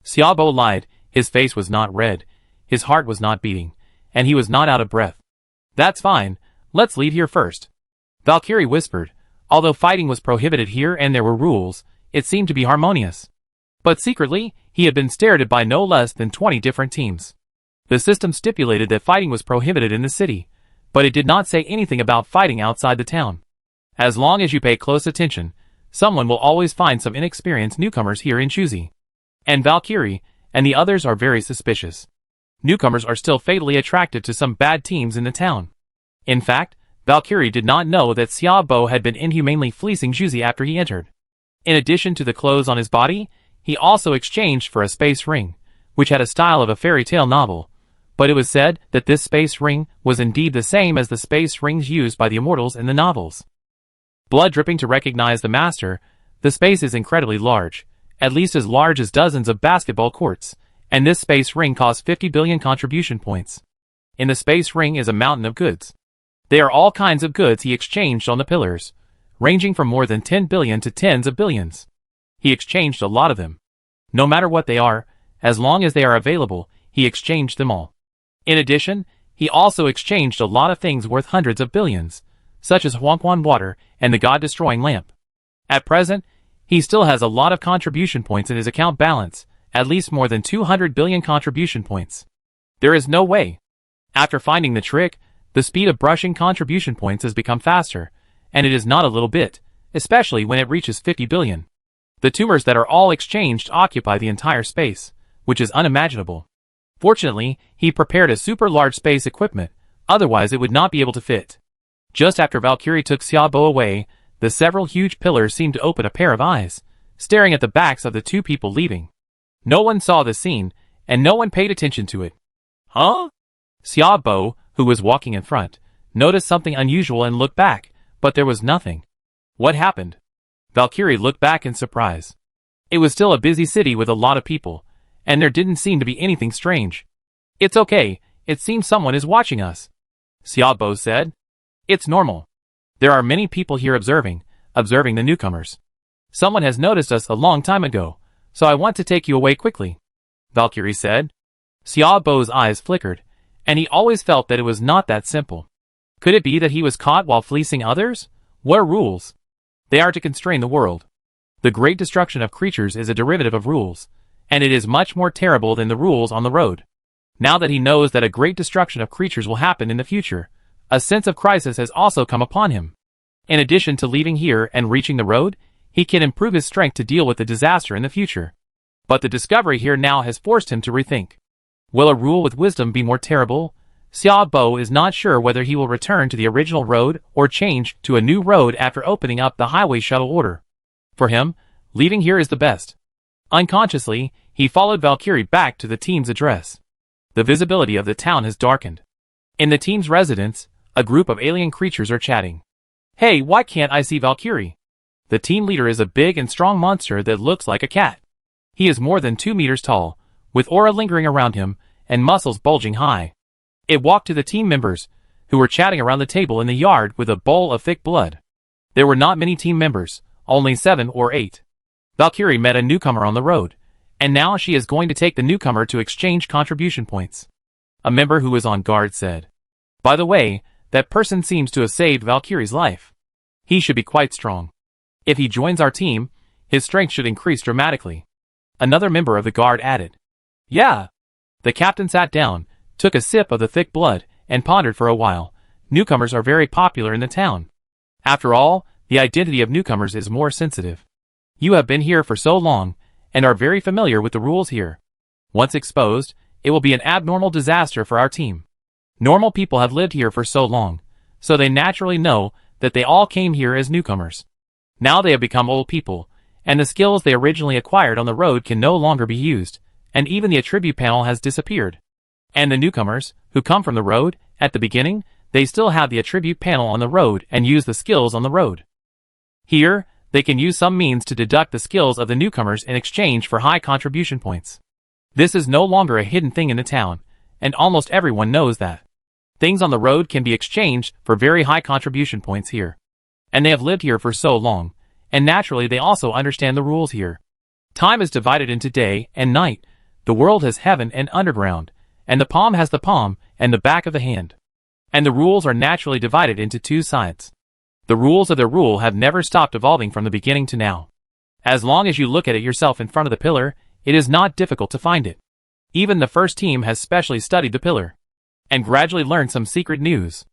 Xiaobo lied. His face was not red, his heart was not beating, and he was not out of breath. That's fine, let's leave here first. Valkyrie whispered, Although fighting was prohibited here and there were rules, it seemed to be harmonious. But secretly, he had been stared at by no less than 20 different teams. The system stipulated that fighting was prohibited in the city, but it did not say anything about fighting outside the town. As long as you pay close attention, someone will always find some inexperienced newcomers here in Chuzi. And Valkyrie and the others are very suspicious. Newcomers are still fatally attracted to some bad teams in the town. In fact, Valkyrie did not know that Xiaobo had been inhumanely fleecing Chuzi after he entered. In addition to the clothes on his body, he also exchanged for a space ring, which had a style of a fairy tale novel, but it was said that this space ring was indeed the same as the space rings used by the immortals in the novels. Blood dripping to recognize the master, the space is incredibly large, at least as large as dozens of basketball courts, and this space ring costs 50 billion contribution points. In the space ring is a mountain of goods. They are all kinds of goods he exchanged on the pillars, ranging from more than 10 billion to tens of billions. He exchanged a lot of them. No matter what they are, as long as they are available, he exchanged them all. In addition, he also exchanged a lot of things worth hundreds of billions, such as Huangquan water and the god-destroying lamp. At present, he still has a lot of contribution points in his account balance, at least more than 200 billion contribution points. There is no way. After finding the trick, the speed of brushing contribution points has become faster, and it is not a little bit, especially when it reaches 50 billion. The tumors that are all exchanged occupy the entire space, which is unimaginable. Fortunately, he prepared a super large space equipment, otherwise it would not be able to fit. Just after Valkyrie took Xiaobo away, the several huge pillars seemed to open a pair of eyes, staring at the backs of the two people leaving. No one saw the scene, and no one paid attention to it. Huh? Xiaobo, who was walking in front, noticed something unusual and looked back, but there was nothing. What happened? Valkyrie looked back in surprise. It was still a busy city with a lot of people, and there didn't seem to be anything strange. It's okay, it seems someone is watching us, Xiaobo said. It's normal. There are many people here observing the newcomers. Someone has noticed us a long time ago, so I want to take you away quickly, Valkyrie said. Xiaobo's eyes flickered, and he always felt that it was not that simple. Could it be that he was caught while fleecing others? What are rules? They are to constrain the world. The great destruction of creatures is a derivative of rules, and it is much more terrible than the rules on the road. Now that he knows that a great destruction of creatures will happen in the future, a sense of crisis has also come upon him. In addition to leaving here and reaching the road, he can improve his strength to deal with the disaster in the future. But the discovery here now has forced him to rethink. Will a rule with wisdom be more terrible? Xiaobo is not sure whether he will return to the original road or change to a new road after opening up the highway shuttle order. For him, leaving here is the best. Unconsciously, he followed Valkyrie back to the team's address. The visibility of the town has darkened. In the team's residence, a group of alien creatures are chatting. Hey, why can't I see Valkyrie? The team leader is a big and strong monster that looks like a cat. He is more than 2 meters tall, with aura lingering around him, and muscles bulging high. It walked to the team members, who were chatting around the table in the yard with a bowl of thick blood. There were not many team members, only 7 or 8. Valkyrie met a newcomer on the road, and now she is going to take the newcomer to exchange contribution points. A member who was on guard said, "By the way, that person seems to have saved Valkyrie's life. He should be quite strong. If he joins our team, his strength should increase dramatically." Another member of the guard added, "Yeah." The captain sat down, took a sip of the thick blood, and pondered for a while. Newcomers are very popular in the town. After all, the identity of newcomers is more sensitive. You have been here for so long, and are very familiar with the rules here. Once exposed, it will be an abnormal disaster for our team. Normal people have lived here for so long, so they naturally know that they all came here as newcomers. Now they have become old people, and the skills they originally acquired on the road can no longer be used, and even the attribute panel has disappeared. And the newcomers, who come from the road, at the beginning, they still have the attribute panel on the road and use the skills on the road. Here, they can use some means to deduct the skills of the newcomers in exchange for high contribution points. This is no longer a hidden thing in the town, and almost everyone knows that. Things on the road can be exchanged for very high contribution points here. And they have lived here for so long, and naturally they also understand the rules here. Time is divided into day and night, the world has heaven and underground, and the palm has the palm and the back of the hand. And the rules are naturally divided into two sides. The rules of their rule have never stopped evolving from the beginning to now. As long as you look at it yourself in front of the pillar, it is not difficult to find it. Even the first team has specially studied the pillar and gradually learned some secret news.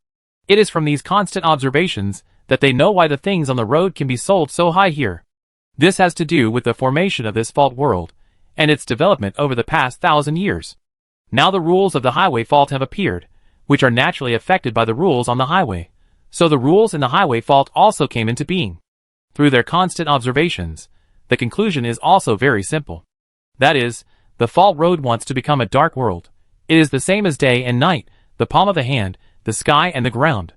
It is from these constant observations that they know why the things on the road can be sold so high here. This has to do with the formation of this fault world and its development over the past 1,000 years. Now the rules of the highway fault have appeared, which are naturally affected by the rules on the highway. So the rules in the highway fault also came into being. Through their constant observations, the conclusion is also very simple. That is, the fault road wants to become a dark world. It is the same as day and night, the palm of the hand, the sky and the ground.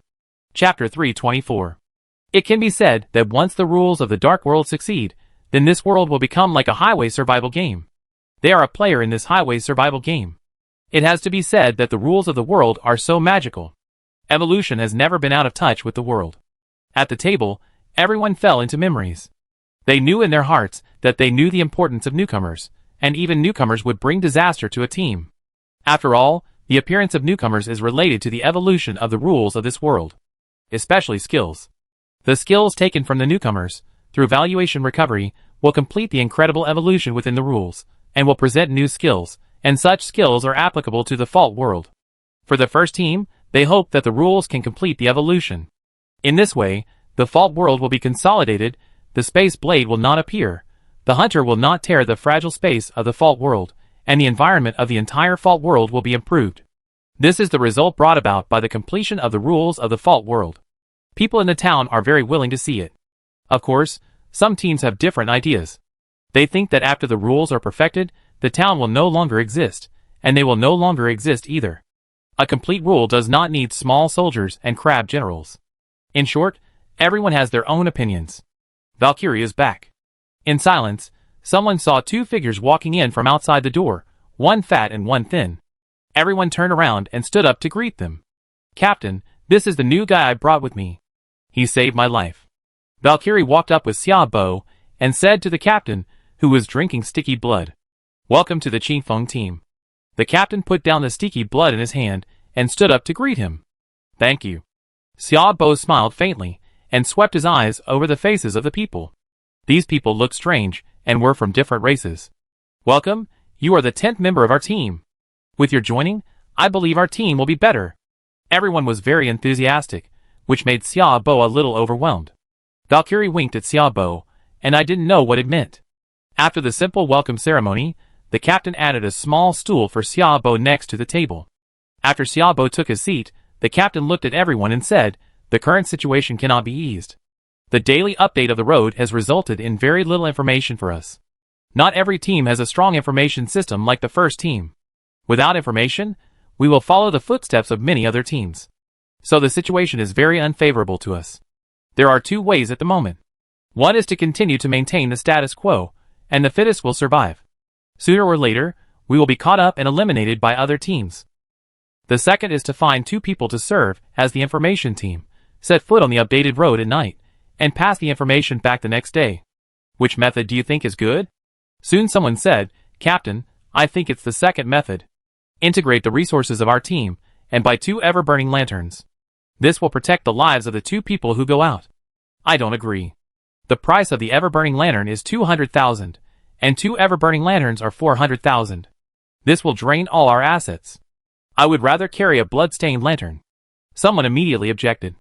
Chapter 324. It can be said that once the rules of the dark world succeed, then this world will become like a highway survival game. They are a player in this highway survival game. It has to be said that the rules of the world are so magical. Evolution has never been out of touch with the world. At the table, everyone fell into memories. They knew in their hearts that they knew the importance of newcomers, and even newcomers would bring disaster to a team. After all, the appearance of newcomers is related to the evolution of the rules of this world, especially skills. The skills taken from the newcomers, through valuation recovery, will complete the incredible evolution within the rules, and will present new skills, and such skills are applicable to the fault world. For the first team, they hope that the rules can complete the evolution. In this way, the fault world will be consolidated, the space blade will not appear, the hunter will not tear the fragile space of the fault world, and the environment of the entire fault world will be improved. This is the result brought about by the completion of the rules of the fault world. People in the town are very willing to see it. Of course, some teams have different ideas. They think that after the rules are perfected, the town will no longer exist, and they will no longer exist either. A complete rule does not need small soldiers and crab generals. In short, everyone has their own opinions. Valkyrie is back. In silence, someone saw two figures walking in from outside the door, one fat and one thin. Everyone turned around and stood up to greet them. "Captain, this is the new guy I brought with me. He saved my life." Valkyrie walked up with Xiaobo and said to the captain, who was drinking sticky blood, "Welcome to the Qingfeng team." The captain put down the sticky blood in his hand and stood up to greet him. "Thank you." Xiaobo smiled faintly and swept his eyes over the faces of the people. These people looked strange and were from different races. "Welcome, you are the 10th member of our team. With your joining, I believe our team will be better." Everyone was very enthusiastic, which made Xiaobo a little overwhelmed. Valkyrie winked at Xiaobo, and I didn't know what it meant. After the simple welcome ceremony, the captain added a small stool for Xiaobo next to the table. After Xiaobo took his seat, the captain looked at everyone and said, "The current situation cannot be eased. The daily update of the road has resulted in very little information for us. Not every team has a strong information system like the first team. Without information, we will follow the footsteps of many other teams. So the situation is very unfavorable to us. There are two ways at the moment. One is to continue to maintain the status quo, and the fittest will survive. Sooner or later, we will be caught up and eliminated by other teams. The second is to find two people to serve as the information team, set foot on the updated road at night, and pass the information back the next day. Which method do you think is good?" Soon someone said, "Captain, I think it's the second method. Integrate the resources of our team, and buy 2 ever-burning lanterns. This will protect the lives of the 2 people who go out." "I don't agree. The price of the ever-burning lantern is 200,000, and 2 ever-burning lanterns are 400,000. This will drain all our assets. I would rather carry a blood-stained lantern." Someone immediately objected.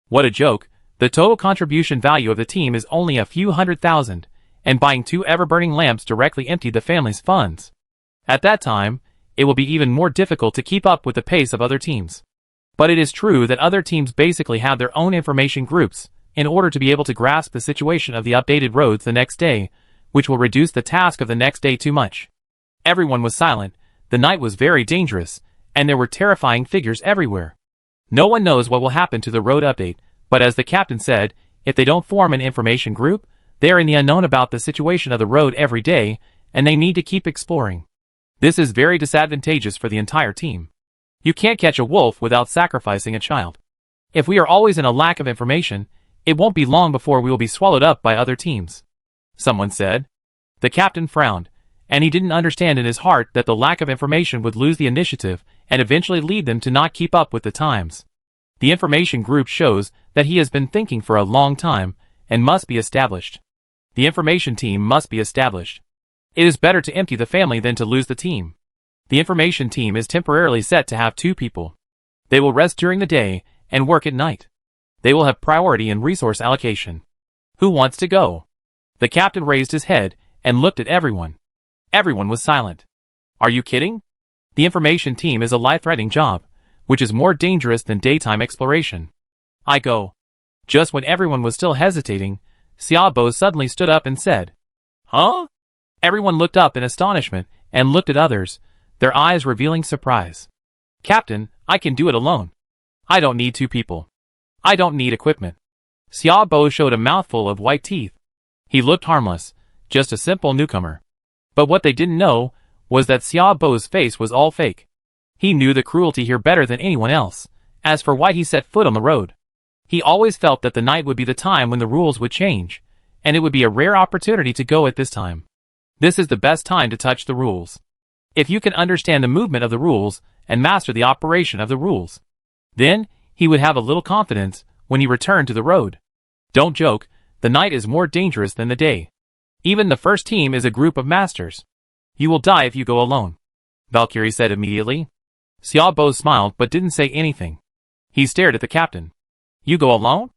"What a joke. The total contribution value of the team is only a few 100,000, and buying 2 ever-burning lamps directly emptied the family's funds. At that time, it will be even more difficult to keep up with the pace of other teams. But it is true that other teams basically have their own information groups, in order to be able to grasp the situation of the updated roads the next day, which will reduce the task of the next day too much." Everyone was silent. The night was very dangerous, and there were terrifying figures everywhere. No one knows what will happen to the road update, but as the captain said, if they don't form an information group, they are in the unknown about the situation of the road every day, and they need to keep exploring. This is very disadvantageous for the entire team. You can't catch a wolf without sacrificing a child. If we are always in a lack of information, it won't be long before we will be swallowed up by other teams," someone said. The captain frowned, and he didn't understand in his heart that the lack of information would lose the initiative and eventually lead them to not keep up with the times. The information group shows that he has been thinking for a long time and must be established. The information team must be established. It is better to empty the family than to lose the team. The information team is temporarily set to have 2 people. They will rest during the day and work at night. They will have priority in resource allocation. Who wants to go? The captain raised his head and looked at everyone. Everyone was silent. Are you kidding? The information team is a life-threatening job, which is more dangerous than daytime exploration. I go. Just when everyone was still hesitating, Xiaobo suddenly stood up and said, Huh? Everyone looked up in astonishment and looked at others, their eyes revealing surprise. Captain, I can do it alone. I don't need 2 people. I don't need equipment. Xiaobo showed a mouthful of white teeth. He looked harmless, just a simple newcomer. But what they didn't know was that Xiaobo's face was all fake. He knew the cruelty here better than anyone else. As for why he set foot on the road, he always felt that the night would be the time when the rules would change, and it would be a rare opportunity to go at this time. This is the best time to touch the rules. If you can understand the movement of the rules and master the operation of the rules, then he would have a little confidence when he returned to the road. Don't joke, the night is more dangerous than the day. Even the first team is a group of masters. You will die if you go alone, Valkyrie said immediately. Xiaobo smiled but didn't say anything. He stared at the captain. You go alone?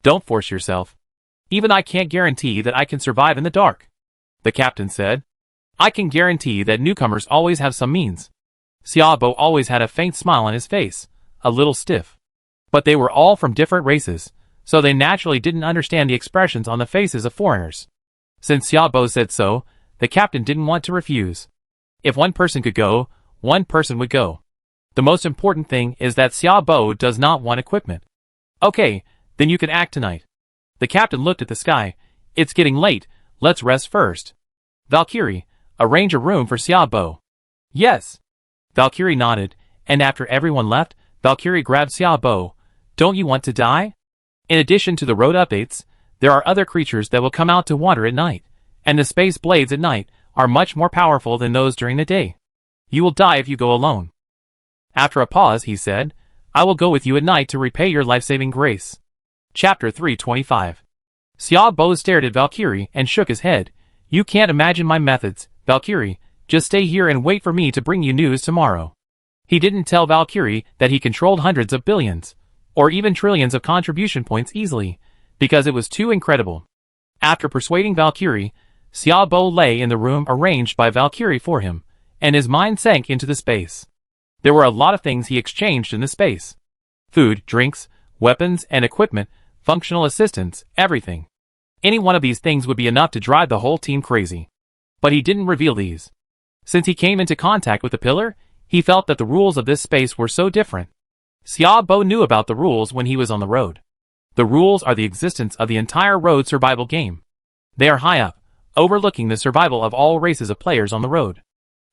Don't force yourself. Even I can't guarantee that I can survive in the dark, the captain said. I can guarantee that newcomers always have some means. Xiaobo always had a faint smile on his face, a little stiff. But they were all from different races, so they naturally didn't understand the expressions on the faces of foreigners. Since Xiaobo said so, the captain didn't want to refuse. If one person could go, one person would go. The most important thing is that Xiaobo does not want equipment. Okay, then you can act tonight. The captain looked at the sky. It's getting late, let's rest first. Valkyrie, arrange a room for Xiaobo. Yes. Valkyrie nodded, and after everyone left, Valkyrie grabbed Xiaobo. Don't you want to die? In addition to the road updates, there are other creatures that will come out to wander at night, and the space blades at night are much more powerful than those during the day. You will die if you go alone. After a pause, he said, I will go with you at night to repay your life-saving grace. Chapter 325. Xiaobo stared at Valkyrie and shook his head. You can't imagine my methods, Valkyrie. Just stay here and wait for me to bring you news tomorrow. He didn't tell Valkyrie that he controlled hundreds of billions, or even trillions of contribution points easily, because it was too incredible. After persuading Valkyrie, Xiaobo lay in the room arranged by Valkyrie for him, and his mind sank into the space. There were a lot of things he exchanged in the space. Food, drinks, weapons and equipment, functional assistance, everything. Any one of these things would be enough to drive the whole team crazy. But he didn't reveal these. Since he came into contact with the pillar, he felt that the rules of this space were so different. Xiaobo knew about the rules when he was on the road. The rules are the existence of the entire road survival game. They are high up, overlooking the survival of all races of players on the road.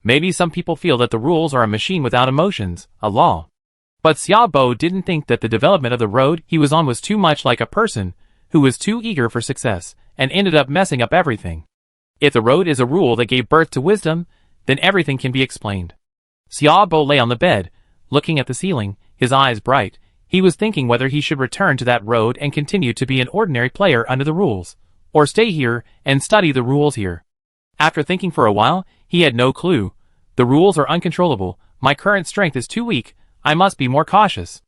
Maybe some people feel that the rules are a machine without emotions, a law. But Xiaobo didn't think that the development of the road he was on was too much like a person who was too eager for success and ended up messing up everything. If the road is a rule that gave birth to wisdom, then everything can be explained. Xiaobo lay on the bed, looking at the ceiling, his eyes bright. He was thinking whether he should return to that road and continue to be an ordinary player under the rules, or stay here and study the rules here. After thinking for a while, he had no clue. The rules are uncontrollable, my current strength is too weak, I must be more cautious.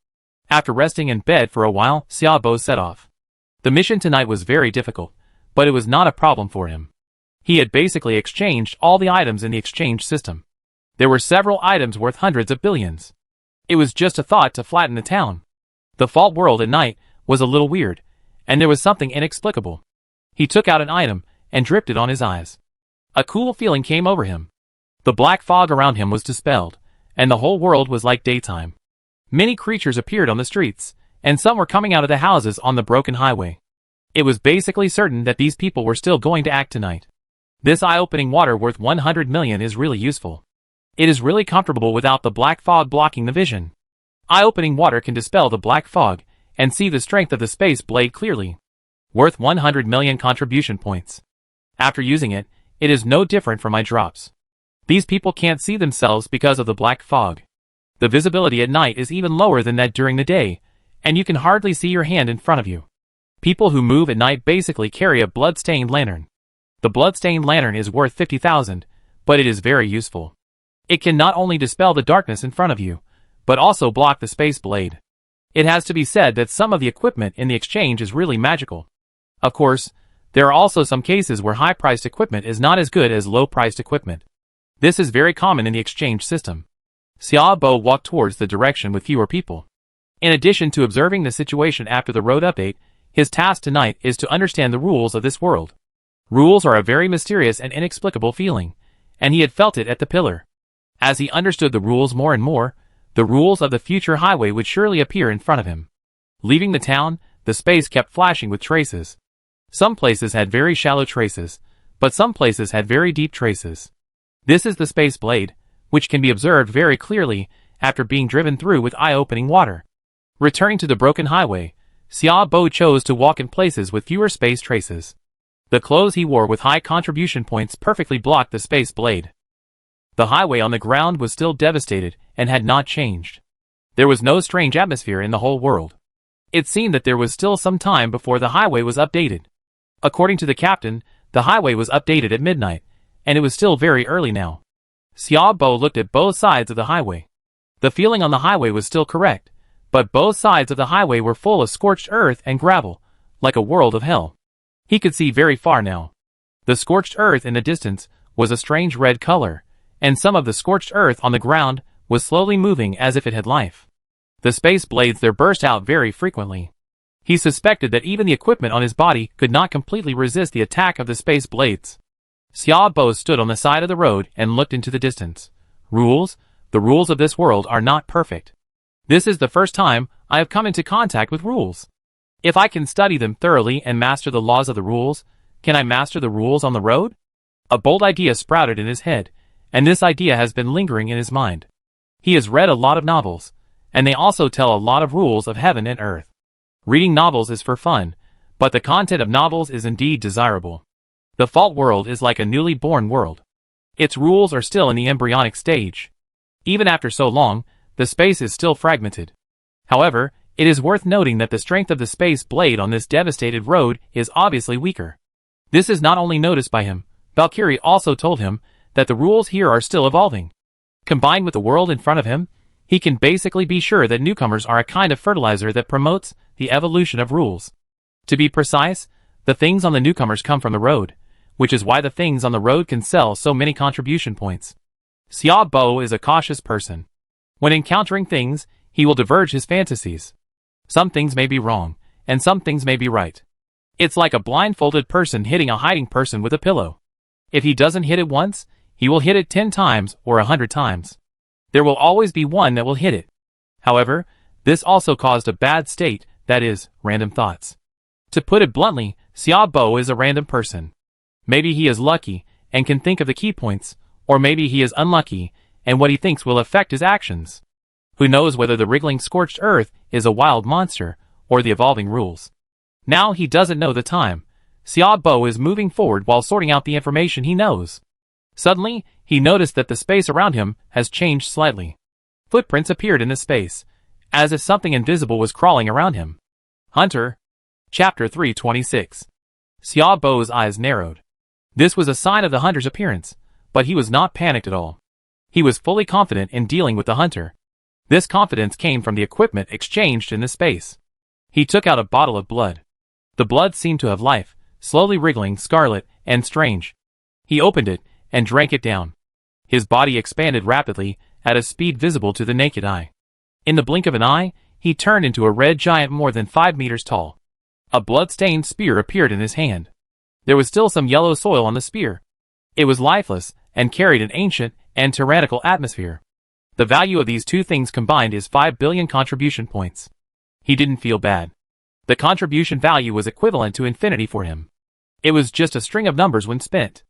After resting in bed for a while, Xiaobo set off. The mission tonight was very difficult, but it was not a problem for him. He had basically exchanged all the items in the exchange system. There were several items worth hundreds of billions. It was just a thought to flatten the town. The fault world at night was a little weird, and there was something inexplicable. He took out an item and dripped it on his eyes. A cool feeling came over him. The black fog around him was dispelled, and the whole world was like daytime. Many creatures appeared on the streets, and some were coming out of the houses on the broken highway. It was basically certain that these people were still going to act tonight. This eye-opening water worth 100 million is really useful. It is really comfortable without the black fog blocking the vision. Eye-opening water can dispel the black fog and see the strength of the space blade clearly. Worth 100 million contribution points. After using it, it is no different from my drops. These people can't see themselves because of the black fog. The visibility at night is even lower than that during the day, and you can hardly see your hand in front of you. People who move at night basically carry a blood-stained lantern. The blood-stained lantern is worth 50,000, but it is very useful. It can not only dispel the darkness in front of you, but also block the space blade. It has to be said that some of the equipment in the exchange is really magical. Of course, there are also some cases where high-priced equipment is not as good as low-priced equipment. This is very common in the exchange system. Xiaobo walked towards the direction with fewer people. In addition to observing the situation after the road update, his task tonight is to understand the rules of this world. Rules are a very mysterious and inexplicable feeling, and he had felt it at the pillar. As he understood the rules more and more, the rules of the future highway would surely appear in front of him. Leaving the town, the space kept flashing with traces. Some places had very shallow traces, but some places had very deep traces. This is the space blade, which can be observed very clearly after being driven through with eye-opening water. Returning to the broken highway, Xiaobo chose to walk in places with fewer space traces. The clothes he wore with high contribution points perfectly blocked the space blade. The highway on the ground was still devastated and had not changed. There was no strange atmosphere in the whole world. It seemed that there was still some time before the highway was updated. According to the captain, the highway was updated at midnight, and it was still very early now. Xiaobo looked at both sides of the highway. The feeling on the highway was still correct, but both sides of the highway were full of scorched earth and gravel, like a world of hell. He could see very far now. The scorched earth in the distance was a strange red color, and some of the scorched earth on the ground was slowly moving as if it had life. The space blades there burst out very frequently. He suspected that even the equipment on his body could not completely resist the attack of the space blades. Xiaobo stood on the side of the road and looked into the distance. Rules? The rules of this world are not perfect. This is the first time I have come into contact with rules. If I can study them thoroughly and master the laws of the rules, can I master the rules on the road? A bold idea sprouted in his head, and this idea has been lingering in his mind. He has read a lot of novels, and they also tell a lot of rules of heaven and earth. Reading novels is for fun, but the content of novels is indeed desirable. The fault world is like a newly born world. Its rules are still in the embryonic stage. Even after so long, the space is still fragmented. However, it is worth noting that the strength of the space blade on this devastated road is obviously weaker. This is not only noticed by him, Valkyrie also told him that the rules here are still evolving. Combined with the world in front of him, he can basically be sure that newcomers are a kind of fertilizer that promotes the evolution of rules. To be precise, the things on the newcomers come from the road, which is why the things on the road can sell so many contribution points. Xiaobo is a cautious person. When encountering things, he will diverge his fantasies. Some things may be wrong, and some things may be right. It's like a blindfolded person hitting a hiding person with a pillow. If he doesn't hit it once, he will hit it 10 times or 100 times. There will always be one that will hit it. However, this also caused a bad state, that is, random thoughts. To put it bluntly, Xiaobo is a random person. Maybe he is lucky and can think of the key points, or maybe he is unlucky and what he thinks will affect his actions. Who knows whether the wriggling scorched earth is a wild monster or the evolving rules. Now he doesn't know the time. Xiaobo is moving forward while sorting out the information he knows. Suddenly, he noticed that the space around him has changed slightly. Footprints appeared in the space, as if something invisible was crawling around him. Hunter. Chapter 326. Xiaobo's eyes narrowed. This was a sign of the hunter's appearance, but he was not panicked at all. He was fully confident in dealing with the hunter. This confidence came from the equipment exchanged in the space. He took out a bottle of blood. The blood seemed to have life, slowly wriggling, scarlet, and strange. He opened it and drank it down. His body expanded rapidly, at a speed visible to the naked eye. In the blink of an eye, he turned into a red giant more than 5 meters tall. A blood-stained spear appeared in his hand. There was still some yellow soil on the spear. It was lifeless, and carried an ancient and tyrannical atmosphere. The value of these two things combined is 5 billion contribution points. He didn't feel bad. The contribution value was equivalent to infinity for him. It was just a string of numbers when spent.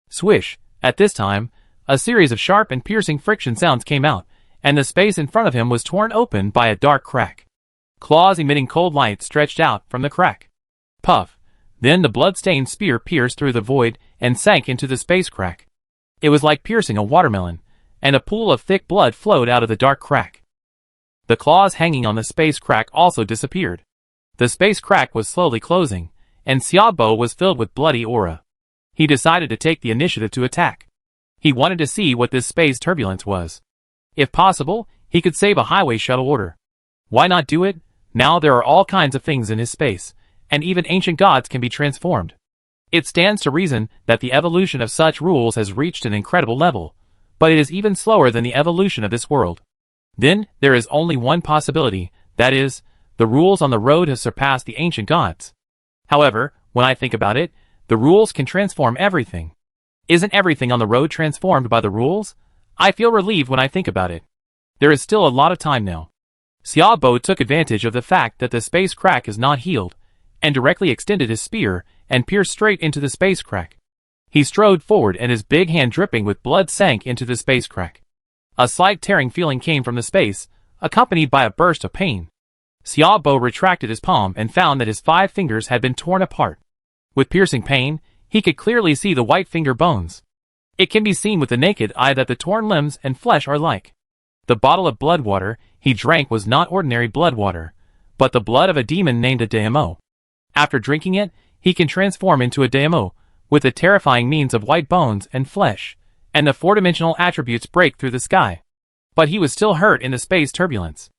Swish! At this time, a series of sharp and piercing friction sounds came out, and the space in front of him was torn open by a dark crack. Claws emitting cold light stretched out from the crack. Puff! Then the blood-stained spear pierced through the void and sank into the space crack. It was like piercing a watermelon, and a pool of thick blood flowed out of the dark crack. The claws hanging on the space crack also disappeared. The space crack was slowly closing, and Xiaobo was filled with bloody aura. He decided to take the initiative to attack. He wanted to see what this space turbulence was. If possible, he could save a highway shuttle order. Why not do it? Now there are all kinds of things in his space, and even ancient gods can be transformed. It stands to reason that the evolution of such rules has reached an incredible level, but it is even slower than the evolution of this world. Then, there is only one possibility, that is, the rules on the road have surpassed the ancient gods. However, when I think about it, the rules can transform everything. Isn't everything on the road transformed by the rules? I feel relieved when I think about it. There is still a lot of time now. Xiaobo took advantage of the fact that the space crack is not healed, and directly extended his spear and pierced straight into the space crack. He strode forward and his big hand dripping with blood sank into the space crack. A slight tearing feeling came from the space, accompanied by a burst of pain. Xiaobo retracted his palm and found that his 5 fingers had been torn apart. With piercing pain, he could clearly see the white finger bones. It can be seen with the naked eye that the torn limbs and flesh are like. The bottle of blood water he drank was not ordinary blood water, but the blood of a demon named a Daimyo. After drinking it, he can transform into a Daimyo, with the terrifying means of white bones and flesh, and the 4-dimensional attributes break through the sky. But he was still hurt in the space turbulence.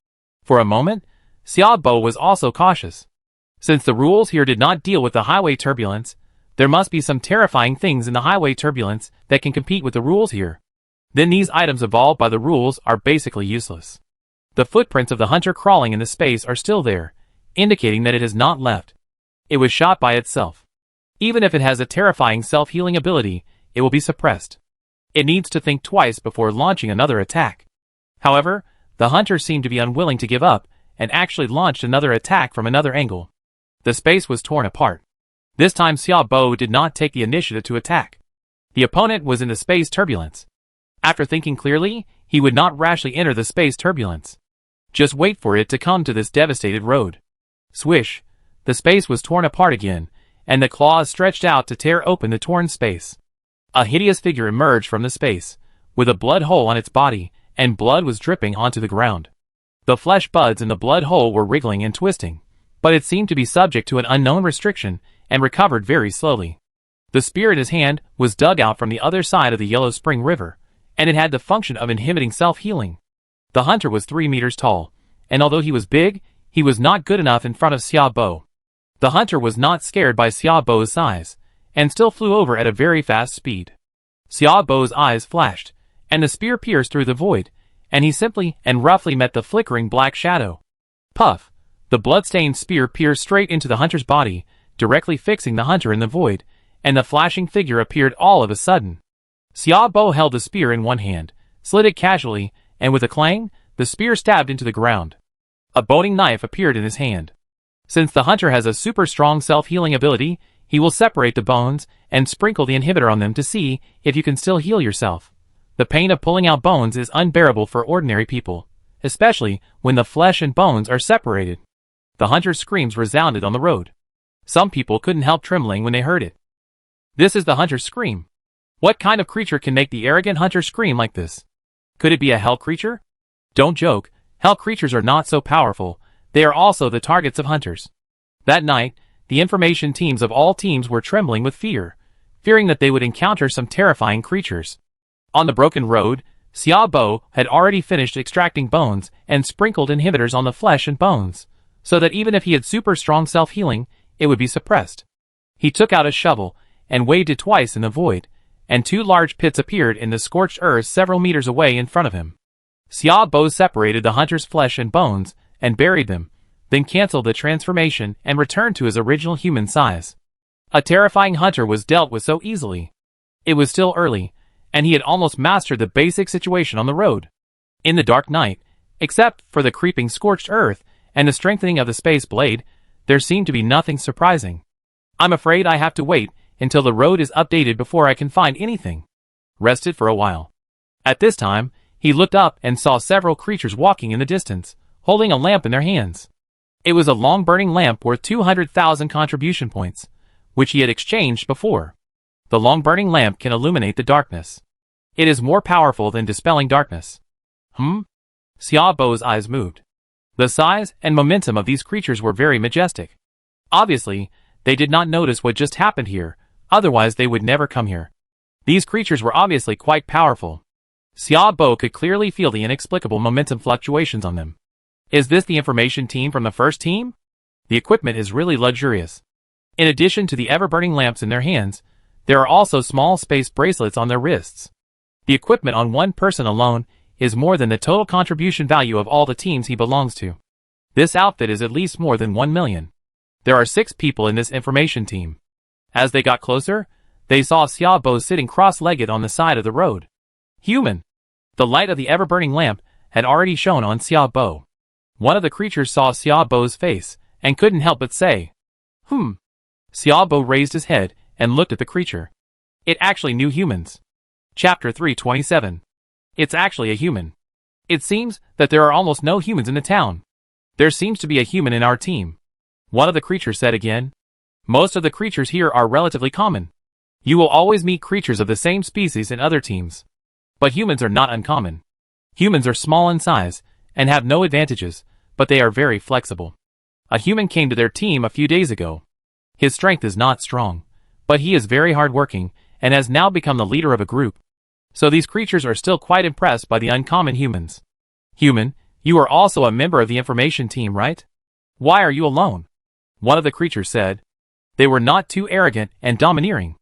For a moment, Xiaobo was also cautious. Since the rules here did not deal with the highway turbulence, there must be some terrifying things in the highway turbulence that can compete with the rules here. Then these items evolved by the rules are basically useless. The footprints of the hunter crawling in the space are still there, indicating that it has not left. It was shot by itself. Even if it has a terrifying self-healing ability, it will be suppressed. It needs to think twice before launching another attack. However, the hunter seemed to be unwilling to give up, and actually launched another attack from another angle. The space was torn apart. This time Xiaobo did not take the initiative to attack. The opponent was in the space turbulence. After thinking clearly, he would not rashly enter the space turbulence. Just wait for it to come to this devastated road. Swish! The space was torn apart again, and the claws stretched out to tear open the torn space. A hideous figure emerged from the space, with a blood hole on its body, and blood was dripping onto the ground. The flesh buds in the blood hole were wriggling and twisting, but it seemed to be subject to an unknown restriction, and recovered very slowly. The spear in his hand was dug out from the other side of the Yellow Spring River, and it had the function of inhibiting self-healing. The hunter was 3 meters tall, and although he was big, he was not good enough in front of Xiaobo. The hunter was not scared by Xiaobo's size, and still flew over at a very fast speed. Xiaobo's eyes flashed, and the spear pierced through the void, and he simply and roughly met the flickering black shadow. Puff! The blood-stained spear pierced straight into the hunter's body, directly fixing the hunter in the void, and the flashing figure appeared all of a sudden. Xiaobo held the spear in one hand, slid it casually, and with a clang, the spear stabbed into the ground. A boning knife appeared in his hand. Since the hunter has a super strong self-healing ability, he will separate the bones and sprinkle the inhibitor on them to see if you can still heal yourself. The pain of pulling out bones is unbearable for ordinary people, especially when the flesh and bones are separated. The hunter's screams resounded on the road. Some people couldn't help trembling when they heard it. This is the hunter's scream. What kind of creature can make the arrogant hunter scream like this? Could it be a hell creature? Don't joke, hell creatures are not so powerful, they are also the targets of hunters. That night, the information teams of all teams were trembling with fear, fearing that they would encounter some terrifying creatures. On the broken road, Xiaobo had already finished extracting bones and sprinkled inhibitors on the flesh and bones, so that even if he had super strong self-healing, it would be suppressed. He took out a shovel and waved it twice in the void, and 2 large pits appeared in the scorched earth several meters away in front of him. Xiaobo separated the hunter's flesh and bones and buried them, then canceled the transformation and returned to his original human size. A terrifying hunter was dealt with so easily. It was still early, and he had almost mastered the basic situation on the road. In the dark night, except for the creeping scorched earth and the strengthening of the space blade, there seemed to be nothing surprising. I'm afraid I have to wait until the road is updated before I can find anything. Rested for a while. At this time, he looked up and saw several creatures walking in the distance, holding a lamp in their hands. It was a long-burning lamp worth 200,000 contribution points, which he had exchanged before. The long-burning lamp can illuminate the darkness. It is more powerful than dispelling darkness. Xiaobo's eyes moved. The size and momentum of these creatures were very majestic. Obviously, they did not notice what just happened here, otherwise they would never come here. These creatures were obviously quite powerful. Xiaobo could clearly feel the inexplicable momentum fluctuations on them. Is this the information team from the first team? The equipment is really luxurious. In addition to the ever-burning lamps in their hands, there are also small space bracelets on their wrists. The equipment on one person alone is more than the total contribution value of all the teams he belongs to. This outfit is at least more than 1 million. There are 6 people in this information team. As they got closer, they saw Xiaobo sitting cross-legged on the side of the road. Human. The light of the ever-burning lamp had already shone on Xiaobo. One of the creatures saw Xiaobo's face and couldn't help but say, Xiaobo raised his head and looked at the creature. It actually knew humans. Chapter 327. It's actually a human. It seems that there are almost no humans in the town. There seems to be a human in our team. One of the creatures said again. Most of the creatures here are relatively common. You will always meet creatures of the same species in other teams. But humans are not uncommon. Humans are small in size and have no advantages, but they are very flexible. A human came to their team a few days ago. His strength is not strong, but he is very hardworking and has now become the leader of a group. So these creatures are still quite impressed by the uncommon humans. Human, you are also a member of the information team, right? Why are you alone? One of the creatures said. They were not too arrogant and domineering.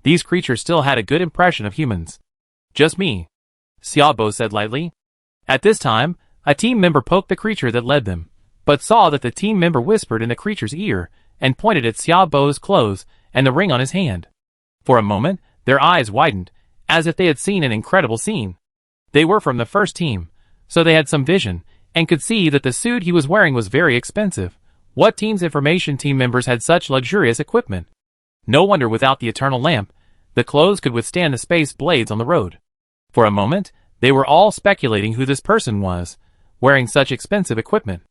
These creatures still had a good impression of humans. Just me, Xiaobo said lightly. At this time, a team member poked the creature that led them, but saw that the team member whispered in the creature's ear and pointed at Xiaobo's clothes and the ring on his hand. For a moment, their eyes widened, as if they had seen an incredible scene. They were from the first team, so they had some vision, and could see that the suit he was wearing was very expensive. What team's information team members had such luxurious equipment? No wonder without the eternal lamp, the clothes could withstand the space blades on the road. For a moment, they were all speculating who this person was, wearing such expensive equipment.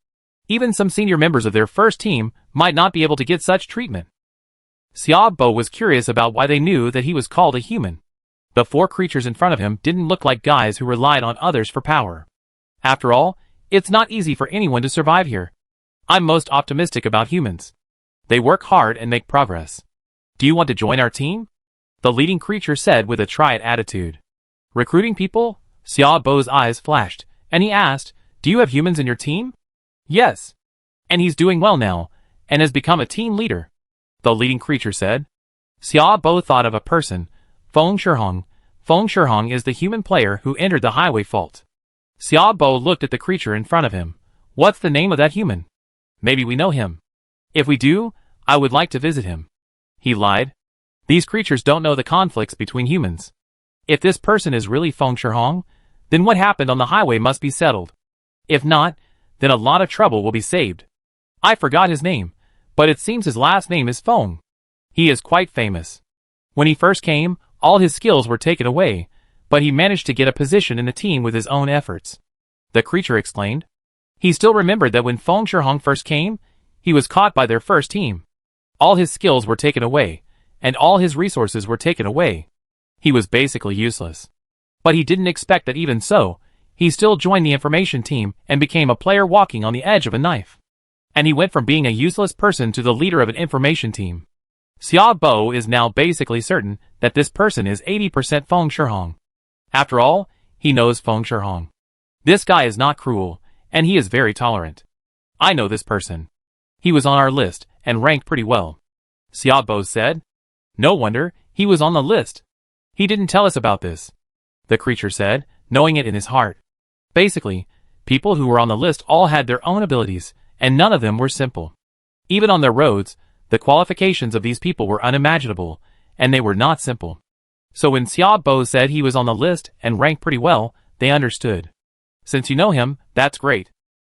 Even some senior members of their first team might not be able to get such treatment. Xiaobo was curious about why they knew that he was called a human. The 4 creatures in front of him didn't look like guys who relied on others for power. After all, it's not easy for anyone to survive here. I'm most optimistic about humans. They work hard and make progress. Do you want to join our team? The leading creature said with a try-it attitude. Recruiting people? Xiaobo's eyes flashed, and he asked, do you have humans in your team? Yes. And he's doing well now, and has become a team leader. The leading creature said. Xiaobo thought of a person, Feng Shihong. Feng Shihong is the human player who entered the highway fault. Xiaobo looked at the creature in front of him. What's the name of that human? Maybe we know him. If we do, I would like to visit him. He lied. These creatures don't know the conflicts between humans. If this person is really Feng Shihong, then what happened on the highway must be settled. If not, then a lot of trouble will be saved. I forgot his name, but it seems his last name is Feng. He is quite famous. When he first came, all his skills were taken away, but he managed to get a position in the team with his own efforts. The creature explained. He still remembered that when Feng Shihong first came, he was caught by their first team. All his skills were taken away, and all his resources were taken away. He was basically useless. But he didn't expect that even so, he still joined the information team and became a player walking on the edge of a knife. And he went from being a useless person to the leader of an information team. Xiaobo is now basically certain that this person is 80% Feng Shihong. After all, he knows Feng Shihong. This guy is not cruel, and he is very tolerant. I know this person. He was on our list and ranked pretty well. Xiaobo said. No wonder, he was on the list. He didn't tell us about this. The creature said, knowing it in his heart. Basically, people who were on the list all had their own abilities, and none of them were simple. Even on their roads, the qualifications of these people were unimaginable, and they were not simple. So when Xiaobo said he was on the list and ranked pretty well, they understood. Since you know him, that's great.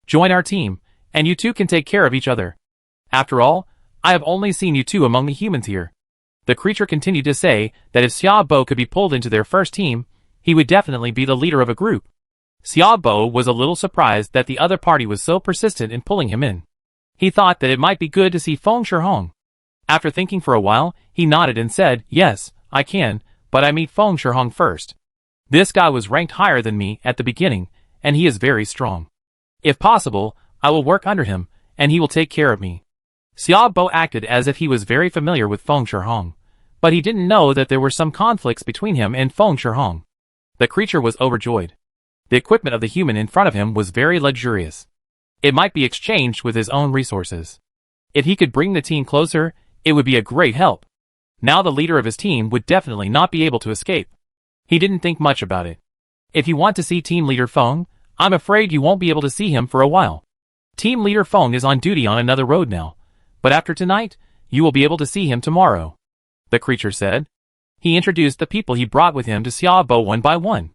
Join our team, and you two can take care of each other. After all, I have only seen you two among the humans here. The creature continued to say that if Xiaobo could be pulled into their first team, he would definitely be the leader of a group. Xiaobo was a little surprised that the other party was so persistent in pulling him in. He thought that it might be good to see Feng Shihong. After thinking for a while, he nodded and said, yes, I can, but I meet Feng Shihong first. This guy was ranked higher than me at the beginning, and he is very strong. If possible, I will work under him, and he will take care of me. Xiaobo acted as if he was very familiar with Feng Shihong, but he didn't know that there were some conflicts between him and Feng Shihong. The creature was overjoyed. The equipment of the human in front of him was very luxurious. It might be exchanged with his own resources. If he could bring the team closer, it would be a great help. Now the leader of his team would definitely not be able to escape. He didn't think much about it. If you want to see Team Leader Feng, I'm afraid you won't be able to see him for a while. Team Leader Feng is on duty on another road now, but after tonight, you will be able to see him tomorrow, the creature said. He introduced the people he brought with him to Xiaobo one by one.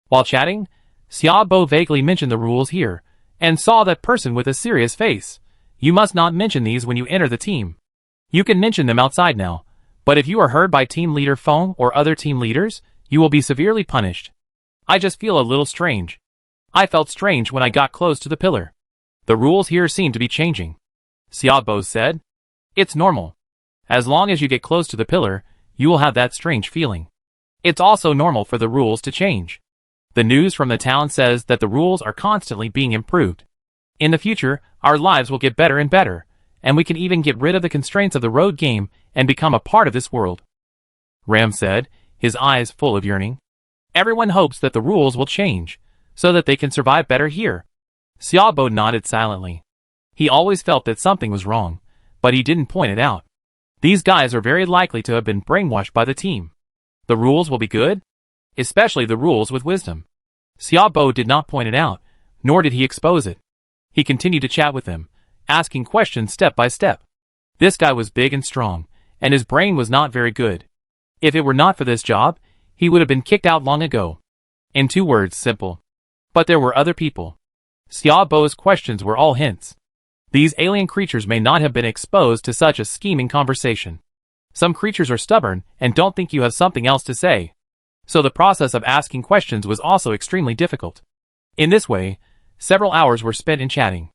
While chatting, Xiaobo vaguely mentioned the rules here, and saw that person with a serious face. You must not mention these when you enter the team. You can mention them outside now, but if you are heard by Team Leader Feng or other team leaders, you will be severely punished. I just feel a little strange. I felt strange when I got close to the pillar. The rules here seem to be changing, Xiaobo said. It's normal. As long as you get close to the pillar, you will have that strange feeling. It's also normal for the rules to change. The news from the town says that the rules are constantly being improved. In the future, our lives will get better and better, and we can even get rid of the constraints of the road game and become a part of this world, Ram said, his eyes full of yearning. Everyone hopes that the rules will change, so that they can survive better here. Xiaobo nodded silently. He always felt that something was wrong, but he didn't point it out. These guys are very likely to have been brainwashed by the team. The rules will be good? Especially the rules with wisdom. Xiaobo did not point it out, nor did he expose it. He continued to chat with them, asking questions step by step. This guy was big and strong, and his brain was not very good. If it were not for this job, he would have been kicked out long ago. In 2 words, simple. But there were other people. Xiaobo's questions were all hints. These alien creatures may not have been exposed to such a scheming conversation. Some creatures are stubborn and don't think you have something else to say. So the process of asking questions was also extremely difficult. In this way, several hours were spent in chatting.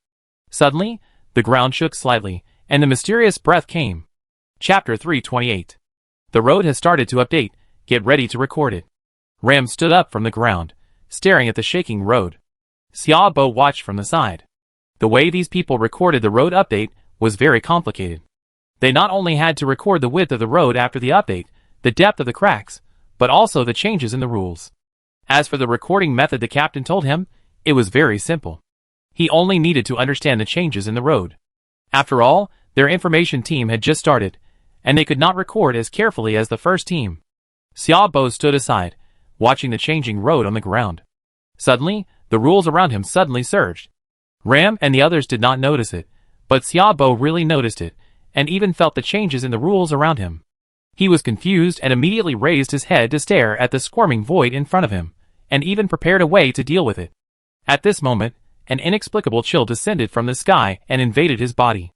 Suddenly, the ground shook slightly, and the mysterious breath came. Chapter 328. The road has started to update. Get ready to record it. Ram stood up from the ground, staring at the shaking road. Xiaobo watched from the side. The way these people recorded the road update was very complicated. They not only had to record the width of the road after the update, the depth of the cracks, but also the changes in the rules. As for the recording method, the captain told him, it was very simple. He only needed to understand the changes in the road. After all, their information team had just started, and they could not record as carefully as the first team. Xiaobo stood aside, watching the changing road on the ground. Suddenly, the rules around him suddenly surged. Ram and the others did not notice it, but Xiaobo really noticed it, and even felt the changes in the rules around him. He was confused and immediately raised his head to stare at the squirming void in front of him, and even prepared a way to deal with it. At this moment, an inexplicable chill descended from the sky and invaded his body.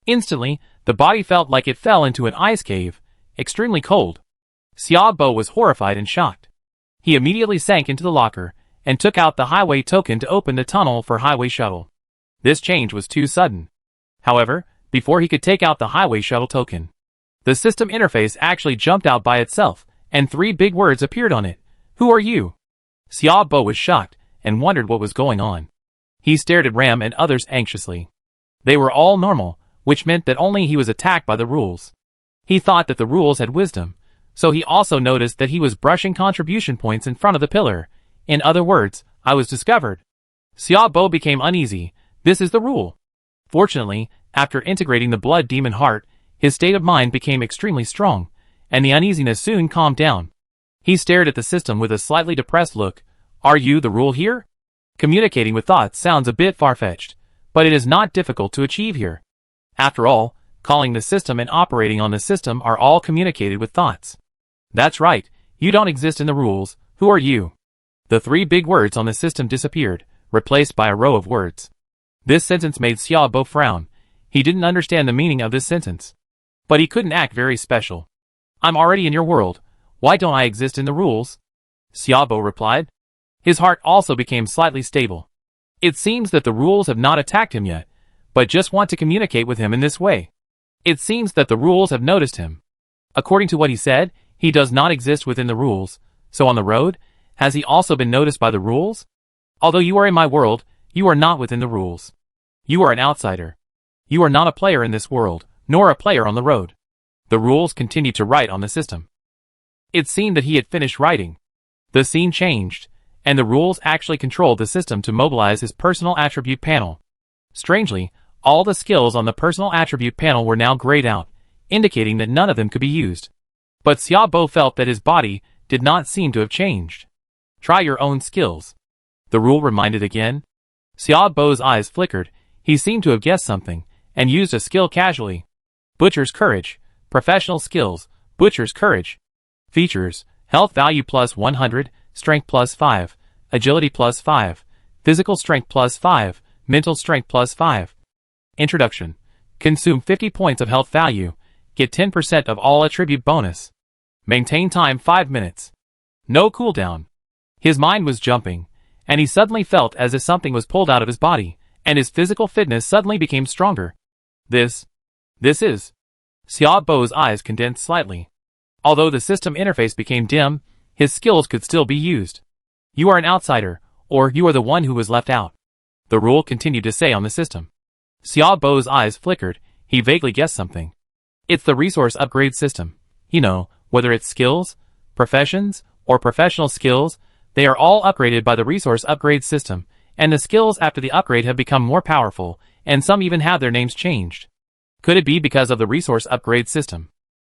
Instantly, the body felt like it fell into an ice cave, extremely cold. Xiaobo was horrified and shocked. He immediately sank into the locker, and took out the highway token to open the tunnel for highway shuttle. This change was too sudden. However, before he could take out the highway shuttle token, the system interface actually jumped out by itself, and 3 big words appeared on it. Who are you? Xiaobo was shocked, and wondered what was going on. He stared at Ram and others anxiously. They were all normal, which meant that only he was attacked by the rules. He thought that the rules had wisdom, so he also noticed that he was brushing contribution points in front of the pillar. In other words, I was discovered. Xiaobo became uneasy. This is the rule. Fortunately, after integrating the blood demon heart, his state of mind became extremely strong, and the uneasiness soon calmed down. He stared at the system with a slightly depressed look. Are you the rule here? Communicating with thoughts sounds a bit far-fetched, but it is not difficult to achieve here. After all, calling the system and operating on the system are all communicated with thoughts. That's right, you don't exist in the rules. Who are you? The 3 big words on the system disappeared, replaced by a row of words. This sentence made Xiaobo frown. He didn't understand the meaning of this sentence. But he couldn't act very special. I'm already in your world. Why don't I exist in the rules? Xiaobo replied. His heart also became slightly stable. It seems that the rules have not attacked him yet, but just want to communicate with him in this way. It seems that the rules have noticed him. According to what he said, he does not exist within the rules, so on the road, has he also been noticed by the rules? Although you are in my world, you are not within the rules. You are an outsider. You are not a player in this world, nor a player on the road. The rules continued to write on the system. It seemed that he had finished writing. The scene changed, and the rules actually controlled the system to mobilize his personal attribute panel. Strangely, all the skills on the personal attribute panel were now grayed out, indicating that none of them could be used. But Xiaobo felt that his body did not seem to have changed. Try your own skills. The rule reminded again. Xiaobo's eyes flickered. He seemed to have guessed something, and used a skill casually. Butcher's Courage. Professional skills. Butcher's Courage. Features: health value plus 100, strength plus 5, agility plus 5, physical strength plus 5, mental strength plus 5. Introduction. Consume 50 points of health value. Get 10% of all attribute bonus. Maintain time 5 minutes. No cooldown. His mind was jumping, and he suddenly felt as if something was pulled out of his body, and his physical fitness suddenly became stronger. This is... Xiaobo's eyes condensed slightly. Although the system interface became dim, his skills could still be used. You are an outsider, or you are the one who was left out. The rule continued to say on the system. Xiaobo's eyes flickered. He vaguely guessed something. It's the resource upgrade system. You know, whether it's skills, professions, or professional skills, they are all upgraded by the resource upgrade system, and the skills after the upgrade have become more powerful, and some even have their names changed. Could it be because of the resource upgrade system?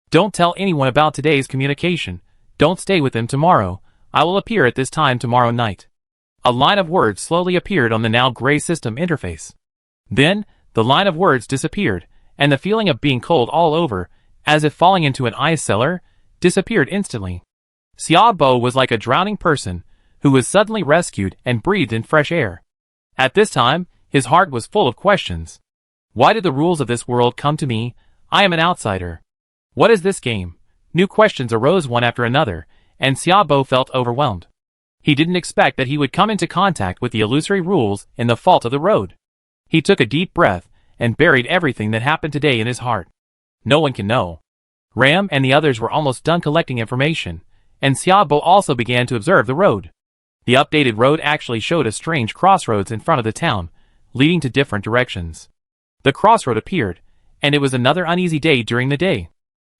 Don't tell anyone about today's communication. Don't stay with them tomorrow. I will appear at this time tomorrow night. A line of words slowly appeared on the now gray system interface. Then, the line of words disappeared, and the feeling of being cold all over, as if falling into an ice cellar, disappeared instantly. Xiaobo was like a drowning person, who was suddenly rescued and breathed in fresh air. At this time, his heart was full of questions. Why did the rules of this world come to me? I am an outsider. What is this game? New questions arose one after another, and Xiaobo felt overwhelmed. He didn't expect that he would come into contact with the illusory rules in the fault of the road. He took a deep breath, and buried everything that happened today in his heart. No one can know. Ram and the others were almost done collecting information, and Xiaobo also began to observe the road. The updated road actually showed a strange crossroads in front of the town, leading to different directions. The crossroad appeared, and it was another uneasy day during the day,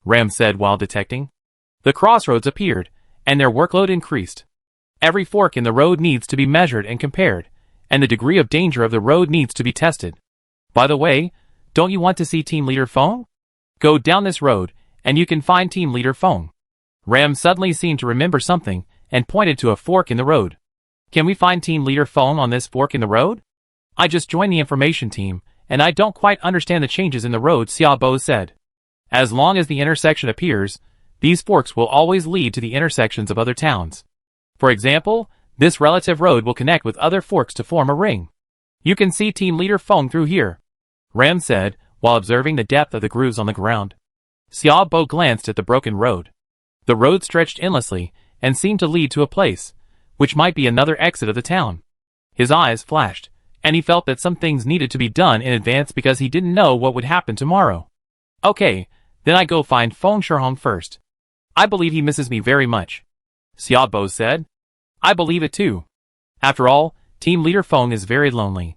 Ram said while detecting. The crossroads appeared, and their workload increased. Every fork in the road needs to be measured and compared, and the degree of danger of the road needs to be tested. By the way, don't you want to see Team Leader Feng? Go down this road, and you can find Team Leader Feng. Ram suddenly seemed to remember something, and pointed to a fork in the road. Can we find Team Leader Feng on this fork in the road? I just joined the information team, and I don't quite understand the changes in the road, Xiaobo said. As long as the intersection appears, these forks will always lead to the intersections of other towns. For example, this relative road will connect with other forks to form a ring. You can see Team Leader Feng through here, Ram said, while observing the depth of the grooves on the ground. Xiaobo glanced at the broken road. The road stretched endlessly, and seemed to lead to a place, which might be another exit of the town. His eyes flashed, and he felt that some things needed to be done in advance because he didn't know what would happen tomorrow. Okay, then I go find Feng Shihong first. I believe he misses me very much, Xiaobo said. I believe it too. After all, Team Leader Feng is very lonely.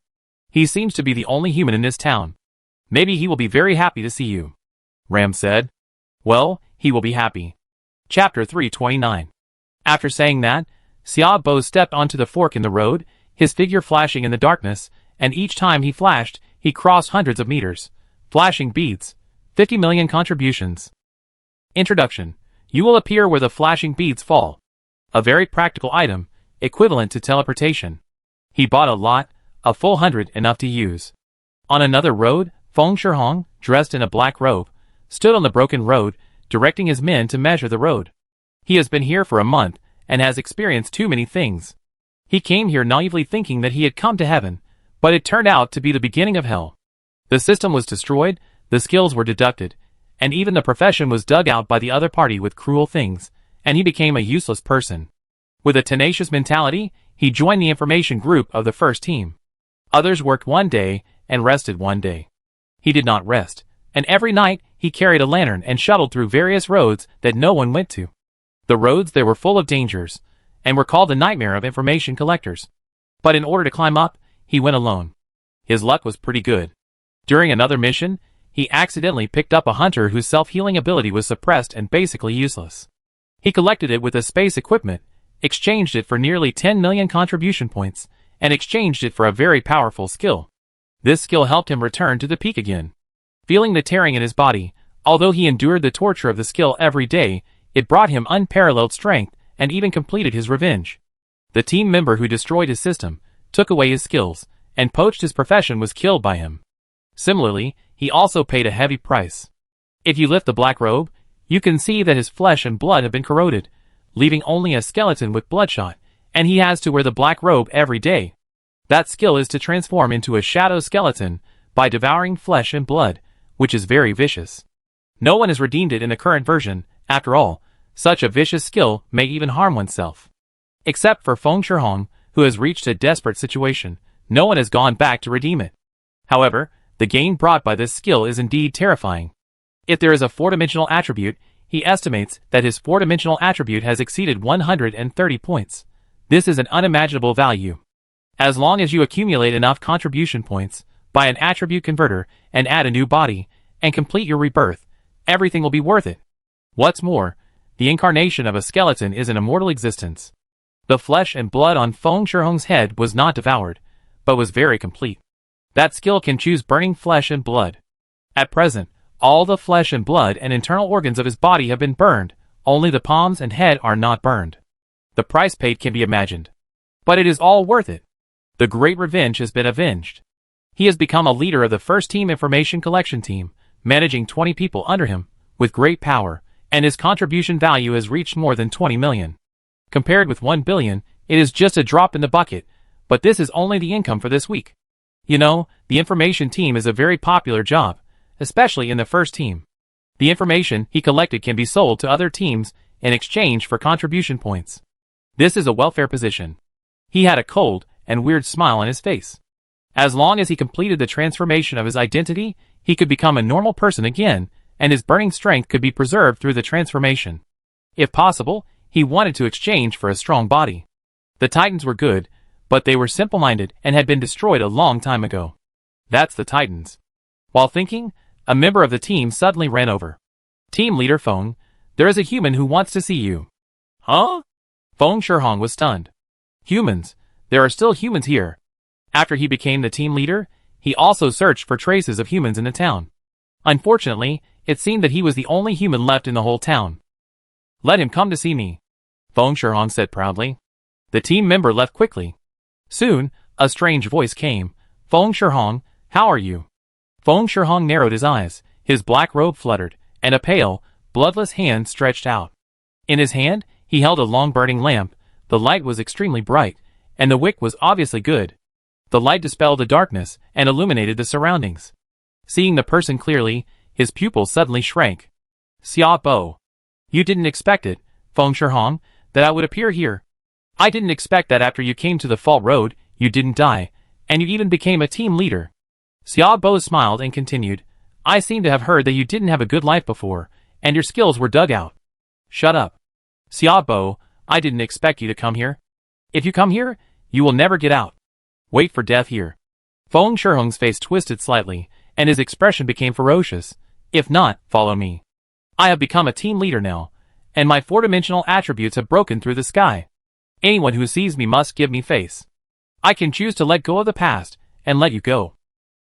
He seems to be the only human in this town. Maybe he will be very happy to see you, Ram said. Well, he will be happy. Chapter 329. After saying that, Xiaobo stepped onto the fork in the road, his figure flashing in the darkness, and each time he flashed, he crossed hundreds of meters. Flashing beads. 50 million contributions. Introduction. You will appear where the flashing beads fall. A very practical item, equivalent to teleportation. He bought a lot, a full 100 enough to use. On another road, Feng Shihong, dressed in a black robe, stood on the broken road, directing his men to measure the road. He has been here for a month, and has experienced too many things. He came here naively thinking that he had come to heaven, but it turned out to be the beginning of hell. The system was destroyed, the skills were deducted, and even the profession was dug out by the other party with cruel things, and he became a useless person. With a tenacious mentality, he joined the information group of the first team. Others worked one day, and rested one day. He did not rest, and every night he carried a lantern and shuttled through various roads that no one went to. The roads there were full of dangers, and were called the nightmare of information collectors. But in order to climb up, he went alone. His luck was pretty good. During another mission, he accidentally picked up a hunter whose self-healing ability was suppressed and basically useless. He collected it with the space equipment, exchanged it for nearly 10 million contribution points, and exchanged it for a very powerful skill. This skill helped him return to the peak again. Feeling the tearing in his body, although he endured the torture of the skill every day, it brought him unparalleled strength and even completed his revenge. The team member who destroyed his system, took away his skills, and poached his profession was killed by him. Similarly, he also paid a heavy price. If you lift the black robe, you can see that his flesh and blood have been corroded, leaving only a skeleton with bloodshot, and he has to wear the black robe every day. That skill is to transform into a shadow skeleton by devouring flesh and blood, which is very vicious. No one has redeemed it in the current version. After all, such a vicious skill may even harm oneself. Except for Feng Shihong, who has reached a desperate situation, no one has gone back to redeem it. However, the gain brought by this skill is indeed terrifying. If there is a 4-dimensional attribute, he estimates that his 4-dimensional attribute has exceeded 130 points. This is an unimaginable value. As long as you accumulate enough contribution points, buy an attribute converter, and add a new body, and complete your rebirth, everything will be worth it. What's more, the incarnation of a skeleton is an immortal existence. The flesh and blood on Feng Shihong's head was not devoured, but was very complete. That skill can choose burning flesh and blood. At present, all the flesh and blood and internal organs of his body have been burned, only the palms and head are not burned. The price paid can be imagined. But it is all worth it. The great revenge has been avenged. He has become a leader of the first team information collection team, managing 20 people under him, with great power, and his contribution value has reached more than 20 million. Compared with 1 billion, it is just a drop in the bucket, but this is only the income for this week. You know, the information team is a very popular job, especially in the first team. The information he collected can be sold to other teams in exchange for contribution points. This is a welfare position. He had a cold and weird smile on his face. As long as he completed the transformation of his identity, he could become a normal person again, and his burning strength could be preserved through the transformation. If possible, he wanted to exchange for a strong body. The Titans were good, but they were simple-minded and had been destroyed a long time ago. That's the Titans. While thinking, a member of the team suddenly ran over. Team leader Feng, there is a human who wants to see you. Huh? Feng Shihong was stunned. Humans? There are still humans here. After he became the team leader, he also searched for traces of humans in the town. Unfortunately, it seemed that he was the only human left in the whole town. Let him come to see me, Feng Shihong said proudly. The team member left quickly. Soon, a strange voice came. Feng Shihong, how are you? Feng Shihong narrowed his eyes, his black robe fluttered, and a pale, bloodless hand stretched out. In his hand, he held a long burning lamp. The light was extremely bright, and the wick was obviously good. The light dispelled the darkness and illuminated the surroundings. Seeing the person clearly, his pupils suddenly shrank. Xia Bo. You didn't expect it, Feng Shihong, that I would appear here. I didn't expect that after you came to the Fault Road, you didn't die, and you even became a team leader. Xia Bo smiled and continued, I seem to have heard that you didn't have a good life before, and your skills were dug out. Shut up. Xia Bo, I didn't expect you to come here. If you come here, you will never get out. Wait for death here. Feng Shihong's face twisted slightly, and his expression became ferocious. If not, follow me. I have become a team leader now, and my 4-dimensional attributes have broken through the sky. Anyone who sees me must give me face. I can choose to let go of the past, and let you go.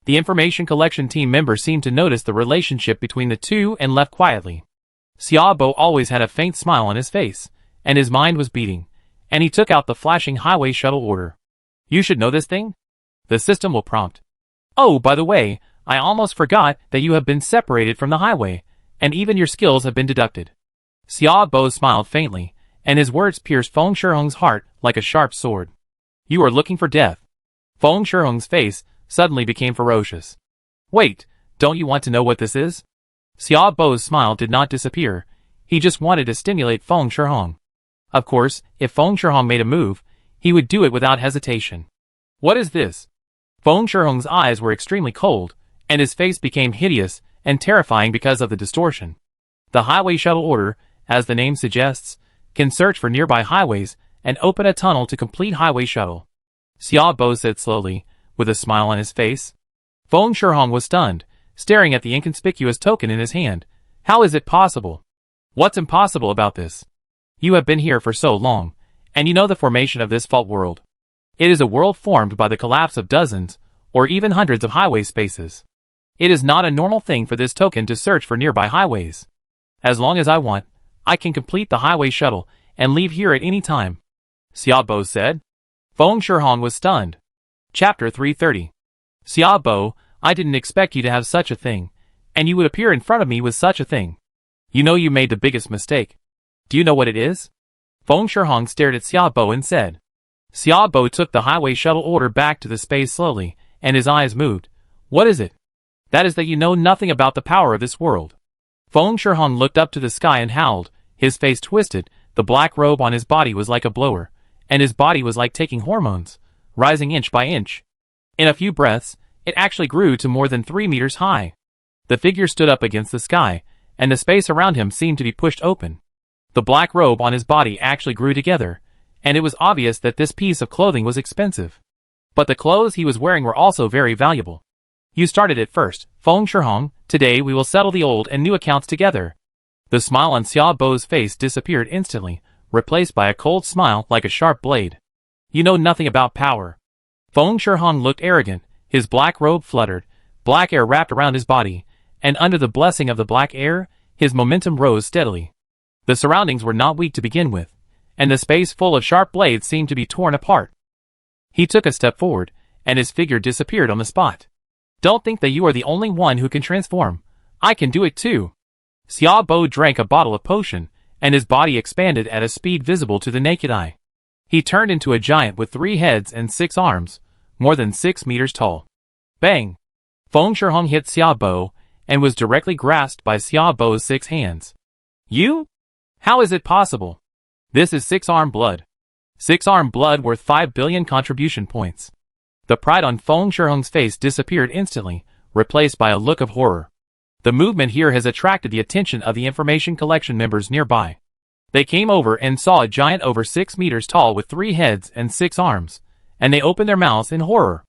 The information collection team members seemed to notice the relationship between the two and left quietly. Xia Bo always had a faint smile on his face, and his mind was beating, and he took out the flashing highway shuttle order. You should know this thing? The system will prompt. Oh, by the way, I almost forgot that you have been separated from the highway, and even your skills have been deducted. Xia Bo smiled faintly, and his words pierced Feng Shihong's heart like a sharp sword. You are looking for death. Feng Shihong's face suddenly became ferocious. Wait, don't you want to know what this is? Xia Bo's smile did not disappear. He just wanted to stimulate Feng Shihong. Of course, if Feng Shihong made a move, he would do it without hesitation. What is this? Feng Shihong's eyes were extremely cold, and his face became hideous and terrifying because of the distortion. The highway shuttle order, as the name suggests, can search for nearby highways and open a tunnel to complete highway shuttle. Xia Bo said slowly, with a smile on his face. Feng Shihong was stunned, staring at the inconspicuous token in his hand. How is it possible? What's impossible about this? You have been here for so long, and you know the formation of this fault world. It is a world formed by the collapse of dozens, or even hundreds of highway spaces. It is not a normal thing for this token to search for nearby highways. As long as I want, I can complete the highway shuttle and leave here at any time, Xiaobo said. Feng Shihong was stunned. Chapter 330. Xiaobo, I didn't expect you to have such a thing, and you would appear in front of me with such a thing. You know you made the biggest mistake. Do you know what it is? Feng Shihong stared at Xiaobo and said. Xiaobo took the highway shuttle order back to the space slowly, and his eyes moved. What is it? That is that you know nothing about the power of this world. Feng Shihong looked up to the sky and howled, his face twisted, the black robe on his body was like a blower, and his body was like taking hormones, rising inch by inch. In a few breaths, it actually grew to more than 3 meters high. The figure stood up against the sky, and the space around him seemed to be pushed open. The black robe on his body actually grew together, and it was obvious that this piece of clothing was expensive. But the clothes he was wearing were also very valuable. You started it first, Feng Shihong. Today we will settle the old and new accounts together. The smile on Xiaobo's face disappeared instantly, replaced by a cold smile like a sharp blade. You know nothing about power. Feng Shihong looked arrogant, his black robe fluttered, black air wrapped around his body, and under the blessing of the black air, his momentum rose steadily. The surroundings were not weak to begin with, and the space full of sharp blades seemed to be torn apart. He took a step forward, and his figure disappeared on the spot. Don't think that you are the only one who can transform. I can do it too. Xiaobo drank a bottle of potion, and his body expanded at a speed visible to the naked eye. He turned into a giant with 3 heads and 6 arms, more than 6 meters tall. Bang! Feng Shihong hit Xiaobo, and was directly grasped by Xiaobo's 6 hands. You? How is it possible? This is 6-arm blood. 6-arm blood worth 5 billion contribution points. The pride on Feng Shihong's face disappeared instantly, replaced by a look of horror. The movement here has attracted the attention of the information collection members nearby. They came over and saw a giant over 6 meters tall with 3 heads and 6 arms, and they opened their mouths in horror.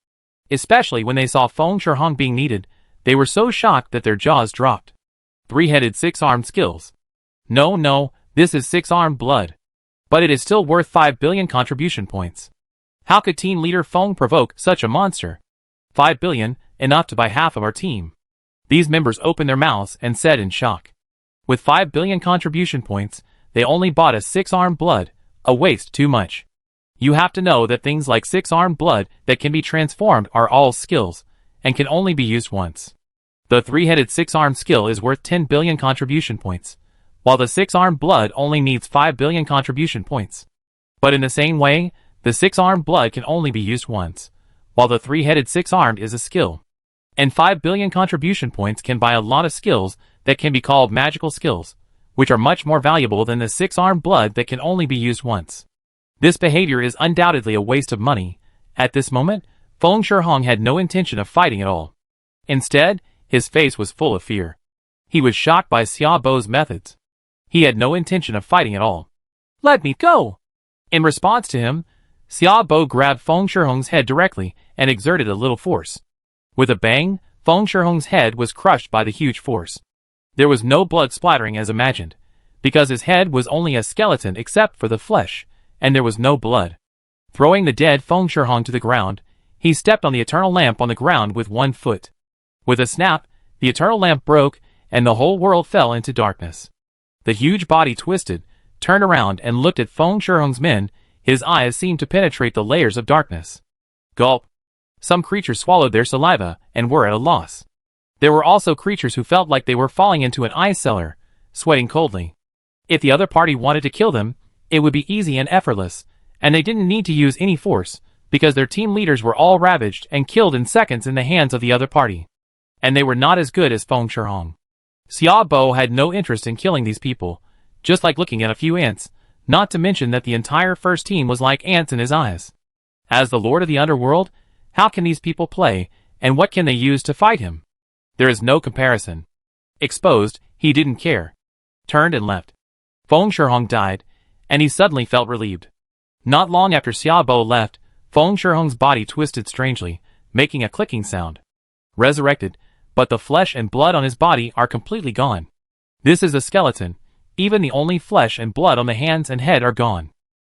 Especially when they saw Feng Shihong being needed, they were so shocked that their jaws dropped. 3-headed 6-armed skills. No, this is 6-armed blood. But it is still worth 5 billion contribution points. How could team leader Feng provoke such a monster? 5 billion, enough to buy half of our team. These members opened their mouths and said in shock. With 5 billion contribution points, they only bought a 6-armed blood, a waste too much. You have to know that things like 6-armed blood that can be transformed are all skills, and can only be used once. The 3-headed 6-armed skill is worth 10 billion contribution points, while the 6-armed blood only needs 5 billion contribution points. But in the same way, the 6-armed blood can only be used once, while the 3-headed 6-armed is a skill. And 5 billion contribution points can buy a lot of skills that can be called magical skills, which are much more valuable than the 6-armed blood that can only be used once. This behavior is undoubtedly a waste of money. At this moment, Feng Shihong had no intention of fighting at all. Instead, his face was full of fear. He was shocked by Xiaobo's methods. He had no intention of fighting at all. Let me go! In response to him, Xiaobo grabbed Feng Shihong's head directly and exerted a little force. With a bang, Feng Shihong's head was crushed by the huge force. There was no blood splattering as imagined, because his head was only a skeleton except for the flesh, and there was no blood. Throwing the dead Feng Shihong to the ground, he stepped on the eternal lamp on the ground with 1 foot. With a snap, the eternal lamp broke, and the whole world fell into darkness. The huge body twisted, turned around and looked at Feng Shihong's men. His eyes seemed to penetrate the layers of darkness. Gulp. Some creatures swallowed their saliva and were at a loss. There were also creatures who felt like they were falling into an ice cellar, sweating coldly. If the other party wanted to kill them, it would be easy and effortless, and they didn't need to use any force, because their team leaders were all ravaged and killed in seconds in the hands of the other party. And they were not as good as Feng Shihong. Xiaobo had no interest in killing these people, just like looking at a few ants, not to mention that the entire first team was like ants in his eyes. As the Lord of the Underworld, how can these people play, and what can they use to fight him? There is no comparison. Exposed, he didn't care. Turned and left. Feng Shihong died, and he suddenly felt relieved. Not long after Xiaobo left, Feng Shihong's body twisted strangely, making a clicking sound. Resurrected, but the flesh and blood on his body are completely gone. This is a skeleton. Even the only flesh and blood on the hands and head are gone.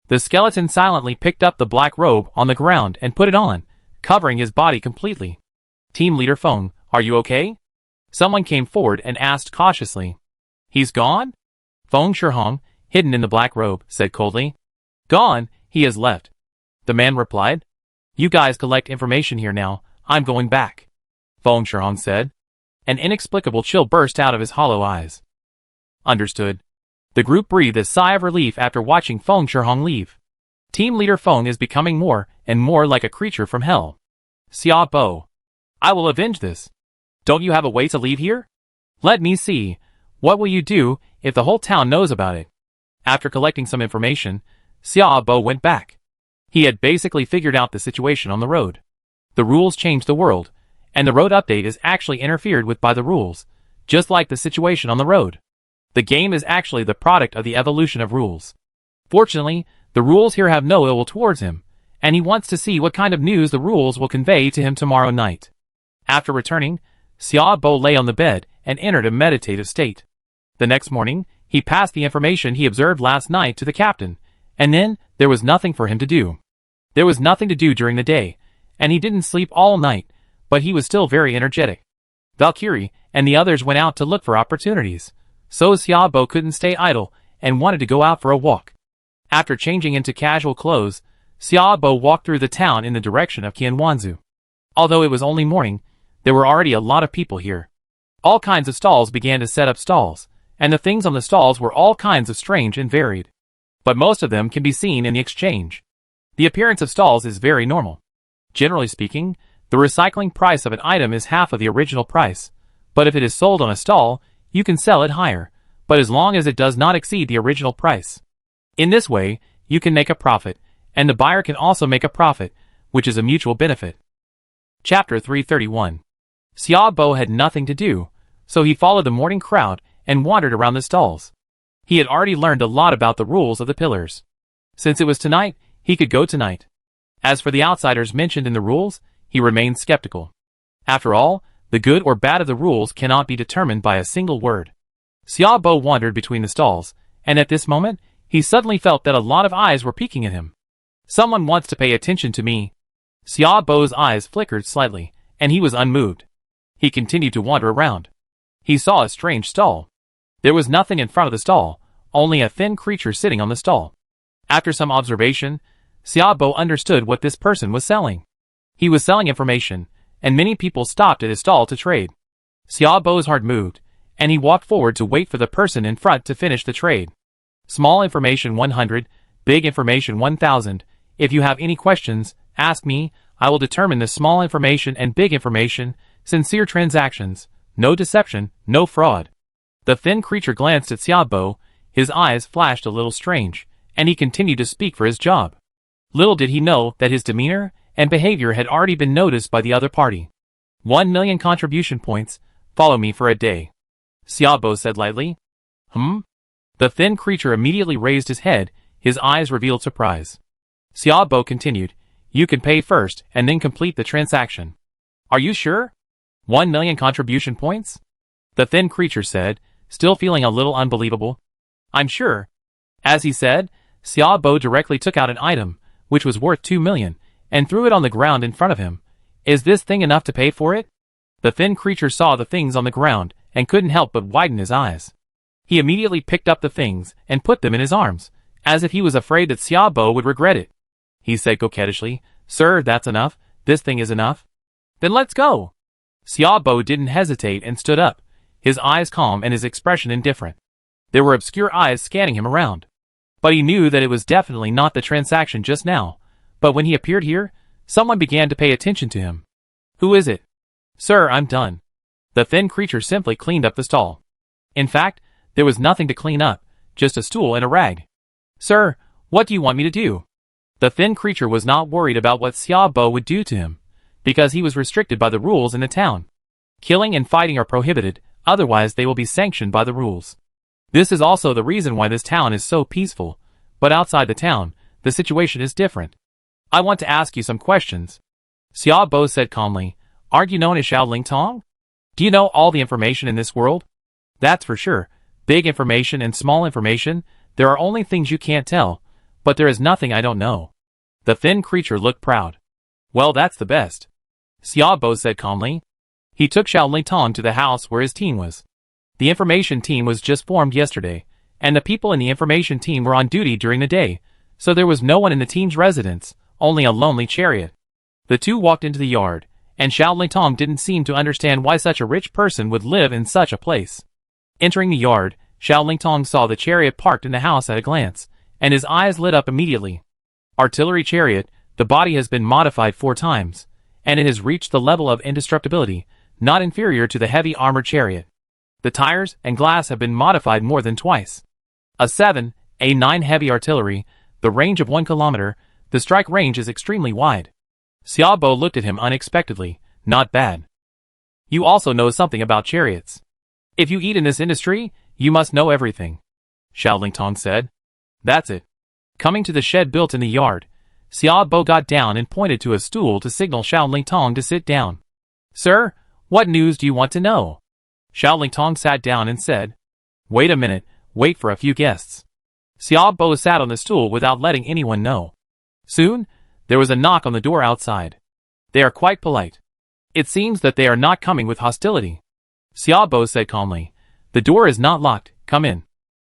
The skeleton silently picked up the black robe on the ground and put it on, covering his body completely. Team Leader Feng, are you okay? Someone came forward and asked cautiously. He's gone? Feng Shihong, hidden in the black robe, said coldly. Gone, he has left. The man replied. You guys collect information here now, I'm going back. Feng Shihong said. An inexplicable chill burst out of his hollow eyes. Understood. The group breathed a sigh of relief after watching Feng Shihong leave. Team Leader Feng is becoming more and more like a creature from hell. Xia Bo. I will avenge this. Don't you have a way to leave here? Let me see. What will you do if the whole town knows about it? After collecting some information, Xia Bo went back. He had basically figured out the situation on the road. The rules changed the world, and the road update is actually interfered with by the rules, just like the situation on the road. The game is actually the product of the evolution of rules. Fortunately, the rules here have no ill will towards him, and he wants to see what kind of news the rules will convey to him tomorrow night. After returning, Xia Bo lay on the bed and entered a meditative state. The next morning, he passed the information he observed last night to the captain, and then there was nothing for him to do. There was nothing to do during the day, and he didn't sleep all night, but he was still very energetic. Valkyrie and the others went out to look for opportunities, so Xia Bo couldn't stay idle and wanted to go out for a walk. After changing into casual clothes, Xia Bo walked through the town in the direction of Qianwanzu. Although it was only morning, there were already a lot of people here. All kinds of stalls began to set up stalls, and the things on the stalls were all kinds of strange and varied. But most of them can be seen in the exchange. The appearance of stalls is very normal. Generally speaking, the recycling price of an item is half of the original price, but if it is sold on a stall, you can sell it higher, but as long as it does not exceed the original price. In this way, you can make a profit, and the buyer can also make a profit, which is a mutual benefit. Chapter 331. Xia Bo had nothing to do, so he followed the morning crowd and wandered around the stalls. He had already learned a lot about the rules of the pillars. Since it was tonight, he could go tonight. As for the outsiders mentioned in the rules, he remained skeptical. After all, the good or bad of the rules cannot be determined by a single word. Xia Bo wandered between the stalls, and at this moment, he suddenly felt that a lot of eyes were peeking at him. Someone wants to pay attention to me. Xia Bo's eyes flickered slightly, and he was unmoved. He continued to wander around. He saw a strange stall. There was nothing in front of the stall, only a thin creature sitting on the stall. After some observation, Xia Bo understood what this person was selling. He was selling information, and many people stopped at his stall to trade. Xia Bo's heart moved, and he walked forward to wait for the person in front to finish the trade. Small information 100, big information 1000. If you have any questions, ask me. I will determine the small information and big information, sincere transactions, no deception, no fraud. The thin creature glanced at Xia Bo, his eyes flashed a little strange, and he continued to speak for his job. Little did he know that his demeanor and behavior had already been noticed by the other party. 1 million contribution points, follow me for a day. Xia Bo said lightly. The thin creature immediately raised his head, his eyes revealed surprise. Xia Bo continued, you can pay first and then complete the transaction. Are you sure? 1 million contribution points? The thin creature said, still feeling a little unbelievable. I'm sure. As he said, Xia Bo directly took out an item, which was worth 2 million, and threw it on the ground in front of him. Is this thing enough to pay for it? The thin creature saw the things on the ground and couldn't help but widen his eyes. He immediately picked up the things and put them in his arms, as if he was afraid that Xia Bo would regret it. He said coquettishly, Sir, that's enough. This thing is enough. Then let's go. Xia Bo didn't hesitate and stood up, his eyes calm and his expression indifferent. There were obscure eyes scanning him around. But he knew that it was definitely not the transaction just now. But when he appeared here, someone began to pay attention to him. Who is it? Sir, I'm done. The thin creature simply cleaned up the stall. In fact, there was nothing to clean up, just a stool and a rag. Sir, what do you want me to do? The thin creature was not worried about what Xia Bo would do to him, because he was restricted by the rules in the town. Killing and fighting are prohibited, otherwise they will be sanctioned by the rules. This is also the reason why this town is so peaceful, but outside the town, the situation is different. I want to ask you some questions. Xiaobo said calmly. Aren't you known as Xiaoling Tong? Do you know all the information in this world? That's for sure. Big information and small information, there are only things you can't tell, but there is nothing I don't know. The thin creature looked proud. Well, that's the best. Xiaobo said calmly. He took Xiaoling Tong to the house where his team was. The information team was just formed yesterday, and the people in the information team were on duty during the day, so there was no one in the team's residence, only a lonely chariot. The two walked into the yard, and Xiaoling Tong didn't seem to understand why such a rich person would live in such a place. Entering the yard, Xiaoling Tong saw the chariot parked in the house at a glance, and his eyes lit up immediately. Artillery chariot, the body has been modified 4 times, and it has reached the level of indestructibility, not inferior to the heavy armored chariot. The tires and glass have been modified more than twice. A 7, a 9 heavy artillery, the range of 1 kilometer, the strike range is extremely wide. Xiaobo looked at him unexpectedly. Not bad. You also know something about chariots. If you eat in this industry, you must know everything. Xiaoling Tong said. That's it. Coming to the shed built in the yard, Xiaobo got down and pointed to a stool to signal Xiaoling Tong to sit down. Sir, what news do you want to know? Xiaoling Tong sat down and said. Wait a minute, wait for a few guests. Xiaobo sat on the stool without letting anyone know. Soon, there was a knock on the door outside. They are quite polite. It seems that they are not coming with hostility. Xiaobo said calmly. The door is not locked, come in.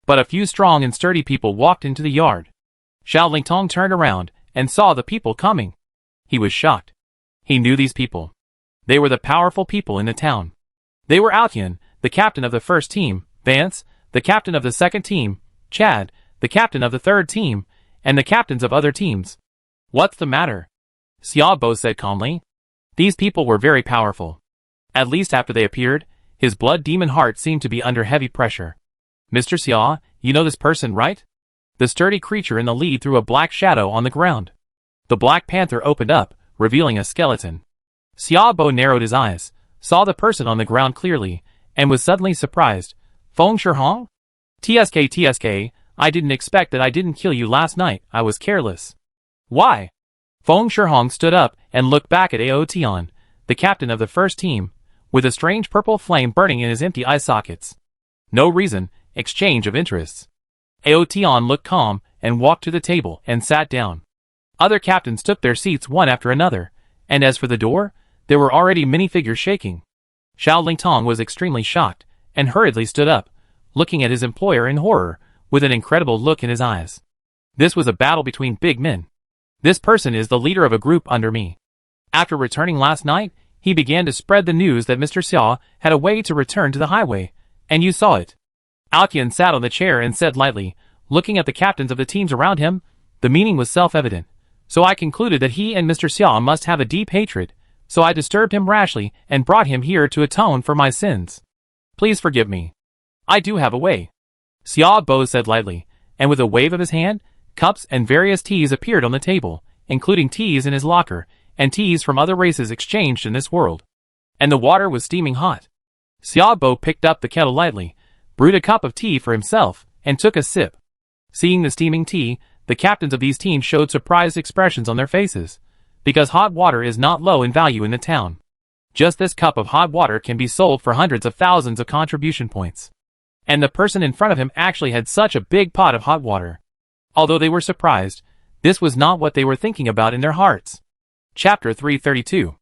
But a few strong and sturdy people walked into the yard. Xiaoling Tong turned around and saw the people coming. He was shocked. He knew these people. They were the powerful people in the town. They were Altian, the captain of the first team, Vance, the captain of the second team, Chad, the captain of the third team, and the captains of other teams. What's the matter? Xiaobo said calmly. These people were very powerful. At least after they appeared, his blood demon heart seemed to be under heavy pressure. Mr. Xia, you know this person, right? The sturdy creature in the lead threw a black shadow on the ground. The Black Panther opened up, revealing a skeleton. Xiaobo narrowed his eyes, saw the person on the ground clearly, and was suddenly surprised. Feng Shihong? TSK, I didn't expect that I didn't kill you last night, I was careless. Why? Feng Shihong stood up and looked back at Aotian, the captain of the first team, with a strange purple flame burning in his empty eye sockets. No reason, exchange of interests. Aotian looked calm and walked to the table and sat down. Other captains took their seats one after another, and as for the door, there were already many figures shaking. Xiaoling Tong was extremely shocked and hurriedly stood up, looking at his employer in horror, with an incredible look in his eyes. This was a battle between big men. This person is the leader of a group under me. After returning last night, he began to spread the news that Mr. Xia had a way to return to the highway, and you saw it. Altian sat on the chair and said lightly, looking at the captains of the teams around him, the meaning was self-evident. So I concluded that he and Mr. Xia must have a deep hatred, so I disturbed him rashly and brought him here to atone for my sins. Please forgive me. I do have a way. Xiaobo said lightly, and with a wave of his hand, cups and various teas appeared on the table, including teas in his locker, and teas from other races exchanged in this world. And the water was steaming hot. Xiaobo picked up the kettle lightly, brewed a cup of tea for himself, and took a sip. Seeing the steaming tea, the captains of these teams showed surprised expressions on their faces, because hot water is not low in value in the town. Just this cup of hot water can be sold for hundreds of thousands of contribution points. And the person in front of him actually had such a big pot of hot water. Although they were surprised, this was not what they were thinking about in their hearts. Chapter 332.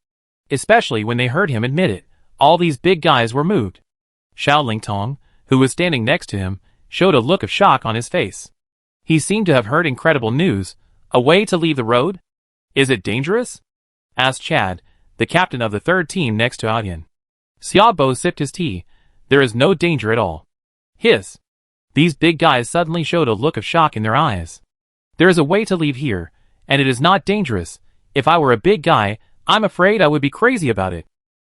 Especially when they heard him admit it, all these big guys were moved. Xiaoling Tong, who was standing next to him, showed a look of shock on his face. He seemed to have heard incredible news. A way to leave the road? Is it dangerous? Asked Chad, the captain of the third team next to Adian. Xiaobo sipped his tea. There is no danger at all. Hiss. These big guys suddenly showed a look of shock in their eyes. There is a way to leave here, and it is not dangerous. If I were a big guy, I'm afraid I would be crazy about it.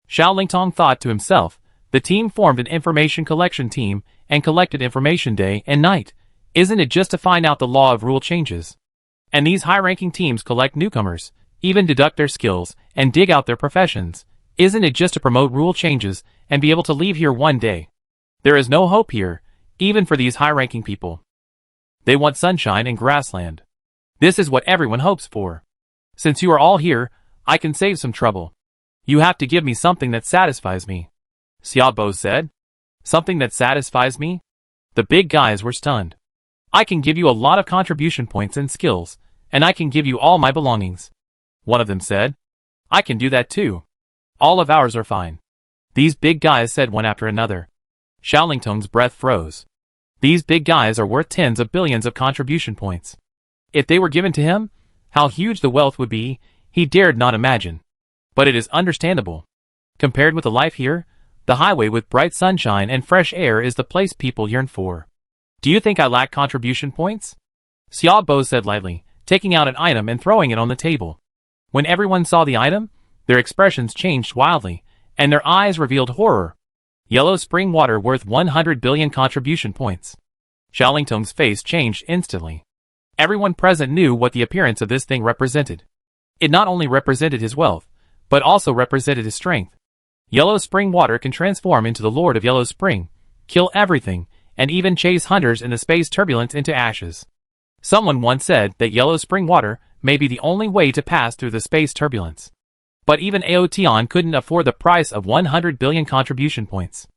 Xiaoling Tong thought to himself. The team formed an information collection team and collected information day and night. Isn't it just to find out the law of rule changes? And these high-ranking teams collect newcomers, even deduct their skills, and dig out their professions. Isn't it just to promote rule changes and be able to leave here one day? There is no hope here, even for these high-ranking people. They want sunshine and grassland. This is what everyone hopes for. Since you are all here, I can save some trouble. You have to give me something that satisfies me. Xiaobo said. Something that satisfies me? The big guys were stunned. I can give you a lot of contribution points and skills, and I can give you all my belongings. One of them said. I can do that too. All of ours are fine. These big guys said one after another. Xiaolingtong's breath froze. These big guys are worth tens of billions of contribution points. If they were given to him, how huge the wealth would be, he dared not imagine. But it is understandable. Compared with the life here, the highway with bright sunshine and fresh air is the place people yearn for. Do you think I lack contribution points? Xiaobo said lightly, taking out an item and throwing it on the table. When everyone saw the item, their expressions changed wildly, and their eyes revealed horror. Yellow spring water worth 100 billion contribution points. Xiaolingtong's face changed instantly. Everyone present knew what the appearance of this thing represented. It not only represented his wealth, but also represented his strength. Yellow spring water can transform into the Lord of Yellow Spring, kill everything, and even chase hunters in the space turbulence into ashes. Someone once said that yellow spring water may be the only way to pass through the space turbulence. But even Aotian couldn't afford the price of 100 billion contribution points.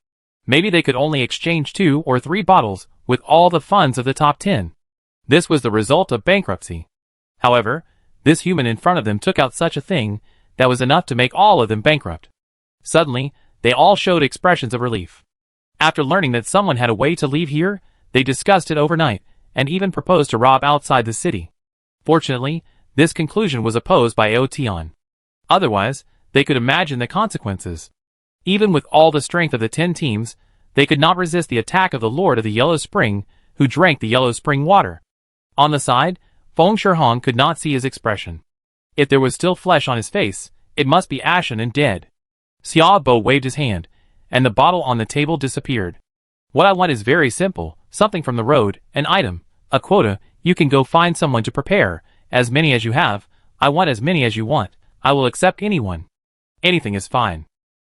Maybe they could only exchange 2 or 3 bottles with all the funds of the top 10. This was the result of bankruptcy. However, this human in front of them took out such a thing that was enough to make all of them bankrupt. Suddenly, they all showed expressions of relief. After learning that someone had a way to leave here, they discussed it overnight, and even proposed to rob outside the city. Fortunately, this conclusion was opposed by Aotian. Otherwise, they could imagine the consequences. Even with all the strength of the 10 teams, they could not resist the attack of the Lord of the Yellow Spring, who drank the yellow spring water. On the side, Feng Shihong could not see his expression. If there was still flesh on his face, it must be ashen and dead. Xiaobo waved his hand, and the bottle on the table disappeared. What I want is very simple, something from the road, an item, a quota. You can go find someone to prepare, as many as you have. I want as many as you want. I will accept anyone. Anything is fine.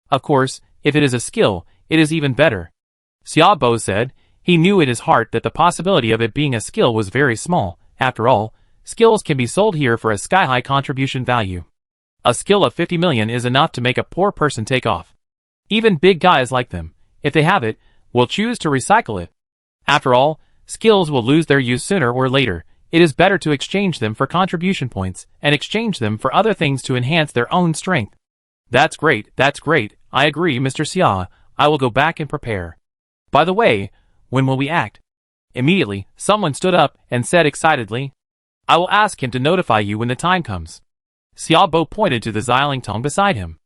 Of course, if it is a skill, it is even better. Xiaobo said. He knew in his heart that the possibility of it being a skill was very small. After all, skills can be sold here for a sky-high contribution value. A skill of 50 million is enough to make a poor person take off. Even big guys like them, if they have it, will choose to recycle it. After all, skills will lose their use sooner or later. It is better to exchange them for contribution points, and exchange them for other things to enhance their own strength. That's great, I agree, Mr. Xia. I will go back and prepare. By the way, when will we act? Immediately, someone stood up and said excitedly, I will ask him to notify you when the time comes. Xiaobo pointed to the Xiaolingtong beside him.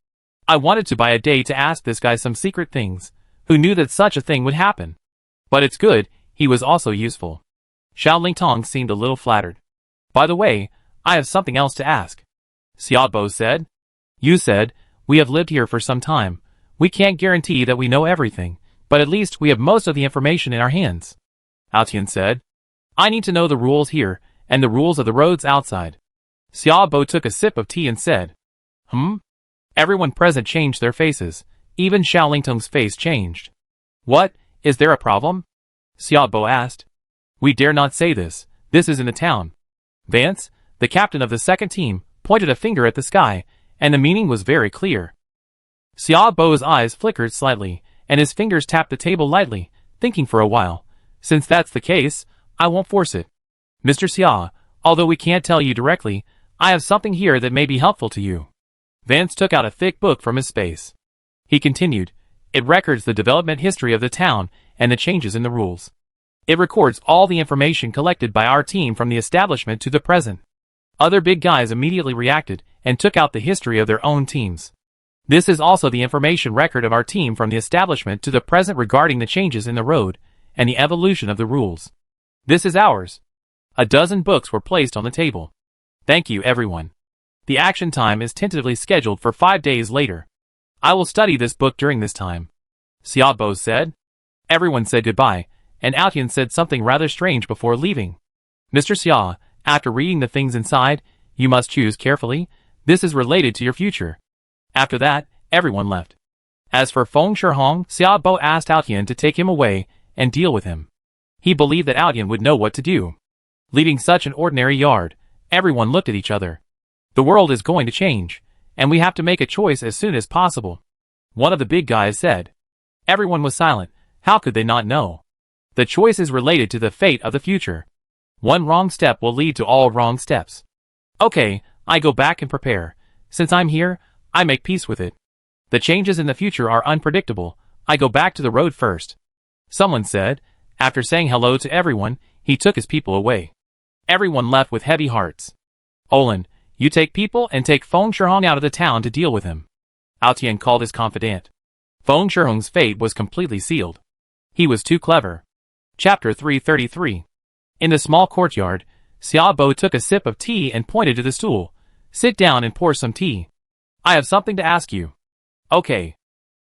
I wanted to buy a day to ask this guy some secret things. Who knew that such a thing would happen? But it's good, he was also useful. Xiaolingtong seemed a little flattered. By the way, I have something else to ask. Xiaobo said. You said, we have lived here for some time. We can't guarantee that we know everything, but at least we have most of the information in our hands. Aotian said. I need to know the rules here, and the rules of the roads outside. Xiaobo took a sip of tea and said, Everyone present changed their faces. Even Xiaolingtong's face changed. What, is there a problem? Xiaobo asked. We dare not say this. This is in the town. Vance, the captain of the second team, pointed a finger at the sky, and the meaning was very clear. Xiaobo's eyes flickered slightly, and his fingers tapped the table lightly, thinking for a while. Since that's the case, I won't force it. Mr. Xia, although we can't tell you directly, I have something here that may be helpful to you. Vance took out a thick book from his space. He continued, It records the development history of the town and the changes in the rules. It records all the information collected by our team from the establishment to the present. Other big guys immediately reacted and took out the history of their own teams. This is also the information record of our team from the establishment to the present regarding the changes in the road and the evolution of the rules. This is ours. A dozen books were placed on the table. Thank you, everyone. The action time is tentatively scheduled for 5 days later. I will study this book during this time. Xiaobo said. Everyone said goodbye, and Aotian said something rather strange before leaving. Mr. Xia, after reading the things inside, you must choose carefully. This is related to your future. After that, everyone left. As for Feng Shihong, Xiaobo asked Aotian to take him away and deal with him. He believed that Aotian would know what to do. Leaving such an ordinary yard, everyone looked at each other. The world is going to change, and we have to make a choice as soon as possible. One of the big guys said. Everyone was silent. How could they not know? The choice is related to the fate of the future. One wrong step will lead to all wrong steps. Okay, I go back and prepare. Since I'm here, I make peace with it. The changes in the future are unpredictable. I go back to the road first. Someone said. After saying hello to everyone, he took his people away. Everyone left with heavy hearts. Olin, you take people and take Feng Shihong out of the town to deal with him. Altian called his confidant. Feng Shihong's fate was completely sealed. He was too clever. Chapter 333. In the small courtyard, Xiaobo took a sip of tea and pointed to the stool. Sit down and pour some tea. I have something to ask you. Okay.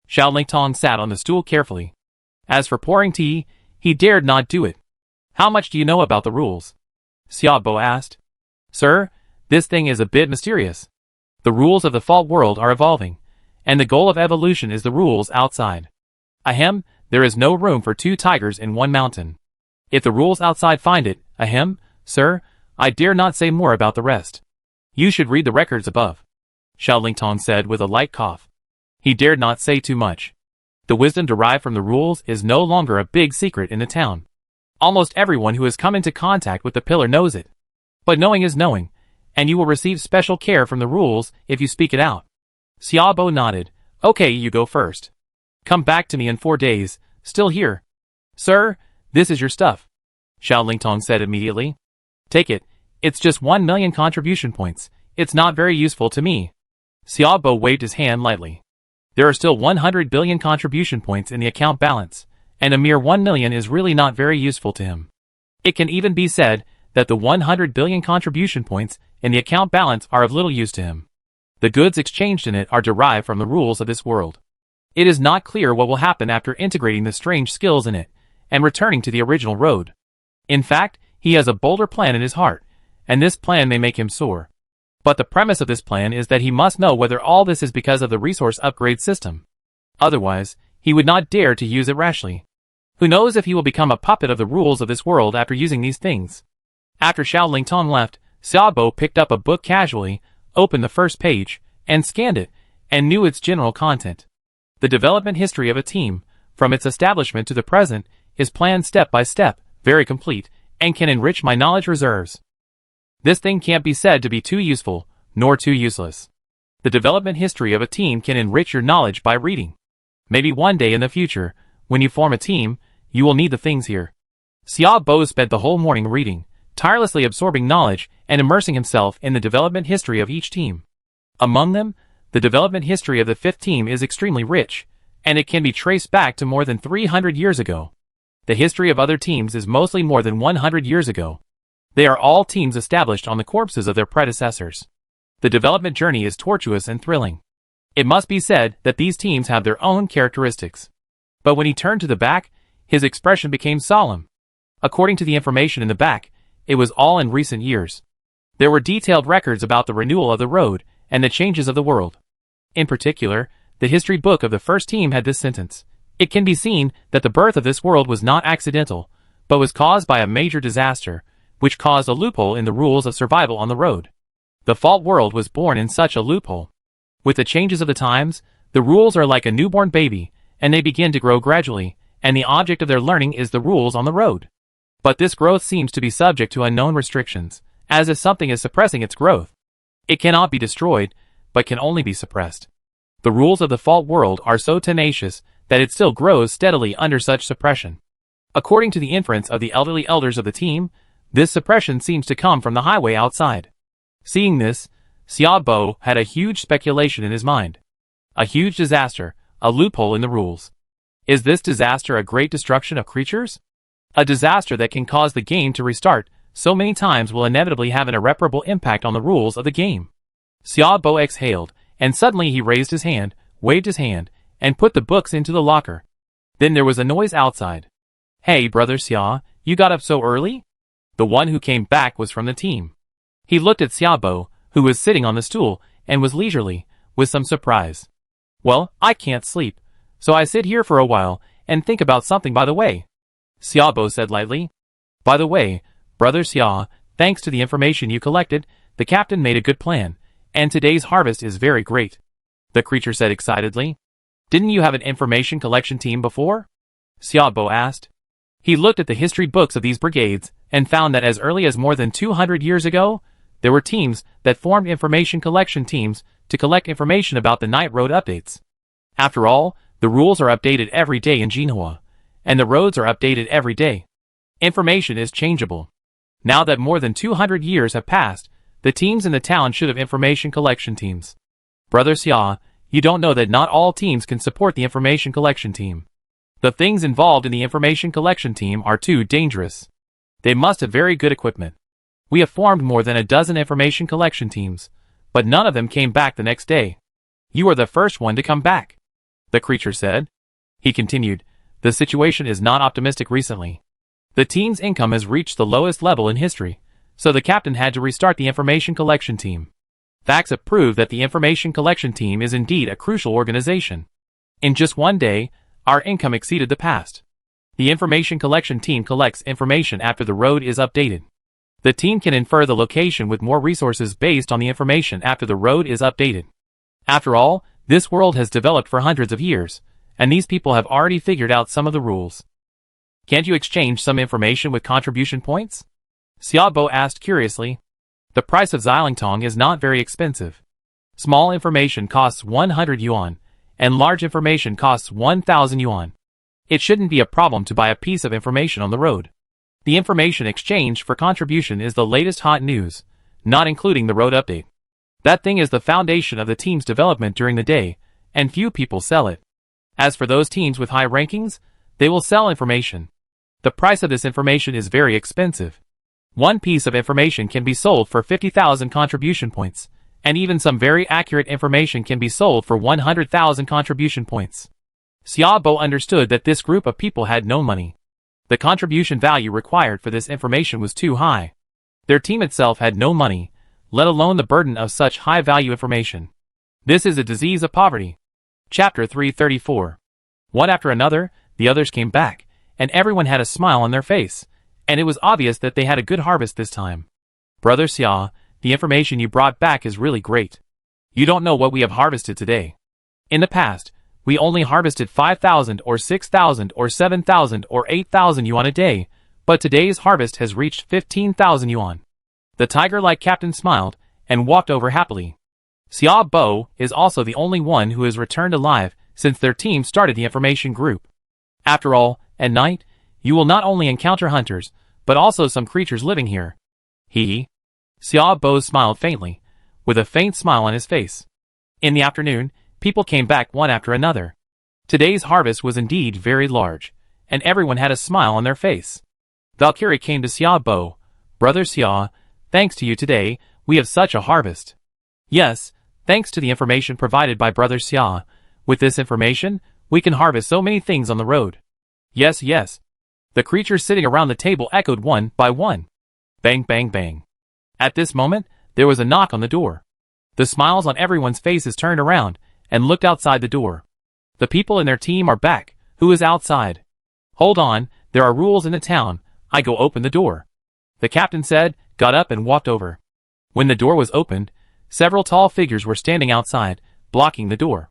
Xiao Lingtong sat on the stool carefully. As for pouring tea, he dared not do it. How much do you know about the rules? Xiaobo asked. Sir, this thing is a bit mysterious. The rules of the fault world are evolving, and the goal of evolution is the rules outside. Ahem, there is no room for two tigers in one mountain. If the rules outside find it, ahem, sir, I dare not say more about the rest. You should read the records above. Xiao Lingtong said with a light cough. He dared not say too much. The wisdom derived from the rules is no longer a big secret in the town. Almost everyone who has come into contact with the pillar knows it. But knowing is knowing, and you will receive special care from the rules if you speak it out. Xiaobo nodded. Okay, you go first. Come back to me in 4 days, still here. Sir, this is your stuff. Xiao Lingtong said immediately. Take it. It's just 1 million contribution points. It's not very useful to me. Xiaobo waved his hand lightly. There are still 100 billion contribution points in the account balance, and a mere 1 million is really not very useful to him. It can even be said that the 100 billion contribution points in the account balance are of little use to him. The goods exchanged in it are derived from the rules of this world. It is not clear what will happen after integrating the strange skills in it and returning to the original road. In fact, he has a bolder plan in his heart, and this plan may make him soar. But the premise of this plan is that he must know whether all this is because of the resource upgrade system. Otherwise, he would not dare to use it rashly. Who knows if he will become a puppet of the rules of this world after using these things. After Xiao Lingtong left, Xiaobo picked up a book casually, opened the first page, and scanned it, and knew its general content. The development history of a team, from its establishment to the present, is planned step by step, very complete, and can enrich my knowledge reserves. This thing can't be said to be too useful, nor too useless. The development history of a team can enrich your knowledge by reading. Maybe one day in the future, when you form a team, you will need the things here. Xiaobo spent the whole morning reading, tirelessly absorbing knowledge and immersing himself in the development history of each team. Among them, the development history of the 5th team is extremely rich, and it can be traced back to more than 300 years ago. The history of other teams is mostly more than 100 years ago. They are all teams established on the corpses of their predecessors. The development journey is tortuous and thrilling. It must be said that these teams have their own characteristics. But when he turned to the back, his expression became solemn. According to the information in the back, it was all in recent years. There were detailed records about the renewal of the road and the changes of the world. In particular, the history book of the first team had this sentence. It can be seen that the birth of this world was not accidental, but was caused by a major disaster, which caused a loophole in the rules of survival on the road. The fault world was born in such a loophole. With the changes of the times, the rules are like a newborn baby, and they begin to grow gradually, and the object of their learning is the rules on the road. But this growth seems to be subject to unknown restrictions, as if something is suppressing its growth. It cannot be destroyed, but can only be suppressed. The rules of the fault world are so tenacious that it still grows steadily under such suppression. According to the inference of the elderly elders of the team, this suppression seems to come from the highway outside. Seeing this, Xiaobo had a huge speculation in his mind. A huge disaster, a loophole in the rules. Is this disaster a great destruction of creatures? A disaster that can cause the game to restart so many times will inevitably have an irreparable impact on the rules of the game. Xiaobo exhaled, and suddenly he raised his hand, waved his hand, and put the books into the locker. Then there was a noise outside. Hey, brother Xia, you got up so early? The one who came back was from the team. He looked at Xiaobo, who was sitting on the stool, and was leisurely, with some surprise. Well, I can't sleep, so I sit here for a while, and think about something by the way. Xiaobo said lightly. By the way, brother Xia, thanks to the information you collected, the captain made a good plan, And today's harvest is very great, the creature said excitedly. Didn't you have an information collection team before? Xiaobo asked. He looked at the history books of these brigades and found that as early as more than 200 years ago, there were teams that formed information collection teams to collect information about the night road updates. After all, the rules are updated every day in Jinhua, and the roads are updated every day. Information is changeable. Now that more than 200 years have passed, the teams in the town should have information collection teams. Brother Xia, you don't know that not all teams can support the information collection team. The things involved in the information collection team are too dangerous. They must have very good equipment. We have formed more than a dozen information collection teams, but none of them came back the next day. You are the first one to come back, the creature said. He continued, the situation is not optimistic recently. The team's income has reached the lowest level in history, so the captain had to restart the information collection team. Facts have proved that the information collection team is indeed a crucial organization. In just one day, our income exceeded the past. The information collection team collects information after the road is updated. The team can infer the location with more resources based on the information after the road is updated. After all, this world has developed for hundreds of years, and these people have already figured out some of the rules. Can't you exchange some information with contribution points? Xiaobo asked curiously. The price of Xilingtong is not very expensive. Small information costs 100 yuan, and large information costs 1,000 yuan. It shouldn't be a problem to buy a piece of information on the road. The information exchange for contribution is the latest hot news, not including the road update. That thing is the foundation of the team's development during the day, and few people sell it. As for those teams with high rankings, they will sell information. The price of this information is very expensive. One piece of information can be sold for 50,000 contribution points, and even some very accurate information can be sold for 100,000 contribution points. Xiaobo understood that this group of people had no money. The contribution value required for this information was too high. Their team itself had no money, let alone the burden of such high-value information. This is a disease of poverty. Chapter 334. One after another, the others came back, and everyone had a smile on their face, and it was obvious that they had a good harvest this time. Brother Xia, the information you brought back is really great. You don't know what we have harvested today. In the past, we only harvested 5,000 or 6,000 or 7,000 or 8,000 yuan a day, but today's harvest has reached 15,000 yuan. The tiger-like captain smiled and walked over happily. Xiaobo is also the only one who has returned alive since their team started the information group. After all, at night, you will not only encounter hunters, but also some creatures living here. Xiaobo smiled faintly, with a faint smile on his face. In the afternoon, people came back one after another. Today's harvest was indeed very large, and everyone had a smile on their face. Valkyrie came to Xiaobo. Brother Xia, thanks to you today, we have such a harvest. Yes, thanks to the information provided by Brother Xia. With this information, we can harvest so many things on the road. Yes, yes. The creatures sitting around the table echoed one by one. Bang, bang, bang. At this moment, there was a knock on the door. The smiles on everyone's faces turned around and looked outside the door. The people in their team are back. Who is outside? Hold on, there are rules in the town. I go open the door. The captain said, got up and walked over. When the door was opened, several tall figures were standing outside, blocking the door.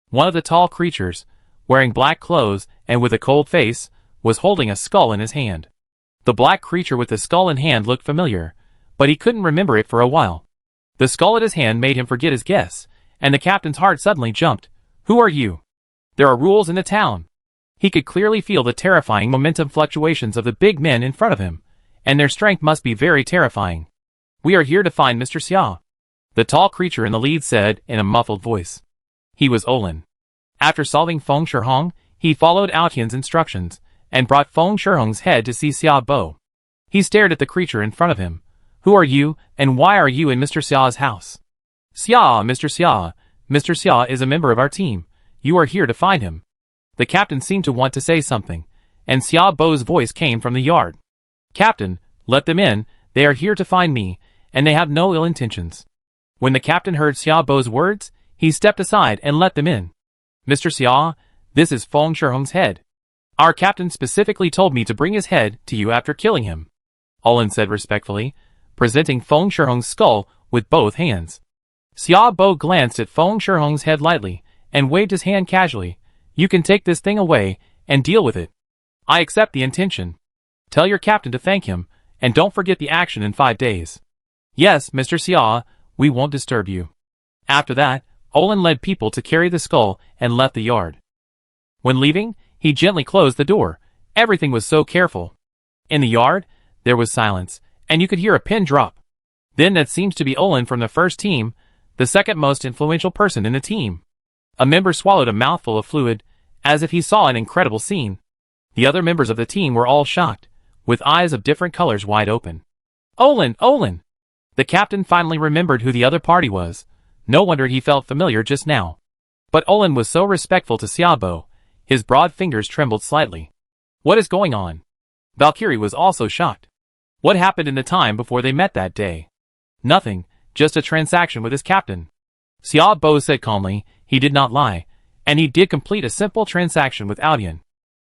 One of the tall creatures, wearing black clothes and with a cold face, was holding a skull in his hand. The black creature with the skull in hand looked familiar, but he couldn't remember it for a while. The skull at his hand made him forget his guess, and the captain's heart suddenly jumped. Who are you? There are rules in the town. He could clearly feel the terrifying momentum fluctuations of the big men in front of him, and their strength must be very terrifying. We are here to find Mr. Xia, the tall creature in the lead said in a muffled voice. He was Olin. After solving Feng Shihong, he followed Aotian's instructions, and brought Feng Shihong's head to see Xiaobo. He stared at the creature in front of him. Who are you, and why are you in Mr. Xia's house? Mr. Xia is a member of our team. You are here to find him. The captain seemed to want to say something, and Xiaobo's voice came from the yard. Captain, let them in, they are here to find me, and they have no ill intentions. When the captain heard Xiaobo's words, he stepped aside and let them in. Mr. Xia, this is Feng Shihong's head. Our captain specifically told me to bring his head to you after killing him, Olin said respectfully, presenting Feng Shihong's skull with both hands. Xiaobo glanced at Feng Shihong's head lightly, and waved his hand casually. You can take this thing away, and deal with it. I accept the intention. Tell your captain to thank him, and don't forget the action in 5 days. Yes, Mr. Xia, we won't disturb you. After that, Olin led people to carry the skull and left the yard. When leaving, he gently closed the door. Everything was so careful. In the yard, there was silence, and you could hear a pin drop. Then that seems to be Olin from the first team, the second most influential person in the team. A member swallowed a mouthful of fluid, as if he saw an incredible scene. The other members of the team were all shocked, with eyes of different colors wide open. Olin! Olin! The captain finally remembered who the other party was. No wonder he felt familiar just now. But Olin was so respectful to Xiaobo, his broad fingers trembled slightly. What is going on? Valkyrie was also shocked. What happened in the time before they met that day? Nothing, just a transaction with his captain. Xiaobo said calmly, he did not lie, and he did complete a simple transaction with Aotian.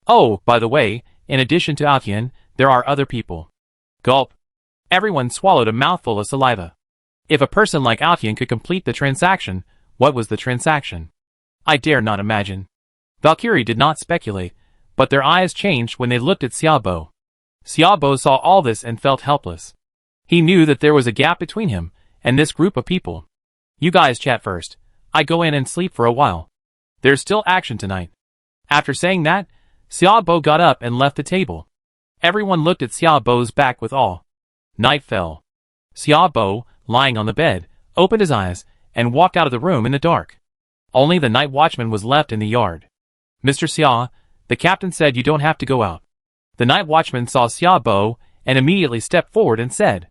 Oh, by the way, in addition to Aotian, there are other people. Gulp. Everyone swallowed a mouthful of saliva. If a person like Aotian could complete the transaction, what was the transaction? I dare not imagine. Valkyrie did not speculate, but their eyes changed when they looked at Xiaobo. Xiaobo saw all this and felt helpless. He knew that there was a gap between him and this group of people. You guys chat first. I go in and sleep for a while. There's still action tonight. After saying that, Xiaobo got up and left the table. Everyone looked at Xiaobo's back with awe. Night fell. Xiaobo, lying on the bed, opened his eyes and walked out of the room in the dark. Only the night watchman was left in the yard. Mr. Xia, the captain said you don't have to go out. The night watchman saw Xiaobo and immediately stepped forward and said,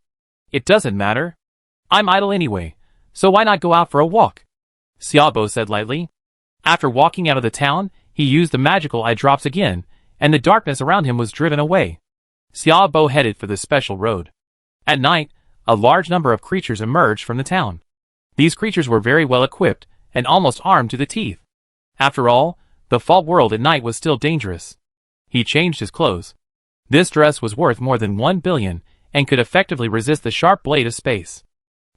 It doesn't matter. I'm idle anyway, so why not go out for a walk? Xiaobo said lightly. After walking out of the town, he used the magical eye drops again, and the darkness around him was driven away. Xiaobo headed for the special road. At night, a large number of creatures emerged from the town. These creatures were very well equipped and almost armed to the teeth. After all, the fall world at night was still dangerous. He changed his clothes. This dress was worth more than 1 billion and could effectively resist the sharp blade of space.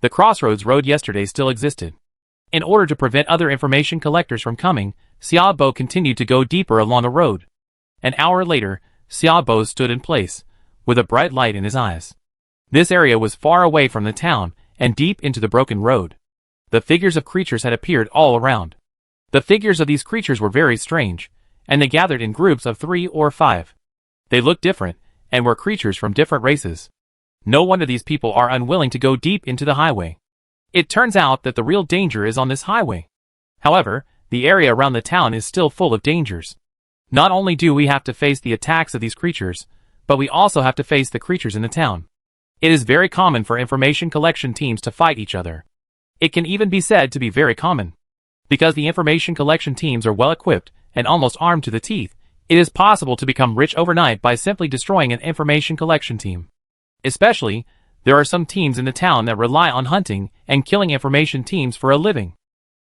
The crossroads road yesterday still existed. In order to prevent other information collectors from coming, Xiaobo continued to go deeper along the road. An hour later, Xiaobo stood in place, with a bright light in his eyes. This area was far away from the town and deep into the broken road. The figures of creatures had appeared all around. The figures of these creatures were very strange, and they gathered in groups of 3 or 5. They looked different, and were creatures from different races. No wonder these people are unwilling to go deep into the highway. It turns out that the real danger is on this highway. However, the area around the town is still full of dangers. Not only do we have to face the attacks of these creatures, but we also have to face the creatures in the town. It is very common for information collection teams to fight each other. It can even be said to be very common. Because the information collection teams are well equipped and almost armed to the teeth, it is possible to become rich overnight by simply destroying an information collection team. Especially, there are some teams in the town that rely on hunting and killing information teams for a living.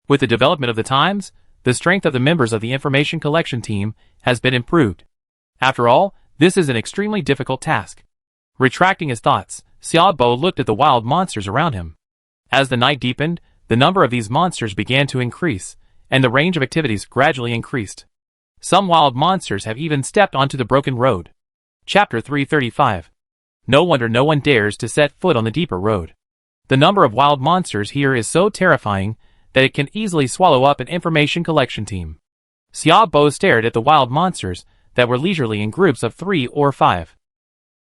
With the development of the times, the strength of the members of the information collection team has been improved. After all, this is an extremely difficult task. Retracting his thoughts, Xiaobo looked at the wild monsters around him. As the night deepened, the number of these monsters began to increase, and the range of activities gradually increased. Some wild monsters have even stepped onto the broken road. Chapter 335. No wonder no one dares to set foot on the deeper road. The number of wild monsters here is so terrifying that it can easily swallow up an information collection team. Xiaobo stared at the wild monsters that were leisurely in groups of 3 or 5.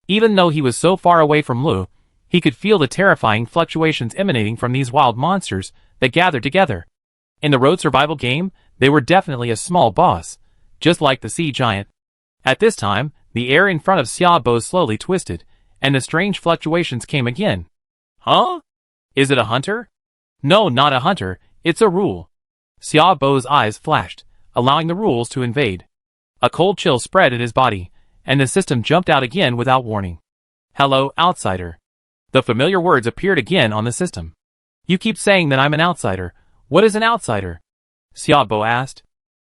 Even though he was so far away from Lu, he could feel the terrifying fluctuations emanating from these wild monsters that gathered together. In the road survival game, they were definitely a small boss, just like the sea giant. At this time, the air in front of Xiaobo slowly twisted, and the strange fluctuations came again. Huh? Is it a hunter? No, not a hunter, it's a rule. Xiaobo's eyes flashed, allowing the rules to invade. A cold chill spread in his body, and the system jumped out again without warning. Hello, outsider. The familiar words appeared again on the system. You keep saying that I'm an outsider. What is an outsider? Xiaobo asked.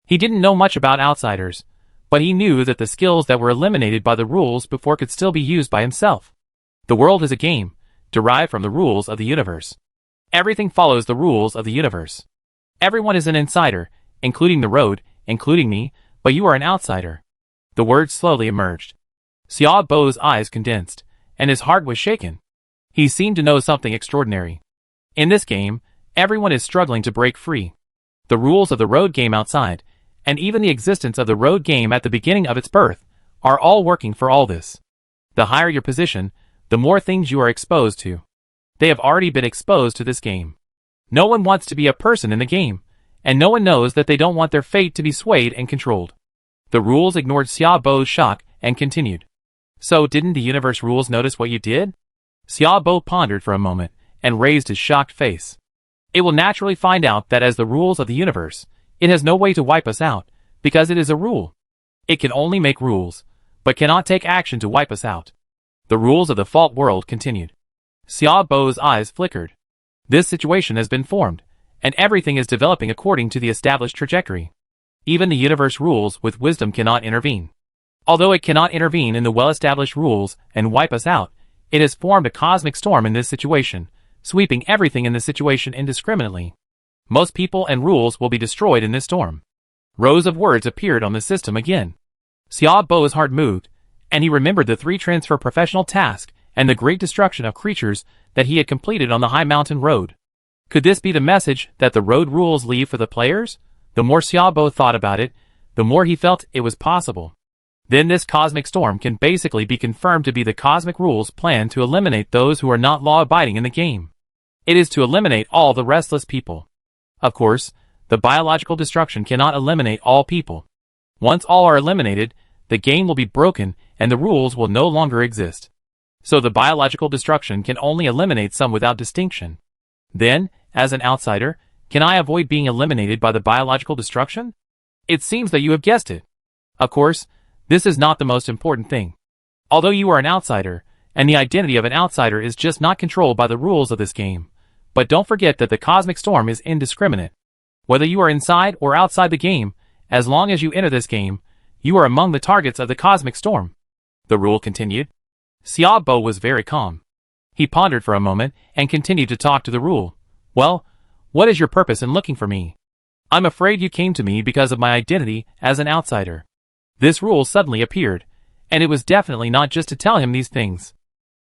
He didn't know much about outsiders, but he knew that the skills that were eliminated by the rules before could still be used by himself. The world is a game, derived from the rules of the universe. Everything follows the rules of the universe. Everyone is an insider, including the road, including me, but you are an outsider. The words slowly emerged. Xiaobo's eyes condensed, and his heart was shaken. He seemed to know something extraordinary. In this game, everyone is struggling to break free. The rules of the road game outside, and even the existence of the road game at the beginning of its birth, are all working for all this. The higher your position, the more things you are exposed to. They have already been exposed to this game. No one wants to be a person in the game, and no one knows that they don't want their fate to be swayed and controlled. The rules ignored Xiaobo's shock and continued. So didn't the universe rules notice what you did? Xiaobo pondered for a moment and raised his shocked face. It will naturally find out that as the rules of the universe, it has no way to wipe us out, because it is a rule. It can only make rules, but cannot take action to wipe us out. The rules of the fault world continued. Xiaobo's eyes flickered. This situation has been formed, and everything is developing according to the established trajectory. Even the universe rules with wisdom cannot intervene. Although it cannot intervene in the well-established rules and wipe us out, it has formed a cosmic storm in this situation, sweeping everything in the situation indiscriminately. Most people and rules will be destroyed in this storm. Rows of words appeared on the system again. Xiaobo's heart moved, and he remembered the 3 transfer professional task and the great destruction of creatures that he had completed on the high mountain road. Could this be the message that the road rules leave for the players? The more Xiaobo thought about it, the more he felt it was possible. Then this cosmic storm can basically be confirmed to be the cosmic rules plan to eliminate those who are not law-abiding in the game. It is to eliminate all the restless people. Of course, the biological destruction cannot eliminate all people. Once all are eliminated, the game will be broken and the rules will no longer exist. So the biological destruction can only eliminate some without distinction. Then, as an outsider, can I avoid being eliminated by the biological destruction? It seems that you have guessed it. Of course, this is not the most important thing. Although you are an outsider, and the identity of an outsider is just not controlled by the rules of this game, but don't forget that the cosmic storm is indiscriminate. Whether you are inside or outside the game, as long as you enter this game, you are among the targets of the cosmic storm. The rule continued. Xiaobo was very calm. He pondered for a moment and continued to talk to the rule. Well, what is your purpose in looking for me? I'm afraid you came to me because of my identity as an outsider. This rule suddenly appeared, and it was definitely not just to tell him these things.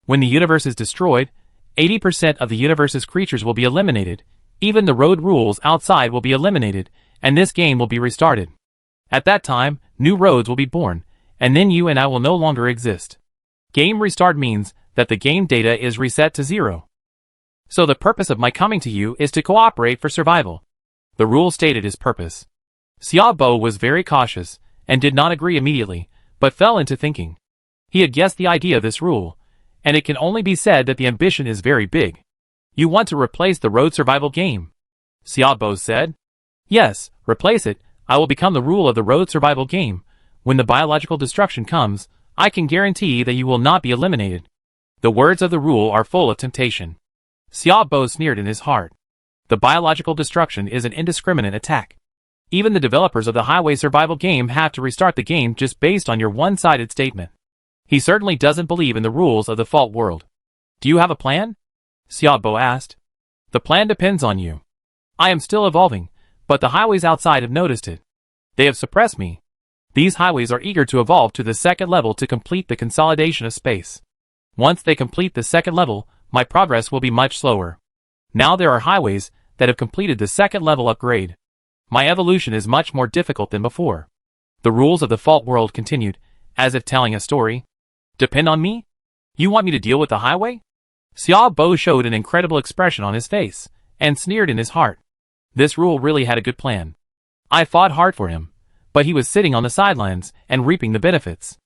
When the universe is destroyed, 80% of the universe's creatures will be eliminated, even the road rules outside will be eliminated, and this game will be restarted. At that time, new roads will be born, and then you and I will no longer exist. Game restart means that the game data is reset to 0. So the purpose of my coming to you is to cooperate for survival. The rule stated his purpose. Xiaobo was very cautious, and did not agree immediately, but fell into thinking. He had guessed the idea of this rule, and it can only be said that the ambition is very big. You want to replace the road survival game? Xiaobo said. Yes, replace it. I will become the rule of the road survival game. When the biological destruction comes, I can guarantee that you will not be eliminated. The words of the rule are full of temptation. Xiaobo sneered in his heart. The biological destruction is an indiscriminate attack. Even the developers of the highway survival game have to restart the game just based on your one-sided statement. He certainly doesn't believe in the rules of the fault world. Do you have a plan? Xiaobo asked. The plan depends on you. I am still evolving, but the highways outside have noticed it. They have suppressed me. These highways are eager to evolve to the second level to complete the consolidation of space. Once they complete the second level, my progress will be much slower. Now there are highways that have completed the second level upgrade. My evolution is much more difficult than before. The rules of the fault world continued, as if telling a story. Depend on me? You want me to deal with the highway? Xiaobo showed an incredible expression on his face, and sneered in his heart. This rule really had a good plan. I fought hard for him, but he was sitting on the sidelines and reaping the benefits.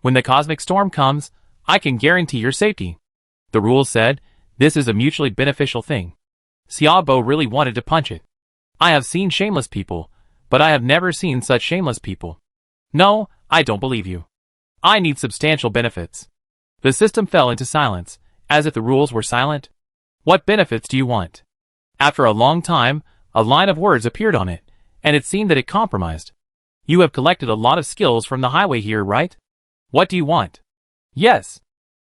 When the cosmic storm comes, I can guarantee your safety. The rule said, this is a mutually beneficial thing. Xiaobo really wanted to punch it. I have seen shameless people, but I have never seen such shameless people. No, I don't believe you. I need substantial benefits. The system fell into silence, as if the rules were silent. What benefits do you want? After a long time, a line of words appeared on it, and it seemed that it compromised. You have collected a lot of skills from the highway here, right? What do you want? Yes.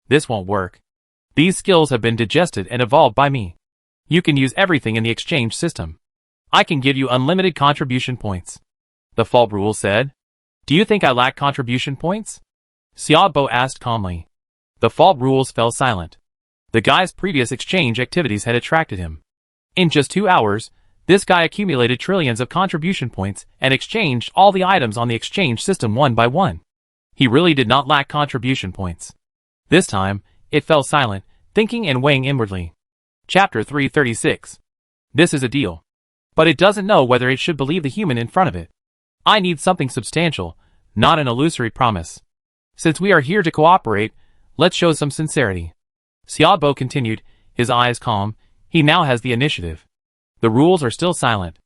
This won't work. These skills have been digested and evolved by me. You can use everything in the exchange system. I can give you unlimited contribution points. The fault rule said. Do you think I lack contribution points? Xiaobo asked calmly. The fault rules fell silent. The guy's previous exchange activities had attracted him. In just 2 hours, this guy accumulated trillions of contribution points and exchanged all the items on the exchange system one by one. He really did not lack contribution points. This time, it fell silent, thinking and weighing inwardly. Chapter 336. This is a deal. But it doesn't know whether it should believe the human in front of it. I need something substantial, not an illusory promise. Since we are here to cooperate, let's show some sincerity. Xiaobo continued, his eyes calm. He now has the initiative. The rules are still silent.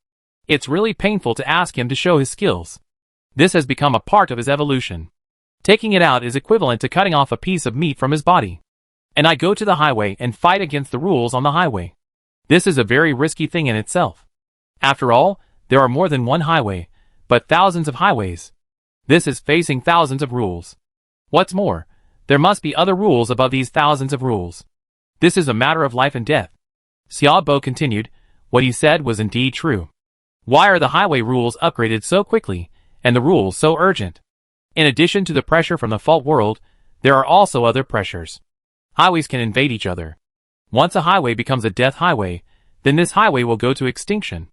It's really painful to ask him to show his skills. This has become a part of his evolution. Taking it out is equivalent to cutting off a piece of meat from his body. And I go to the highway and fight against the rules on the highway. This is a very risky thing in itself. After all, there are more than one highway, but thousands of highways. This is facing thousands of rules. What's more, there must be other rules above these thousands of rules. This is a matter of life and death. Xiaobo continued, what he said was indeed true. Why are the highway rules upgraded so quickly, and the rules so urgent? In addition to the pressure from the fault world, there are also other pressures. Highways can invade each other. Once a highway becomes a death highway, then this highway will go to extinction.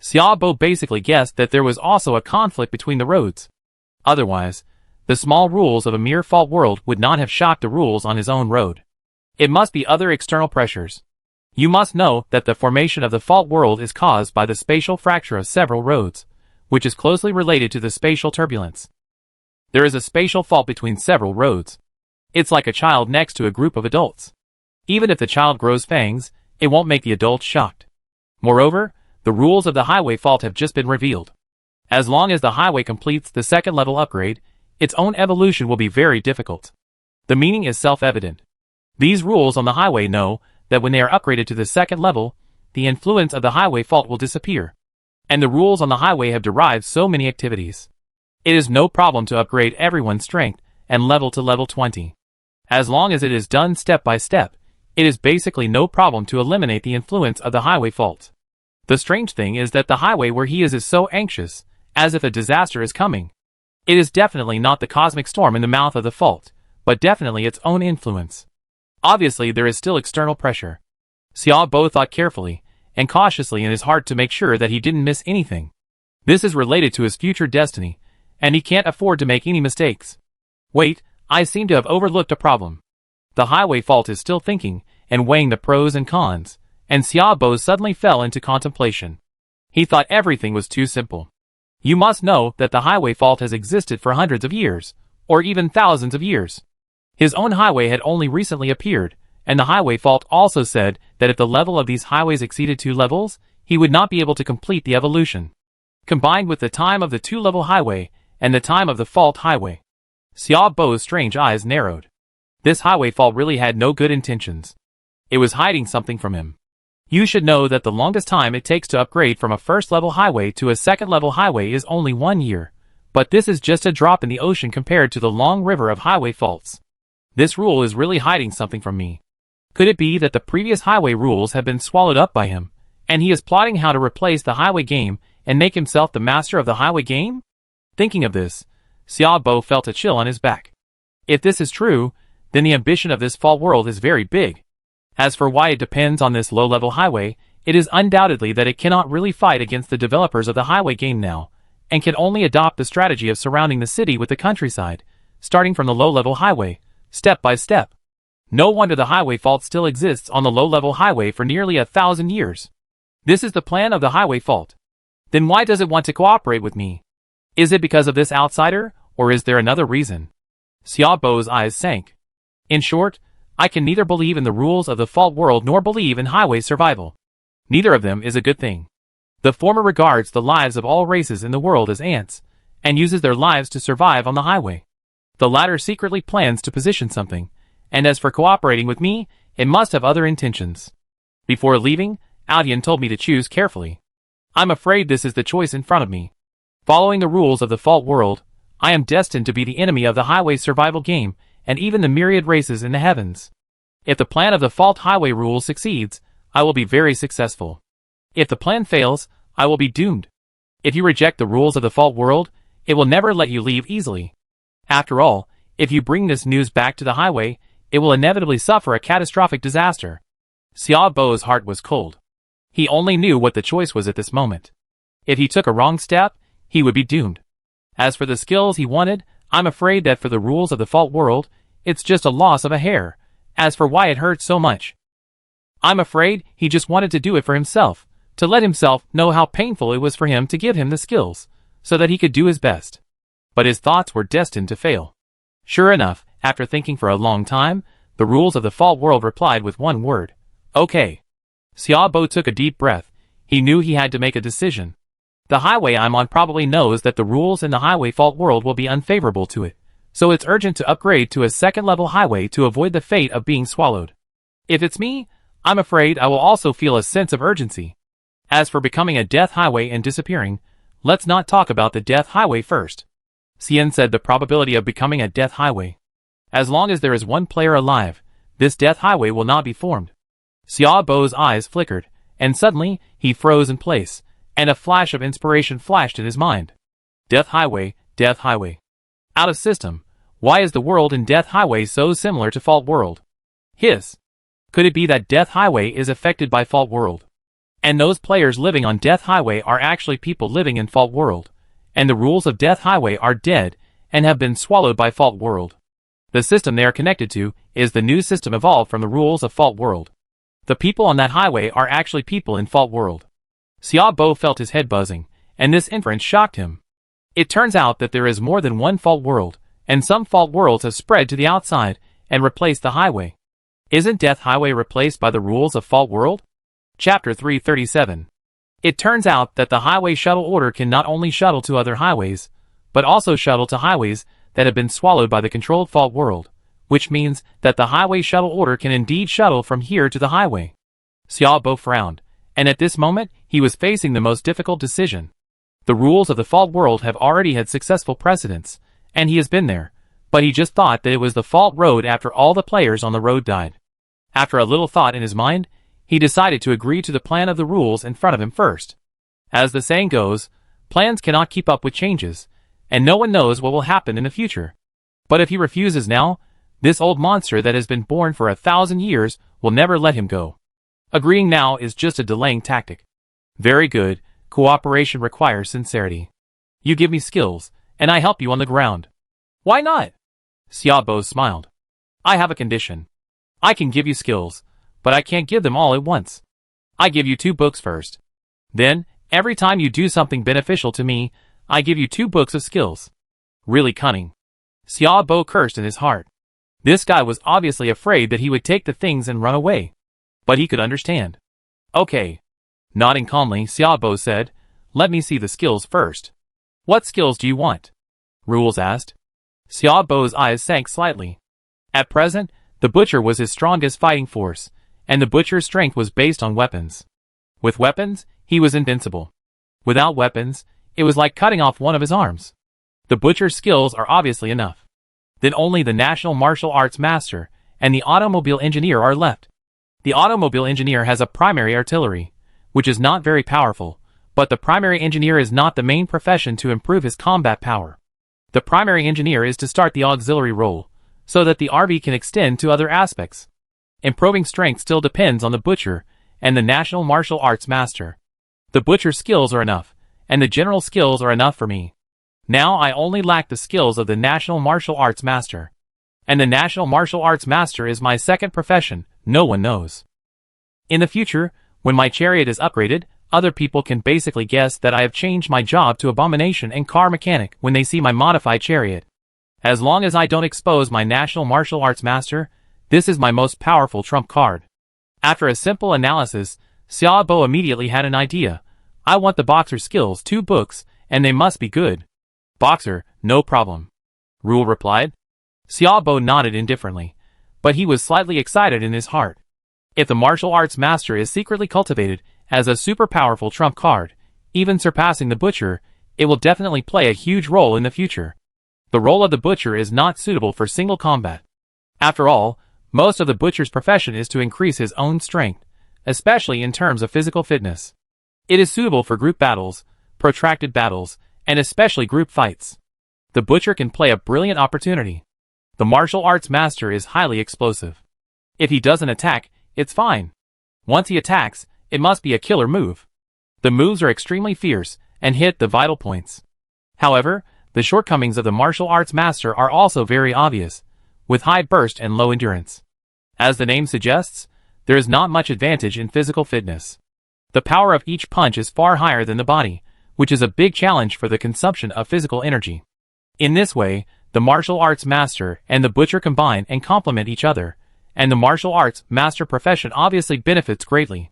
Xiaobo basically guessed that there was also a conflict between the roads. Otherwise, the small rules of a mere fault world would not have shocked the rules on his own road. It must be other external pressures. You must know that the formation of the fault world is caused by the spatial fracture of several roads, which is closely related to the spatial turbulence. There is a spatial fault between several roads. It's like a child next to a group of adults. Even if the child grows fangs, it won't make the adults shocked. Moreover, the rules of the highway fault have just been revealed. As long as the highway completes the second level upgrade, its own evolution will be very difficult. The meaning is self-evident. These rules on the highway know that when they are upgraded to the second level, the influence of the highway fault will disappear. And the rules on the highway have derived so many activities. It is no problem to upgrade everyone's strength and level to level 20. As long as it is done step by step, it is basically no problem to eliminate the influence of the highway fault. The strange thing is that the highway where he is so anxious, as if a disaster is coming. It is definitely not the cosmic storm in the mouth of the fault, but definitely its own influence. Obviously there is still external pressure. Xiaobo thought carefully and cautiously in his heart to make sure that he didn't miss anything. This is related to his future destiny, and he can't afford to make any mistakes. Wait, I seem to have overlooked a problem. The highway fault is still thinking and weighing the pros and cons, and Xiaobo suddenly fell into contemplation. He thought everything was too simple. You must know that the highway fault has existed for hundreds of years, or even thousands of years. His own highway had only recently appeared, and the highway fault also said that if the level of these highways exceeded 2 levels, he would not be able to complete the evolution. Combined with the time of the 2-level highway and the time of the fault highway, Xiaobo's strange eyes narrowed. This highway fault really had no good intentions. It was hiding something from him. You should know that the longest time it takes to upgrade from a first-level highway to a second-level highway is only 1 year, but this is just a drop in the ocean compared to the long river of highway faults. This rule is really hiding something from me. Could it be that the previous highway rules have been swallowed up by him, and he is plotting how to replace the highway game and make himself the master of the highway game? Thinking of this, Xiaobo felt a chill on his back. If this is true, then the ambition of this fault world is very big. As for why it depends on this low-level highway, it is undoubtedly that it cannot really fight against the developers of the highway game now, and can only adopt the strategy of surrounding the city with the countryside, starting from the low-level highway, step by step. No wonder the highway fault still exists on the low-level highway for nearly 1,000 years. This is the plan of the highway fault. Then why does it want to cooperate with me? Is it because of this outsider, or is there another reason? Xiaobo's eyes sank. In short, I can neither believe in the rules of the fault world nor believe in highway survival. Neither of them is a good thing. The former regards the lives of all races in the world as ants, and uses their lives to survive on the highway. The latter secretly plans to position something, and as for cooperating with me, it must have other intentions. Before leaving, Aldian told me to choose carefully. I'm afraid this is the choice in front of me. Following the rules of the fault world, I am destined to be the enemy of the highway survival game, and even the myriad races in the heavens. If the plan of the fault highway rule succeeds, I will be very successful. If the plan fails, I will be doomed. If you reject the rules of the fault world, it will never let you leave easily. After all, if you bring this news back to the highway, it will inevitably suffer a catastrophic disaster. Xiaobo's heart was cold. He only knew what the choice was at this moment. If he took a wrong step, he would be doomed. As for the skills he wanted, I'm afraid that for the rules of the fault world, it's just a loss of a hair. As for why it hurt so much, I'm afraid he just wanted to do it for himself, to let himself know how painful it was for him to give him the skills, so that he could do his best. But his thoughts were destined to fail. Sure enough, after thinking for a long time, the rules of the fault world replied with one word. Okay. Xiaobo took a deep breath. He knew he had to make a decision. The highway I'm on probably knows that the rules in the highway fault world will be unfavorable to it, so it's urgent to upgrade to a second-level highway to avoid the fate of being swallowed. If it's me, I'm afraid I will also feel a sense of urgency. As for becoming a death highway and disappearing, let's not talk about the death highway first. Xian said the probability of becoming a death highway. As long as there is one player alive, this death highway will not be formed. Xiaobo's eyes flickered, and suddenly, he froze in place, and a flash of inspiration flashed in his mind. Death highway, death highway. Out of system. Why is the world in Death Highway so similar to Fault World? Hiss. Could it be that Death Highway is affected by Fault World? And those players living on Death Highway are actually people living in Fault World, and the rules of Death Highway are dead and have been swallowed by Fault World. The system they are connected to is the new system evolved from the rules of Fault World. The people on that highway are actually people in Fault World. Xiaobo felt his head buzzing, and this inference shocked him. It turns out that there is more than one Fault World, and some Fault Worlds have spread to the outside and replaced the highway. Isn't Death Highway replaced by the rules of Fault World? Chapter 337. It turns out that the Highway Shuttle Order can not only shuttle to other highways, but also shuttle to highways that have been swallowed by the controlled Fault World, which means that the Highway Shuttle Order can indeed shuttle from here to the highway. Xiaobo frowned, and at this moment, he was facing the most difficult decision. The rules of the Fault World have already had successful precedents, and he has been there, but he just thought that it was the fault road after all the players on the road died. After a little thought in his mind, he decided to agree to the plan of the rules in front of him first. As the saying goes, plans cannot keep up with changes, and no one knows what will happen in the future. But if he refuses now, this old monster that has been born for 1,000 years will never let him go. Agreeing now is just a delaying tactic. Very good, cooperation requires sincerity. You give me skills, and I help you on the ground. Why not? Xiaobo smiled. I have a condition. I can give you skills, but I can't give them all at once. I give you 2 books first. Then, every time you do something beneficial to me, I give you 2 books of skills. Really cunning. Xiaobo cursed in his heart. This guy was obviously afraid that he would take the things and run away. But he could understand. Okay. Nodding calmly, Xiaobo said, let me see the skills first. What skills do you want? Rules asked. Xiaobo's eyes sank slightly. At present, the butcher was his strongest fighting force, and the butcher's strength was based on weapons. With weapons, he was invincible. Without weapons, it was like cutting off one of his arms. The butcher's skills are obviously enough. Then only the National Martial Arts Master and the Automobile Engineer are left. The Automobile Engineer has a primary artillery, which is not very powerful, but the primary engineer is not the main profession to improve his combat power. The primary engineer is to start the auxiliary role, so that the RV can extend to other aspects. Improving strength still depends on the butcher and the National Martial Arts Master. The butcher's skills are enough, and the general skills are enough for me. Now I only lack the skills of the National Martial Arts Master. And the National Martial Arts Master is my second profession, no one knows. In the future, when my chariot is upgraded, other people can basically guess that I have changed my job to abomination and car mechanic when they see my modified chariot. As long as I don't expose my National Martial Arts Master, this is my most powerful trump card. After a simple analysis, Xiaobo immediately had an idea. I want the boxer skills 2 books, and they must be good. Boxer, no problem. Rule replied. Xiaobo nodded indifferently, but he was slightly excited in his heart. If the martial arts master is secretly cultivated as a super powerful trump card, even surpassing the butcher, it will definitely play a huge role in the future. The role of the butcher is not suitable for single combat. After all, most of the butcher's profession is to increase his own strength, especially in terms of physical fitness. It is suitable for group battles, protracted battles, and especially group fights. The butcher can play a brilliant opportunity. The martial arts master is highly explosive. If he doesn't attack, it's fine. Once he attacks, it must be a killer move. The moves are extremely fierce and hit the vital points. However, the shortcomings of the martial arts master are also very obvious, with high burst and low endurance. As the name suggests, there is not much advantage in physical fitness. The power of each punch is far higher than the body, which is a big challenge for the consumption of physical energy. In this way, the martial arts master and the butcher combine and complement each other, and the martial arts master profession obviously benefits greatly.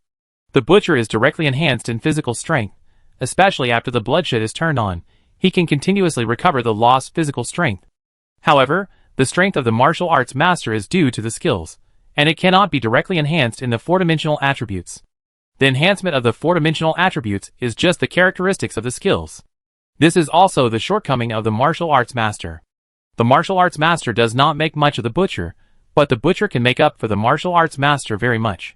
The butcher is directly enhanced in physical strength, especially after the bloodshed is turned on. He can continuously recover the lost physical strength. However, the strength of the martial arts master is due to the skills, and it cannot be directly enhanced in the four-dimensional attributes. The enhancement of the four-dimensional attributes is just the characteristics of the skills. This is also the shortcoming of the martial arts master. The martial arts master does not make much of the butcher, but the butcher can make up for the martial arts master very much.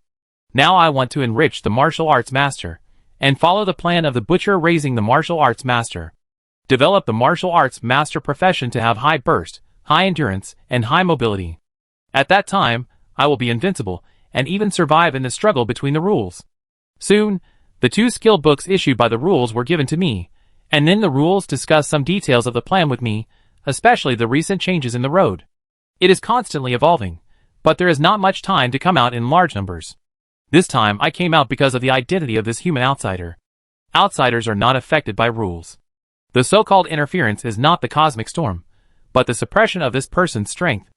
Now I want to enrich the martial arts master, and follow the plan of the butcher raising the martial arts master. Develop the martial arts master profession to have high burst, high endurance, and high mobility. At that time, I will be invincible, and even survive in the struggle between the rules. Soon, the 2 skill books issued by the rules were given to me, and then the rules discuss some details of the plan with me, especially the recent changes in the road. It is constantly evolving, but there is not much time to come out in large numbers. This time I came out because of the identity of this human outsider. Outsiders are not affected by rules. The so-called interference is not the cosmic storm, but the suppression of this person's strength.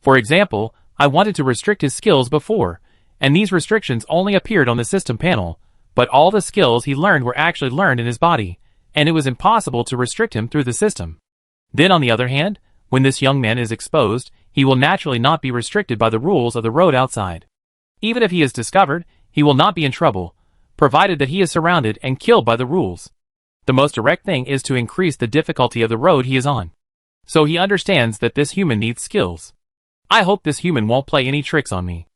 For example, I wanted to restrict his skills before, and these restrictions only appeared on the system panel, but all the skills he learned were actually learned in his body, and it was impossible to restrict him through the system. Then on the other hand, when this young man is exposed, he will naturally not be restricted by the rules of the road outside. Even if he is discovered, he will not be in trouble, provided that he is surrounded and killed by the rules. The most direct thing is to increase the difficulty of the road he is on. So he understands that this human needs skills. I hope this human won't play any tricks on me.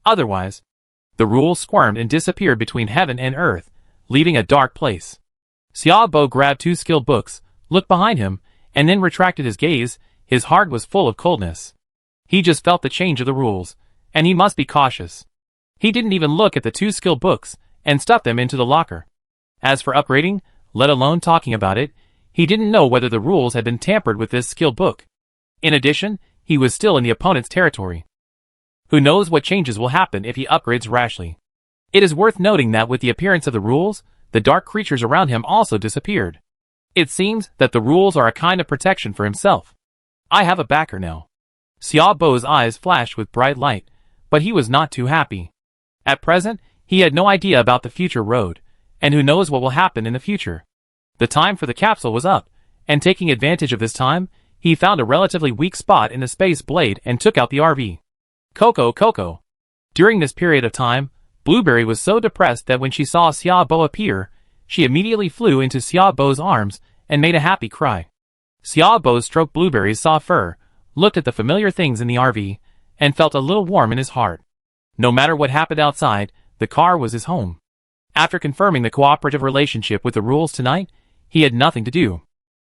Otherwise, the rules squirmed and disappeared between heaven and earth, leaving a dark place. Xiaobo grabbed 2 skill books, looked behind him, and then retracted his gaze. His heart was full of coldness. He just felt the change of the rules, and he must be cautious. He didn't even look at the 2 skill books, and stuffed them into the locker. As for upgrading, let alone talking about it, he didn't know whether the rules had been tampered with this skill book. In addition, he was still in the opponent's territory. Who knows what changes will happen if he upgrades rashly. It is worth noting that with the appearance of the rules, the dark creatures around him also disappeared. It seems that the rules are a kind of protection for himself. I have a backer now. Xiaobo's eyes flashed with bright light, but he was not too happy. At present, he had no idea about the future road, and who knows what will happen in the future. The time for the capsule was up, and taking advantage of this time, he found a relatively weak spot in the space blade and took out the RV. Coco. During this period of time, Blueberry was so depressed that when she saw Xiaobo appear, she immediately flew into Xiaobo's arms and made a happy cry. Xiaobo stroked Blueberry's soft fur, looked at the familiar things in the RV, and felt a little warm in his heart. No matter what happened outside, the car was his home. After confirming the cooperative relationship with the rules tonight, he had nothing to do.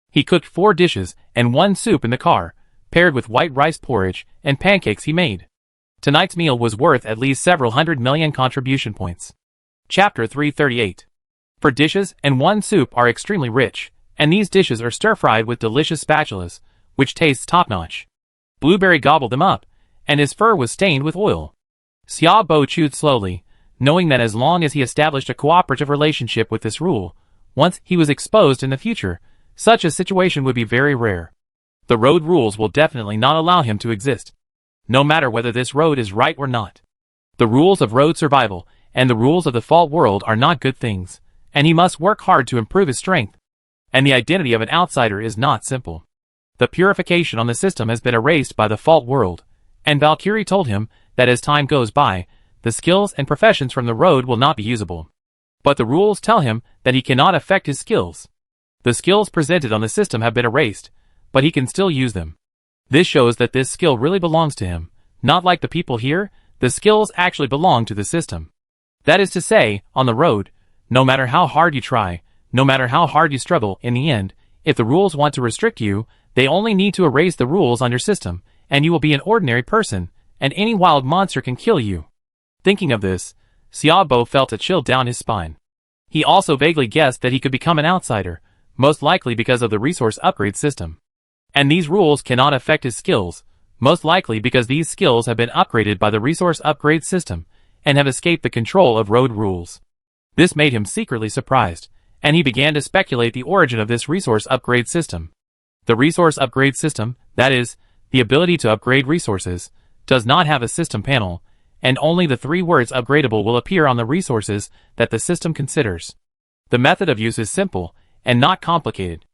He cooked 4 dishes and 1 soup in the car, paired with white rice porridge and pancakes he made. Tonight's meal was worth at least several 100 million contribution points. Chapter 338. For dishes and 1 soup are extremely rich, and these dishes are stir-fried with delicious spatulas, which tastes top-notch. Blueberry gobbled them up, and his fur was stained with oil. Xiaobo chewed slowly, knowing that as long as he established a cooperative relationship with this rule, once he was exposed in the future, such a situation would be very rare. The road rules will definitely not allow him to exist, no matter whether this road is right or not. The rules of road survival and the rules of the fault world are not good things, and he must work hard to improve his strength. And the identity of an outsider is not simple. The purification on the system has been erased by the fault world, and Valkyrie told him that as time goes by, the skills and professions from the road will not be usable. But the rules tell him that he cannot affect his skills. The skills presented on the system have been erased, but he can still use them. This shows that this skill really belongs to him. Not like the people here, the skills actually belong to the system. That is to say, on the road, no matter how hard you try, no matter how hard you struggle, in the end, if the rules want to restrict you, they only need to erase the rules on your system, and you will be an ordinary person, and any wild monster can kill you. Thinking of this, Xiaobo felt a chill down his spine. He also vaguely guessed that he could become an outsider, most likely because of the resource upgrade system. And these rules cannot affect his skills, most likely because these skills have been upgraded by the resource upgrade system, and have escaped the control of road rules. This made him secretly surprised, and he began to speculate the origin of this resource upgrade system. The resource upgrade system, that is, the ability to upgrade resources, does not have a system panel, and only the 3 words upgradable will appear on the resources that the system considers. The method of use is simple, and not complicated.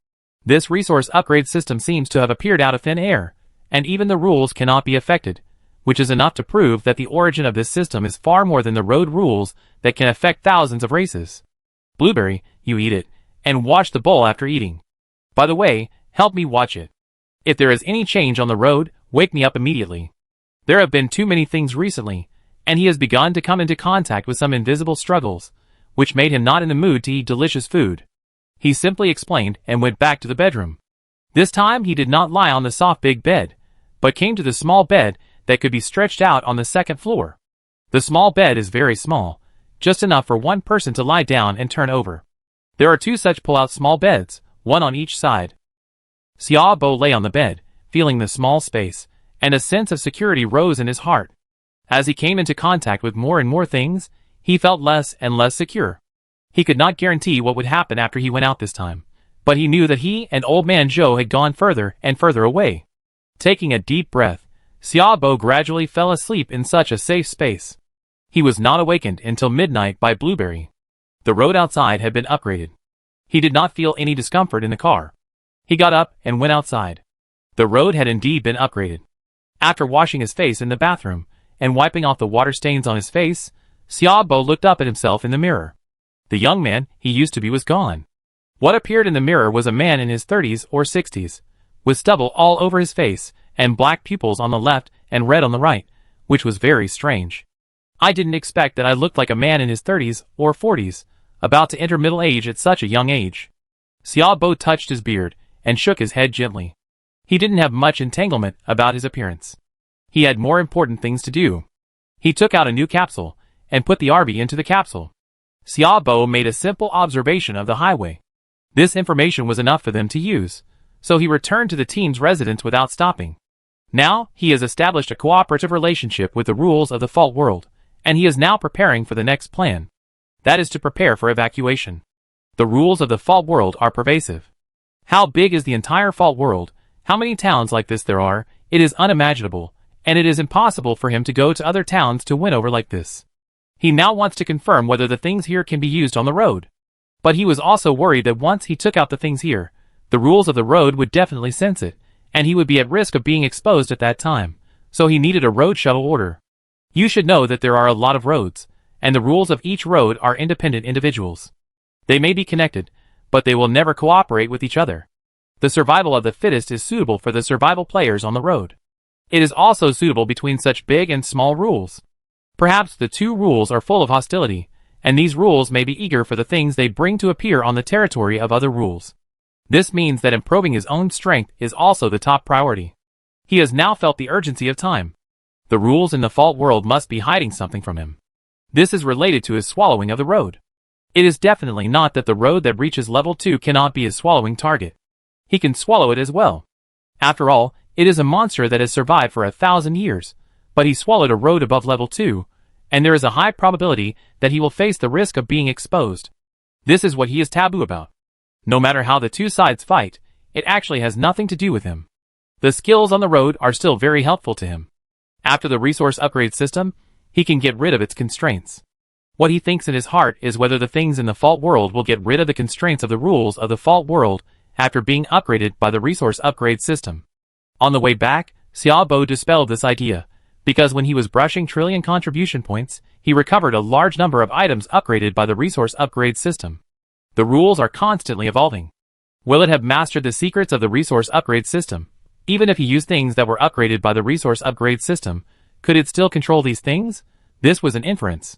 This resource upgrade system seems to have appeared out of thin air, and even the rules cannot be affected, which is enough to prove that the origin of this system is far more than the road rules that can affect thousands of races. Blueberry, you eat it, and wash the bowl after eating. By the way, help me watch it. If there is any change on the road, wake me up immediately. There have been too many things recently, and he has begun to come into contact with some invisible struggles, which made him not in the mood to eat delicious food. He simply explained and went back to the bedroom. This time he did not lie on the soft big bed, but came to the small bed that could be stretched out on the second floor. The small bed is very small, just enough for one person to lie down and turn over. There are 2 such pull-out small beds, one on each side. Xiaobo lay on the bed, feeling the small space, and a sense of security rose in his heart. As he came into contact with more and more things, he felt less and less secure. He could not guarantee what would happen after he went out this time, but he knew that he and Old Man Joe had gone further and further away. Taking a deep breath, Xiaobo gradually fell asleep in such a safe space. He was not awakened until midnight by Blueberry. The road outside had been upgraded. He did not feel any discomfort in the car. He got up and went outside. The road had indeed been upgraded. After washing his face in the bathroom and wiping off the water stains on his face, Xiaobo looked up at himself in the mirror. The young man he used to be was gone. What appeared in the mirror was a man in his 30s or 60s, with stubble all over his face and black pupils on the left and red on the right, which was very strange. I didn't expect that I looked like a man in his 30s or 40s, about to enter middle age at such a young age. Xiaobo touched his beard and shook his head gently. He didn't have much entanglement about his appearance. He had more important things to do. He took out a new capsule and put the RV into the capsule. Xiaobo made a simple observation of the highway. This information was enough for them to use, so he returned to the team's residence without stopping. Now, he has established a cooperative relationship with the rules of the Fault World, and he is now preparing for the next plan. That is to prepare for evacuation. The rules of the Fault World are pervasive. How big is the entire Fault World? How many towns like this there are? It is unimaginable, and it is impossible for him to go to other towns to win over like this. He now wants to confirm whether the things here can be used on the road. But he was also worried that once he took out the things here, the rules of the road would definitely sense it, and he would be at risk of being exposed at that time, so he needed a road shuttle order. You should know that there are a lot of roads, and the rules of each road are independent individuals. They may be connected, but they will never cooperate with each other. The survival of the fittest is suitable for the survival players on the road. It is also suitable between such big and small rules. Perhaps the 2 rules are full of hostility, and these rules may be eager for the things they bring to appear on the territory of other rules. This means that improving his own strength is also the top priority. He has now felt the urgency of time. The rules in the Fault World must be hiding something from him. This is related to his swallowing of the road. It is definitely not that the road that reaches level 2 cannot be his swallowing target. He can swallow it as well. After all, it is a monster that has survived for 1,000 years, but he swallowed a road above level 2, and there is a high probability that he will face the risk of being exposed. This is what he is taboo about. No matter how the 2 sides fight, it actually has nothing to do with him. The skills on the road are still very helpful to him. After the resource upgrade system, he can get rid of its constraints. What he thinks in his heart is whether the things in the Fault World will get rid of the constraints of the rules of the Fault World after being upgraded by the resource upgrade system. On the way back, Xiaobo dispelled this idea, because when he was brushing trillion contribution points, he recovered a large number of items upgraded by the resource upgrade system. The rules are constantly evolving. Will it have mastered the secrets of the resource upgrade system? Even if he used things that were upgraded by the resource upgrade system, could it still control these things? This was an inference.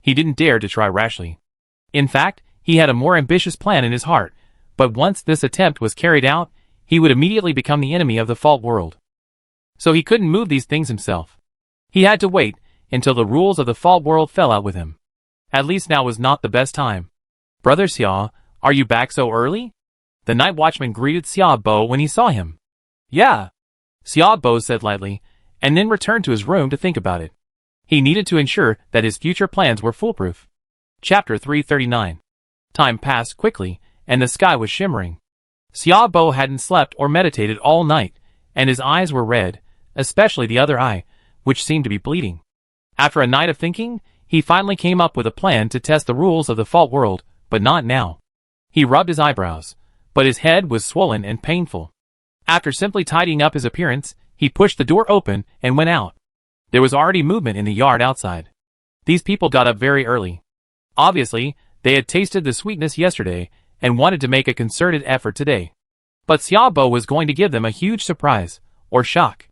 He didn't dare to try rashly. In fact, he had a more ambitious plan in his heart, but once this attempt was carried out, he would immediately become the enemy of the Fault World. So he couldn't move these things himself. He had to wait until the rules of the Fault World fell out with him. At least now was not the best time. Brother Xia, are you back so early? The night watchman greeted Xia Bo when he saw him. Yeah, Xia Bo said lightly, and then returned to his room to think about it. He needed to ensure that his future plans were foolproof. Chapter 339. Time passed quickly, and the sky was shimmering. Xia Bo hadn't slept or meditated all night, and his eyes were red, especially the other eye, which seemed to be bleeding. After a night of thinking, he finally came up with a plan to test the rules of the Fault World, but not now. He rubbed his eyebrows, but his head was swollen and painful. After simply tidying up his appearance, he pushed the door open and went out. There was already movement in the yard outside. These people got up very early. Obviously, they had tasted the sweetness yesterday and wanted to make a concerted effort today. But Xia Bo was going to give them a huge surprise, or shock.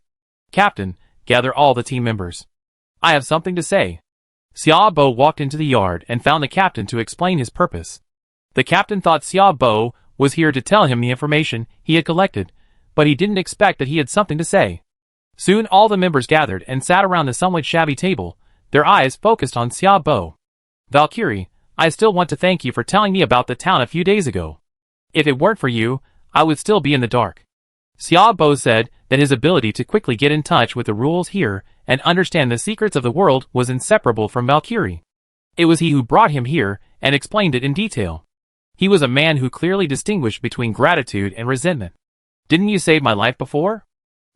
Captain, gather all the team members. I have something to say. Xia Bo walked into the yard and found the captain to explain his purpose. The captain thought Xia Bo was here to tell him the information he had collected, but he didn't expect that he had something to say. Soon all the members gathered and sat around the somewhat shabby table, their eyes focused on Xia Bo. Valkyrie, I still want to thank you for telling me about the town a few days ago. If it weren't for you, I would still be in the dark. Xia Bo said that his ability to quickly get in touch with the rules here and understand the secrets of the world was inseparable from Valkyrie. It was he who brought him here and explained it in detail. He was a man who clearly distinguished between gratitude and resentment. Didn't you save my life before?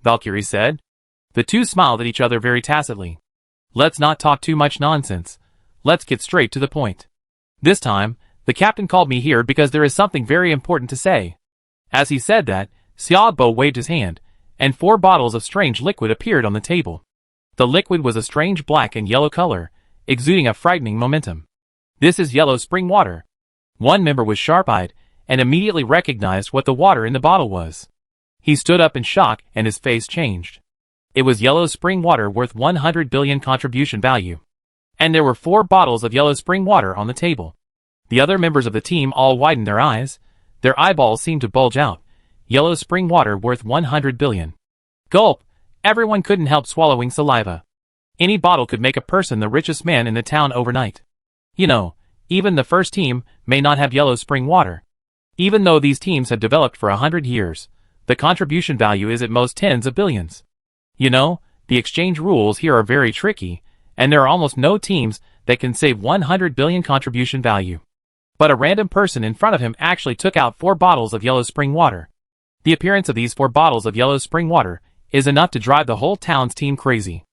Valkyrie said. The two smiled at each other very tacitly. Let's not talk too much nonsense. Let's get straight to the point. This time, the captain called me here because there is something very important to say. As he said that, Xia Bo waved his hand, and 4 bottles of strange liquid appeared on the table. The liquid was a strange black and yellow color, exuding a frightening momentum. This is yellow spring water. One member was sharp-eyed, and immediately recognized what the water in the bottle was. He stood up in shock and his face changed. It was yellow spring water worth 100 billion contribution value. And there were 4 bottles of yellow spring water on the table. The other members of the team all widened their eyes. Their eyeballs seemed to bulge out. Yellow spring water worth 100 billion. Gulp! Everyone couldn't help swallowing saliva. Any bottle could make a person the richest man in the town overnight. You know, even the first team may not have yellow spring water. Even though these teams have developed for 100 years, the contribution value is at most tens of billions. You know, the exchange rules here are very tricky, and there are almost no teams that can save 100 billion contribution value. But a random person in front of him actually took out 4 bottles of yellow spring water. The appearance of these 4 bottles of yellow spring water is enough to drive the whole town's team crazy.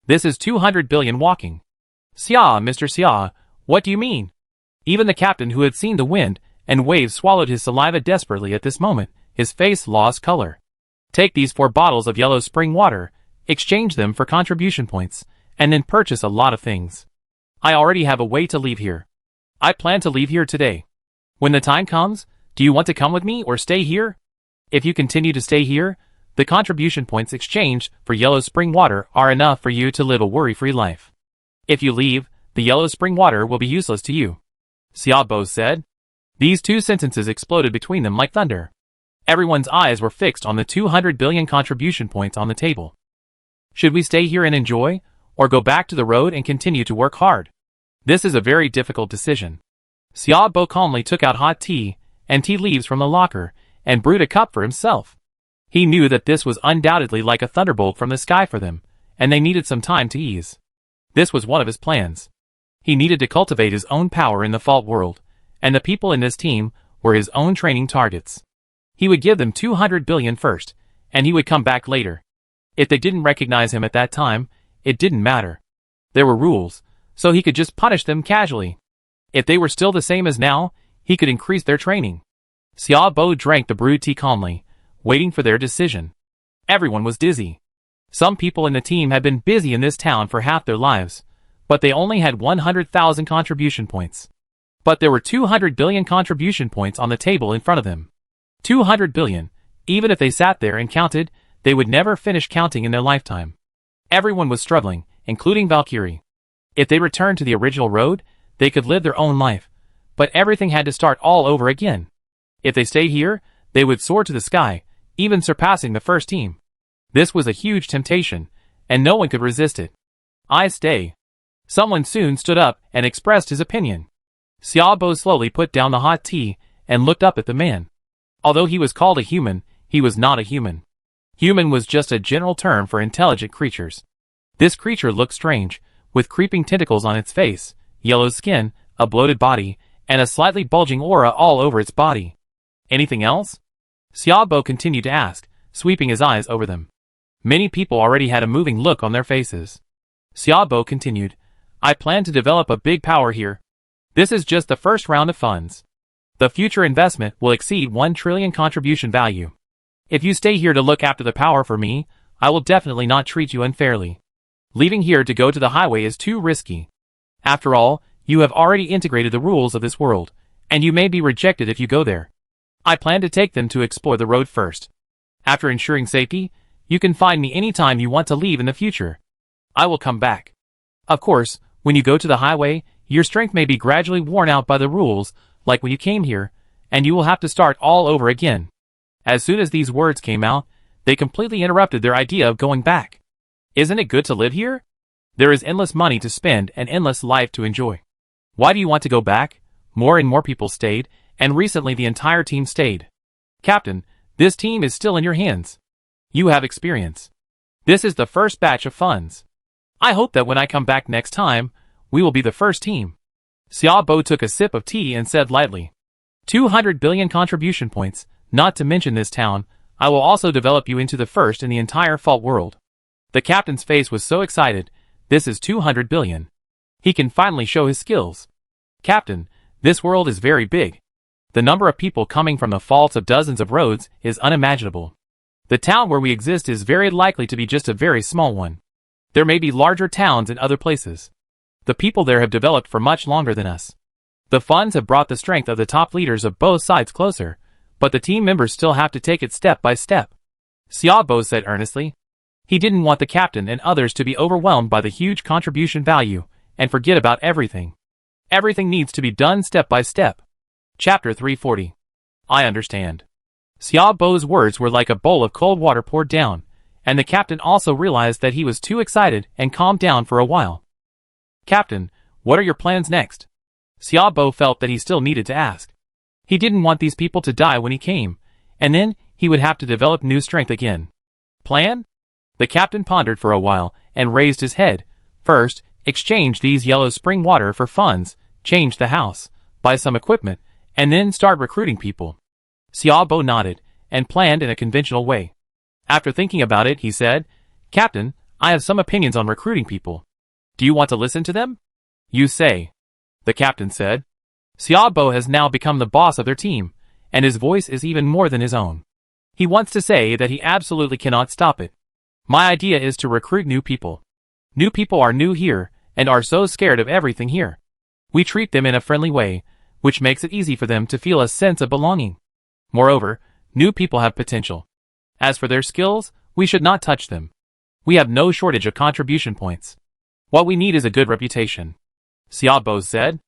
This is 200 billion walking. Xia, Mr. Xia, what do you mean? Even the captain who had seen the wind and waves swallowed his saliva desperately at this moment. His face lost color. Take these 4 bottles of yellow spring water, exchange them for contribution points, and then purchase a lot of things. I already have a way to leave here. I plan to leave here today. When the time comes, do you want to come with me or stay here? If you continue to stay here, the contribution points exchanged for yellow spring water are enough for you to live a worry-free life. If you leave, the yellow spring water will be useless to you. Xia Bo said. These 2 sentences exploded between them like thunder. Everyone's eyes were fixed on the 200 billion contribution points on the table. Should we stay here and enjoy, or go back to the road and continue to work hard? This is a very difficult decision. Xia Bo calmly took out hot tea and tea leaves from the locker and brewed a cup for himself. He knew that this was undoubtedly like a thunderbolt from the sky for them, and they needed some time to ease. This was one of his plans. He needed to cultivate his own power in the Fault World, and the people in this team were his own training targets. He would give them 200 billion first, and he would come back later. If they didn't recognize him at that time, it didn't matter. There were rules, so he could just punish them casually. If they were still the same as now, he could increase their training. Xia Bo drank the brewed tea calmly, waiting for their decision. Everyone was dizzy. Some people in the team had been busy in this town for half their lives, but they only had 100,000 contribution points. But there were 200 billion contribution points on the table in front of them. 200 billion, even if they sat there and counted, they would never finish counting in their lifetime. Everyone was struggling, including Valkyrie. If they returned to the original road, They could live their own life, but everything had to start all over again. If they stayed here, they would soar to the sky, even surpassing the first team. This was a huge temptation, and no one could resist it. I stay. Someone soon stood up and expressed his opinion. Xiaobo slowly put down the hot tea and looked up at the man. Although he was called a human, he was not a human. Human was just a general term for intelligent creatures. This creature looked strange, with creeping tentacles on its face, yellow skin, a bloated body, and a slightly bulging aura all over its body. Anything else? Xiaobo continued to ask, sweeping his eyes over them. Many people already had a moving look on their faces. Xiaobo continued, I plan to develop a big power here. This is just the first round of funds. The future investment will exceed 1 trillion contribution value. If you stay here to look after the power for me, I will definitely not treat you unfairly. Leaving here to go to the highway is too risky. After all, you have already integrated the rules of this world, and you may be rejected if you go there. I plan to take them to explore the road first. After ensuring safety, you can find me anytime you want to leave in the future. I will come back. Of course, when you go to the highway, your strength may be gradually worn out by the rules, like when you came here, and you will have to start all over again. As soon as these words came out, they completely interrupted their idea of going back. Isn't it good to live here? There is endless money to spend and endless life to enjoy. Why do you want to go back? More and more people stayed, and recently the entire team stayed. Captain, this team is still in your hands. You have experience. This is the first batch of funds. I hope that when I come back next time, we will be the first team. Xiaobo took a sip of tea and said lightly, 200 billion contribution points, not to mention this town, I will also develop you into the first in the entire fault world. The captain's face was so excited, this is 200 billion. He can finally show his skills. Captain, this world is very big. The number of people coming from the faults of dozens of roads is unimaginable. The town where we exist is very likely to be just a very small one. There may be larger towns in other places. The people there have developed for much longer than us. The funds have brought the strength of the top leaders of both sides closer, but the team members still have to take it step by step. Xiaobo said earnestly. He didn't want the captain and others to be overwhelmed by the huge contribution value and forget about everything. Everything needs to be done step by step. Chapter 340. I understand. Xiaobo's words were like a bowl of cold water poured down, and the captain also realized that he was too excited and calmed down for a while. Captain, what are your plans next? Xiaobo felt that he still needed to ask. He didn't want these people to die when he came, and then he would have to develop new strength again. Plan? The captain pondered for a while and raised his head. First, exchange these yellow spring water for funds, change the house, buy some equipment, and then start recruiting people. Xiaobo nodded and planned in a conventional way. After thinking about it, he said, Captain, I have some opinions on recruiting people. Do you want to listen to them? You say. The captain said. Xiaobo has now become the boss of their team, and his voice is even more than his own. He wants to say that he absolutely cannot stop it. My idea is to recruit new people. New people are new here, and are so scared of everything here. We treat them in a friendly way, which makes it easy for them to feel a sense of belonging. Moreover, new people have potential. As for their skills, we should not touch them. We have no shortage of contribution points. What we need is a good reputation. Xiaobo said.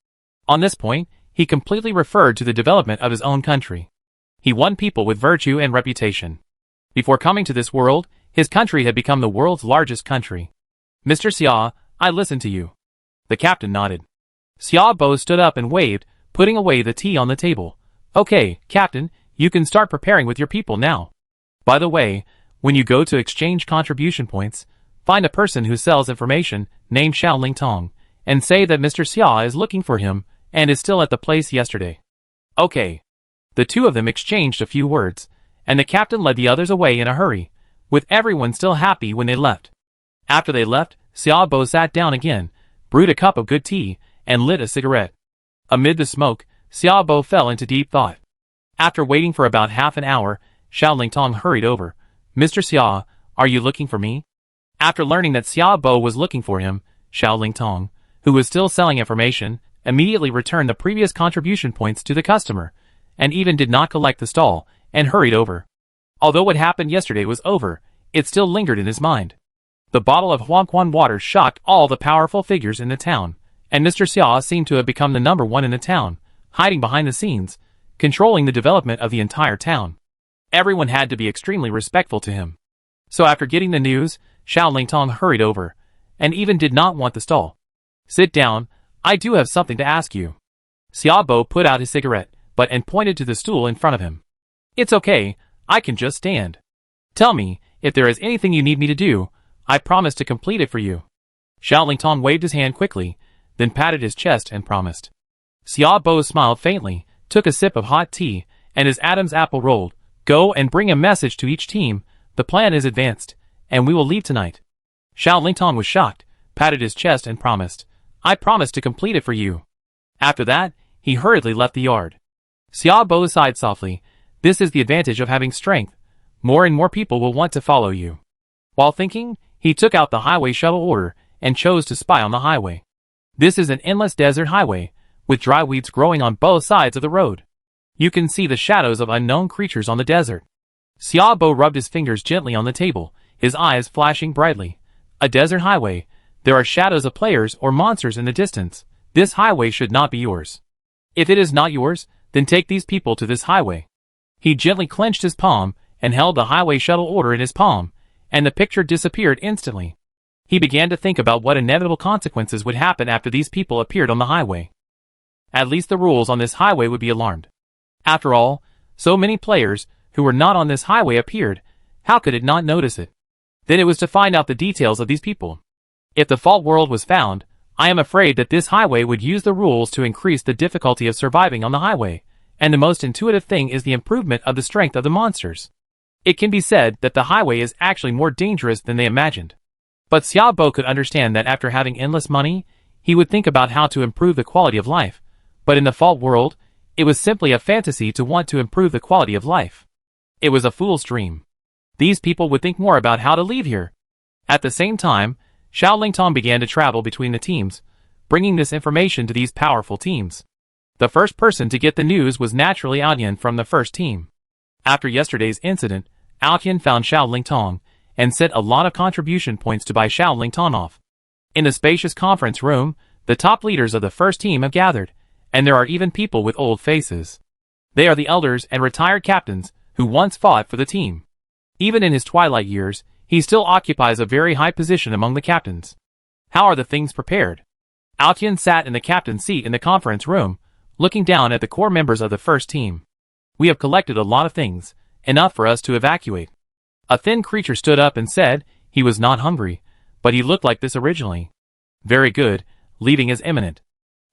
On this point, he completely referred to the development of his own country. He won people with virtue and reputation. Before coming to this world, his country had become the world's largest country. Mr. Xia, I listen to you. The captain nodded. Xiaobo stood up and waved, putting away the tea on the table. Okay, Captain, you can start preparing with your people now. By the way, when you go to exchange contribution points, find a person who sells information named Xiaoling Tong, and say that Mr. Xia is looking for him and is still at the place yesterday. Okay. The two of them exchanged a few words, and the captain led the others away in a hurry, with everyone still happy when they left. After they left, Xiaobo sat down again, brewed a cup of good tea, and lit a cigarette. Amid the smoke, Xiaobo fell into deep thought. After waiting for about half an hour, Xiaoling Tong hurried over. Mr. Xia, are you looking for me? After learning that Xiaobo was looking for him, Xiaoling Tong, who was still selling information, immediately returned the previous contribution points to the customer, and even did not collect the stall, and hurried over. Although what happened yesterday was over, it still lingered in his mind. The bottle of Huangquan water shocked all the powerful figures in the town, and Mr. Xia seemed to have become the number one in the town, hiding behind the scenes, controlling the development of the entire town. Everyone had to be extremely respectful to him. So after getting the news, Xiao Lingtong hurried over, and even did not want the stall. "Sit down, I do have something to ask you." Xiaobo put out his cigarette, and pointed to the stool in front of him. "It's okay, I can just stand. Tell me, if there is anything you need me to do, I promise to complete it for you." Xiao Lingtong waved his hand quickly, then patted his chest and promised. Xiaobo smiled faintly, took a sip of hot tea, and his Adam's apple rolled. "Go and bring a message to each team, the plan is advanced, and we will leave tonight." Xiao Lingtong was shocked, patted his chest and promised, "I promise to complete it for you." After that, he hurriedly left the yard. Xiaobo sighed softly. This is the advantage of having strength. More and more people will want to follow you. While thinking, he took out the highway shuttle order and chose to spy on the highway. This is an endless desert highway, with dry weeds growing on both sides of the road. You can see the shadows of unknown creatures on the desert. Xiaobo rubbed his fingers gently on the table, his eyes flashing brightly. A desert highway. There are shadows of players or monsters in the distance. This highway should not be yours. If it is not yours, then take these people to this highway. He gently clenched his palm and held the highway shuttle order in his palm, and the picture disappeared instantly. He began to think about what inevitable consequences would happen after these people appeared on the highway. At least the rules on this highway would be alarmed. After all, so many players who were not on this highway appeared. How could it not notice it? Then it was to find out the details of these people. If the fault world was found, I am afraid that this highway would use the rules to increase the difficulty of surviving on the highway, and the most intuitive thing is the improvement of the strength of the monsters. It can be said that the highway is actually more dangerous than they imagined. But Xiaobo could understand that after having endless money, he would think about how to improve the quality of life. But in the fault world, it was simply a fantasy to want to improve the quality of life. It was a fool's dream. These people would think more about how to leave here. At the same time, Xiao Lingtong began to travel between the teams, bringing this information to these powerful teams. The first person to get the news was naturally Aotian from the first team. After yesterday's incident, Aotian found Xiao Lingtong and sent a lot of contribution points to buy Xiao Lingtong off. In the spacious conference room, the top leaders of the first team have gathered, and there are even people with old faces. They are the elders and retired captains who once fought for the team. Even in his twilight years, he still occupies a very high position among the captains. How are the things prepared? Aotian sat in the captain's seat in the conference room, looking down at the core members of the first team. We have collected a lot of things, enough for us to evacuate. A thin creature stood up and said he was not hungry, but he looked like this originally. Very good, leaving is imminent.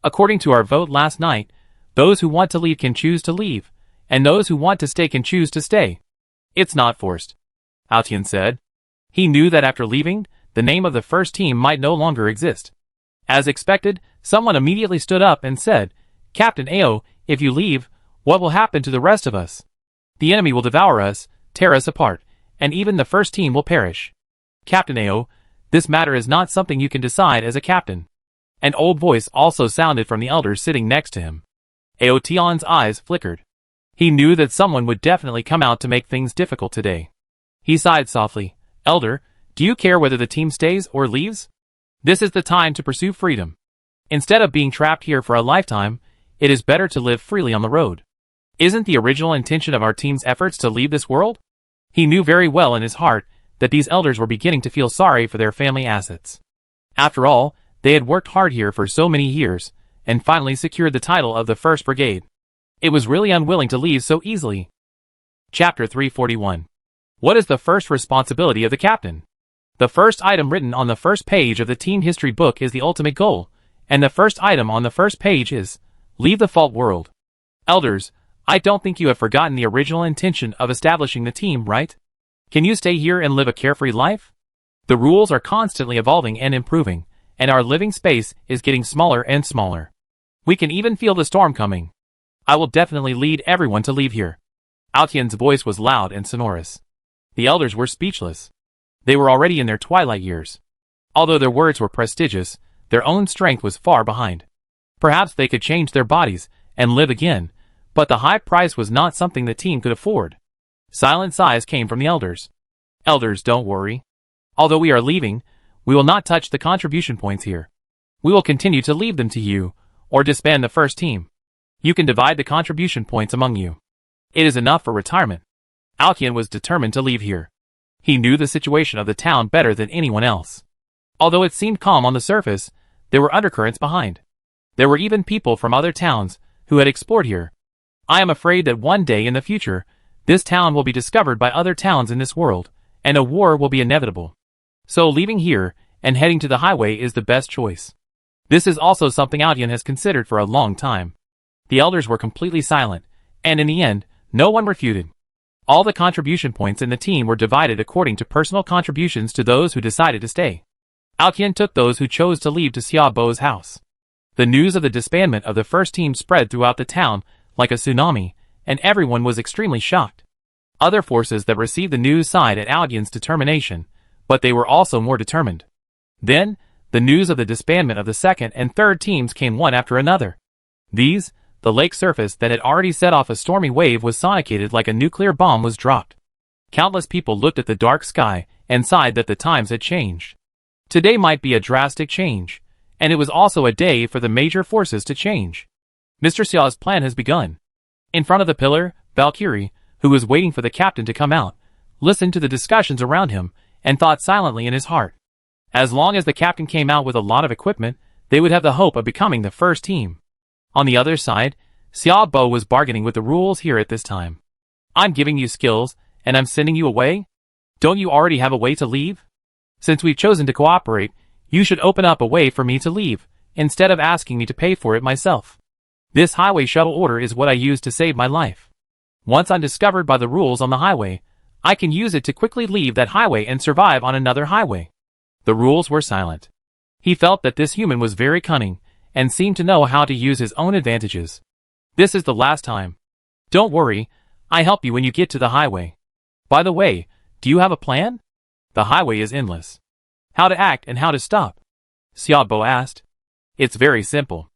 According to our vote last night, those who want to leave can choose to leave, and those who want to stay can choose to stay. It's not forced, Aotian said. He knew that after leaving, the name of the first team might no longer exist. As expected, someone immediately stood up and said, "Captain Ao, if you leave, what will happen to the rest of us? The enemy will devour us, tear us apart, and even the first team will perish. Captain Ao, this matter is not something you can decide as a captain." An old voice also sounded from the elders sitting next to him. Aotian's eyes flickered. He knew that someone would definitely come out to make things difficult today. He sighed softly. "Elder, do you care whether the team stays or leaves? This is the time to pursue freedom. Instead of being trapped here for a lifetime, it is better to live freely on the road. Isn't the original intention of our team's efforts to leave this world?" He knew very well in his heart that these elders were beginning to feel sorry for their family assets. After all, they had worked hard here for so many years, and finally secured the title of the 1st Brigade. It was really unwilling to leave so easily. Chapter 341. What is the first responsibility of the captain? The first item written on the first page of the team history book is the ultimate goal, and the first item on the first page is, leave the fault world. Elders, I don't think you have forgotten the original intention of establishing the team, right? Can you stay here and live a carefree life? The rules are constantly evolving and improving, and our living space is getting smaller and smaller. We can even feel the storm coming. I will definitely lead everyone to leave here. Aotian's voice was loud and sonorous. The elders were speechless. They were already in their twilight years. Although their words were prestigious, their own strength was far behind. Perhaps they could change their bodies and live again, but the high price was not something the team could afford. Silent sighs came from the elders. Elders, don't worry. Although we are leaving, we will not touch the contribution points here. We will continue to leave them to you, or disband the first team. You can divide the contribution points among you. It is enough for retirement. Alkian was determined to leave here. He knew the situation of the town better than anyone else. Although it seemed calm on the surface, there were undercurrents behind. There were even people from other towns who had explored here. I am afraid that one day in the future, this town will be discovered by other towns in this world, and a war will be inevitable. So leaving here and heading to the highway is the best choice. This is also something Alkian has considered for a long time. The elders were completely silent, and in the end, no one refuted. All the contribution points in the team were divided according to personal contributions to those who decided to stay. Alkian took those who chose to leave to Xiaobo's house. The news of the disbandment of the first team spread throughout the town like a tsunami, and everyone was extremely shocked. Other forces that received the news sighed at Alkian's determination, but they were also more determined. Then, the news of the disbandment of the second and third teams came one after another. These, the lake surface that had already set off a stormy wave was sonicated like a nuclear bomb was dropped. Countless people looked at the dark sky and sighed that the times had changed. Today might be a drastic change, and it was also a day for the major forces to change. Mr. Xiao's plan has begun. In front of the pillar, Valkyrie, who was waiting for the captain to come out, listened to the discussions around him and thought silently in his heart. As long as the captain came out with a lot of equipment, they would have the hope of becoming the first team. On the other side, Xiaobo was bargaining with the rules here at this time. I'm giving you skills, and I'm sending you away? Don't you already have a way to leave? Since we've chosen to cooperate, you should open up a way for me to leave, instead of asking me to pay for it myself. This highway shuttle order is what I use to save my life. Once I'm discovered by the rules on the highway, I can use it to quickly leave that highway and survive on another highway. The rules were silent. He felt that this human was very cunning, and seemed to know how to use his own advantages. This is the last time. Don't worry, I help you when you get to the highway. By the way, do you have a plan? The highway is endless. How to act and how to stop? Xiaobo asked. It's very simple.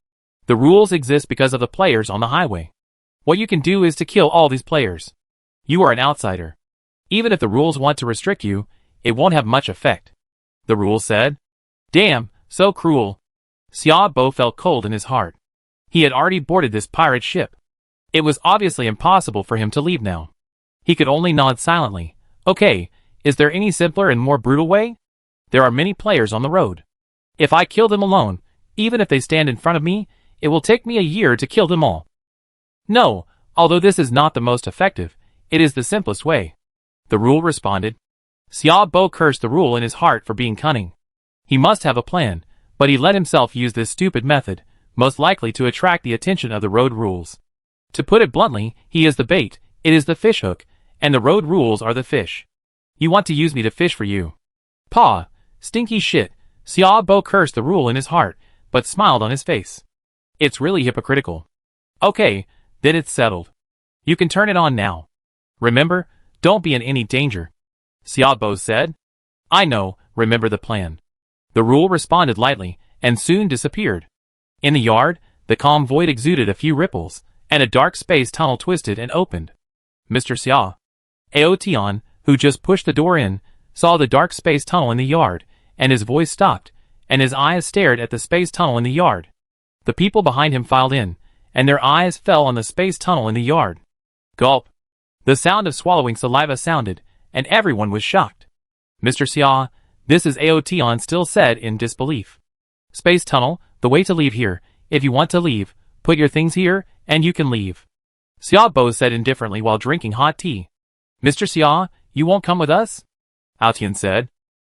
The rules exist because of the players on the highway. What you can do is to kill all these players. You are an outsider. Even if the rules want to restrict you, it won't have much effect. The rules said. Damn, so cruel. Xiaobo felt cold in his heart. He had already boarded this pirate ship. It was obviously impossible for him to leave now. He could only nod silently. Okay, is there any simpler and more brutal way? There are many players on the road. If I kill them alone, even if they stand in front of me, it will take me a year to kill them all. No, although this is not the most effective, it is the simplest way. The rule responded. Xiaobo cursed the rule in his heart for being cunning. He must have a plan, but he let himself use this stupid method, most likely to attract the attention of the road rules. To put it bluntly, he is the bait, it is the fishhook, and the road rules are the fish. You want to use me to fish for you. Paw, stinky shit. Xiaobo cursed the rule in his heart, but smiled on his face. It's really hypocritical. Okay, then it's settled. You can turn it on now. Remember, don't be in any danger. Xiaobo said. I know, remember the plan. The rule responded lightly, and soon disappeared. In the yard, the calm void exuded a few ripples, and a dark space tunnel twisted and opened. Mr. Xia, Aotian, who just pushed the door in, saw the dark space tunnel in the yard, and his voice stopped, and his eyes stared at the space tunnel in the yard. The people behind him filed in, and their eyes fell on the space tunnel in the yard. Gulp. The sound of swallowing saliva sounded, and everyone was shocked. Mr. Xia, this is Aotian still said in disbelief. Space tunnel, the way to leave here. If you want to leave, put your things here, and you can leave. Xiaobo said indifferently while drinking hot tea. Mr. Xia, you won't come with us? Aotian said.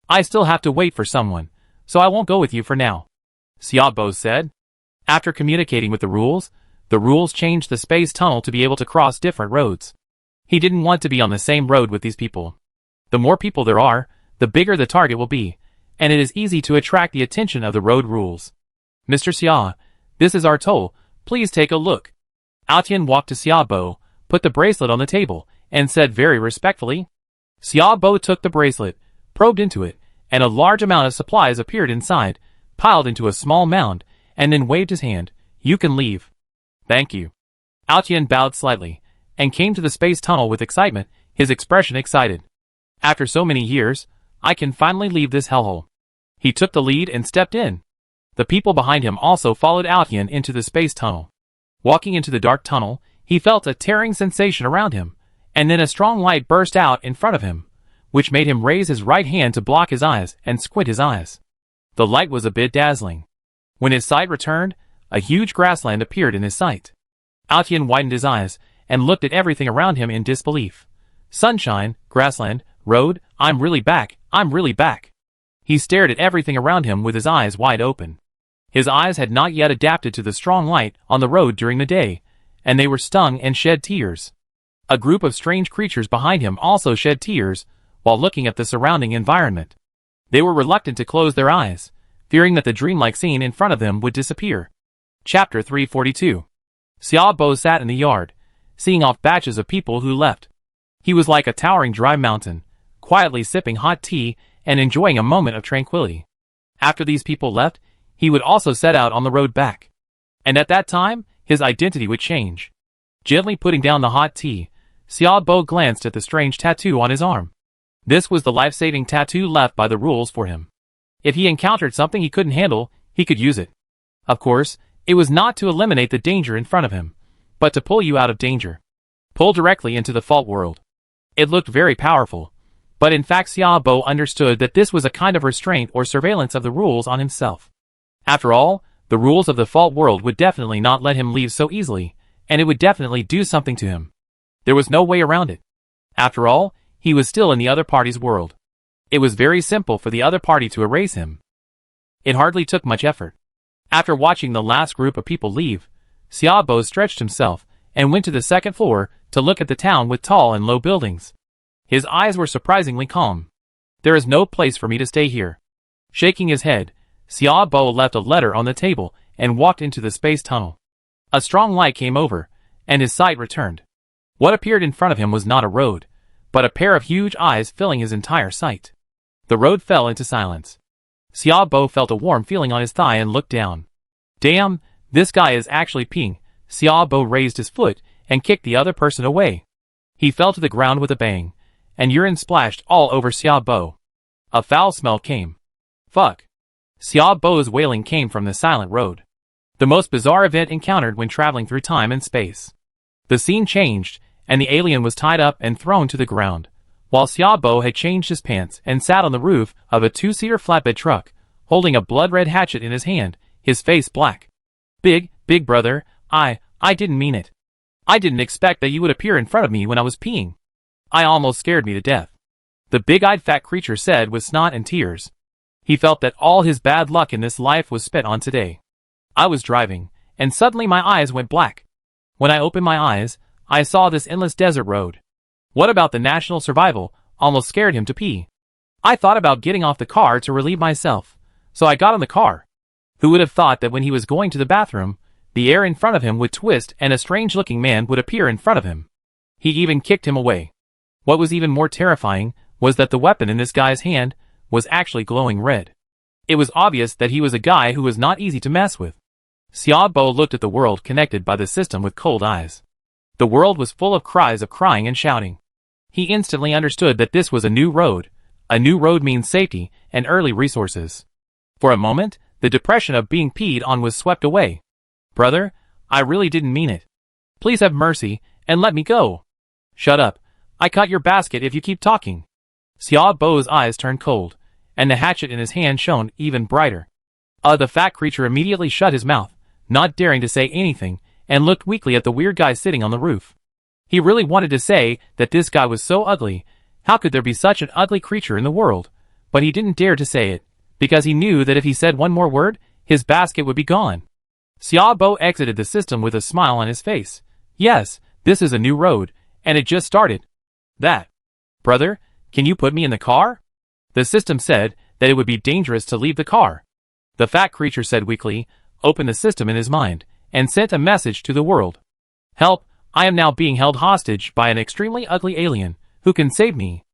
I still have to wait for someone, so I won't go with you for now. Xiaobo said. After communicating with the rules changed the space tunnel to be able to cross different roads. He didn't want to be on the same road with these people. The more people there are, the bigger the target will be, and it is easy to attract the attention of the road rules. Mr. Xia, this is our toll, please take a look. Aotian walked to Xiaobo, put the bracelet on the table, and said very respectfully. Xiaobo took the bracelet, probed into it, and a large amount of supplies appeared inside, piled into a small mound, and then waved his hand. You can leave. Thank you. Aotian bowed slightly, and came to the space tunnel with excitement, his expression excited. After so many years, I can finally leave this hellhole. He took the lead and stepped in. The people behind him also followed Altian into the space tunnel. Walking into the dark tunnel, he felt a tearing sensation around him, and then a strong light burst out in front of him, which made him raise his right hand to block his eyes and squint his eyes. The light was a bit dazzling. When his sight returned, a huge grassland appeared in his sight. Altian widened his eyes and looked at everything around him in disbelief. Sunshine, grassland, road, I'm really back, I'm really back. He stared at everything around him with his eyes wide open. His eyes had not yet adapted to the strong light on the road during the day, and they were stung and shed tears. A group of strange creatures behind him also shed tears while looking at the surrounding environment. They were reluctant to close their eyes, fearing that the dreamlike scene in front of them would disappear. Chapter 342. Xiaobo sat in the yard, seeing off batches of people who left. He was like a towering dry mountain, quietly sipping hot tea and enjoying a moment of tranquility. After these people left, he would also set out on the road back. And at that time, his identity would change. Gently putting down the hot tea, Xiaobo glanced at the strange tattoo on his arm. This was the life-saving tattoo left by the rules for him. If he encountered something he couldn't handle, he could use it. Of course, it was not to eliminate the danger in front of him, but to pull you out of danger. Pull directly into the fault world. It looked very powerful, but in fact Xiaobo understood that this was a kind of restraint or surveillance of the rules on himself. After all, the rules of the fault world would definitely not let him leave so easily, and it would definitely do something to him. There was no way around it. After all, he was still in the other party's world. It was very simple for the other party to erase him. It hardly took much effort. After watching the last group of people leave, Xiaobo stretched himself and went to the second floor to look at the town with tall and low buildings. His eyes were surprisingly calm. There is no place for me to stay here. Shaking his head, Xiaobo left a letter on the table and walked into the space tunnel. A strong light came over, and his sight returned. What appeared in front of him was not a road, but a pair of huge eyes filling his entire sight. The road fell into silence. Xiaobo felt a warm feeling on his thigh and looked down. Damn, this guy is actually peeing. Xiaobo raised his foot and kicked the other person away. He fell to the ground with a bang, and urine splashed all over Xiaobo. A foul smell came. Fuck. Xiaobo's wailing came from the silent road. The most bizarre event encountered when traveling through time and space. The scene changed, and the alien was tied up and thrown to the ground, while Xiaobo had changed his pants and sat on the roof of a two-seater flatbed truck, holding a blood-red hatchet in his hand, his face black. Big brother, I didn't mean it. I didn't expect that you would appear in front of me when I was peeing. I almost scared me to death. The big-eyed fat creature said with snot and tears. He felt that all his bad luck in this life was spent on today. I was driving, and suddenly my eyes went black. When I opened my eyes, I saw this endless desert road. What about the national survival almost scared him to pee. I thought about getting off the car to relieve myself, so I got on the car. Who would have thought that when he was going to the bathroom, the air in front of him would twist and a strange-looking man would appear in front of him. He even kicked him away. What was even more terrifying was that the weapon in this guy's hand was actually glowing red. It was obvious that he was a guy who was not easy to mess with. Xiaobo looked at the world connected by the system with cold eyes. The world was full of cries of crying and shouting. He instantly understood that this was a new road. A new road means safety and early resources. For a moment, the depression of being peed on was swept away. Brother, I really didn't mean it. Please have mercy and let me go. Shut up. I cut your basket if you keep talking. Xiaobo's eyes turned cold, and the hatchet in his hand shone even brighter. The fat creature immediately shut his mouth, not daring to say anything, and looked weakly at the weird guy sitting on the roof. He really wanted to say that this guy was so ugly. How could there be such an ugly creature in the world? But he didn't dare to say it, because he knew that if he said one more word, his basket would be gone. Xiaobo exited the system with a smile on his face. Yes, this is a new road, and it just started. That. Brother, can you put me in the car? The system said that it would be dangerous to leave the car. The fat creature said weakly, opened the system in his mind, and sent a message to the world. Help, I am now being held hostage by an extremely ugly alien, who can save me.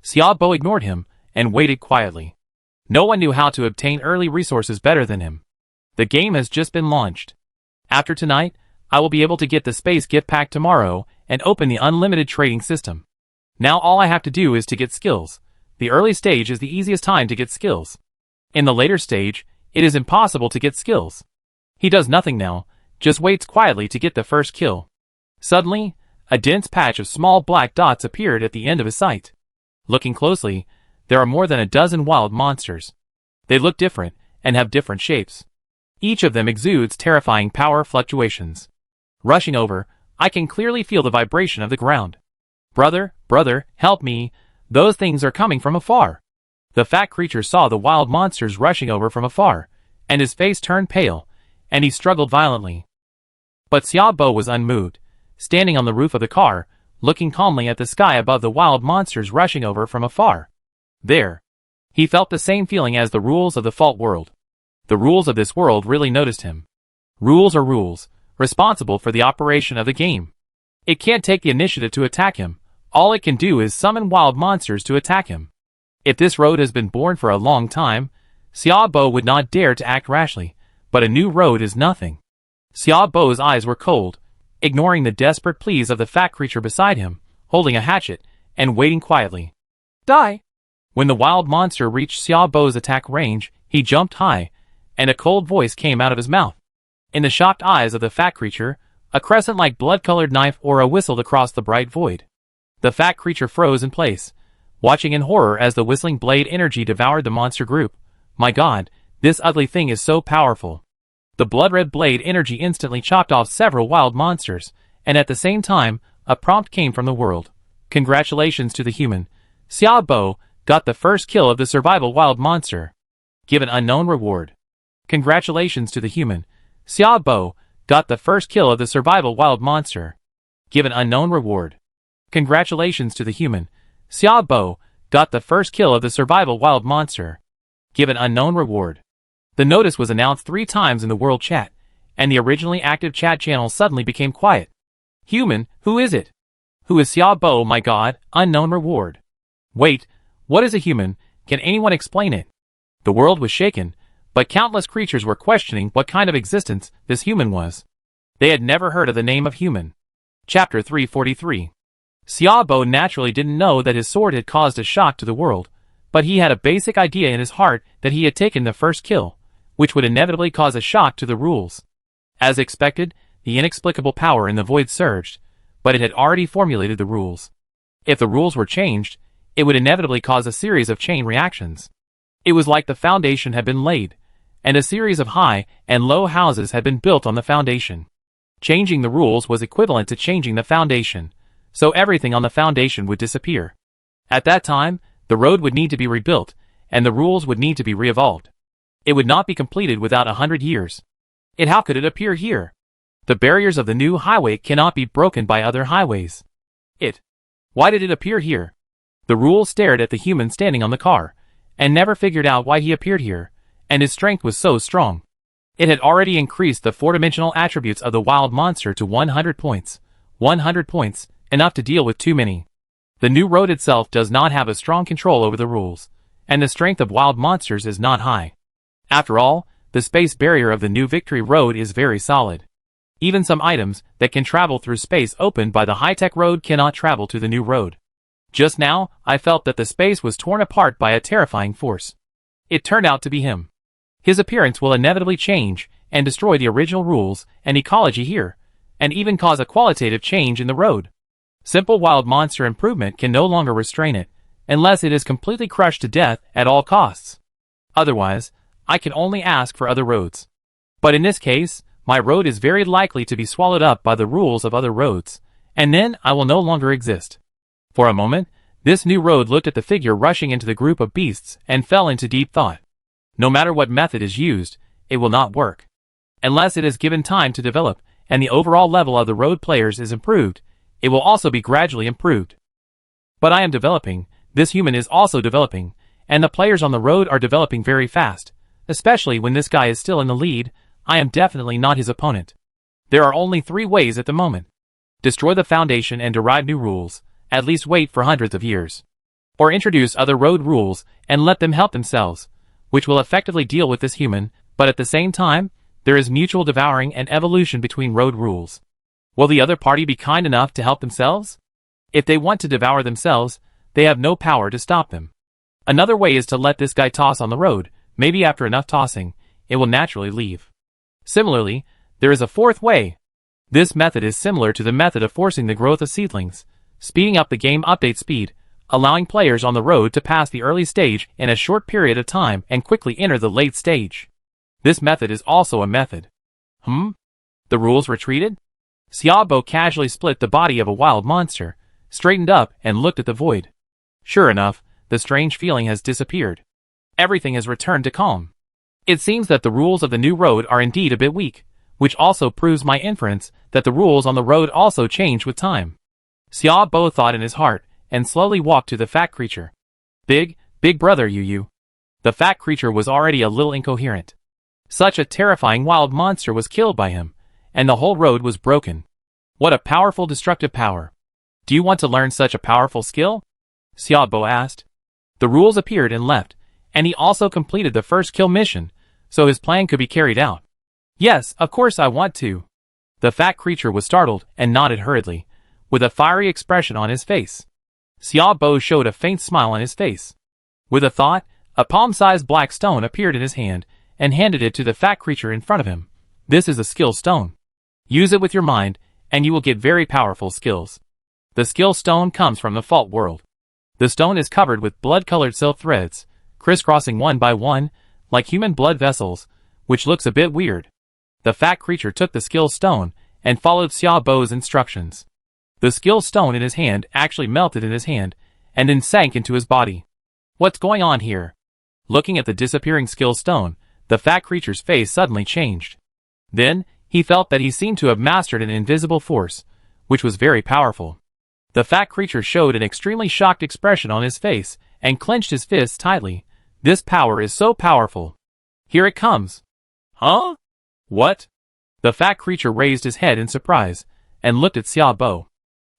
Xiaobo ignored him, and waited quietly. No one knew how to obtain early resources better than him. The game has just been launched. After tonight, I will be able to get the space gift pack tomorrow, and open the unlimited trading system. Now all I have to do is to get skills. The early stage is the easiest time to get skills. In the later stage, it is impossible to get skills. He does nothing now, just waits quietly to get the first kill. Suddenly, a dense patch of small black dots appeared at the end of his sight. Looking closely, there are more than a dozen wild monsters. They look different and have different shapes. Each of them exudes terrifying power fluctuations. Rushing over, I can clearly feel the vibration of the ground. Brother, help me, those things are coming from afar. The fat creature saw the wild monsters rushing over from afar, and his face turned pale, and he struggled violently. But Xiaobo was unmoved, standing on the roof of the car, looking calmly at the sky above the wild monsters rushing over from afar. There. He felt the same feeling as the rules of the fault world. The rules of this world really noticed him. Rules are rules, responsible for the operation of the game. It can't take the initiative to attack him. All it can do is summon wild monsters to attack him. If this road has been born for a long time, Xiaobo would not dare to act rashly, but a new road is nothing. Xiaobo's eyes were cold, ignoring the desperate pleas of the fat creature beside him, holding a hatchet, and waiting quietly. Die! When the wild monster reached Xiaobo's attack range, he jumped high, and a cold voice came out of his mouth. In the shocked eyes of the fat creature, a crescent-like blood-colored knife aura whistled across the bright void. The fat creature froze in place, watching in horror as the whistling blade energy devoured the monster group. My god, this ugly thing is so powerful. The blood-red blade energy instantly chopped off several wild monsters, and at the same time, a prompt came from the world. Congratulations to the human. Xiaobo got the first kill of the survival wild monster. Give an unknown reward. Congratulations to the human. Xiaobo got the first kill of the survival wild monster. Give an unknown reward. Congratulations to the human. Xiaobo got the first kill of the survival wild monster. Give an unknown reward. The notice was announced 3 times in the world chat, and the originally active chat channel suddenly became quiet. Human, who is it? Who is Xiaobo, my god? Unknown reward. Wait, what is a human? Can anyone explain it? The world was shaken, but countless creatures were questioning what kind of existence this human was. They had never heard of the name of human. Chapter 343. Xiaobo naturally didn't know that his sword had caused a shock to the world, but he had a basic idea in his heart that he had taken the first kill, which would inevitably cause a shock to the rules. As expected, the inexplicable power in the void surged, but it had already formulated the rules. If the rules were changed, it would inevitably cause a series of chain reactions. It was like the foundation had been laid, and a series of high and low houses had been built on the foundation. Changing the rules was equivalent to changing the foundation, so everything on the foundation would disappear. At that time, the road would need to be rebuilt, and the rules would need to be re-evolved. It would not be completed without 100 years. How could it appear here? The barriers of the new highway cannot be broken by other highways. Why did it appear here? The rules stared at the human standing on the car, and never figured out why he appeared here, and his strength was so strong. It had already increased the 4-dimensional attributes of the wild monster to 100 points. 100 points, enough to deal with too many. The new road itself does not have a strong control over the rules, and the strength of wild monsters is not high. After all, the space barrier of the new Victory Road is very solid. Even some items that can travel through space opened by the high-tech road cannot travel to the new road. Just now, I felt that the space was torn apart by a terrifying force. It turned out to be him. His appearance will inevitably change and destroy the original rules and ecology here, and even cause a qualitative change in the road. Simple wild monster improvement can no longer restrain it, unless it is completely crushed to death at all costs. Otherwise, I can only ask for other roads. But in this case, my road is very likely to be swallowed up by the rules of other roads, and then I will no longer exist. For a moment, this new road looked at the figure rushing into the group of beasts and fell into deep thought. No matter what method is used, it will not work. Unless it is given time to develop, and the overall level of the road players is improved, it will also be gradually improved. But I am developing, this human is also developing, and the players on the road are developing very fast, especially when this guy is still in the lead. I am definitely not his opponent. There are only 3 ways at the moment. Destroy the foundation and derive new rules, at least wait for hundreds of years. Or introduce other road rules and let them help themselves, which will effectively deal with this human, but at the same time, there is mutual devouring and evolution between road rules. Will the other party be kind enough to help themselves? If they want to devour themselves, they have no power to stop them. Another way is to let this guy toss on the road. Maybe after enough tossing, it will naturally leave. Similarly, there is a fourth way. This method is similar to the method of forcing the growth of seedlings, speeding up the game update speed, allowing players on the road to pass the early stage in a short period of time and quickly enter the late stage. This method is also a method. The rules retreated? Xiaobo casually split the body of a wild monster, straightened up and looked at the void. Sure enough, the strange feeling has disappeared. Everything has returned to calm. It seems that the rules of the new road are indeed a bit weak, which also proves my inference that the rules on the road also change with time. Xiaobo thought in his heart, and slowly walked to the fat creature. Big brother Yu. The fat creature was already a little incoherent. Such a terrifying wild monster was killed by him, and the whole road was broken. What a powerful destructive power. Do you want to learn such a powerful skill? Xiaobo asked. The rules appeared and left, and he also completed the first kill mission, so his plan could be carried out. Yes, of course I want to. The fat creature was startled and nodded hurriedly, with a fiery expression on his face. Xiaobo showed a faint smile on his face. With a thought, a palm-sized black stone appeared in his hand, and handed it to the fat creature in front of him. This is a skill stone. Use it with your mind, and you will get very powerful skills. The skill stone comes from the Fault World. The stone is covered with blood-colored silk threads, crisscrossing one by one, like human blood vessels, which looks a bit weird. The fat creature took the skill stone, and followed Xiaobo's instructions. The skill stone in his hand actually melted in his hand, and then sank into his body. What's going on here? Looking at the disappearing skill stone, the fat creature's face suddenly changed. Then, he felt that he seemed to have mastered an invisible force, which was very powerful. The fat creature showed an extremely shocked expression on his face, and clenched his fists tightly. This power is so powerful. Here it comes. Huh? What? The fat creature raised his head in surprise, and looked at Xiaobo.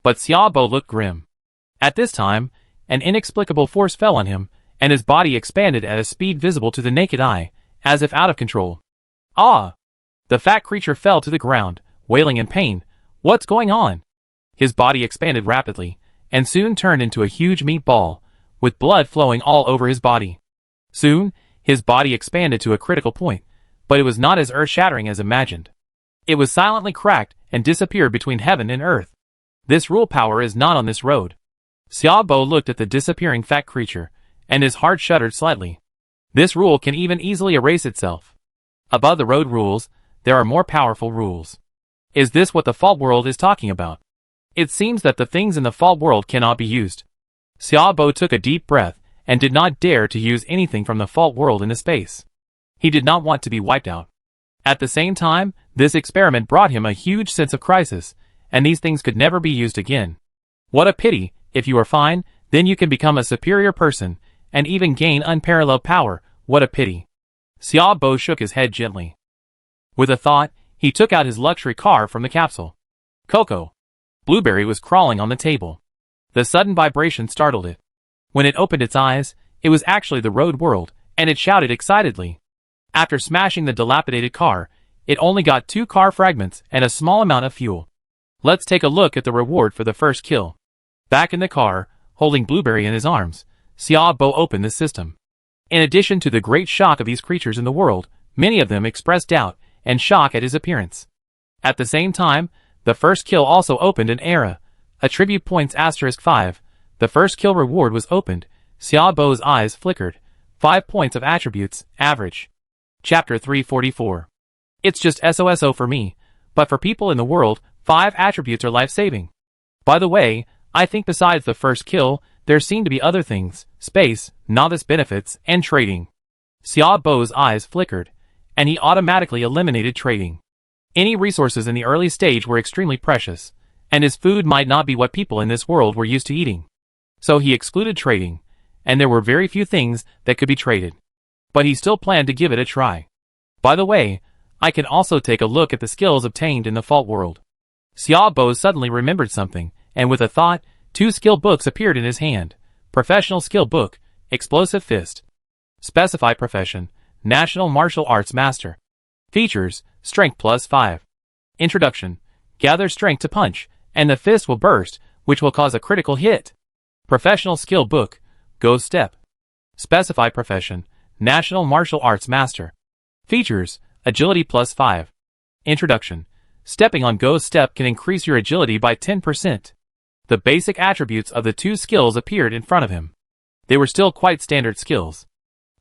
But Xiaobo looked grim. At this time, an inexplicable force fell on him, and his body expanded at a speed visible to the naked eye, as if out of control. Ah! The fat creature fell to the ground, wailing in pain. What's going on? His body expanded rapidly, and soon turned into a huge meatball, with blood flowing all over his body. Soon, his body expanded to a critical point, but it was not as earth-shattering as imagined. It was silently cracked and disappeared between heaven and earth. This rule power is not on this road. Xiaobo looked at the disappearing fat creature, and his heart shuddered slightly. This rule can even easily erase itself. Above the road rules, there are more powerful rules. Is this what the Fault World is talking about? It seems that the things in the Fault World cannot be used. Xiaobo took a deep breath, and did not dare to use anything from the Fault World into space. He did not want to be wiped out. At the same time, this experiment brought him a huge sense of crisis, and these things could never be used again. What a pity. If you are fine, then you can become a superior person, and even gain unparalleled power. What a pity. Xiaobo shook his head gently. With a thought, he took out his luxury car from the capsule. Coco. Blueberry was crawling on the table. The sudden vibration startled it. When it opened its eyes, it was actually the road world, and it shouted excitedly. After smashing the dilapidated car, it only got 2 car fragments and a small amount of fuel. Let's take a look at the reward for the first kill. Back in the car, holding Blueberry in his arms, Xiaobo opened the system. In addition to the great shock of these creatures in the world, many of them expressed doubt and shock at his appearance. At the same time, the first kill also opened an era. Attribute points *5. The first kill reward was opened. Xiaobo's eyes flickered. 5 points of attributes, average. Chapter 344. It's just SOSO for me, but for people in the world, 5 attributes are life-saving. By the way, I think besides the first kill, there seem to be other things: space, novice benefits, and trading. Xiaobo's eyes flickered, and he automatically eliminated trading. Any resources in the early stage were extremely precious, and his food might not be what people in this world were used to eating. So he excluded trading, and there were very few things that could be traded. But he still planned to give it a try. By the way, I can also take a look at the skills obtained in the Fault World. Xiaobo suddenly remembered something, and with a thought, 2 skill books appeared in his hand. Professional Skill Book, Explosive Fist. Specify Profession, National Martial Arts Master. Features, Strength +5. Introduction, gather strength to punch, and the fist will burst, which will cause a critical hit. Professional Skill Book, Go Step. Specify Profession, National Martial Arts Master. Features: Agility plus 5. Introduction. Stepping on Go's step can increase your agility by 10%. The basic attributes of the two skills appeared in front of him. They were still quite standard skills.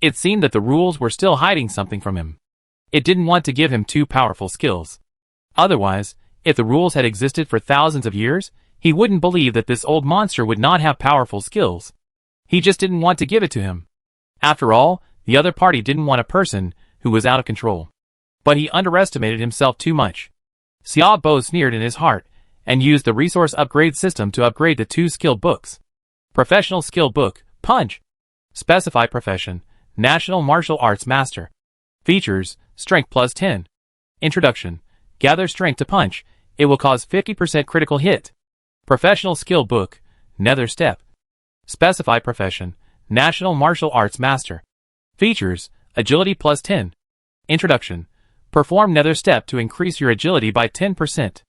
It seemed that the rules were still hiding something from him. It didn't want to give him two powerful skills. Otherwise, if the rules had existed for thousands of years, he wouldn't believe that this old monster would not have powerful skills. He just didn't want to give it to him. After all, the other party didn't want a person who was out of control. But he underestimated himself too much. Xiaobo sneered in his heart, and used the resource upgrade system to upgrade the two skill books. Professional Skill Book, Punch. Specify Profession, National Martial Arts Master. Features: Strength plus 10. Introduction. Gather strength to punch. It will cause 50% critical hit. Professional Skill Book, Nether Step. Specify Profession, National Martial Arts Master. Features: Agility plus 10. Introduction. Perform Nether Step to increase your agility by 10%.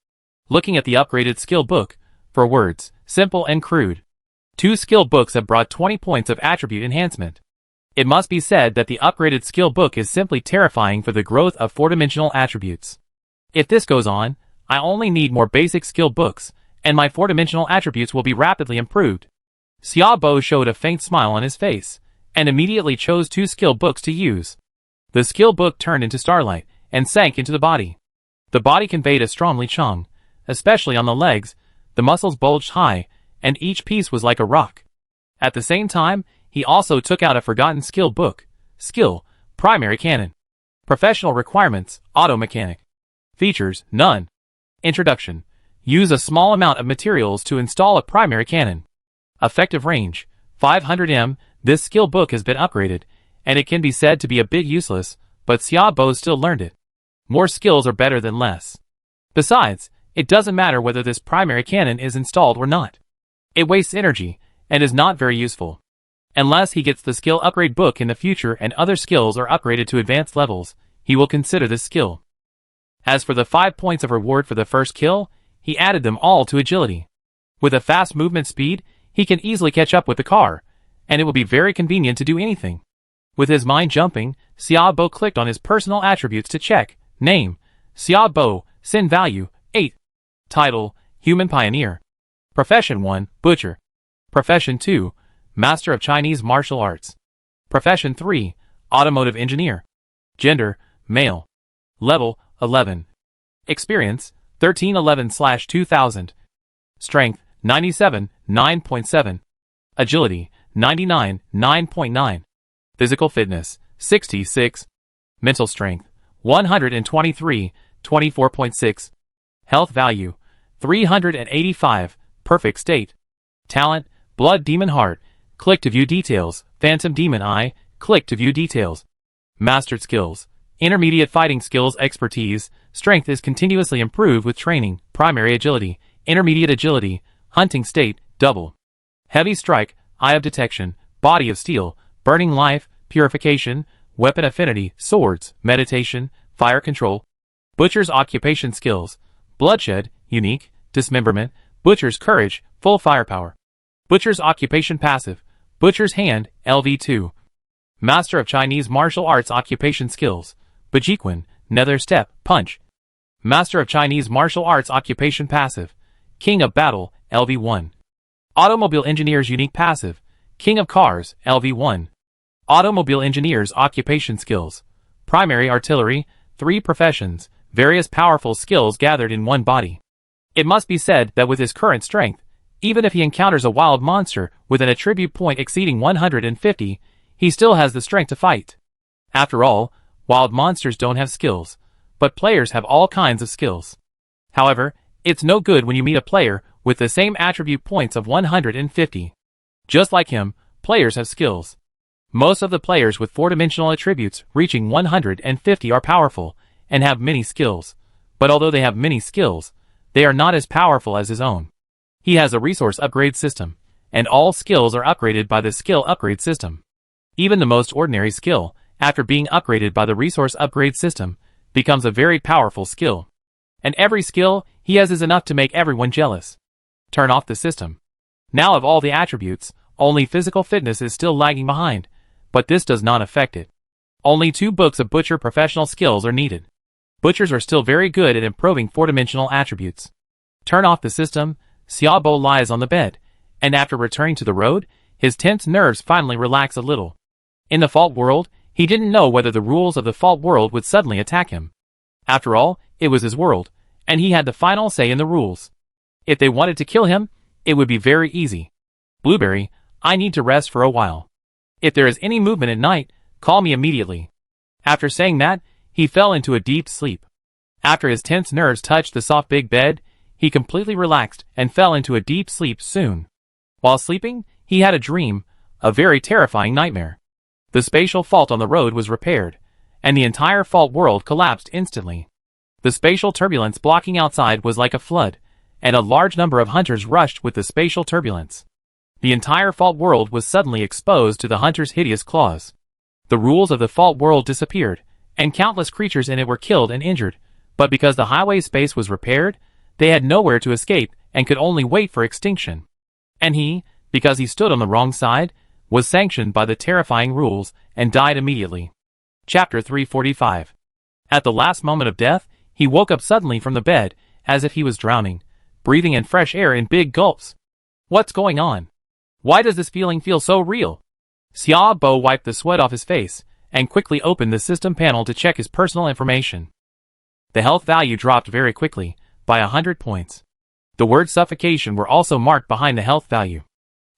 Looking at the upgraded skill book, for words, simple and crude. Two skill books have brought 20 points of attribute enhancement. It must be said that the upgraded skill book is simply terrifying for the growth of four-dimensional attributes. If this goes on, I only need more basic skill books, and my four-dimensional attributes will be rapidly improved. Xiaobo showed a faint smile on his face, and immediately chose two skill books to use. The skill book turned into starlight, and sank into the body. The body conveyed a strong Li Chang, especially on the legs. The muscles bulged high, and each piece was like a rock. At the same time, he also took out a forgotten skill book. Skill: Primary Cannon. Professional Requirements: Auto Mechanic. Features: None. Introduction. Use a small amount of materials to install a primary cannon. Effective range: 500 m. This skill book has been upgraded, and it can be said to be a bit useless, but Xiaobo still learned it. More skills are better than less. Besides, it doesn't matter whether this primary cannon is installed or not. It wastes energy, and is not very useful. Unless he gets the skill upgrade book in the future and other skills are upgraded to advanced levels, he will consider this skill. As for the 5 points of reward for the first kill, he added them all to agility. With a fast movement speed, he can easily catch up with the car, and it will be very convenient to do anything. With his mind jumping, Xiaobo clicked on his personal attributes to check. Name: Xiaobo, Sin value: 8. Title: Human Pioneer. Profession 1, Butcher. Profession 2, Master of Chinese Martial Arts. Profession 3, Automotive Engineer. Gender: Male. Level: 11. Experience: 1311/2000. Strength: 97, 9.7. Agility: 99, 9.9. Physical fitness: 66. Mental strength: 123, 24.6. Health value: 385, perfect state. Talent: Blood Demon Heart. Click to view details. Phantom Demon Eye. Click to view details. Mastered skills: Intermediate fighting skills. Expertise: Strength is continuously improved with training. Primary agility: Intermediate agility. Hunting state: Double. Heavy strike: Eye of Detection. Body of Steel. Burning Life. Purification. Weapon affinity: Swords. Meditation. Fire control. Butcher's occupation skills: Bloodshed, unique. Dismemberment: Butcher's courage, full firepower. Butcher's occupation passive: Butcher's hand, LV2. Master of Chinese Martial Arts occupation skills: Bajiquan, Nether Step, Punch. Master of Chinese Martial Arts occupation passive: King of Battle, LV1. Automobile Engineer's unique passive: King of Cars, LV1. Automobile Engineer's occupation skills: Primary Artillery. 3 professions, various powerful skills gathered in one body. It must be said that with his current strength, even if he encounters a wild monster with an attribute point exceeding 150, he still has the strength to fight. After all, wild monsters don't have skills, but players have all kinds of skills. However, it's no good when you meet a player with the same attribute points of 150. Just like him, players have skills. Most of the players with 4-dimensional attributes reaching 150 are powerful and have many skills, but although they have many skills, they are not as powerful as his own. He has a resource upgrade system, and all skills are upgraded by the skill upgrade system. Even the most ordinary skill, after being upgraded by the resource upgrade system, becomes a very powerful skill. And every skill he has is enough to make everyone jealous. Turn off the system. Now of all the attributes, only physical fitness is still lagging behind, but this does not affect it. Only 2 books of butcher professional skills are needed. Butchers are still very good at improving 4-dimensional attributes. Turn off the system. Xiaobo lies on the bed, and after returning to the road, his tense nerves finally relax a little. In the Fault World, he didn't know whether the rules of the Fault World would suddenly attack him. After all, it was his world, and he had the final say in the rules. If they wanted to kill him, it would be very easy. Blueberry, I need to rest for a while. If there is any movement at night, call me immediately. After saying that, he fell into a deep sleep. After his tense nerves touched the soft big bed, he completely relaxed and fell into a deep sleep soon. While sleeping, he had a dream, a very terrifying nightmare. The spatial fault on the road was repaired, and the entire Fault World collapsed instantly. The spatial turbulence blocking outside was like a flood, and a large number of hunters rushed with the spatial turbulence. The entire Fault World was suddenly exposed to the hunters' hideous claws. The rules of the Fault World disappeared, and countless creatures in it were killed and injured, but because the highway space was repaired, they had nowhere to escape and could only wait for extinction. And he, because he stood on the wrong side, was sanctioned by the terrifying rules and died immediately. Chapter 345. At the last moment of death, he woke up suddenly from the bed, as if he was drowning, breathing in fresh air in big gulps. What's going on? Why does this feeling feel so real? Xiaobo wiped the sweat off his face, and quickly opened the system panel to check his personal information. The health value dropped very quickly, by 100 points. The word suffocation were also marked behind the health value.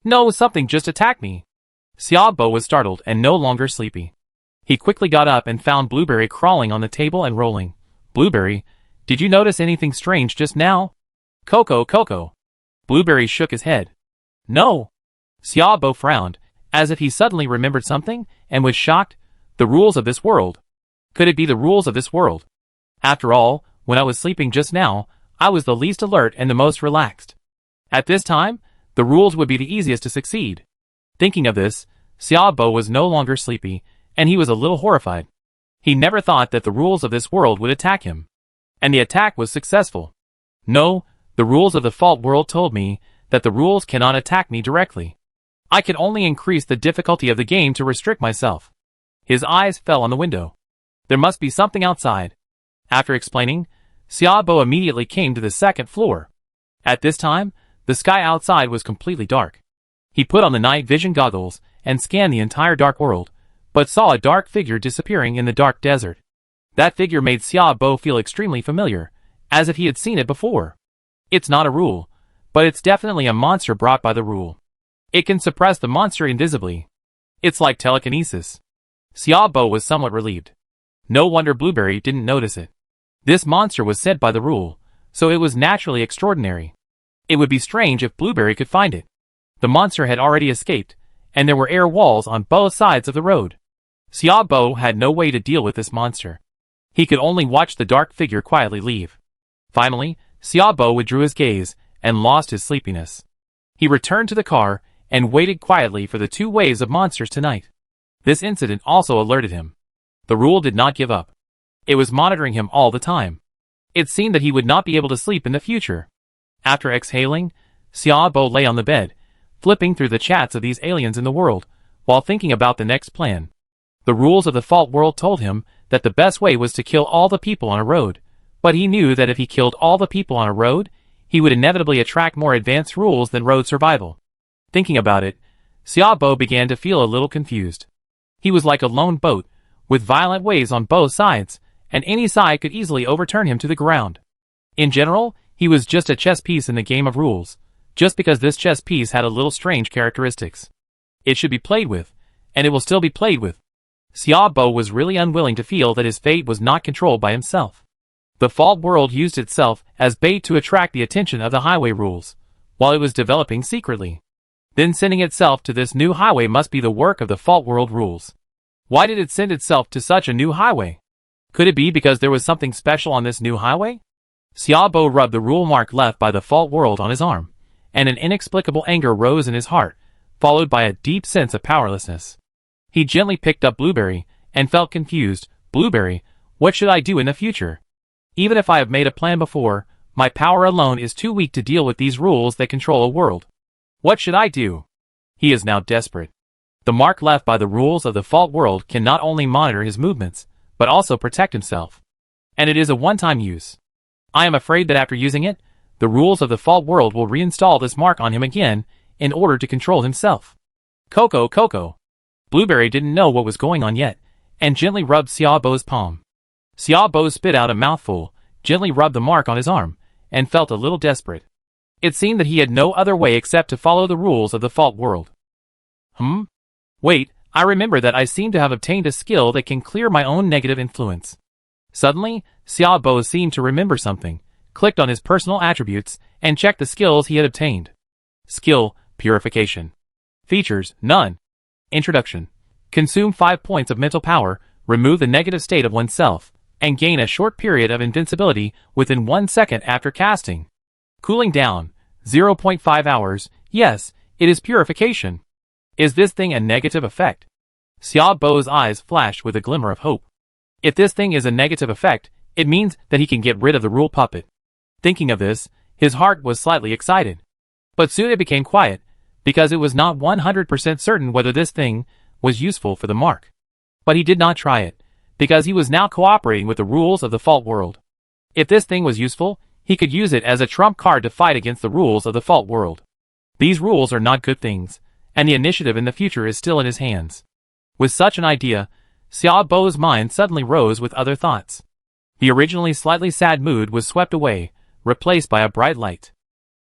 No, something just attacked me. Xiaobo was startled and no longer sleepy. He quickly got up and found Blueberry crawling on the table and rolling. Blueberry, did you notice anything strange just now? Coco. Blueberry shook his head. No. Xiaobo frowned, as if he suddenly remembered something, and was shocked. The rules of this world. Could it be the rules of this world? After all, when I was sleeping just now, I was the least alert and the most relaxed. At this time, the rules would be the easiest to succeed. Thinking of this, Xiaobo was no longer sleepy, and he was a little horrified. He never thought that the rules of this world would attack him. And the attack was successful. No, the rules of the Fault World told me that the rules cannot attack me directly. I can only increase the difficulty of the game to restrict myself. His eyes fell on the window. There must be something outside. After explaining, Xiaobo immediately came to the second floor. At this time, the sky outside was completely dark. He put on the night vision goggles and scanned the entire dark world, but saw a dark figure disappearing in the dark desert. That figure made Xiaobo feel extremely familiar, as if he had seen it before. It's not a rule, but it's definitely a monster brought by the rule. It can suppress the monster invisibly. It's like telekinesis. Xiaobo was somewhat relieved. No wonder Blueberry didn't notice it. This monster was sent by the rule, so it was naturally extraordinary. It would be strange if Blueberry could find it. The monster had already escaped, and there were air walls on both sides of the road. Xiaobo had no way to deal with this monster. He could only watch the dark figure quietly leave. Finally, Xiaobo withdrew his gaze and lost his sleepiness. He returned to the car and waited quietly for the 2 waves of monsters tonight. This incident also alerted him. The rule did not give up. It was monitoring him all the time. It seemed that he would not be able to sleep in the future. After exhaling, Xiaobo lay on the bed, flipping through the chats of these aliens in the world, while thinking about the next plan. The rules of the Fault World told him that the best way was to kill all the people on a road, but he knew that if he killed all the people on a road, he would inevitably attract more advanced rules than road survival. Thinking about it, Xiaobo began to feel a little confused. He was like a lone boat, with violent waves on both sides, and any side could easily overturn him to the ground. In general, he was just a chess piece in the game of rules, just because this chess piece had a little strange characteristics. It should be played with, and it will still be played with. Xiaobo was really unwilling to feel that his fate was not controlled by himself. The Fault World used itself as bait to attract the attention of the highway rules, while it was developing secretly. Then sending itself to this new highway must be the work of the Fault World rules. Why did it send itself to such a new highway? Could it be because there was something special on this new highway? Xiaobo rubbed the rule mark left by the Fault World on his arm, and an inexplicable anger rose in his heart, followed by a deep sense of powerlessness. He gently picked up Blueberry, and felt confused. Blueberry, what should I do in the future? Even if I have made a plan before, my power alone is too weak to deal with these rules that control a world. What should I do? He is now desperate. The mark left by the rules of the fault world can not only monitor his movements, but also protect himself. And it is a one-time use. I am afraid that after using it, the rules of the fault world will reinstall this mark on him again in order to control himself. Coco. Blueberry didn't know what was going on yet, and gently rubbed Xiaobo's palm. Xiaobo spit out a mouthful, gently rubbed the mark on his arm, and felt a little desperate. It seemed that he had no other way except to follow the rules of the fault world. Wait, I remember that I seem to have obtained a skill that can clear my own negative influence. Suddenly, Xiaobo seemed to remember something, clicked on his personal attributes, and checked the skills he had obtained. Skill, Purification. Features, none. Introduction. Consume 5 points of mental power, remove the negative state of oneself, and gain a short period of invincibility within 1 second after casting. Cooling down, 0.5 hours, yes, it is purification. Is this thing a negative effect? Xiaobo's eyes flashed with a glimmer of hope. If this thing is a negative effect, it means that he can get rid of the rule puppet. Thinking of this, his heart was slightly excited. But soon it became quiet, because it was not 100% certain whether this thing was useful for the mark. But he did not try it, because he was now cooperating with the rules of the fault world. If this thing was useful, he could use it as a trump card to fight against the rules of the fault world. These rules are not good things, and the initiative in the future is still in his hands. With such an idea, Xiaobo's mind suddenly rose with other thoughts. The originally slightly sad mood was swept away, replaced by a bright light.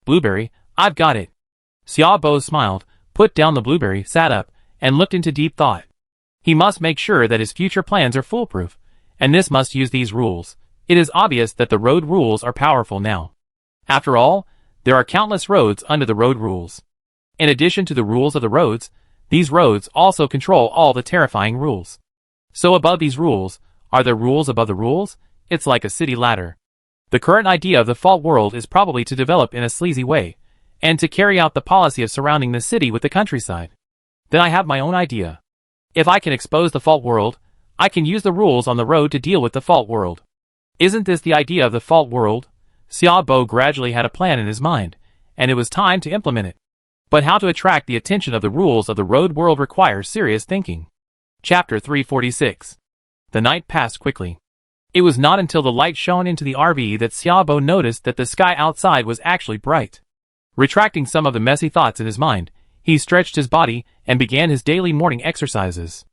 Blueberry, I've got it. Xiaobo smiled, put down the blueberry, sat up, and looked into deep thought. He must make sure that his future plans are foolproof, and this must use these rules. It is obvious that the road rules are powerful now. After all, there are countless roads under the road rules. In addition to the rules of the roads, these roads also control all the terrifying rules. So above these rules, are there rules above the rules? It's like a city ladder. The current idea of the fault world is probably to develop in a sleazy way, and to carry out the policy of surrounding the city with the countryside. Then I have my own idea. If I can expose the fault world, I can use the rules on the road to deal with the fault world. Isn't this the idea of the fault world? Xiaobo gradually had a plan in his mind, and it was time to implement it. But how to attract the attention of the rules of the road world requires serious thinking. Chapter 346. The night passed quickly. It was not until the light shone into the RV that Xiaobo noticed that the sky outside was actually bright. Retracting some of the messy thoughts in his mind, he stretched his body and began his daily morning exercises.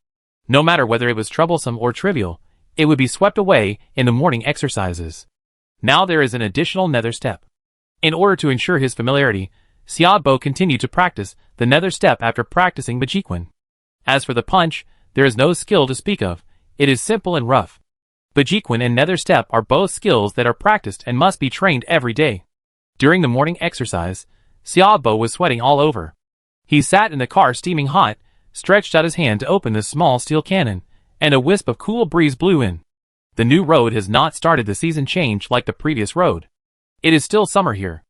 No matter whether it was troublesome or trivial, it would be swept away in the morning exercises. Now there is an additional nether step. In order to ensure his familiarity, Xiaobo continued to practice the nether step after practicing Bajiquan. As for the punch, there is no skill to speak of, it is simple and rough. Bajiquan and nether step are both skills that are practiced and must be trained every day. During the morning exercise, Xiaobo was sweating all over. He sat in the car steaming hot, stretched out his hand to open the small steel cannon, and a wisp of cool breeze blew in. The new road has not started the season change like the previous road. It is still summer here.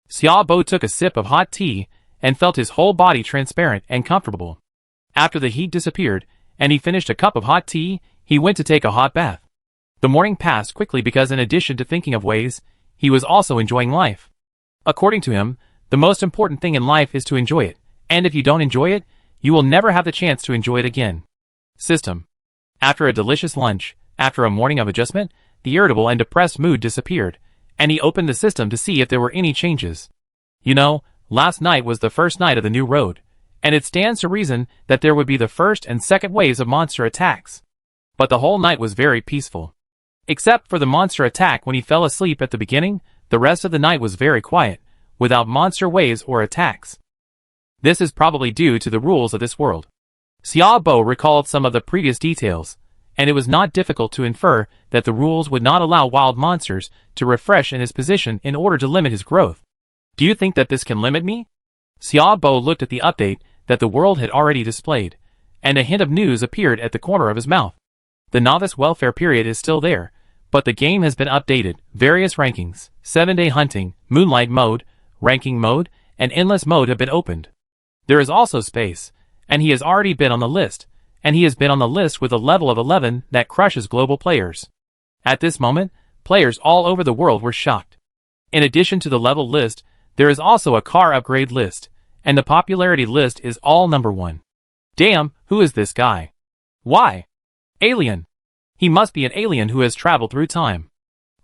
Xiaobo took a sip of hot tea and felt his whole body transparent and comfortable. After the heat disappeared, and he finished a cup of hot tea, he went to take a hot bath. The morning passed quickly because in addition to thinking of ways, he was also enjoying life. According to him, the most important thing in life is to enjoy it, and if you don't enjoy it, you will never have the chance to enjoy it again. System. After a delicious lunch, after a morning of adjustment, the irritable and depressed mood disappeared, and he opened the system to see if there were any changes. You know, last night was the first night of the new road, and it stands to reason that there would be the first and second waves of monster attacks. But the whole night was very peaceful. Except for the monster attack when he fell asleep at the beginning, the rest of the night was very quiet, without monster waves or attacks. This is probably due to the rules of this world. Xiaobo recalled some of the previous details, and it was not difficult to infer that the rules would not allow wild monsters to refresh in his position in order to limit his growth. Do you think that this can limit me? Xiaobo looked at the update that the world had already displayed, and a hint of news appeared at the corner of his mouth. The novice welfare period is still there, but the game has been updated. Various rankings, 7-day hunting, moonlight mode, ranking mode, and endless mode have been opened. There is also space, and he has already been on the list, and he has been on the list with a level of 11 that crushes global players. At this moment, players all over the world were shocked. In addition to the level list, there is also a car upgrade list, and the popularity list is all number 1. Damn, Who is this guy? Why? Alien. He must be an alien who has traveled through time.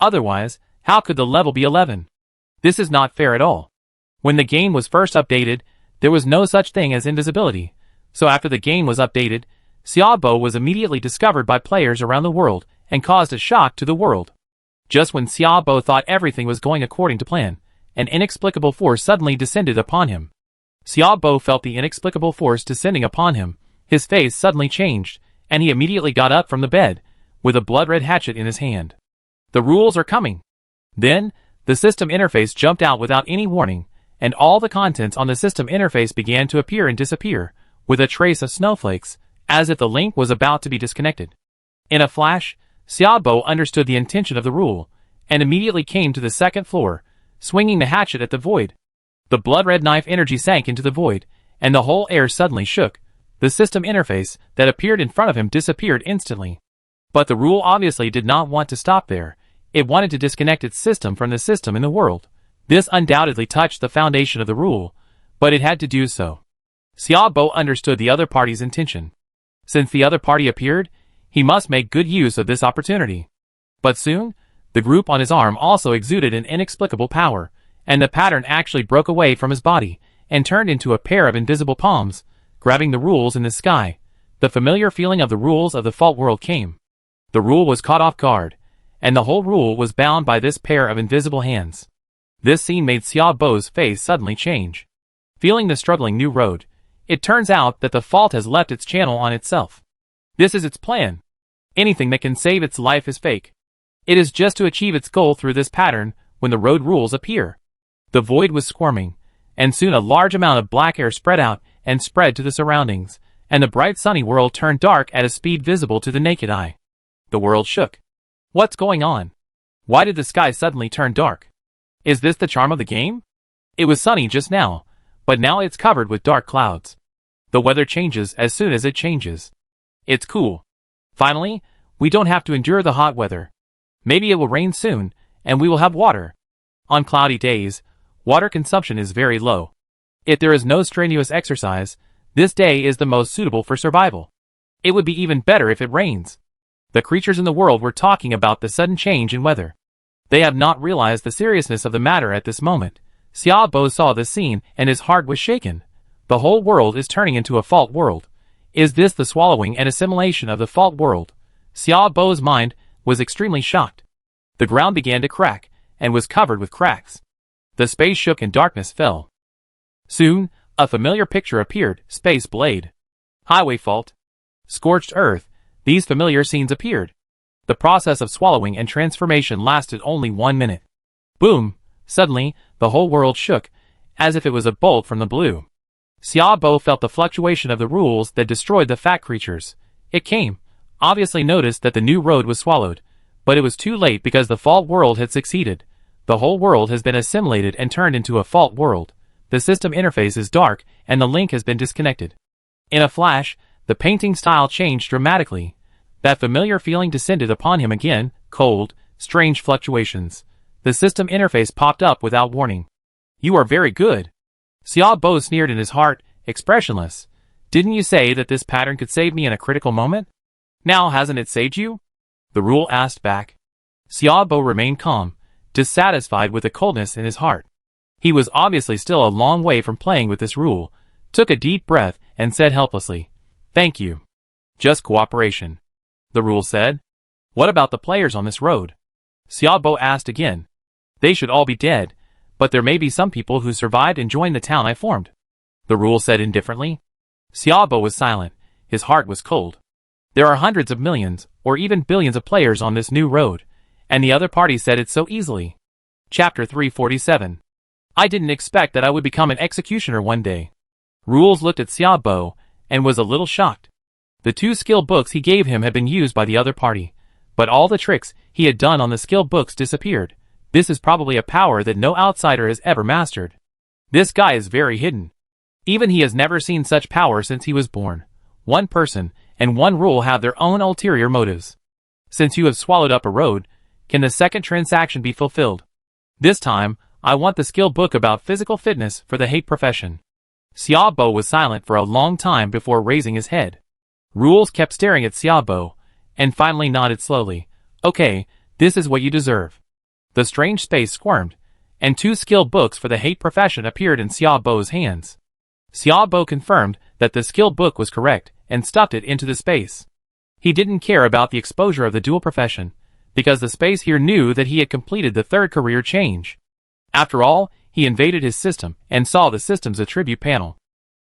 Otherwise, how could the level be 11? This is not fair at all. When the game was first updated, there was no such thing as invisibility. So after the game was updated, Xiaobo was immediately discovered by players around the world and caused a shock to the world. Just when Xiaobo thought everything was going according to plan, an inexplicable force suddenly descended upon him. Xiaobo felt the inexplicable force descending upon him. His face suddenly changed, and he immediately got up from the bed, with a blood-red hatchet in his hand. The rules are coming. Then, the system interface jumped out without any warning, and all the contents on the system interface began to appear and disappear, with a trace of snowflakes, as if the link was about to be disconnected. In a flash, Xiaobo understood the intention of the rule, and immediately came to the second floor, swinging the hatchet at the void. The blood-red knife energy sank into the void, and the whole air suddenly shook. The system interface that appeared in front of him disappeared instantly. But the rule obviously did not want to stop there. It wanted to disconnect its system from the system in the world. This undoubtedly touched the foundation of the rule, but it had to do so. Xiaobo understood the other party's intention. Since the other party appeared, he must make good use of this opportunity. But soon, the group on his arm also exuded an inexplicable power, and the pattern actually broke away from his body and turned into a pair of invisible palms, grabbing the rules in the sky. The familiar feeling of the rules of the fault world came. The rule was caught off guard, and the whole rule was bound by this pair of invisible hands. This scene made Xiaobo's face suddenly change. Feeling the struggling new road, it turns out that the fault has left its channel on itself. This is its plan. Anything that can save its life is fake. It is just to achieve its goal through this pattern when the road rules appear. The void was squirming, and soon a large amount of black air spread out and spread to the surroundings, and the bright sunny world turned dark at a speed visible to the naked eye. The world shook. What's going on? Why did the sky suddenly turn dark? Is this the charm of the game? It was sunny just now, but now it's covered with dark clouds. The weather changes as soon as it changes. It's cool. Finally, we don't have to endure the hot weather. Maybe it will rain soon, and we will have water. On cloudy days, water consumption is very low. If there is no strenuous exercise, this day is the most suitable for survival. It would be even better if it rains. The creatures in the world were talking about the sudden change in weather. They have not realized the seriousness of the matter at this moment. Xiaobo saw the scene and his heart was shaken. The whole world is turning into a fault world. Is this the swallowing and assimilation of the fault world? Xiaobo's mind was extremely shocked. The ground began to crack and was covered with cracks. The space shook and darkness fell. Soon, a familiar picture appeared, Space Blade. Highway fault. Scorched earth. These familiar scenes appeared. The process of swallowing and transformation lasted only 1 minute. Boom! Suddenly, the whole world shook, as if it was a bolt from the blue. Xiaobo felt the fluctuation of the rules that destroyed the fat creatures. It came, obviously noticed that the new road was swallowed, but it was too late because the fault world had succeeded. The whole world has been assimilated and turned into a fault world. The system interface is dark, and the link has been disconnected. In a flash, the painting style changed dramatically. That familiar feeling descended upon him again, cold, strange fluctuations. The system interface popped up without warning. You are very good. Xiaobo sneered in his heart, expressionless. Didn't you say that this pattern could save me in a critical moment? Now hasn't it saved you? The rule asked back. Xiaobo remained calm, dissatisfied with the coldness in his heart. He was obviously still a long way from playing with this rule, took a deep breath, and said helplessly, "Thank you. Just cooperation." The rule said. What about the players on this road? Xiaobo asked again. They should all be dead, but there may be some people who survived and joined the town I formed. The rule said indifferently. Xiaobo was silent. His heart was cold. There are hundreds of millions, or even billions of players on this new road, and the other party said it so easily. Chapter 347. I didn't expect that I would become an executioner one day. Rules looked at Xiaobo, and was a little shocked. The 2 skill books he gave him had been used by the other party, but all the tricks he had done on the skill books disappeared. This is probably a power that no outsider has ever mastered. This guy is very hidden. Even he has never seen such power since he was born. One person and one rule have their own ulterior motives. Since you have swallowed up a road, can the second transaction be fulfilled? This time, I want the skill book about physical fitness for the hate profession. Xiaobo was silent for a long time before raising his head. Rules kept staring at Xiaobo, and finally nodded slowly. Okay, this is what you deserve. The strange space squirmed, and 2 skill books for the hate profession appeared in Xiaobo's hands. Xiaobo confirmed that the skill book was correct and stuffed it into the space. He didn't care about the exposure of the dual profession, because the space here knew that he had completed the 3rd career change. After all, he invaded his system and saw the system's attribute panel.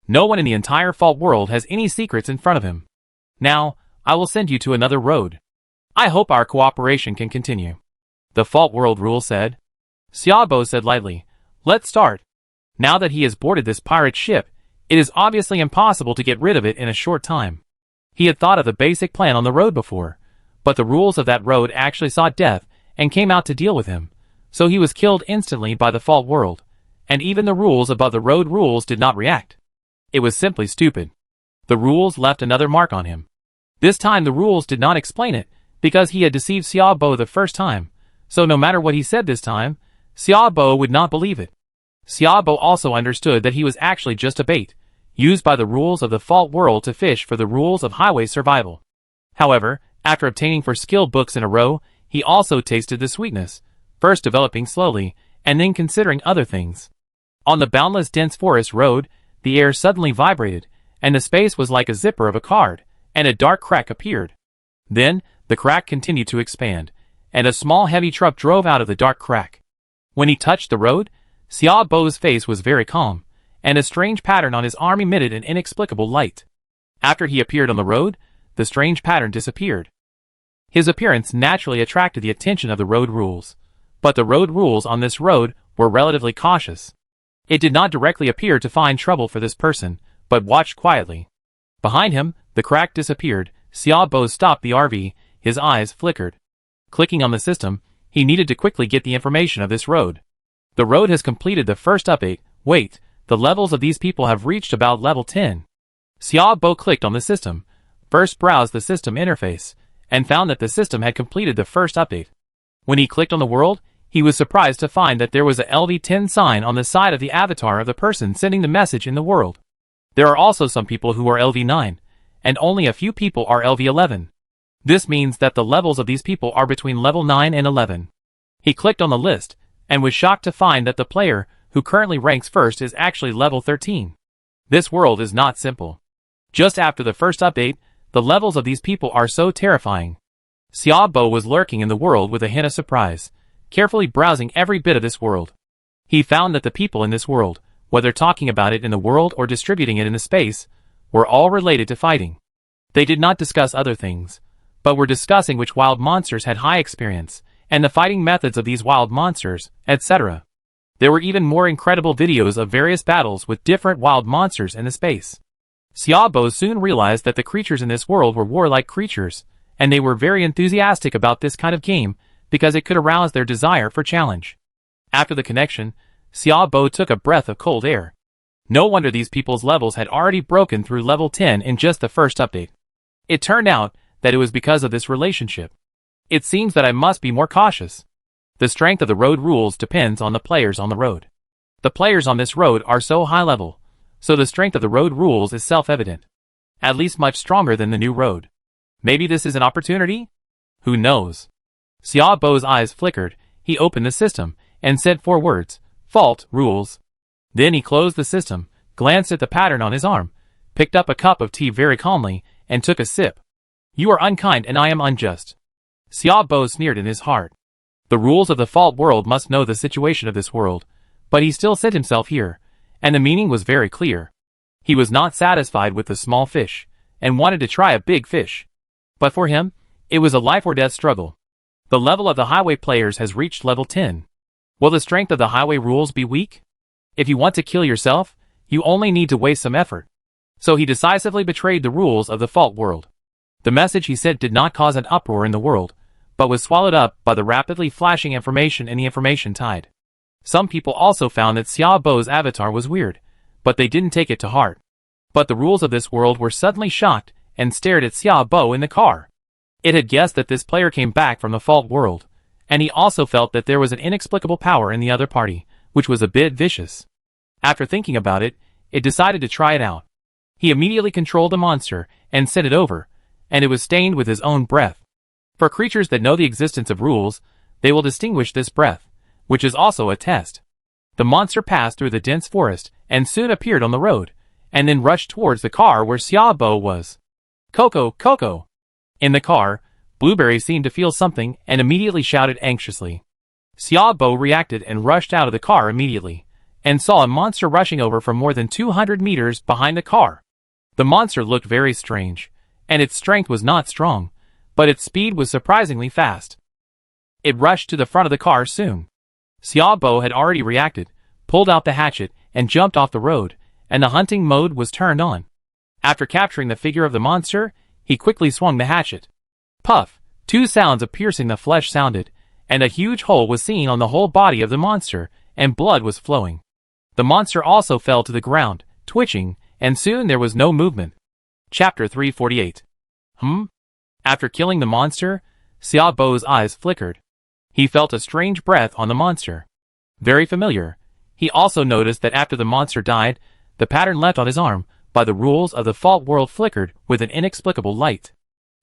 No one in the entire fault world has any secrets in front of him. Now, I will send you to another road. I hope our cooperation can continue. The fault world rule said. Xiaobo said lightly, let's start. Now that he has boarded this pirate ship, it is obviously impossible to get rid of it in a short time. He had thought of the basic plan on the road before, but the rules of that road actually sought death and came out to deal with him, so he was killed instantly by the fault world, and even the rules above the road rules did not react. It was simply stupid. The rules left another mark on him. This time the rules did not explain it, because he had deceived Xiaobo the first time, so no matter what he said this time, Xiaobo would not believe it. Xiaobo also understood that he was actually just a bait, used by the rules of the fault world to fish for the rules of highway survival. However, after obtaining 4 skill books in a row, he also tasted the sweetness, first developing slowly, and then considering other things. On the boundless dense forest road, the air suddenly vibrated, and the space was like a zipper of a card, and a dark crack appeared. Then, the crack continued to expand, and a small heavy truck drove out of the dark crack. When he touched the road, Xiaobo's face was very calm, and a strange pattern on his arm emitted an inexplicable light. After he appeared on the road, the strange pattern disappeared. His appearance naturally attracted the attention of the road rules, but the road rules on this road were relatively cautious. It did not directly appear to find trouble for this person, but watched quietly. Behind him, the crack disappeared. Xiaobo stopped the RV, his eyes flickered. Clicking on the system, he needed to quickly get the information of this road. The road has completed the first update. Wait, the levels of these people have reached about level 10. Xiaobo clicked on the system, first browsed the system interface, and found that the system had completed the first update. When he clicked on the world, he was surprised to find that there was a LV10 sign on the side of the avatar of the person sending the message in the world. There are also some people who are LV9, and only a few people are LV11. This means that the levels of these people are between level 9 and 11. He clicked on the list, and was shocked to find that the player, who currently ranks first, is actually level 13. This world is not simple. Just after the first update, the levels of these people are so terrifying. Xiaobo was lurking in the world with a hint of surprise, carefully browsing every bit of this world. He found that the people in this world, whether talking about it in the world or distributing it in the space, were all related to fighting. They did not discuss other things, but were discussing which wild monsters had high experience, and the fighting methods of these wild monsters, etc. There were even more incredible videos of various battles with different wild monsters in the space. Xiaobo soon realized that the creatures in this world were warlike creatures, and they were very enthusiastic about this kind of game because it could arouse their desire for challenge. After the connection, Xiaobo took a breath of cold air. No wonder these people's levels had already broken through level 10 in just the first update. It turned out that it was because of this relationship. It seems that I must be more cautious. The strength of the road rules depends on the players on the road. The players on this road are so high level, so the strength of the road rules is self-evident. At least much stronger than the new road. Maybe this is an opportunity? Who knows? Xiaobo's eyes flickered. He opened the system and said 4 words, Fault Rules. Then he closed the system, glanced at the pattern on his arm, picked up a cup of tea very calmly, and took a sip. You are unkind and I am unjust. Xiaobo sneered in his heart. The rules of the fault world must know the situation of this world, but he still sent himself here, and the meaning was very clear. He was not satisfied with the small fish, and wanted to try a big fish. But for him, it was a life or death struggle. The level of the highway players has reached level 10. Will the strength of the highway rules be weak? If you want to kill yourself, you only need to waste some effort. So he decisively betrayed the rules of the fault world. The message he sent did not cause an uproar in the world, but was swallowed up by the rapidly flashing information in the information tide. Some people also found that Xiaobo's avatar was weird, but they didn't take it to heart. But the rules of this world were suddenly shocked and stared at Xiaobo in the car. It had guessed that this player came back from the fault world, and he also felt that there was an inexplicable power in the other party, which was a bit vicious. After thinking about it, it decided to try it out. He immediately controlled the monster and sent it over, and it was stained with his own breath. For creatures that know the existence of rules, they will distinguish this breath, which is also a test. The monster passed through the dense forest and soon appeared on the road, and then rushed towards the car where Xiaobo was. Coco, Coco! In the car, Blueberry seemed to feel something and immediately shouted anxiously. Xiaobo reacted and rushed out of the car immediately, and saw a monster rushing over from more than 200 meters behind the car. The monster looked very strange, and its strength was not strong, but its speed was surprisingly fast. It rushed to the front of the car soon. Xiaobo had already reacted, pulled out the hatchet, and jumped off the road, and the hunting mode was turned on. After capturing the figure of the monster, he quickly swung the hatchet. Puff! 2 sounds of piercing the flesh sounded, and a huge hole was seen on the whole body of the monster, and blood was flowing. The monster also fell to the ground, twitching, and soon there was no movement. Chapter 348. After killing the monster, Xiaobo's eyes flickered. He felt a strange breath on the monster. Very familiar. He also noticed that after the monster died, the pattern left on his arm by the rules of the fault world flickered with an inexplicable light.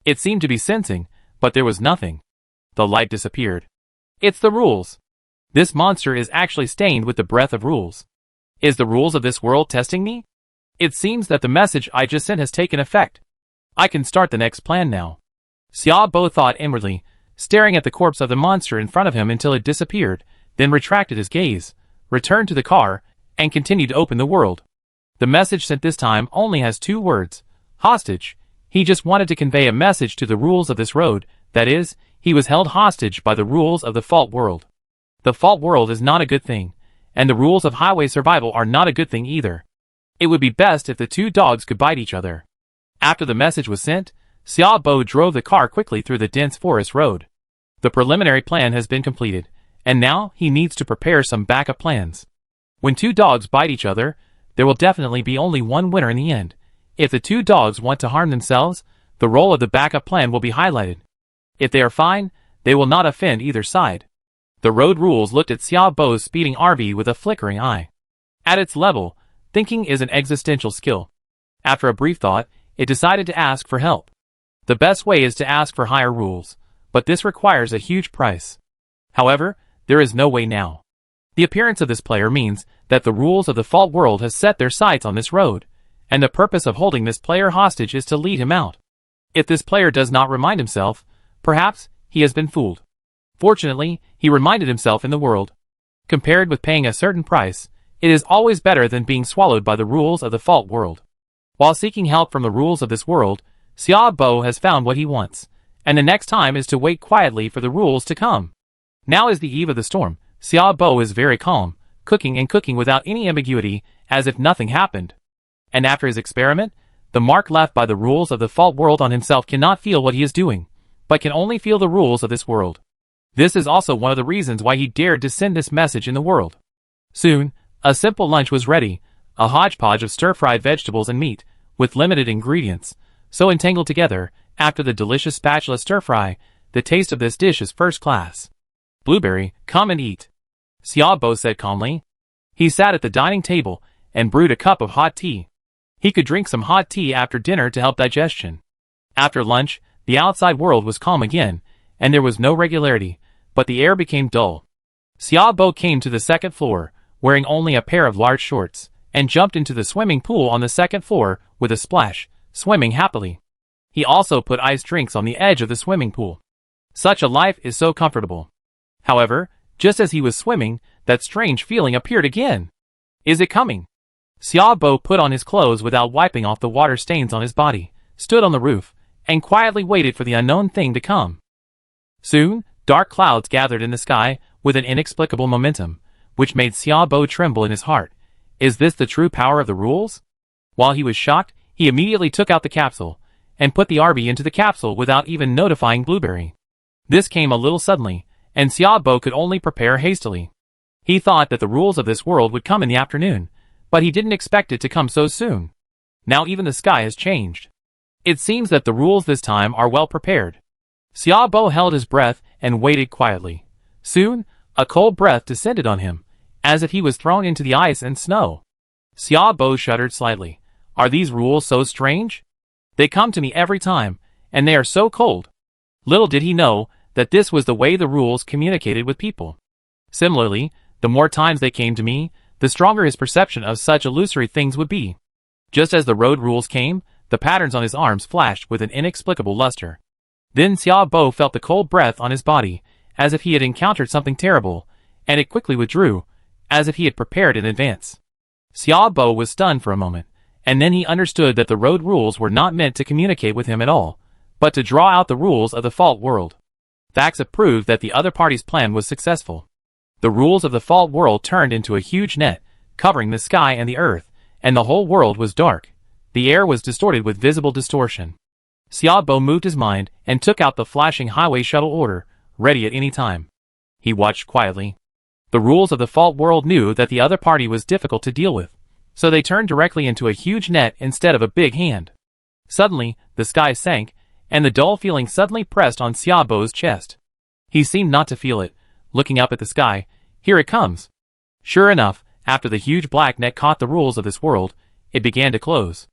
It seemed to be sensing, but there was nothing. The light disappeared. It's the rules. This monster is actually stained with the breath of rules. Is the rules of this world testing me? It seems that the message I just sent has taken effect. I can start the next plan now. Xiaobo thought inwardly, staring at the corpse of the monster in front of him until it disappeared, then retracted his gaze, returned to the car, and continued to open the world. The message sent this time only has 2 words. Hostage. He just wanted to convey a message to the rules of this road, that is, he was held hostage by the rules of the fault world. The fault world is not a good thing, and the rules of highway survival are not a good thing either. It would be best if the 2 dogs could bite each other. After the message was sent, Xiaobo drove the car quickly through the dense forest road. The preliminary plan has been completed, and now he needs to prepare some backup plans. When 2 dogs bite each other, there will definitely be only one winner in the end. If the 2 dogs want to harm themselves, the role of the backup plan will be highlighted. If they are fine, they will not offend either side. The road rules looked at Xiaobo's speeding RV with a flickering eye. At its level, thinking is an existential skill. After a brief thought, it decided to ask for help. The best way is to ask for higher rules, but this requires a huge price. However, there is no way now. The appearance of this player means that the rules of the fault world has set their sights on this road, and the purpose of holding this player hostage is to lead him out. If this player does not remind himself, perhaps he has been fooled. Fortunately, he reminded himself in the world. Compared with paying a certain price, it is always better than being swallowed by the rules of the fault world. While seeking help from the rules of this world, Xiaobo has found what he wants, and the next time is to wait quietly for the rules to come. Now is the eve of the storm. Xiaobo is very calm, cooking without any ambiguity, as if nothing happened. And after his experiment, the mark left by the rules of the fault world on himself cannot feel what he is doing, but can only feel the rules of this world. This is also one of the reasons why he dared to send this message in the world. Soon, a simple lunch was ready, a hodgepodge of stir-fried vegetables and meat, with limited ingredients, so entangled together, after the delicious spatula stir-fry, the taste of this dish is first class. Blueberry, come and eat, Xiaobo said calmly. He sat at the dining table and brewed a cup of hot tea. He could drink some hot tea after dinner to help digestion. After lunch, the outside world was calm again, and there was no regularity, but the air became dull. Xiaobo came to the 2nd floor, wearing only a pair of large shorts, and jumped into the swimming pool on the 2nd floor with a splash, swimming happily. He also put iced drinks on the edge of the swimming pool. Such a life is so comfortable. However, just as he was swimming, that strange feeling appeared again. Is it coming? Xiaobo put on his clothes without wiping off the water stains on his body, stood on the roof, and quietly waited for the unknown thing to come. Soon, dark clouds gathered in the sky with an inexplicable momentum, which made Xiaobo tremble in his heart. Is this the true power of the rules? While he was shocked, he immediately took out the capsule, and put the RB into the capsule without even notifying Blueberry. This came a little suddenly, and Xiaobo could only prepare hastily. He thought that the rules of this world would come in the afternoon, but he didn't expect it to come so soon. Now even the sky has changed. It seems that the rules this time are well prepared. Xiaobo held his breath and waited quietly. Soon, a cold breath descended on him, as if he was thrown into the ice and snow. Xiaobo shuddered slightly. Are these rules so strange? They come to me every time, and they are so cold. Little did he know that this was the way the rules communicated with people. Similarly, the more times they came to me, the stronger his perception of such illusory things would be. Just as the road rules came, the patterns on his arms flashed with an inexplicable luster. Then Xiaobo felt the cold breath on his body, as if he had encountered something terrible, and it quickly withdrew, as if he had prepared in advance. Xiaobo was stunned for a moment, and then he understood that the road rules were not meant to communicate with him at all, but to draw out the rules of the fault world. Facts proved that the other party's plan was successful. The rules of the fault world turned into a huge net, covering the sky and the earth, and the whole world was dark. The air was distorted with visible distortion. Xiaobo moved his mind and took out the flashing highway shuttle order, ready at any time. He watched quietly. The rules of the fault world knew that the other party was difficult to deal with, so they turned directly into a huge net instead of a big hand. Suddenly, the sky sank, and the dull feeling suddenly pressed on Xiaobo's chest. He seemed not to feel it, looking up at the sky. Here it comes. Sure enough, after the huge black net caught the rules of this world, it began to close.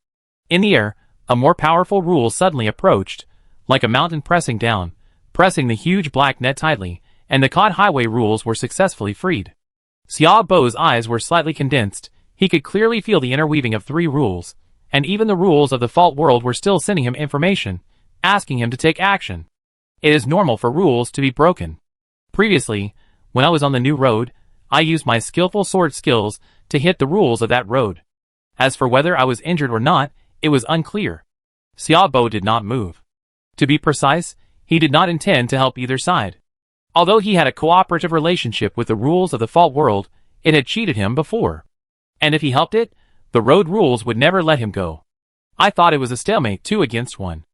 In the air, a more powerful rule suddenly approached, like a mountain pressing down, pressing the huge black net tightly, and the caught highway rules were successfully freed. Xiaobo's eyes were slightly condensed. He could clearly feel the interweaving of three rules, and even the rules of the fault world were still sending him information, asking him to take action. It is normal for rules to be broken. Previously, when I was on the new road, I used my skillful sword skills to hit the rules of that road. As for whether I was injured or not, it was unclear. Xiaobo did not move. To be precise, he did not intend to help either side. Although he had a cooperative relationship with the rules of the fault world, it had cheated him before. And if he helped it, the road rules would never let him go. I thought it was a stalemate 2 against 1.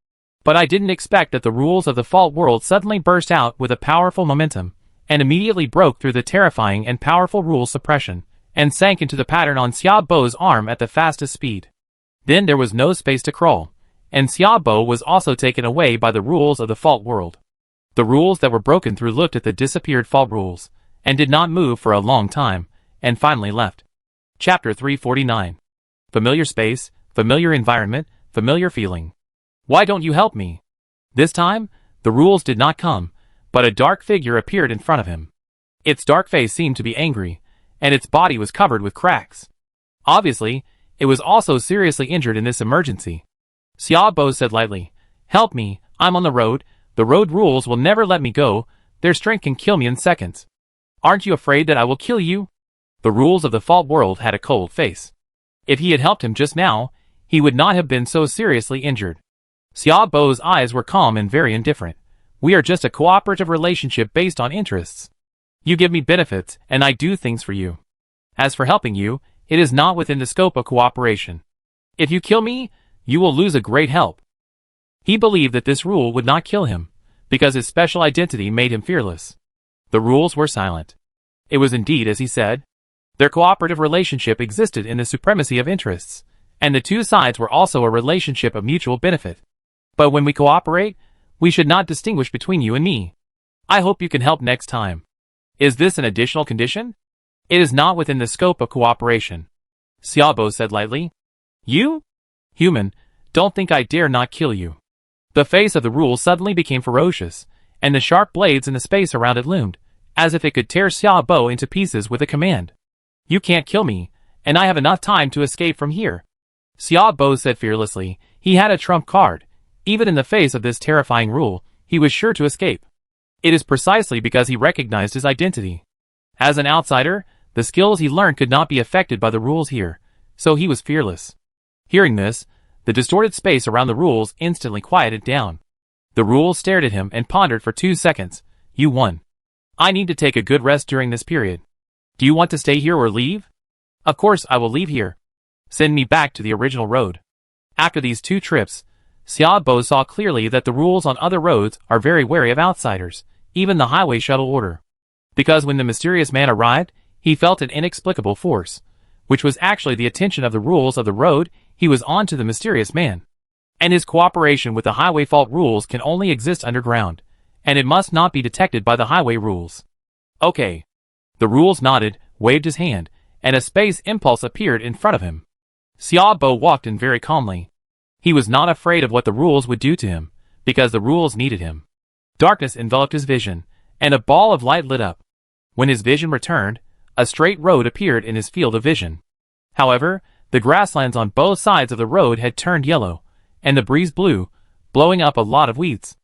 But I didn't expect that the rules of the fault world suddenly burst out with a powerful momentum, and immediately broke through the terrifying and powerful rule suppression, and sank into the pattern on Xiaobo's arm at the fastest speed. Then there was no space to crawl, and Xiaobo was also taken away by the rules of the fault world. The rules that were broken through looked at the disappeared fault rules, and did not move for a long time, and finally left. Chapter 349. Familiar space, familiar environment, familiar feeling. Why don't you help me? This time, the rules did not come, but a dark figure appeared in front of him. Its dark face seemed to be angry, and its body was covered with cracks. Obviously, it was also seriously injured in this emergency. Xiaobo said lightly, "Help me, I'm on the road. The road rules will never let me go. Their strength can kill me in seconds. Aren't you afraid that I will kill you?" The rules of the fault world had a cold face. If he had helped him just now, he would not have been so seriously injured. Xiaobo's eyes were calm and very indifferent. We are just a cooperative relationship based on interests. You give me benefits, and I do things for you. As for helping you, it is not within the scope of cooperation. If you kill me, you will lose a great help. He believed that this rule would not kill him, because his special identity made him fearless. The rules were silent. It was indeed as he said. Their cooperative relationship existed in the supremacy of interests, and the two sides were also a relationship of mutual benefit. But when we cooperate, we should not distinguish between you and me. I hope you can help next time. Is this an additional condition? It is not within the scope of cooperation. Xiaobo said lightly. You? Human, don't think I dare not kill you. The face of the rule suddenly became ferocious, and the sharp blades in the space around it loomed, as if it could tear Xiaobo into pieces with a command. You can't kill me, and I have enough time to escape from here. Xiaobo said fearlessly. He had a trump card. Even in the face of this terrifying rule, he was sure to escape. It is precisely because he recognized his identity. As an outsider, the skills he learned could not be affected by the rules here, so he was fearless. Hearing this, the distorted space around the rules instantly quieted down. The rules stared at him and pondered for 2 seconds. You won. I need to take a good rest during this period. Do you want to stay here or leave? Of course I will leave here. Send me back to the original road. After these 2 trips, Xiaobo saw clearly that the rules on other roads are very wary of outsiders, even the highway shuttle order. Because when the mysterious man arrived, he felt an inexplicable force, which was actually the attention of the rules of the road he was on to the mysterious man. And his cooperation with the highway fault rules can only exist underground, and it must not be detected by the highway rules. Okay. The rules nodded, waved his hand, and a space impulse appeared in front of him. Xiaobo walked in very calmly. He was not afraid of what the rules would do to him, because the rules needed him. Darkness enveloped his vision, and a ball of light lit up. When his vision returned, a straight road appeared in his field of vision. However, the grasslands on both sides of the road had turned yellow, and the breeze blew, blowing up a lot of weeds.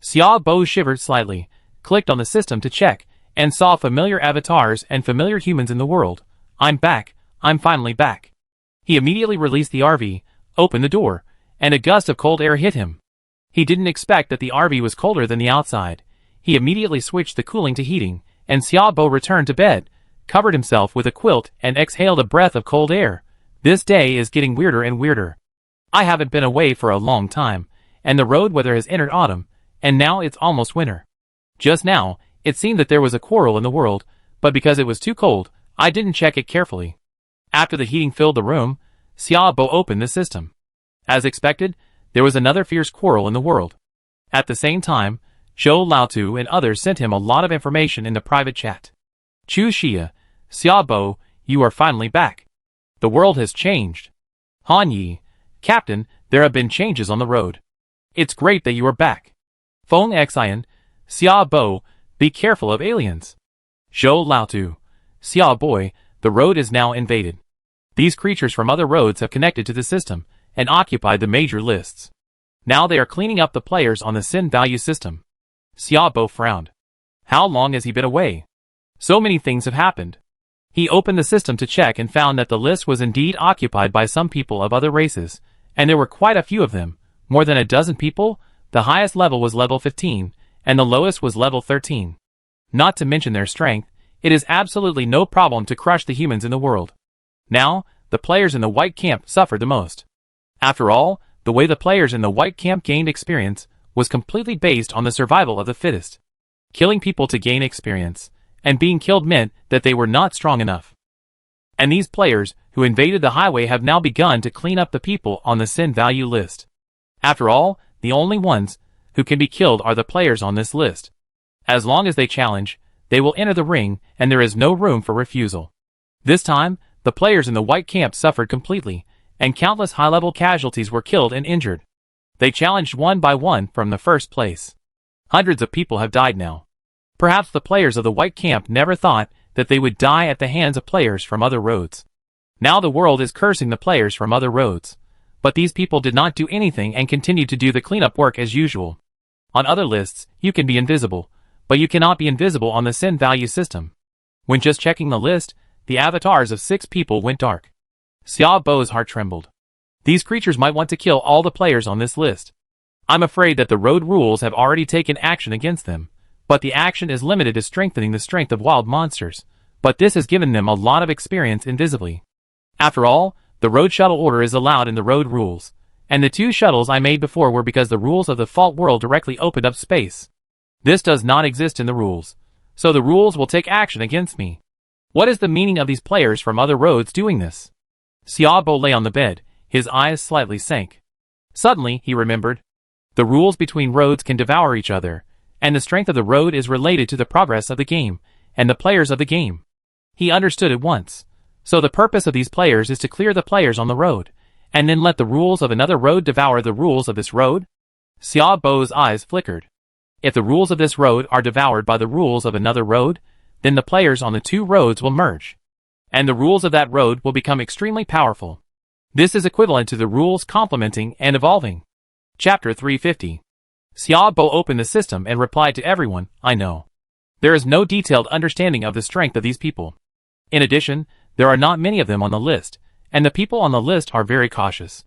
Xiaobo shivered slightly, clicked on the system to check, and saw familiar avatars and familiar humans in the world. I'm back, I'm finally back. He immediately released the RV, opened the door, and a gust of cold air hit him. He didn't expect that the RV was colder than the outside. He immediately switched the cooling to heating, and Xiaobo returned to bed, covered himself with a quilt and exhaled a breath of cold air. This day is getting weirder and weirder. I haven't been away for a long time, and the road weather has entered autumn, and now it's almost winter. Just now, it seemed that there was a quarrel in the world, but because it was too cold, I didn't check it carefully. After the heating filled the room, Xiaobo opened the system. As expected, there was another fierce quarrel in the world. At the same time, Zhou Laotu and others sent him a lot of information in the private chat. Chu Xia, Xiaobo, you are finally back. The world has changed. Han Yi, Captain, there have been changes on the road. It's great that you are back. Feng Xian, Xiaobo, be careful of aliens. Zhou Laotu, Xiaobo, the road is now invaded. These creatures from other roads have connected to the system and occupied the major lists. Now they are cleaning up the players on the sin value system. Xiaobo frowned. How long has he been away? So many things have happened. He opened the system to check and found that the list was indeed occupied by some people of other races, and there were quite a few of them, more than a dozen people. The highest level was level 15, and the lowest was level 13. Not to mention their strength, it is absolutely no problem to crush the humans in the world. Now, the players in the white camp suffered the most. After all, the way the players in the white camp gained experience was completely based on the survival of the fittest. Killing people to gain experience, and being killed meant that they were not strong enough. And these players who invaded the highway have now begun to clean up the people on the sin value list. After all, the only ones who can be killed are the players on this list. As long as they challenge, they will enter the ring, and there is no room for refusal. This time, the players in the white camp suffered completely, and countless high-level casualties were killed and injured. They challenged one by one from the first place. Hundreds of people have died now. Perhaps the players of the white camp never thought that they would die at the hands of players from other roads. Now the world is cursing the players from other roads. But these people did not do anything and continued to do the cleanup work as usual. On other lists, you can be invisible, but you cannot be invisible on the sin value system. When just checking the list, the avatars of 6 people went dark. Xiaobo's heart trembled. These creatures might want to kill all the players on this list. I'm afraid that the road rules have already taken action against them, but the action is limited to strengthening the strength of wild monsters, but this has given them a lot of experience invisibly. After all, the road shuttle order is allowed in the road rules, and the 2 shuttles I made before were because the rules of the fault world directly opened up space. This does not exist in the rules, so the rules will take action against me. What is the meaning of these players from other roads doing this? Xiaobo lay on the bed, his eyes slightly sank. Suddenly, he remembered. The rules between roads can devour each other, and the strength of the road is related to the progress of the game, and the players of the game. He understood at once. So the purpose of these players is to clear the players on the road, and then let the rules of another road devour the rules of this road? Xiaobo's eyes flickered. If the rules of this road are devoured by the rules of another road, then the players on the 2 roads will merge. And the rules of that road will become extremely powerful. This is equivalent to the rules complementing and evolving. Chapter 350. Xiaobo opened the system and replied to everyone, I know. There is no detailed understanding of the strength of these people. In addition, there are not many of them on the list, and the people on the list are very cautious.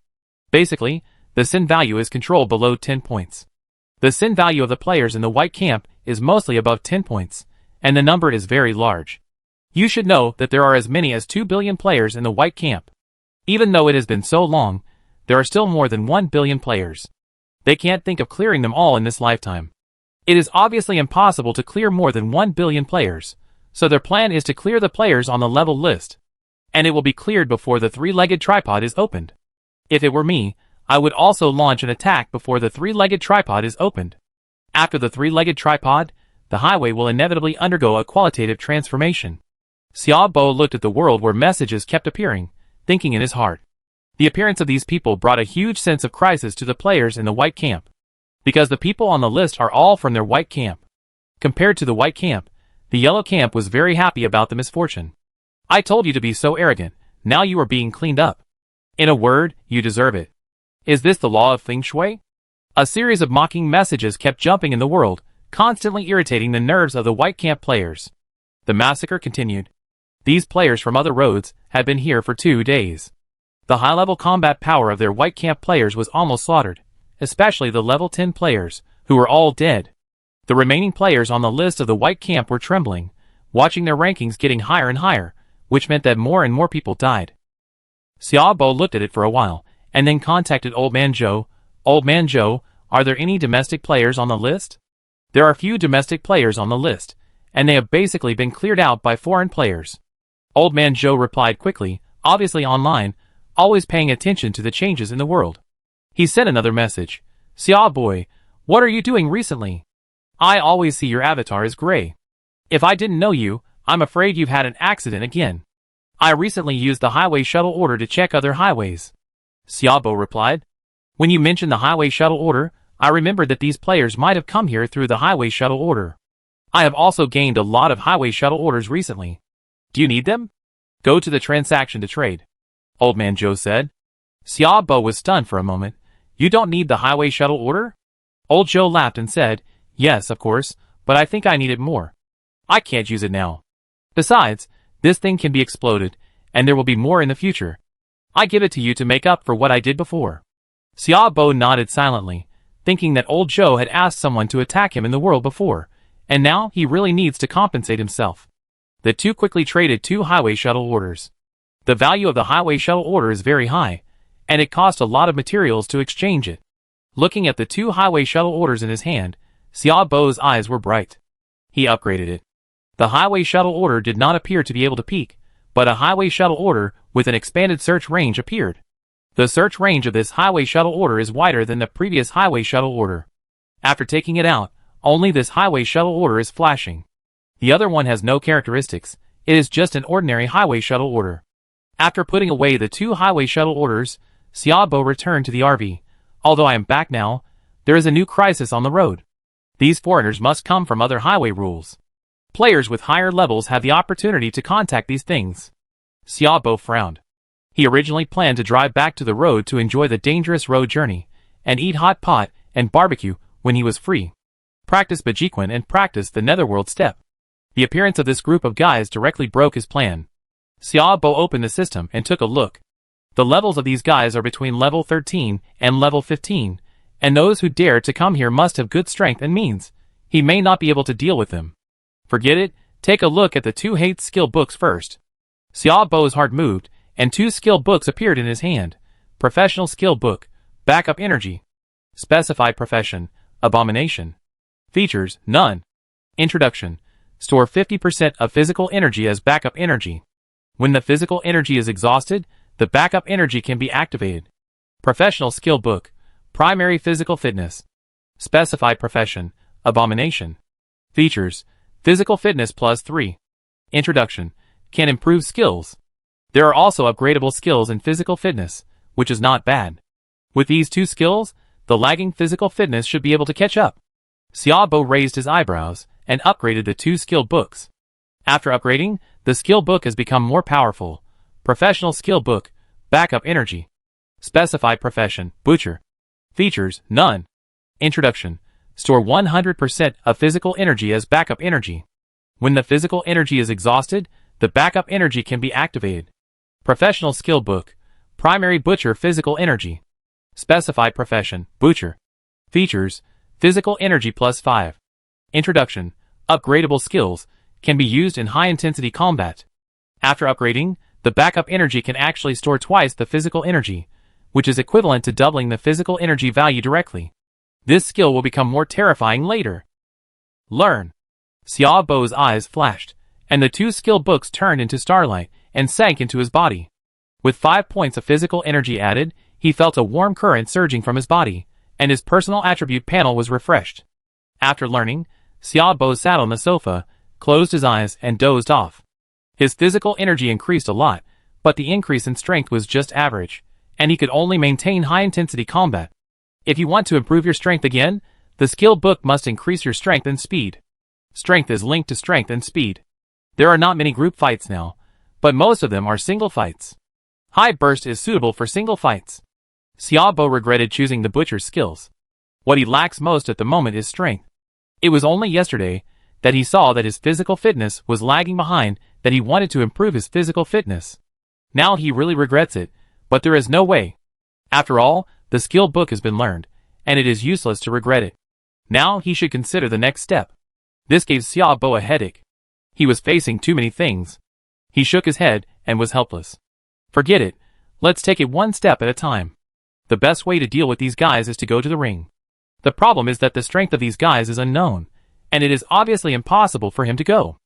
Basically, the sin value is controlled below 10 points. The sin value of the players in the white camp is mostly above 10 points, and the number is very large. You should know that there are as many as 2 billion players in the white camp. Even though it has been so long, there are still more than 1 billion players. They can't think of clearing them all in this lifetime. It is obviously impossible to clear more than 1 billion players, so their plan is to clear the players on the level list. And it will be cleared before the 3-legged tripod is opened. If it were me, I would also launch an attack before the 3-legged tripod is opened. After the 3-legged tripod, the highway will inevitably undergo a qualitative transformation. Xiaobo looked at the world where messages kept appearing, thinking in his heart. The appearance of these people brought a huge sense of crisis to the players in the white camp, because the people on the list are all from their white camp. Compared to the white camp, the yellow camp was very happy about the misfortune. I told you to be so arrogant, now you are being cleaned up. In a word, you deserve it. Is this the law of feng shui? A series of mocking messages kept jumping in the world, constantly irritating the nerves of the white camp players. The massacre continued. These players from other roads had been here for 2 days. The high-level combat power of their white camp players was almost slaughtered, especially the level 10 players, who were all dead. The remaining players on the list of the white camp were trembling, watching their rankings getting higher and higher, which meant that more and more people died. Xiaobo looked at it for a while, and then contacted Old Man Joe. Old Man Joe, are there any domestic players on the list? There are few domestic players on the list, and they have basically been cleared out by foreign players. Old Man Joe replied quickly, obviously online, always paying attention to the changes in the world. He sent another message. Xiao boy, what are you doing recently? I always see your avatar is gray. If I didn't know you, I'm afraid you've had an accident again. I recently used the highway shuttle order to check other highways. Xiaobo replied. When you mentioned the highway shuttle order, I remembered that these players might have come here through the highway shuttle order. I have also gained a lot of highway shuttle orders recently. Do you need them? Go to the transaction to trade. Old Man Joe said. Xiaobo was stunned for a moment. You don't need the highway shuttle order? Old Joe laughed and said, yes, of course, but I think I need it more. I can't use it now. Besides, this thing can be exploded, and there will be more in the future. I give it to you to make up for what I did before. Xiaobo nodded silently, thinking that Old Joe had asked someone to attack him in the world before, and now he really needs to compensate himself. The two quickly traded 2 highway shuttle orders. The value of the highway shuttle order is very high, and it cost a lot of materials to exchange it. Looking at the 2 highway shuttle orders in his hand, Xiaobo's eyes were bright. He upgraded it. The highway shuttle order did not appear to be able to peak, but a highway shuttle order with an expanded search range appeared. The search range of this highway shuttle order is wider than the previous highway shuttle order. After taking it out, only this highway shuttle order is flashing. The other one has no characteristics, it is just an ordinary highway shuttle order. After putting away the 2 highway shuttle orders, Xiaobo returned to the RV. Although I am back now, there is a new crisis on the road. These foreigners must come from other highway rules. Players with higher levels have the opportunity to contact these things. Xiaobo frowned. He originally planned to drive back to the road to enjoy the dangerous road journey, and eat hot pot and barbecue when he was free. Practice Bajiquan and practice the netherworld step. The appearance of this group of guys directly broke his plan. Xiaobo opened the system and took a look. The levels of these guys are between level 13 and level 15, and those who dare to come here must have good strength and means. He may not be able to deal with them. Forget it, take a look at the 2 hate skill books first. Xiaobo's heart moved, and 2 skill books appeared in his hand. Professional skill book, backup energy. Specify profession, abomination. Features, none. Introduction, store 50% of physical energy as backup energy. When the physical energy is exhausted, the backup energy can be activated. Professional skill book, primary physical fitness. Specify profession, abomination. Features, physical fitness plus 3. Introduction, can improve skills. There are also upgradable skills in physical fitness, which is not bad. With these 2 skills, the lagging physical fitness should be able to catch up. Xiaobo raised his eyebrows and upgraded the 2 skill books. After upgrading, the skill book has become more powerful. Professional skill book, backup energy. Specify profession, butcher. Features, none. Introduction, store 100% of physical energy as backup energy. When the physical energy is exhausted, the backup energy can be activated. Professional skill book, primary butcher physical energy. Specify profession, butcher. Features, physical energy plus 5. Introduction, upgradable skills, can be used in high-intensity combat. After upgrading, the backup energy can actually store twice the physical energy, which is equivalent to doubling the physical energy value directly. This skill will become more terrifying later. Learn. Xiaobo's eyes flashed, and the 2 skill books turned into starlight and sank into his body. With 5 points of physical energy added, he felt a warm current surging from his body, and his personal attribute panel was refreshed. After learning, Xiaobo sat on the sofa, closed his eyes and dozed off. His physical energy increased a lot, but the increase in strength was just average, and he could only maintain high-intensity combat. If you want to improve your strength again, the skill book must increase your strength and speed. Strength is linked to strength and speed. There are not many group fights now, but most of them are single fights. High Burst is suitable for single fights. Xiaobo regretted choosing the butcher's skills. What he lacks most at the moment is strength. It was only yesterday that he saw that his physical fitness was lagging behind, that he wanted to improve his physical fitness. Now he really regrets it, but there is no way. After all, the skill book has been learned, and it is useless to regret it. Now he should consider the next step. This gave Xiaobo a headache. He was facing too many things. He shook his head and was helpless. Forget it, let's take it one step at a time. The best way to deal with these guys is to go to the ring. The problem is that the strength of these guys is unknown, and it is obviously impossible for him to go.